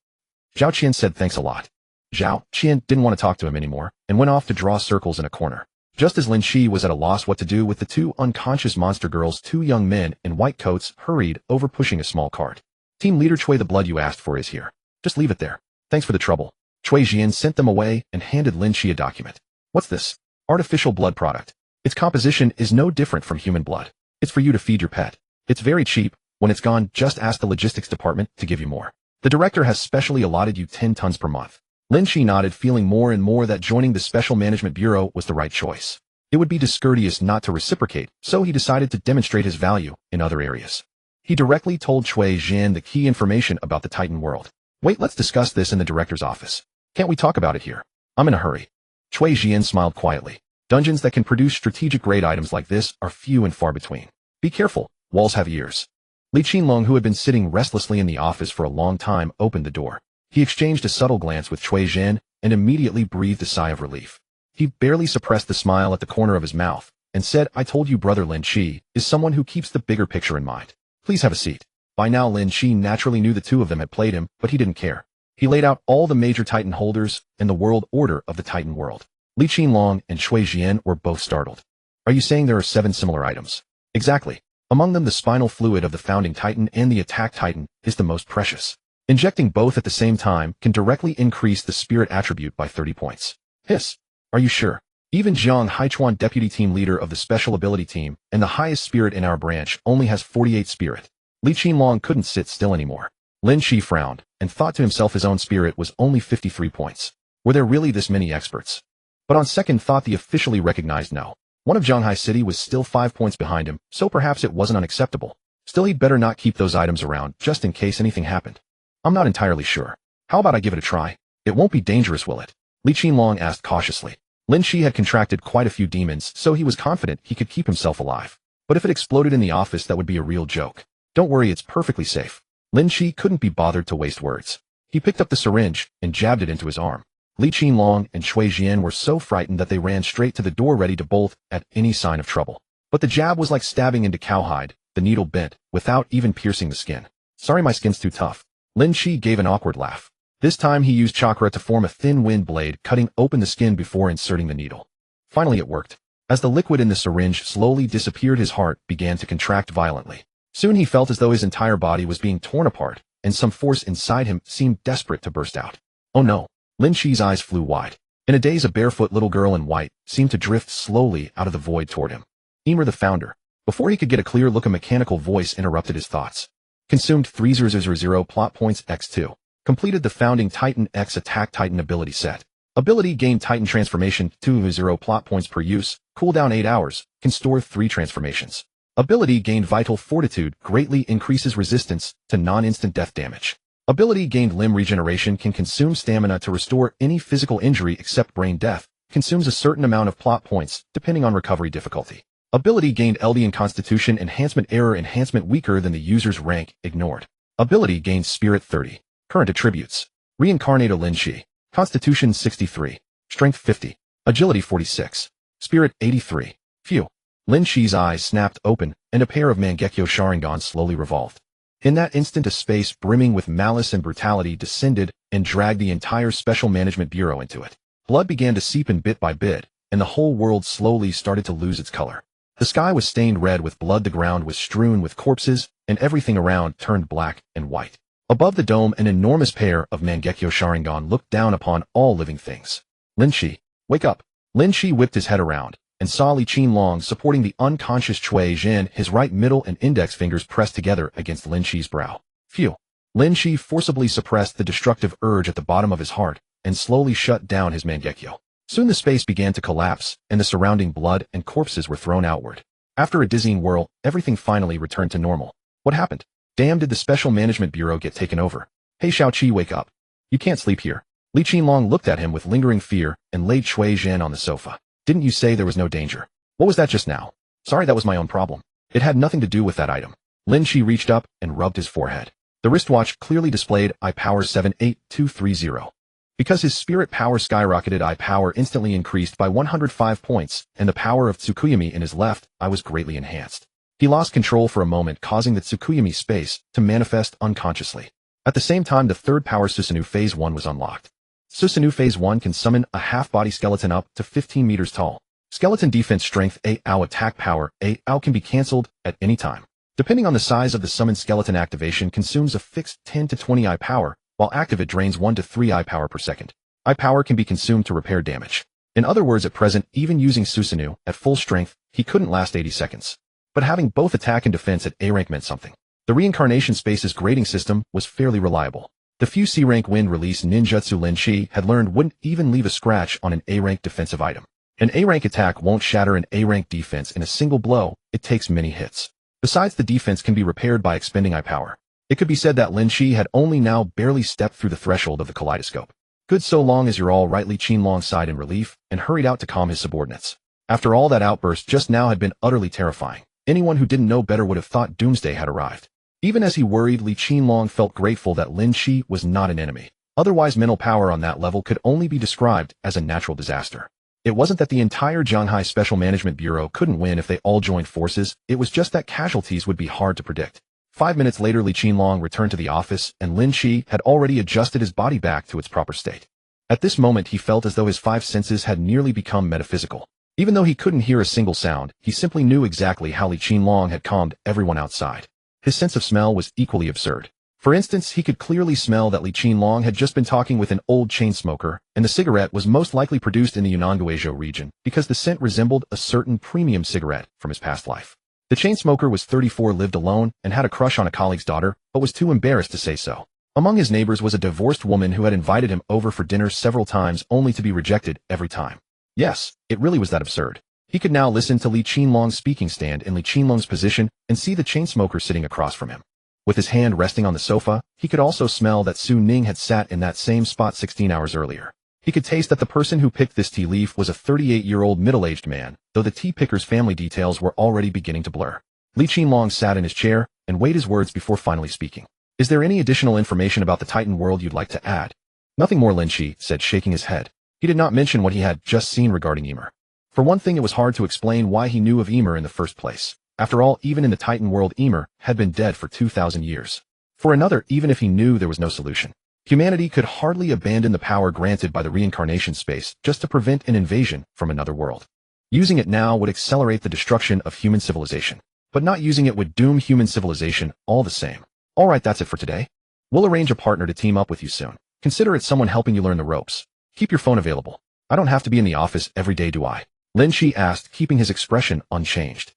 Zhao Qian said thanks a lot. Zhao Qian didn't want to talk to him anymore and went off to draw circles in a corner. Just as Lin Qi was at a loss what to do with the two unconscious monster girls, two young men in white coats hurried over, pushing a small cart. Team leader Cui, the blood you asked for is here. Just leave it there. Thanks for the trouble. Cui Jian sent them away and handed Lin Qi a document. What's this? Artificial blood product. Its composition is no different from human blood. It's for you to feed your pet. It's very cheap. When it's gone, just ask the logistics department to give you more. The director has specially allotted you 10 tons per month. Lin Qi nodded, feeling more and more that joining the Special Management Bureau was the right choice. It would be discourteous not to reciprocate, so he decided to demonstrate his value in other areas. He directly told Cui Jian the key information about the Titan world. Wait, let's discuss this in the director's office. Can't we talk about it here? I'm in a hurry. Cui Jian smiled quietly. Dungeons that can produce strategic-grade items like this are few and far between. Be careful, walls have ears. Li Qinlong, who had been sitting restlessly in the office for a long time, opened the door. He exchanged a subtle glance with Cui Jian and immediately breathed a sigh of relief. He barely suppressed the smile at the corner of his mouth and said, I told you brother Lin Qi is someone who keeps the bigger picture in mind. Please have a seat. By now Lin Qi naturally knew the two of them had played him, but he didn't care. He laid out all the major Titan holders and the world order of the Titan world. Li Qinlong and Cui Jian were both startled. Are you saying there are 7 similar items? Exactly. Among them, the spinal fluid of the founding Titan and the attack Titan is the most precious. Injecting both at the same time can directly increase the spirit attribute by 30 points. Hiss. Are you sure? Even Jiang Haichuan, deputy team leader of the special ability team and the highest spirit in our branch, only has 48 spirit. Li Qinlong couldn't sit still anymore. Lin Qi frowned and thought to himself his own spirit was only 53 points. Were there really this many experts? But on second thought, the officially recognized no. One of Zhanghai City was still 5 points behind him, so perhaps it wasn't unacceptable. Still, he'd better not keep those items around just in case anything happened. I'm not entirely sure. How about I give it a try? It won't be dangerous, will it? Li Qinlong asked cautiously. Lin Qi had contracted quite a few demons, so he was confident he could keep himself alive. But if it exploded in the office, that would be a real joke. Don't worry, it's perfectly safe. Lin Qi couldn't be bothered to waste words. He picked up the syringe and jabbed it into his arm. Li Qinlong and Cui Jian were so frightened that they ran straight to the door, ready to bolt at any sign of trouble. But the jab was like stabbing into cowhide. The needle bent, without even piercing the skin. Sorry, my skin's too tough. Lin Qi gave an awkward laugh. This time he used chakra to form a thin wind blade, cutting open the skin before inserting the needle. Finally it worked. As the liquid in the syringe slowly disappeared, his heart began to contract violently. Soon he felt as though his entire body was being torn apart, and some force inside him seemed desperate to burst out. Oh no! Lin Qi's eyes flew wide. In a daze, a barefoot little girl in white seemed to drift slowly out of the void toward him. Emer, the founder. Before he could get a clear look, a mechanical voice interrupted his thoughts. Consumed 3000 plot points x2. Completed the founding Titan X Attack Titan ability set. Ability gained Titan Transformation 20 plot points per use. Cooldown 8 hours. Can store 3 transformations. Ability gained Vital Fortitude, greatly increases resistance to non-instant death damage. Ability gained Limb Regeneration, can consume stamina to restore any physical injury except brain death. Consumes a certain amount of plot points, depending on recovery difficulty. Ability gained Eldian Constitution Enhancement, error enhancement weaker than the user's rank, ignored. Ability gained Spirit 30. Current attributes. Reincarnator Lin Qi. Constitution 63. Strength 50. Agility 46. Spirit 83. Phew. Lin Qi's eyes snapped open, and a pair of Mangekyo Sharingan slowly revolved. In that instant, a space brimming with malice and brutality descended and dragged the entire Special Management Bureau into it. Blood began to seep in bit by bit, and the whole world slowly started to lose its color. The sky was stained red with blood, the ground was strewn with corpses, and everything around turned black and white. Above the dome, an enormous pair of Mangekyo Sharingan looked down upon all living things. Lin Qi, wake up! Lin Qi whipped his head around and saw Li Qinlong supporting the unconscious Cui Jian, his right middle and index fingers pressed together against Lin Qi's brow. Phew. Lin Qi forcibly suppressed the destructive urge at the bottom of his heart and slowly shut down his Mangekyo. Soon the space began to collapse, and the surrounding blood and corpses were thrown outward. After a dizzying whirl, everything finally returned to normal. What happened? Damn, did the Special Management Bureau get taken over? Hey Xiaoqi, wake up. You can't sleep here. Li Qinlong looked at him with lingering fear and laid Cui Jian on the sofa. Didn't you say there was no danger? What was that just now? Sorry, that was my own problem. It had nothing to do with that item. Lin Qi reached up and rubbed his forehead. The wristwatch clearly displayed I power 78230. Because his spirit power skyrocketed, I power instantly increased by 105 points, and the power of Tsukuyami in his left eye was greatly enhanced. He lost control for a moment, causing the Tsukuyami space to manifest unconsciously. At the same time, the third power Susanoo Phase 1 was unlocked. Susanoo Phase 1 can summon a half-body skeleton up to 15 meters tall. Skeleton defense strength A-Ow attack power A-Ow can be cancelled at any time. Depending on the size of the summoned skeleton, activation consumes a fixed 10 to 20 I power, while active it drains 1 to 3 I power per second. I power can be consumed to repair damage. In other words, at present, even using Susanoo at full strength, he couldn't last 80 seconds. But having both attack and defense at A rank meant something. The reincarnation space's grading system was fairly reliable. The few C rank wind release ninjutsu Lin Qi had learned wouldn't even leave a scratch on an A rank defensive item. An A rank attack won't shatter an A rank defense in a single blow, it takes many hits. Besides, the defense can be repaired by expending I power. It could be said that Lin Qi had only now barely stepped through the threshold of the kaleidoscope. Good, so long as you're all right. Li Qinlong sighed in relief and hurried out to calm his subordinates. After all, that outburst just now had been utterly terrifying. Anyone who didn't know better would have thought doomsday had arrived. Even as he worried, Li Qinlong felt grateful that Lin Qi was not an enemy. Otherwise, mental power on that level could only be described as a natural disaster. It wasn't that the entire Zhanghai Special Management Bureau couldn't win if they all joined forces, it was just that casualties would be hard to predict. 5 minutes later, Li Qinlong returned to the office, and Lin Qi had already adjusted his body back to its proper state. At this moment, he felt as though his 5 senses had nearly become metaphysical. Even though he couldn't hear a single sound, he simply knew exactly how Li Qinlong had calmed everyone outside. His sense of smell was equally absurd. For instance, he could clearly smell that Li Qinlong had just been talking with an old chain smoker, and the cigarette was most likely produced in the Yunnan Guizhou region because the scent resembled a certain premium cigarette from his past life. The chain smoker was 34, lived alone, and had a crush on a colleague's daughter, but was too embarrassed to say so. Among his neighbors was a divorced woman who had invited him over for dinner several times only to be rejected every time. Yes, it really was that absurd. He could now listen to Li Qinlong's speaking stand in Li Qinlong's position and see the chain smoker sitting across from him. With his hand resting on the sofa, he could also smell that Su Ning had sat in that same spot 16 hours earlier. He could taste that the person who picked this tea leaf was a 38-year-old middle-aged man, though the tea picker's family details were already beginning to blur. Li Qinlong sat in his chair and weighed his words before finally speaking. Is there any additional information about the Titan world you'd like to add? Nothing more, Lin Qi said, shaking his head. He did not mention what he had just seen regarding Ymir. For one thing, it was hard to explain why he knew of Ymir in the first place. After all, even in the Titan world, Ymir had been dead for 2,000 years. For another, even if he knew there was no solution, humanity could hardly abandon the power granted by the reincarnation space just to prevent an invasion from another world. Using it now would accelerate the destruction of human civilization. But not using it would doom human civilization all the same. Alright, that's it for today. We'll arrange a partner to team up with you soon. Consider it someone helping you learn the ropes. Keep your phone available. I don't have to be in the office every day, do I? Lin Qi asked, keeping his expression unchanged.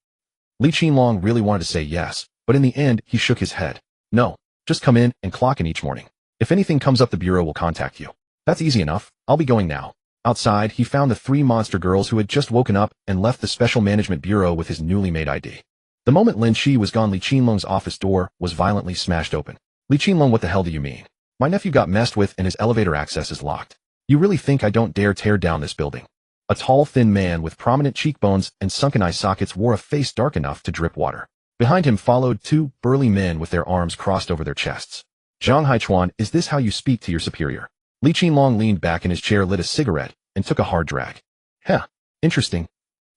Li Qinlong really wanted to say yes, but in the end, he shook his head. No, just come in and clock in each morning. If anything comes up, the bureau will contact you. That's easy enough. I'll be going now. Outside, he found the 3 monster girls who had just woken up and left the Special Management Bureau with his newly made ID. The moment Lin Qi was gone, Li Qinlong's office door was violently smashed open. Li Qinlong, what the hell do you mean? My nephew got messed with and his elevator access is locked. You really think I don't dare tear down this building? A tall, thin man with prominent cheekbones and sunken eye sockets wore a face dark enough to drip water. Behind him followed 2 burly men with their arms crossed over their chests. Zhang Haichuan, is this how you speak to your superior? Li Qinlong leaned back in his chair, lit a cigarette, and took a hard drag. Huh, interesting.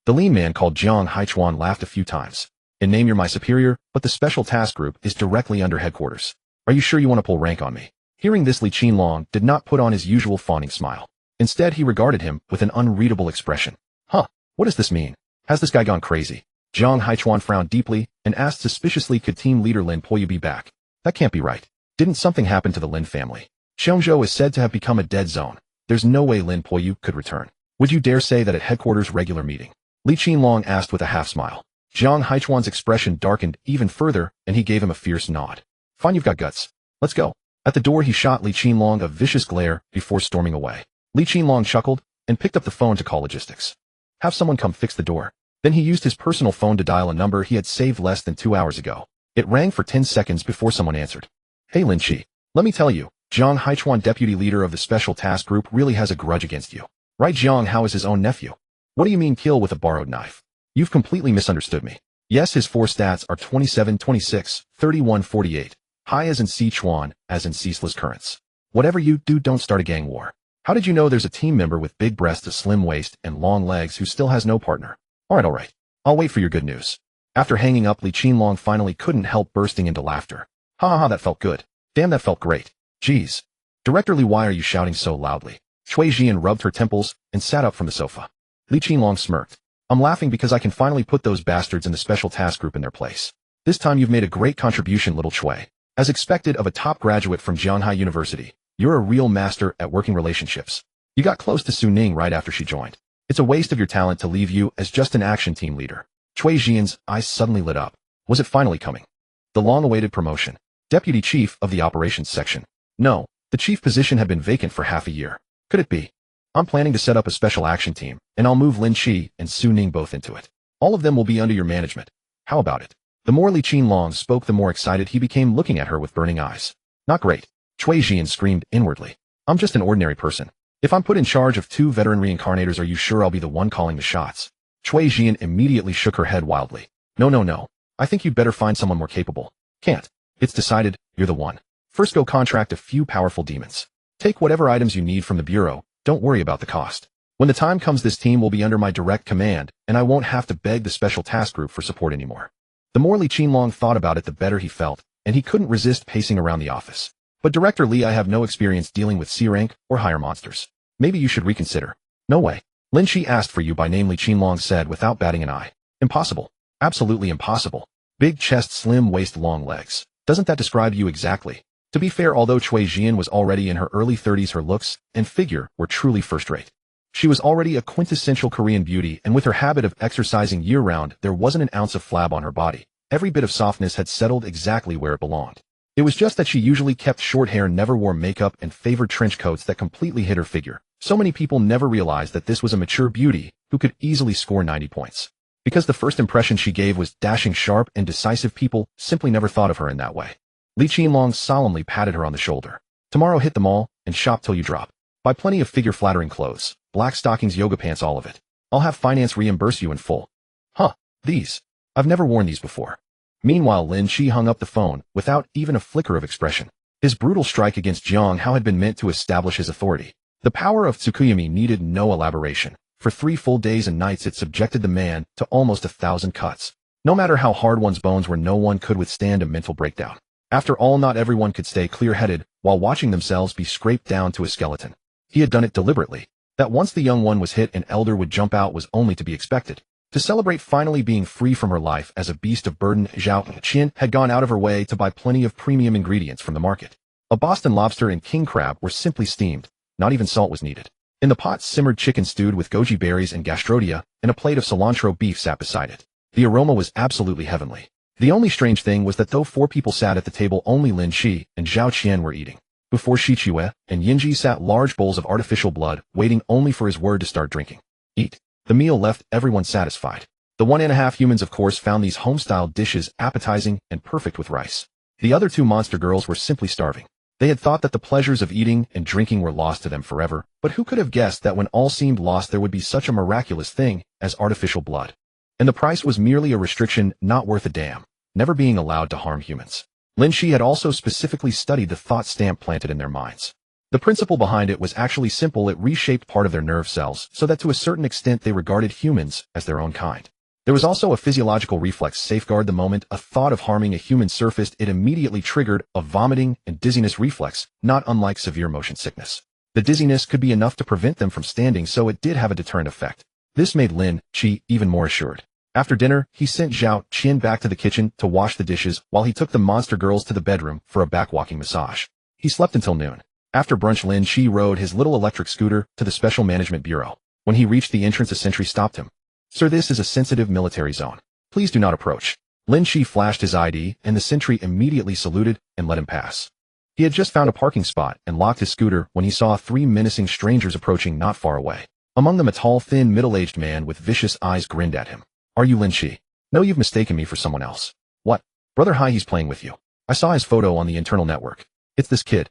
The lean man called Zhang Haichuan laughed a few times. In name, you're my superior, but the special task group is directly under headquarters. Are you sure you want to pull rank on me? Hearing this, Li Qinlong did not put on his usual fawning smile. Instead, he regarded him with an unreadable expression. Huh, what does this mean? Has this guy gone crazy? Zhang Haichuan frowned deeply and asked suspiciously, could team leader Lin Poyu be back? That can't be right. Didn't something happen to the Lin family? Xiongzhou is said to have become a dead zone. There's no way Lin Poyu could return. Would you dare say that at headquarters regular meeting? Li Qinlong asked with a half smile. Zhang Haichuan's expression darkened even further, and he gave him a fierce nod. Fine, you've got guts. Let's go. At the door, he shot Li Qinlong a vicious glare before storming away. Li Qinlong chuckled and picked up the phone to call logistics. Have someone come fix the door. Then he used his personal phone to dial a number he had saved less than 2 hours ago. It rang for 10 seconds before someone answered. Hey Lin Qi, let me tell you, Zhang Haichuan, deputy leader of the special task group, really has a grudge against you. Right, Zhang? How is his own nephew? What do you mean kill with a borrowed knife? You've completely misunderstood me. Yes, his 4 stats are 27, 26, 31, 48. High as in Sichuan, as in ceaseless currents. Whatever you do, don't start a gang war. How did you know there's a team member with big breasts, a slim waist, and long legs who still has no partner? Alright. I'll wait for your good news. After hanging up, Li Qinlong finally couldn't help bursting into laughter. Ha, that felt good. Damn, that felt great. Geez. Director Li, why are you shouting so loudly? Cui Jian rubbed her temples and sat up from the sofa. Li Qinlong smirked. I'm laughing because I can finally put those bastards in the special task group in their place. This time you've made a great contribution, little Cui. As expected of a top graduate from Jianghai University, you're a real master at working relationships. You got close to Su Ning right after she joined. It's a waste of your talent to leave you as just an action team leader. Cui Jian's eyes suddenly lit up. Was it finally coming? The long-awaited promotion. Deputy Chief of the Operations Section. No, the chief position had been vacant for half a year. Could it be? I'm planning to set up a special action team, and I'll move Lin Qi and Su Ning both into it. All of them will be under your management. How about it? The more Li Qinlong spoke, the more excited he became, looking at her with burning eyes. Not great. Cui Jian screamed inwardly. I'm just an ordinary person. If I'm put in charge of 2 veteran reincarnators, are you sure I'll be the one calling the shots? Cui Jian immediately shook her head wildly. No. I think you'd better find someone more capable. Can't. It's decided, you're the one. First go contract a few powerful demons. Take whatever items you need from the bureau, don't worry about the cost. When the time comes, this team will be under my direct command, and I won't have to beg the special task group for support anymore. The more Li Qinlong thought about it, the better he felt, and he couldn't resist pacing around the office. But Director Li, I have no experience dealing with C-rank or higher monsters. Maybe you should reconsider. No way. Lin Qi asked for you by name, Li Qinlong said without batting an eye. Impossible. Absolutely impossible. Big chest, slim waist, long legs. Doesn't that describe you exactly? To be fair, although Cui Jian was already in her early 30s, her looks and figure were truly first-rate. She was already a quintessential Korean beauty, and with her habit of exercising year-round, there wasn't an ounce of flab on her body. Every bit of softness had settled exactly where it belonged. It was just that she usually kept short hair, never wore makeup, and favored trench coats that completely hid her figure. So many people never realized that this was a mature beauty who could easily score 90 points. Because the first impression she gave was dashing, sharp, and decisive, people simply never thought of her in that way. Li Qinlong solemnly patted her on the shoulder. Tomorrow hit the mall and shop till you drop. Buy plenty of figure-flattering clothes, black stockings, yoga pants, all of it. I'll have finance reimburse you in full. Huh, these. I've never worn these before. Meanwhile, Lin Qi hung up the phone without even a flicker of expression. His brutal strike against Jiang Hao had been meant to establish his authority. The power of Tsukuyami needed no elaboration. For 3 full days and nights, it subjected the man to almost 1,000 cuts. No matter how hard one's bones were, no one could withstand a mental breakdown. After all, not everyone could stay clear-headed while watching themselves be scraped down to a skeleton. He had done it deliberately. That once the young one was hit, an elder would jump out was only to be expected. To celebrate finally being free from her life as a beast of burden, Zhao Qian had gone out of her way to buy plenty of premium ingredients from the market. A Boston lobster and king crab were simply steamed. Not even salt was needed. In the pot, simmered chicken stewed with goji berries and gastrodia, and a plate of cilantro beef sat beside it. The aroma was absolutely heavenly. The only strange thing was that though 4 people sat at the table, only Lin Qi and Zhao Qian were eating. Before Shichue and Yinji sat large bowls of artificial blood, waiting only for his word to start drinking. Eat. The meal left everyone satisfied. The 1.5 humans, of course, found these home-style dishes appetizing and perfect with rice. The other 2 monster girls were simply starving. They had thought that the pleasures of eating and drinking were lost to them forever, but who could have guessed that when all seemed lost, there would be such a miraculous thing as artificial blood? And the price was merely a restriction, not worth a damn. Never being allowed to harm humans. Lin Qi had also specifically studied the thought stamp planted in their minds. The principle behind it was actually simple. It reshaped part of their nerve cells so that to a certain extent they regarded humans as their own kind. There was also a physiological reflex safeguard. The moment a thought of harming a human surfaced, it immediately triggered a vomiting and dizziness reflex, not unlike severe motion sickness. The dizziness could be enough to prevent them from standing, so it did have a deterrent effect. This made Lin Qi even more assured. After dinner, he sent Zhao Qian back to the kitchen to wash the dishes while he took the monster girls to the bedroom for a backwalking massage. He slept until noon. After brunch, Lin Qi rode his little electric scooter to the Special Management Bureau. When he reached the entrance, a sentry stopped him. Sir, this is a sensitive military zone. Please do not approach. Lin Qi flashed his ID, and the sentry immediately saluted and let him pass. He had just found a parking spot and locked his scooter when he saw 3 menacing strangers approaching not far away. Among them, a tall, thin, middle-aged man with vicious eyes grinned at him. Are you Lin Qi? No, you've mistaken me for someone else. What? Brother Hai, he's playing with you. I saw his photo on the internal network. It's this kid.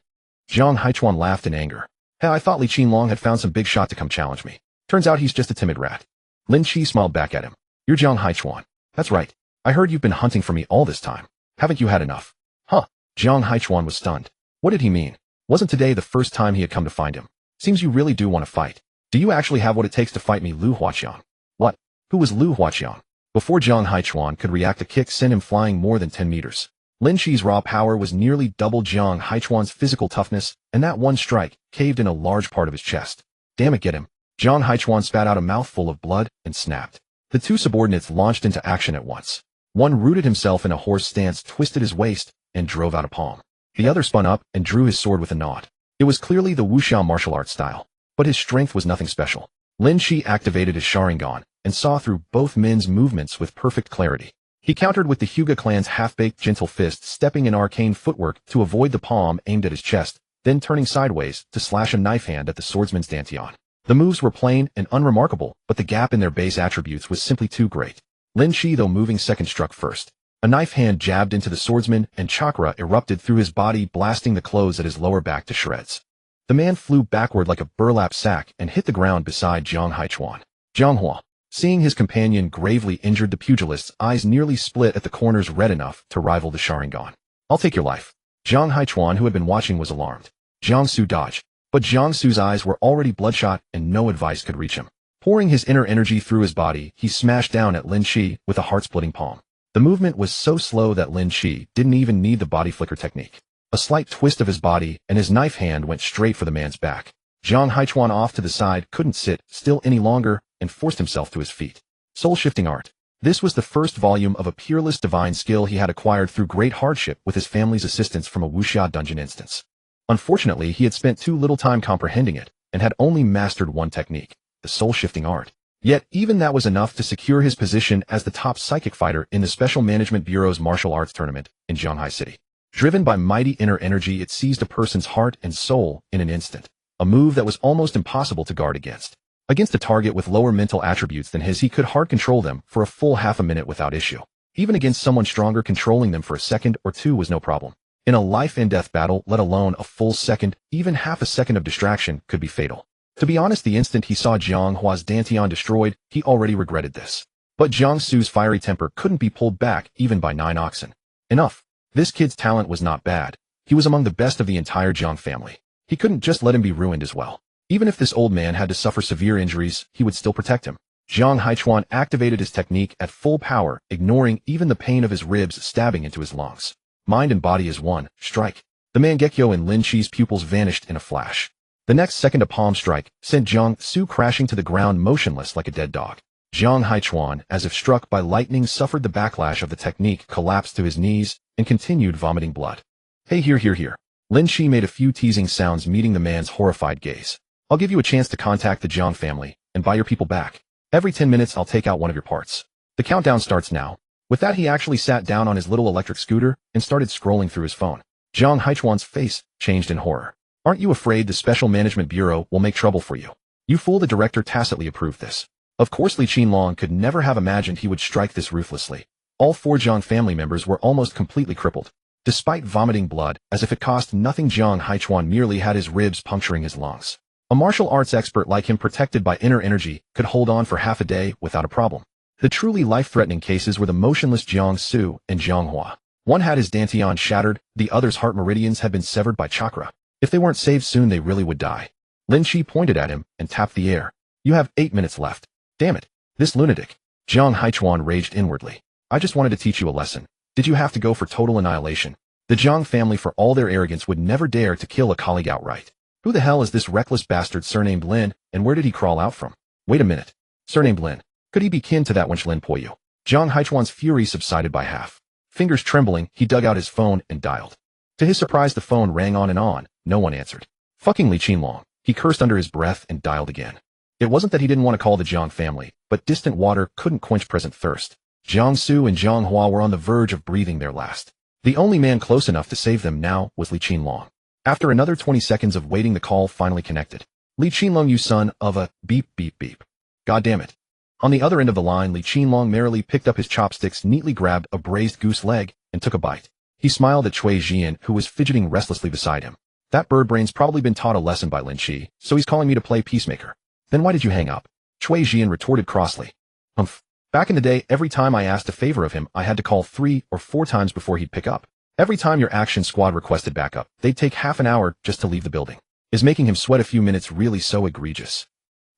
Jiang Haichuan laughed in anger. Hey, I thought Li Qinlong had found some big shot to come challenge me. Turns out he's just a timid rat. Lin Qi smiled back at him. You're Jiang Haichuan. That's right. I heard you've been hunting for me all this time. Haven't you had enough? Huh. Jiang Haichuan was stunned. What did he mean? Wasn't today the first time he had come to find him? Seems you really do want to fight. Do you actually have what it takes to fight me, Lu Huaqiang? What? Who was Lu Huaqiang? Before Jiang Haichuan could react, a kick sent him flying more than 10 meters. Lin Qi's raw power was nearly double Jiang Haichuan's physical toughness, and that one strike caved in a large part of his chest. Damn it, get him. Jiang Haichuan spat out a mouthful of blood and snapped. The two subordinates launched into action at once. One rooted himself in a horse stance, twisted his waist, and drove out a palm. The other spun up and drew his sword with a nod. It was clearly the wuxian martial arts style, but his strength was nothing special. Lin Qi activated his Sharingan and saw through both men's movements with perfect clarity. He countered with the Hyuga clan's half-baked gentle fist, stepping in arcane footwork to avoid the palm aimed at his chest, then turning sideways to slash a knife hand at the swordsman's dantian. The moves were plain and unremarkable, but the gap in their base attributes was simply too great. Lin Qi, though moving second, struck first. A knife hand jabbed into the swordsman, and chakra erupted through his body, blasting the clothes at his lower back to shreds. The man flew backward like a burlap sack and hit the ground beside Jiang Haichuan. Jiang Hua, seeing his companion gravely injured, the pugilist's eyes nearly split at the corners, red enough to rival the Sharingan. I'll take your life. Jiang Haichuan, who had been watching, was alarmed. Jiang Su dodged, but Jiang Su's eyes were already bloodshot and no advice could reach him. Pouring his inner energy through his body, he smashed down at Lin Qi with a heart-splitting palm. The movement was so slow that Lin Qi didn't even need the body flicker technique. A slight twist of his body, and his knife hand went straight for the man's back. Jiang Haichuan, off to the side, couldn't sit still any longer and forced himself to his feet. Soul-shifting art. This was the first volume of a peerless divine skill he had acquired through great hardship with his family's assistance from a wuxia dungeon instance. Unfortunately, he had spent too little time comprehending it and had only mastered one technique, the soul-shifting art. Yet, even that was enough to secure his position as the top psychic fighter in the Special Management Bureau's martial arts tournament in Zhanghai City. Driven by mighty inner energy, it seized a person's heart and soul in an instant, a move that was almost impossible to guard against. Against a target with lower mental attributes than his, he could hard control them for a full half a minute without issue. Even against someone stronger, controlling them for a second or two was no problem. In a life-and-death battle, let alone a full second, even half a second of distraction could be fatal. To be honest, the instant he saw Jiang Hua's dantian destroyed, he already regretted this. But Jiang Su's fiery temper couldn't be pulled back even by 9 oxen. Enough. This kid's talent was not bad. He was among the best of the entire Jiang family. He couldn't just let him be ruined as well. Even if this old man had to suffer severe injuries, he would still protect him. Jiang Haichuan activated his technique at full power, ignoring even the pain of his ribs stabbing into his lungs. Mind and body as one, strike. The Mangekyo and Lin Qi's pupils vanished in a flash. The next second, a palm strike sent Jiang Su crashing to the ground, motionless like a dead dog. Jiang Haichuan, as if struck by lightning, suffered the backlash of the technique, collapsed to his knees, and continued vomiting blood. Hey, here. Lin Qi made a few teasing sounds, meeting the man's horrified gaze. I'll give you a chance to contact the Jiang family and buy your people back. Every 10 minutes I'll take out one of your parts. The countdown starts now. With that, he actually sat down on his little electric scooter and started scrolling through his phone. Jiang Haichuan's face changed in horror. Aren't you afraid the Special Management Bureau will make trouble for you? You fool, the director tacitly approved this. Of course, Li Qinlong could never have imagined he would strike this ruthlessly. All 4 Jiang family members were almost completely crippled. Despite vomiting blood, as if it cost nothing, Jiang Haichuan merely had his ribs puncturing his lungs. A martial arts expert like him, protected by inner energy, could hold on for half a day without a problem. The truly life-threatening cases were the motionless Jiang Su and Jiang Hua. One had his dantian shattered, the other's heart meridians had been severed by chakra. If they weren't saved soon, they really would die. Lin Qi pointed at him and tapped the air. You have 8 minutes left. Damn it. This lunatic. Jiang Haichuan raged inwardly. I just wanted to teach you a lesson. Did you have to go for total annihilation? The Jiang family, for all their arrogance, would never dare to kill a colleague outright. Who the hell is this reckless bastard surnamed Lin, and where did he crawl out from? Wait a minute. Surnamed Lin. Could he be kin to that wench Lin Poyu? Jiang Haichuan's fury subsided by half. Fingers trembling, he dug out his phone and dialed. To his surprise, the phone rang on and on. No one answered. Fucking Li Qinlong. He cursed under his breath and dialed again. It wasn't that he didn't want to call the Jiang family, but distant water couldn't quench present thirst. Jiang Su and Jiang Hua were on the verge of breathing their last. The only man close enough to save them now was Li Qinlong. After another 20 seconds of waiting, the call finally connected. Li Qinlong, you son of a beep beep beep. God damn it. On the other end of the line, Li Qinlong merrily picked up his chopsticks, neatly grabbed a braised goose leg, and took a bite. He smiled at Cui Jian, who was fidgeting restlessly beside him. That bird brain's probably been taught a lesson by Lin Qi, so he's calling me to play peacemaker. Then why did you hang up? Cui Jian retorted crossly. Humph. Back in the day, every time I asked a favor of him, I had to call 3 or 4 times before he'd pick up. Every time your action squad requested backup, they'd take half an hour just to leave the building. Is making him sweat a few minutes really so egregious?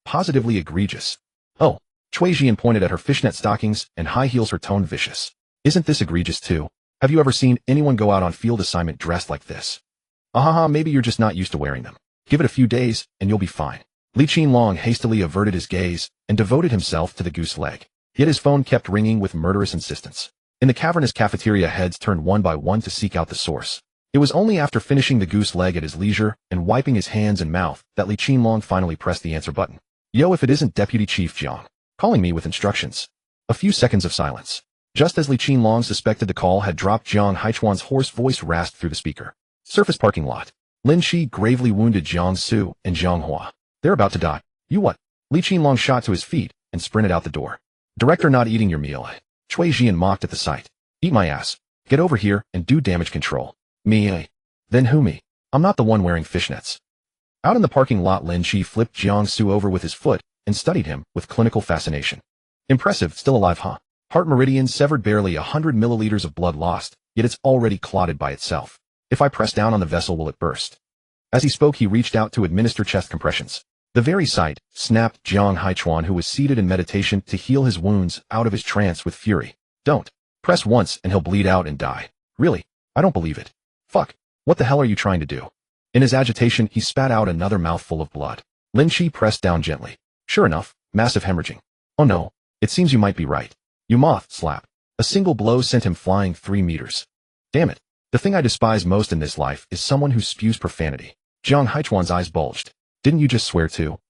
Positively egregious. Oh, Cui Jian pointed at her fishnet stockings and high heels, her tone vicious. Isn't this egregious too? Have you ever seen anyone go out on field assignment dressed like this? Ahaha, maybe you're just not used to wearing them. Give it a few days, and you'll be fine. Li Qinlong hastily averted his gaze and devoted himself to the goose leg. Yet his phone kept ringing with murderous insistence. In the cavernous cafeteria, heads turned one by one to seek out the source. It was only after finishing the goose leg at his leisure and wiping his hands and mouth that Li Qinlong finally pressed the answer button. Yo, if it isn't Deputy Chief Jiang, calling me with instructions. A few seconds of silence. Just as Li Qinlong suspected the call had dropped, Jiang Haichuan's hoarse voice rasped through the speaker. Surface parking lot. Lin Qi gravely wounded Jiang Su and Jiang Hua. They're about to die. You what? Li Qinlong shot to his feet and sprinted out the door. Director, not eating your meal. Cui Jian mocked at the sight. Eat my ass. Get over here and do damage control. Me. Then who me? I'm not the one wearing fishnets. Out in the parking lot, Lin Qi flipped Jiang Su over with his foot and studied him with clinical fascination. Impressive, still alive, huh? Heart meridian severed, barely 100 milliliters of blood lost, yet it's already clotted by itself. If I press down on the vessel, will it burst? As he spoke, he reached out to administer chest compressions. The very sight snapped Jiang Haichuan, who was seated in meditation, to heal his wounds, out of his trance with fury. Don't. Press once and he'll bleed out and die. Really? I don't believe it. Fuck. What the hell are you trying to do? In his agitation, he spat out another mouthful of blood. Lin Qi pressed down gently. Sure enough, massive hemorrhaging. Oh no. It seems you might be right. You moth, slap. A single blow sent him flying 3 meters. Damn it. The thing I despise most in this life is someone who spews profanity. Jiang Haichuan's eyes bulged. Didn't you just swear too?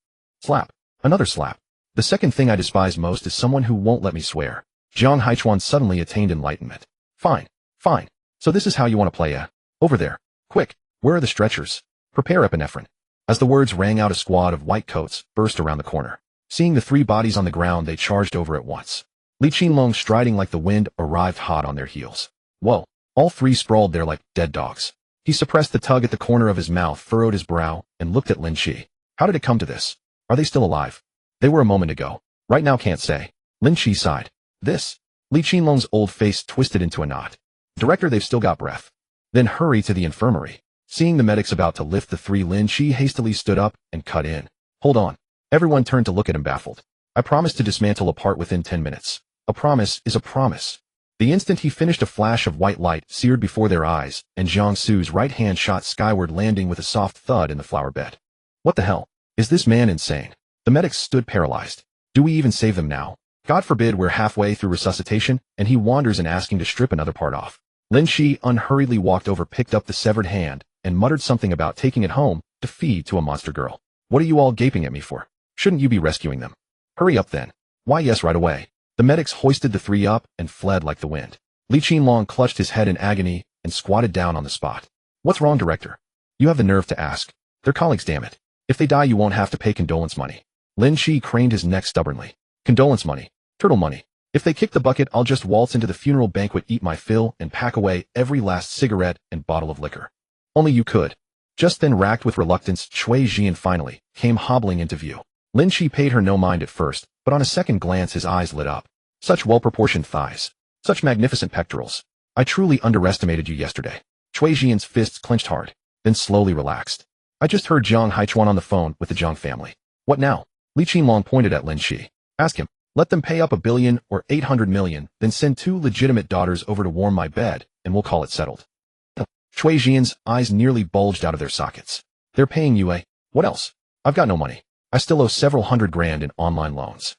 Slap. Another slap. The second thing I despise most is someone who won't let me swear. Jiang Haichuan suddenly attained enlightenment. Fine. Fine. So this is how you want to play, Over there. Quick. Where are the stretchers? Prepare epinephrine. As the words rang out, a squad of white coats burst around the corner. Seeing the 3 bodies on the ground, they charged over at once. Li Qinlong, striding like the wind, arrived hot on their heels. Whoa. All 3 sprawled there like dead dogs. He suppressed the tug at the corner of his mouth, furrowed his brow, and looked at Lin Qi. How did it come to this? Are they still alive? They were a moment ago. Right now, can't say. Lin Qi sighed. This? Li Qinlong's old face twisted into a knot. Director, they've still got breath. Then hurry to the infirmary. Seeing the medics about to lift the 3, Lin Qi hastily stood up and cut in. Hold on. Everyone turned to look at him, baffled. I promised to dismantle a part within 10 minutes. A promise is a promise. The instant he finished, a flash of white light seared before their eyes, and Jiang Su's right hand shot skyward, landing with a soft thud in the flower bed. What the hell? Is this man insane? The medics stood paralyzed. Do we even save them now? God forbid we're halfway through resuscitation, and he wanders in asking to strip another part off. Lin Qi unhurriedly walked over, picked up the severed hand, and muttered something about taking it home to feed to a monster girl. What are you all gaping at me for? Shouldn't you be rescuing them? Hurry up then. Why, yes, right away. The medics hoisted the 3 up and fled like the wind. Li Qinlong clutched his head in agony and squatted down on the spot. What's wrong, Director? You have the nerve to ask. They're colleagues, damn it. If they die, you won't have to pay condolence money. Lin Qi craned his neck stubbornly. Condolence money. Turtle money. If they kick the bucket, I'll just waltz into the funeral banquet, eat my fill, and pack away every last cigarette and bottle of liquor. Only you could. Just then, racked with reluctance, Cui Jian finally came hobbling into view. Lin Qi paid her no mind at first, but on a second glance his eyes lit up. Such well-proportioned thighs. Such magnificent pectorals. I truly underestimated you yesterday. Cui Jian's fists clenched hard, then slowly relaxed. I just heard Jiang Haichuan on the phone with the Jiang family. What now? Li Qinlong pointed at Lin Qi. Ask him. Let them pay up $1 billion or $800 million, then send 2 legitimate daughters over to warm my bed, and we'll call it settled. Cui Jian's eyes nearly bulged out of their sockets. They're paying you, eh? What else? I've got no money. I still owe several $100,000 in online loans.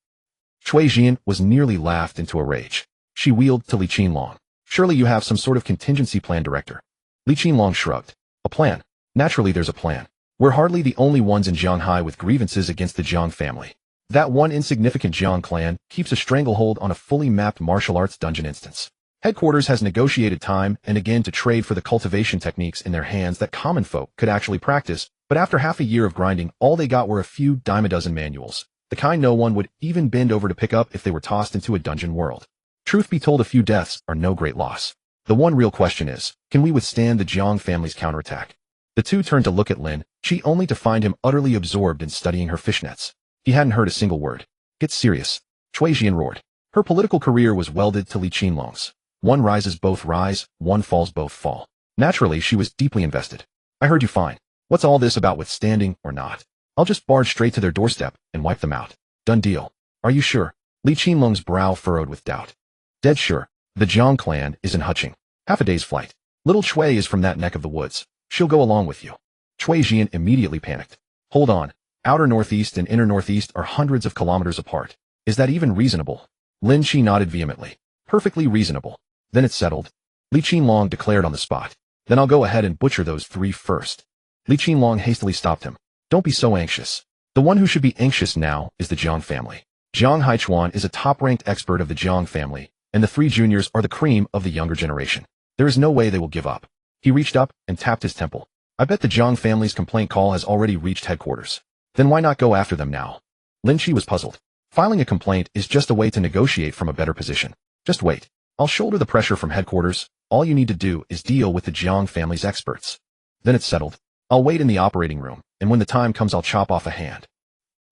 Cui Jian was nearly laughed into a rage. She wheeled to Li Qinlong. Surely you have some sort of contingency plan, Director. Li Qinlong shrugged. A plan? Naturally there's a plan. We're hardly the only ones in Shanghai with grievances against the Jiang family. That one insignificant Jiang clan keeps a stranglehold on a fully mapped martial arts dungeon instance. Headquarters has negotiated time and again to trade for the cultivation techniques in their hands that common folk could actually practice, but after half a year of grinding, all they got were a few dime a dozen manuals, the kind no one would even bend over to pick up if they were tossed into a dungeon world. Truth be told, a few deaths are no great loss. The one real question is, can we withstand the Jiang family's counterattack? The 2 turned to look at Lin Qi, only to find him utterly absorbed in studying her fishnets. He hadn't heard a single word. Get serious. Cui Jian roared. Her political career was welded to Li Qinlong's. One rises both rise, one falls both fall. Naturally, she was deeply invested. I heard you fine. What's all this about withstanding or not? I'll just barge straight to their doorstep and wipe them out. Done deal. Are you sure? Li Qinlong's brow furrowed with doubt. Dead sure. The Jiang clan is in Huqing. Half a day's flight. Little Chui is from that neck of the woods. She'll go along with you. Chui Jian immediately panicked. Hold on. Outer northeast and inner northeast are hundreds of kilometers apart. Is that even reasonable? Lin Qi nodded vehemently. Perfectly reasonable. Then it's settled. Li Qinlong declared on the spot. Then I'll go ahead and butcher those three first. Li Qinlong hastily stopped him. Don't be so anxious. The one who should be anxious now is the Jiang family. Jiang Haichuan is a top-ranked expert of the Jiang family, and the three juniors are the cream of the younger generation. There is no way they will give up. He reached up and tapped his temple. I bet the Jiang family's complaint call has already reached headquarters. Then why not go after them now? Lin Qi was puzzled. Filing a complaint is just a way to negotiate from a better position. Just wait. I'll shoulder the pressure from headquarters. All you need to do is deal with the Jiang family's experts. Then it's settled. I'll wait in the operating room, and when the time comes I'll chop off a hand.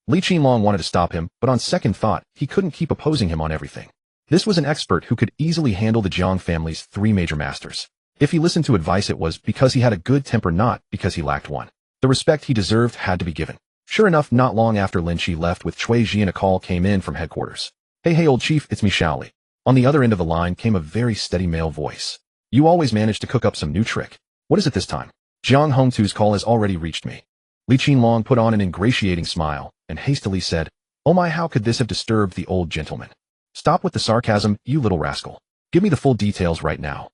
Li Qinlong wanted to stop him, but on second thought, he couldn't keep opposing him on everything. This was an expert who could easily handle the Jiang family's three major masters. If he listened to advice it was because he had a good temper, not because he lacked one. The respect he deserved had to be given. Sure enough, not long after Lin Qi left with Chui Jian, a call came in from headquarters. Hey old chief, it's me Shaoli. On the other end of the line came a very steady male voice. You always manage to cook up some new trick. What is it this time? Jiang Hongtu's call has already reached me. Li Qinlong put on an ingratiating smile and hastily said, Oh my, how could this have disturbed the old gentleman? Stop with the sarcasm, you little rascal. Give me the full details right now.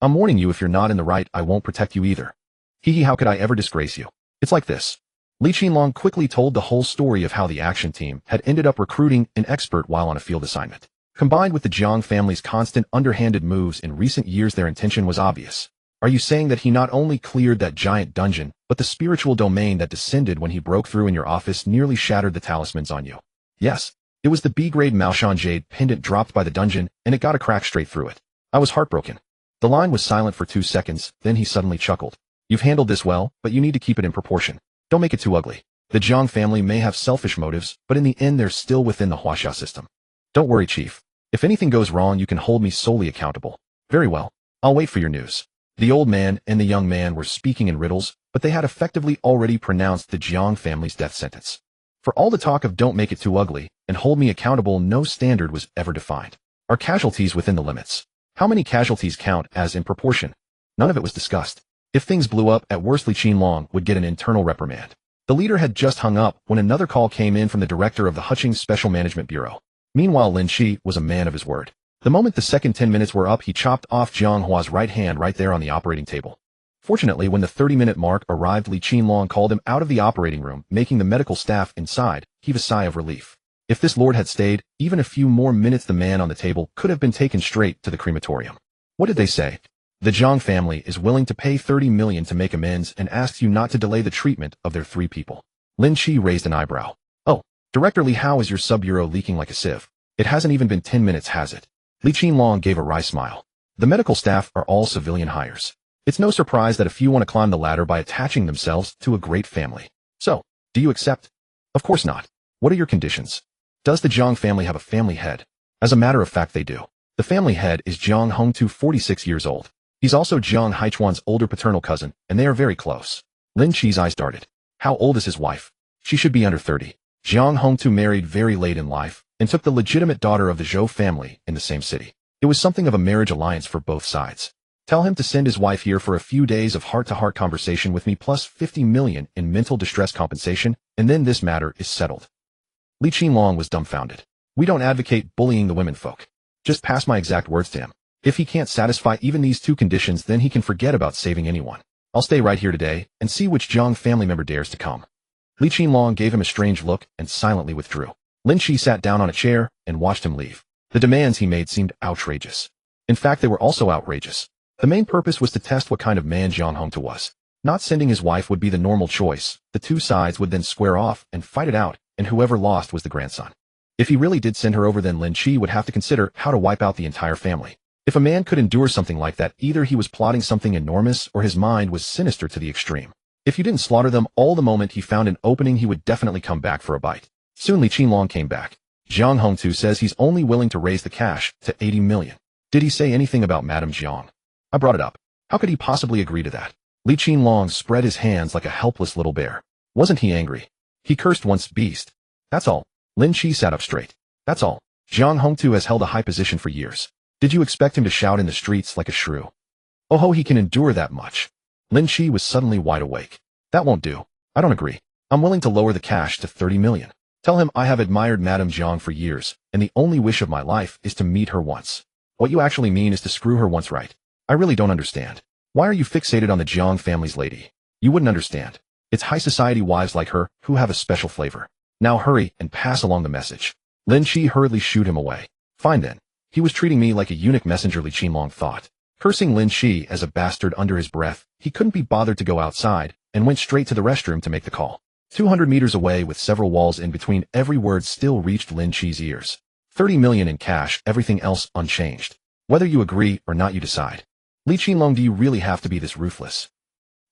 I'm warning you, if you're not in the right, I won't protect you either. Hee, how could I ever disgrace you? It's like this. Li Qinlong quickly told the whole story of how the action team had ended up recruiting an expert while on a field assignment. Combined with the Jiang family's constant underhanded moves in recent years, their intention was obvious. Are you saying that he not only cleared that giant dungeon, but the spiritual domain that descended when he broke through in your office nearly shattered the talismans on you? Yes. It was the B-grade Maoshan jade pendant dropped by the dungeon, and it got a crack straight through it. I was heartbroken. The line was silent for 2 seconds, then he suddenly chuckled. You've handled this well, but you need to keep it in proportion. Don't make it too ugly. The Jiang family may have selfish motives, but in the end they're still within the Huaxia system. Don't worry, Chief. If anything goes wrong, you can hold me solely accountable. Very well. I'll wait for your news. The old man and the young man were speaking in riddles, but they had effectively already pronounced the Jiang family's death sentence. For all the talk of don't make it too ugly and hold me accountable, no standard was ever defined. Are casualties within the limits? How many casualties count as in proportion? None of it was discussed. If things blew up, at worst Li Qinlong would get an internal reprimand. The leader had just hung up when another call came in from the director of the Huqing Special Management Bureau. Meanwhile, Lin Qi was a man of his word. The moment the second 10 minutes were up, he chopped off Jiang Hua's right hand right there on the operating table. Fortunately, when the 30-minute mark arrived, Li Qinlong called him out of the operating room, making the medical staff inside heave a sigh of relief. If this lord had stayed even a few more minutes, the man on the table could have been taken straight to the crematorium. What did they say? The Jiang family is willing to pay 30 million to make amends and asks you not to delay the treatment of their 3 people. Lin Qi raised an eyebrow. Oh, Director Li, how is your sub-bureau leaking like a sieve? It hasn't even been 10 minutes, has it? Li Qinlong gave a wry smile. The medical staff are all civilian hires. It's no surprise that a few want to climb the ladder by attaching themselves to a great family. So, do you accept? Of course not. What are your conditions? Does the Jiang family have a family head? As a matter of fact, they do. The family head is Jiang Hongtu, 46 years old. He's also Jiang Haichuan's older paternal cousin, and they are very close. Lin Qi's eyes darted. How old is his wife? She should be under 30. Jiang Hongtu married very late in life, and took the legitimate daughter of the Zhou family in the same city. It was something of a marriage alliance for both sides. Tell him to send his wife here for a few days of heart-to-heart conversation with me, plus 50 million in mental distress compensation, and then this matter is settled. Li Qinlong was dumbfounded. We don't advocate bullying the womenfolk. Just pass my exact words to him. If he can't satisfy even these 2 conditions, then he can forget about saving anyone. I'll stay right here today and see which Jiang family member dares to come. Li Qinlong gave him a strange look and silently withdrew. Lin Qi sat down on a chair and watched him leave. The demands he made seemed outrageous. In fact, they were also outrageous. The main purpose was to test what kind of man Jiang Hongtu was. Not sending his wife would be the normal choice. The 2 sides would then square off and fight it out, and whoever lost was the grandson. If he really did send her over, then Lin Qi would have to consider how to wipe out the entire family. If a man could endure something like that, either he was plotting something enormous or his mind was sinister to the extreme. If you didn't slaughter them all the moment he found an opening, he would definitely come back for a bite. Soon Li Qinlong came back. Jiang Hongtu says he's only willing to raise the cash to 80 million. Did he say anything about Madame Jiang? I brought it up. How could he possibly agree to that? Li Qinlong spread his hands like a helpless little bear. Wasn't he angry? He cursed once beast. That's all. Lin Qi sat up straight. That's all. Jiang Hongtu has held a high position for years. Did you expect him to shout in the streets like a shrew? Oh ho, he can endure that much. Lin Qi was suddenly wide awake. That won't do. I don't agree. I'm willing to lower the cash to 30 million. Tell him I have admired Madame Jiang for years, and the only wish of my life is to meet her once. What you actually mean is to screw her once right. I really don't understand. Why are you fixated on the Jiang family's lady? You wouldn't understand. It's high society wives like her who have a special flavor. Now hurry and pass along the message. Lin Qi hurriedly shooed him away. Fine then. He was treating me like a eunuch messenger, Li Qinlong thought. Cursing Lin Qi as a bastard under his breath, he couldn't be bothered to go outside, and went straight to the restroom to make the call. 200 meters away with several walls in between, every word still reached Lin Qi's ears. 30 million in cash, everything else unchanged. Whether you agree or not, you decide. Li Qinlong, do you really have to be this ruthless?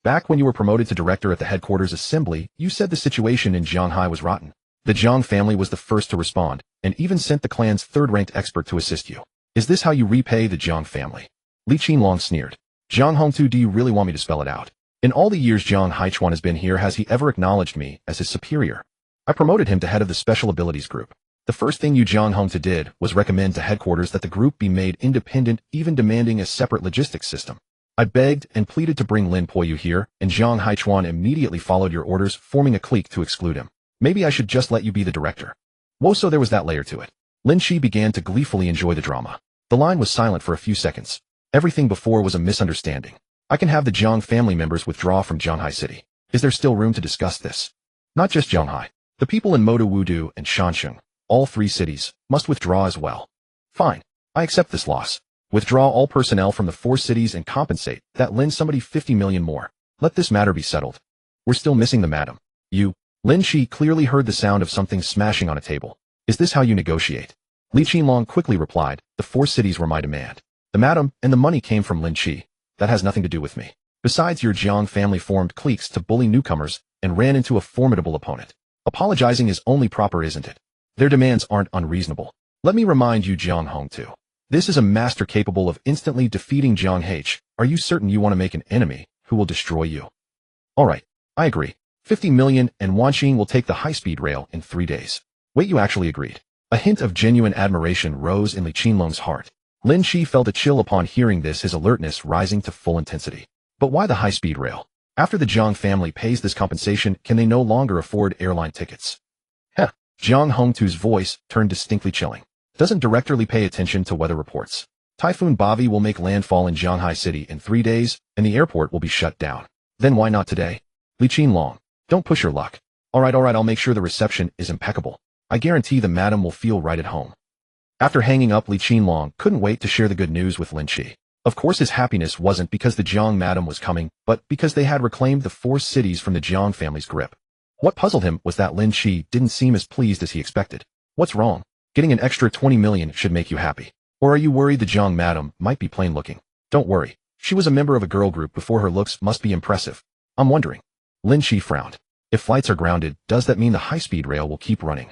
Back when you were promoted to director at the headquarters assembly, you said the situation in Zhanghai was rotten. The Jiang family was the first to respond, and even sent the clan's third-ranked expert to assist you. Is this how you repay the Jiang family? Li Qinlong sneered. Jiang Hongtu, do you really want me to spell it out? In all the years Jiang Haichuan has been here, has he ever acknowledged me as his superior? I promoted him to head of the Special Abilities Group. The first thing you Jiang Hongtu did was recommend to headquarters that the group be made independent, even demanding a separate logistics system. I begged and pleaded to bring Lin Poyu here, and Jiang Haichuan immediately followed your orders, forming a clique to exclude him. Maybe I should just let you be the director. Whoa, so there was that layer to it. Lin Qi began to gleefully enjoy the drama. The line was silent for a few seconds. Everything before was a misunderstanding. I can have the Jiang family members withdraw from Zhanghai City. Is there still room to discuss this? Not just Zhanghai. The people in Modu Wudu and Shansheng, all 3 cities, must withdraw as well. Fine. I accept this loss. Withdraw all personnel from the 4 cities and compensate that Lin somebody 50 million more. Let this matter be settled. We're still missing the madam. You. Lin Qi clearly heard the sound of something smashing on a table. Is this how you negotiate? Li Qinlong quickly replied, the 4 cities were my demand. The madam and the money came from Lin Qi. That has nothing to do with me. Besides, your Jiang family formed cliques to bully newcomers and ran into a formidable opponent. Apologizing is only proper, isn't it? Their demands aren't unreasonable. Let me remind you, Jiang Hongtu. This is a master capable of instantly defeating Jiang H. Are you certain you want to make an enemy who will destroy you? All right, I agree. 50 million and Wanqing will take the high-speed rail in 3 days. Wait, you actually agreed? A hint of genuine admiration rose in Li Qinlong's heart. Lin Qi felt a chill upon hearing this, his alertness rising to full intensity. But why the high-speed rail? After the Jiang family pays this compensation, can they no longer afford airline tickets? Heh. Jiang Hongtu's voice turned distinctly chilling. Doesn't Director Li pay attention to weather reports? Typhoon Bavi will make landfall in Zhanghai City in 3 days, and the airport will be shut down. Then why not today? Li Qinlong, don't push your luck. All right, I'll make sure the reception is impeccable. I guarantee the madam will feel right at home. After hanging up, Li Qinlong couldn't wait to share the good news with Lin Qi. Of course, his happiness wasn't because the Jiang madam was coming, but because they had reclaimed the 4 cities from the Jiang family's grip. What puzzled him was that Lin Qi didn't seem as pleased as he expected. What's wrong? Getting an extra 20 million should make you happy. Or are you worried the Jiang madam might be plain looking? Don't worry. She was a member of a girl group before. Her looks must be impressive. I'm wondering. Lin Qi frowned. If flights are grounded, does that mean the high-speed rail will keep running?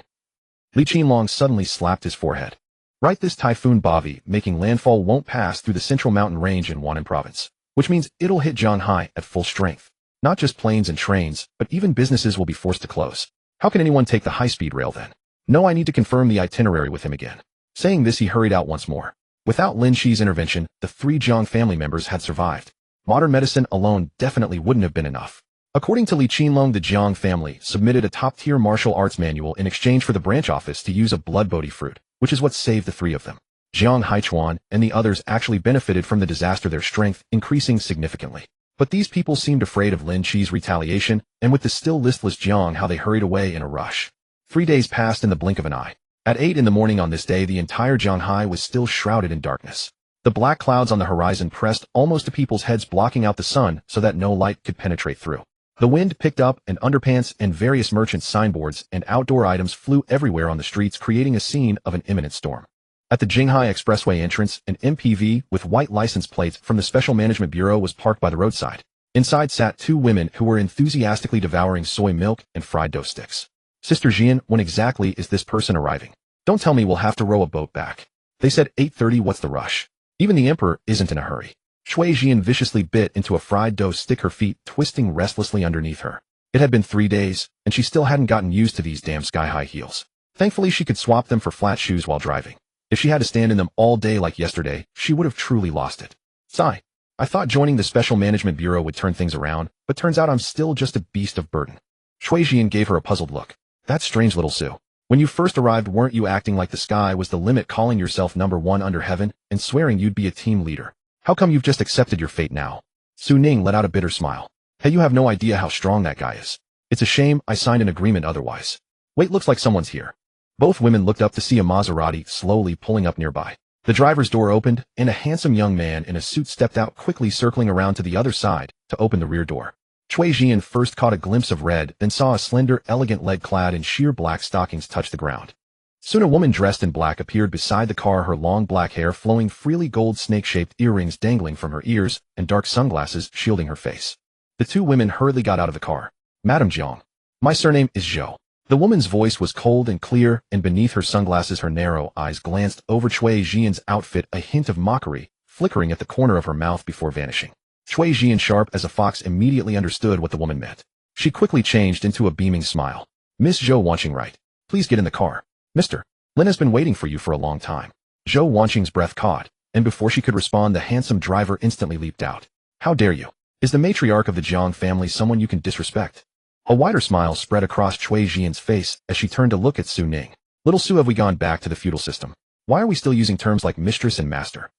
Li Qinlong suddenly slapped his forehead. Right, this Typhoon Bavi making landfall won't pass through the central mountain range in Hunan province, which means it'll hit Zhanghai at full strength. Not just planes and trains, but even businesses will be forced to close. How can anyone take the high-speed rail then? No, I need to confirm the itinerary with him again. Saying this, he hurried out once more. Without Lin Qi's intervention, the 3 Jiang family members had survived. Modern medicine alone definitely wouldn't have been enough. According to Li Qinlong, the Jiang family submitted a top-tier martial arts manual in exchange for the branch office to use a blood bodhi fruit, which is what saved the 3 of them. Jiang Haichuan and the others actually benefited from the disaster, their strength increasing significantly. But these people seemed afraid of Lin Qi's retaliation, and with the still listless Jiang, how they hurried away in a rush. 3 days passed in the blink of an eye. At 8 in the morning on this day, the entire Zhanghai was still shrouded in darkness. The black clouds on the horizon pressed almost to people's heads, blocking out the sun so that no light could penetrate through. The wind picked up, and underpants and various merchants' signboards and outdoor items flew everywhere on the streets, creating a scene of an imminent storm. At the Jinghai Expressway entrance, an MPV with white license plates from the Special Management Bureau was parked by the roadside. Inside sat 2 women who were enthusiastically devouring soy milk and fried dough sticks. Sister Jian, when exactly is this person arriving? Don't tell me we'll have to row a boat back. They said 8:30, what's the rush? Even the emperor isn't in a hurry. Shui Jian viciously bit into a fried dough stick, her feet twisting restlessly underneath her. It had been 3 days, and she still hadn't gotten used to these damn sky-high heels. Thankfully, she could swap them for flat shoes while driving. If she had to stand in them all day like yesterday, she would have truly lost it. Sigh. I thought joining the Special Management Bureau would turn things around, but turns out I'm still just a beast of burden. Shui Jian gave her a puzzled look. That's strange, little Sue. When you first arrived, weren't you acting like the sky was the limit, calling yourself #1 under heaven, and swearing you'd be a team leader? How come you've just accepted your fate now? Su Ning let out a bitter smile. Hey, you have no idea how strong that guy is. It's a shame I signed an agreement otherwise. Wait, looks like someone's here. Both women looked up to see a Maserati slowly pulling up nearby. The driver's door opened, and a handsome young man in a suit stepped out, quickly circling around to the other side to open the rear door. Shui Jian first caught a glimpse of red, then saw a slender, elegant leg clad in sheer black stockings touch the ground. Soon a woman dressed in black appeared beside the car, her long black hair flowing freely, gold snake-shaped earrings dangling from her ears, and dark sunglasses shielding her face. The two women hurriedly got out of the car. Madame Jiang. My surname is Zhou. The woman's voice was cold and clear, and beneath her sunglasses her narrow eyes glanced over Shui Jian's outfit, a hint of mockery flickering at the corner of her mouth before vanishing. Shui Jian, sharp as a fox, immediately understood what the woman meant. She quickly changed into a beaming smile. Miss Zhou Wanqing, right? Please get in the car. Mister, Lin has been waiting for you for a long time. Zhou Wanqing's breath caught, and before she could respond, the handsome driver instantly leaped out. How dare you? Is the matriarch of the Jiang family someone you can disrespect? A wider smile spread across Shui Jian's face as she turned to look at Su Ning. Little Su, have we gone back to the feudal system? Why are we still using terms like mistress and master?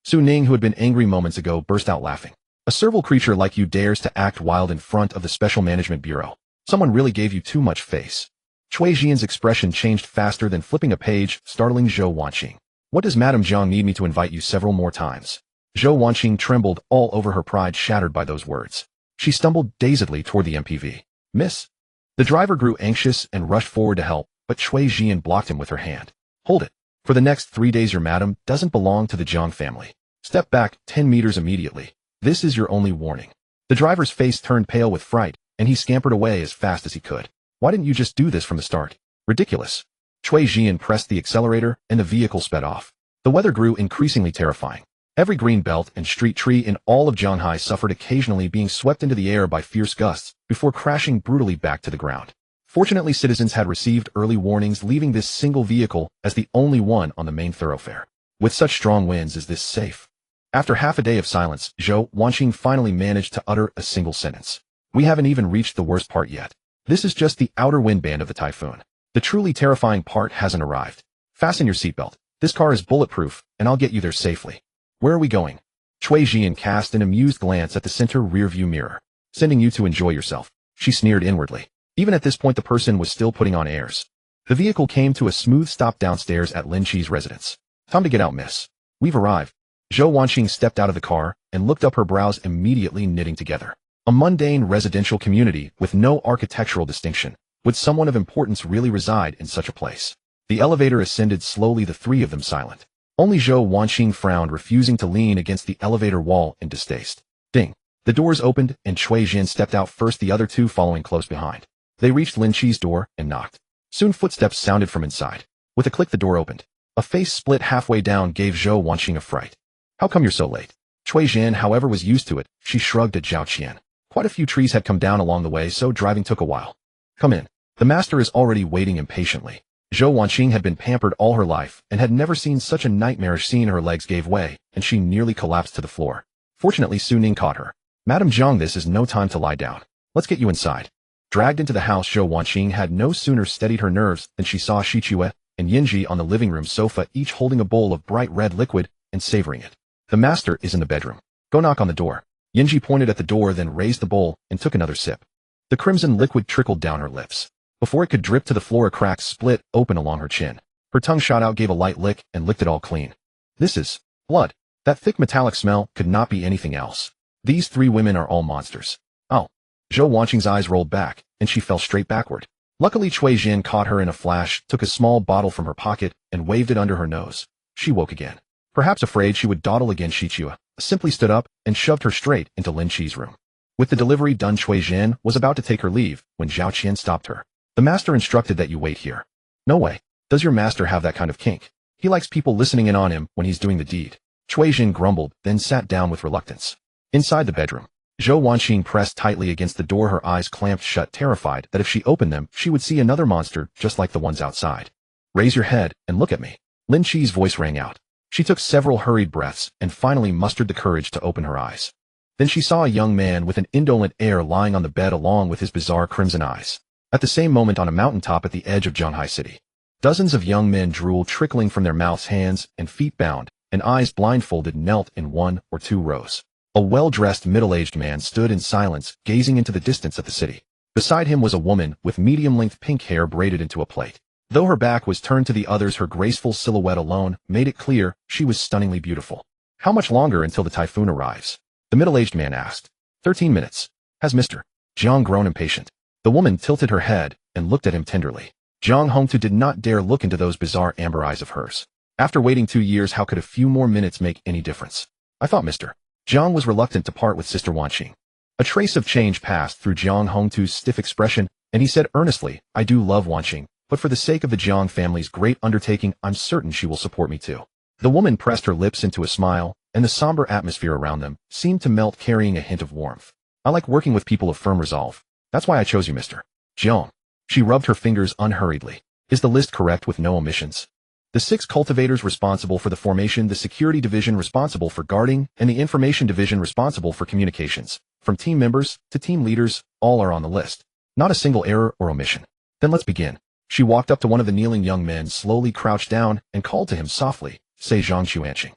Su Ning, who had been angry moments ago, burst out laughing. A servile creature like you dares to act wild in front of the Special Management Bureau. Someone really gave you too much face. Shui Jian's expression changed faster than flipping a page, startling Zhou Wanqing. What does Madame Jiang need me to invite you several more times? Zhou Wanqing trembled all over, her pride shattered by those words. She stumbled dazedly toward the MPV. Miss? The driver grew anxious and rushed forward to help, but Shui Jian blocked him with her hand. Hold it. For the next 3 days your madam doesn't belong to the Jiang family. Step back 10 meters immediately. This is your only warning. The driver's face turned pale with fright, and he scampered away as fast as he could. Why didn't you just do this from the start? Ridiculous. Shui Jian pressed the accelerator, and the vehicle sped off. The weather grew increasingly terrifying. Every green belt and street tree in all of Zhanghai suffered, occasionally being swept into the air by fierce gusts, before crashing brutally back to the ground. Fortunately, citizens had received early warnings, leaving this single vehicle as the only one on the main thoroughfare. With such strong winds, is this safe? After half a day of silence, Zhou Wanqing finally managed to utter a single sentence. We haven't even reached the worst part yet. This is just the outer wind band of the typhoon. The truly terrifying part hasn't arrived. Fasten your seatbelt. This car is bulletproof, and I'll get you there safely. Where are we going? Shui Jian cast an amused glance at the center rearview mirror. Sending you to enjoy yourself, she sneered inwardly. Even at this point, the person was still putting on airs. The vehicle came to a smooth stop downstairs at Lin Qi's residence. Time to get out, miss. We've arrived. Zhou Wanqing stepped out of the car and looked up, her brows immediately knitting together. A mundane residential community with no architectural distinction. Would someone of importance really reside in such a place? The elevator ascended slowly, the three of them silent. Only Zhou Wanqing frowned, refusing to lean against the elevator wall in distaste. Ding. The doors opened, and Shui Jian stepped out first, the other two following close behind. They reached Lin Qi's door and knocked. Soon footsteps sounded from inside. With a click, the door opened. A face split halfway down gave Zhou Wanqing a fright. How come you're so late? Shui Jian, however, was used to it. She shrugged at Zhao Qian. Quite a few trees had come down along the way, so driving took a while. Come in. The master is already waiting impatiently. Zhou Wanqing had been pampered all her life and had never seen such a nightmarish scene. Her legs gave way, and she nearly collapsed to the floor. Fortunately, Su Ning caught her. Madame Jiang, this is no time to lie down. Let's get you inside. Dragged into the house, Zhou Wanqing had no sooner steadied her nerves than she saw Shichue and Yinji on the living room sofa, each holding a bowl of bright red liquid and savoring it. The master is in the bedroom. Go knock on the door. Yinji pointed at the door, then raised the bowl and took another sip. The crimson liquid trickled down her lips. Before it could drip to the floor, a crack split open along her chin. Her tongue shot out, gave a light lick, and licked it all clean. This is blood. That thick metallic smell could not be anything else. These three women are all monsters. Oh. Zhou Wanqing's eyes rolled back, and she fell straight backward. Luckily, Shui Jian caught her in a flash, took a small bottle from her pocket, and waved it under her nose. She woke again. Perhaps afraid she would dawdle again, Shichue simply stood up and shoved her straight into Lin Qi's room. With the delivery done, Shui Jian was about to take her leave when Zhao Qian stopped her. The master instructed that you wait here. No way. Does your master have that kind of kink? He likes people listening in on him when he's doing the deed. Cui Jin grumbled, then sat down with reluctance. Inside the bedroom, Zhou Wanqing pressed tightly against the door, her eyes clamped shut, terrified that if she opened them, she would see another monster just like the ones outside. Raise your head and look at me. Lin Qi's voice rang out. She took several hurried breaths and finally mustered the courage to open her eyes. Then she saw a young man with an indolent air lying on the bed along with his bizarre crimson eyes. At the same moment, on a mountaintop at the edge of Zhanghai City, dozens of young men, drool trickling from their mouths, hands and feet bound, and eyes blindfolded, knelt in 1 or 2 rows. A well-dressed middle-aged man stood in silence, gazing into the distance of the city. Beside him was a woman with medium-length pink hair braided into a plait. Though her back was turned to the others, her graceful silhouette alone made it clear she was stunningly beautiful. How much longer until the typhoon arrives? The middle-aged man asked. 13 minutes. Has Mr. Jiang grown impatient? The woman tilted her head and looked at him tenderly. Jiang Hongtu did not dare look into those bizarre amber eyes of hers. After waiting 2 years, how could a few more minutes make any difference? I thought Mr. Jiang was reluctant to part with Sister Wanqing. A trace of change passed through Jiang Hongtu's stiff expression, and he said earnestly, I do love Wanqing, but for the sake of the Jiang family's great undertaking, I'm certain she will support me too. The woman pressed her lips into a smile, and the somber atmosphere around them seemed to melt, carrying a hint of warmth. I like working with people of firm resolve. That's why I chose you, Mr. Jiang. She rubbed her fingers unhurriedly. Is the list correct with no omissions? The 6 cultivators responsible for the formation, the security division responsible for guarding, and the information division responsible for communications, from team members to team leaders, all are on the list. Not a single error or omission. Then let's begin. She walked up to one of the kneeling young men, slowly crouched down, and called to him softly, say Zhang Xuanqing.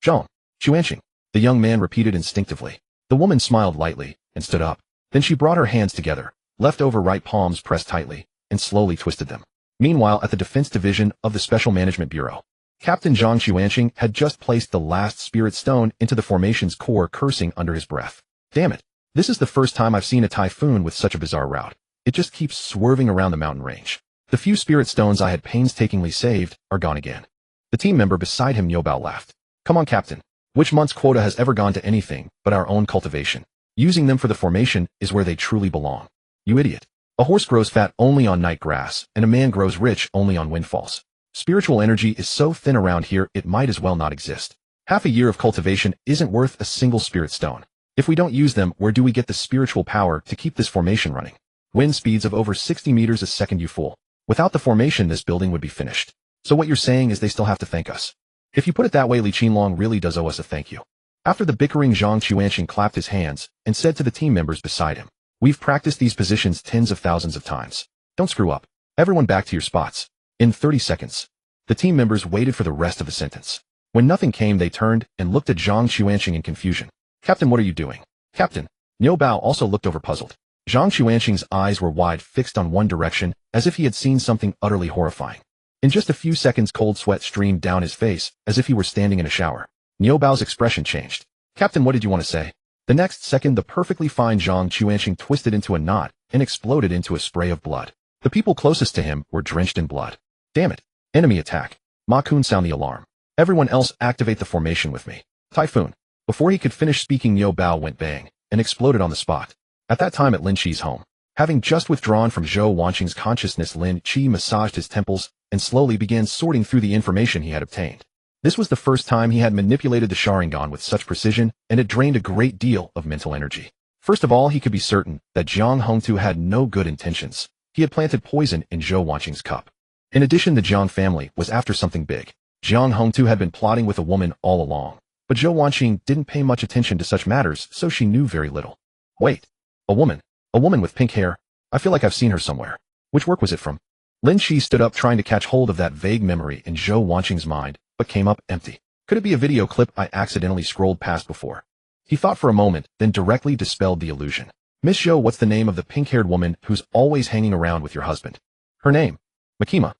Zhang Xuanqing, the young man repeated instinctively. The woman smiled lightly and stood up. Then she brought her hands together, left over right palms pressed tightly, and slowly twisted them. Meanwhile, at the Defense Division of the Special Management Bureau, Captain Zhang Xuanqing had just placed the last spirit stone into the formation's core, cursing under his breath. Damn it. This is the first time I've seen a typhoon with such a bizarre route. It just keeps swerving around the mountain range. The few spirit stones I had painstakingly saved are gone again. The team member beside him, Niubao, laughed. Come on, Captain. Which month's quota has ever gone to anything but our own cultivation? Using them for the formation is where they truly belong. You idiot. A horse grows fat only on night grass, and a man grows rich only on windfalls. Spiritual energy is so thin around here it might as well not exist. Half a year of cultivation isn't worth a single spirit stone. If we don't use them, where do we get the spiritual power to keep this formation running? Wind speeds of over 60 meters a second, you fool. Without the formation, this building would be finished. So what you're saying is they still have to thank us. If you put it that way, Li Qinlong really does owe us a thank you. After the bickering, Zhang Xuanqing clapped his hands and said to the team members beside him, we've practiced these positions tens of thousands of times. Don't screw up. Everyone back to your spots. In 30 seconds. The team members waited for the rest of the sentence. When nothing came, they turned and looked at Zhang Xuanqing in confusion. Captain, what are you doing? Captain. Niu Bao also looked over, puzzled. Zhang Xuanqing's eyes were wide, fixed on one direction, as if he had seen something utterly horrifying. In just a few seconds, cold sweat streamed down his face, as if he were standing in a shower. Niu Bao's expression changed. Captain, what did you want to say? The next second, the perfectly fine Zhang Xuanqing twisted into a knot and exploded into a spray of blood. The people closest to him were drenched in blood. Damn it. Enemy attack. Ma Kun, sound the alarm. Everyone else activate the formation with me. Typhoon. Before he could finish speaking, Niu Bao went bang and exploded on the spot. At that time, at Lin Qi's home, having just withdrawn from Zhou Wanqing's consciousness, Lin Qi massaged his temples and slowly began sorting through the information he had obtained. This was the first time he had manipulated the Sharingan with such precision, and it drained a great deal of mental energy. First of all, he could be certain that Jiang Hongtu had no good intentions. He had planted poison in Zhou Wanqing's cup. In addition, the Jiang family was after something big. Jiang Hongtu had been plotting with a woman all along, but Zhou Wanqing didn't pay much attention to such matters, so she knew very little. Wait. A woman with pink hair. I feel like I've seen her somewhere. Which work was it from? Lin Qi stood up, trying to catch hold of that vague memory in Zhou Wanqing's mind, but came up empty. Could it be a video clip I accidentally scrolled past before? He thought for a moment, then directly dispelled the illusion. Miss Zhou, what's the name of the pink-haired woman who's always hanging around with your husband? Her name? Makima.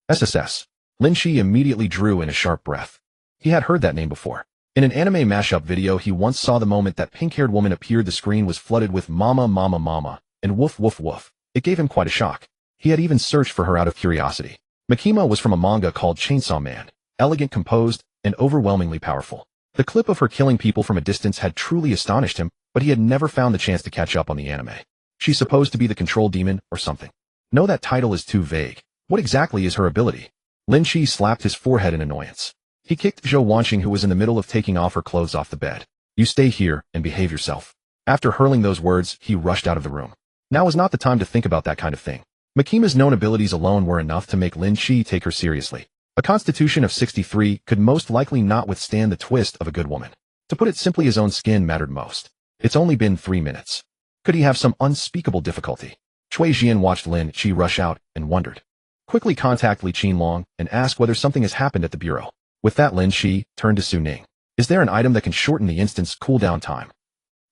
SSS. Lin Qi immediately drew in a sharp breath. He had heard that name before. In an anime mashup video he once saw, the moment that pink-haired woman appeared, the screen was flooded with mama, mama, mama, and woof, woof, woof. It gave him quite a shock. He had even searched for her out of curiosity. Makima was from a manga called Chainsaw Man, elegant, composed, and overwhelmingly powerful. The clip of her killing people from a distance had truly astonished him, but he had never found the chance to catch up on the anime. She's supposed to be the control demon or something. No, that title is too vague. What exactly is her ability? Lin Qi slapped his forehead in annoyance. He kicked Zhou Wanqing, who was in the middle of taking off her clothes, off the bed. You stay here and behave yourself. After hurling those words, he rushed out of the room. Now was not the time to think about that kind of thing. Mikima's known abilities alone were enough to make Lin Qi take her seriously. A constitution of 63 could most likely not withstand the twist of a good woman. To put it simply, his own skin mattered most. It's only been 3 minutes. Could he have some unspeakable difficulty? Cui Jian watched Lin Qi rush out and wondered. Quickly contact Li Qinlong and ask whether something has happened at the bureau. With that, Lin Qi turned to Su Ning. Is there an item that can shorten the instant's cooldown time?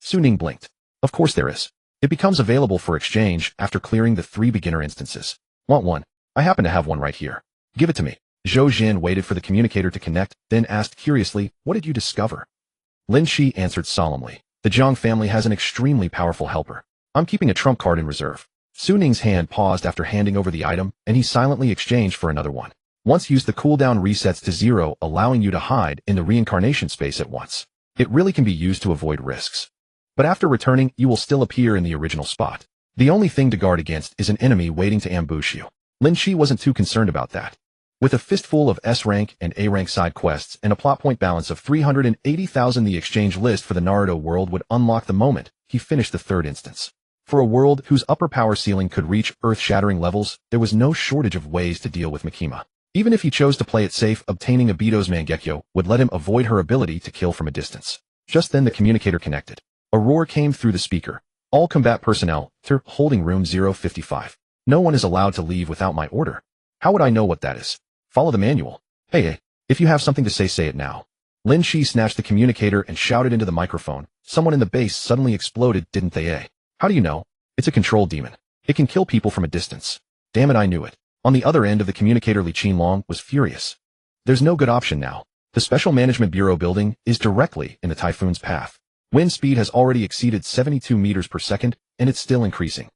Su Ning blinked. Of course there is. It becomes available for exchange after clearing the 3 beginner instances. Want one? I happen to have one right here. Give it to me. Zhou Jin waited for the communicator to connect, then asked curiously, what did you discover? Lin Qi answered solemnly. The Jiang family has an extremely powerful helper. I'm keeping a trump card in reserve. Su Ning's hand paused after handing over the item, and he silently exchanged for another one. Once used, the cooldown resets to 0, allowing you to hide in the reincarnation space at once. It really can be used to avoid risks. But after returning, you will still appear in the original spot. The only thing to guard against is an enemy waiting to ambush you. Lin Qi wasn't too concerned about that. With a fistful of S-rank and A-rank side quests and a plot point balance of 380,000, the exchange list for the Naruto world would unlock the moment he finished the 3rd instance. For a world whose upper power ceiling could reach earth-shattering levels, there was no shortage of ways to deal with Mikima. Even if he chose to play it safe, obtaining Obito's Mangekyo would let him avoid her ability to kill from a distance. Just then the communicator connected. A roar came through the speaker. All combat personnel, to holding room 055. No one is allowed to leave without my order. How would I know what that is? Follow the manual. Hey, if you have something to say it now. Lin Qi snatched the communicator and shouted into the microphone. Someone in the base suddenly exploded, didn't they? How do you know? It's a control demon. It can kill people from a distance. Damn it, I knew it. On the other end of the communicator, Li Qinlong was furious. There's no good option now. The Special Management Bureau building is directly in the typhoon's path. Wind speed has already exceeded 72 meters per second, and it's still increasing.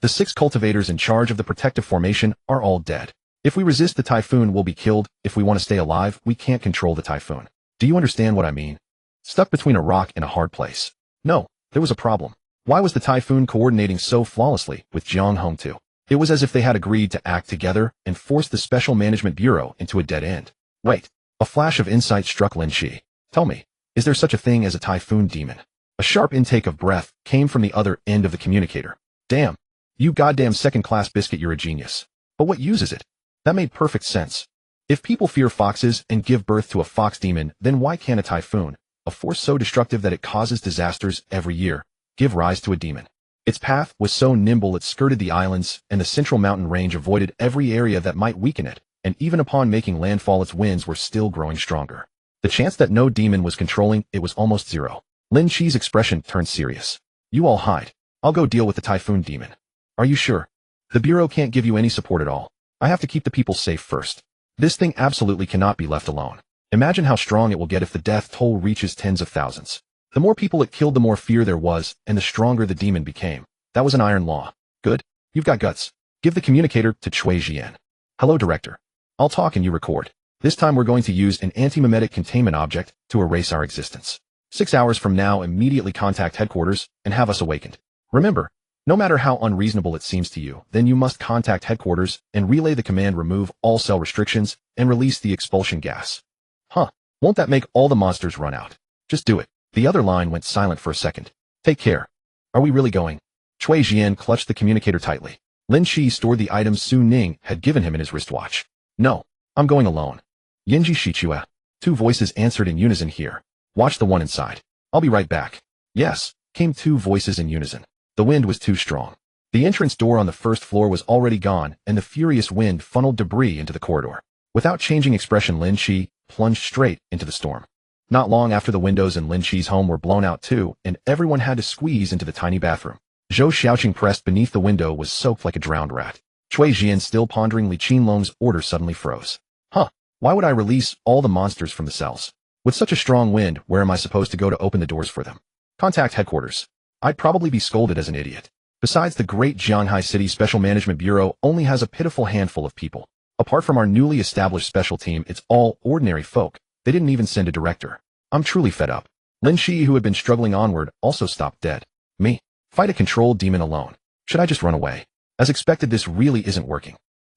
The 6 cultivators in charge of the protective formation are all dead. If we resist the typhoon, we'll be killed. If we want to stay alive, we can't control the typhoon. Do you understand what I mean? Stuck between a rock and a hard place. No, there was a problem. Why was the typhoon coordinating so flawlessly with Jiang Hong too? It was as if they had agreed to act together and force the Special Management Bureau into a dead end. Wait, a flash of insight struck Lin Qi. Tell me, is there such a thing as a typhoon demon? A sharp intake of breath came from the other end of the communicator. Damn, you goddamn second-class biscuit, you're a genius. But what use is it? That made perfect sense. If people fear foxes and give birth to a fox demon, then why can't a typhoon, a force so destructive that it causes disasters every year, give rise to a demon? Its path was so nimble it skirted the islands, and the central mountain range avoided every area that might weaken it, and even upon making landfall its winds were still growing stronger. The chance that no demon was controlling it was almost 0. Lin Qi's expression turned serious. You all hide. I'll go deal with the typhoon demon. Are you sure? The Bureau can't give you any support at all. I have to keep the people safe first. This thing absolutely cannot be left alone. Imagine how strong it will get if the death toll reaches tens of thousands. The more people it killed, the more fear there was, and the stronger the demon became. That was an iron law. Good. You've got guts. Give the communicator to Cui Jian. Hello, Director. I'll talk and you record. This time we're going to use an anti-mimetic containment object to erase our existence. 6 hours from now, immediately contact headquarters and have us awakened. Remember, no matter how unreasonable it seems to you, then you must contact headquarters and relay the command, remove all cell restrictions and release the expulsion gas. Huh, won't that make all the monsters run out? Just do it. The other line went silent for a second. Take care. Are we really going? Cui Jian clutched the communicator tightly. Lin Qi stored the items Su Ning had given him in his wristwatch. No, I'm going alone. Yinji Shichua. 2 voices answered in unison here. Watch the one inside. I'll be right back. Yes, came 2 voices in unison. The wind was too strong. The entrance door on the 1st floor was already gone, and the furious wind funneled debris into the corridor. Without changing expression, Lin Qi plunged straight into the storm. Not long after, the windows in Lin Qi's home were blown out too, and everyone had to squeeze into the tiny bathroom. Zhou Xiaoqing, pressed beneath the window, was soaked like a drowned rat. Cui Jian, still pondering Li Qinlong's order, suddenly froze. Huh, why would I release all the monsters from the cells? With such a strong wind, where am I supposed to go to open the doors for them? Contact headquarters. I'd probably be scolded as an idiot. Besides, the great Jianghai City Special Management Bureau only has a pitiful handful of people. Apart from our newly established special team, it's all ordinary folk. They didn't even send a director. I'm truly fed up. Lin Qi, who had been struggling onward, also stopped dead. Me? Fight a controlled demon alone. Should I just run away? As expected, this really isn't working.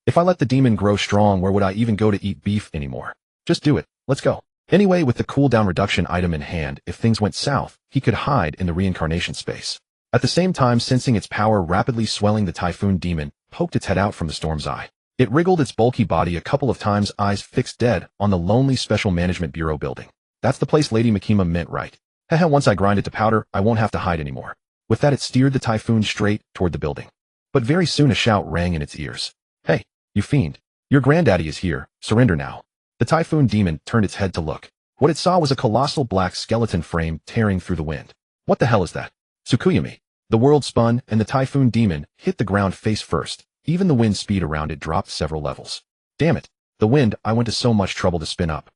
If I let the demon grow strong, where would I even go to eat beef anymore? Just do it. Let's go. Anyway, with the cooldown reduction item in hand, if things went south, he could hide in the reincarnation space. At the same time, sensing its power rapidly swelling, the typhoon demon poked its head out from the storm's eye. It wriggled its bulky body a couple of times, eyes fixed dead on the lonely Special Management Bureau building. That's the place Lady Makima meant, right? Haha, once I grind it to powder, I won't have to hide anymore. With that, it steered the typhoon straight toward the building. But very soon a shout rang in its ears. Hey, you fiend. Your granddaddy is here. Surrender now. The typhoon demon turned its head to look. What it saw was a colossal black skeleton frame tearing through the wind. What the hell is that? Tsukuyami. The world spun, and the typhoon demon hit the ground face first. Even the wind speed around it dropped several levels. Damn it. The wind I went to so much trouble to spin up.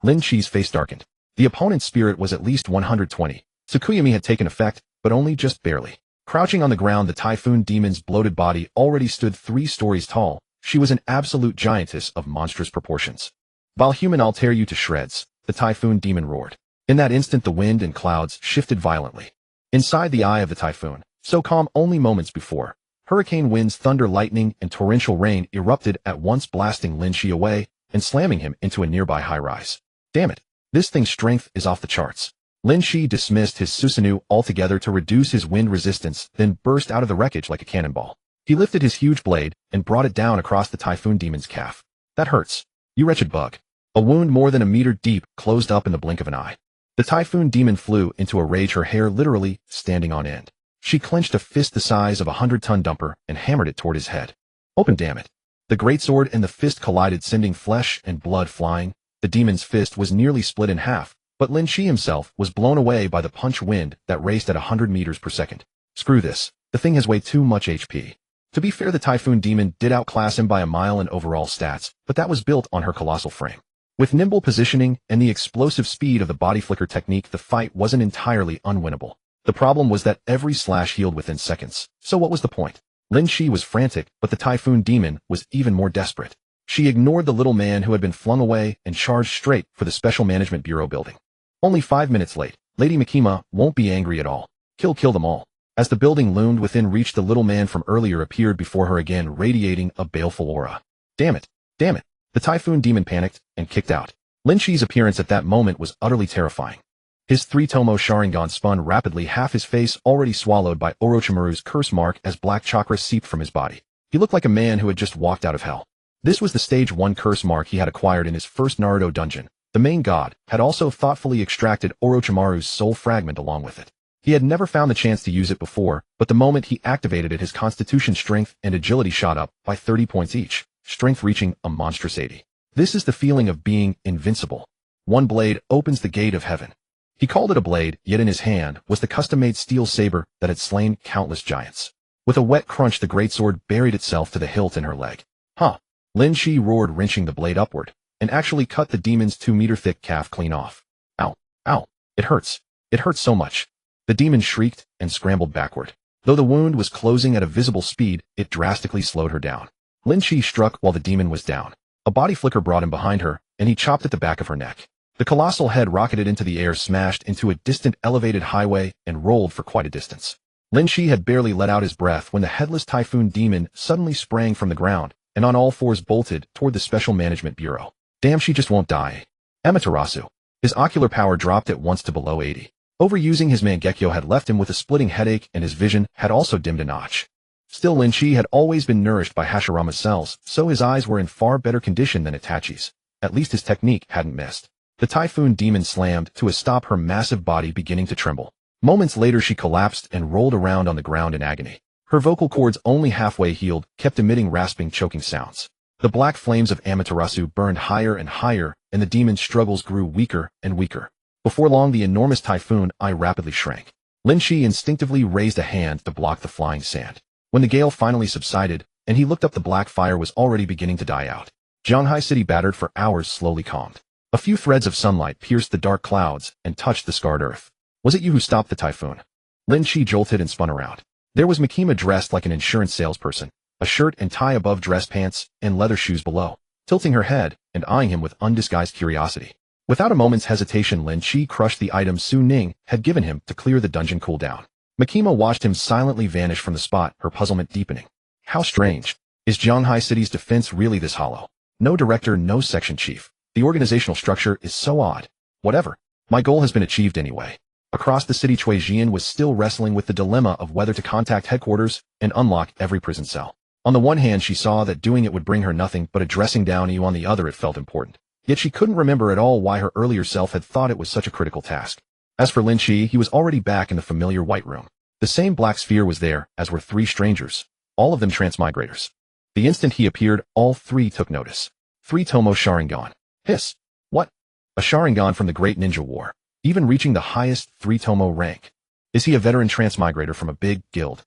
Lin Qi's face darkened. The opponent's spirit was at least 120. Tsukuyami had taken effect, but only just barely. Crouching on the ground, the typhoon demon's bloated body already stood 3 stories tall. She was an absolute giantess of monstrous proportions. Vile human, I'll tear you to shreds, the typhoon demon roared. In that instant, the wind and clouds shifted violently. Inside the eye of the typhoon, so calm only moments before, hurricane winds, thunder, lightning, and torrential rain erupted at once, blasting Lin Qi away and slamming him into a nearby high-rise. Damn it, this thing's strength is off the charts. Lin Qi dismissed his Susanoo altogether to reduce his wind resistance, then burst out of the wreckage like a cannonball. He lifted his huge blade and brought it down across the typhoon demon's calf. That hurts. You wretched bug. A wound more than a meter deep closed up in the blink of an eye. The typhoon demon flew into a rage, her hair literally standing on end. She clenched a fist the size of a 100-ton dumper and hammered it toward his head. Open, damn it. The greatsword and the fist collided, sending flesh and blood flying. The demon's fist was nearly split in half, but Lin Qi himself was blown away by the punch wind that raced at 100 meters per second. Screw this. The thing has way too much HP. To be fair, the typhoon demon did outclass him by a mile in overall stats, but that was built on her colossal frame. With nimble positioning and the explosive speed of the body flicker technique, the fight wasn't entirely unwinnable. The problem was that every slash healed within seconds. So what was the point? Lin Qi was frantic, but the typhoon demon was even more desperate. She ignored the little man who had been flung away and charged straight for the Special Management Bureau building. Only 5 minutes late, Lady Makima won't be angry at all. Kill them all. As the building loomed within reach, the little man from earlier appeared before her again, radiating a baleful aura. Damn it. Damn it. The typhoon demon panicked and kicked out. Lin Qi's appearance at that moment was utterly terrifying. His 3-tomo Sharingan spun rapidly, half his face already swallowed by Orochimaru's curse mark as black chakra seeped from his body. He looked like a man who had just walked out of hell. This was the stage 1 curse mark he had acquired in his first Naruto dungeon. The main god had also thoughtfully extracted Orochimaru's soul fragment along with it. He had never found the chance to use it before, but the moment he activated it, his constitution strength and agility shot up by 30 points each, strength reaching a monstrous 80. This is the feeling of being invincible. One blade opens the gate of heaven. He called it a blade, yet in his hand was the custom-made steel saber that had slain countless giants. With a wet crunch, the greatsword buried itself to the hilt in her leg. Huh. Lin Qi roared, wrenching the blade upward, and actually cut the demon's 2-meter-thick calf clean off. Ow. Ow. It hurts. It hurts so much. The demon shrieked and scrambled backward. Though the wound was closing at a visible speed, it drastically slowed her down. Lin Qi struck while the demon was down. A body flicker brought him behind her, and he chopped at the back of her neck. The colossal head rocketed into the air, smashed into a distant elevated highway, and rolled for quite a distance. Lin Qi had barely let out his breath when the headless typhoon demon suddenly sprang from the ground, and on all fours bolted toward the Special Management Bureau. Damn, she just won't die. Amaterasu. His ocular power dropped at once to below 80. Overusing his Mangekyo had left him with a splitting headache, and his vision had also dimmed a notch. Still, Lin Qi had always been nourished by Hashirama's cells, so his eyes were in far better condition than Itachi's. At least his technique hadn't missed. The typhoon demon slammed to a stop, her massive body beginning to tremble. Moments later, she collapsed and rolled around on the ground in agony. Her vocal cords, only halfway healed, kept emitting rasping, choking sounds. The black flames of Amaterasu burned higher and higher, and the demon's struggles grew weaker and weaker. Before long, the enormous typhoon eye rapidly shrank. Lin Qi instinctively raised a hand to block the flying sand. When the gale finally subsided, and he looked up, the black fire was already beginning to die out. Zhanghai City, battered for hours, slowly calmed. A few threads of sunlight pierced the dark clouds and touched the scarred earth. Was it you who stopped the typhoon? Lin Qi jolted and spun around. There was Makima, dressed like an insurance salesperson, a shirt and tie above dress pants and leather shoes below, tilting her head and eyeing him with undisguised curiosity. Without a moment's hesitation, Lin Qi crushed the item Su Ning had given him to clear the dungeon cooldown. Makima watched him silently vanish from the spot, her puzzlement deepening. How strange. Is Shanghai City's defense really this hollow? No director, no section chief. The organizational structure is so odd. Whatever. My goal has been achieved anyway. Across the city, Cui Jian was still wrestling with the dilemma of whether to contact headquarters and unlock every prison cell. On the one hand, she saw that doing it would bring her nothing but addressing down you. On the other, it felt important. Yet she couldn't remember at all why her earlier self had thought it was such a critical task. As for Lin Qi, he was already back in the familiar white room. The same black sphere was there, as were three strangers, all of them transmigrators. The instant he appeared, all three took notice. 3 Tomo Sharingan. Hiss. What? A Sharingan from the Great Ninja War, even reaching the highest 3 Tomo rank. Is he a veteran transmigrator from a big guild?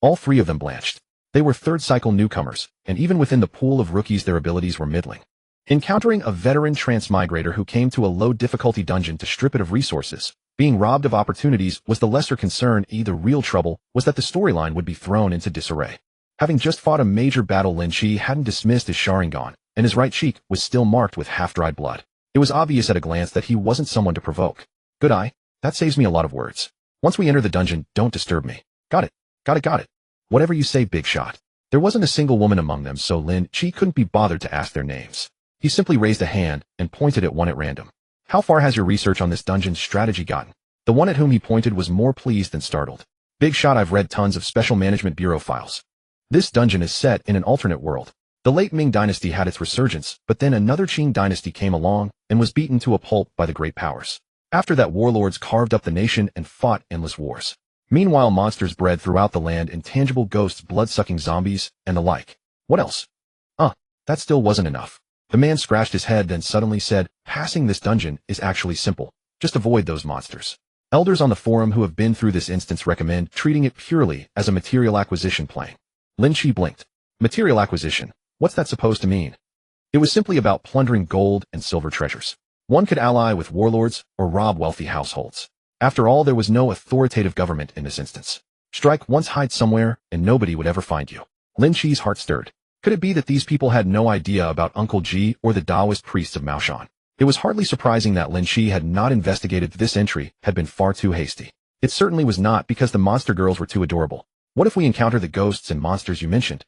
All three of them blanched. They were third-cycle newcomers, and even within the pool of rookies their abilities were middling. Encountering a veteran transmigrator who came to a low-difficulty dungeon to strip it of resources, being robbed of opportunities was the lesser concern. The real trouble was that the storyline would be thrown into disarray. Having just fought a major battle, Lin Qi hadn't dismissed his Sharingan, and his right cheek was still marked with half-dried blood. It was obvious at a glance that he wasn't someone to provoke. Good eye. That saves me a lot of words. Once we enter the dungeon, don't disturb me. Got it. Got it. Whatever you say, big shot. There wasn't a single woman among them, so Lin Qi couldn't be bothered to ask their names. He simply raised a hand and pointed at one at random. How far has your research on this dungeon's strategy gotten? The one at whom he pointed was more pleased than startled. Big shot, I've read tons of Special Management Bureau files. This dungeon is set in an alternate world. The late Ming dynasty had its resurgence, but then another Qing dynasty came along and was beaten to a pulp by the great powers. After that, warlords carved up the nation and fought endless wars. Meanwhile, monsters bred throughout the land, intangible ghosts, blood-sucking zombies, and the like. What else? That still wasn't enough. The man scratched his head, then suddenly said, passing this dungeon is actually simple. Just avoid those monsters. Elders on the forum who have been through this instance recommend treating it purely as a material acquisition plane. Lin Qi blinked. Material acquisition? What's that supposed to mean? It was simply about plundering gold and silver treasures. One could ally with warlords or rob wealthy households. After all, there was no authoritative government in this instance. Strike once, hide somewhere, and nobody would ever find you. Lin Qi's heart stirred. Could it be that these people had no idea about Uncle Ji or the Taoist priests of Maoshan? It was hardly surprising that Lin Qi had not investigated. This entry had been far too hasty. It certainly was not because the monster girls were too adorable. What if we encounter the ghosts and monsters you mentioned?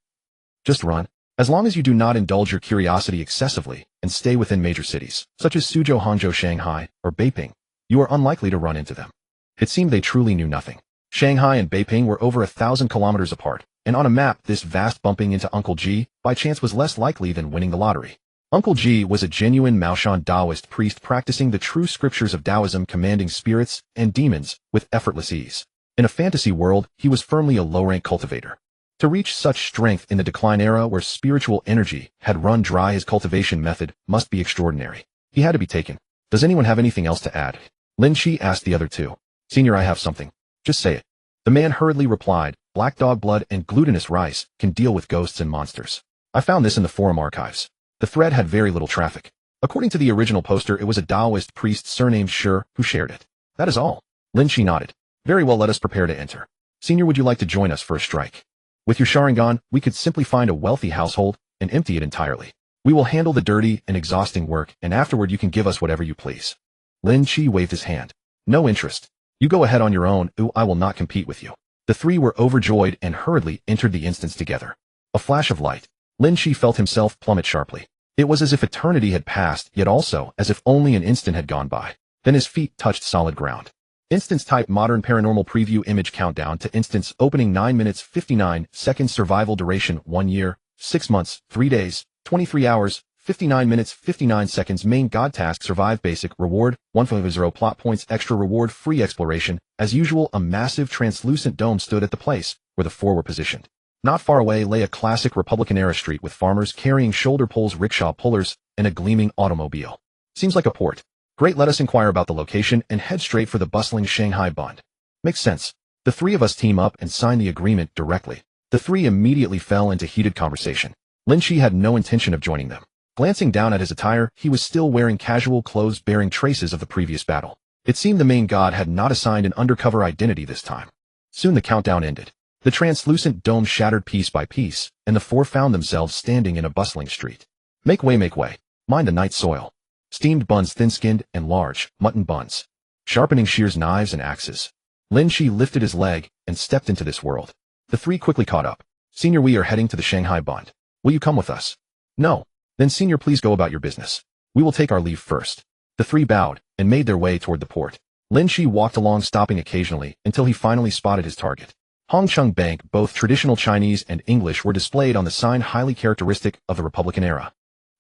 Just run. As long as you do not indulge your curiosity excessively and stay within major cities, such as Suzhou, Hangzhou, Shanghai, or Beiping, you are unlikely to run into them. It seemed they truly knew nothing. Shanghai and Beiping were over 1,000 kilometers apart, and on a map, this vast bumping into Uncle Ji by chance was less likely than winning the lottery. Uncle Ji was a genuine Maoshan Taoist priest practicing the true scriptures of Taoism, commanding spirits and demons with effortless ease. In a fantasy world, he was firmly a low-rank cultivator. To reach such strength in the decline era where spiritual energy had run dry, his cultivation method must be extraordinary. He had to be taken. Does anyone have anything else to add? Lin Qi asked the other two. Senior, I have something. Just say it. The man hurriedly replied, black dog blood and glutinous rice can deal with ghosts and monsters. I found this in the forum archives. The thread had very little traffic. According to the original poster, it was a Taoist priest surnamed Shi who shared it. That is all. Lin Qi nodded. Very well, let us prepare to enter. Senior, would you like to join us for a strike? With your Sharingan, we could simply find a wealthy household and empty it entirely. We will handle the dirty and exhausting work, and afterward you can give us whatever you please. Lin Qi waved his hand. No interest. You go ahead on your own. I will not compete with you. The three were overjoyed and hurriedly entered the instance together. A flash of light. Lin Qi felt himself plummet sharply. It was as if eternity had passed, yet also as if only an instant had gone by. Then his feet touched solid ground. Instance type modern paranormal preview image countdown to instance opening 9 minutes 59 seconds survival duration 1 year, 6 months, 3 days, 23 hours, 59 minutes 59 seconds main god task survive basic reward 1.0 plot points extra reward free exploration. As usual, a massive translucent dome stood at the place where the four were positioned. Not far away lay a classic Republican-era street with farmers carrying shoulder poles, rickshaw pullers, and a gleaming automobile. Seems like a port. Great, let us inquire about the location and head straight for the bustling Shanghai Bund. Makes sense. The three of us team up and sign the agreement directly. The three immediately fell into heated conversation. Lin Qi had no intention of joining them. Glancing down at his attire, he was still wearing casual clothes bearing traces of the previous battle. It seemed the main god had not assigned an undercover identity this time. Soon the countdown ended. The translucent dome shattered piece by piece, and the four found themselves standing in a bustling street. Make way, make way. Mind the night soil. Steamed buns, thin-skinned and large, mutton buns. Sharpening shears, knives and axes. Lin Qi lifted his leg and stepped into this world. The three quickly caught up. Senior, we are heading to the Shanghai Bund. Will you come with us? No. Then senior, please go about your business. We will take our leave first. The three bowed and made their way toward the port. Lin Qi walked along, stopping occasionally until he finally spotted his target. Hongcheng Bank, both traditional Chinese and English, were displayed on the sign, highly characteristic of the Republican era.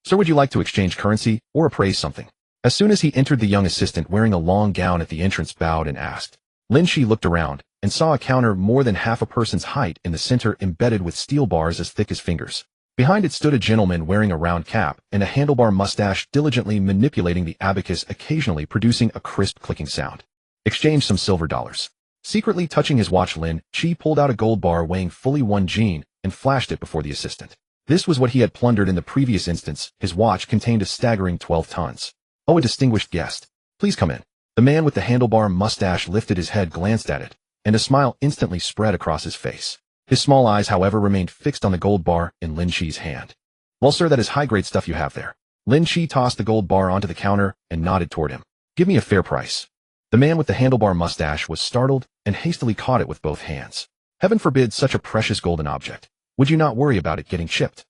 Sir, would you like to exchange currency or appraise something? As soon as he entered, the young assistant wearing a long gown at the entrance bowed and asked. Lin Qi looked around and saw a counter more than half a person's height in the center, embedded with steel bars as thick as fingers. Behind it stood a gentleman wearing a round cap and a handlebar mustache, diligently manipulating the abacus, occasionally producing a crisp clicking sound. Exchange some silver dollars. Secretly touching his watch, Lin Qi pulled out a gold bar weighing fully 1 jin and flashed it before the assistant. This was what he had plundered in the previous instance. His watch contained a staggering 12 tons. Oh, a distinguished guest. Please come in. The man with the handlebar mustache lifted his head, glanced at it, and a smile instantly spread across his face. His small eyes, however, remained fixed on the gold bar in Lin Qi's hand. Well, sir, that is high-grade stuff you have there. Lin Qi tossed the gold bar onto the counter and nodded toward him. Give me a fair price. The man with the handlebar mustache was startled and hastily caught it with both hands. Heaven forbid such a precious golden object. Would you not worry about it getting chipped?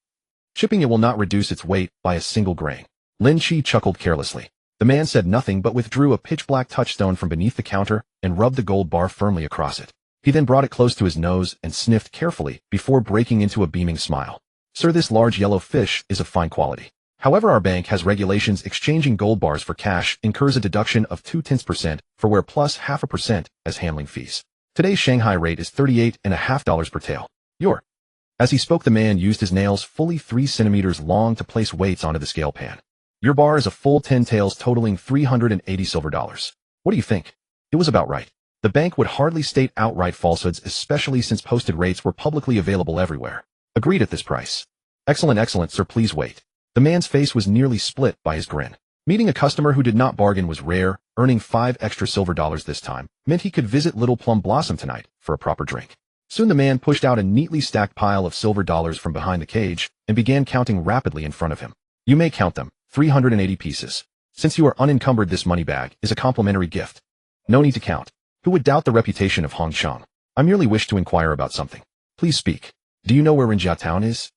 Chipping it will not reduce its weight by a single grain. Lin Qi chuckled carelessly. The man said nothing but withdrew a pitch-black touchstone from beneath the counter and rubbed the gold bar firmly across it. He then brought it close to his nose and sniffed carefully before breaking into a beaming smile. Sir, this large yellow fish is of fine quality. However, our bank has regulations. Exchanging gold bars for cash incurs a deduction of 0.2% for wear plus 0.5% as handling fees. Today's Shanghai rate is $38.50 per tael. As he spoke, the man used his nails, fully 3 centimeters long, to place weights onto the scale pan. Your bar is a full 10 taels, totaling 380 silver dollars. What do you think? It was about right. The bank would hardly state outright falsehoods, especially since posted rates were publicly available everywhere. Agreed at this price. Excellent, excellent, sir, please wait. The man's face was nearly split by his grin. Meeting a customer who did not bargain was rare. Earning 5 extra silver dollars this time meant he could visit Little Plum Blossom tonight for a proper drink. Soon the man pushed out a neatly stacked pile of silver dollars from behind the cage and began counting rapidly in front of him. You may count them, 380 pieces. Since you are unencumbered, this money bag is a complimentary gift. No need to count. Who would doubt the reputation of Hongcheng? I merely wish to inquire about something. Please speak. Do you know where Rinjiatown is?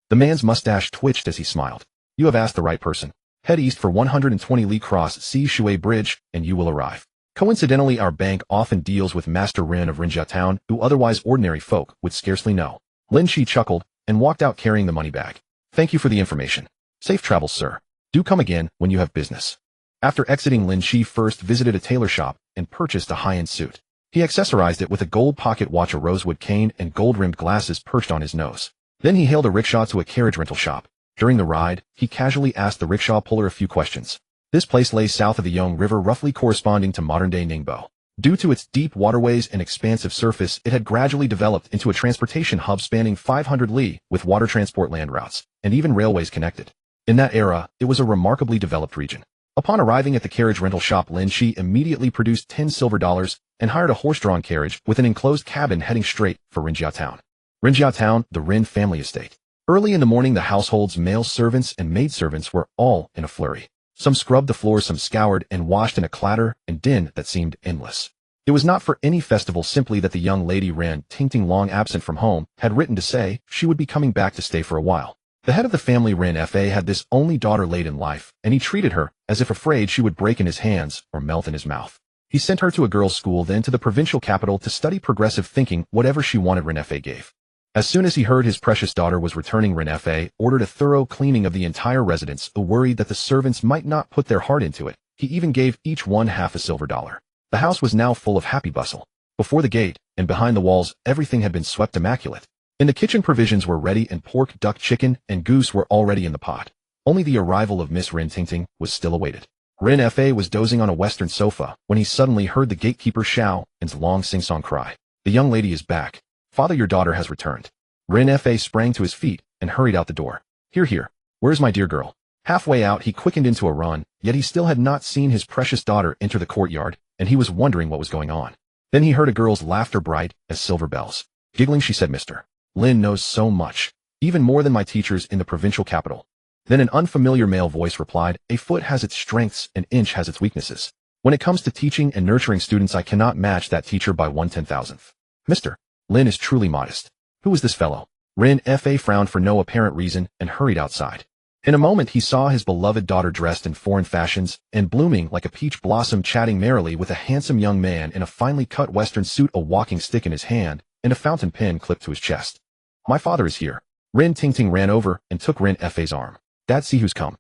The man's mustache twitched as he smiled. You have asked the right person. Head east for 120 Li Cross, see Shui Bridge, and you will arrive. Coincidentally, our bank often deals with Master Rin of Rinjiatown, who otherwise ordinary folk would scarcely know. Lin Qi chuckled and walked out carrying the money bag. Thank you for the information. Safe travels, sir. Do come again when you have business. After exiting, Lin Qi first visited a tailor shop and purchased a high-end suit. He accessorized it with a gold pocket watch, a rosewood cane, and gold-rimmed glasses perched on his nose. Then he hailed a rickshaw to a carriage rental shop. During the ride, he casually asked the rickshaw puller a few questions. This place lay south of the Yong River, roughly corresponding to modern-day Ningbo. Due to its deep waterways and expansive surface, it had gradually developed into a transportation hub spanning 500 li, with water transport, land routes, and even railways connected. In that era, it was a remarkably developed region. Upon arriving at the carriage rental shop, Lin Qi immediately produced 10 silver dollars and hired a horse-drawn carriage with an enclosed cabin heading straight for Rinjiatown. Rinjiatown, the Rin family estate. Early in the morning, the household's male servants and maidservants were all in a flurry. Some scrubbed the floors, some scoured and washed in a clatter and din that seemed endless. It was not for any festival, simply that the young lady Rin Tingting, long absent from home, had written to say she would be coming back to stay for a while. The head of the family, Rin Fa, had this only daughter late in life, and he treated her as if afraid she would break in his hands or melt in his mouth. He sent her to a girls' school, then to the provincial capital to study progressive thinking. Whatever she wanted, Rin Fa gave. As soon as he heard his precious daughter was returning, Rin Fa ordered a thorough cleaning of the entire residence, worried that the servants might not put their heart into it. He even gave each one half a silver dollar. The house was now full of happy bustle. Before the gate and behind the walls, everything had been swept immaculate. In the kitchen, provisions were ready, and pork, duck, chicken, and goose were already in the pot. Only the arrival of Miss Rin Tingting was still awaited. Rin Fa was dozing on a western sofa when he suddenly heard the gatekeeper Xiao An's long sing-song cry. The young lady is back. Father, your daughter has returned. Rin Fa sprang to his feet and hurried out the door. Here. Where's my dear girl? Halfway out, he quickened into a run, yet he still had not seen his precious daughter enter the courtyard, and he was wondering what was going on. Then he heard a girl's laughter, bright as silver bells. Giggling, she said, Mr. Lin knows so much, even more than my teachers in the provincial capital. Then an unfamiliar male voice replied, a foot has its strengths, an inch has its weaknesses. When it comes to teaching and nurturing students, I cannot match that teacher by 1/10,000th. Mr. Lin is truly modest. Who is this fellow? Rin Fa frowned for no apparent reason and hurried outside. In a moment he saw his beloved daughter dressed in foreign fashions and blooming like a peach blossom, chatting merrily with a handsome young man in a finely cut western suit, a walking stick in his hand, and a fountain pen clipped to his chest. "My father is here." Rin Tingting ran over and took Rin Fa's arm. "Dad, see who's come."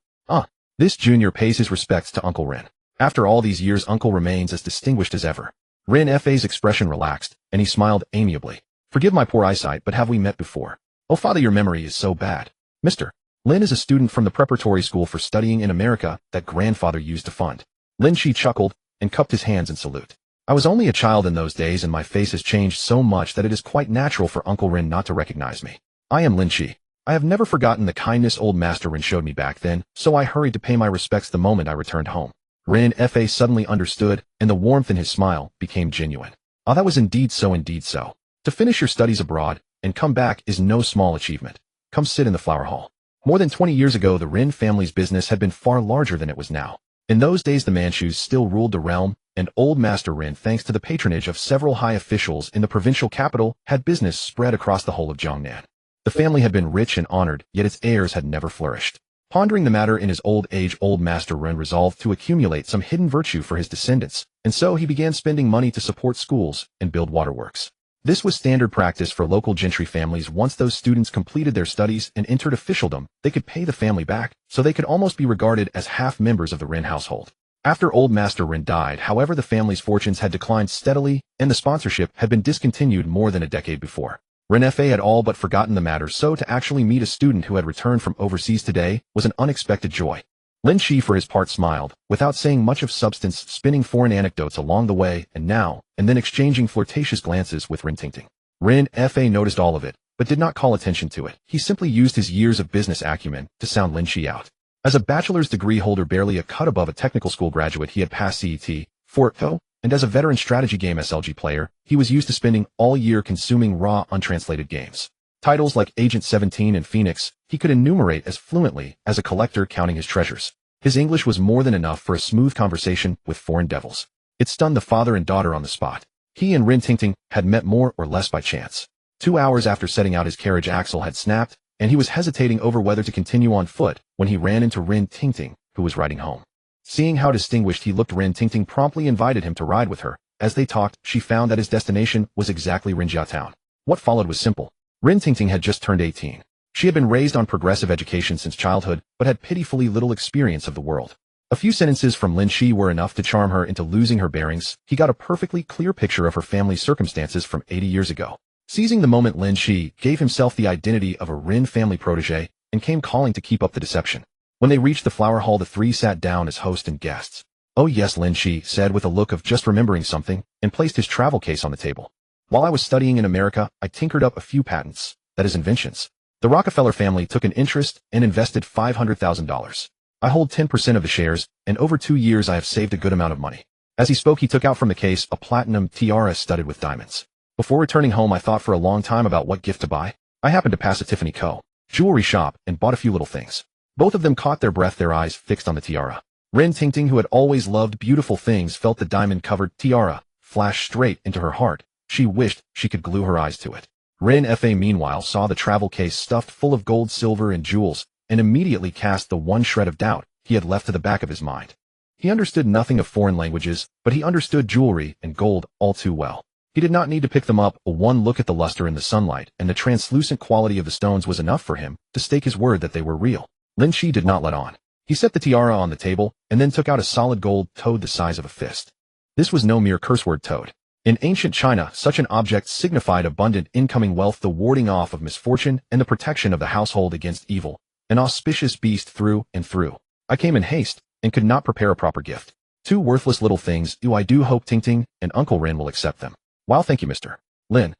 This junior pays his respects to Uncle Rin. After all these years, Uncle remains as distinguished as ever. Rin Fa's expression relaxed, and he smiled amiably. "Forgive my poor eyesight, but have we met before?" "Oh, father, your memory is so bad." "Mr. Lin is a student from the preparatory school for studying in America that grandfather used to fund." Lin Qi chuckled and cupped his hands in salute. "I was only a child in those days, and my face has changed so much that it is quite natural for Uncle Rin not to recognize me. I am Lin Qi. I have never forgotten the kindness old Master Rin showed me back then, so I hurried to pay my respects the moment I returned home." Rin Fa suddenly understood, and the warmth in his smile became genuine. "Ah, that was indeed so, indeed so. To finish your studies abroad and come back is no small achievement. Come sit in the flower hall." More than 20 years ago, the Rin family's business had been far larger than it was now. In those days, the Manchus still ruled the realm, and old Master Rin, thanks to the patronage of several high officials in the provincial capital, had business spread across the whole of Jiangnan. The family had been rich and honored, yet its heirs had never flourished. Pondering the matter in his old age, old Master Rin resolved to accumulate some hidden virtue for his descendants, and so he began spending money to support schools and build waterworks. This was standard practice for local gentry families. Once those students completed their studies and entered officialdom, they could pay the family back, so they could almost be regarded as half members of the Rin household. After old Master Rin died, however, the family's fortunes had declined steadily, and the sponsorship had been discontinued more than a decade before. Rin Fa had all but forgotten the matter, so to actually meet a student who had returned from overseas today was an unexpected joy. Lin Qi, for his part, smiled, without saying much of substance, spinning foreign anecdotes along the way, and then exchanging flirtatious glances with Rin Tingting. Rin Fa noticed all of it, but did not call attention to it. He simply used his years of business acumen to sound Lin Qi out. As a bachelor's degree holder, barely a cut above a technical school graduate, he had passed CET, Forto, and as a veteran strategy game SLG player, he was used to spending all year consuming raw, untranslated games. Titles like Agent 17 and Phoenix, he could enumerate as fluently as a collector counting his treasures. His English was more than enough for a smooth conversation with foreign devils. It stunned the father and daughter on the spot. He and Rin Tingting had met more or less by chance. 2 hours after setting out, his carriage axle had snapped, and he was hesitating over whether to continue on foot when he ran into Rin Tingting, who was riding home. Seeing how distinguished he looked, Rin Tingting promptly invited him to ride with her. As they talked, she found that his destination was exactly Rinjia Town. What followed was simple. Rin Tingting had just turned 18. She had been raised on progressive education since childhood, but had pitifully little experience of the world. A few sentences from Lin Qi were enough to charm her into losing her bearings. He got a perfectly clear picture of her family's circumstances from 80 years ago. Seizing the moment, Lin Qi gave himself the identity of a Rin family protege and came calling to keep up the deception. When they reached the flower hall, the three sat down as host and guests. "Oh yes," Lin Qi said with a look of just remembering something, and placed his travel case on the table. "While I was studying in America, I tinkered up a few patents, that is, inventions. The Rockefeller family took an interest and invested $500,000. I hold 10% of the shares, and over 2 years I have saved a good amount of money." As he spoke, he took out from the case a platinum tiara studded with diamonds. "Before returning home, I thought for a long time about what gift to buy. I happened to pass a Tiffany Co. jewelry shop and bought a few little things." Both of them caught their breath, their eyes fixed on the tiara. Rin Tingting, who had always loved beautiful things, felt the diamond-covered tiara flash straight into her heart. She wished she could glue her eyes to it. Rin Fa, meanwhile, saw the travel case stuffed full of gold, silver, and jewels, and immediately cast the one shred of doubt he had left to the back of his mind. He understood nothing of foreign languages, but he understood jewelry and gold all too well. He did not need to pick them up. One look at the luster in the sunlight and the translucent quality of the stones was enough for him to stake his word that they were real. Lin Qi did not let on. He set the tiara on the table and then took out a solid gold toad the size of a fist. This was no mere curse word toad. In ancient China, such an object signified abundant incoming wealth, the warding off of misfortune, and the protection of the household against evil. An auspicious beast through and through. "I came in haste and could not prepare a proper gift. 2 worthless little things. I do hope Tingting and Uncle Rin will accept them." "Well, thank you, Mr. Lin."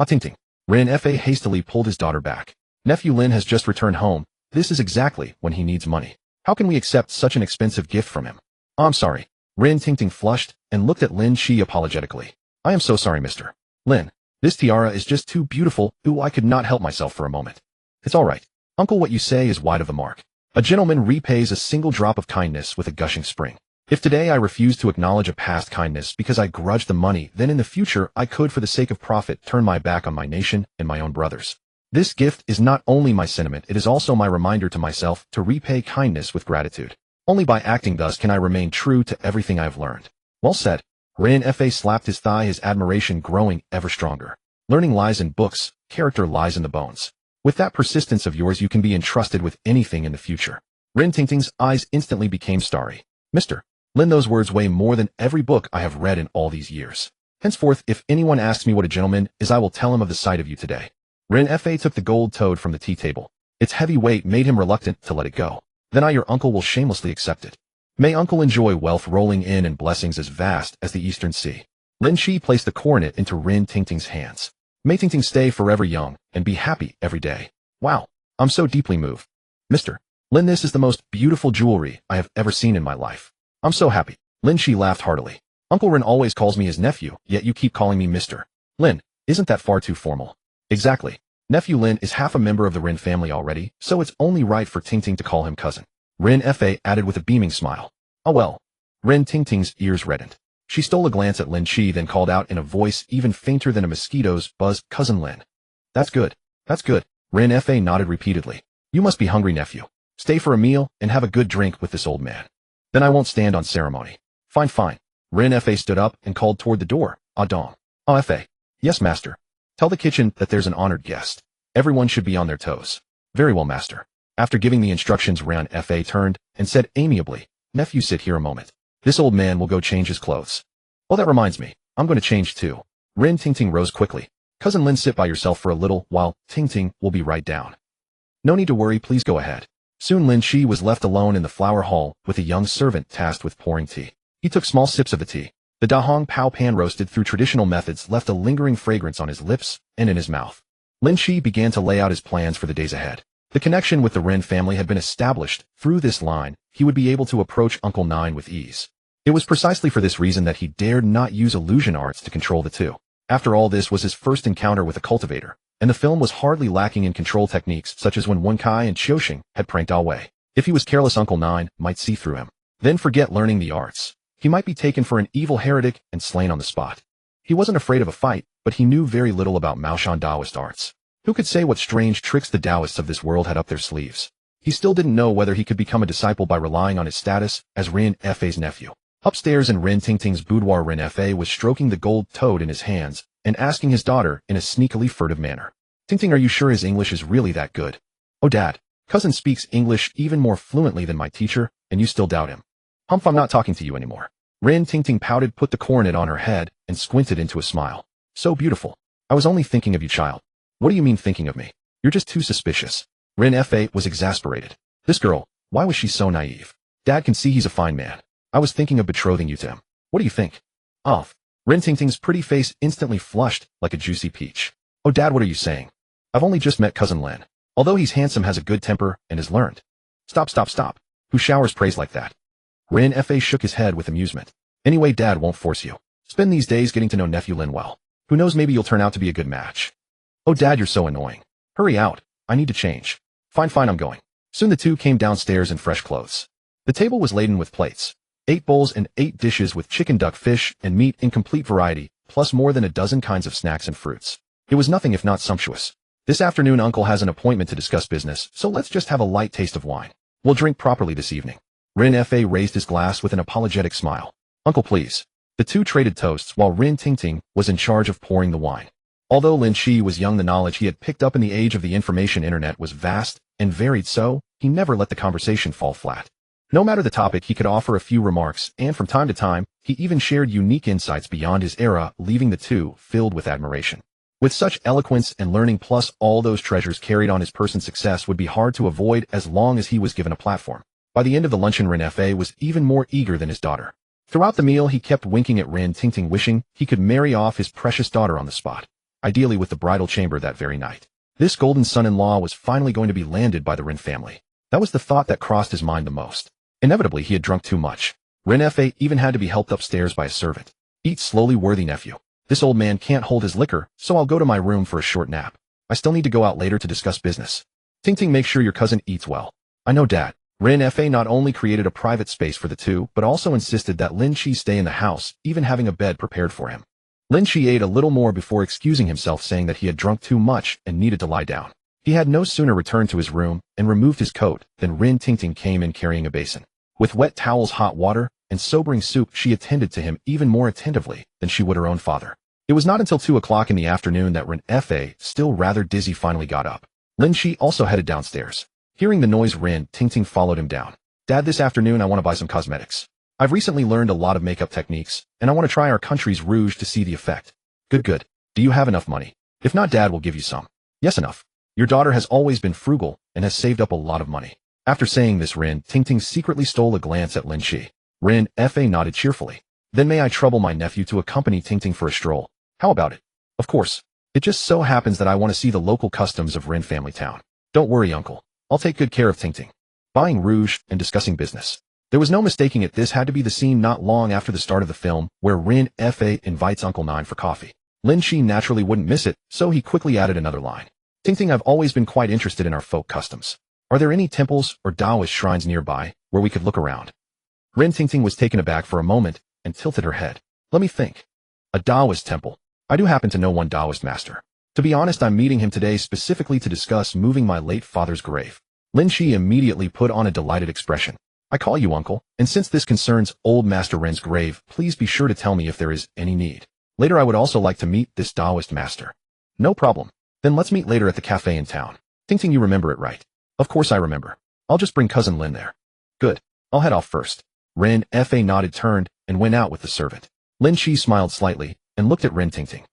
Tingting." Rin Fa hastily pulled his daughter back. "Nephew Lin has just returned home. This is exactly when he needs money. How can we accept such an expensive gift from him?" "I'm sorry." Rin Tingting flushed and looked at Lin Qi apologetically. "I am so sorry, Mr. Lin. This tiara is just too beautiful. I could not help myself for a moment." "It's all right. Uncle, what you say is wide of the mark. A gentleman repays a single drop of kindness with a gushing spring. If today I refuse to acknowledge a past kindness because I grudge the money, then in the future I could, for the sake of profit, turn my back on my nation and my own brothers. This gift is not only my sentiment, it is also my reminder to myself to repay kindness with gratitude. Only by acting thus can I remain true to everything I have learned. Well said. Rin Fa slapped his thigh, his admiration growing ever stronger. Learning lies in books, character lies in the bones. With that persistence of yours, you can be entrusted with anything in the future. Rin Tingting's eyes instantly became starry. Mr. Lin, those words weigh more than every book I have read in all these years. Henceforth, if anyone asks me what a gentleman is, I will tell him of the sight of you today. Rin Fa took the gold toad from the tea table. Its heavy weight made him reluctant to let it go. Then I, your uncle, will shamelessly accept it. May uncle enjoy wealth rolling in and blessings as vast as the eastern sea. Lin Qi placed the coronet into Rin Tingting's hands. May Tingting stay forever young and be happy every day. Wow, I'm so deeply moved. Mr. Lin, this is the most beautiful jewelry I have ever seen in my life. I'm so happy. Lin Qi laughed heartily. Uncle Rin always calls me his nephew, yet you keep calling me Mr. Lin. Isn't that far too formal? Exactly. Nephew Lin is half a member of the Rin family already, so it's only right for Tingting to call him cousin. Rin Fa added with a beaming smile. Oh well. Rin Tingting's ears reddened. She stole a glance at Lin Qi, then called out in a voice even fainter than a mosquito's buzz, Cousin Lin. That's good. That's good. Rin Fa nodded repeatedly. You must be hungry, nephew. Stay for a meal and have a good drink with this old man. Then I won't stand on ceremony. Fine, fine. Rin Fa stood up and called toward the door. Ah dong. Ah Fa. Yes, master. Tell the kitchen that there's an honored guest. Everyone should be on their toes. Very well, master. After giving the instructions, Rin Fa turned and said amiably, Nephew, sit here a moment. This old man will go change his clothes. Oh, that reminds me. I'm going to change too. Rin Tingting rose quickly. Cousin Lin, sit by yourself for a little while. Tingting will be right down. No need to worry, please go ahead. Soon Lin Qi was left alone in the flower hall with a young servant tasked with pouring tea. He took small sips of the tea. The Dahong Pao pan roasted through traditional methods left a lingering fragrance on his lips and in his mouth. Lin Qi began to lay out his plans for the days ahead. The connection with the Rin family had been established. Through this line, he would be able to approach Uncle Nine with ease. It was precisely for this reason that he dared not use illusion arts to control the two. After all, this was his first encounter with a cultivator, and the film was hardly lacking in control techniques such as when Wen Kai and Qiuxing had pranked Ah Wei. If he was careless, Uncle Nine might see through him. Then forget learning the arts. He might be taken for an evil heretic and slain on the spot. He wasn't afraid of a fight, but he knew very little about Maoshan Taoist arts. Who could say what strange tricks the Taoists of this world had up their sleeves? He still didn't know whether he could become a disciple by relying on his status as Rin Fa's nephew. Upstairs in Rin Tingting's boudoir, Rin Fa was stroking the gold toad in his hands and asking his daughter in a sneakily furtive manner. Tingting, are you sure his English is really that good? Oh, Dad, cousin speaks English even more fluently than my teacher, and you still doubt him. Humph, I'm not talking to you anymore. Rin Tingting pouted, put the coronet on her head, and squinted into a smile. So beautiful. I was only thinking of you, child. What do you mean thinking of me? You're just too suspicious. Rin Fa was exasperated. This girl, why was she so naive? Dad can see he's a fine man. I was thinking of betrothing you to him. What do you think? Oh. Rin Tingting's pretty face instantly flushed like a juicy peach. Oh, Dad, what are you saying? I've only just met Cousin Lin. Although he's handsome, has a good temper, and has learned. Stop, stop, stop. Who showers praise like that? Rin Fa shook his head with amusement. Anyway, Dad won't force you. Spend these days getting to know Nephew Lin well. Who knows, maybe you'll turn out to be a good match. Oh, Dad, you're so annoying. Hurry out. I need to change. Fine, fine, I'm going. Soon the two came downstairs in fresh clothes. The table was laden with plates. 8 bowls and 8 dishes with chicken, duck, fish, and meat in complete variety, plus more than a dozen kinds of snacks and fruits. It was nothing if not sumptuous. This afternoon Uncle has an appointment to discuss business, so let's just have a light taste of wine. We'll drink properly this evening. Rin Fa raised his glass with an apologetic smile. Uncle, please. The two traded toasts while Rin Tingting was in charge of pouring the wine. Although Lin Qi was young, the knowledge he had picked up in the age of the information internet was vast and varied, so he never let the conversation fall flat. No matter the topic, he could offer a few remarks, and from time to time, he even shared unique insights beyond his era, leaving the two filled with admiration. With such eloquence and learning plus all those treasures carried on, his person, success would be hard to avoid as long as he was given a platform. By the end of the luncheon, Rin Fa was even more eager than his daughter. Throughout the meal, he kept winking at Rin Tingting, wishing he could marry off his precious daughter on the spot, ideally with the bridal chamber that very night. This golden son-in-law was finally going to be landed by the Rin family. That was the thought that crossed his mind the most. Inevitably, he had drunk too much. Rin Fa even had to be helped upstairs by a servant. Eat slowly, worthy nephew. This old man can't hold his liquor, so I'll go to my room for a short nap. I still need to go out later to discuss business. Tingting, make sure your cousin eats well. I know, Dad. Rin Fa not only created a private space for the two, but also insisted that Lin Qi stay in the house, even having a bed prepared for him. Lin Qi ate a little more before excusing himself, saying that he had drunk too much and needed to lie down. He had no sooner returned to his room and removed his coat than Rin Tingting came in carrying a basin. With wet towels, hot water, and sobering soup, she attended to him even more attentively than she would her own father. It was not until 2 o'clock in the afternoon that Rin Fa, still rather dizzy, finally got up. Lin Qi also headed downstairs. Hearing the noise, Rin Tingting followed him down. Dad, this afternoon I want to buy some cosmetics. I've recently learned a lot of makeup techniques, and I want to try our country's rouge to see the effect. Good. Do you have enough money? If not, Dad will give you some. Yes, enough. Your daughter has always been frugal and has saved up a lot of money. After saying this, Rin Tingting secretly stole a glance at Lin Qi. Rin Fa nodded cheerfully. Then may I trouble my nephew to accompany Tingting for a stroll? How about it? Of course. It just so happens that I want to see the local customs of Rin family town. Don't worry, uncle. I'll take good care of Tingting. Buying rouge and discussing business. There was no mistaking it. This had to be the scene not long after the start of the film where Rin Fa invites Uncle Nine for coffee. Lin Qi naturally wouldn't miss it, so he quickly added another line. Tingting, I've always been quite interested in our folk customs. Are there any temples or Taoist shrines nearby where we could look around? Rin Tingting was taken aback for a moment and tilted her head. Let me think. A Taoist temple. I do happen to know one Taoist master. To be honest, I'm meeting him today specifically to discuss moving my late father's grave. Lin Qi immediately put on a delighted expression. I call you uncle, and since this concerns old Master Ren's grave, please be sure to tell me if there is any need. Later I would also like to meet this Taoist master. No problem. Then let's meet later at the cafe in town. Tingting, you remember it, right? Of course I remember. I'll just bring cousin Lin there. Good. I'll head off first. Rin Fa nodded, turned, and went out with the servant. Lin Qi smiled slightly and looked at Rin Tingting.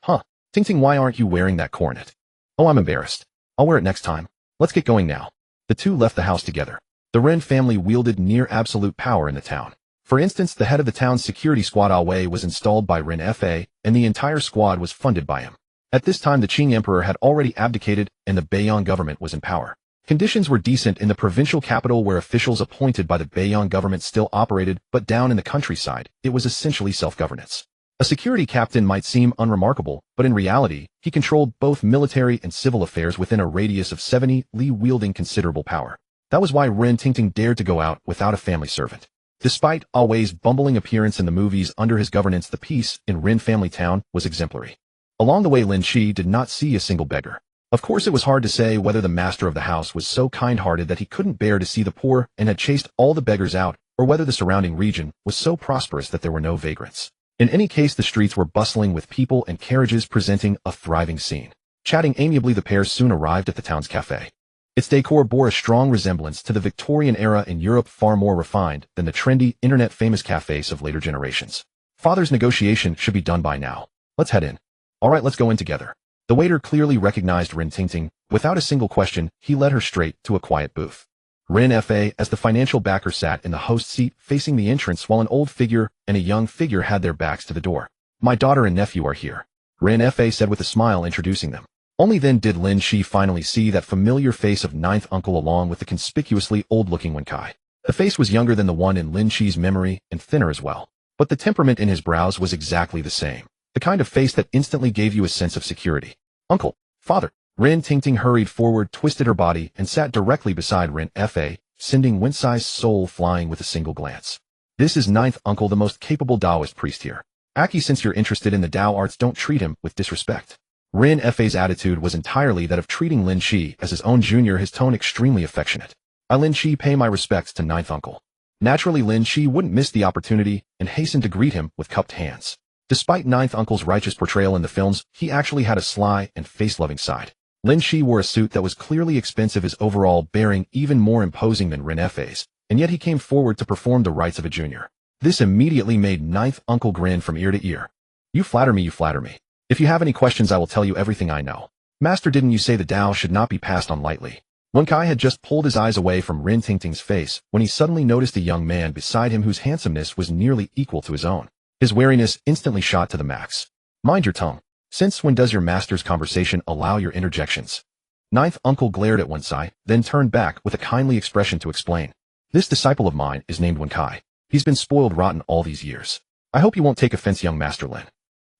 Huh. Tingting, why aren't you wearing that coronet? Oh, I'm embarrassed. I'll wear it next time. Let's get going now. The two left the house together. The Ren family wielded near absolute power in the town. For instance, the head of the town's security squad, Wei, was installed by Ren Fa, and the entire squad was funded by him. At this time, the Qing emperor had already abdicated, and the Beiyang government was in power. Conditions were decent in the provincial capital, where officials appointed by the Beiyang government still operated, but down in the countryside, it was essentially self-governance. A security captain might seem unremarkable, but in reality, he controlled both military and civil affairs within a radius of 70 li, wielding considerable power. That was why Rin Tingting dared to go out without a family servant. Despite Wei's bumbling appearance in the movies, under his governance the peace in Rin family town was exemplary. Along the way, Lin Qi did not see a single beggar. Of course, it was hard to say whether the master of the house was so kind-hearted that he couldn't bear to see the poor and had chased all the beggars out, or whether the surrounding region was so prosperous that there were no vagrants. In any case, the streets were bustling with people and carriages, presenting a thriving scene. Chatting amiably, the pair soon arrived at the town's cafe. Its decor bore a strong resemblance to the Victorian era in Europe, far more refined than the trendy, internet-famous cafes of later generations. Father's negotiation should be done by now. Let's head in. All right, let's go in together. The waiter clearly recognized Rin Tingting. Without a single question, he led her straight to a quiet booth. Rin Fa, as the financial backer, sat in the host seat facing the entrance, while an old figure and a young figure had their backs to the door. My daughter and nephew are here, Rin Fa said with a smile, introducing them. Only then did Lin Qi finally see that familiar face of ninth uncle along with the conspicuously old-looking Wen Kai. The face was younger than the one in Lin Qi's memory and thinner as well. But the temperament in his brows was exactly the same. The kind of face that instantly gave you a sense of security. Uncle, father. Rin Tingting hurried forward, twisted her body, and sat directly beside Rin Fa, sending Wen Cai's soul flying with a single glance. This is ninth uncle, the most capable Taoist priest here. Aki, since you're interested in the Tao arts, don't treat him with disrespect. Rin Fa's attitude was entirely that of treating Lin Qi as his own junior, his tone extremely affectionate. I, Lin Qi, pay my respects to ninth uncle. Naturally, Lin Qi wouldn't miss the opportunity and hastened to greet him with cupped hands. Despite ninth uncle's righteous portrayal in the films, he actually had a sly and face-loving side. Lin Qi wore a suit that was clearly expensive, his overall bearing even more imposing than Rin Fa's, and yet he came forward to perform the rites of a junior. This immediately made ninth uncle grin from ear to ear. You flatter me, you flatter me. If you have any questions, I will tell you everything I know. Master, didn't you say the Tao should not be passed on lightly? Wen Kai had just pulled his eyes away from Rin Tingting's face when he suddenly noticed a young man beside him whose handsomeness was nearly equal to his own. His wariness instantly shot to the max. Mind your tongue. Since when does your master's conversation allow your interjections? Ninth uncle glared at Wen Cai, then turned back with a kindly expression to explain. This disciple of mine is named Wen Kai. He's been spoiled rotten all these years. I hope you won't take offense, young Master Lin.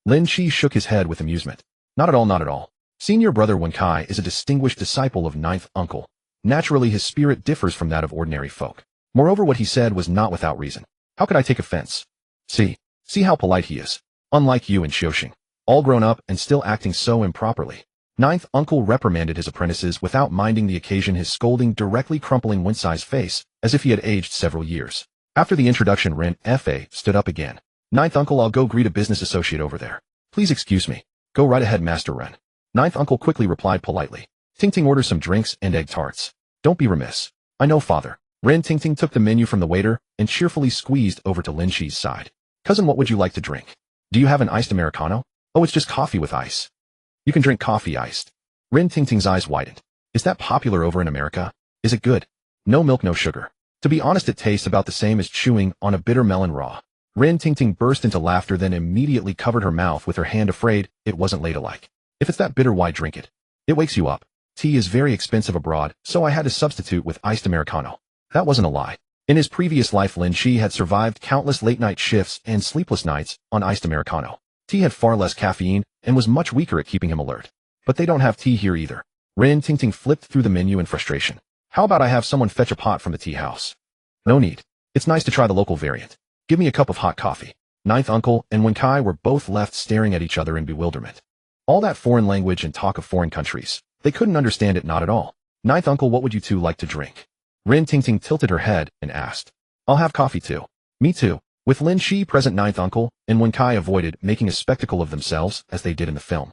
Lin Qi shook his head with amusement. Not at all, not at all. Senior brother Wen Kai is a distinguished disciple of ninth uncle. Naturally, his spirit differs from that of ordinary folk. Moreover, what he said was not without reason. How could I take offense? See how polite he is. Unlike you and Xiuxing. All grown up and still acting so improperly. Ninth uncle reprimanded his apprentices without minding the occasion, his scolding directly crumpling Wincai's face as if he had aged several years. After the introduction, Ren Fa stood up again. Ninth uncle, I'll go greet a business associate over there. Please excuse me. Go right ahead, Master Ren. Ninth uncle quickly replied politely. Ting orders some drinks and egg tarts. Don't be remiss. I know, father. Ren Ting took the menu from the waiter and cheerfully squeezed over to Lin Qi's side. Cousin, what would you like to drink? Do you have an iced Americano? Oh, it's just coffee with ice. You can drink coffee iced. Ren Ting's eyes widened. Is that popular over in America? Is it good? No milk, no sugar. To be honest, it tastes about the same as chewing on a bitter melon raw. Ren Ting burst into laughter, then immediately covered her mouth with her hand, afraid it wasn't ladylike. If it's that bitter, why drink it? It wakes you up. Tea is very expensive abroad, so I had to substitute with iced Americano. That wasn't a lie. In his previous life, Lin Qi had survived countless late-night shifts and sleepless nights on iced Americano. Tea had far less caffeine and was much weaker at keeping him alert. But they don't have tea here either. Ren Ting flipped through the menu in frustration. How about I have someone fetch a pot from the tea house? No need. It's nice to try the local variant. Give me a cup of hot coffee. Ninth uncle and Wencai were both left staring at each other in bewilderment. All that foreign language and talk of foreign countries. They couldn't understand it, not at all. Ninth uncle, what would you two like to drink? Ren Ting tilted her head and asked. I'll have coffee too. Me too. With Lin Qi present, ninth uncle and Wencai avoided making a spectacle of themselves as they did in the film.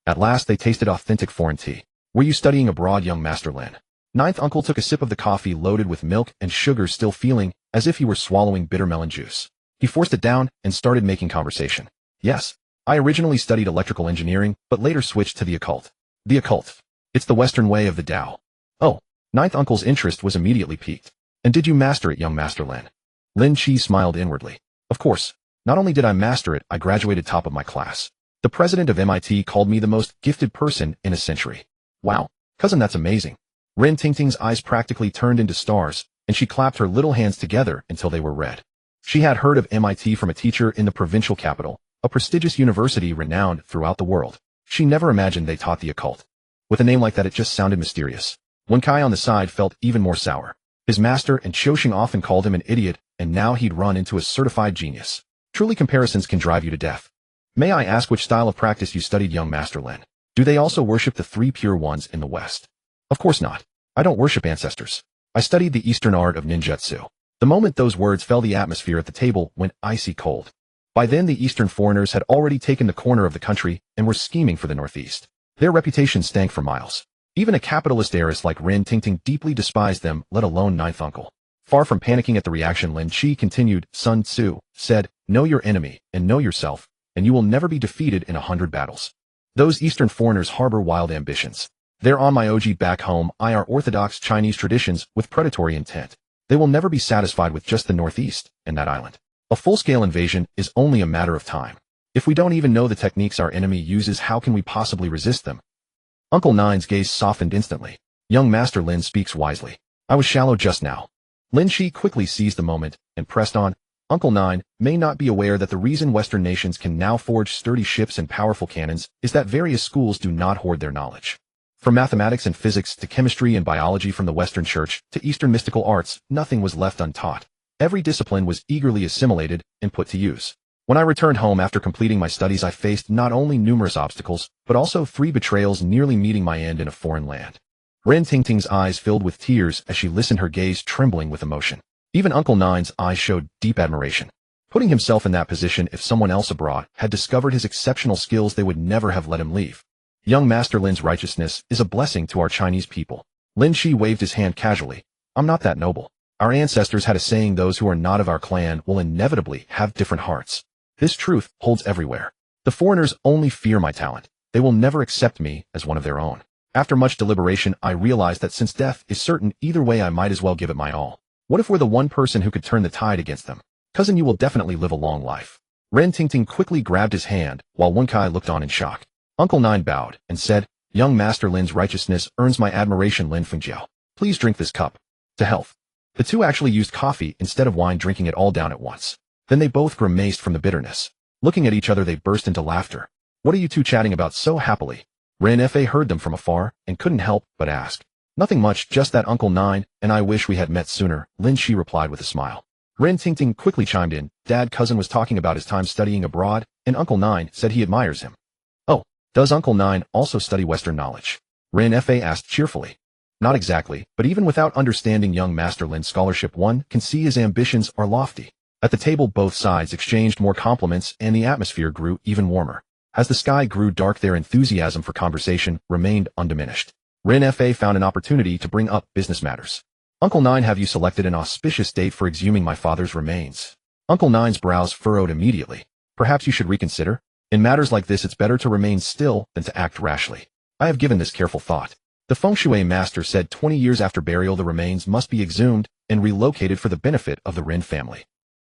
At last they tasted authentic foreign tea. Were you studying abroad, young Master Lin? Ninth uncle took a sip of the coffee loaded with milk and sugar, still feeling as if he were swallowing bitter melon juice. He forced it down and started making conversation. Yes, I originally studied electrical engineering, but later switched to the occult. The occult. It's the Western way of the Tao. Oh, ninth uncle's interest was immediately piqued. And did you master it, young Master Lin? Lin Qi smiled inwardly. Of course. Not only did I master it, I graduated top of my class. The president of MIT called me the most gifted person in a century. Wow, cousin, that's amazing. Ren Ting's eyes practically turned into stars, and she clapped her little hands together until they were red. She had heard of MIT from a teacher in the provincial capital, a prestigious university renowned throughout the world. She never imagined they taught the occult. With a name like that, it just sounded mysterious. Wencai on the side felt even more sour. His master and Qiuxing often called him an idiot, and now he'd run into a certified genius. Truly, comparisons can drive you to death. May I ask which style of practice you studied, young Master Lin? Do they also worship the three pure ones in the West? Of course not. I don't worship ancestors. I studied the Eastern art of ninjutsu. The moment those words fell, the atmosphere at the table went icy cold. By then, the Eastern foreigners had already taken the corner of the country and were scheming for the Northeast. Their reputation stank for miles. Even a capitalist heiress like Ren Ting deeply despised them, let alone ninth uncle. Far from panicking at the reaction, Lin Qi continued. Sun Tzu said, know your enemy and know yourself, and you will never be defeated in 100 battles. Those Eastern foreigners harbor wild ambitions. They're on my OG back home, our orthodox Chinese traditions with predatory intent. They will never be satisfied with just the Northeast and that island. A full-scale invasion is only a matter of time. If we don't even know the techniques our enemy uses, how can we possibly resist them? Uncle Nine's gaze softened instantly. Young Master Lin speaks wisely. I was shallow just now. Lin Qi quickly seized the moment and pressed on. Uncle Nine may not be aware that the reason Western nations can now forge sturdy ships and powerful cannons is that various schools do not hoard their knowledge. From mathematics and physics to chemistry and biology, from the Western Church to Eastern mystical arts, nothing was left untaught. Every discipline was eagerly assimilated and put to use. When I returned home after completing my studies, I faced not only numerous obstacles, but also 3 betrayals, nearly meeting my end in a foreign land. Ren Ting's eyes filled with tears as she listened, her gaze trembling with emotion. Even Uncle Nine's eyes showed deep admiration. Putting himself in that position, if someone else abroad had discovered his exceptional skills, they would never have let him leave. Young Master Lin's righteousness is a blessing to our Chinese people. Lin Qi waved his hand casually. I'm not that noble. Our ancestors had a saying, those who are not of our clan will inevitably have different hearts. This truth holds everywhere. The foreigners only fear my talent. They will never accept me as one of their own. After much deliberation, I realized that since death is certain either way, I might as well give it my all. What if we're the one person who could turn the tide against them? Cousin, you will definitely live a long life. Ren Ting quickly grabbed his hand, while Wencai looked on in shock. Uncle Nine bowed and said, Young Master Lin's righteousness earns my admiration, Lin Fengjiao. Please drink this cup. To health. The two actually used coffee instead of wine, drinking it all down at once. Then they both grimaced from the bitterness. Looking at each other, they burst into laughter. What are you two chatting about so happily? Ren Fa heard them from afar and couldn't help but ask. Nothing much, just that Uncle Nine and I wish we had met sooner, Lin Qi replied with a smile. Ren Ting quickly chimed in. Dad, cousin was talking about his time studying abroad, and Uncle Nine said he admires him. Oh, Does Uncle Nine also study Western knowledge? Rin Fa asked cheerfully. Not exactly, but even without understanding young Master Lin's scholarship, one can see his ambitions are lofty. At the table, both sides exchanged more compliments and the atmosphere grew even warmer. As the sky grew dark, their enthusiasm for conversation remained undiminished. Rin Fa found an opportunity to bring up business matters. Uncle Nine, have you selected an auspicious date for exhuming my father's remains? Uncle Nine's brows furrowed immediately. Perhaps you should reconsider? In matters like this, it's better to remain still than to act rashly. I have given this careful thought. The feng shui master said 20 years after burial the remains must be exhumed and relocated for the benefit of the Rin family.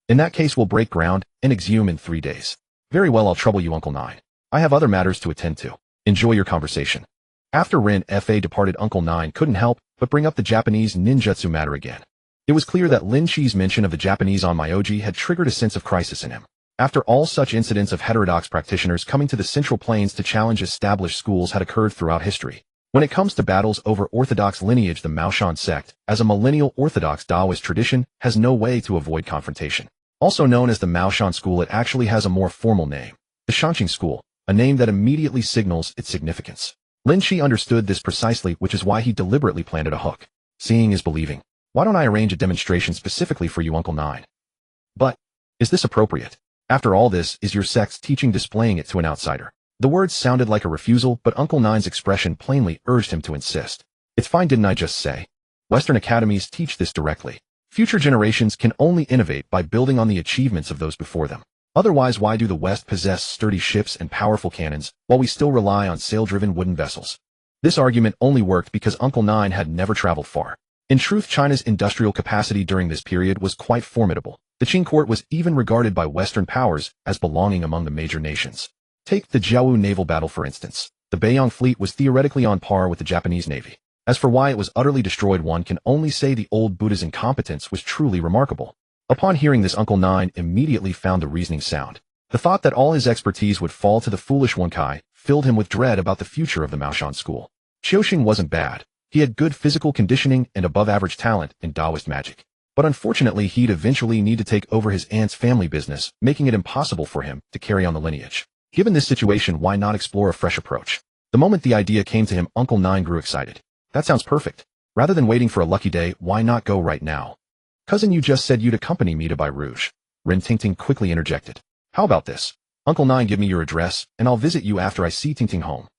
In that case, we'll break ground and exhume in 3 days. Very well, I'll trouble you, Uncle Nine. I have other matters to attend to. Enjoy your conversation. After Rin Fa departed, Uncle Nine couldn't help but bring up the Japanese ninjutsu matter again. It was clear that Lin Qi's mention of the Japanese onmyoji had triggered a sense of crisis in him. After all, such incidents of heterodox practitioners coming to the Central Plains to challenge established schools had occurred throughout history. When it comes to battles over orthodox lineage, the Maoshan sect, as a millennial orthodox Taoist tradition, has no way to avoid confrontation. Also known as the Maoshan school, it actually has a more formal name, the Shanqing school, a name that immediately signals its significance. Lin Qi understood this precisely, which is why he deliberately planted a hook. Seeing is believing. Why don't I arrange a demonstration specifically for you, Uncle Nine? But, is this appropriate? After all, this is your sect's teaching, displaying it to an outsider. The words sounded like a refusal, but Uncle Nine's expression plainly urged him to insist. It's fine, didn't I just say? Western academies teach this directly. Future generations can only innovate by building on the achievements of those before them. Otherwise, why do the West possess sturdy ships and powerful cannons, while we still rely on sail-driven wooden vessels? This argument only worked because Uncle Nine had never traveled far. In truth, China's industrial capacity during this period was quite formidable. The Qing court was even regarded by Western powers as belonging among the major nations. Take the Jiawu naval battle, for instance. The Beiyang fleet was theoretically on par with the Japanese navy. As for why it was utterly destroyed, one can only say the old Buddha's incompetence was truly remarkable. Upon hearing this, Uncle Nine immediately found the reasoning sound. The thought that all his expertise would fall to the foolish Wen Kai filled him with dread about the future of the Maoshan school. Qiuxing wasn't bad. He had good physical conditioning and above-average talent in Taoist magic. But unfortunately, he'd eventually need to take over his aunt's family business, making it impossible for him to carry on the lineage. Given this situation, why not explore a fresh approach? The moment the idea came to him, Uncle Nine grew excited. That sounds perfect. Rather than waiting for a lucky day, why not go right now? Cousin, you just said you'd accompany me to Bai Rouge. Rin Tingting quickly interjected. How about this? Uncle Nine, give me your address, and I'll visit you after I see Tingting home.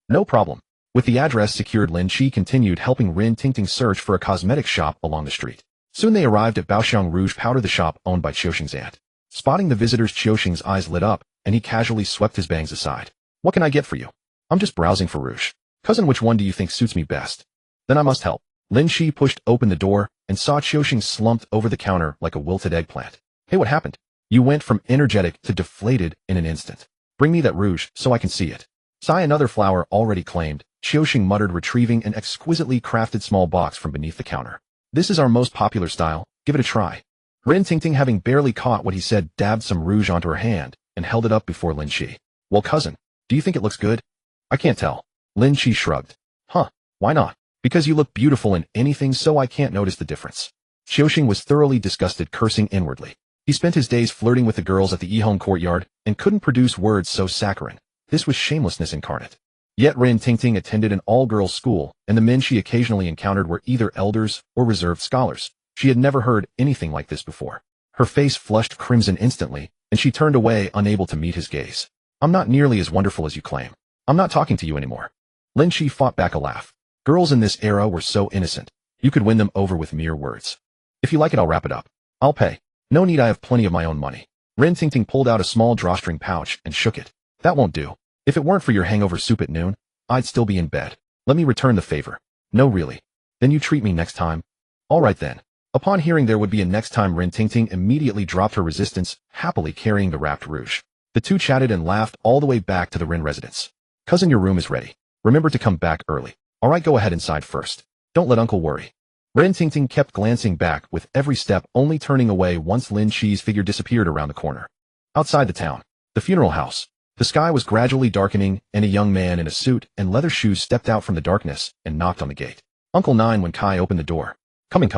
No problem. With the address secured, Lin Qi continued helping Rin Tingting search for a cosmetic shop along the street. Soon they arrived at Baoxiang Rouge Powder, the shop owned by Qiuxing's aunt. Spotting the visitors, Qiuxing's eyes lit up, and he casually swept his bangs aside. What can I get for you? I'm just browsing for rouge. Cousin, which one do you think suits me best? Then I must help. Lin Qi pushed open the door and saw Qiuxing slumped over the counter like a wilted eggplant. Hey, what happened? You went from energetic to deflated in an instant. Bring me that rouge so I can see it. Sigh, another flower already claimed, Qiuxing muttered, retrieving an exquisitely crafted small box from beneath the counter. This is our most popular style. Give it a try. Rin Tingting, having barely caught what he said, dabbed some rouge onto her hand and held it up before Lin Qi. Well, cousin, do you think it looks good? I can't tell. Lin Qi shrugged. Huh, why not? Because you look beautiful in anything, so I can't notice the difference. Qiuxing was thoroughly disgusted, cursing inwardly. He spent his days flirting with the girls at the Yihong courtyard and couldn't produce words so saccharine. This was shamelessness incarnate. Yet Rin Tingting attended an all-girls school, and the men she occasionally encountered were either elders or reserved scholars. She had never heard anything like this before. Her face flushed crimson instantly, and she turned away, unable to meet his gaze. I'm not nearly as wonderful as you claim. I'm not talking to you anymore. Lin Qi fought back a laugh. Girls in this era were so innocent. You could win them over with mere words. If you like it, I'll wrap it up. I'll pay. No need, I have plenty of my own money. Rin Tingting pulled out a small drawstring pouch and shook it. That won't do. If it weren't for your hangover soup at noon, I'd still be in bed. Let me return the favor. No, really. Then you treat me next time. All right then. Upon hearing there would be a next time, Rin Tingting immediately dropped her resistance, happily carrying the wrapped rouge. The two chatted and laughed all the way back to the Rin residence. Cousin, your room is ready. Remember to come back early. All right, go ahead inside first. Don't let Uncle worry. Rin Tingting kept glancing back with every step, only turning away once Lin Qi's figure disappeared around the corner. Outside the town, the funeral house. The sky was gradually darkening, and a young man in a suit and leather shoes stepped out from the darkness and knocked on the gate. Uncle Nine, Wen Kai opened the door. Coming.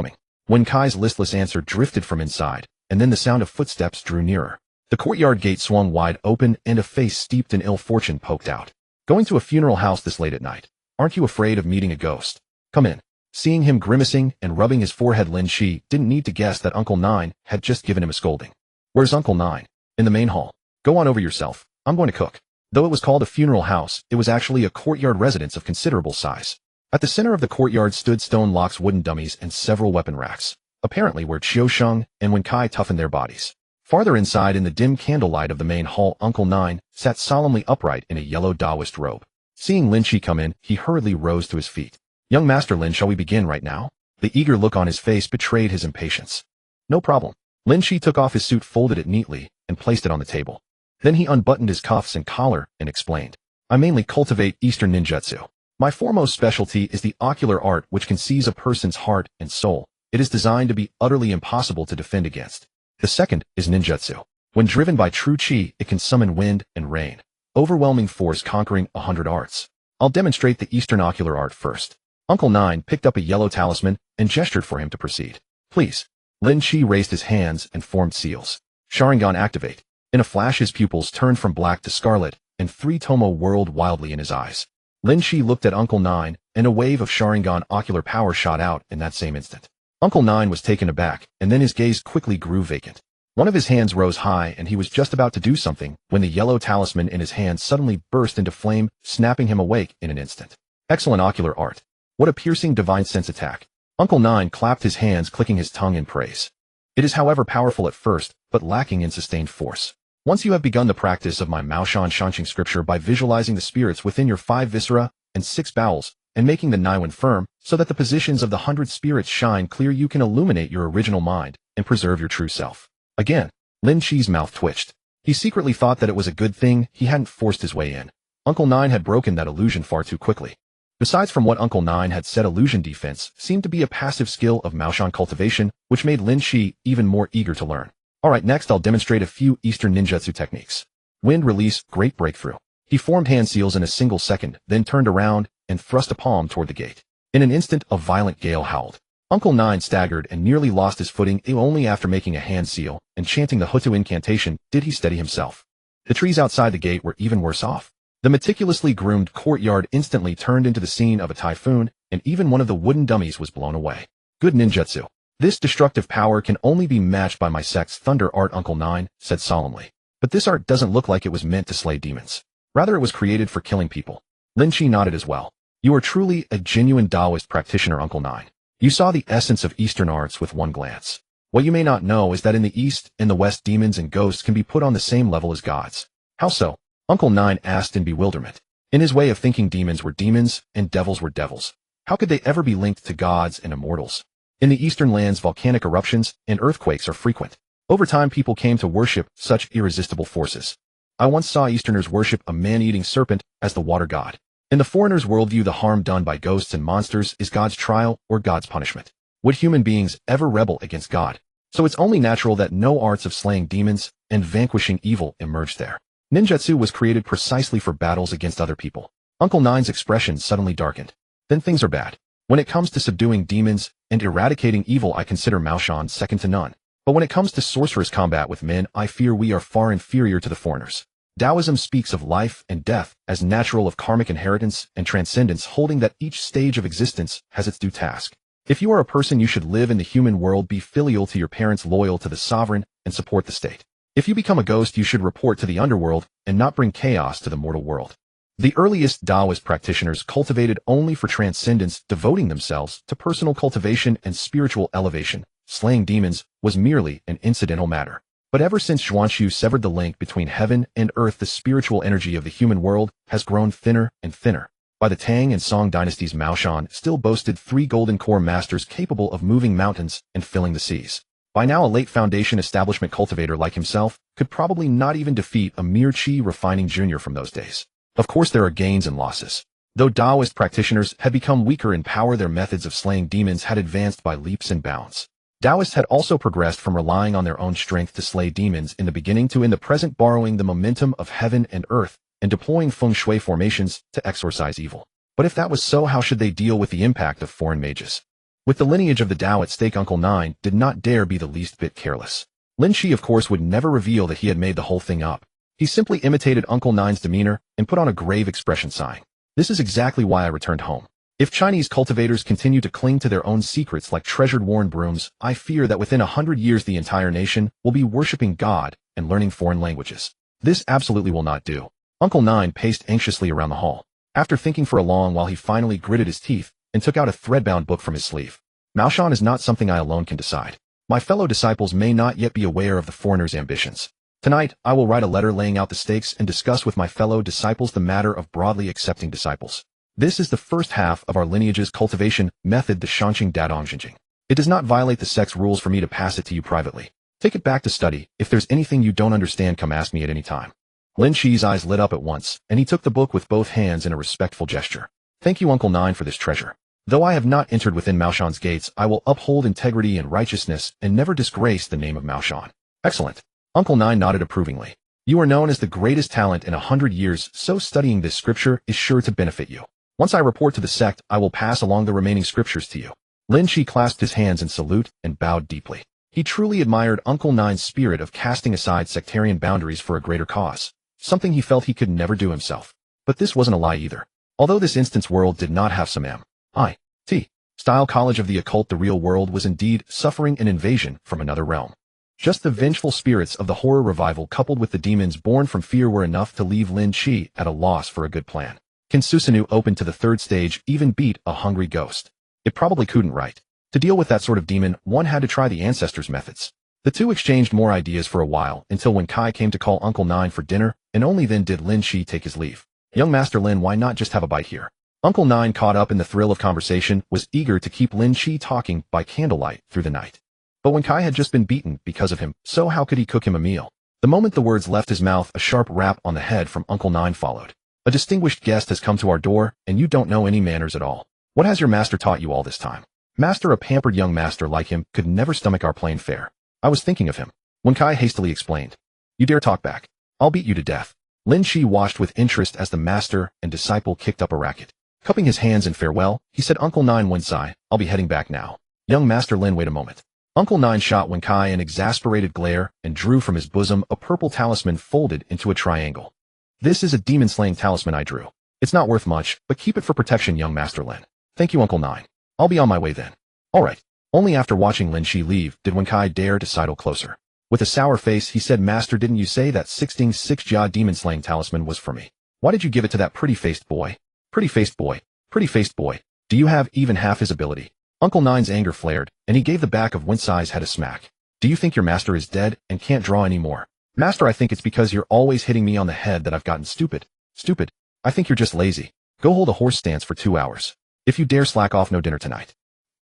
Wen Kai's listless answer drifted from inside, and then the sound of footsteps drew nearer. The courtyard gate swung wide open, and a face steeped in ill fortune poked out. Going to a funeral house this late at night. Aren't you afraid of meeting a ghost? Come in. Seeing him grimacing and rubbing his forehead, Lin Qi didn't need to guess that Uncle Nine had just given him a scolding. Where's Uncle Nine? In the main hall. Go on over yourself. I'm going to cook. Though it was called a funeral house, it was actually a courtyard residence of considerable size. At the center of the courtyard stood stone locks, wooden dummies, and several weapon racks, apparently where Qiu Sheng and Wen Kai toughened their bodies. Farther inside, in the dim candlelight of the main hall, Uncle Nine sat solemnly upright in a yellow Taoist robe. Seeing Lin Qi come in, he hurriedly rose to his feet. Young Master Lin, shall we begin right now? The eager look on his face betrayed his impatience. No problem. Lin Qi took off his suit, folded it neatly, and placed it on the table. Then he unbuttoned his cuffs and collar and explained. I mainly cultivate Eastern ninjutsu. My foremost specialty is the ocular art, which can seize a person's heart and soul. It is designed to be utterly impossible to defend against. The second is ninjutsu. When driven by true qi, it can summon wind and rain. Overwhelming force conquering 100 arts. I'll demonstrate the Eastern ocular art first. Uncle Nine picked up a yellow talisman and gestured for him to proceed. Please. Lin Qi raised his hands and formed seals. Sharingan activate. In a flash, his pupils turned from black to scarlet, and 3 Tomo whirled wildly in his eyes. Lin Qi looked at Uncle Nine, and a wave of Sharingan ocular power shot out in that same instant. Uncle Nine was taken aback, and then his gaze quickly grew vacant. One of his hands rose high, and he was just about to do something when the yellow talisman in his hand suddenly burst into flame, snapping him awake in an instant. Excellent ocular art. What a piercing divine sense attack. Uncle Nine clapped his hands, clicking his tongue in praise. It is however powerful at first, but lacking in sustained force. Once you have begun the practice of my Maoshan Shanqing scripture by visualizing the spirits within your 5 viscera and 6 bowels, and making the Naiwen firm, so that the positions of the 100 spirits shine clear, you can illuminate your original mind and preserve your true self. Again, Lin Qi's mouth twitched. He secretly thought that it was a good thing he hadn't forced his way in. Uncle Nine had broken that illusion far too quickly. Besides, from what Uncle Nine had said, illusion defense seemed to be a passive skill of Maoshan cultivation, which made Lin Qi even more eager to learn. Alright, next I'll demonstrate a few Eastern ninjutsu techniques. Wind release, great breakthrough. He formed hand seals in a single second, then turned around and thrust a palm toward the gate. In an instant, a violent gale howled. Uncle Nine staggered and nearly lost his footing. Only after making a hand seal and chanting the Hutu incantation did he steady himself. The trees outside the gate were even worse off. The meticulously groomed courtyard instantly turned into the scene of a typhoon, and even one of the wooden dummies was blown away. Good ninjutsu. This destructive power can only be matched by my sect's thunder art, Uncle Nine said solemnly. But this art doesn't look like it was meant to slay demons. Rather, it was created for killing people. Lin Qi nodded as well. You are truly a genuine Taoist practitioner, Uncle Nine. You saw the essence of Eastern arts with one glance. What you may not know is that in the East and the West, demons and ghosts can be put on the same level as gods. How so? Uncle Nine asked in bewilderment. In his way of thinking, demons were demons and devils were devils. How could they ever be linked to gods and immortals? In the Eastern lands, volcanic eruptions and earthquakes are frequent. Over time, people came to worship such irresistible forces. I once saw Easterners worship a man-eating serpent as the water god. In the foreigner's worldview, the harm done by ghosts and monsters is God's trial or God's punishment. Would human beings ever rebel against God? So it's only natural that no arts of slaying demons and vanquishing evil emerged there. Ninjutsu was created precisely for battles against other people. Uncle Nine's expression suddenly darkened. Then things are bad. When it comes to subduing demons and eradicating evil, I consider Maoshan second to none. But when it comes to sorcerous combat with men, I fear we are far inferior to the foreigners. Taoism speaks of life and death as natural, of karmic inheritance and transcendence, holding that each stage of existence has its due task. If you are a person, you should live in the human world, be filial to your parents, loyal to the sovereign, and support the state. If you become a ghost, you should report to the underworld and not bring chaos to the mortal world. The earliest Taoist practitioners cultivated only for transcendence, devoting themselves to personal cultivation and spiritual elevation. Slaying demons was merely an incidental matter. But ever since Zhuangxu severed the link between heaven and earth, the spiritual energy of the human world has grown thinner and thinner. By the Tang and Song dynasties, Maoshan still boasted 3 golden core masters capable of moving mountains and filling the seas. By now, a late foundation establishment cultivator like himself could probably not even defeat a mere qi refining junior from those days. Of course, there are gains and losses. Though Taoist practitioners had become weaker in power, their methods of slaying demons had advanced by leaps and bounds. Taoists had also progressed from relying on their own strength to slay demons in the beginning to, in the present, borrowing the momentum of heaven and earth and deploying feng shui formations to exorcise evil. But if that was so, how should they deal with the impact of foreign mages? With the lineage of the Tao at stake, Uncle Nine did not dare be the least bit careless. Lin Qi, of course, would never reveal that he had made the whole thing up. He simply imitated Uncle Nine's demeanor and put on a grave expression, sighing. This is exactly why I returned home. If Chinese cultivators continue to cling to their own secrets like treasured worn brooms, I fear that within 100 years the entire nation will be worshipping God and learning foreign languages. This absolutely will not do. Uncle Nine paced anxiously around the hall. After thinking for a long while, he finally gritted his teeth and took out a thread-bound book from his sleeve. Maoshan is not something I alone can decide. My fellow disciples may not yet be aware of the foreigner's ambitions. Tonight, I will write a letter laying out the stakes and discuss with my fellow disciples the matter of broadly accepting disciples. This is the first half of our lineage's cultivation method, the Shanqing Dadong. It does not violate the sect's rules for me to pass it to you privately. Take it back to study. If there's anything you don't understand, come ask me at any time. Lin Qi's eyes lit up at once, and he took the book with both hands in a respectful gesture. Thank you, Uncle Nine, for this treasure. Though I have not entered within Maoshan's gates, I will uphold integrity and righteousness and never disgrace the name of Maoshan. Excellent. Uncle Nine nodded approvingly. You are known as the greatest talent in 100 years, so studying this scripture is sure to benefit you. Once I report to the sect, I will pass along the remaining scriptures to you. Lin Qi clasped his hands in salute and bowed deeply. He truly admired Uncle Nine's spirit of casting aside sectarian boundaries for a greater cause, something he felt he could never do himself. But this wasn't a lie either. Although this instance world did not have some M.I.T. style college of the occult, the real world was indeed suffering an invasion from another realm. Just the vengeful spirits of the horror revival coupled with the demons born from fear were enough to leave Lin Qi at a loss for a good plan. Can Susanoo open to the third stage even beat a hungry ghost? It probably couldn't, right? To deal with that sort of demon, one had to try the ancestors' methods. The two exchanged more ideas for a while, until when Kai came to call Uncle Nine for dinner, and only then did Lin Qi take his leave. Young Master Lin, why not just have a bite here? Uncle Nine, caught up in the thrill of conversation, was eager to keep Lin Qi talking by candlelight through the night. But when Kai had just been beaten because of him, so how could he cook him a meal? The moment the words left his mouth, a sharp rap on the head from Uncle Nine followed. A distinguished guest has come to our door, and you don't know any manners at all. What has your master taught you all this time? Master, a pampered young master like him could never stomach our plain fare. I was thinking of him. When Kai hastily explained. You dare talk back? I'll beat you to death. Lin Qi watched with interest as the master and disciple kicked up a racket. Cupping his hands in farewell, he said, Uncle Nine, Wen Sai, I'll be heading back now. Young Master Lin, wait a moment. Uncle Nine shot Wen Kai an exasperated glare and drew from his bosom a purple talisman folded into a triangle. This is a demon-slaying talisman I drew. It's not worth much, but keep it for protection, young Master Lin. Thank you, Uncle Nine. I'll be on my way then. All right. Only after watching Lin Qi leave did Wen Kai dare to sidle closer. With a sour face, he said, Master, didn't you say that 6-jia demon-slaying talisman was for me? Why did you give it to that pretty-faced boy? Pretty-faced boy. Pretty-faced boy. Do you have even half his ability? Uncle Nine's anger flared, and he gave the back of Wen Sai's head a smack. Do you think your master is dead and can't draw any more? Master, I think it's because you're always hitting me on the head that I've gotten stupid. Stupid. I think you're just lazy. Go hold a horse stance for 2 hours. If you dare slack off, no dinner tonight.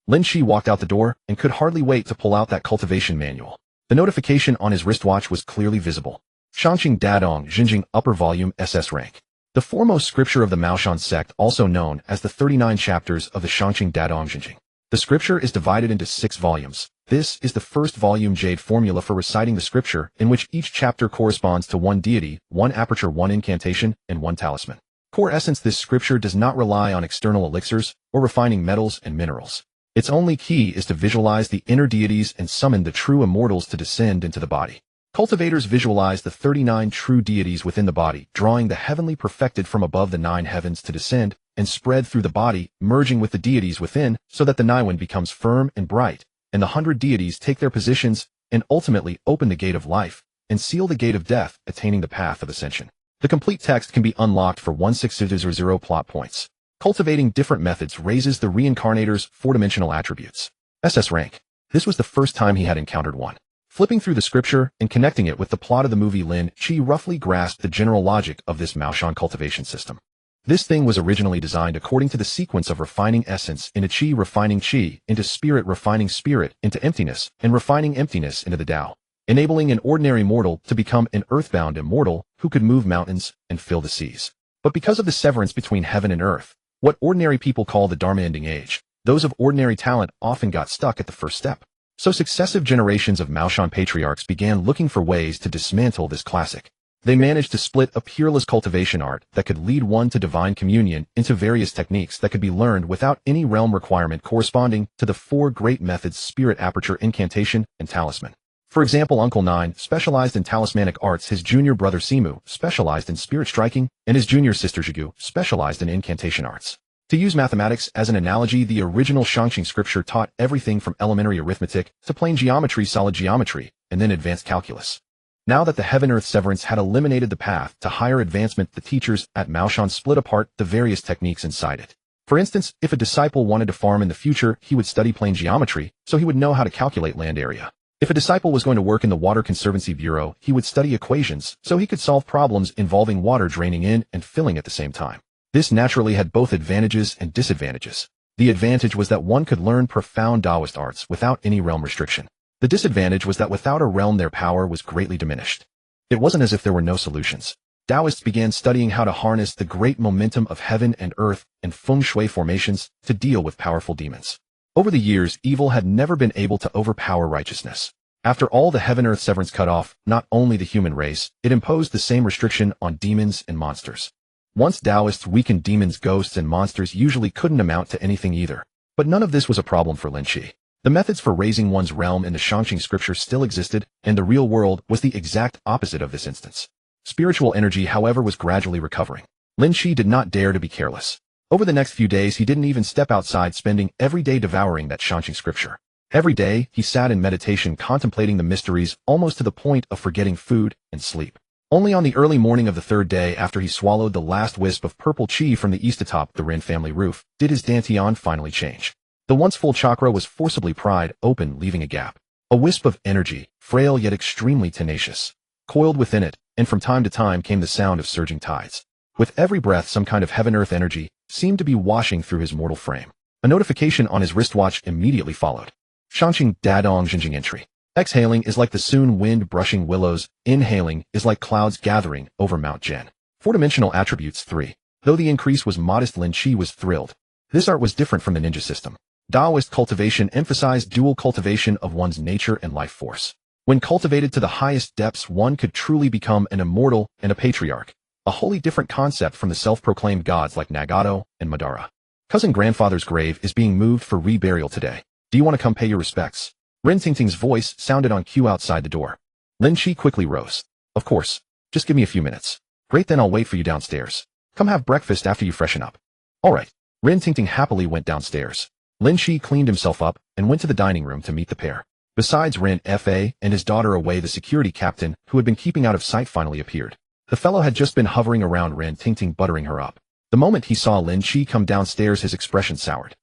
Lin Qi walked out the door and could hardly wait to pull out that cultivation manual. The notification on his wristwatch was clearly visible. Shanqing Dadong Jinjing Upper Volume SS Rank. The foremost scripture of the Maoshan sect, also known as the 39 chapters of the Shanqing Dadong Jinjing. The scripture is divided into 6 volumes. This is the first volume Jade formula for reciting the scripture, in which each chapter corresponds to 1 deity, 1 aperture, 1 incantation, and 1 talisman. Core essence: this scripture does not rely on external elixirs or refining metals and minerals. Its only key is to visualize the inner deities and summon the true immortals to descend into the body. Cultivators visualize the 39 true deities within the body, drawing the heavenly perfected from above the 9 heavens to descend and spread through the body, merging with the deities within, so that the Naiwen becomes firm and bright, and the 100 deities take their positions and ultimately open the gate of life and seal the gate of death, attaining the path of ascension. The complete text can be unlocked for 16000 plot points. Cultivating different methods raises the Reincarnator's 4-dimensional attributes. SS rank. This was the first time he had encountered one. Flipping through the scripture and connecting it with the plot of the movie, Lin Qi roughly grasped the general logic of this Maoshan cultivation system. This thing was originally designed according to the sequence of refining essence into Qi, refining Qi into spirit, refining spirit into emptiness, and refining emptiness into the Tao, enabling an ordinary mortal to become an earthbound immortal who could move mountains and fill the seas. But because of the severance between heaven and earth, what ordinary people call the Dharma ending age, those of ordinary talent often got stuck at the first step. So successive generations of Maoshan patriarchs began looking for ways to dismantle this classic. They managed to split a peerless cultivation art that could lead one to divine communion into various techniques that could be learned without any realm requirement, corresponding to the 4 great methods: spirit, aperture, incantation, and talisman. For example, Uncle Nine specialized in talismanic arts, his junior brother Simu specialized in spirit striking, and his junior sister Zhigu specialized in incantation arts. To use mathematics as an analogy, the original Shangqing scripture taught everything from elementary arithmetic to plane geometry, solid geometry, and then advanced calculus. Now that the Heaven-Earth severance had eliminated the path to higher advancement, the teachers at Maoshan split apart the various techniques inside it. For instance, if a disciple wanted to farm in the future, he would study plane geometry, so he would know how to calculate land area. If a disciple was going to work in the Water Conservancy Bureau, he would study equations, so he could solve problems involving water draining in and filling at the same time. This naturally had both advantages and disadvantages. The advantage was that one could learn profound Taoist arts without any realm restriction. The disadvantage was that without a realm, their power was greatly diminished. It wasn't as if there were no solutions. Taoists began studying how to harness the great momentum of heaven and earth and feng shui formations to deal with powerful demons. Over the years, evil had never been able to overpower righteousness. After all the Heaven-Earth severance cut off not only the human race, it imposed the same restriction on demons and monsters. Once Taoists weakened demons, ghosts, and monsters usually couldn't amount to anything either. But none of this was a problem for Lin Qi. The methods for raising one's realm in the Shangqing scripture still existed, and the real world was the exact opposite of this instance. Spiritual energy, however, was gradually recovering. Lin Qi did not dare to be careless. Over the next few days, he didn't even step outside, spending every day devouring that Shangqing scripture. Every day, he sat in meditation, contemplating the mysteries, almost to the point of forgetting food and sleep. Only on the early morning of the third day, after he swallowed the last wisp of purple qi from the east atop the Ren family roof, did his dantian finally change. The once full chakra was forcibly pried open, leaving a gap. A wisp of energy, frail yet extremely tenacious, coiled within it, and from time to time came the sound of surging tides. With every breath, some kind of heaven-earth energy seemed to be washing through his mortal frame. A notification on his wristwatch immediately followed. Shangqing Dadong Jinjing entry. Exhaling is like the soon wind brushing willows. Inhaling is like clouds gathering over Mount Jen. Four-dimensional attributes 3. Though the increase was modest, Lin Qi was thrilled. This art was different from the ninja system. Taoist cultivation emphasized dual cultivation of one's nature and life force. When cultivated to the highest depths, one could truly become an immortal and a patriarch, a wholly different concept from the self-proclaimed gods like Nagato and Madara. Cousin grandfather's grave is being moved for reburial today. Do you want to come pay your respects? Ren Tingting's voice sounded on cue outside the door. Lin Qi quickly rose. Of course. Just give me a few minutes. Great, then I'll wait for you downstairs. Come have breakfast after you freshen up. All right. Ren Tingting happily went downstairs. Lin Qi cleaned himself up and went to the dining room to meet the pair. Besides Ren Fa and his daughter Away, the security captain, who had been keeping out of sight, finally appeared. The fellow had just been hovering around Ren Tingting, buttering her up. The moment he saw Lin Qi come downstairs, his expression soured.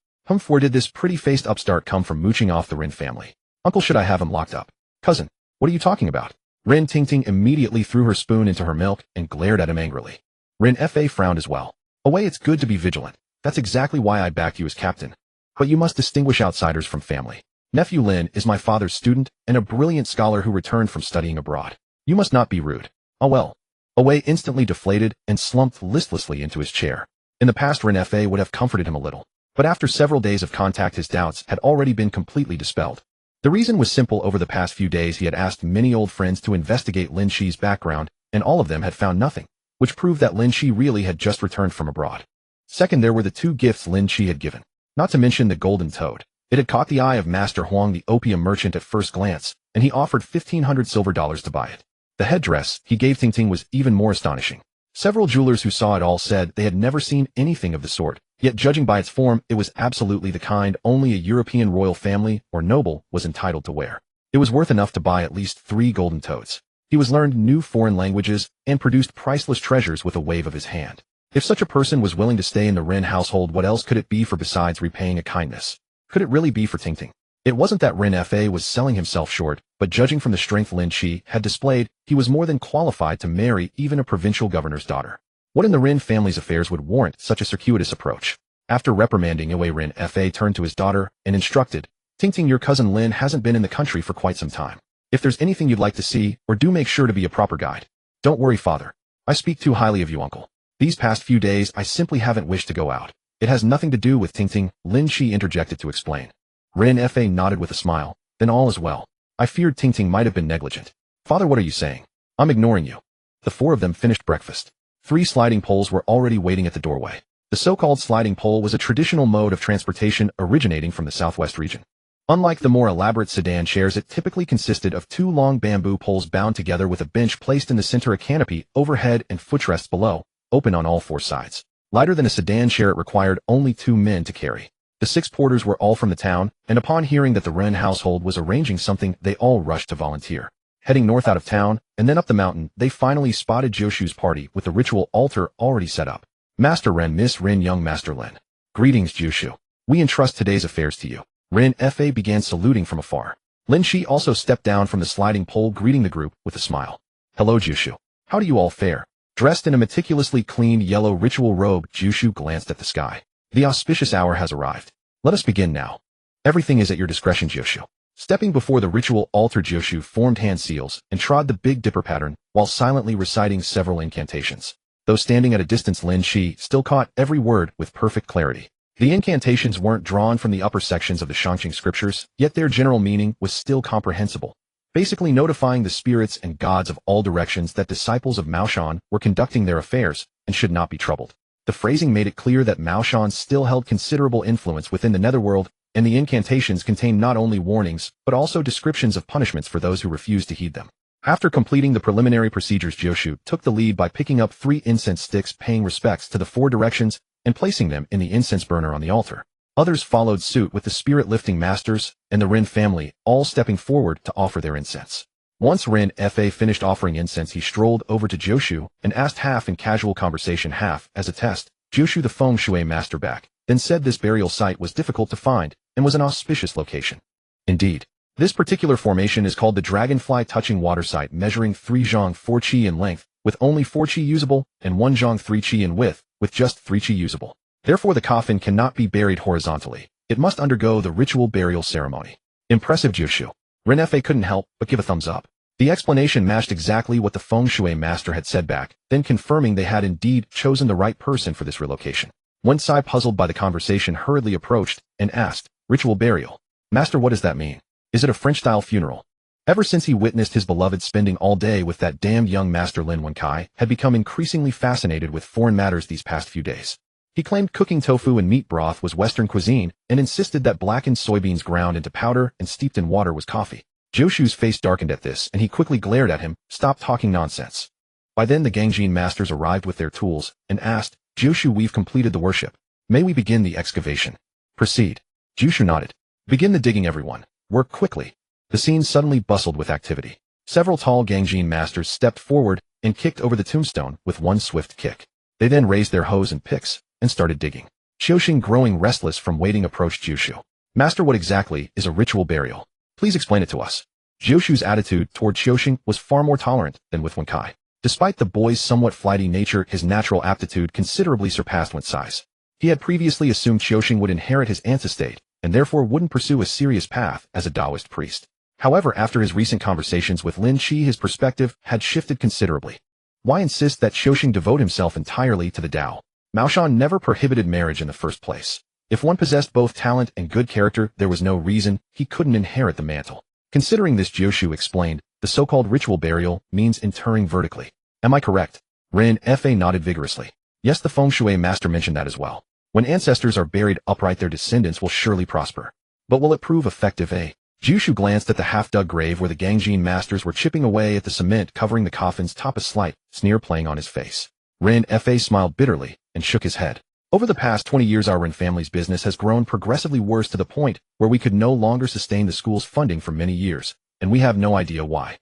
Where did this pretty-faced upstart come from, mooching off the Ren family? Uncle, should I have him locked up? Cousin, what are you talking about? Ren Tingting immediately threw her spoon into her milk and glared at him angrily. Ren Fa frowned as well. Away, it's good to be vigilant. That's exactly why I backed you as captain. But you must distinguish outsiders from family. Nephew Lin is my father's student and a brilliant scholar who returned from studying abroad. You must not be rude. Oh well. Away instantly deflated and slumped listlessly into his chair. In the past, Ren Fa would have comforted him a little. But after several days of contact, his doubts had already been completely dispelled. The reason was simple. Over the past few days, he had asked many old friends to investigate Lin Qi's background, and all of them had found nothing, which proved that Lin Qi really had just returned from abroad. Second, there were the 2 gifts Lin Qi had given. Not to mention the golden toad. It had caught the eye of Master Huang, the opium merchant, at first glance, and he offered 1,500 silver dollars to buy it. The headdress he gave Tingting was even more astonishing. Several jewelers who saw it all said they had never seen anything of the sort, yet judging by its form, it was absolutely the kind only a European royal family or noble was entitled to wear. It was worth enough to buy at least 3 golden toads. He was learned new foreign languages and produced priceless treasures with a wave of his hand. If such a person was willing to stay in the Ren household, what else could it be for besides repaying a kindness? Could it really be for Tingting? It wasn't that Ren Fa was selling himself short, but judging from the strength Lin Qi had displayed, he was more than qualified to marry even a provincial governor's daughter. What in the Ren family's affairs would warrant such a circuitous approach? After reprimanding away, Ren Fa turned to his daughter and instructed, Tingting, your cousin Lin hasn't been in the country for quite some time. If there's anything you'd like to see, or do, make sure to be a proper guide. Don't worry, father. I speak too highly of you, uncle. These past few days, I simply haven't wished to go out. It has nothing to do with Tingting, Lin Qi interjected to explain. Ren Fa nodded with a smile. Then all is well. I feared Tingting might have been negligent. Father, what are you saying? I'm ignoring you. The 4 of them finished breakfast. 3 sliding poles were already waiting at the doorway. The so-called sliding pole was a traditional mode of transportation originating from the southwest region. Unlike the more elaborate sedan chairs, it typically consisted of two long bamboo poles bound together with a bench placed in the center, a canopy overhead and footrests below, open on all four sides. Lighter than a sedan chair, it required only 2 men to carry. The 6 porters were all from the town, and upon hearing that the Ren household was arranging something, they all rushed to volunteer. Heading north out of town, and then up the mountain, they finally spotted Jiushu's party with the ritual altar already set up. Master Ren, Miss Ren, young Master Lin. Greetings, Jiushu. We entrust today's affairs to you. Ren Fa began saluting from afar. Lin Qi also stepped down from the sliding pole, greeting the group with a smile. Hello, Jiushu. How do you all fare? Dressed in a meticulously cleaned yellow ritual robe, Jiushu glanced at the sky. The auspicious hour has arrived. Let us begin now. Everything is at your discretion, Jiushu. Stepping before the ritual altar, Jiushu formed hand seals and trod the Big Dipper pattern while silently reciting several incantations. Though standing at a distance, Lin Qi still caught every word with perfect clarity. The incantations weren't drawn from the upper sections of the Shangqing scriptures, yet their general meaning was still comprehensible, basically notifying the spirits and gods of all directions that disciples of Mao Shan were conducting their affairs and should not be troubled. The phrasing made it clear that Mao Shan still held considerable influence within the netherworld, and the incantations contained not only warnings, but also descriptions of punishments for those who refused to heed them. After completing the preliminary procedures, Jiushu took the lead by picking up 3 incense sticks, paying respects to the 4 directions, and placing them in the incense burner on the altar. Others followed suit, with the spirit-lifting masters and the Ren family all stepping forward to offer their incense. Once Ren Fa finished offering incense, he strolled over to Jiushu and asked, half in casual conversation, half as a test, Jiushu the feng shui master back, then said this burial site was difficult to find and was an auspicious location. Indeed. This particular formation is called the Dragonfly Touching Water Site, measuring 3 zhang 4 qi in length, with only 4 qi usable, and 1 zhang 3 qi in width, with just 3 qi usable. Therefore the coffin cannot be buried horizontally. It must undergo the ritual burial ceremony. Impressive, Jiushu. Ren Fa couldn't help but give a thumbs up. The explanation matched exactly what the feng shui master had said back, then confirming they had indeed chosen the right person for this relocation. Wen Sai, puzzled by the conversation, hurriedly approached and asked, Ritual burial? Master, what does that mean? Is it a French-style funeral? Ever since he witnessed his beloved spending all day with that damned young Master Lin, Qi had become increasingly fascinated with foreign matters these past few days. He claimed cooking tofu and meat broth was Western cuisine and insisted that blackened soybeans ground into powder and steeped in water was coffee. Jiushu's face darkened at this, and he quickly glared at him. Stop talking nonsense. By then the Gangjin masters arrived with their tools and asked, Jiushu, we've completed the worship. May we begin the excavation? Proceed. Jiushu nodded. Begin the digging, everyone. Work quickly. The scene suddenly bustled with activity. Several tall Gangjin masters stepped forward and kicked over the tombstone with one swift kick. They then raised their hoes and picks and started digging. Qiuxing, growing restless from waiting, approached Jiushu. Master, what exactly is a ritual burial? Please explain it to us. Jiushu's attitude toward Qiuxing was far more tolerant than with Qi. Despite the boy's somewhat flighty nature, his natural aptitude considerably surpassed Wen Sai's. He had previously assumed Qiuxing would inherit his ancestate, and therefore wouldn't pursue a serious path as a Taoist priest. However, after his recent conversations with Lin Qi, his perspective had shifted considerably. Why insist that Qiuxing devote himself entirely to the Tao? Mao Shan never prohibited marriage in the first place. If one possessed both talent and good character, there was no reason he couldn't inherit the mantle. Considering this, Jiushu explained, the so-called ritual burial means interring vertically. Am I correct? Ren Fa nodded vigorously. Yes, the feng shui master mentioned that as well. When ancestors are buried upright, their descendants will surely prosper. But will it prove effective, eh? Jiushu glanced at the half-dug grave where the Gangjin masters were chipping away at the cement covering the coffin's top, a slight sneer playing on his face. Ren Fa smiled bitterly and shook his head. Over the past 20 years, our Ren family's business has grown progressively worse, to the point where we could no longer sustain the school's funding for many years, and we have no idea why.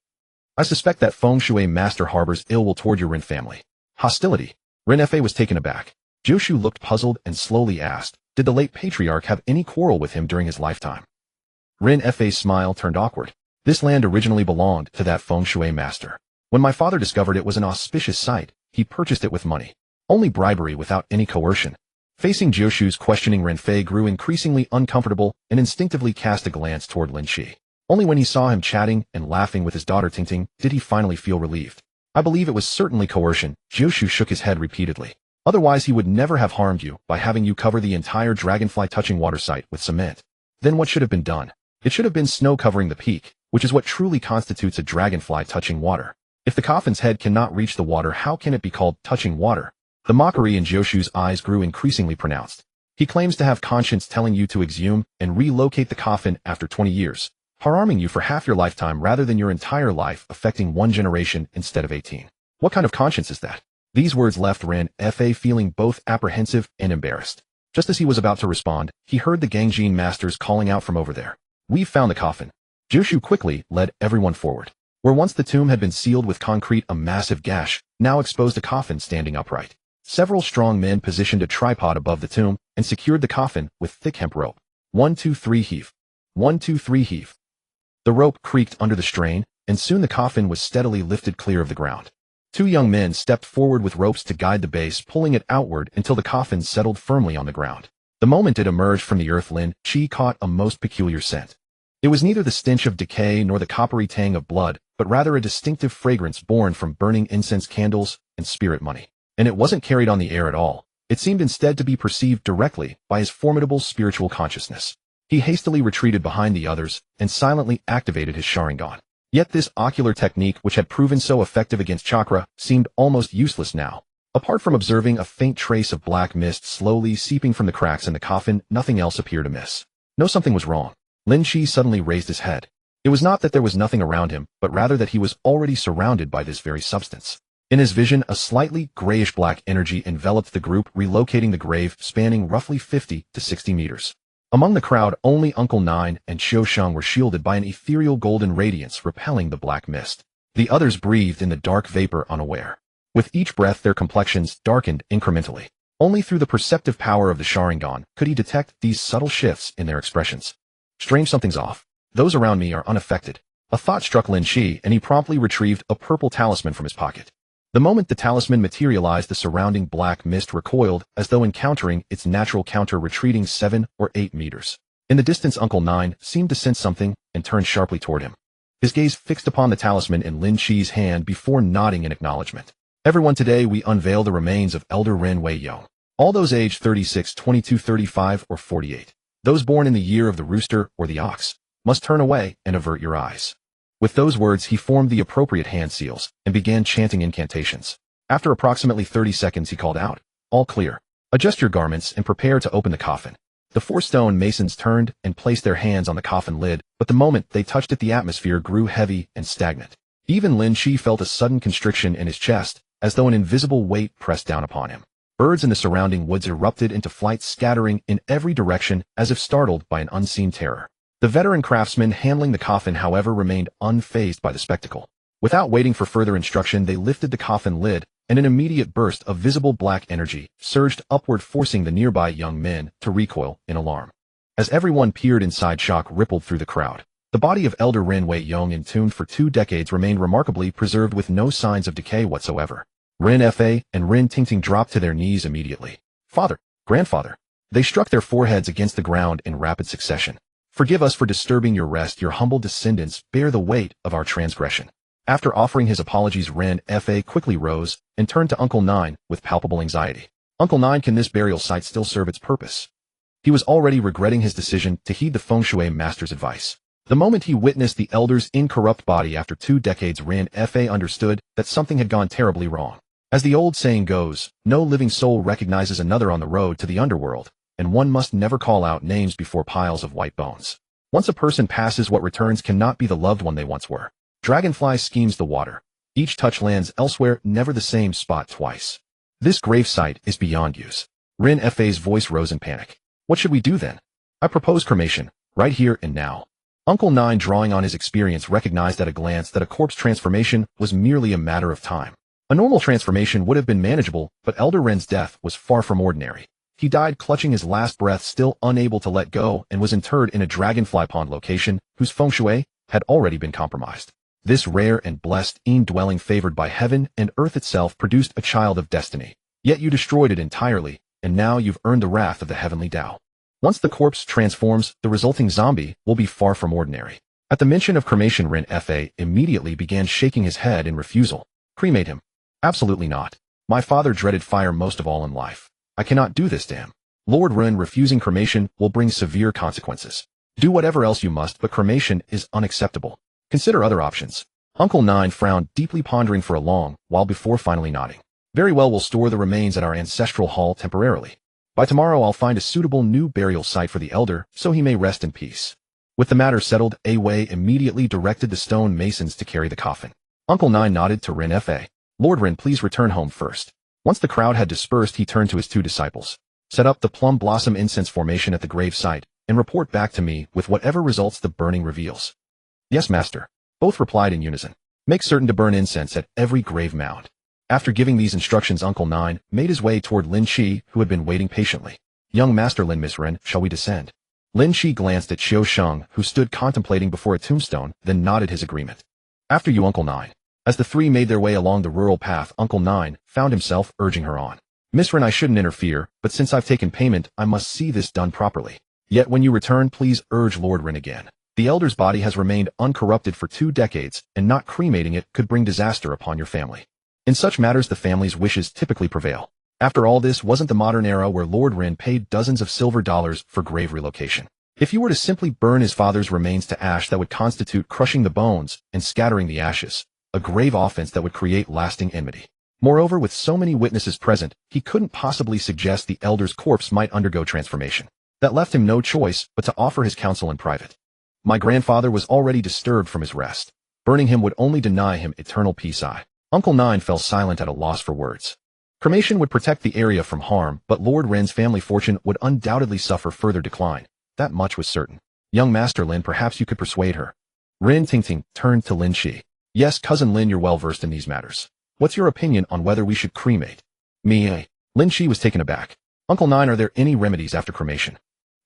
I suspect that feng shui master harbors ill will toward your Ren family. Hostility? Ren Fa was taken aback. Jiushu looked puzzled and slowly asked, did the late patriarch have any quarrel with him during his lifetime? Ren Fa's smile turned awkward. This land originally belonged to that feng shui master. When my father discovered it was an auspicious site, he purchased it with money. Only bribery, without any coercion. Facing Jiushu's questioning, Ren Fa grew increasingly uncomfortable and instinctively cast a glance toward Lin Qi. Only when he saw him chatting and laughing with his daughter Tingting did he finally feel relieved. I believe it was certainly coercion. Jiushu shook his head repeatedly. Otherwise he would never have harmed you by having you cover the entire Dragonfly Touching Water site with cement. Then what should have been done? It should have been snow covering the peak, which is what truly constitutes a dragonfly touching water. If the coffin's head cannot reach the water, how can it be called touching water? The mockery in Jiushu's eyes grew increasingly pronounced. He claims to have conscience telling you to exhume and relocate the coffin after 20 years, harming you for half your lifetime rather than your entire life, affecting one generation instead of 18. What kind of conscience is that? These words left Ren Fa feeling both apprehensive and embarrassed. Just as he was about to respond, he heard the Gangjin masters calling out from over there. We've found the coffin. Jushu quickly led everyone forward. Where once the tomb had been sealed with concrete, a massive gash now exposed a coffin standing upright. Several strong men positioned a tripod above the tomb and secured the coffin with thick hemp rope. 1, 2, 3 heave. 1, 2, 3 heave. The rope creaked under the strain, and soon the coffin was steadily lifted clear of the ground. Two young men stepped forward with ropes to guide the base, pulling it outward until the coffin settled firmly on the ground. The moment it emerged from the earth, Lin Qi caught a most peculiar scent. It was neither the stench of decay nor the coppery tang of blood, but rather a distinctive fragrance born from burning incense candles and spirit money. And it wasn't carried on the air at all. It seemed instead to be perceived directly by his formidable spiritual consciousness. He hastily retreated behind the others and silently activated his Sharingan. Yet this ocular technique, which had proven so effective against chakra, seemed almost useless now. Apart from observing a faint trace of black mist slowly seeping from the cracks in the coffin, nothing else appeared amiss. No, something was wrong. Lin Qi suddenly raised his head. It was not that there was nothing around him, but rather that he was already surrounded by this very substance. In his vision, a slightly grayish-black energy enveloped the group, relocating the grave, spanning roughly 50 to 60 meters. Among the crowd, only Uncle Nine and Xiao Sheng were shielded by an ethereal golden radiance repelling the black mist. The others breathed in the dark vapor unaware. With each breath, their complexions darkened incrementally. Only through the perceptive power of the Sharingan could he detect these subtle shifts in their expressions. Strange, something's off. Those around me are unaffected. A thought struck Lin Qi, and he promptly retrieved a purple talisman from his pocket. The moment the talisman materialized, the surrounding black mist recoiled, as though encountering its natural counter, retreating 7 or 8 meters. In the distance, Uncle Nine seemed to sense something and turned sharply toward him. His gaze fixed upon the talisman in Lin Qi's hand before nodding in acknowledgement. Everyone, today we unveil the remains of Elder Ren Wei Yong. All those aged 36, 22, 35, or 48. Those born in the year of the rooster or the ox must turn away and avert your eyes. With those words, he formed the appropriate hand seals and began chanting incantations. After approximately 30 seconds, he called out, "All clear. Adjust your garments and prepare to open the coffin." The 4 stone masons turned and placed their hands on the coffin lid, but the moment they touched it, the atmosphere grew heavy and stagnant. Even Lin Qi felt a sudden constriction in his chest, as though an invisible weight pressed down upon him. Birds in the surrounding woods erupted into flight, scattering in every direction as if startled by an unseen terror. The veteran craftsmen handling the coffin, however, remained unfazed by the spectacle. Without waiting for further instruction, they lifted the coffin lid, and an immediate burst of visible black energy surged upward, forcing the nearby young men to recoil in alarm. As everyone peered inside, shock rippled through the crowd. The body of Elder Ren Wei Yong, entombed for 2 decades, remained remarkably preserved with no signs of decay whatsoever. Ren Fa and Ren Tingting dropped to their knees immediately. "Father, grandfather." They struck their foreheads against the ground in rapid succession. "Forgive us for disturbing your rest. Your humble descendants bear the weight of our transgression." After offering his apologies, Ren Fa quickly rose and turned to Uncle Nine with palpable anxiety. "Uncle Nine, can this burial site still serve its purpose?" He was already regretting his decision to heed the Feng Shui master's advice. The moment he witnessed the elder's incorrupt body after 2 decades, Ren Fa understood that something had gone terribly wrong. As the old saying goes, no living soul recognizes another on the road to the underworld, and one must never call out names before piles of white bones. Once a person passes, what returns cannot be the loved one they once were. Dragonfly schemes the water. Each touch lands elsewhere, never the same spot twice. This grave site is beyond use. Ren Fa's voice rose in panic. "What should we do then?" "I propose cremation, right here and now." Uncle Nine, drawing on his experience, recognized at a glance that a corpse transformation was merely a matter of time. A normal transformation would have been manageable, but Elder Ren's death was far from ordinary. He died clutching his last breath, still unable to let go, and was interred in a dragonfly pond location whose feng shui had already been compromised. This rare and blessed dwelling, favored by heaven and earth itself, produced a child of destiny. Yet you destroyed it entirely, and now you've earned the wrath of the heavenly Tao. Once the corpse transforms, the resulting zombie will be far from ordinary. At the mention of cremation, Ren Fa immediately began shaking his head in refusal. "Cremate him? Absolutely not. My father dreaded fire most of all in life. I cannot do this to him. Lord Ren, refusing cremation will bring severe consequences. Do whatever else you must, but cremation is unacceptable. Consider other options." Uncle Nine frowned, deeply pondering for a long while before finally nodding. "Very well, we'll store the remains at our ancestral hall temporarily." By tomorrow I'll find a suitable new burial site for the elder, so he may rest in peace. With the matter settled, Wei immediately directed the stone masons to carry the coffin. Uncle Nine nodded to Rin Fa. Lord Rin, please return home first. Once the crowd had dispersed, he turned to his two disciples. Set up the plum blossom incense formation at the grave site, and report back to me with whatever results the burning reveals. Yes, master. Both replied in unison. Make certain to burn incense at every grave mound. After giving these instructions, Uncle Nine made his way toward Lin Qi, who had been waiting patiently. Young Master Lin, Miss Ren, shall we descend? Lin Qi glanced at Xiao Sheng, who stood contemplating before a tombstone, then nodded his agreement. After you, Uncle Nine. As the three made their way along the rural path, Uncle Nine found himself urging her on. Miss Ren, I shouldn't interfere, but since I've taken payment, I must see this done properly. Yet when you return, please urge Lord Ren again. The elder's body has remained uncorrupted for 2 decades, and not cremating it could bring disaster upon your family. In such matters, the family's wishes typically prevail. After all, this wasn't the modern era where Lord Ren paid dozens of silver dollars for grave relocation. If you were to simply burn his father's remains to ash, that would constitute crushing the bones and scattering the ashes, a grave offense that would create lasting enmity. Moreover, with so many witnesses present, he couldn't possibly suggest the elder's corpse might undergo transformation. That left him no choice but to offer his counsel in private. My grandfather was already disturbed from his rest. Burning him would only deny him eternal peace. Uncle Nine fell silent at a loss for words. Cremation would protect the area from harm, but Lord Ren's family fortune would undoubtedly suffer further decline. That much was certain. Young Master Lin, perhaps you could persuade her. Rin Tingting turned to Lin Qi. Yes, Cousin Lin, you're well versed in these matters. What's your opinion on whether we should cremate? Me. Lin Qi was taken aback. Uncle Nine, are there any remedies after cremation?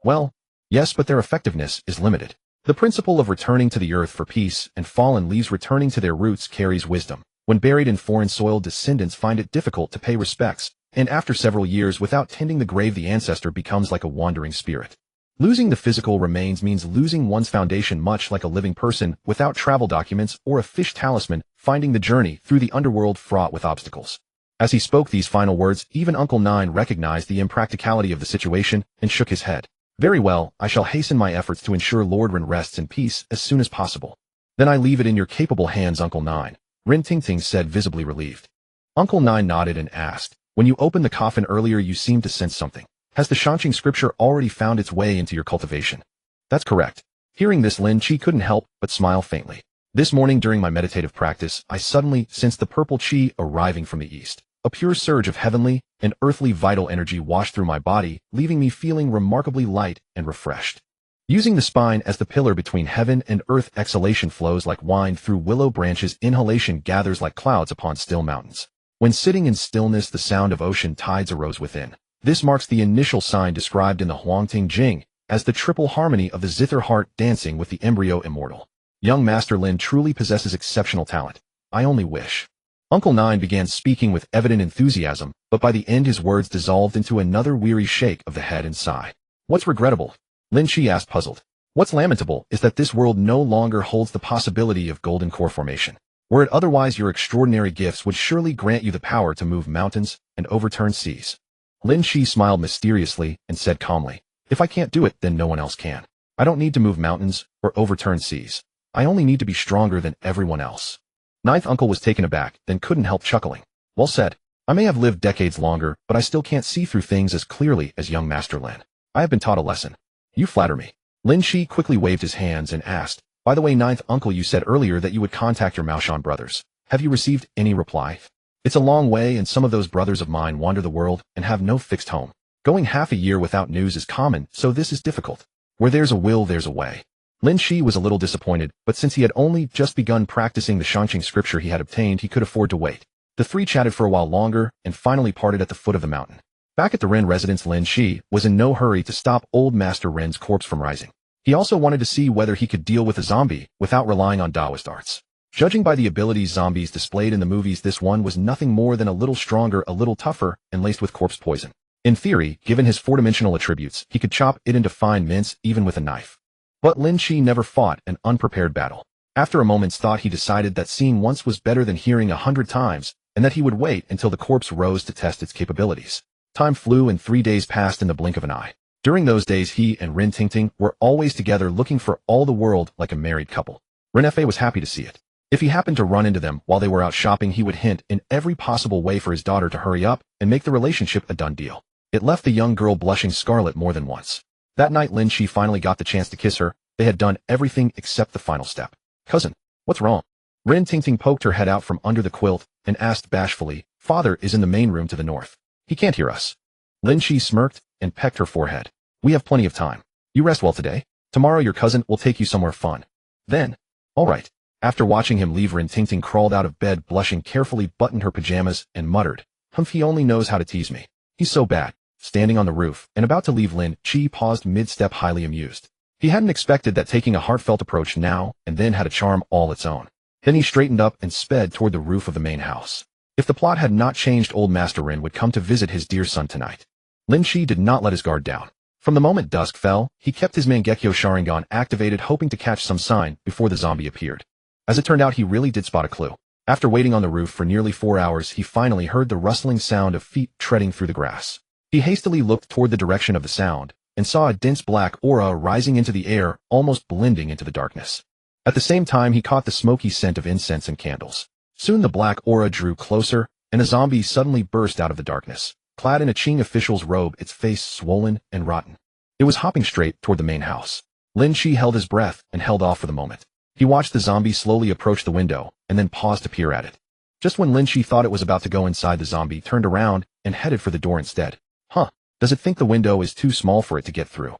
Well, yes, but their effectiveness is limited. The principle of returning to the earth for peace and fallen leaves returning to their roots carries wisdom. When buried in foreign soil, descendants find it difficult to pay respects, and after several years without tending the grave, the ancestor becomes like a wandering spirit. Losing the physical remains means losing one's foundation, much like a living person without travel documents or a fish talisman, finding the journey through the underworld fraught with obstacles. As he spoke these final words, even Uncle Nine recognized the impracticality of the situation and shook his head. Very well, I shall hasten my efforts to ensure Lord Ren rests in peace as soon as possible. Then I leave it in your capable hands, Uncle Nine, Rin Tingting said, visibly relieved. Uncle Nine nodded and asked, when you opened the coffin earlier, you seemed to sense something. Has the Shanqing scripture already found its way into your cultivation? That's correct. Hearing this, Lin Qi couldn't help but smile faintly. This morning during my meditative practice, I suddenly sensed the purple qi arriving from the east. A pure surge of heavenly and earthly vital energy washed through my body, leaving me feeling remarkably light and refreshed. Using the spine as the pillar between heaven and earth, exhalation flows like wine through willow branches, inhalation gathers like clouds upon still mountains. When sitting in stillness, the sound of ocean tides arose within. This marks the initial sign described in the Huangting Jing as the triple harmony of the zither heart dancing with the embryo immortal. Young Master Lin truly possesses exceptional talent. I only wish. Uncle Nine began speaking with evident enthusiasm, but by the end his words dissolved into another weary shake of the head and sigh. What's regrettable? Lin Qi asked, puzzled. What's lamentable is that this world no longer holds the possibility of golden core formation. Were it otherwise, your extraordinary gifts would surely grant you the power to move mountains and overturn seas. Lin Qi smiled mysteriously and said calmly, if I can't do it, then no one else can. I don't need to move mountains or overturn seas. I only need to be stronger than everyone else. Ninth uncle was taken aback, then couldn't help chuckling. Well said. I may have lived decades longer, but I still can't see through things as clearly as young Master Lin. I have been taught a lesson. You flatter me. Lin Qi quickly waved his hands and asked, by the way, ninth uncle, you said earlier that you would contact your Maoshan brothers. Have you received any reply? It's a long way, and some of those brothers of mine wander the world and have no fixed home. Going half a year without news is common, so this is difficult. Where there's a will, there's a way. Lin Qi was a little disappointed, but since he had only just begun practicing the Shanqing scripture he had obtained, he could afford to wait. The three chatted for a while longer and finally parted at the foot of the mountain. Back at the Ren residence, Lin Qi was in no hurry to stop old Master Ren's corpse from rising. He also wanted to see whether he could deal with a zombie without relying on Taoist arts. Judging by the abilities zombies displayed in the movies, this one was nothing more than a little stronger, a little tougher, and laced with corpse poison. In theory, given his four-dimensional attributes, he could chop it into fine mince even with a knife. But Lin Qi never fought an unprepared battle. After a moment's thought, he decided that seeing once was better than hearing 100 times, and that he would wait until the corpse rose to test its capabilities. Time flew and 3 days passed in the blink of an eye. During those days, he and Rin Tingting were always together, looking for all the world like a married couple. Rin Fa was happy to see it. If he happened to run into them while they were out shopping, he would hint in every possible way for his daughter to hurry up and make the relationship a done deal. It left the young girl blushing scarlet more than once. That night Lin Qi finally got the chance to kiss her. They had done everything except the final step. Cousin, what's wrong? Rin Tingting poked her head out from under the quilt and asked bashfully. Father is in the main room to the north. He can't hear us. Lin Qi smirked and pecked her forehead. We have plenty of time. You rest well today. Tomorrow your cousin will take you somewhere fun. Then, all right. After watching him leave, Rin Tingting crawled out of bed blushing, carefully buttoned her pajamas and muttered, Humph, he only knows how to tease me. He's so bad. Standing on the roof and about to leave, Lin Qi paused mid-step, highly amused. He hadn't expected that, taking a heartfelt approach now and then had a charm all its own. Then he straightened up and sped toward the roof of the main house. If the plot had not changed, old Master Rin would come to visit his dear son tonight. Lin Qi did not let his guard down. From the moment dusk fell, he kept his Mangekyo Sharingan activated, hoping to catch some sign before the zombie appeared. As it turned out, he really did spot a clue. After waiting on the roof for nearly 4 hours, he finally heard the rustling sound of feet treading through the grass. He hastily looked toward the direction of the sound and saw a dense black aura rising into the air, almost blending into the darkness. At the same time, he caught the smoky scent of incense and candles. Soon the black aura drew closer, and a zombie suddenly burst out of the darkness, clad in a Qing official's robe, its face swollen and rotten. It was hopping straight toward the main house. Lin Qi held his breath and held off for the moment. He watched the zombie slowly approach the window and then paused to peer at it. Just when Lin Qi thought it was about to go inside, the zombie turned around and headed for the door instead. Huh, does it think the window is too small for it to get through?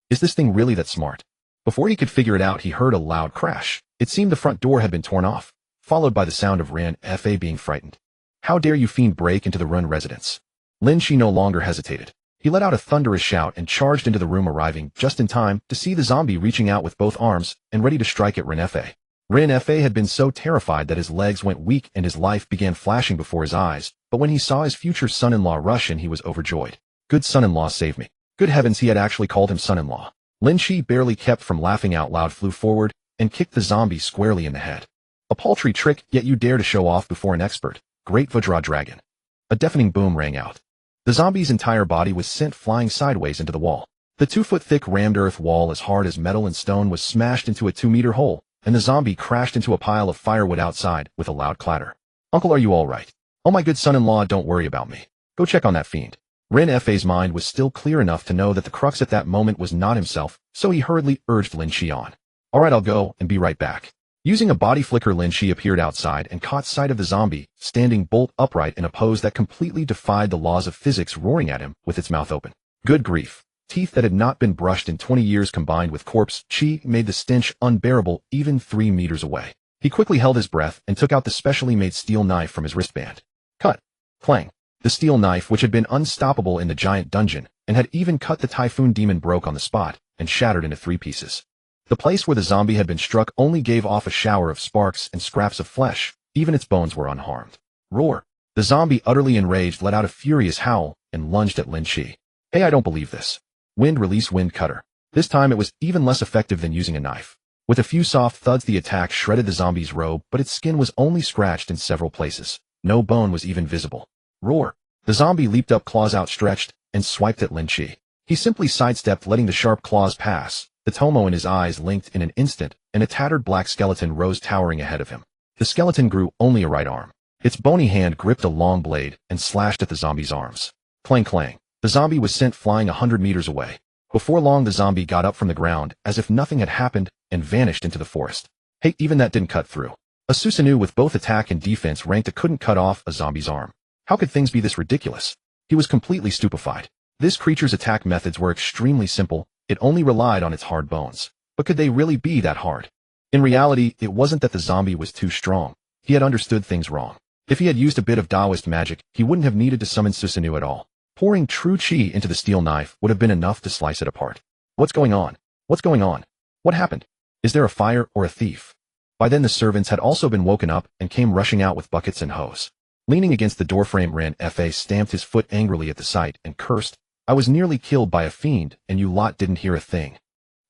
Is this thing really that smart? Before he could figure it out, he heard a loud crash. It seemed the front door had been torn off, followed by the sound of Ran Fa being frightened. How dare you, fiend, break into the Run residence? Lin Qi no longer hesitated. He let out a thunderous shout and charged into the room, arriving just in time to see the zombie reaching out with both arms and ready to strike at Ren Fa. Ren Fa had been so terrified that his legs went weak and his life began flashing before his eyes, but when he saw his future son-in-law rush in, he was overjoyed. Good son-in-law, save me. Good heavens, he had actually called him son-in-law. Lin Qi barely kept from laughing out loud, flew forward and kicked the zombie squarely in the head. A paltry trick, yet you dare to show off before an expert. Great Vajra Dragon. A deafening boom rang out. The zombie's entire body was sent flying sideways into the wall. The 2-foot-thick rammed earth wall, as hard as metal and stone, was smashed into a 2-meter hole, and the zombie crashed into a pile of firewood outside with a loud clatter. Uncle, are you all right? Oh, my good son-in-law, don't worry about me. Go check on that fiend. Ren Fa's mind was still clear enough to know that the crux at that moment was not himself, so he hurriedly urged Lin Qi on. All right, I'll go and be right back. Using a body flicker, Lin Qi appeared outside and caught sight of the zombie, standing bolt upright in a pose that completely defied the laws of physics, roaring at him with its mouth open. Good grief. Teeth that had not been brushed in 20 years combined with corpse Qi made the stench unbearable even 3 meters away. He quickly held his breath and took out the specially made steel knife from his wristband. Cut. Clang. The steel knife, which had been unstoppable in the giant dungeon and had even cut the typhoon demon, broke on the spot and shattered into 3 pieces. The place where the zombie had been struck only gave off a shower of sparks and scraps of flesh. Even its bones were unharmed. Roar. The zombie, utterly enraged, let out a furious howl and lunged at Lin Qi. Hey, I don't believe this. Wind release wind cutter. This time it was even less effective than using a knife. With a few soft thuds, the attack shredded the zombie's robe, but its skin was only scratched in several places. No bone was even visible. Roar. The zombie leaped up, claws outstretched, and swiped at Lin Qi. He simply sidestepped, letting the sharp claws pass. The tomo in his eyes linked in an instant, and a tattered black skeleton rose towering ahead of him. The skeleton grew only a right arm. Its bony hand gripped a long blade and slashed at the zombie's arms. Clang clang. The zombie was sent flying 100 meters away. Before long, the zombie got up from the ground as if nothing had happened and vanished into the forest. Hey, even that didn't cut through. A Susanoo with both attack and defense ranked couldn't cut off a zombie's arm. How could things be this ridiculous? He was completely stupefied. This creature's attack methods were extremely simple. It only relied on its hard bones. But could they really be that hard? In reality, it wasn't that the zombie was too strong. He had understood things wrong. If he had used a bit of Taoist magic, he wouldn't have needed to summon Susanoo at all. Pouring true Qi into the steel knife would have been enough to slice it apart. What's going on? What's going on? What happened? Is there a fire or a thief? By then the servants had also been woken up and came rushing out with buckets and hose. Leaning against the doorframe, Ran Fa stamped his foot angrily at the sight and cursed. I was nearly killed by a fiend, and you lot didn't hear a thing.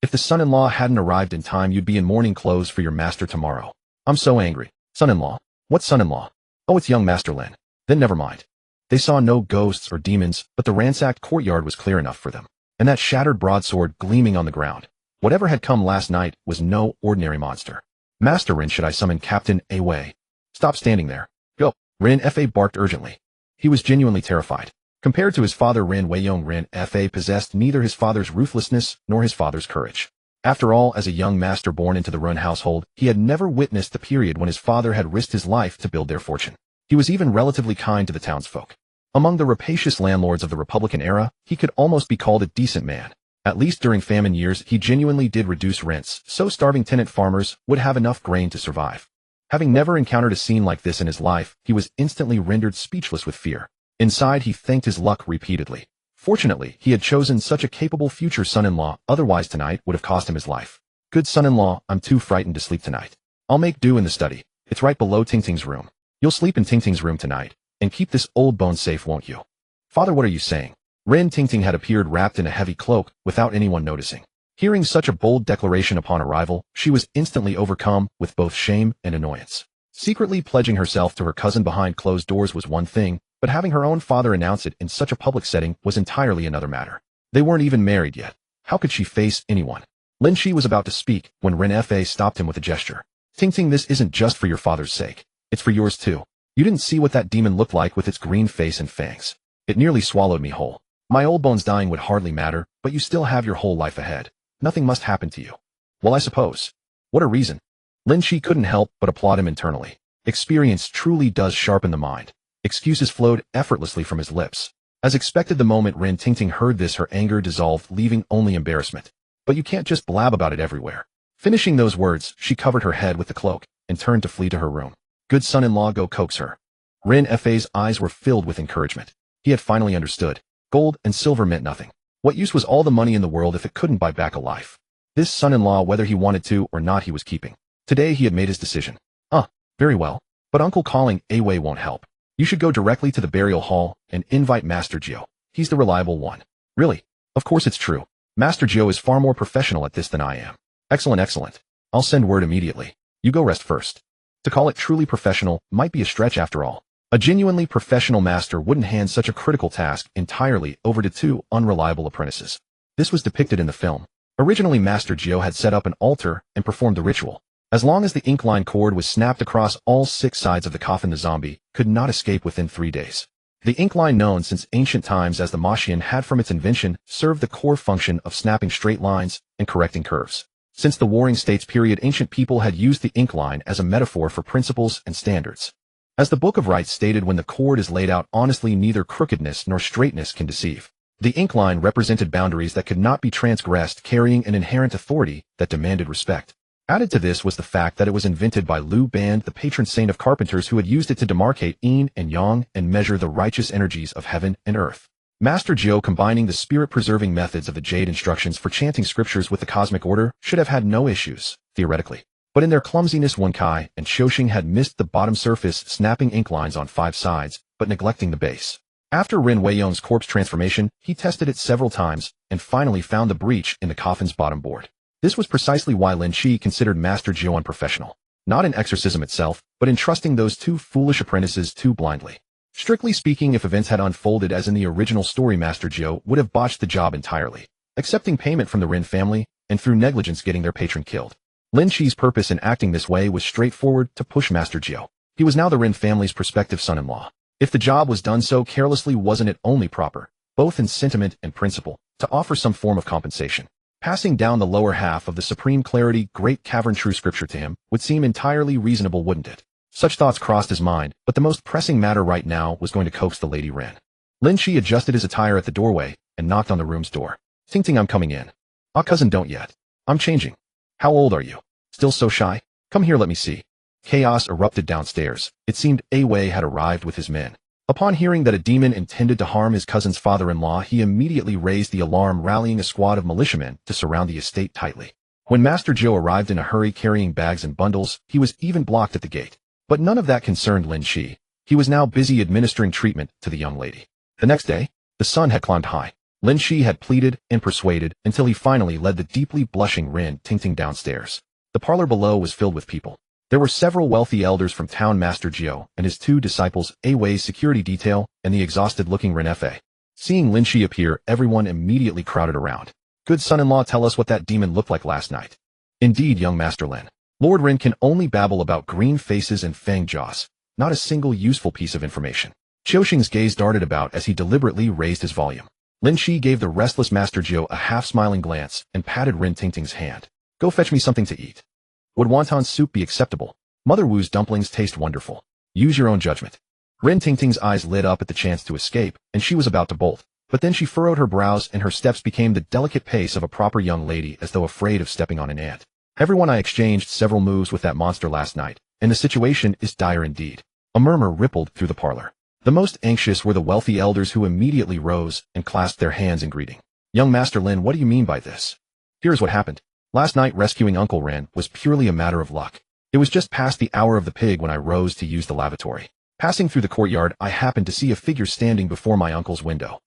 If the son-in-law hadn't arrived in time, you'd be in mourning clothes for your master tomorrow. I'm so angry. Son-in-law? What son-in-law? Oh, it's young Master Lin. Then never mind. They saw no ghosts or demons, but the ransacked courtyard was clear enough for them. And that shattered broadsword gleaming on the ground. Whatever had come last night was no ordinary monster. Master Rin, should I summon Captain Away? Stop standing there. Go. Rin Fa barked urgently. He was genuinely terrified. Compared to his father Ren Weiyong, Ren Fa possessed neither his father's ruthlessness nor his father's courage. After all, as a young master born into the Ren household, he had never witnessed the period when his father had risked his life to build their fortune. He was even relatively kind to the townsfolk. Among the rapacious landlords of the Republican era, he could almost be called a decent man. At least during famine years, he genuinely did reduce rents, so starving tenant farmers would have enough grain to survive. Having never encountered a scene like this in his life, he was instantly rendered speechless with fear. Inside, he thanked his luck repeatedly. Fortunately, he had chosen such a capable future son-in-law, otherwise tonight would have cost him his life. Good son-in-law, I'm too frightened to sleep tonight. I'll make do in the study. It's right below Tingting's room. You'll sleep in Tingting's room tonight, and keep this old bone safe, won't you? Father, what are you saying? Ren Tingting had appeared wrapped in a heavy cloak, without anyone noticing. Hearing such a bold declaration upon arrival, she was instantly overcome with both shame and annoyance. Secretly pledging herself to her cousin behind closed doors was one thing, but having her own father announce it in such a public setting was entirely another matter. They weren't even married yet. How could she face anyone? Lin Qi was about to speak when Ren Fa stopped him with a gesture. Tingting, this isn't just for your father's sake. It's for yours too. You didn't see what that demon looked like with its green face and fangs. It nearly swallowed me whole. My old bones dying would hardly matter, but you still have your whole life ahead. Nothing must happen to you. Well, I suppose. What a reason. Lin Qi couldn't help but applaud him internally. Experience truly does sharpen the mind. Excuses flowed effortlessly from his lips. As expected, the moment Ren Tingting heard this, her anger dissolved, leaving only embarrassment. But you can't just blab about it everywhere. Finishing those words, she covered her head with the cloak and turned to flee to her room. Good son-in-law, go coax her. Ren Fa's eyes were filled with encouragement. He had finally understood. Gold and silver meant nothing. What use was all the money in the world if it couldn't buy back a life? This son-in-law, whether he wanted to or not, he was keeping. Today he had made his decision. Very well. But Uncle calling Away won't help. You should go directly to the burial hall and invite Master Jio. He's the reliable one. Really? Of course it's true. Master Jio is far more professional at this than I am. Excellent, excellent. I'll send word immediately. You go rest first. To call it truly professional might be a stretch after all. A genuinely professional master wouldn't hand such a critical task entirely over to two unreliable apprentices. This was depicted in the film. Originally, Master Jio had set up an altar and performed the ritual. As long as the ink line cord was snapped across all 6 sides of the coffin, the zombie could not escape within 3 days. The ink line, known since ancient times as the Machian, had from its invention served the core function of snapping straight lines and correcting curves. Since the Warring States period, ancient people had used the ink line as a metaphor for principles and standards. As the Book of Rites stated, when the cord is laid out honestly, neither crookedness nor straightness can deceive. The ink line represented boundaries that could not be transgressed, carrying an inherent authority that demanded respect. Added to this was the fact that it was invented by Liu Ban, the patron saint of carpenters, who had used it to demarcate yin and yang and measure the righteous energies of heaven and earth. Master Jio, combining the spirit-preserving methods of the Jade instructions for chanting scriptures with the cosmic order, should have had no issues, theoretically. But in their clumsiness, Wenkai and Shoshing had missed the bottom surface, snapping ink lines on 5 sides, but neglecting the base. After Ren Weiyong's corpse transformation, he tested it several times and finally found the breach in the coffin's bottom board. This was precisely why Lin Qi considered Master Jio unprofessional, not in exorcism itself, but in trusting those 2 foolish apprentices too blindly. Strictly speaking, if events had unfolded as in the original story, Master Jio would have botched the job entirely, accepting payment from the Ren family and through negligence getting their patron killed. Lin Qi's purpose in acting this way was straightforward: to push Master Jio. He was now the Ren family's prospective son-in-law. If the job was done so carelessly, wasn't it only proper, both in sentiment and principle, to offer some form of compensation? Passing down the lower half of the Supreme Clarity Great Cavern True Scripture to him would seem entirely reasonable, wouldn't it? Such thoughts crossed his mind, but the most pressing matter right now was going to coax the Lady Ren. Lin Qi adjusted his attire at the doorway and knocked on the room's door. Ting, I'm coming in. Cousin, don't yet. I'm changing. How old are you? Still so shy? Come here, let me see. Chaos erupted downstairs. It seemed Wei had arrived with his men. Upon hearing that a demon intended to harm his cousin's father-in-law, he immediately raised the alarm, rallying a squad of militiamen to surround the estate tightly. When Master Jio arrived in a hurry carrying bags and bundles, he was even blocked at the gate. But none of that concerned Lin Qi. He was now busy administering treatment to the young lady. The next day, the sun had climbed high. Lin Qi had pleaded and persuaded until he finally led the deeply blushing Ren Tingting downstairs. The parlor below was filled with people. There were several wealthy elders from town, Master Jio and his 2 disciples, Wei's security detail, and the exhausted-looking Ren Fa. Seeing Lin Qi appear, everyone immediately crowded around. Good son-in-law, tell us what that demon looked like last night. Indeed, young Master Lin. Lord Ren can only babble about green faces and fang jaws, not a single useful piece of information. Qiuxing's gaze darted about as he deliberately raised his volume. Lin Qi gave the restless Master Jiu a half-smiling glance and patted Rin Tingting's hand. Go fetch me something to eat. Would wonton soup be acceptable? Mother Wu's dumplings taste wonderful. Use your own judgment. Rin Tingting's eyes lit up at the chance to escape, and she was about to bolt. But then she furrowed her brows and her steps became the delicate pace of a proper young lady as though afraid of stepping on an ant. Everyone, I exchanged several moves with that monster last night, and the situation is dire indeed. A murmur rippled through the parlor. The most anxious were the wealthy elders who immediately rose and clasped their hands in greeting. Young Master Lin, what do you mean by this? Here's what happened. Last night rescuing Uncle Ren was purely a matter of luck. It was just past the hour of the pig when I rose to use the lavatory. Passing through the courtyard, I happened to see a figure standing before my uncle's window.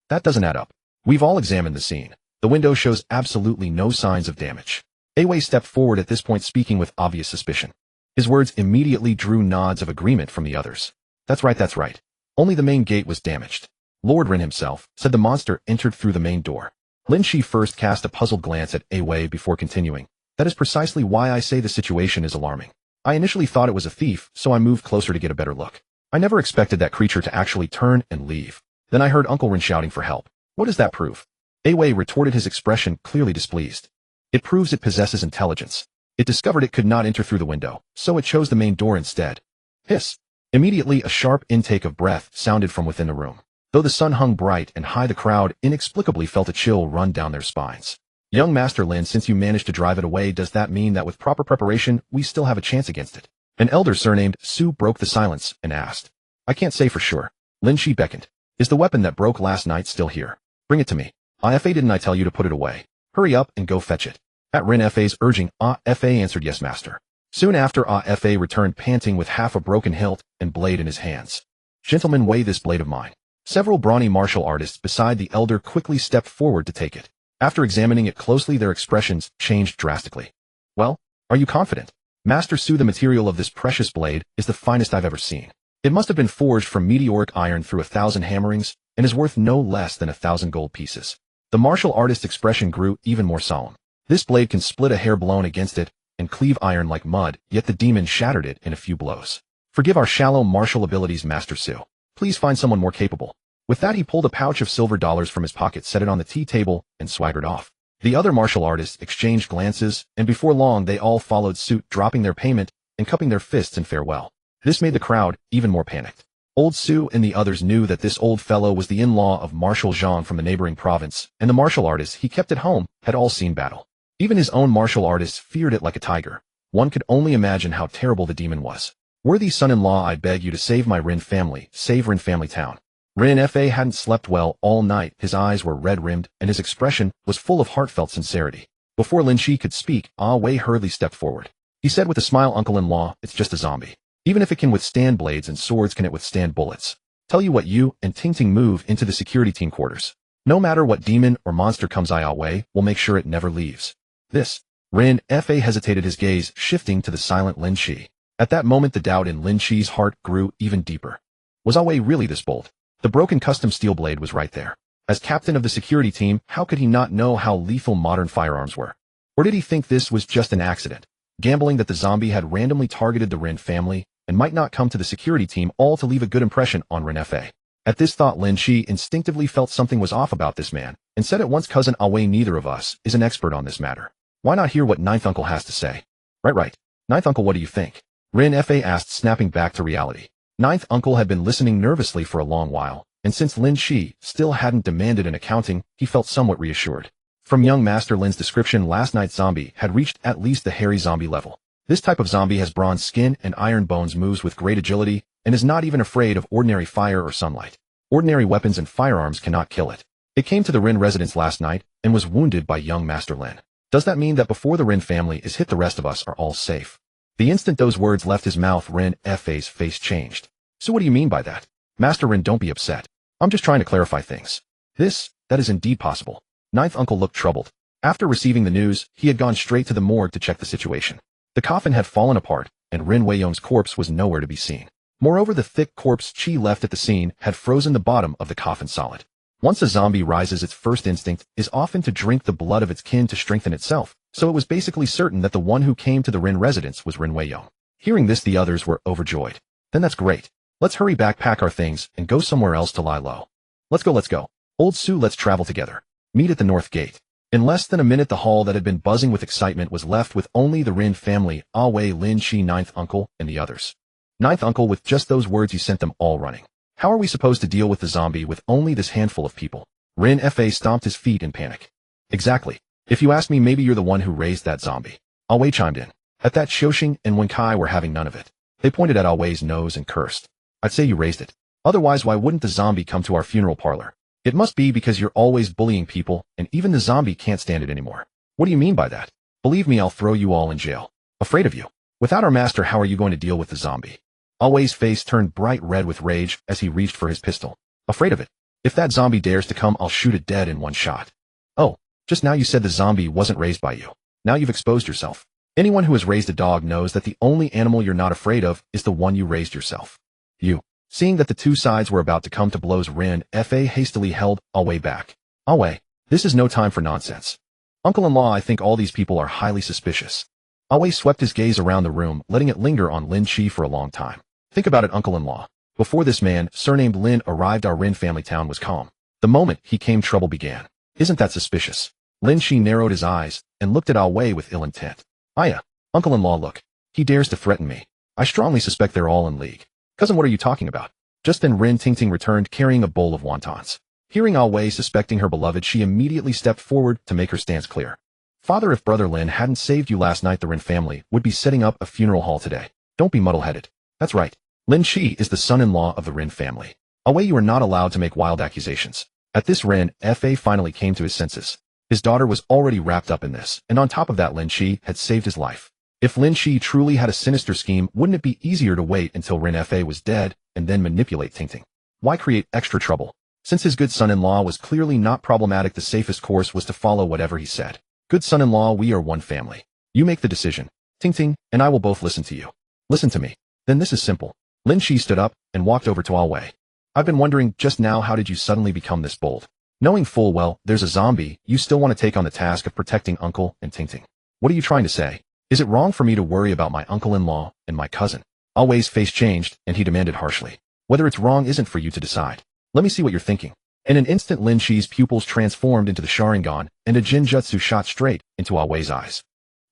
That doesn't add up. We've all examined the scene. The window shows absolutely no signs of damage. Awei stepped forward at this point, speaking with obvious suspicion. His words immediately drew nods of agreement from the others. That's right. Only the main gate was damaged. Lord Ren himself said the monster entered through the main door. Lin Qi first cast a puzzled glance at Awei before continuing. That is precisely why I say the situation is alarming. I initially thought it was a thief, so I moved closer to get a better look. I never expected that creature to actually turn and leave. Then I heard Uncle Ren shouting for help. What does that prove? Awei retorted, his expression clearly displeased. It proves it possesses intelligence. It discovered it could not enter through the window, so it chose the main door instead. Hiss. Immediately a sharp intake of breath sounded from within the room. Though the sun hung bright and high, the crowd inexplicably felt a chill run down their spines. Young Master Lin, since you managed to drive it away, does that mean that with proper preparation, we still have a chance against it? An elder surnamed Su broke the silence and asked. I can't say for sure. Lin Qi beckoned. Is the weapon that broke last night still here? Bring it to me. Fa, didn't I tell you to put it away? Hurry up and go fetch it. At Ren Fa's urging, Fa answered, yes, master. Soon after, Fa returned panting with half a broken hilt and blade in his hands. Gentlemen, weigh this blade of mine. Several brawny martial artists beside the elder quickly stepped forward to take it. After examining it closely, their expressions changed drastically. Well, are you confident? Master Su, the material of this precious blade is the finest I've ever seen. It must have been forged from meteoric iron through 1,000 hammerings and is worth no less than 1,000 gold pieces. The martial artist's expression grew even more solemn. This blade can split a hair blown against it and cleave iron like mud, yet the demon shattered it in a few blows. Forgive our shallow martial abilities, Master Su. Please find someone more capable. With that, he pulled a pouch of silver dollars from his pocket, set it on the tea table, and swaggered off. The other martial artists exchanged glances, and before long they all followed suit, dropping their payment and cupping their fists in farewell. This made the crowd even more panicked. Old Su and the others knew that this old fellow was the in-law of Marshal Zhang from the neighboring province, and the martial artists he kept at home had all seen battle. Even his own martial artists feared it like a tiger. One could only imagine how terrible the demon was. Worthy son-in-law, I beg you to save my Rin family, save Rin family town. Rin Fa hadn't slept well all night, his eyes were red-rimmed, and his expression was full of heartfelt sincerity. Before Lin Qi could speak, Wei hurriedly stepped forward. He said with a smile, Uncle-in-law, it's just a zombie. Even if it can withstand blades and swords, can it withstand bullets? Tell you what, you and Tingting move into the security team quarters. No matter what demon or monster comes, Wei will make sure it never leaves. This. Rin Fa hesitated, his gaze shifting to the silent Lin Qi. At that moment, the doubt in Lin Qi's heart grew even deeper. Was Wei really this bold? The broken custom steel blade was right there. As captain of the security team, how could he not know how lethal modern firearms were? Or did he think this was just an accident, gambling that the zombie had randomly targeted the Rin family and might not come to the security team, all to leave a good impression on Rin Fa? At this thought, Lin Qi instinctively felt something was off about this man, and said at once, Cousin Wei, neither of us is an expert on this matter. Why not hear what Ninth Uncle has to say? Right. Ninth Uncle, what do you think? Rin Fa asked, snapping back to reality. Ninth Uncle had been listening nervously for a long while, and since Lin Qi still hadn't demanded an accounting, he felt somewhat reassured. From young Master Lin's description, last night's zombie had reached at least the hairy zombie level. This type of zombie has bronze skin and iron bones, moves with great agility, and is not even afraid of ordinary fire or sunlight. Ordinary weapons and firearms cannot kill it. It came to the Rin residence last night and was wounded by young Master Lin. Does that mean that before the Rin family is hit, the rest of us are all safe? The instant those words left his mouth, Rin Fa's face changed. So what do you mean by that? Master Rin, don't be upset. I'm just trying to clarify things. That is indeed possible. Ninth Uncle looked troubled. After receiving the news, he had gone straight to the morgue to check the situation. The coffin had fallen apart, and Rin Weiyong's corpse was nowhere to be seen. Moreover, the thick corpse Qi left at the scene had frozen the bottom of the coffin solid. Once a zombie rises, its first instinct is often to drink the blood of its kin to strengthen itself, so it was basically certain that the one who came to the Rin residence was Rin Weiyong. Hearing this, the others were overjoyed. Then that's great. Let's hurry back, pack our things, and go somewhere else to lie low. Let's go. Old Sue, let's travel together. Meet at the north gate. In less than a minute, the hall that had been buzzing with excitement was left with only the Rin family, Wei, Lin Qi, ninth uncle, and the others. Ninth uncle, with just those words he sent them all running. How are we supposed to deal with the zombie with only this handful of people? Rin Fa stomped his feet in panic. Exactly. If you ask me, maybe you're the one who raised that zombie. Wei chimed in. At that, Xiaoxing and Wenkai were having none of it. They pointed at Wei's nose and cursed. I'd say you raised it. Otherwise, why wouldn't the zombie come to our funeral parlor? It must be because you're always bullying people, and even the zombie can't stand it anymore. What do you mean by that? Believe me, I'll throw you all in jail. Afraid of you. Without our master, how are you going to deal with the zombie? Wei's face turned bright red with rage as he reached for his pistol. Afraid of it? If that zombie dares to come, I'll shoot it dead in one shot. Oh, just now you said the zombie wasn't raised by you. Now you've exposed yourself. Anyone who has raised a dog knows that the only animal you're not afraid of is the one you raised yourself. You. Seeing that the two sides were about to come to blows, Rin Fa hastily held Wei back. Wei, this is no time for nonsense. Uncle-in-law, I think all these people are highly suspicious. Wei swept his gaze around the room, letting it linger on Lin Qi for a long time. Think about it, uncle-in-law. Before this man, surnamed Lin, arrived, our Rin family town was calm. The moment he came, trouble began. Isn't that suspicious? Lin Qi narrowed his eyes and looked at Wei with ill intent. Aya, uncle-in-law, look. He dares to threaten me. I strongly suspect they're all in league. Cousin, what are you talking about? Just then Rin Tingting returned carrying a bowl of wontons. Hearing Wei suspecting her beloved, she immediately stepped forward to make her stance clear. Father, if brother Lin hadn't saved you last night, the Rin family would be setting up a funeral hall today. Don't be muddle-headed. That's right. Lin Qi is the son-in-law of the Rin family. Wei, you are not allowed to make wild accusations. At this, Rin Fa finally came to his senses. His daughter was already wrapped up in this, and on top of that, Lin Qi had saved his life. If Lin Qi truly had a sinister scheme, wouldn't it be easier to wait until Rin Fa was dead and then manipulate Tingting? Why create extra trouble? Since his good son-in-law was clearly not problematic, the safest course was to follow whatever he said. Good son-in-law, we are one family. You make the decision. Tingting and I will both listen to you. Listen to me. Then this is simple. Lin Qi stood up and walked over to Wei. I've been wondering just now, how did you suddenly become this bold? Knowing full well there's a zombie, you still want to take on the task of protecting Uncle and Tingting. What are you trying to say? Is it wrong for me to worry about my uncle-in-law and my cousin? Wei's face changed, and he demanded harshly. Whether it's wrong isn't for you to decide. Let me see what you're thinking. In an instant, Lin Qi's pupils transformed into the Sharingan, and a Jinjutsu shot straight into Wei's eyes.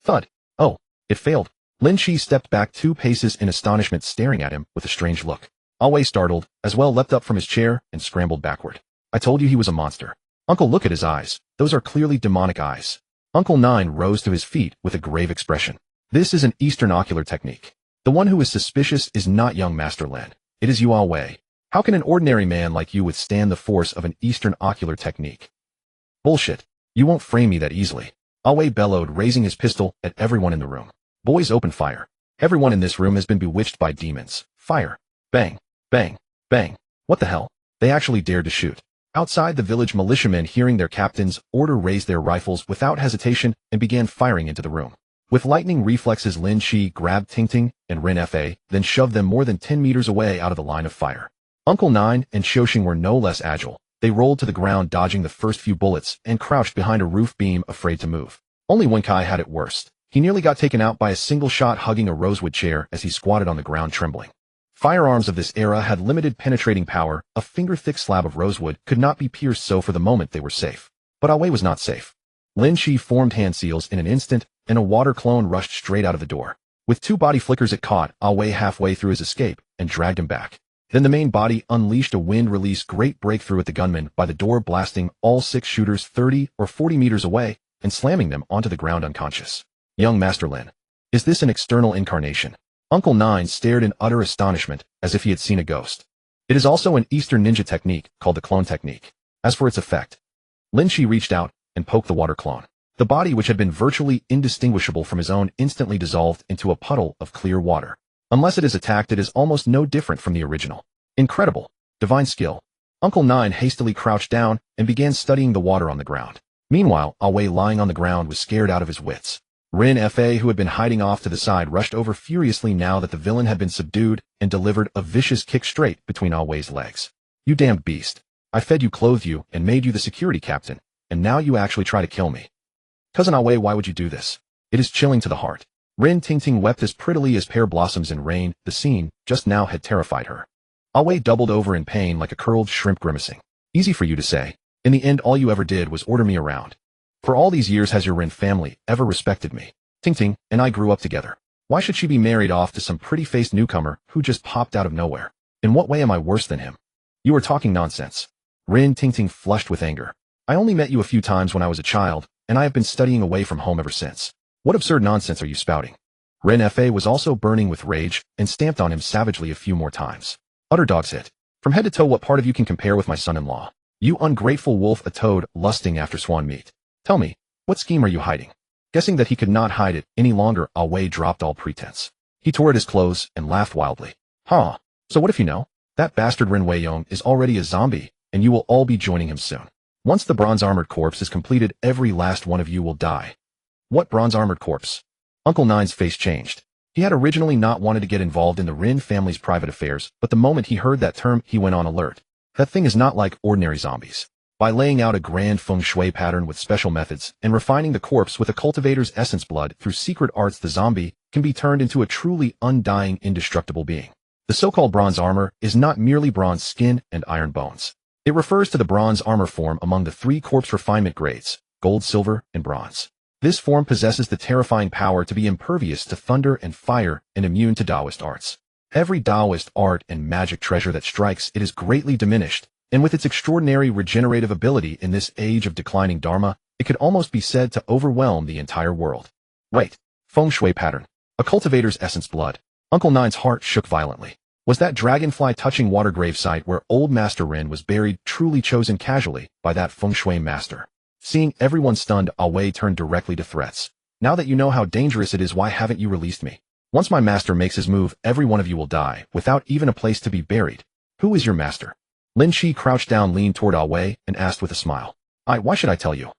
Thud. Oh, it failed. Lin Qi stepped back 2 paces in astonishment, staring at him with a strange look. Wei, startled, as well leapt up from his chair and scrambled backward. I told you he was a monster. Uncle, look at his eyes. Those are clearly demonic eyes. Uncle Nine rose to his feet with a grave expression. This is an Eastern ocular technique. The one who is suspicious is not young Master Lin. It is you, Wei. How can an ordinary man like you withstand the force of an Eastern ocular technique? Bullshit. You won't frame me that easily. Wei bellowed, raising his pistol at everyone in the room. Boys, open fire. Everyone in this room has been bewitched by demons. Fire. Bang. Bang. Bang. What the hell? They actually dared to shoot. Outside, the village militiamen, hearing their captain's order, raised their rifles without hesitation and began firing into the room. With lightning reflexes, Lin Qi grabbed Tingting and Rin Fa, then shoved them more than 10 meters away out of the line of fire. Uncle Nine and Xiaoxing were no less agile. They rolled to the ground, dodging the first few bullets, and crouched behind a roof beam, afraid to move. Only Wenkai had it worst. He nearly got taken out by a single shot, hugging a rosewood chair as he squatted on the ground, trembling. Firearms of this era had limited penetrating power. A finger-thick slab of rosewood could not be pierced, so for the moment they were safe. But Wei was not safe. Lin Qi formed hand seals in an instant, and a water clone rushed straight out of the door. With 2 body flickers, it caught Wei halfway through his escape and dragged him back. Then the main body unleashed a wind-release great breakthrough at the gunmen by the door, blasting all 6 shooters 30 or 40 meters away and slamming them onto the ground unconscious. Young Master Lin. Is this an external incarnation? Uncle Nine stared in utter astonishment, as if he had seen a ghost. It is also an Eastern ninja technique called the clone technique. As for its effect, Lin Qi reached out and poked the water clone. The body, which had been virtually indistinguishable from his own, instantly dissolved into a puddle of clear water. Unless it is attacked, it is almost no different from the original. Incredible. Divine skill. Uncle Nine hastily crouched down and began studying the water on the ground. Meanwhile, Wei, lying on the ground, was scared out of his wits. Rin Fa, who had been hiding off to the side, rushed over furiously now that the villain had been subdued and delivered a vicious kick straight between Wei's legs. You damned beast. I fed you, clothed you, and made you the security captain, and now you actually try to kill me. Cousin Wei, why would you do this? It is chilling to the heart. Rin Tingting wept as prettily as pear blossoms in rain. The scene just now had terrified her. Wei doubled over in pain like a curled shrimp grimacing. Easy for you to say. In the end, all you ever did was order me around. For all these years has your Rin family ever respected me? Ting and I grew up together. Why should she be married off to some pretty-faced newcomer who just popped out of nowhere? In what way am I worse than him? You are talking nonsense. Rin Ting flushed with anger. I only met you a few times when I was a child, and I have been studying away from home ever since. What absurd nonsense are you spouting? Rin Fa was also burning with rage and stamped on him savagely a few more times. Utter dog's hit. From head to toe, what part of you can compare with my son-in-law? You ungrateful wolf, a toad lusting after swan meat. Tell me, what scheme are you hiding? Guessing that he could not hide it any longer, Wei dropped all pretense. He tore at his clothes and laughed wildly. Huh, so what if you know? That bastard Rin Weiyong is already a zombie, and you will all be joining him soon. Once the bronze-armored corpse is completed, every last one of you will die. What bronze-armored corpse? Uncle Nine's face changed. He had originally not wanted to get involved in the Rin family's private affairs, but the moment he heard that term, he went on alert. That thing is not like ordinary zombies. By laying out a grand feng shui pattern with special methods and refining the corpse with a cultivator's essence blood through secret arts, the zombie can be turned into a truly undying, indestructible being. The so-called bronze armor is not merely bronze skin and iron bones. It refers to the bronze armor form among the 3 corpse refinement grades, gold, silver, and bronze. This form possesses the terrifying power to be impervious to thunder and fire and immune to Taoist arts. Every Taoist art and magic treasure that strikes it is greatly diminished, and with its extraordinary regenerative ability in this age of declining Dharma, it could almost be said to overwhelm the entire world. Wait, feng shui pattern. A cultivator's essence blood. Uncle Nine's heart shook violently. Was that dragonfly-touching water gravesite where old Master Rin was buried truly chosen casually by that feng shui master? Seeing everyone stunned, Wei turned directly to threats. Now that you know how dangerous it is, why haven't you released me? Once my master makes his move, every one of you will die, without even a place to be buried. Who is your master? Lin Qi crouched down, leaned toward Wei, and asked with a smile. Why should I tell you?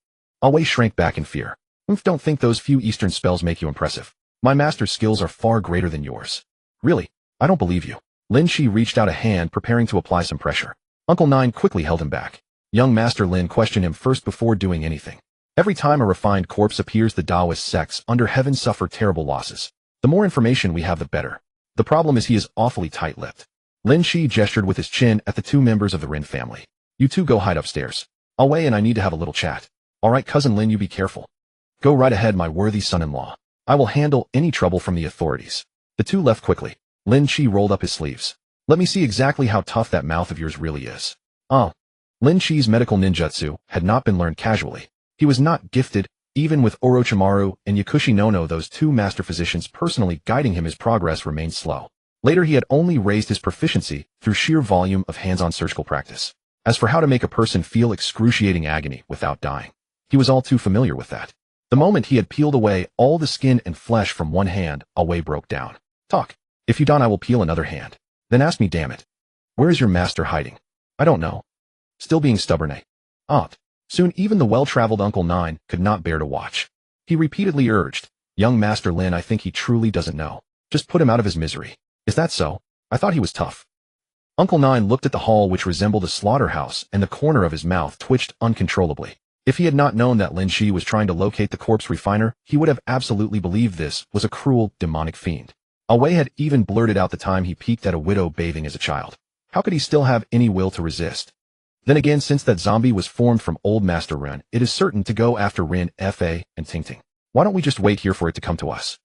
Wei shrank back in fear. Don't think those few Eastern spells make you impressive. My master's skills are far greater than yours. Really? I don't believe you. Lin Qi reached out a hand, preparing to apply some pressure. Uncle Nine quickly held him back. Young Master Lin questioned him first before doing anything. Every time a refined corpse appears, the Taoist sects under heaven suffer terrible losses. The more information we have, the better. The problem is he is awfully tight-lipped. Lin Qi gestured with his chin at the 2 members of the Rin family. You 2 go hide upstairs. Wei and I need to have a little chat. All right, Cousin Lin, you be careful. Go right ahead, my worthy son-in-law. I will handle any trouble from the authorities. The 2 left quickly. Lin Qi rolled up his sleeves. Let me see exactly how tough that mouth of yours really is. Lin Qi's medical ninjutsu had not been learned casually. He was not gifted, even with Orochimaru and Yakushi Nono, those 2 master physicians personally guiding him. His progress remained slow. Later, he had only raised his proficiency through sheer volume of hands-on surgical practice. As for how to make a person feel excruciating agony without dying, he was all too familiar with that. The moment he had peeled away all the skin and flesh from one hand, Wei broke down. Talk. If you don't, I will peel another hand. Then ask me, damn it. Where is your master hiding? I don't know. Still being stubborn, eh? Soon even the well-traveled Uncle Nine could not bear to watch. He repeatedly urged, Young Master Lin, I think he truly doesn't know. Just put him out of his misery. Is that so? I thought he was tough. Uncle Nine looked at the hall, which resembled a slaughterhouse, and the corner of his mouth twitched uncontrollably. If he had not known that Lin Qi was trying to locate the corpse refiner, he would have absolutely believed this was a cruel, demonic fiend. Wei had even blurted out the time he peeked at a widow bathing as a child. How could he still have any will to resist? Then again, since that zombie was formed from old Master Rin, it is certain to go after Rin Fa and Ting. Why don't we just wait here for it to come to us?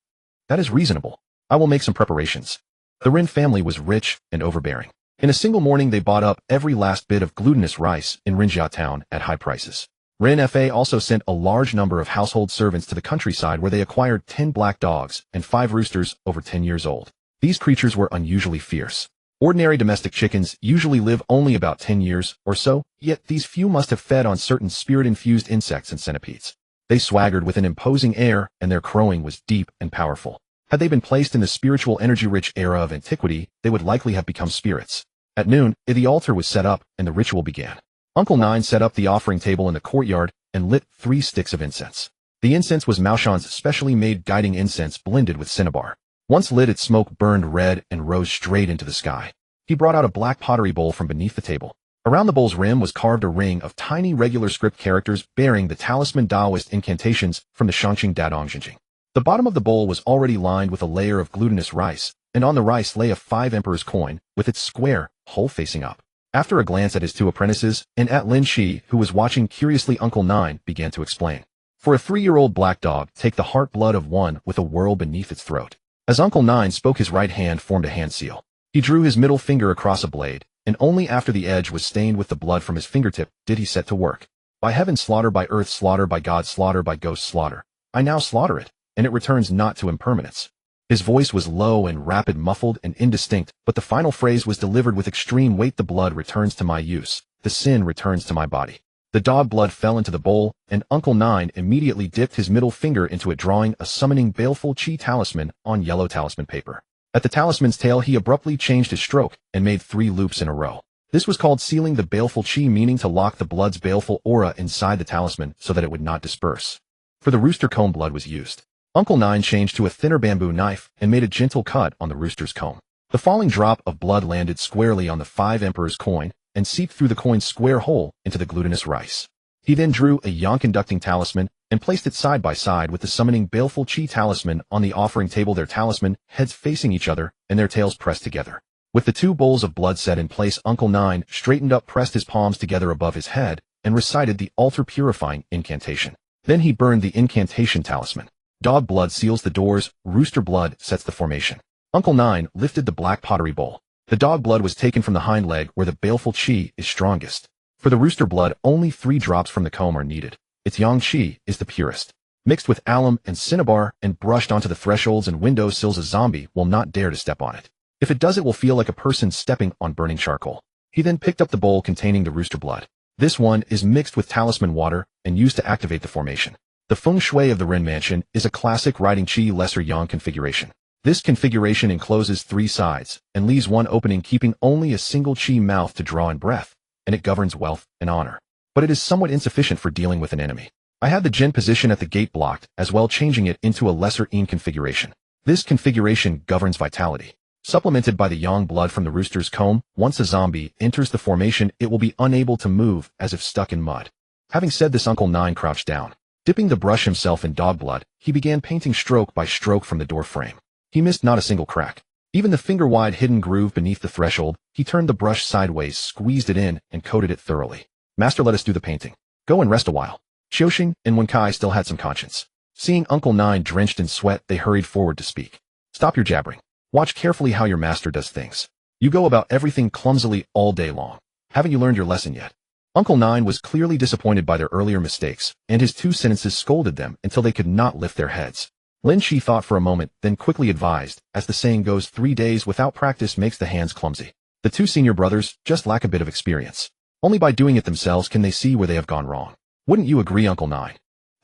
That is reasonable. I will make some preparations. The Rin family was rich and overbearing. In a single morning, they bought up every last bit of glutinous rice in Rinjia town at high prices. Rin Fa also sent a large number of household servants to the countryside, where they acquired 10 black dogs and 5 roosters over 10 years old. These creatures were unusually fierce. Ordinary domestic chickens usually live only about 10 years or so, yet these few must have fed on certain spirit-infused insects and centipedes. They swaggered with an imposing air, and their crowing was deep and powerful. Had they been placed in the spiritual energy-rich era of antiquity, they would likely have become spirits. At noon, the altar was set up, and the ritual began. Uncle Nine set up the offering table in the courtyard and lit 3 sticks of incense. The incense was Maoshan's specially made guiding incense blended with cinnabar. Once lit, its smoke burned red and rose straight into the sky. He brought out a black pottery bowl from beneath the table. Around the bowl's rim was carved a ring of tiny regular script characters bearing the talisman Taoist incantations from the Shangqing Dadong Jinjing. The bottom of the bowl was already lined with a layer of glutinous rice, and on the rice lay a 5 emperor's coin, with its square, hole facing up. After a glance at his 2 apprentices, and at Lin Qi, who was watching curiously, Uncle Nine began to explain. For a 3-year-old black dog, take the heart blood of one with a whorl beneath its throat. As Uncle Nine spoke, his right hand formed a hand seal. He drew his middle finger across a blade, and only after the edge was stained with the blood from his fingertip did he set to work. By heaven, slaughter, by earth, slaughter, by God, slaughter, by ghost, slaughter. I now slaughter it, and it returns not to impermanence. His voice was low and rapid, muffled and indistinct, but the final phrase was delivered with extreme weight. The blood returns to my use. The sin returns to my body. The dog blood fell into the bowl, and Uncle Nine immediately dipped his middle finger into it, drawing a summoning baleful Qi talisman on yellow talisman paper. At the talisman's tail, he abruptly changed his stroke and made 3 loops in a row. This was called sealing the baleful Qi, meaning to lock the blood's baleful aura inside the talisman so that it would not disperse. For the rooster comb, blood was used. Uncle Nine changed to a thinner bamboo knife and made a gentle cut on the rooster's comb. The falling drop of blood landed squarely on the 5 emperor's coin and seeped through the coin's square hole into the glutinous rice. He then drew a yang-conducting talisman and placed it side by side with the summoning baleful Qi talisman on the offering table, their talisman heads facing each other and their tails pressed together. With the 2 bowls of blood set in place, Uncle Nine straightened up, pressed his palms together above his head, and recited the altar-purifying incantation. Then he burned the incantation talisman. Dog blood seals the doors, rooster blood sets the formation. Uncle Nine lifted the black pottery bowl. The dog blood was taken from the hind leg where the baleful Qi is strongest. For the rooster blood, only 3 drops from the comb are needed. Its yang Qi is the purest. Mixed with alum and cinnabar and brushed onto the thresholds and window sills, a zombie will not dare to step on it. If it does, it will feel like a person stepping on burning charcoal. He then picked up the bowl containing the rooster blood. This one is mixed with talisman water and used to activate the formation. The feng shui of the Ren Mansion is a classic riding Qi lesser yang configuration. This configuration encloses 3 sides and leaves one opening, keeping only a single Qi mouth to draw in breath, and it governs wealth and honor. But it is somewhat insufficient for dealing with an enemy. I had the Jin position at the gate blocked, as well changing it into a lesser Yin configuration. This configuration governs vitality. Supplemented by the yang blood from the rooster's comb, once a zombie enters the formation, it will be unable to move, as if stuck in mud. Having said this, Uncle Nine crouched down. Dipping the brush himself in dog blood, he began painting stroke by stroke from the door frame. He missed not a single crack. Even the finger-wide hidden groove beneath the threshold, he turned the brush sideways, squeezed it in, and coated it thoroughly. Master, let us do the painting. Go and rest a while. Qiuxing and Wenkai still had some conscience. Seeing Uncle Nine drenched in sweat, they hurried forward to speak. Stop your jabbering. Watch carefully how your master does things. You go about everything clumsily all day long. Haven't you learned your lesson yet? Uncle Nine was clearly disappointed by their earlier mistakes, and his 2 sentences scolded them until they could not lift their heads. Lin Qi thought for a moment, then quickly advised, as the saying goes, 3 days without practice makes the hands clumsy. The 2 senior brothers just lack a bit of experience. Only by doing it themselves can they see where they have gone wrong. Wouldn't you agree, Uncle Nine?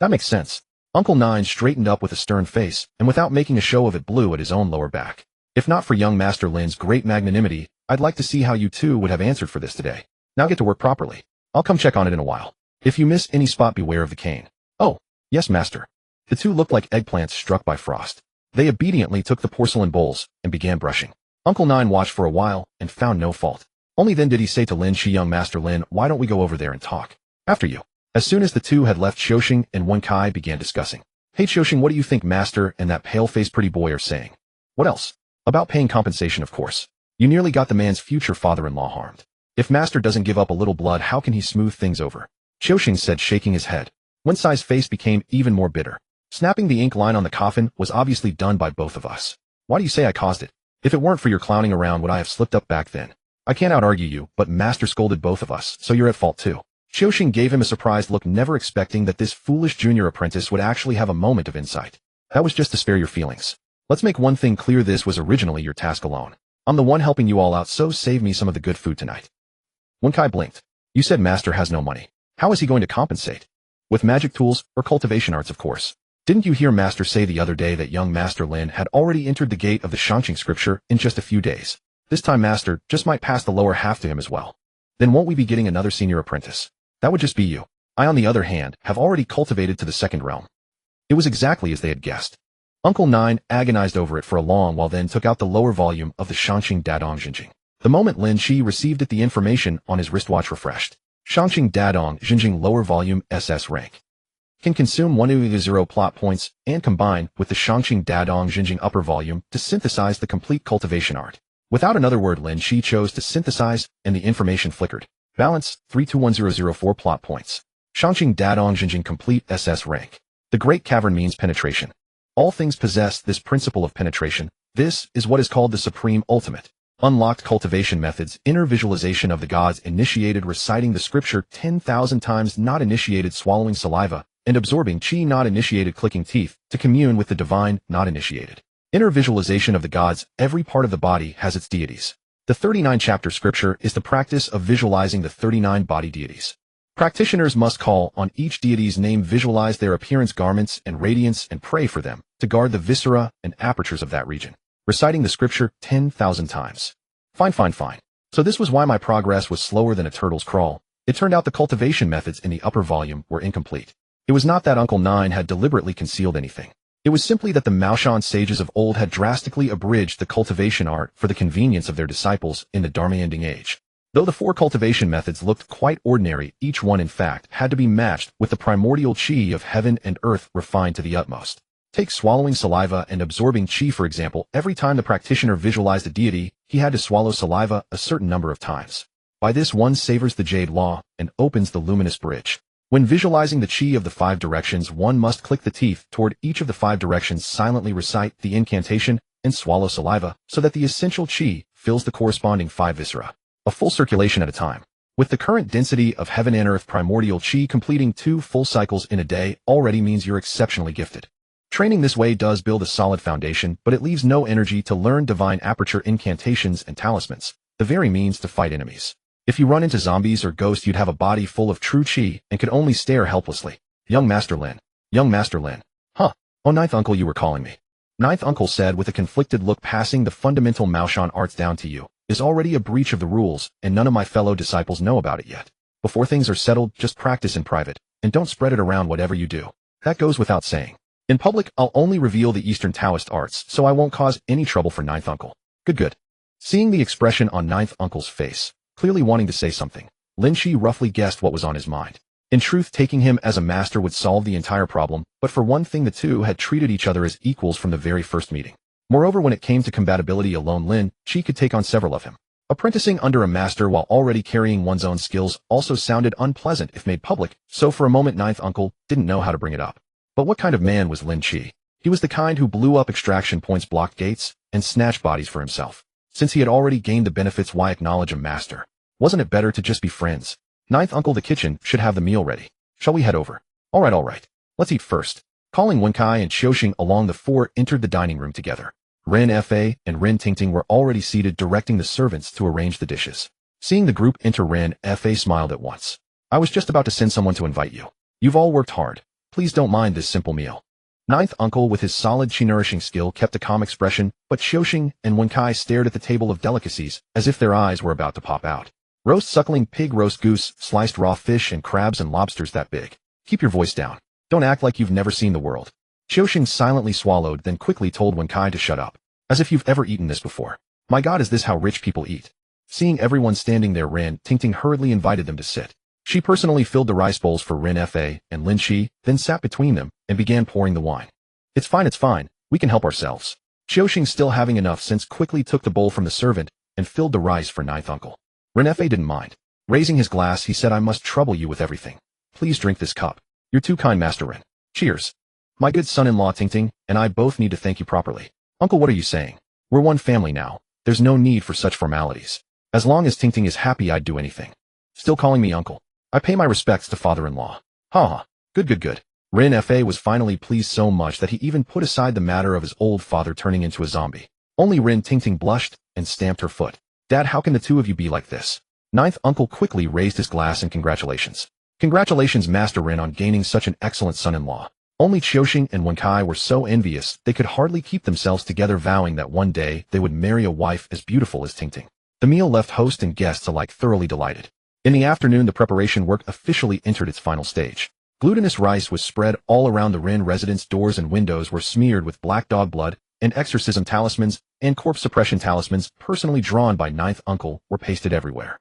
That makes sense. Uncle Nine straightened up with a stern face, and without making a show of it, blew at his own lower back. If not for young Master Lin's great magnanimity, I'd like to see how you 2 would have answered for this today. Now get to work properly. I'll come check on it in a while. If you miss any spot, beware of the cane. Oh, yes, Master. The 2 looked like eggplants struck by frost. They obediently took the porcelain bowls and began brushing. Uncle Nine watched for a while and found no fault. Only then did he say to Lin Qi, young Master Lin, why don't we go over there and talk? After you. As soon as the 2 had left, Qiuxing and Wenkai began discussing. Hey Qiuxing, what do you think Master and that pale-faced pretty boy are saying? What else? About paying compensation, of course. You nearly got the man's future father-in-law harmed. If Master doesn't give up a little blood, how can he smooth things over? Qiuxing said, shaking his head. Wencai's face became even more bitter. Snapping the ink line on the coffin was obviously done by both of us. Why do you say I caused it? If it weren't for your clowning around, would I have slipped up back then? I can't out-argue you, but Master scolded both of us, so you're at fault too. Qiuxing gave him a surprised look, never expecting that this foolish junior apprentice would actually have a moment of insight. That was just to spare your feelings. Let's make one thing clear, this was originally your task alone. I'm the one helping you all out, so save me some of the good food tonight. Wenkai blinked. You said Master has no money. How is he going to compensate? With magic tools or cultivation arts, of course. Didn't you hear Master say the other day that young Master Lin had already entered the gate of the Shangqing scripture in just a few days? This time Master just might pass the lower half to him as well. Then won't we be getting another senior apprentice? That would just be you. I, on the other hand, have already cultivated to the 2nd realm. It was exactly as they had guessed. Uncle Nine agonized over it for a long while, then took out the lower volume of the Shangqing Dadong Jinjing. The moment Lin Qi received it, the information on his wristwatch refreshed. Shangqing Dadong Jinjing, lower volume, SS rank. can consume 100 plot points and combine with the Shangqing Dadong Jinjing upper volume to synthesize the complete cultivation art. Without another word, Lin Qi chose to synthesize, and the information flickered. Balance, 321004 plot points. Shangqing Dadong Jinjing complete SS rank. The Great Cavern means penetration. All things possess this principle of penetration. This is what is called the supreme ultimate. Unlocked cultivation methods, inner visualization of the gods, initiated reciting the scripture 10,000 times, not initiated swallowing saliva, and absorbing qi, not initiated clicking teeth, to commune with the divine, not initiated. Inner visualization of the gods, every part of the body has its deities. The 39-chapter scripture is the practice of visualizing the 39 body deities. Practitioners must call on each deity's name, visualize their appearance, garments, and radiance, and pray for them to guard the viscera and apertures of that region. Reciting the scripture 10,000 times. Fine. So this was why my progress was slower than a turtle's crawl. It turned out the cultivation methods in the upper volume were incomplete. It was not that Uncle Nine had deliberately concealed anything. It was simply that the Maoshan sages of old had drastically abridged the cultivation art for the convenience of their disciples in the Dharma-ending age. Though the 4 cultivation methods looked quite ordinary, each one in fact had to be matched with the primordial qi of heaven and earth refined to the utmost. Take swallowing saliva and absorbing qi for example. Every time the practitioner visualized a deity, he had to swallow saliva a certain number of times. By this one savors the jade law and opens the luminous bridge. When visualizing the qi of the 5 directions, one must click the teeth toward each of the 5 directions, silently recite the incantation, and swallow saliva so that the essential qi fills the corresponding 5 viscera. A full circulation at a time. With the current density of heaven and earth, primordial qi completing 2 full cycles in a day already means you're exceptionally gifted. Training this way does build a solid foundation, but it leaves no energy to learn divine aperture incantations and talismans, the very means to fight enemies. If you run into zombies or ghosts, you'd have a body full of true qi and could only stare helplessly. Young Master Lin. Huh. Oh, Ninth Uncle, you were calling me. Ninth Uncle said with a conflicted look. Passing the fundamental Maoshan arts down to you is already a breach of the rules, and none of my fellow disciples know about it yet. Before things are settled, just practice in private, and don't spread it around whatever you do. That goes without saying. In public, I'll only reveal the Eastern Taoist arts, so I won't cause any trouble for Ninth Uncle. Good. Seeing the expression on Ninth Uncle's face, clearly wanting to say something, Lin Qi roughly guessed what was on his mind. In truth, taking him as a master would solve the entire problem, but for one thing, the two had treated each other as equals from the very first meeting. Moreover, when it came to compatibility alone, Lin Qi could take on several of him. Apprenticing under a master while already carrying one's own skills also sounded unpleasant if made public, so for a moment Ninth Uncle didn't know how to bring it up. But what kind of man was Lin Qi? He was the kind who blew up extraction points, blocked gates, and snatched bodies for himself. Since he had already gained the benefits, why acknowledge a master? Wasn't it better to just be friends? Ninth Uncle, the kitchen should have the meal ready. Shall we head over? All right. Let's eat first. Calling Wenkai and Xiaoxing along, the 4 entered the dining room together. Ren Fa and Ren Tingting were already seated, directing the servants to arrange the dishes. Seeing the group enter, Ren Fa smiled at once. I was just about to send someone to invite you. You've all worked hard. Please don't mind this simple meal. Ninth Uncle, with his solid chi-nourishing skill, kept a calm expression, but Xiaoxing and Wenkai stared at the table of delicacies as if their eyes were about to pop out. Roast suckling pig, roast goose, sliced raw fish, and crabs and lobsters that big. Keep your voice down. Don't act like you've never seen the world. Xiaoxing silently swallowed, then quickly told Wenkai to shut up. As if you've ever eaten this before. My God, is this how rich people eat? Seeing everyone standing there, Ren Tingting hurriedly invited them to sit. She personally filled the rice bowls for Ren Fa and Lin Qi, then sat between them and began pouring the wine. It's fine. We can help ourselves. Xiaoxing, still having enough sense, quickly took the bowl from the servant and filled the rice for Ninth Uncle. Ren Fa didn't mind. Raising his glass, he said, I must trouble you with everything. Please drink this cup. You're too kind, Master Ren. Cheers. My good son-in-law Tingting and I both need to thank you properly. Uncle, what are you saying? We're one family now. There's no need for such formalities. As long as Tingting is happy, I'd do anything. Still calling me uncle. I pay my respects to father-in-law. Ha. Good. Ren Fa was finally pleased so much that he even put aside the matter of his old father turning into a zombie. Only Ren Tingting blushed and stamped her foot. Dad, how can the two of you be like this? Ninth Uncle quickly raised his glass in congratulations. Congratulations, Master Ren, on gaining such an excellent son-in-law. Only Xiaoxing and Wenkai were so envious they could hardly keep themselves together, vowing that one day they would marry a wife as beautiful as Tingting. The meal left host and guests alike thoroughly delighted. In the afternoon, the preparation work officially entered its final stage. Glutinous rice was spread all around the Ren residence. Doors and windows were smeared with black dog blood, and exorcism talismans and corpse suppression talismans personally drawn by Ninth Uncle were pasted everywhere.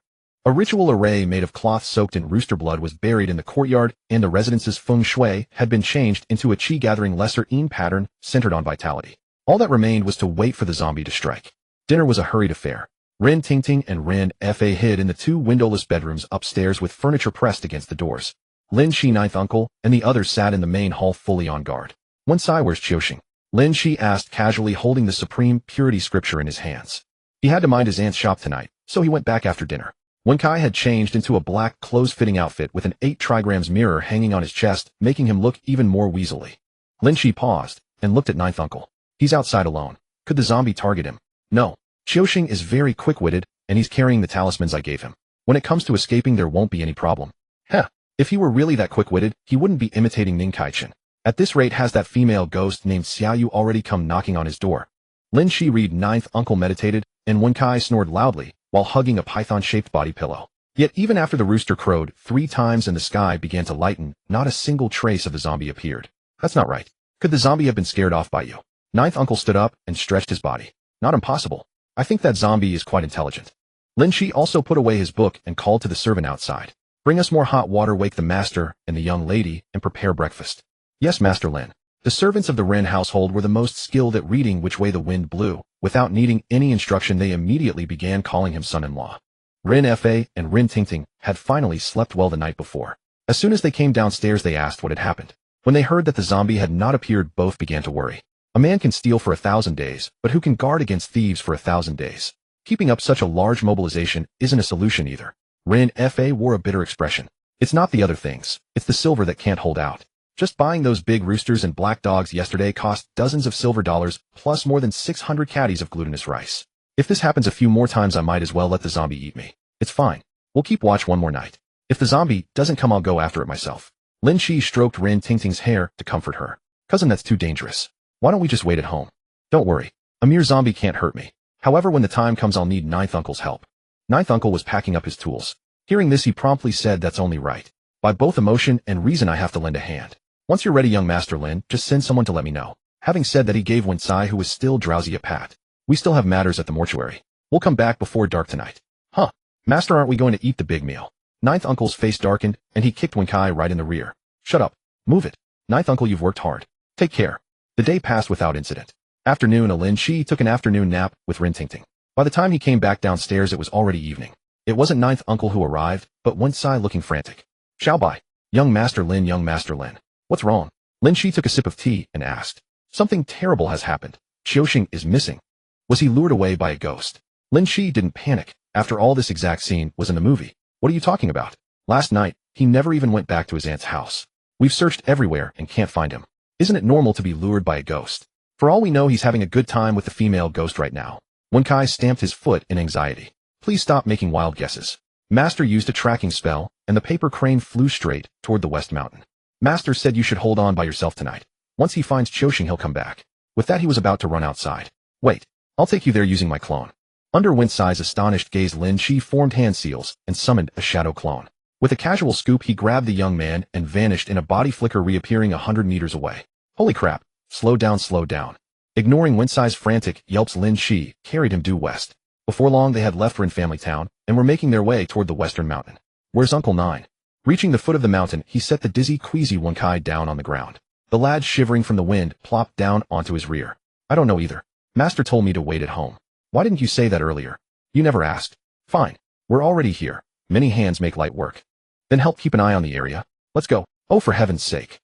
A ritual array made of cloth soaked in rooster blood was buried in the courtyard, and the residence's feng shui had been changed into a qi-gathering lesser-een pattern centered on vitality. All that remained was to wait for the zombie to strike. Dinner was a hurried affair. Rin Tingting and Rin Fa hid in the 2 windowless bedrooms upstairs with furniture pressed against the doors. Lin Qi, ninth uncle, and the others sat in the main hall fully on guard. "Wen Sai, where's Qiuxing?" Lin Qi asked casually, holding the supreme purity scripture in his hands. He had to mind his aunt's shop tonight, so he went back after dinner. Wen Kai had changed into a black clothes-fitting outfit with an 8 trigrams mirror hanging on his chest, making him look even more weaselly. Lin Qi paused and looked at ninth uncle. He's outside alone. Could the zombie target him? No. Qiuxing is very quick-witted, and he's carrying the talismans I gave him. When it comes to escaping, there won't be any problem. Heh. If he were really that quick-witted, he wouldn't be imitating Ning Kai-chen. At this rate, has that female ghost named Xiaoyu already come knocking on his door? Lin Qi read ninth uncle meditated, and Wen Kai snored loudly, while hugging a python-shaped body pillow. Yet even after the rooster crowed 3 times and the sky began to lighten, not a single trace of the zombie appeared. That's not right. Could the zombie have been scared off by you? Ninth uncle stood up and stretched his body. Not impossible. I think that zombie is quite intelligent. Lin Qi also put away his book and called to the servant outside. Bring us more hot water, wake the master and the young lady, and prepare breakfast. Yes, Master Lin. The servants of the Ren household were the most skilled at reading which way the wind blew. Without needing any instruction, they immediately began calling him son-in-law. Rin Fa and Rin Tingting had finally slept well the night before. As soon as they came downstairs, they asked what had happened. When they heard that the zombie had not appeared, both began to worry. A man can steal for 1,000 days, but who can guard against thieves for 1,000 days? Keeping up such a large mobilization isn't a solution either. Rin Fa wore a bitter expression. It's not the other things, it's the silver that can't hold out. Just buying those big roosters and black dogs yesterday cost dozens of silver dollars, plus more than 600 caddies of glutinous rice. If this happens a few more times, I might as well let the zombie eat me. It's fine. We'll keep watch one more night. If the zombie doesn't come, I'll go after it myself. Lin Qi stroked Rin Tingting's hair to comfort her. Cousin, that's too dangerous. Why don't we just wait at home? Don't worry. A mere zombie can't hurt me. However, when the time comes, I'll need ninth uncle's help. Ninth uncle was packing up his tools. Hearing this, he promptly said, that's only right. By both emotion and reason, I have to lend a hand. Once you're ready, young Master Lin, just send someone to let me know. Having said that, he gave Wen Sai, who was still drowsy, a pat. We still have matters at the mortuary. We'll come back before dark tonight. Huh. Master, aren't we going to eat the big meal? Ninth uncle's face darkened, and he kicked Wen Kai right in the rear. Shut up. Move it. Ninth uncle, you've worked hard. Take care. The day passed without incident. Afternoon, Lin Qi took an afternoon nap with Rin Tingting. By the time he came back downstairs, it was already evening. It wasn't ninth uncle who arrived, but Wen Sai looking frantic. Xiao Bai. Young Master Lin, young Master Lin. What's wrong? Lin Qi took a sip of tea and asked. Something terrible has happened. Qiuxing is missing. Was he lured away by a ghost? Lin Qi didn't panic. After all, this exact scene was in the movie. What are you talking about? Last night, he never even went back to his aunt's house. We've searched everywhere and can't find him. Isn't it normal to be lured by a ghost? For all we know, he's having a good time with the female ghost right now. Wen Kai stamped his foot in anxiety. Please stop making wild guesses. Master used a tracking spell, and the paper crane flew straight toward the West Mountain. Master said you should hold on by yourself tonight. Once he finds Qiuxing, he'll come back. With that, he was about to run outside. Wait, I'll take you there using my clone. Under Wen Sai's astonished gaze, Lin Qi formed hand seals and summoned a shadow clone. With a casual scoop, he grabbed the young man and vanished in a body flicker, reappearing 100 meters away. Holy crap. Slow down, slow down. Ignoring Wen Sai's frantic yelps, Lin Qi carried him due west. Before long, they had left Rin Family Town and were making their way toward the western mountain. Where's Uncle Nine? Reaching the foot of the mountain, he set the dizzy, queasy Wen Kai down on the ground. The lad, shivering from the wind, plopped down onto his rear. I don't know either. Master told me to wait at home. Why didn't you say that earlier? You never asked. Fine. We're already here. Many hands make light work. Then help keep an eye on the area. Let's go. Oh, for heaven's sake.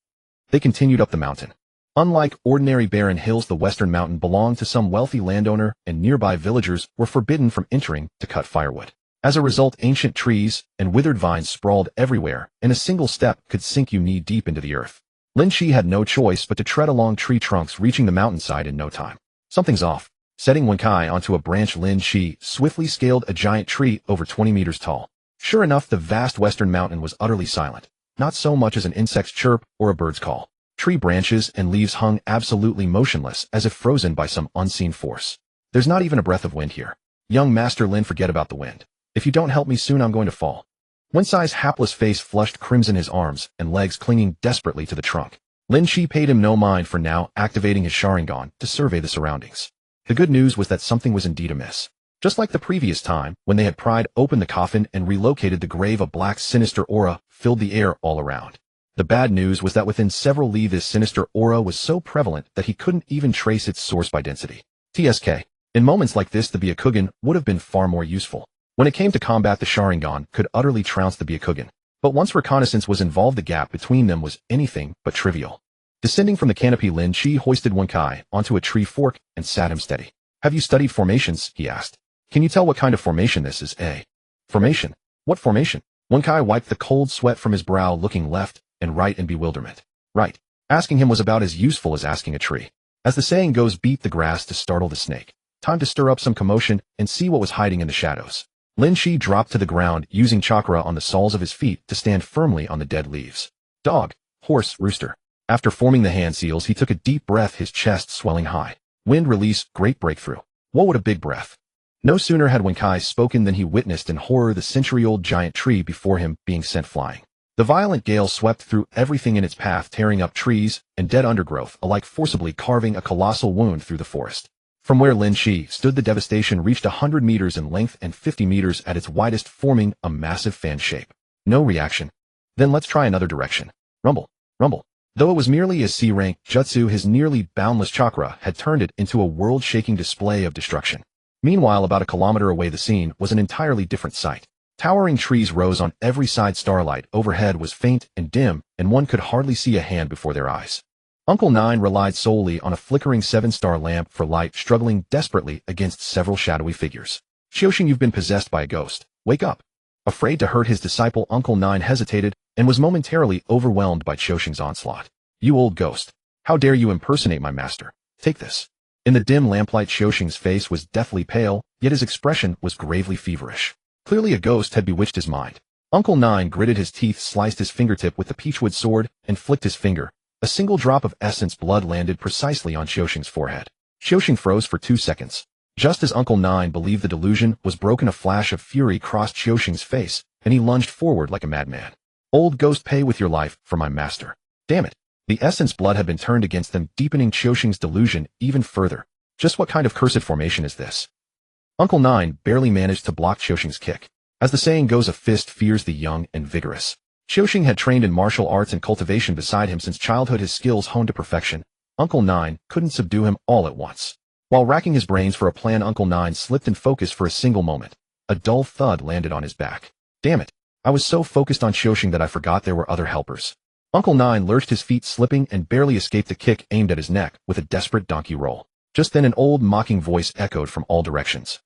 They continued up the mountain. Unlike ordinary barren hills, the western mountain belonged to some wealthy landowner, and nearby villagers were forbidden from entering to cut firewood. As a result, ancient trees and withered vines sprawled everywhere, and a single step could sink you knee-deep into the earth. Lin Qi had no choice but to tread along tree trunks, reaching the mountainside in no time. Something's off. Setting Wen Kai onto a branch, Lin Qi swiftly scaled a giant tree over 20 meters tall. Sure enough, the vast western mountain was utterly silent. Not so much as an insect's chirp or a bird's call. Tree branches and leaves hung absolutely motionless, as if frozen by some unseen force. There's not even a breath of wind here. Young Master Lin, forget about the wind. If you don't help me soon, I'm going to fall. Wen Sai's hapless face flushed crimson, his arms and legs clinging desperately to the trunk. Lin Qi paid him no mind for now, activating his Sharingan to survey the surroundings. The good news was that something was indeed amiss. Just like the previous time, when they had pried open the coffin and relocated the grave, a black sinister aura filled the air all around. The bad news was that within several li this sinister aura was so prevalent that he couldn't even trace its source by density. TSK. In moments like this, the Byakugan would have been far more useful. When it came to combat, the Sharingan could utterly trounce the Byakugan. But once reconnaissance was involved, the gap between them was anything but trivial. Descending from the canopy, Lin Qi hoisted Kai onto a tree fork and sat him steady. "Have you studied formations?" he asked. "Can you tell what kind of formation this is?" Formation? What formation?" Kai wiped the cold sweat from his brow, looking left and right in bewilderment. Right. Asking him was about as useful as asking a tree. As the saying goes, beat the grass to startle the snake. Time to stir up some commotion and see what was hiding in the shadows. Lin Qi dropped to the ground, using chakra on the soles of his feet to stand firmly on the dead leaves. Dog, horse, rooster. After forming the hand seals, he took a deep breath, his chest swelling high. Wind release, great breakthrough. Whoa, what a big breath. No sooner had Kai spoken than he witnessed in horror the century-old giant tree before him being sent flying. The violent gale swept through everything in its path, tearing up trees and dead undergrowth alike, forcibly carving a colossal wound through the forest. From where Lin Qi stood, the devastation reached 100 meters in length and 50 meters at its widest, forming a massive fan shape. No reaction. Then let's try another direction. Rumble, rumble. Though it was merely a C-rank jutsu, his nearly boundless chakra had turned it into a world-shaking display of destruction. Meanwhile, about a kilometer away, the scene was an entirely different sight. Towering trees rose on every side, starlight overhead was faint and dim, and one could hardly see a hand before their eyes. Uncle Nine relied solely on a flickering 7-star lamp for light, struggling desperately against several shadowy figures. "Xiaoxing, you've been possessed by a ghost. Wake up." Afraid to hurt his disciple, Uncle Nine hesitated and was momentarily overwhelmed by Xiaoxing's onslaught. "You old ghost. How dare you impersonate my master? Take this." In the dim lamplight, Xiaoxing's face was deathly pale, yet his expression was gravely feverish. Clearly a ghost had bewitched his mind. Uncle Nine gritted his teeth, sliced his fingertip with the peachwood sword, and flicked his finger. A single drop of essence blood landed precisely on Xiaoxing's forehead. Xiaoxing froze for 2 seconds. Just as Uncle Nine believed the delusion was broken, a flash of fury crossed Xiaoxing's face, and he lunged forward like a madman. "Old ghost, pay with your life for my master." Damn it. The essence blood had been turned against them, deepening Xiaoxing's delusion even further. Just what kind of cursed formation is this? Uncle Nine barely managed to block Xiaoxing's kick. As the saying goes, a fist fears the young and vigorous. Xiaoxing had trained in martial arts and cultivation beside him since childhood, his skills honed to perfection. Uncle Nine couldn't subdue him all at once. While racking his brains for a plan, Uncle Nine slipped in focus for a single moment. A dull thud landed on his back. Damn it. I was so focused on Xiaoxing that I forgot there were other helpers. Uncle Nine lurched, his feet slipping, and barely escaped the kick aimed at his neck with a desperate donkey roll. Just then an old mocking voice echoed from all directions.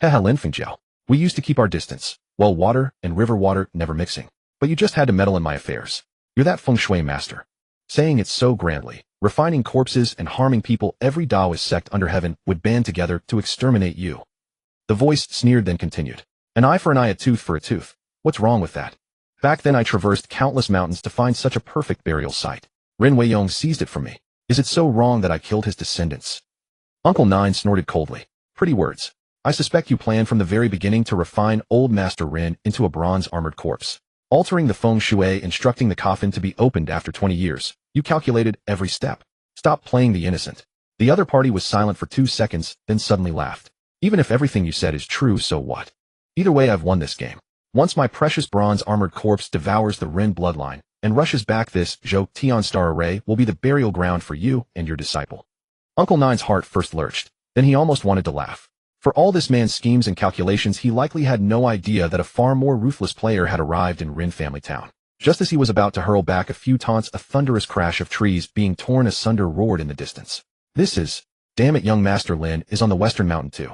"Haha, Lin Fengjiao. We used to keep our distance. Well, water and river water never mixing. But you just had to meddle in my affairs. You're that feng shui master." Saying it so grandly, refining corpses and harming people, every Taoist sect under heaven would band together to exterminate you. The voice sneered, then continued. "An eye for an eye, a tooth for a tooth. What's wrong with that? Back then I traversed countless mountains to find such a perfect burial site. Ren Weiyong seized it from me. Is it so wrong that I killed his descendants?" Uncle Nine snorted coldly. "Pretty words. I suspect you planned from the very beginning to refine old Master Ren into a bronze-armored corpse. Altering the feng shui, instructing the coffin to be opened after 20 years. You calculated every step. Stop playing the innocent." The other party was silent for 2 seconds, then suddenly laughed. "Even if everything you said is true, so what? Either way, I've won this game. Once my precious bronze-armored corpse devours the Ren bloodline and rushes back, this Zhou Tian star array will be the burial ground for you and your disciple." Uncle Nine's heart first lurched, then he almost wanted to laugh. For all this man's schemes and calculations, he likely had no idea that a far more ruthless player had arrived in Ren Family Town. Just as he was about to hurl back a few taunts, a thunderous crash of trees being torn asunder roared in the distance. "This is... Damn it, young Master Lin is on the western mountain too."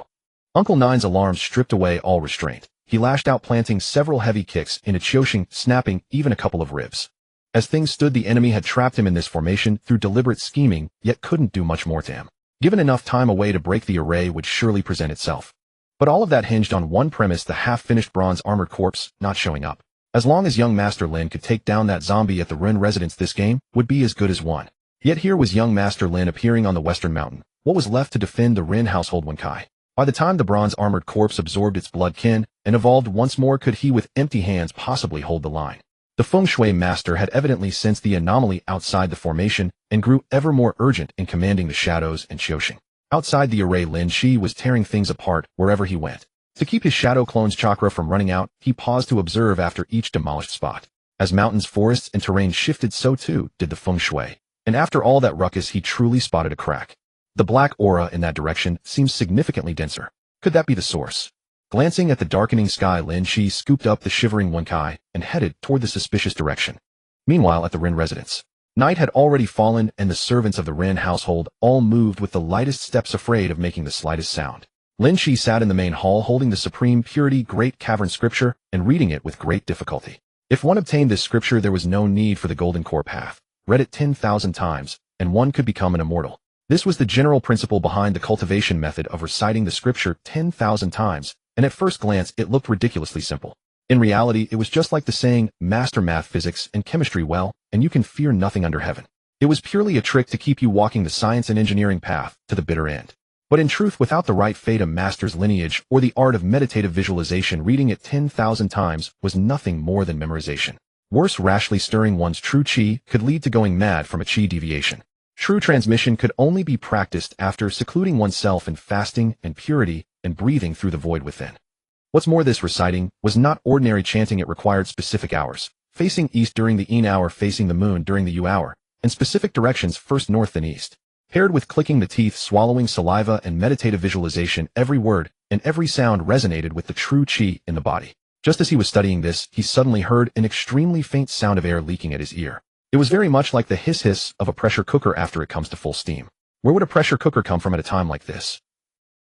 Uncle Nine's alarm stripped away all restraint. He lashed out, planting several heavy kicks into Xiaoxing, snapping even a couple of ribs. As things stood, the enemy had trapped him in this formation through deliberate scheming, yet couldn't do much more to him. Given enough time, a way to break the array would surely present itself. But all of that hinged on one premise: the half-finished bronze-armored corpse not showing up. As long as young Master Lin could take down that zombie at the Ren residence, this game would be as good as won. Yet here was young Master Lin appearing on the western mountain. What was left to defend the Ren household? Kai. By the time the bronze-armored corpse absorbed its blood kin and evolved once more, could he with empty hands possibly hold the line? The feng shui master had evidently sensed the anomaly outside the formation and grew ever more urgent in commanding the shadows and Xiaoxing. Outside the array, Lin Qi was tearing things apart wherever he went. To keep his shadow clone's chakra from running out, he paused to observe after each demolished spot. As mountains, forests, and terrain shifted, so too did the feng shui. And after all that ruckus, he truly spotted a crack. The black aura in that direction seems significantly denser. Could that be the source? Glancing at the darkening sky, Lin Qi scooped up the shivering Wenkai and headed toward the suspicious direction. Meanwhile, at the Rin residence, night had already fallen, and the servants of the Rin household all moved with the lightest steps, afraid of making the slightest sound. Lin Qi sat in the main hall holding the Supreme Purity Great Cavern Scripture and reading it with great difficulty. If one obtained this scripture, there was no need for the Golden Core path. Read it 10,000 times, and one could become an immortal. This was the general principle behind the cultivation method of reciting the scripture 10,000 times, and at first glance it looked ridiculously simple. In reality, it was just like the saying, master math, physics, and chemistry well, and you can fear nothing under heaven. It was purely a trick to keep you walking the science and engineering path to the bitter end. But in truth, without the right fate, a master's lineage, or the art of meditative visualization, reading it 10,000 times was nothing more than memorization. Worse, rashly stirring one's true qi could lead to going mad from a qi deviation. True transmission could only be practiced after secluding oneself in fasting and purity and breathing through the void within. What's more, this reciting was not ordinary chanting. It required specific hours, facing east during the yin hour, facing the moon during the yu hour, and specific directions, first north then east. Paired with clicking the teeth, swallowing saliva, and meditative visualization, every word and every sound resonated with the true qi in the body. Just as he was studying this, he suddenly heard an extremely faint sound of air leaking at his ear. It was very much like the hiss-hiss of a pressure cooker after it comes to full steam. Where would a pressure cooker come from at a time like this?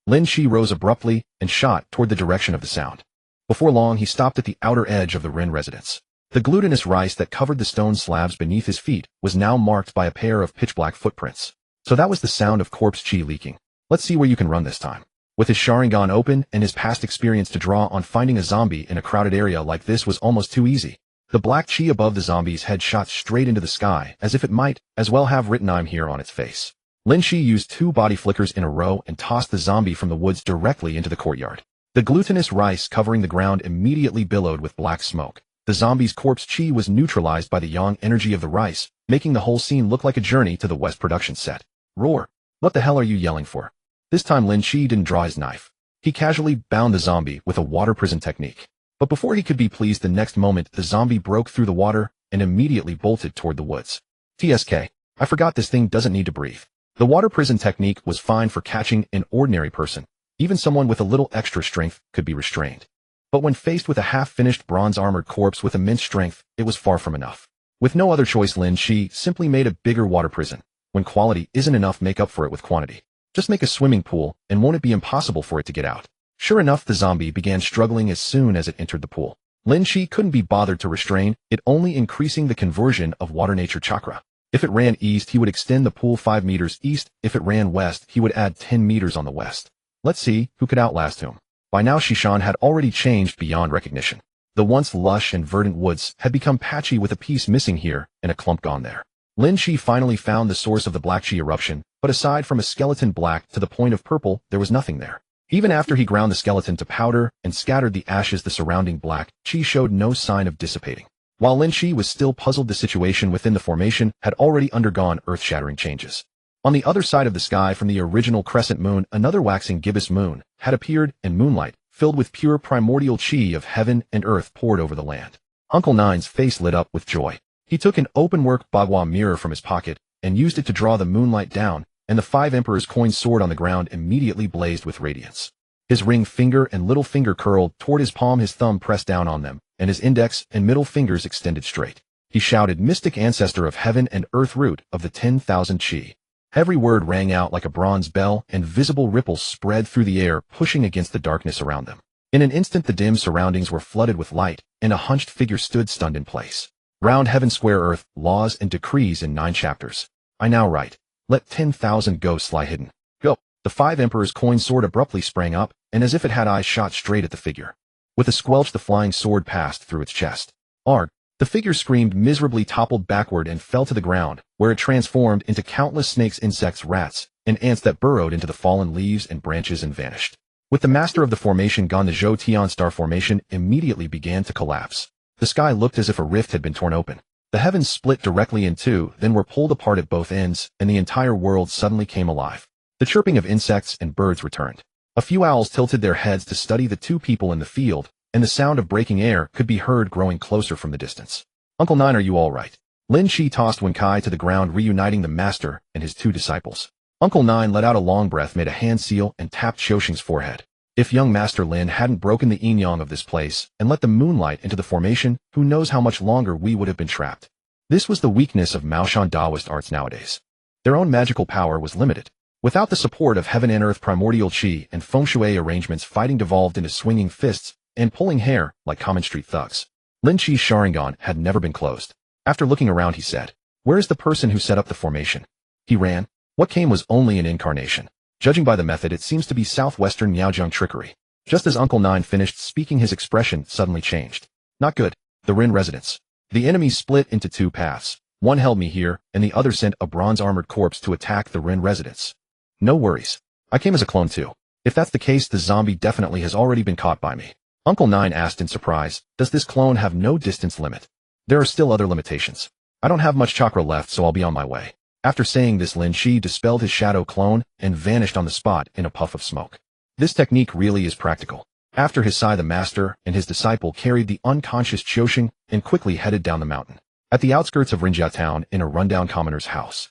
Lin Qi rose abruptly and shot toward the direction of the sound. Before long, he stopped at the outer edge of the Rin residence. The glutinous rice that covered the stone slabs beneath his feet was now marked by a pair of pitch-black footprints. So that was the sound of corpse qi leaking. Let's see where you can run this time. With his Sharingan open and his past experience to draw on, finding a zombie in a crowded area like this was almost too easy. The black qi above the zombie's head shot straight into the sky, as if it might as well have written "I'm here" on its face. Lin Qi used 2 body flickers in a row and tossed the zombie from the woods directly into the courtyard. The glutinous rice covering the ground immediately billowed with black smoke. The zombie's corpse qi was neutralized by the yang energy of the rice, making the whole scene look like a journey to the West production set. Roar! What the hell are you yelling for? This time Lin Qi didn't draw his knife. He casually bound the zombie with a water prison technique. But before he could be pleased, the next moment the zombie broke through the water and immediately bolted toward the woods. TSK, I forgot this thing doesn't need to breathe. The water prison technique was fine for catching an ordinary person. Even someone with a little extra strength could be restrained. But when faced with a half-finished bronze-armored corpse with immense strength, it was far from enough. With no other choice, Lin Qi simply made a bigger water prison. When quality isn't enough, make up for it with quantity. Just make a swimming pool, and won't it be impossible for it to get out? Sure enough, the zombie began struggling as soon as it entered the pool. Lin Qi couldn't be bothered to restrain it, only increasing the conversion of water nature chakra. If it ran east, he would extend the pool 5 meters east. If it ran west, he would add 10 meters on the west. Let's see who could outlast whom. By now, Shishan had already changed beyond recognition. The once lush and verdant woods had become patchy, with a piece missing here and a clump gone there. Lin Qi finally found the source of the black qi eruption, but aside from a skeleton black to the point of purple, there was nothing there. Even after he ground the skeleton to powder and scattered the ashes, the surrounding black qi showed no sign of dissipating. While Lin Qi was still puzzled, the situation within the formation had already undergone earth-shattering changes. On the other side of the sky from the original crescent moon, another waxing gibbous moon had appeared, and moonlight, filled with pure primordial qi of heaven and earth, poured over the land. Uncle Nine's face lit up with joy. He took an open-work bagua mirror from his pocket and used it to draw the moonlight down, and the 5 Emperor's coin sword on the ground immediately blazed with radiance. His ring finger and little finger curled toward his palm, his thumb pressed down on them, and his index and middle fingers extended straight. He shouted, "Mystic ancestor of heaven and earth, root of the 10,000 qi." Every word rang out like a bronze bell, and visible ripples spread through the air, pushing against the darkness around them. In an instant, the dim surroundings were flooded with light, and a hunched figure stood stunned in place. Round heaven, square earth, laws and decrees in 9 chapters. I now write, let 10,000 ghosts lie hidden. Go. The 5 Emperor's coin sword abruptly sprang up, and as if it had eyes, shot straight at the figure. With a squelch, the flying sword passed through its chest. Arg! The figure screamed miserably, toppled backward, and fell to the ground, where it transformed into countless snakes, insects, rats, and ants that burrowed into the fallen leaves and branches and vanished. With the master of the formation gone, the Zhou Tian star formation immediately began to collapse. The sky looked as if a rift had been torn open. The heavens split directly in two, then were pulled apart at both ends, and the entire world suddenly came alive. The chirping of insects and birds returned. A few owls tilted their heads to study the two people in the field, and the sound of breaking air could be heard growing closer from the distance. Uncle Nine, are you all right? Lin Qi tossed Wen Kai to the ground, reuniting the master and his two disciples. Uncle Nine let out a long breath, made a hand seal, and tapped Xiuxing's forehead. If young Master Lin hadn't broken the yin-yang of this place and let the moonlight into the formation, who knows how much longer we would have been trapped. This was the weakness of Maoshan Taoist arts nowadays. Their own magical power was limited. Without the support of heaven and earth primordial qi and feng shui arrangements, fighting devolved into swinging fists and pulling hair like common street thugs. Lin Qi's Sharingan had never been closed. After looking around, he said, "Where is the person who set up the formation?" He ran. What came was only an incarnation. Judging by the method, it seems to be southwestern Miaojiang trickery. Just as Uncle Nine finished speaking, his expression suddenly changed. Not good. The Rin residence. The enemy split into two paths. One held me here, and the other sent a bronze-armored corpse to attack the Rin residence. No worries. I came as a clone too. If that's the case, the zombie definitely has already been caught by me. Uncle Nine asked in surprise, does this clone have no distance limit? There are still other limitations. I don't have much chakra left, so I'll be on my way. After saying this, Lin Qi dispelled his shadow clone and vanished on the spot in a puff of smoke. This technique really is practical. After his sigh, the master and his disciple carried the unconscious Xiuxing and quickly headed down the mountain. At the outskirts of Rinjia town, in a rundown commoner's house,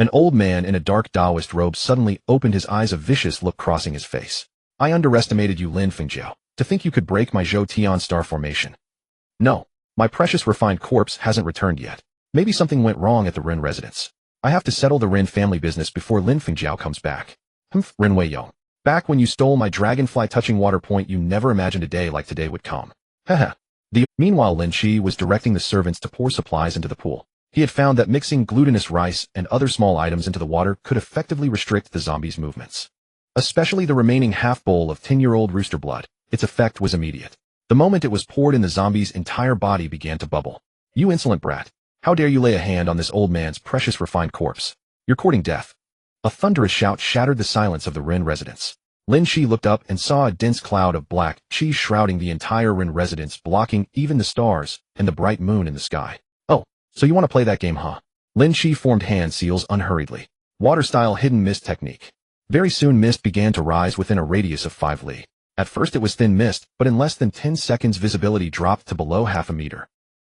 an old man in a dark Taoist robe suddenly opened his eyes, a vicious look crossing his face. I underestimated you, Lin Fengjiao, to think you could break my Zhou Tian star formation. No, my precious refined corpse hasn't returned yet. Maybe something went wrong at the Rin residence. I have to settle the Rin family business before Lin Fengjiao comes back. Rin Weiyong. Back when you stole my dragonfly-touching water point, you never imagined a day like today would come. Haha. Meanwhile, Lin Qi was directing the servants to pour supplies into the pool. He had found that mixing glutinous rice and other small items into the water could effectively restrict the zombies' movements. Especially the remaining half-bowl of 10-year-old rooster blood. Its effect was immediate. The moment it was poured in, the zombie's entire body began to bubble. You insolent brat. How dare you lay a hand on this old man's precious refined corpse? You're courting death. A thunderous shout shattered the silence of the Rin residence. Lin Qi looked up and saw a dense cloud of black qi shrouding the entire Rin residence, blocking even the stars and the bright moon in the sky. Oh, so you want to play that game, huh? Lin Qi formed hand seals unhurriedly. Water-style hidden mist technique. Very soon mist began to rise within a radius of 5 li. At first it was thin mist, but in less than 10 seconds visibility dropped to below half a meter.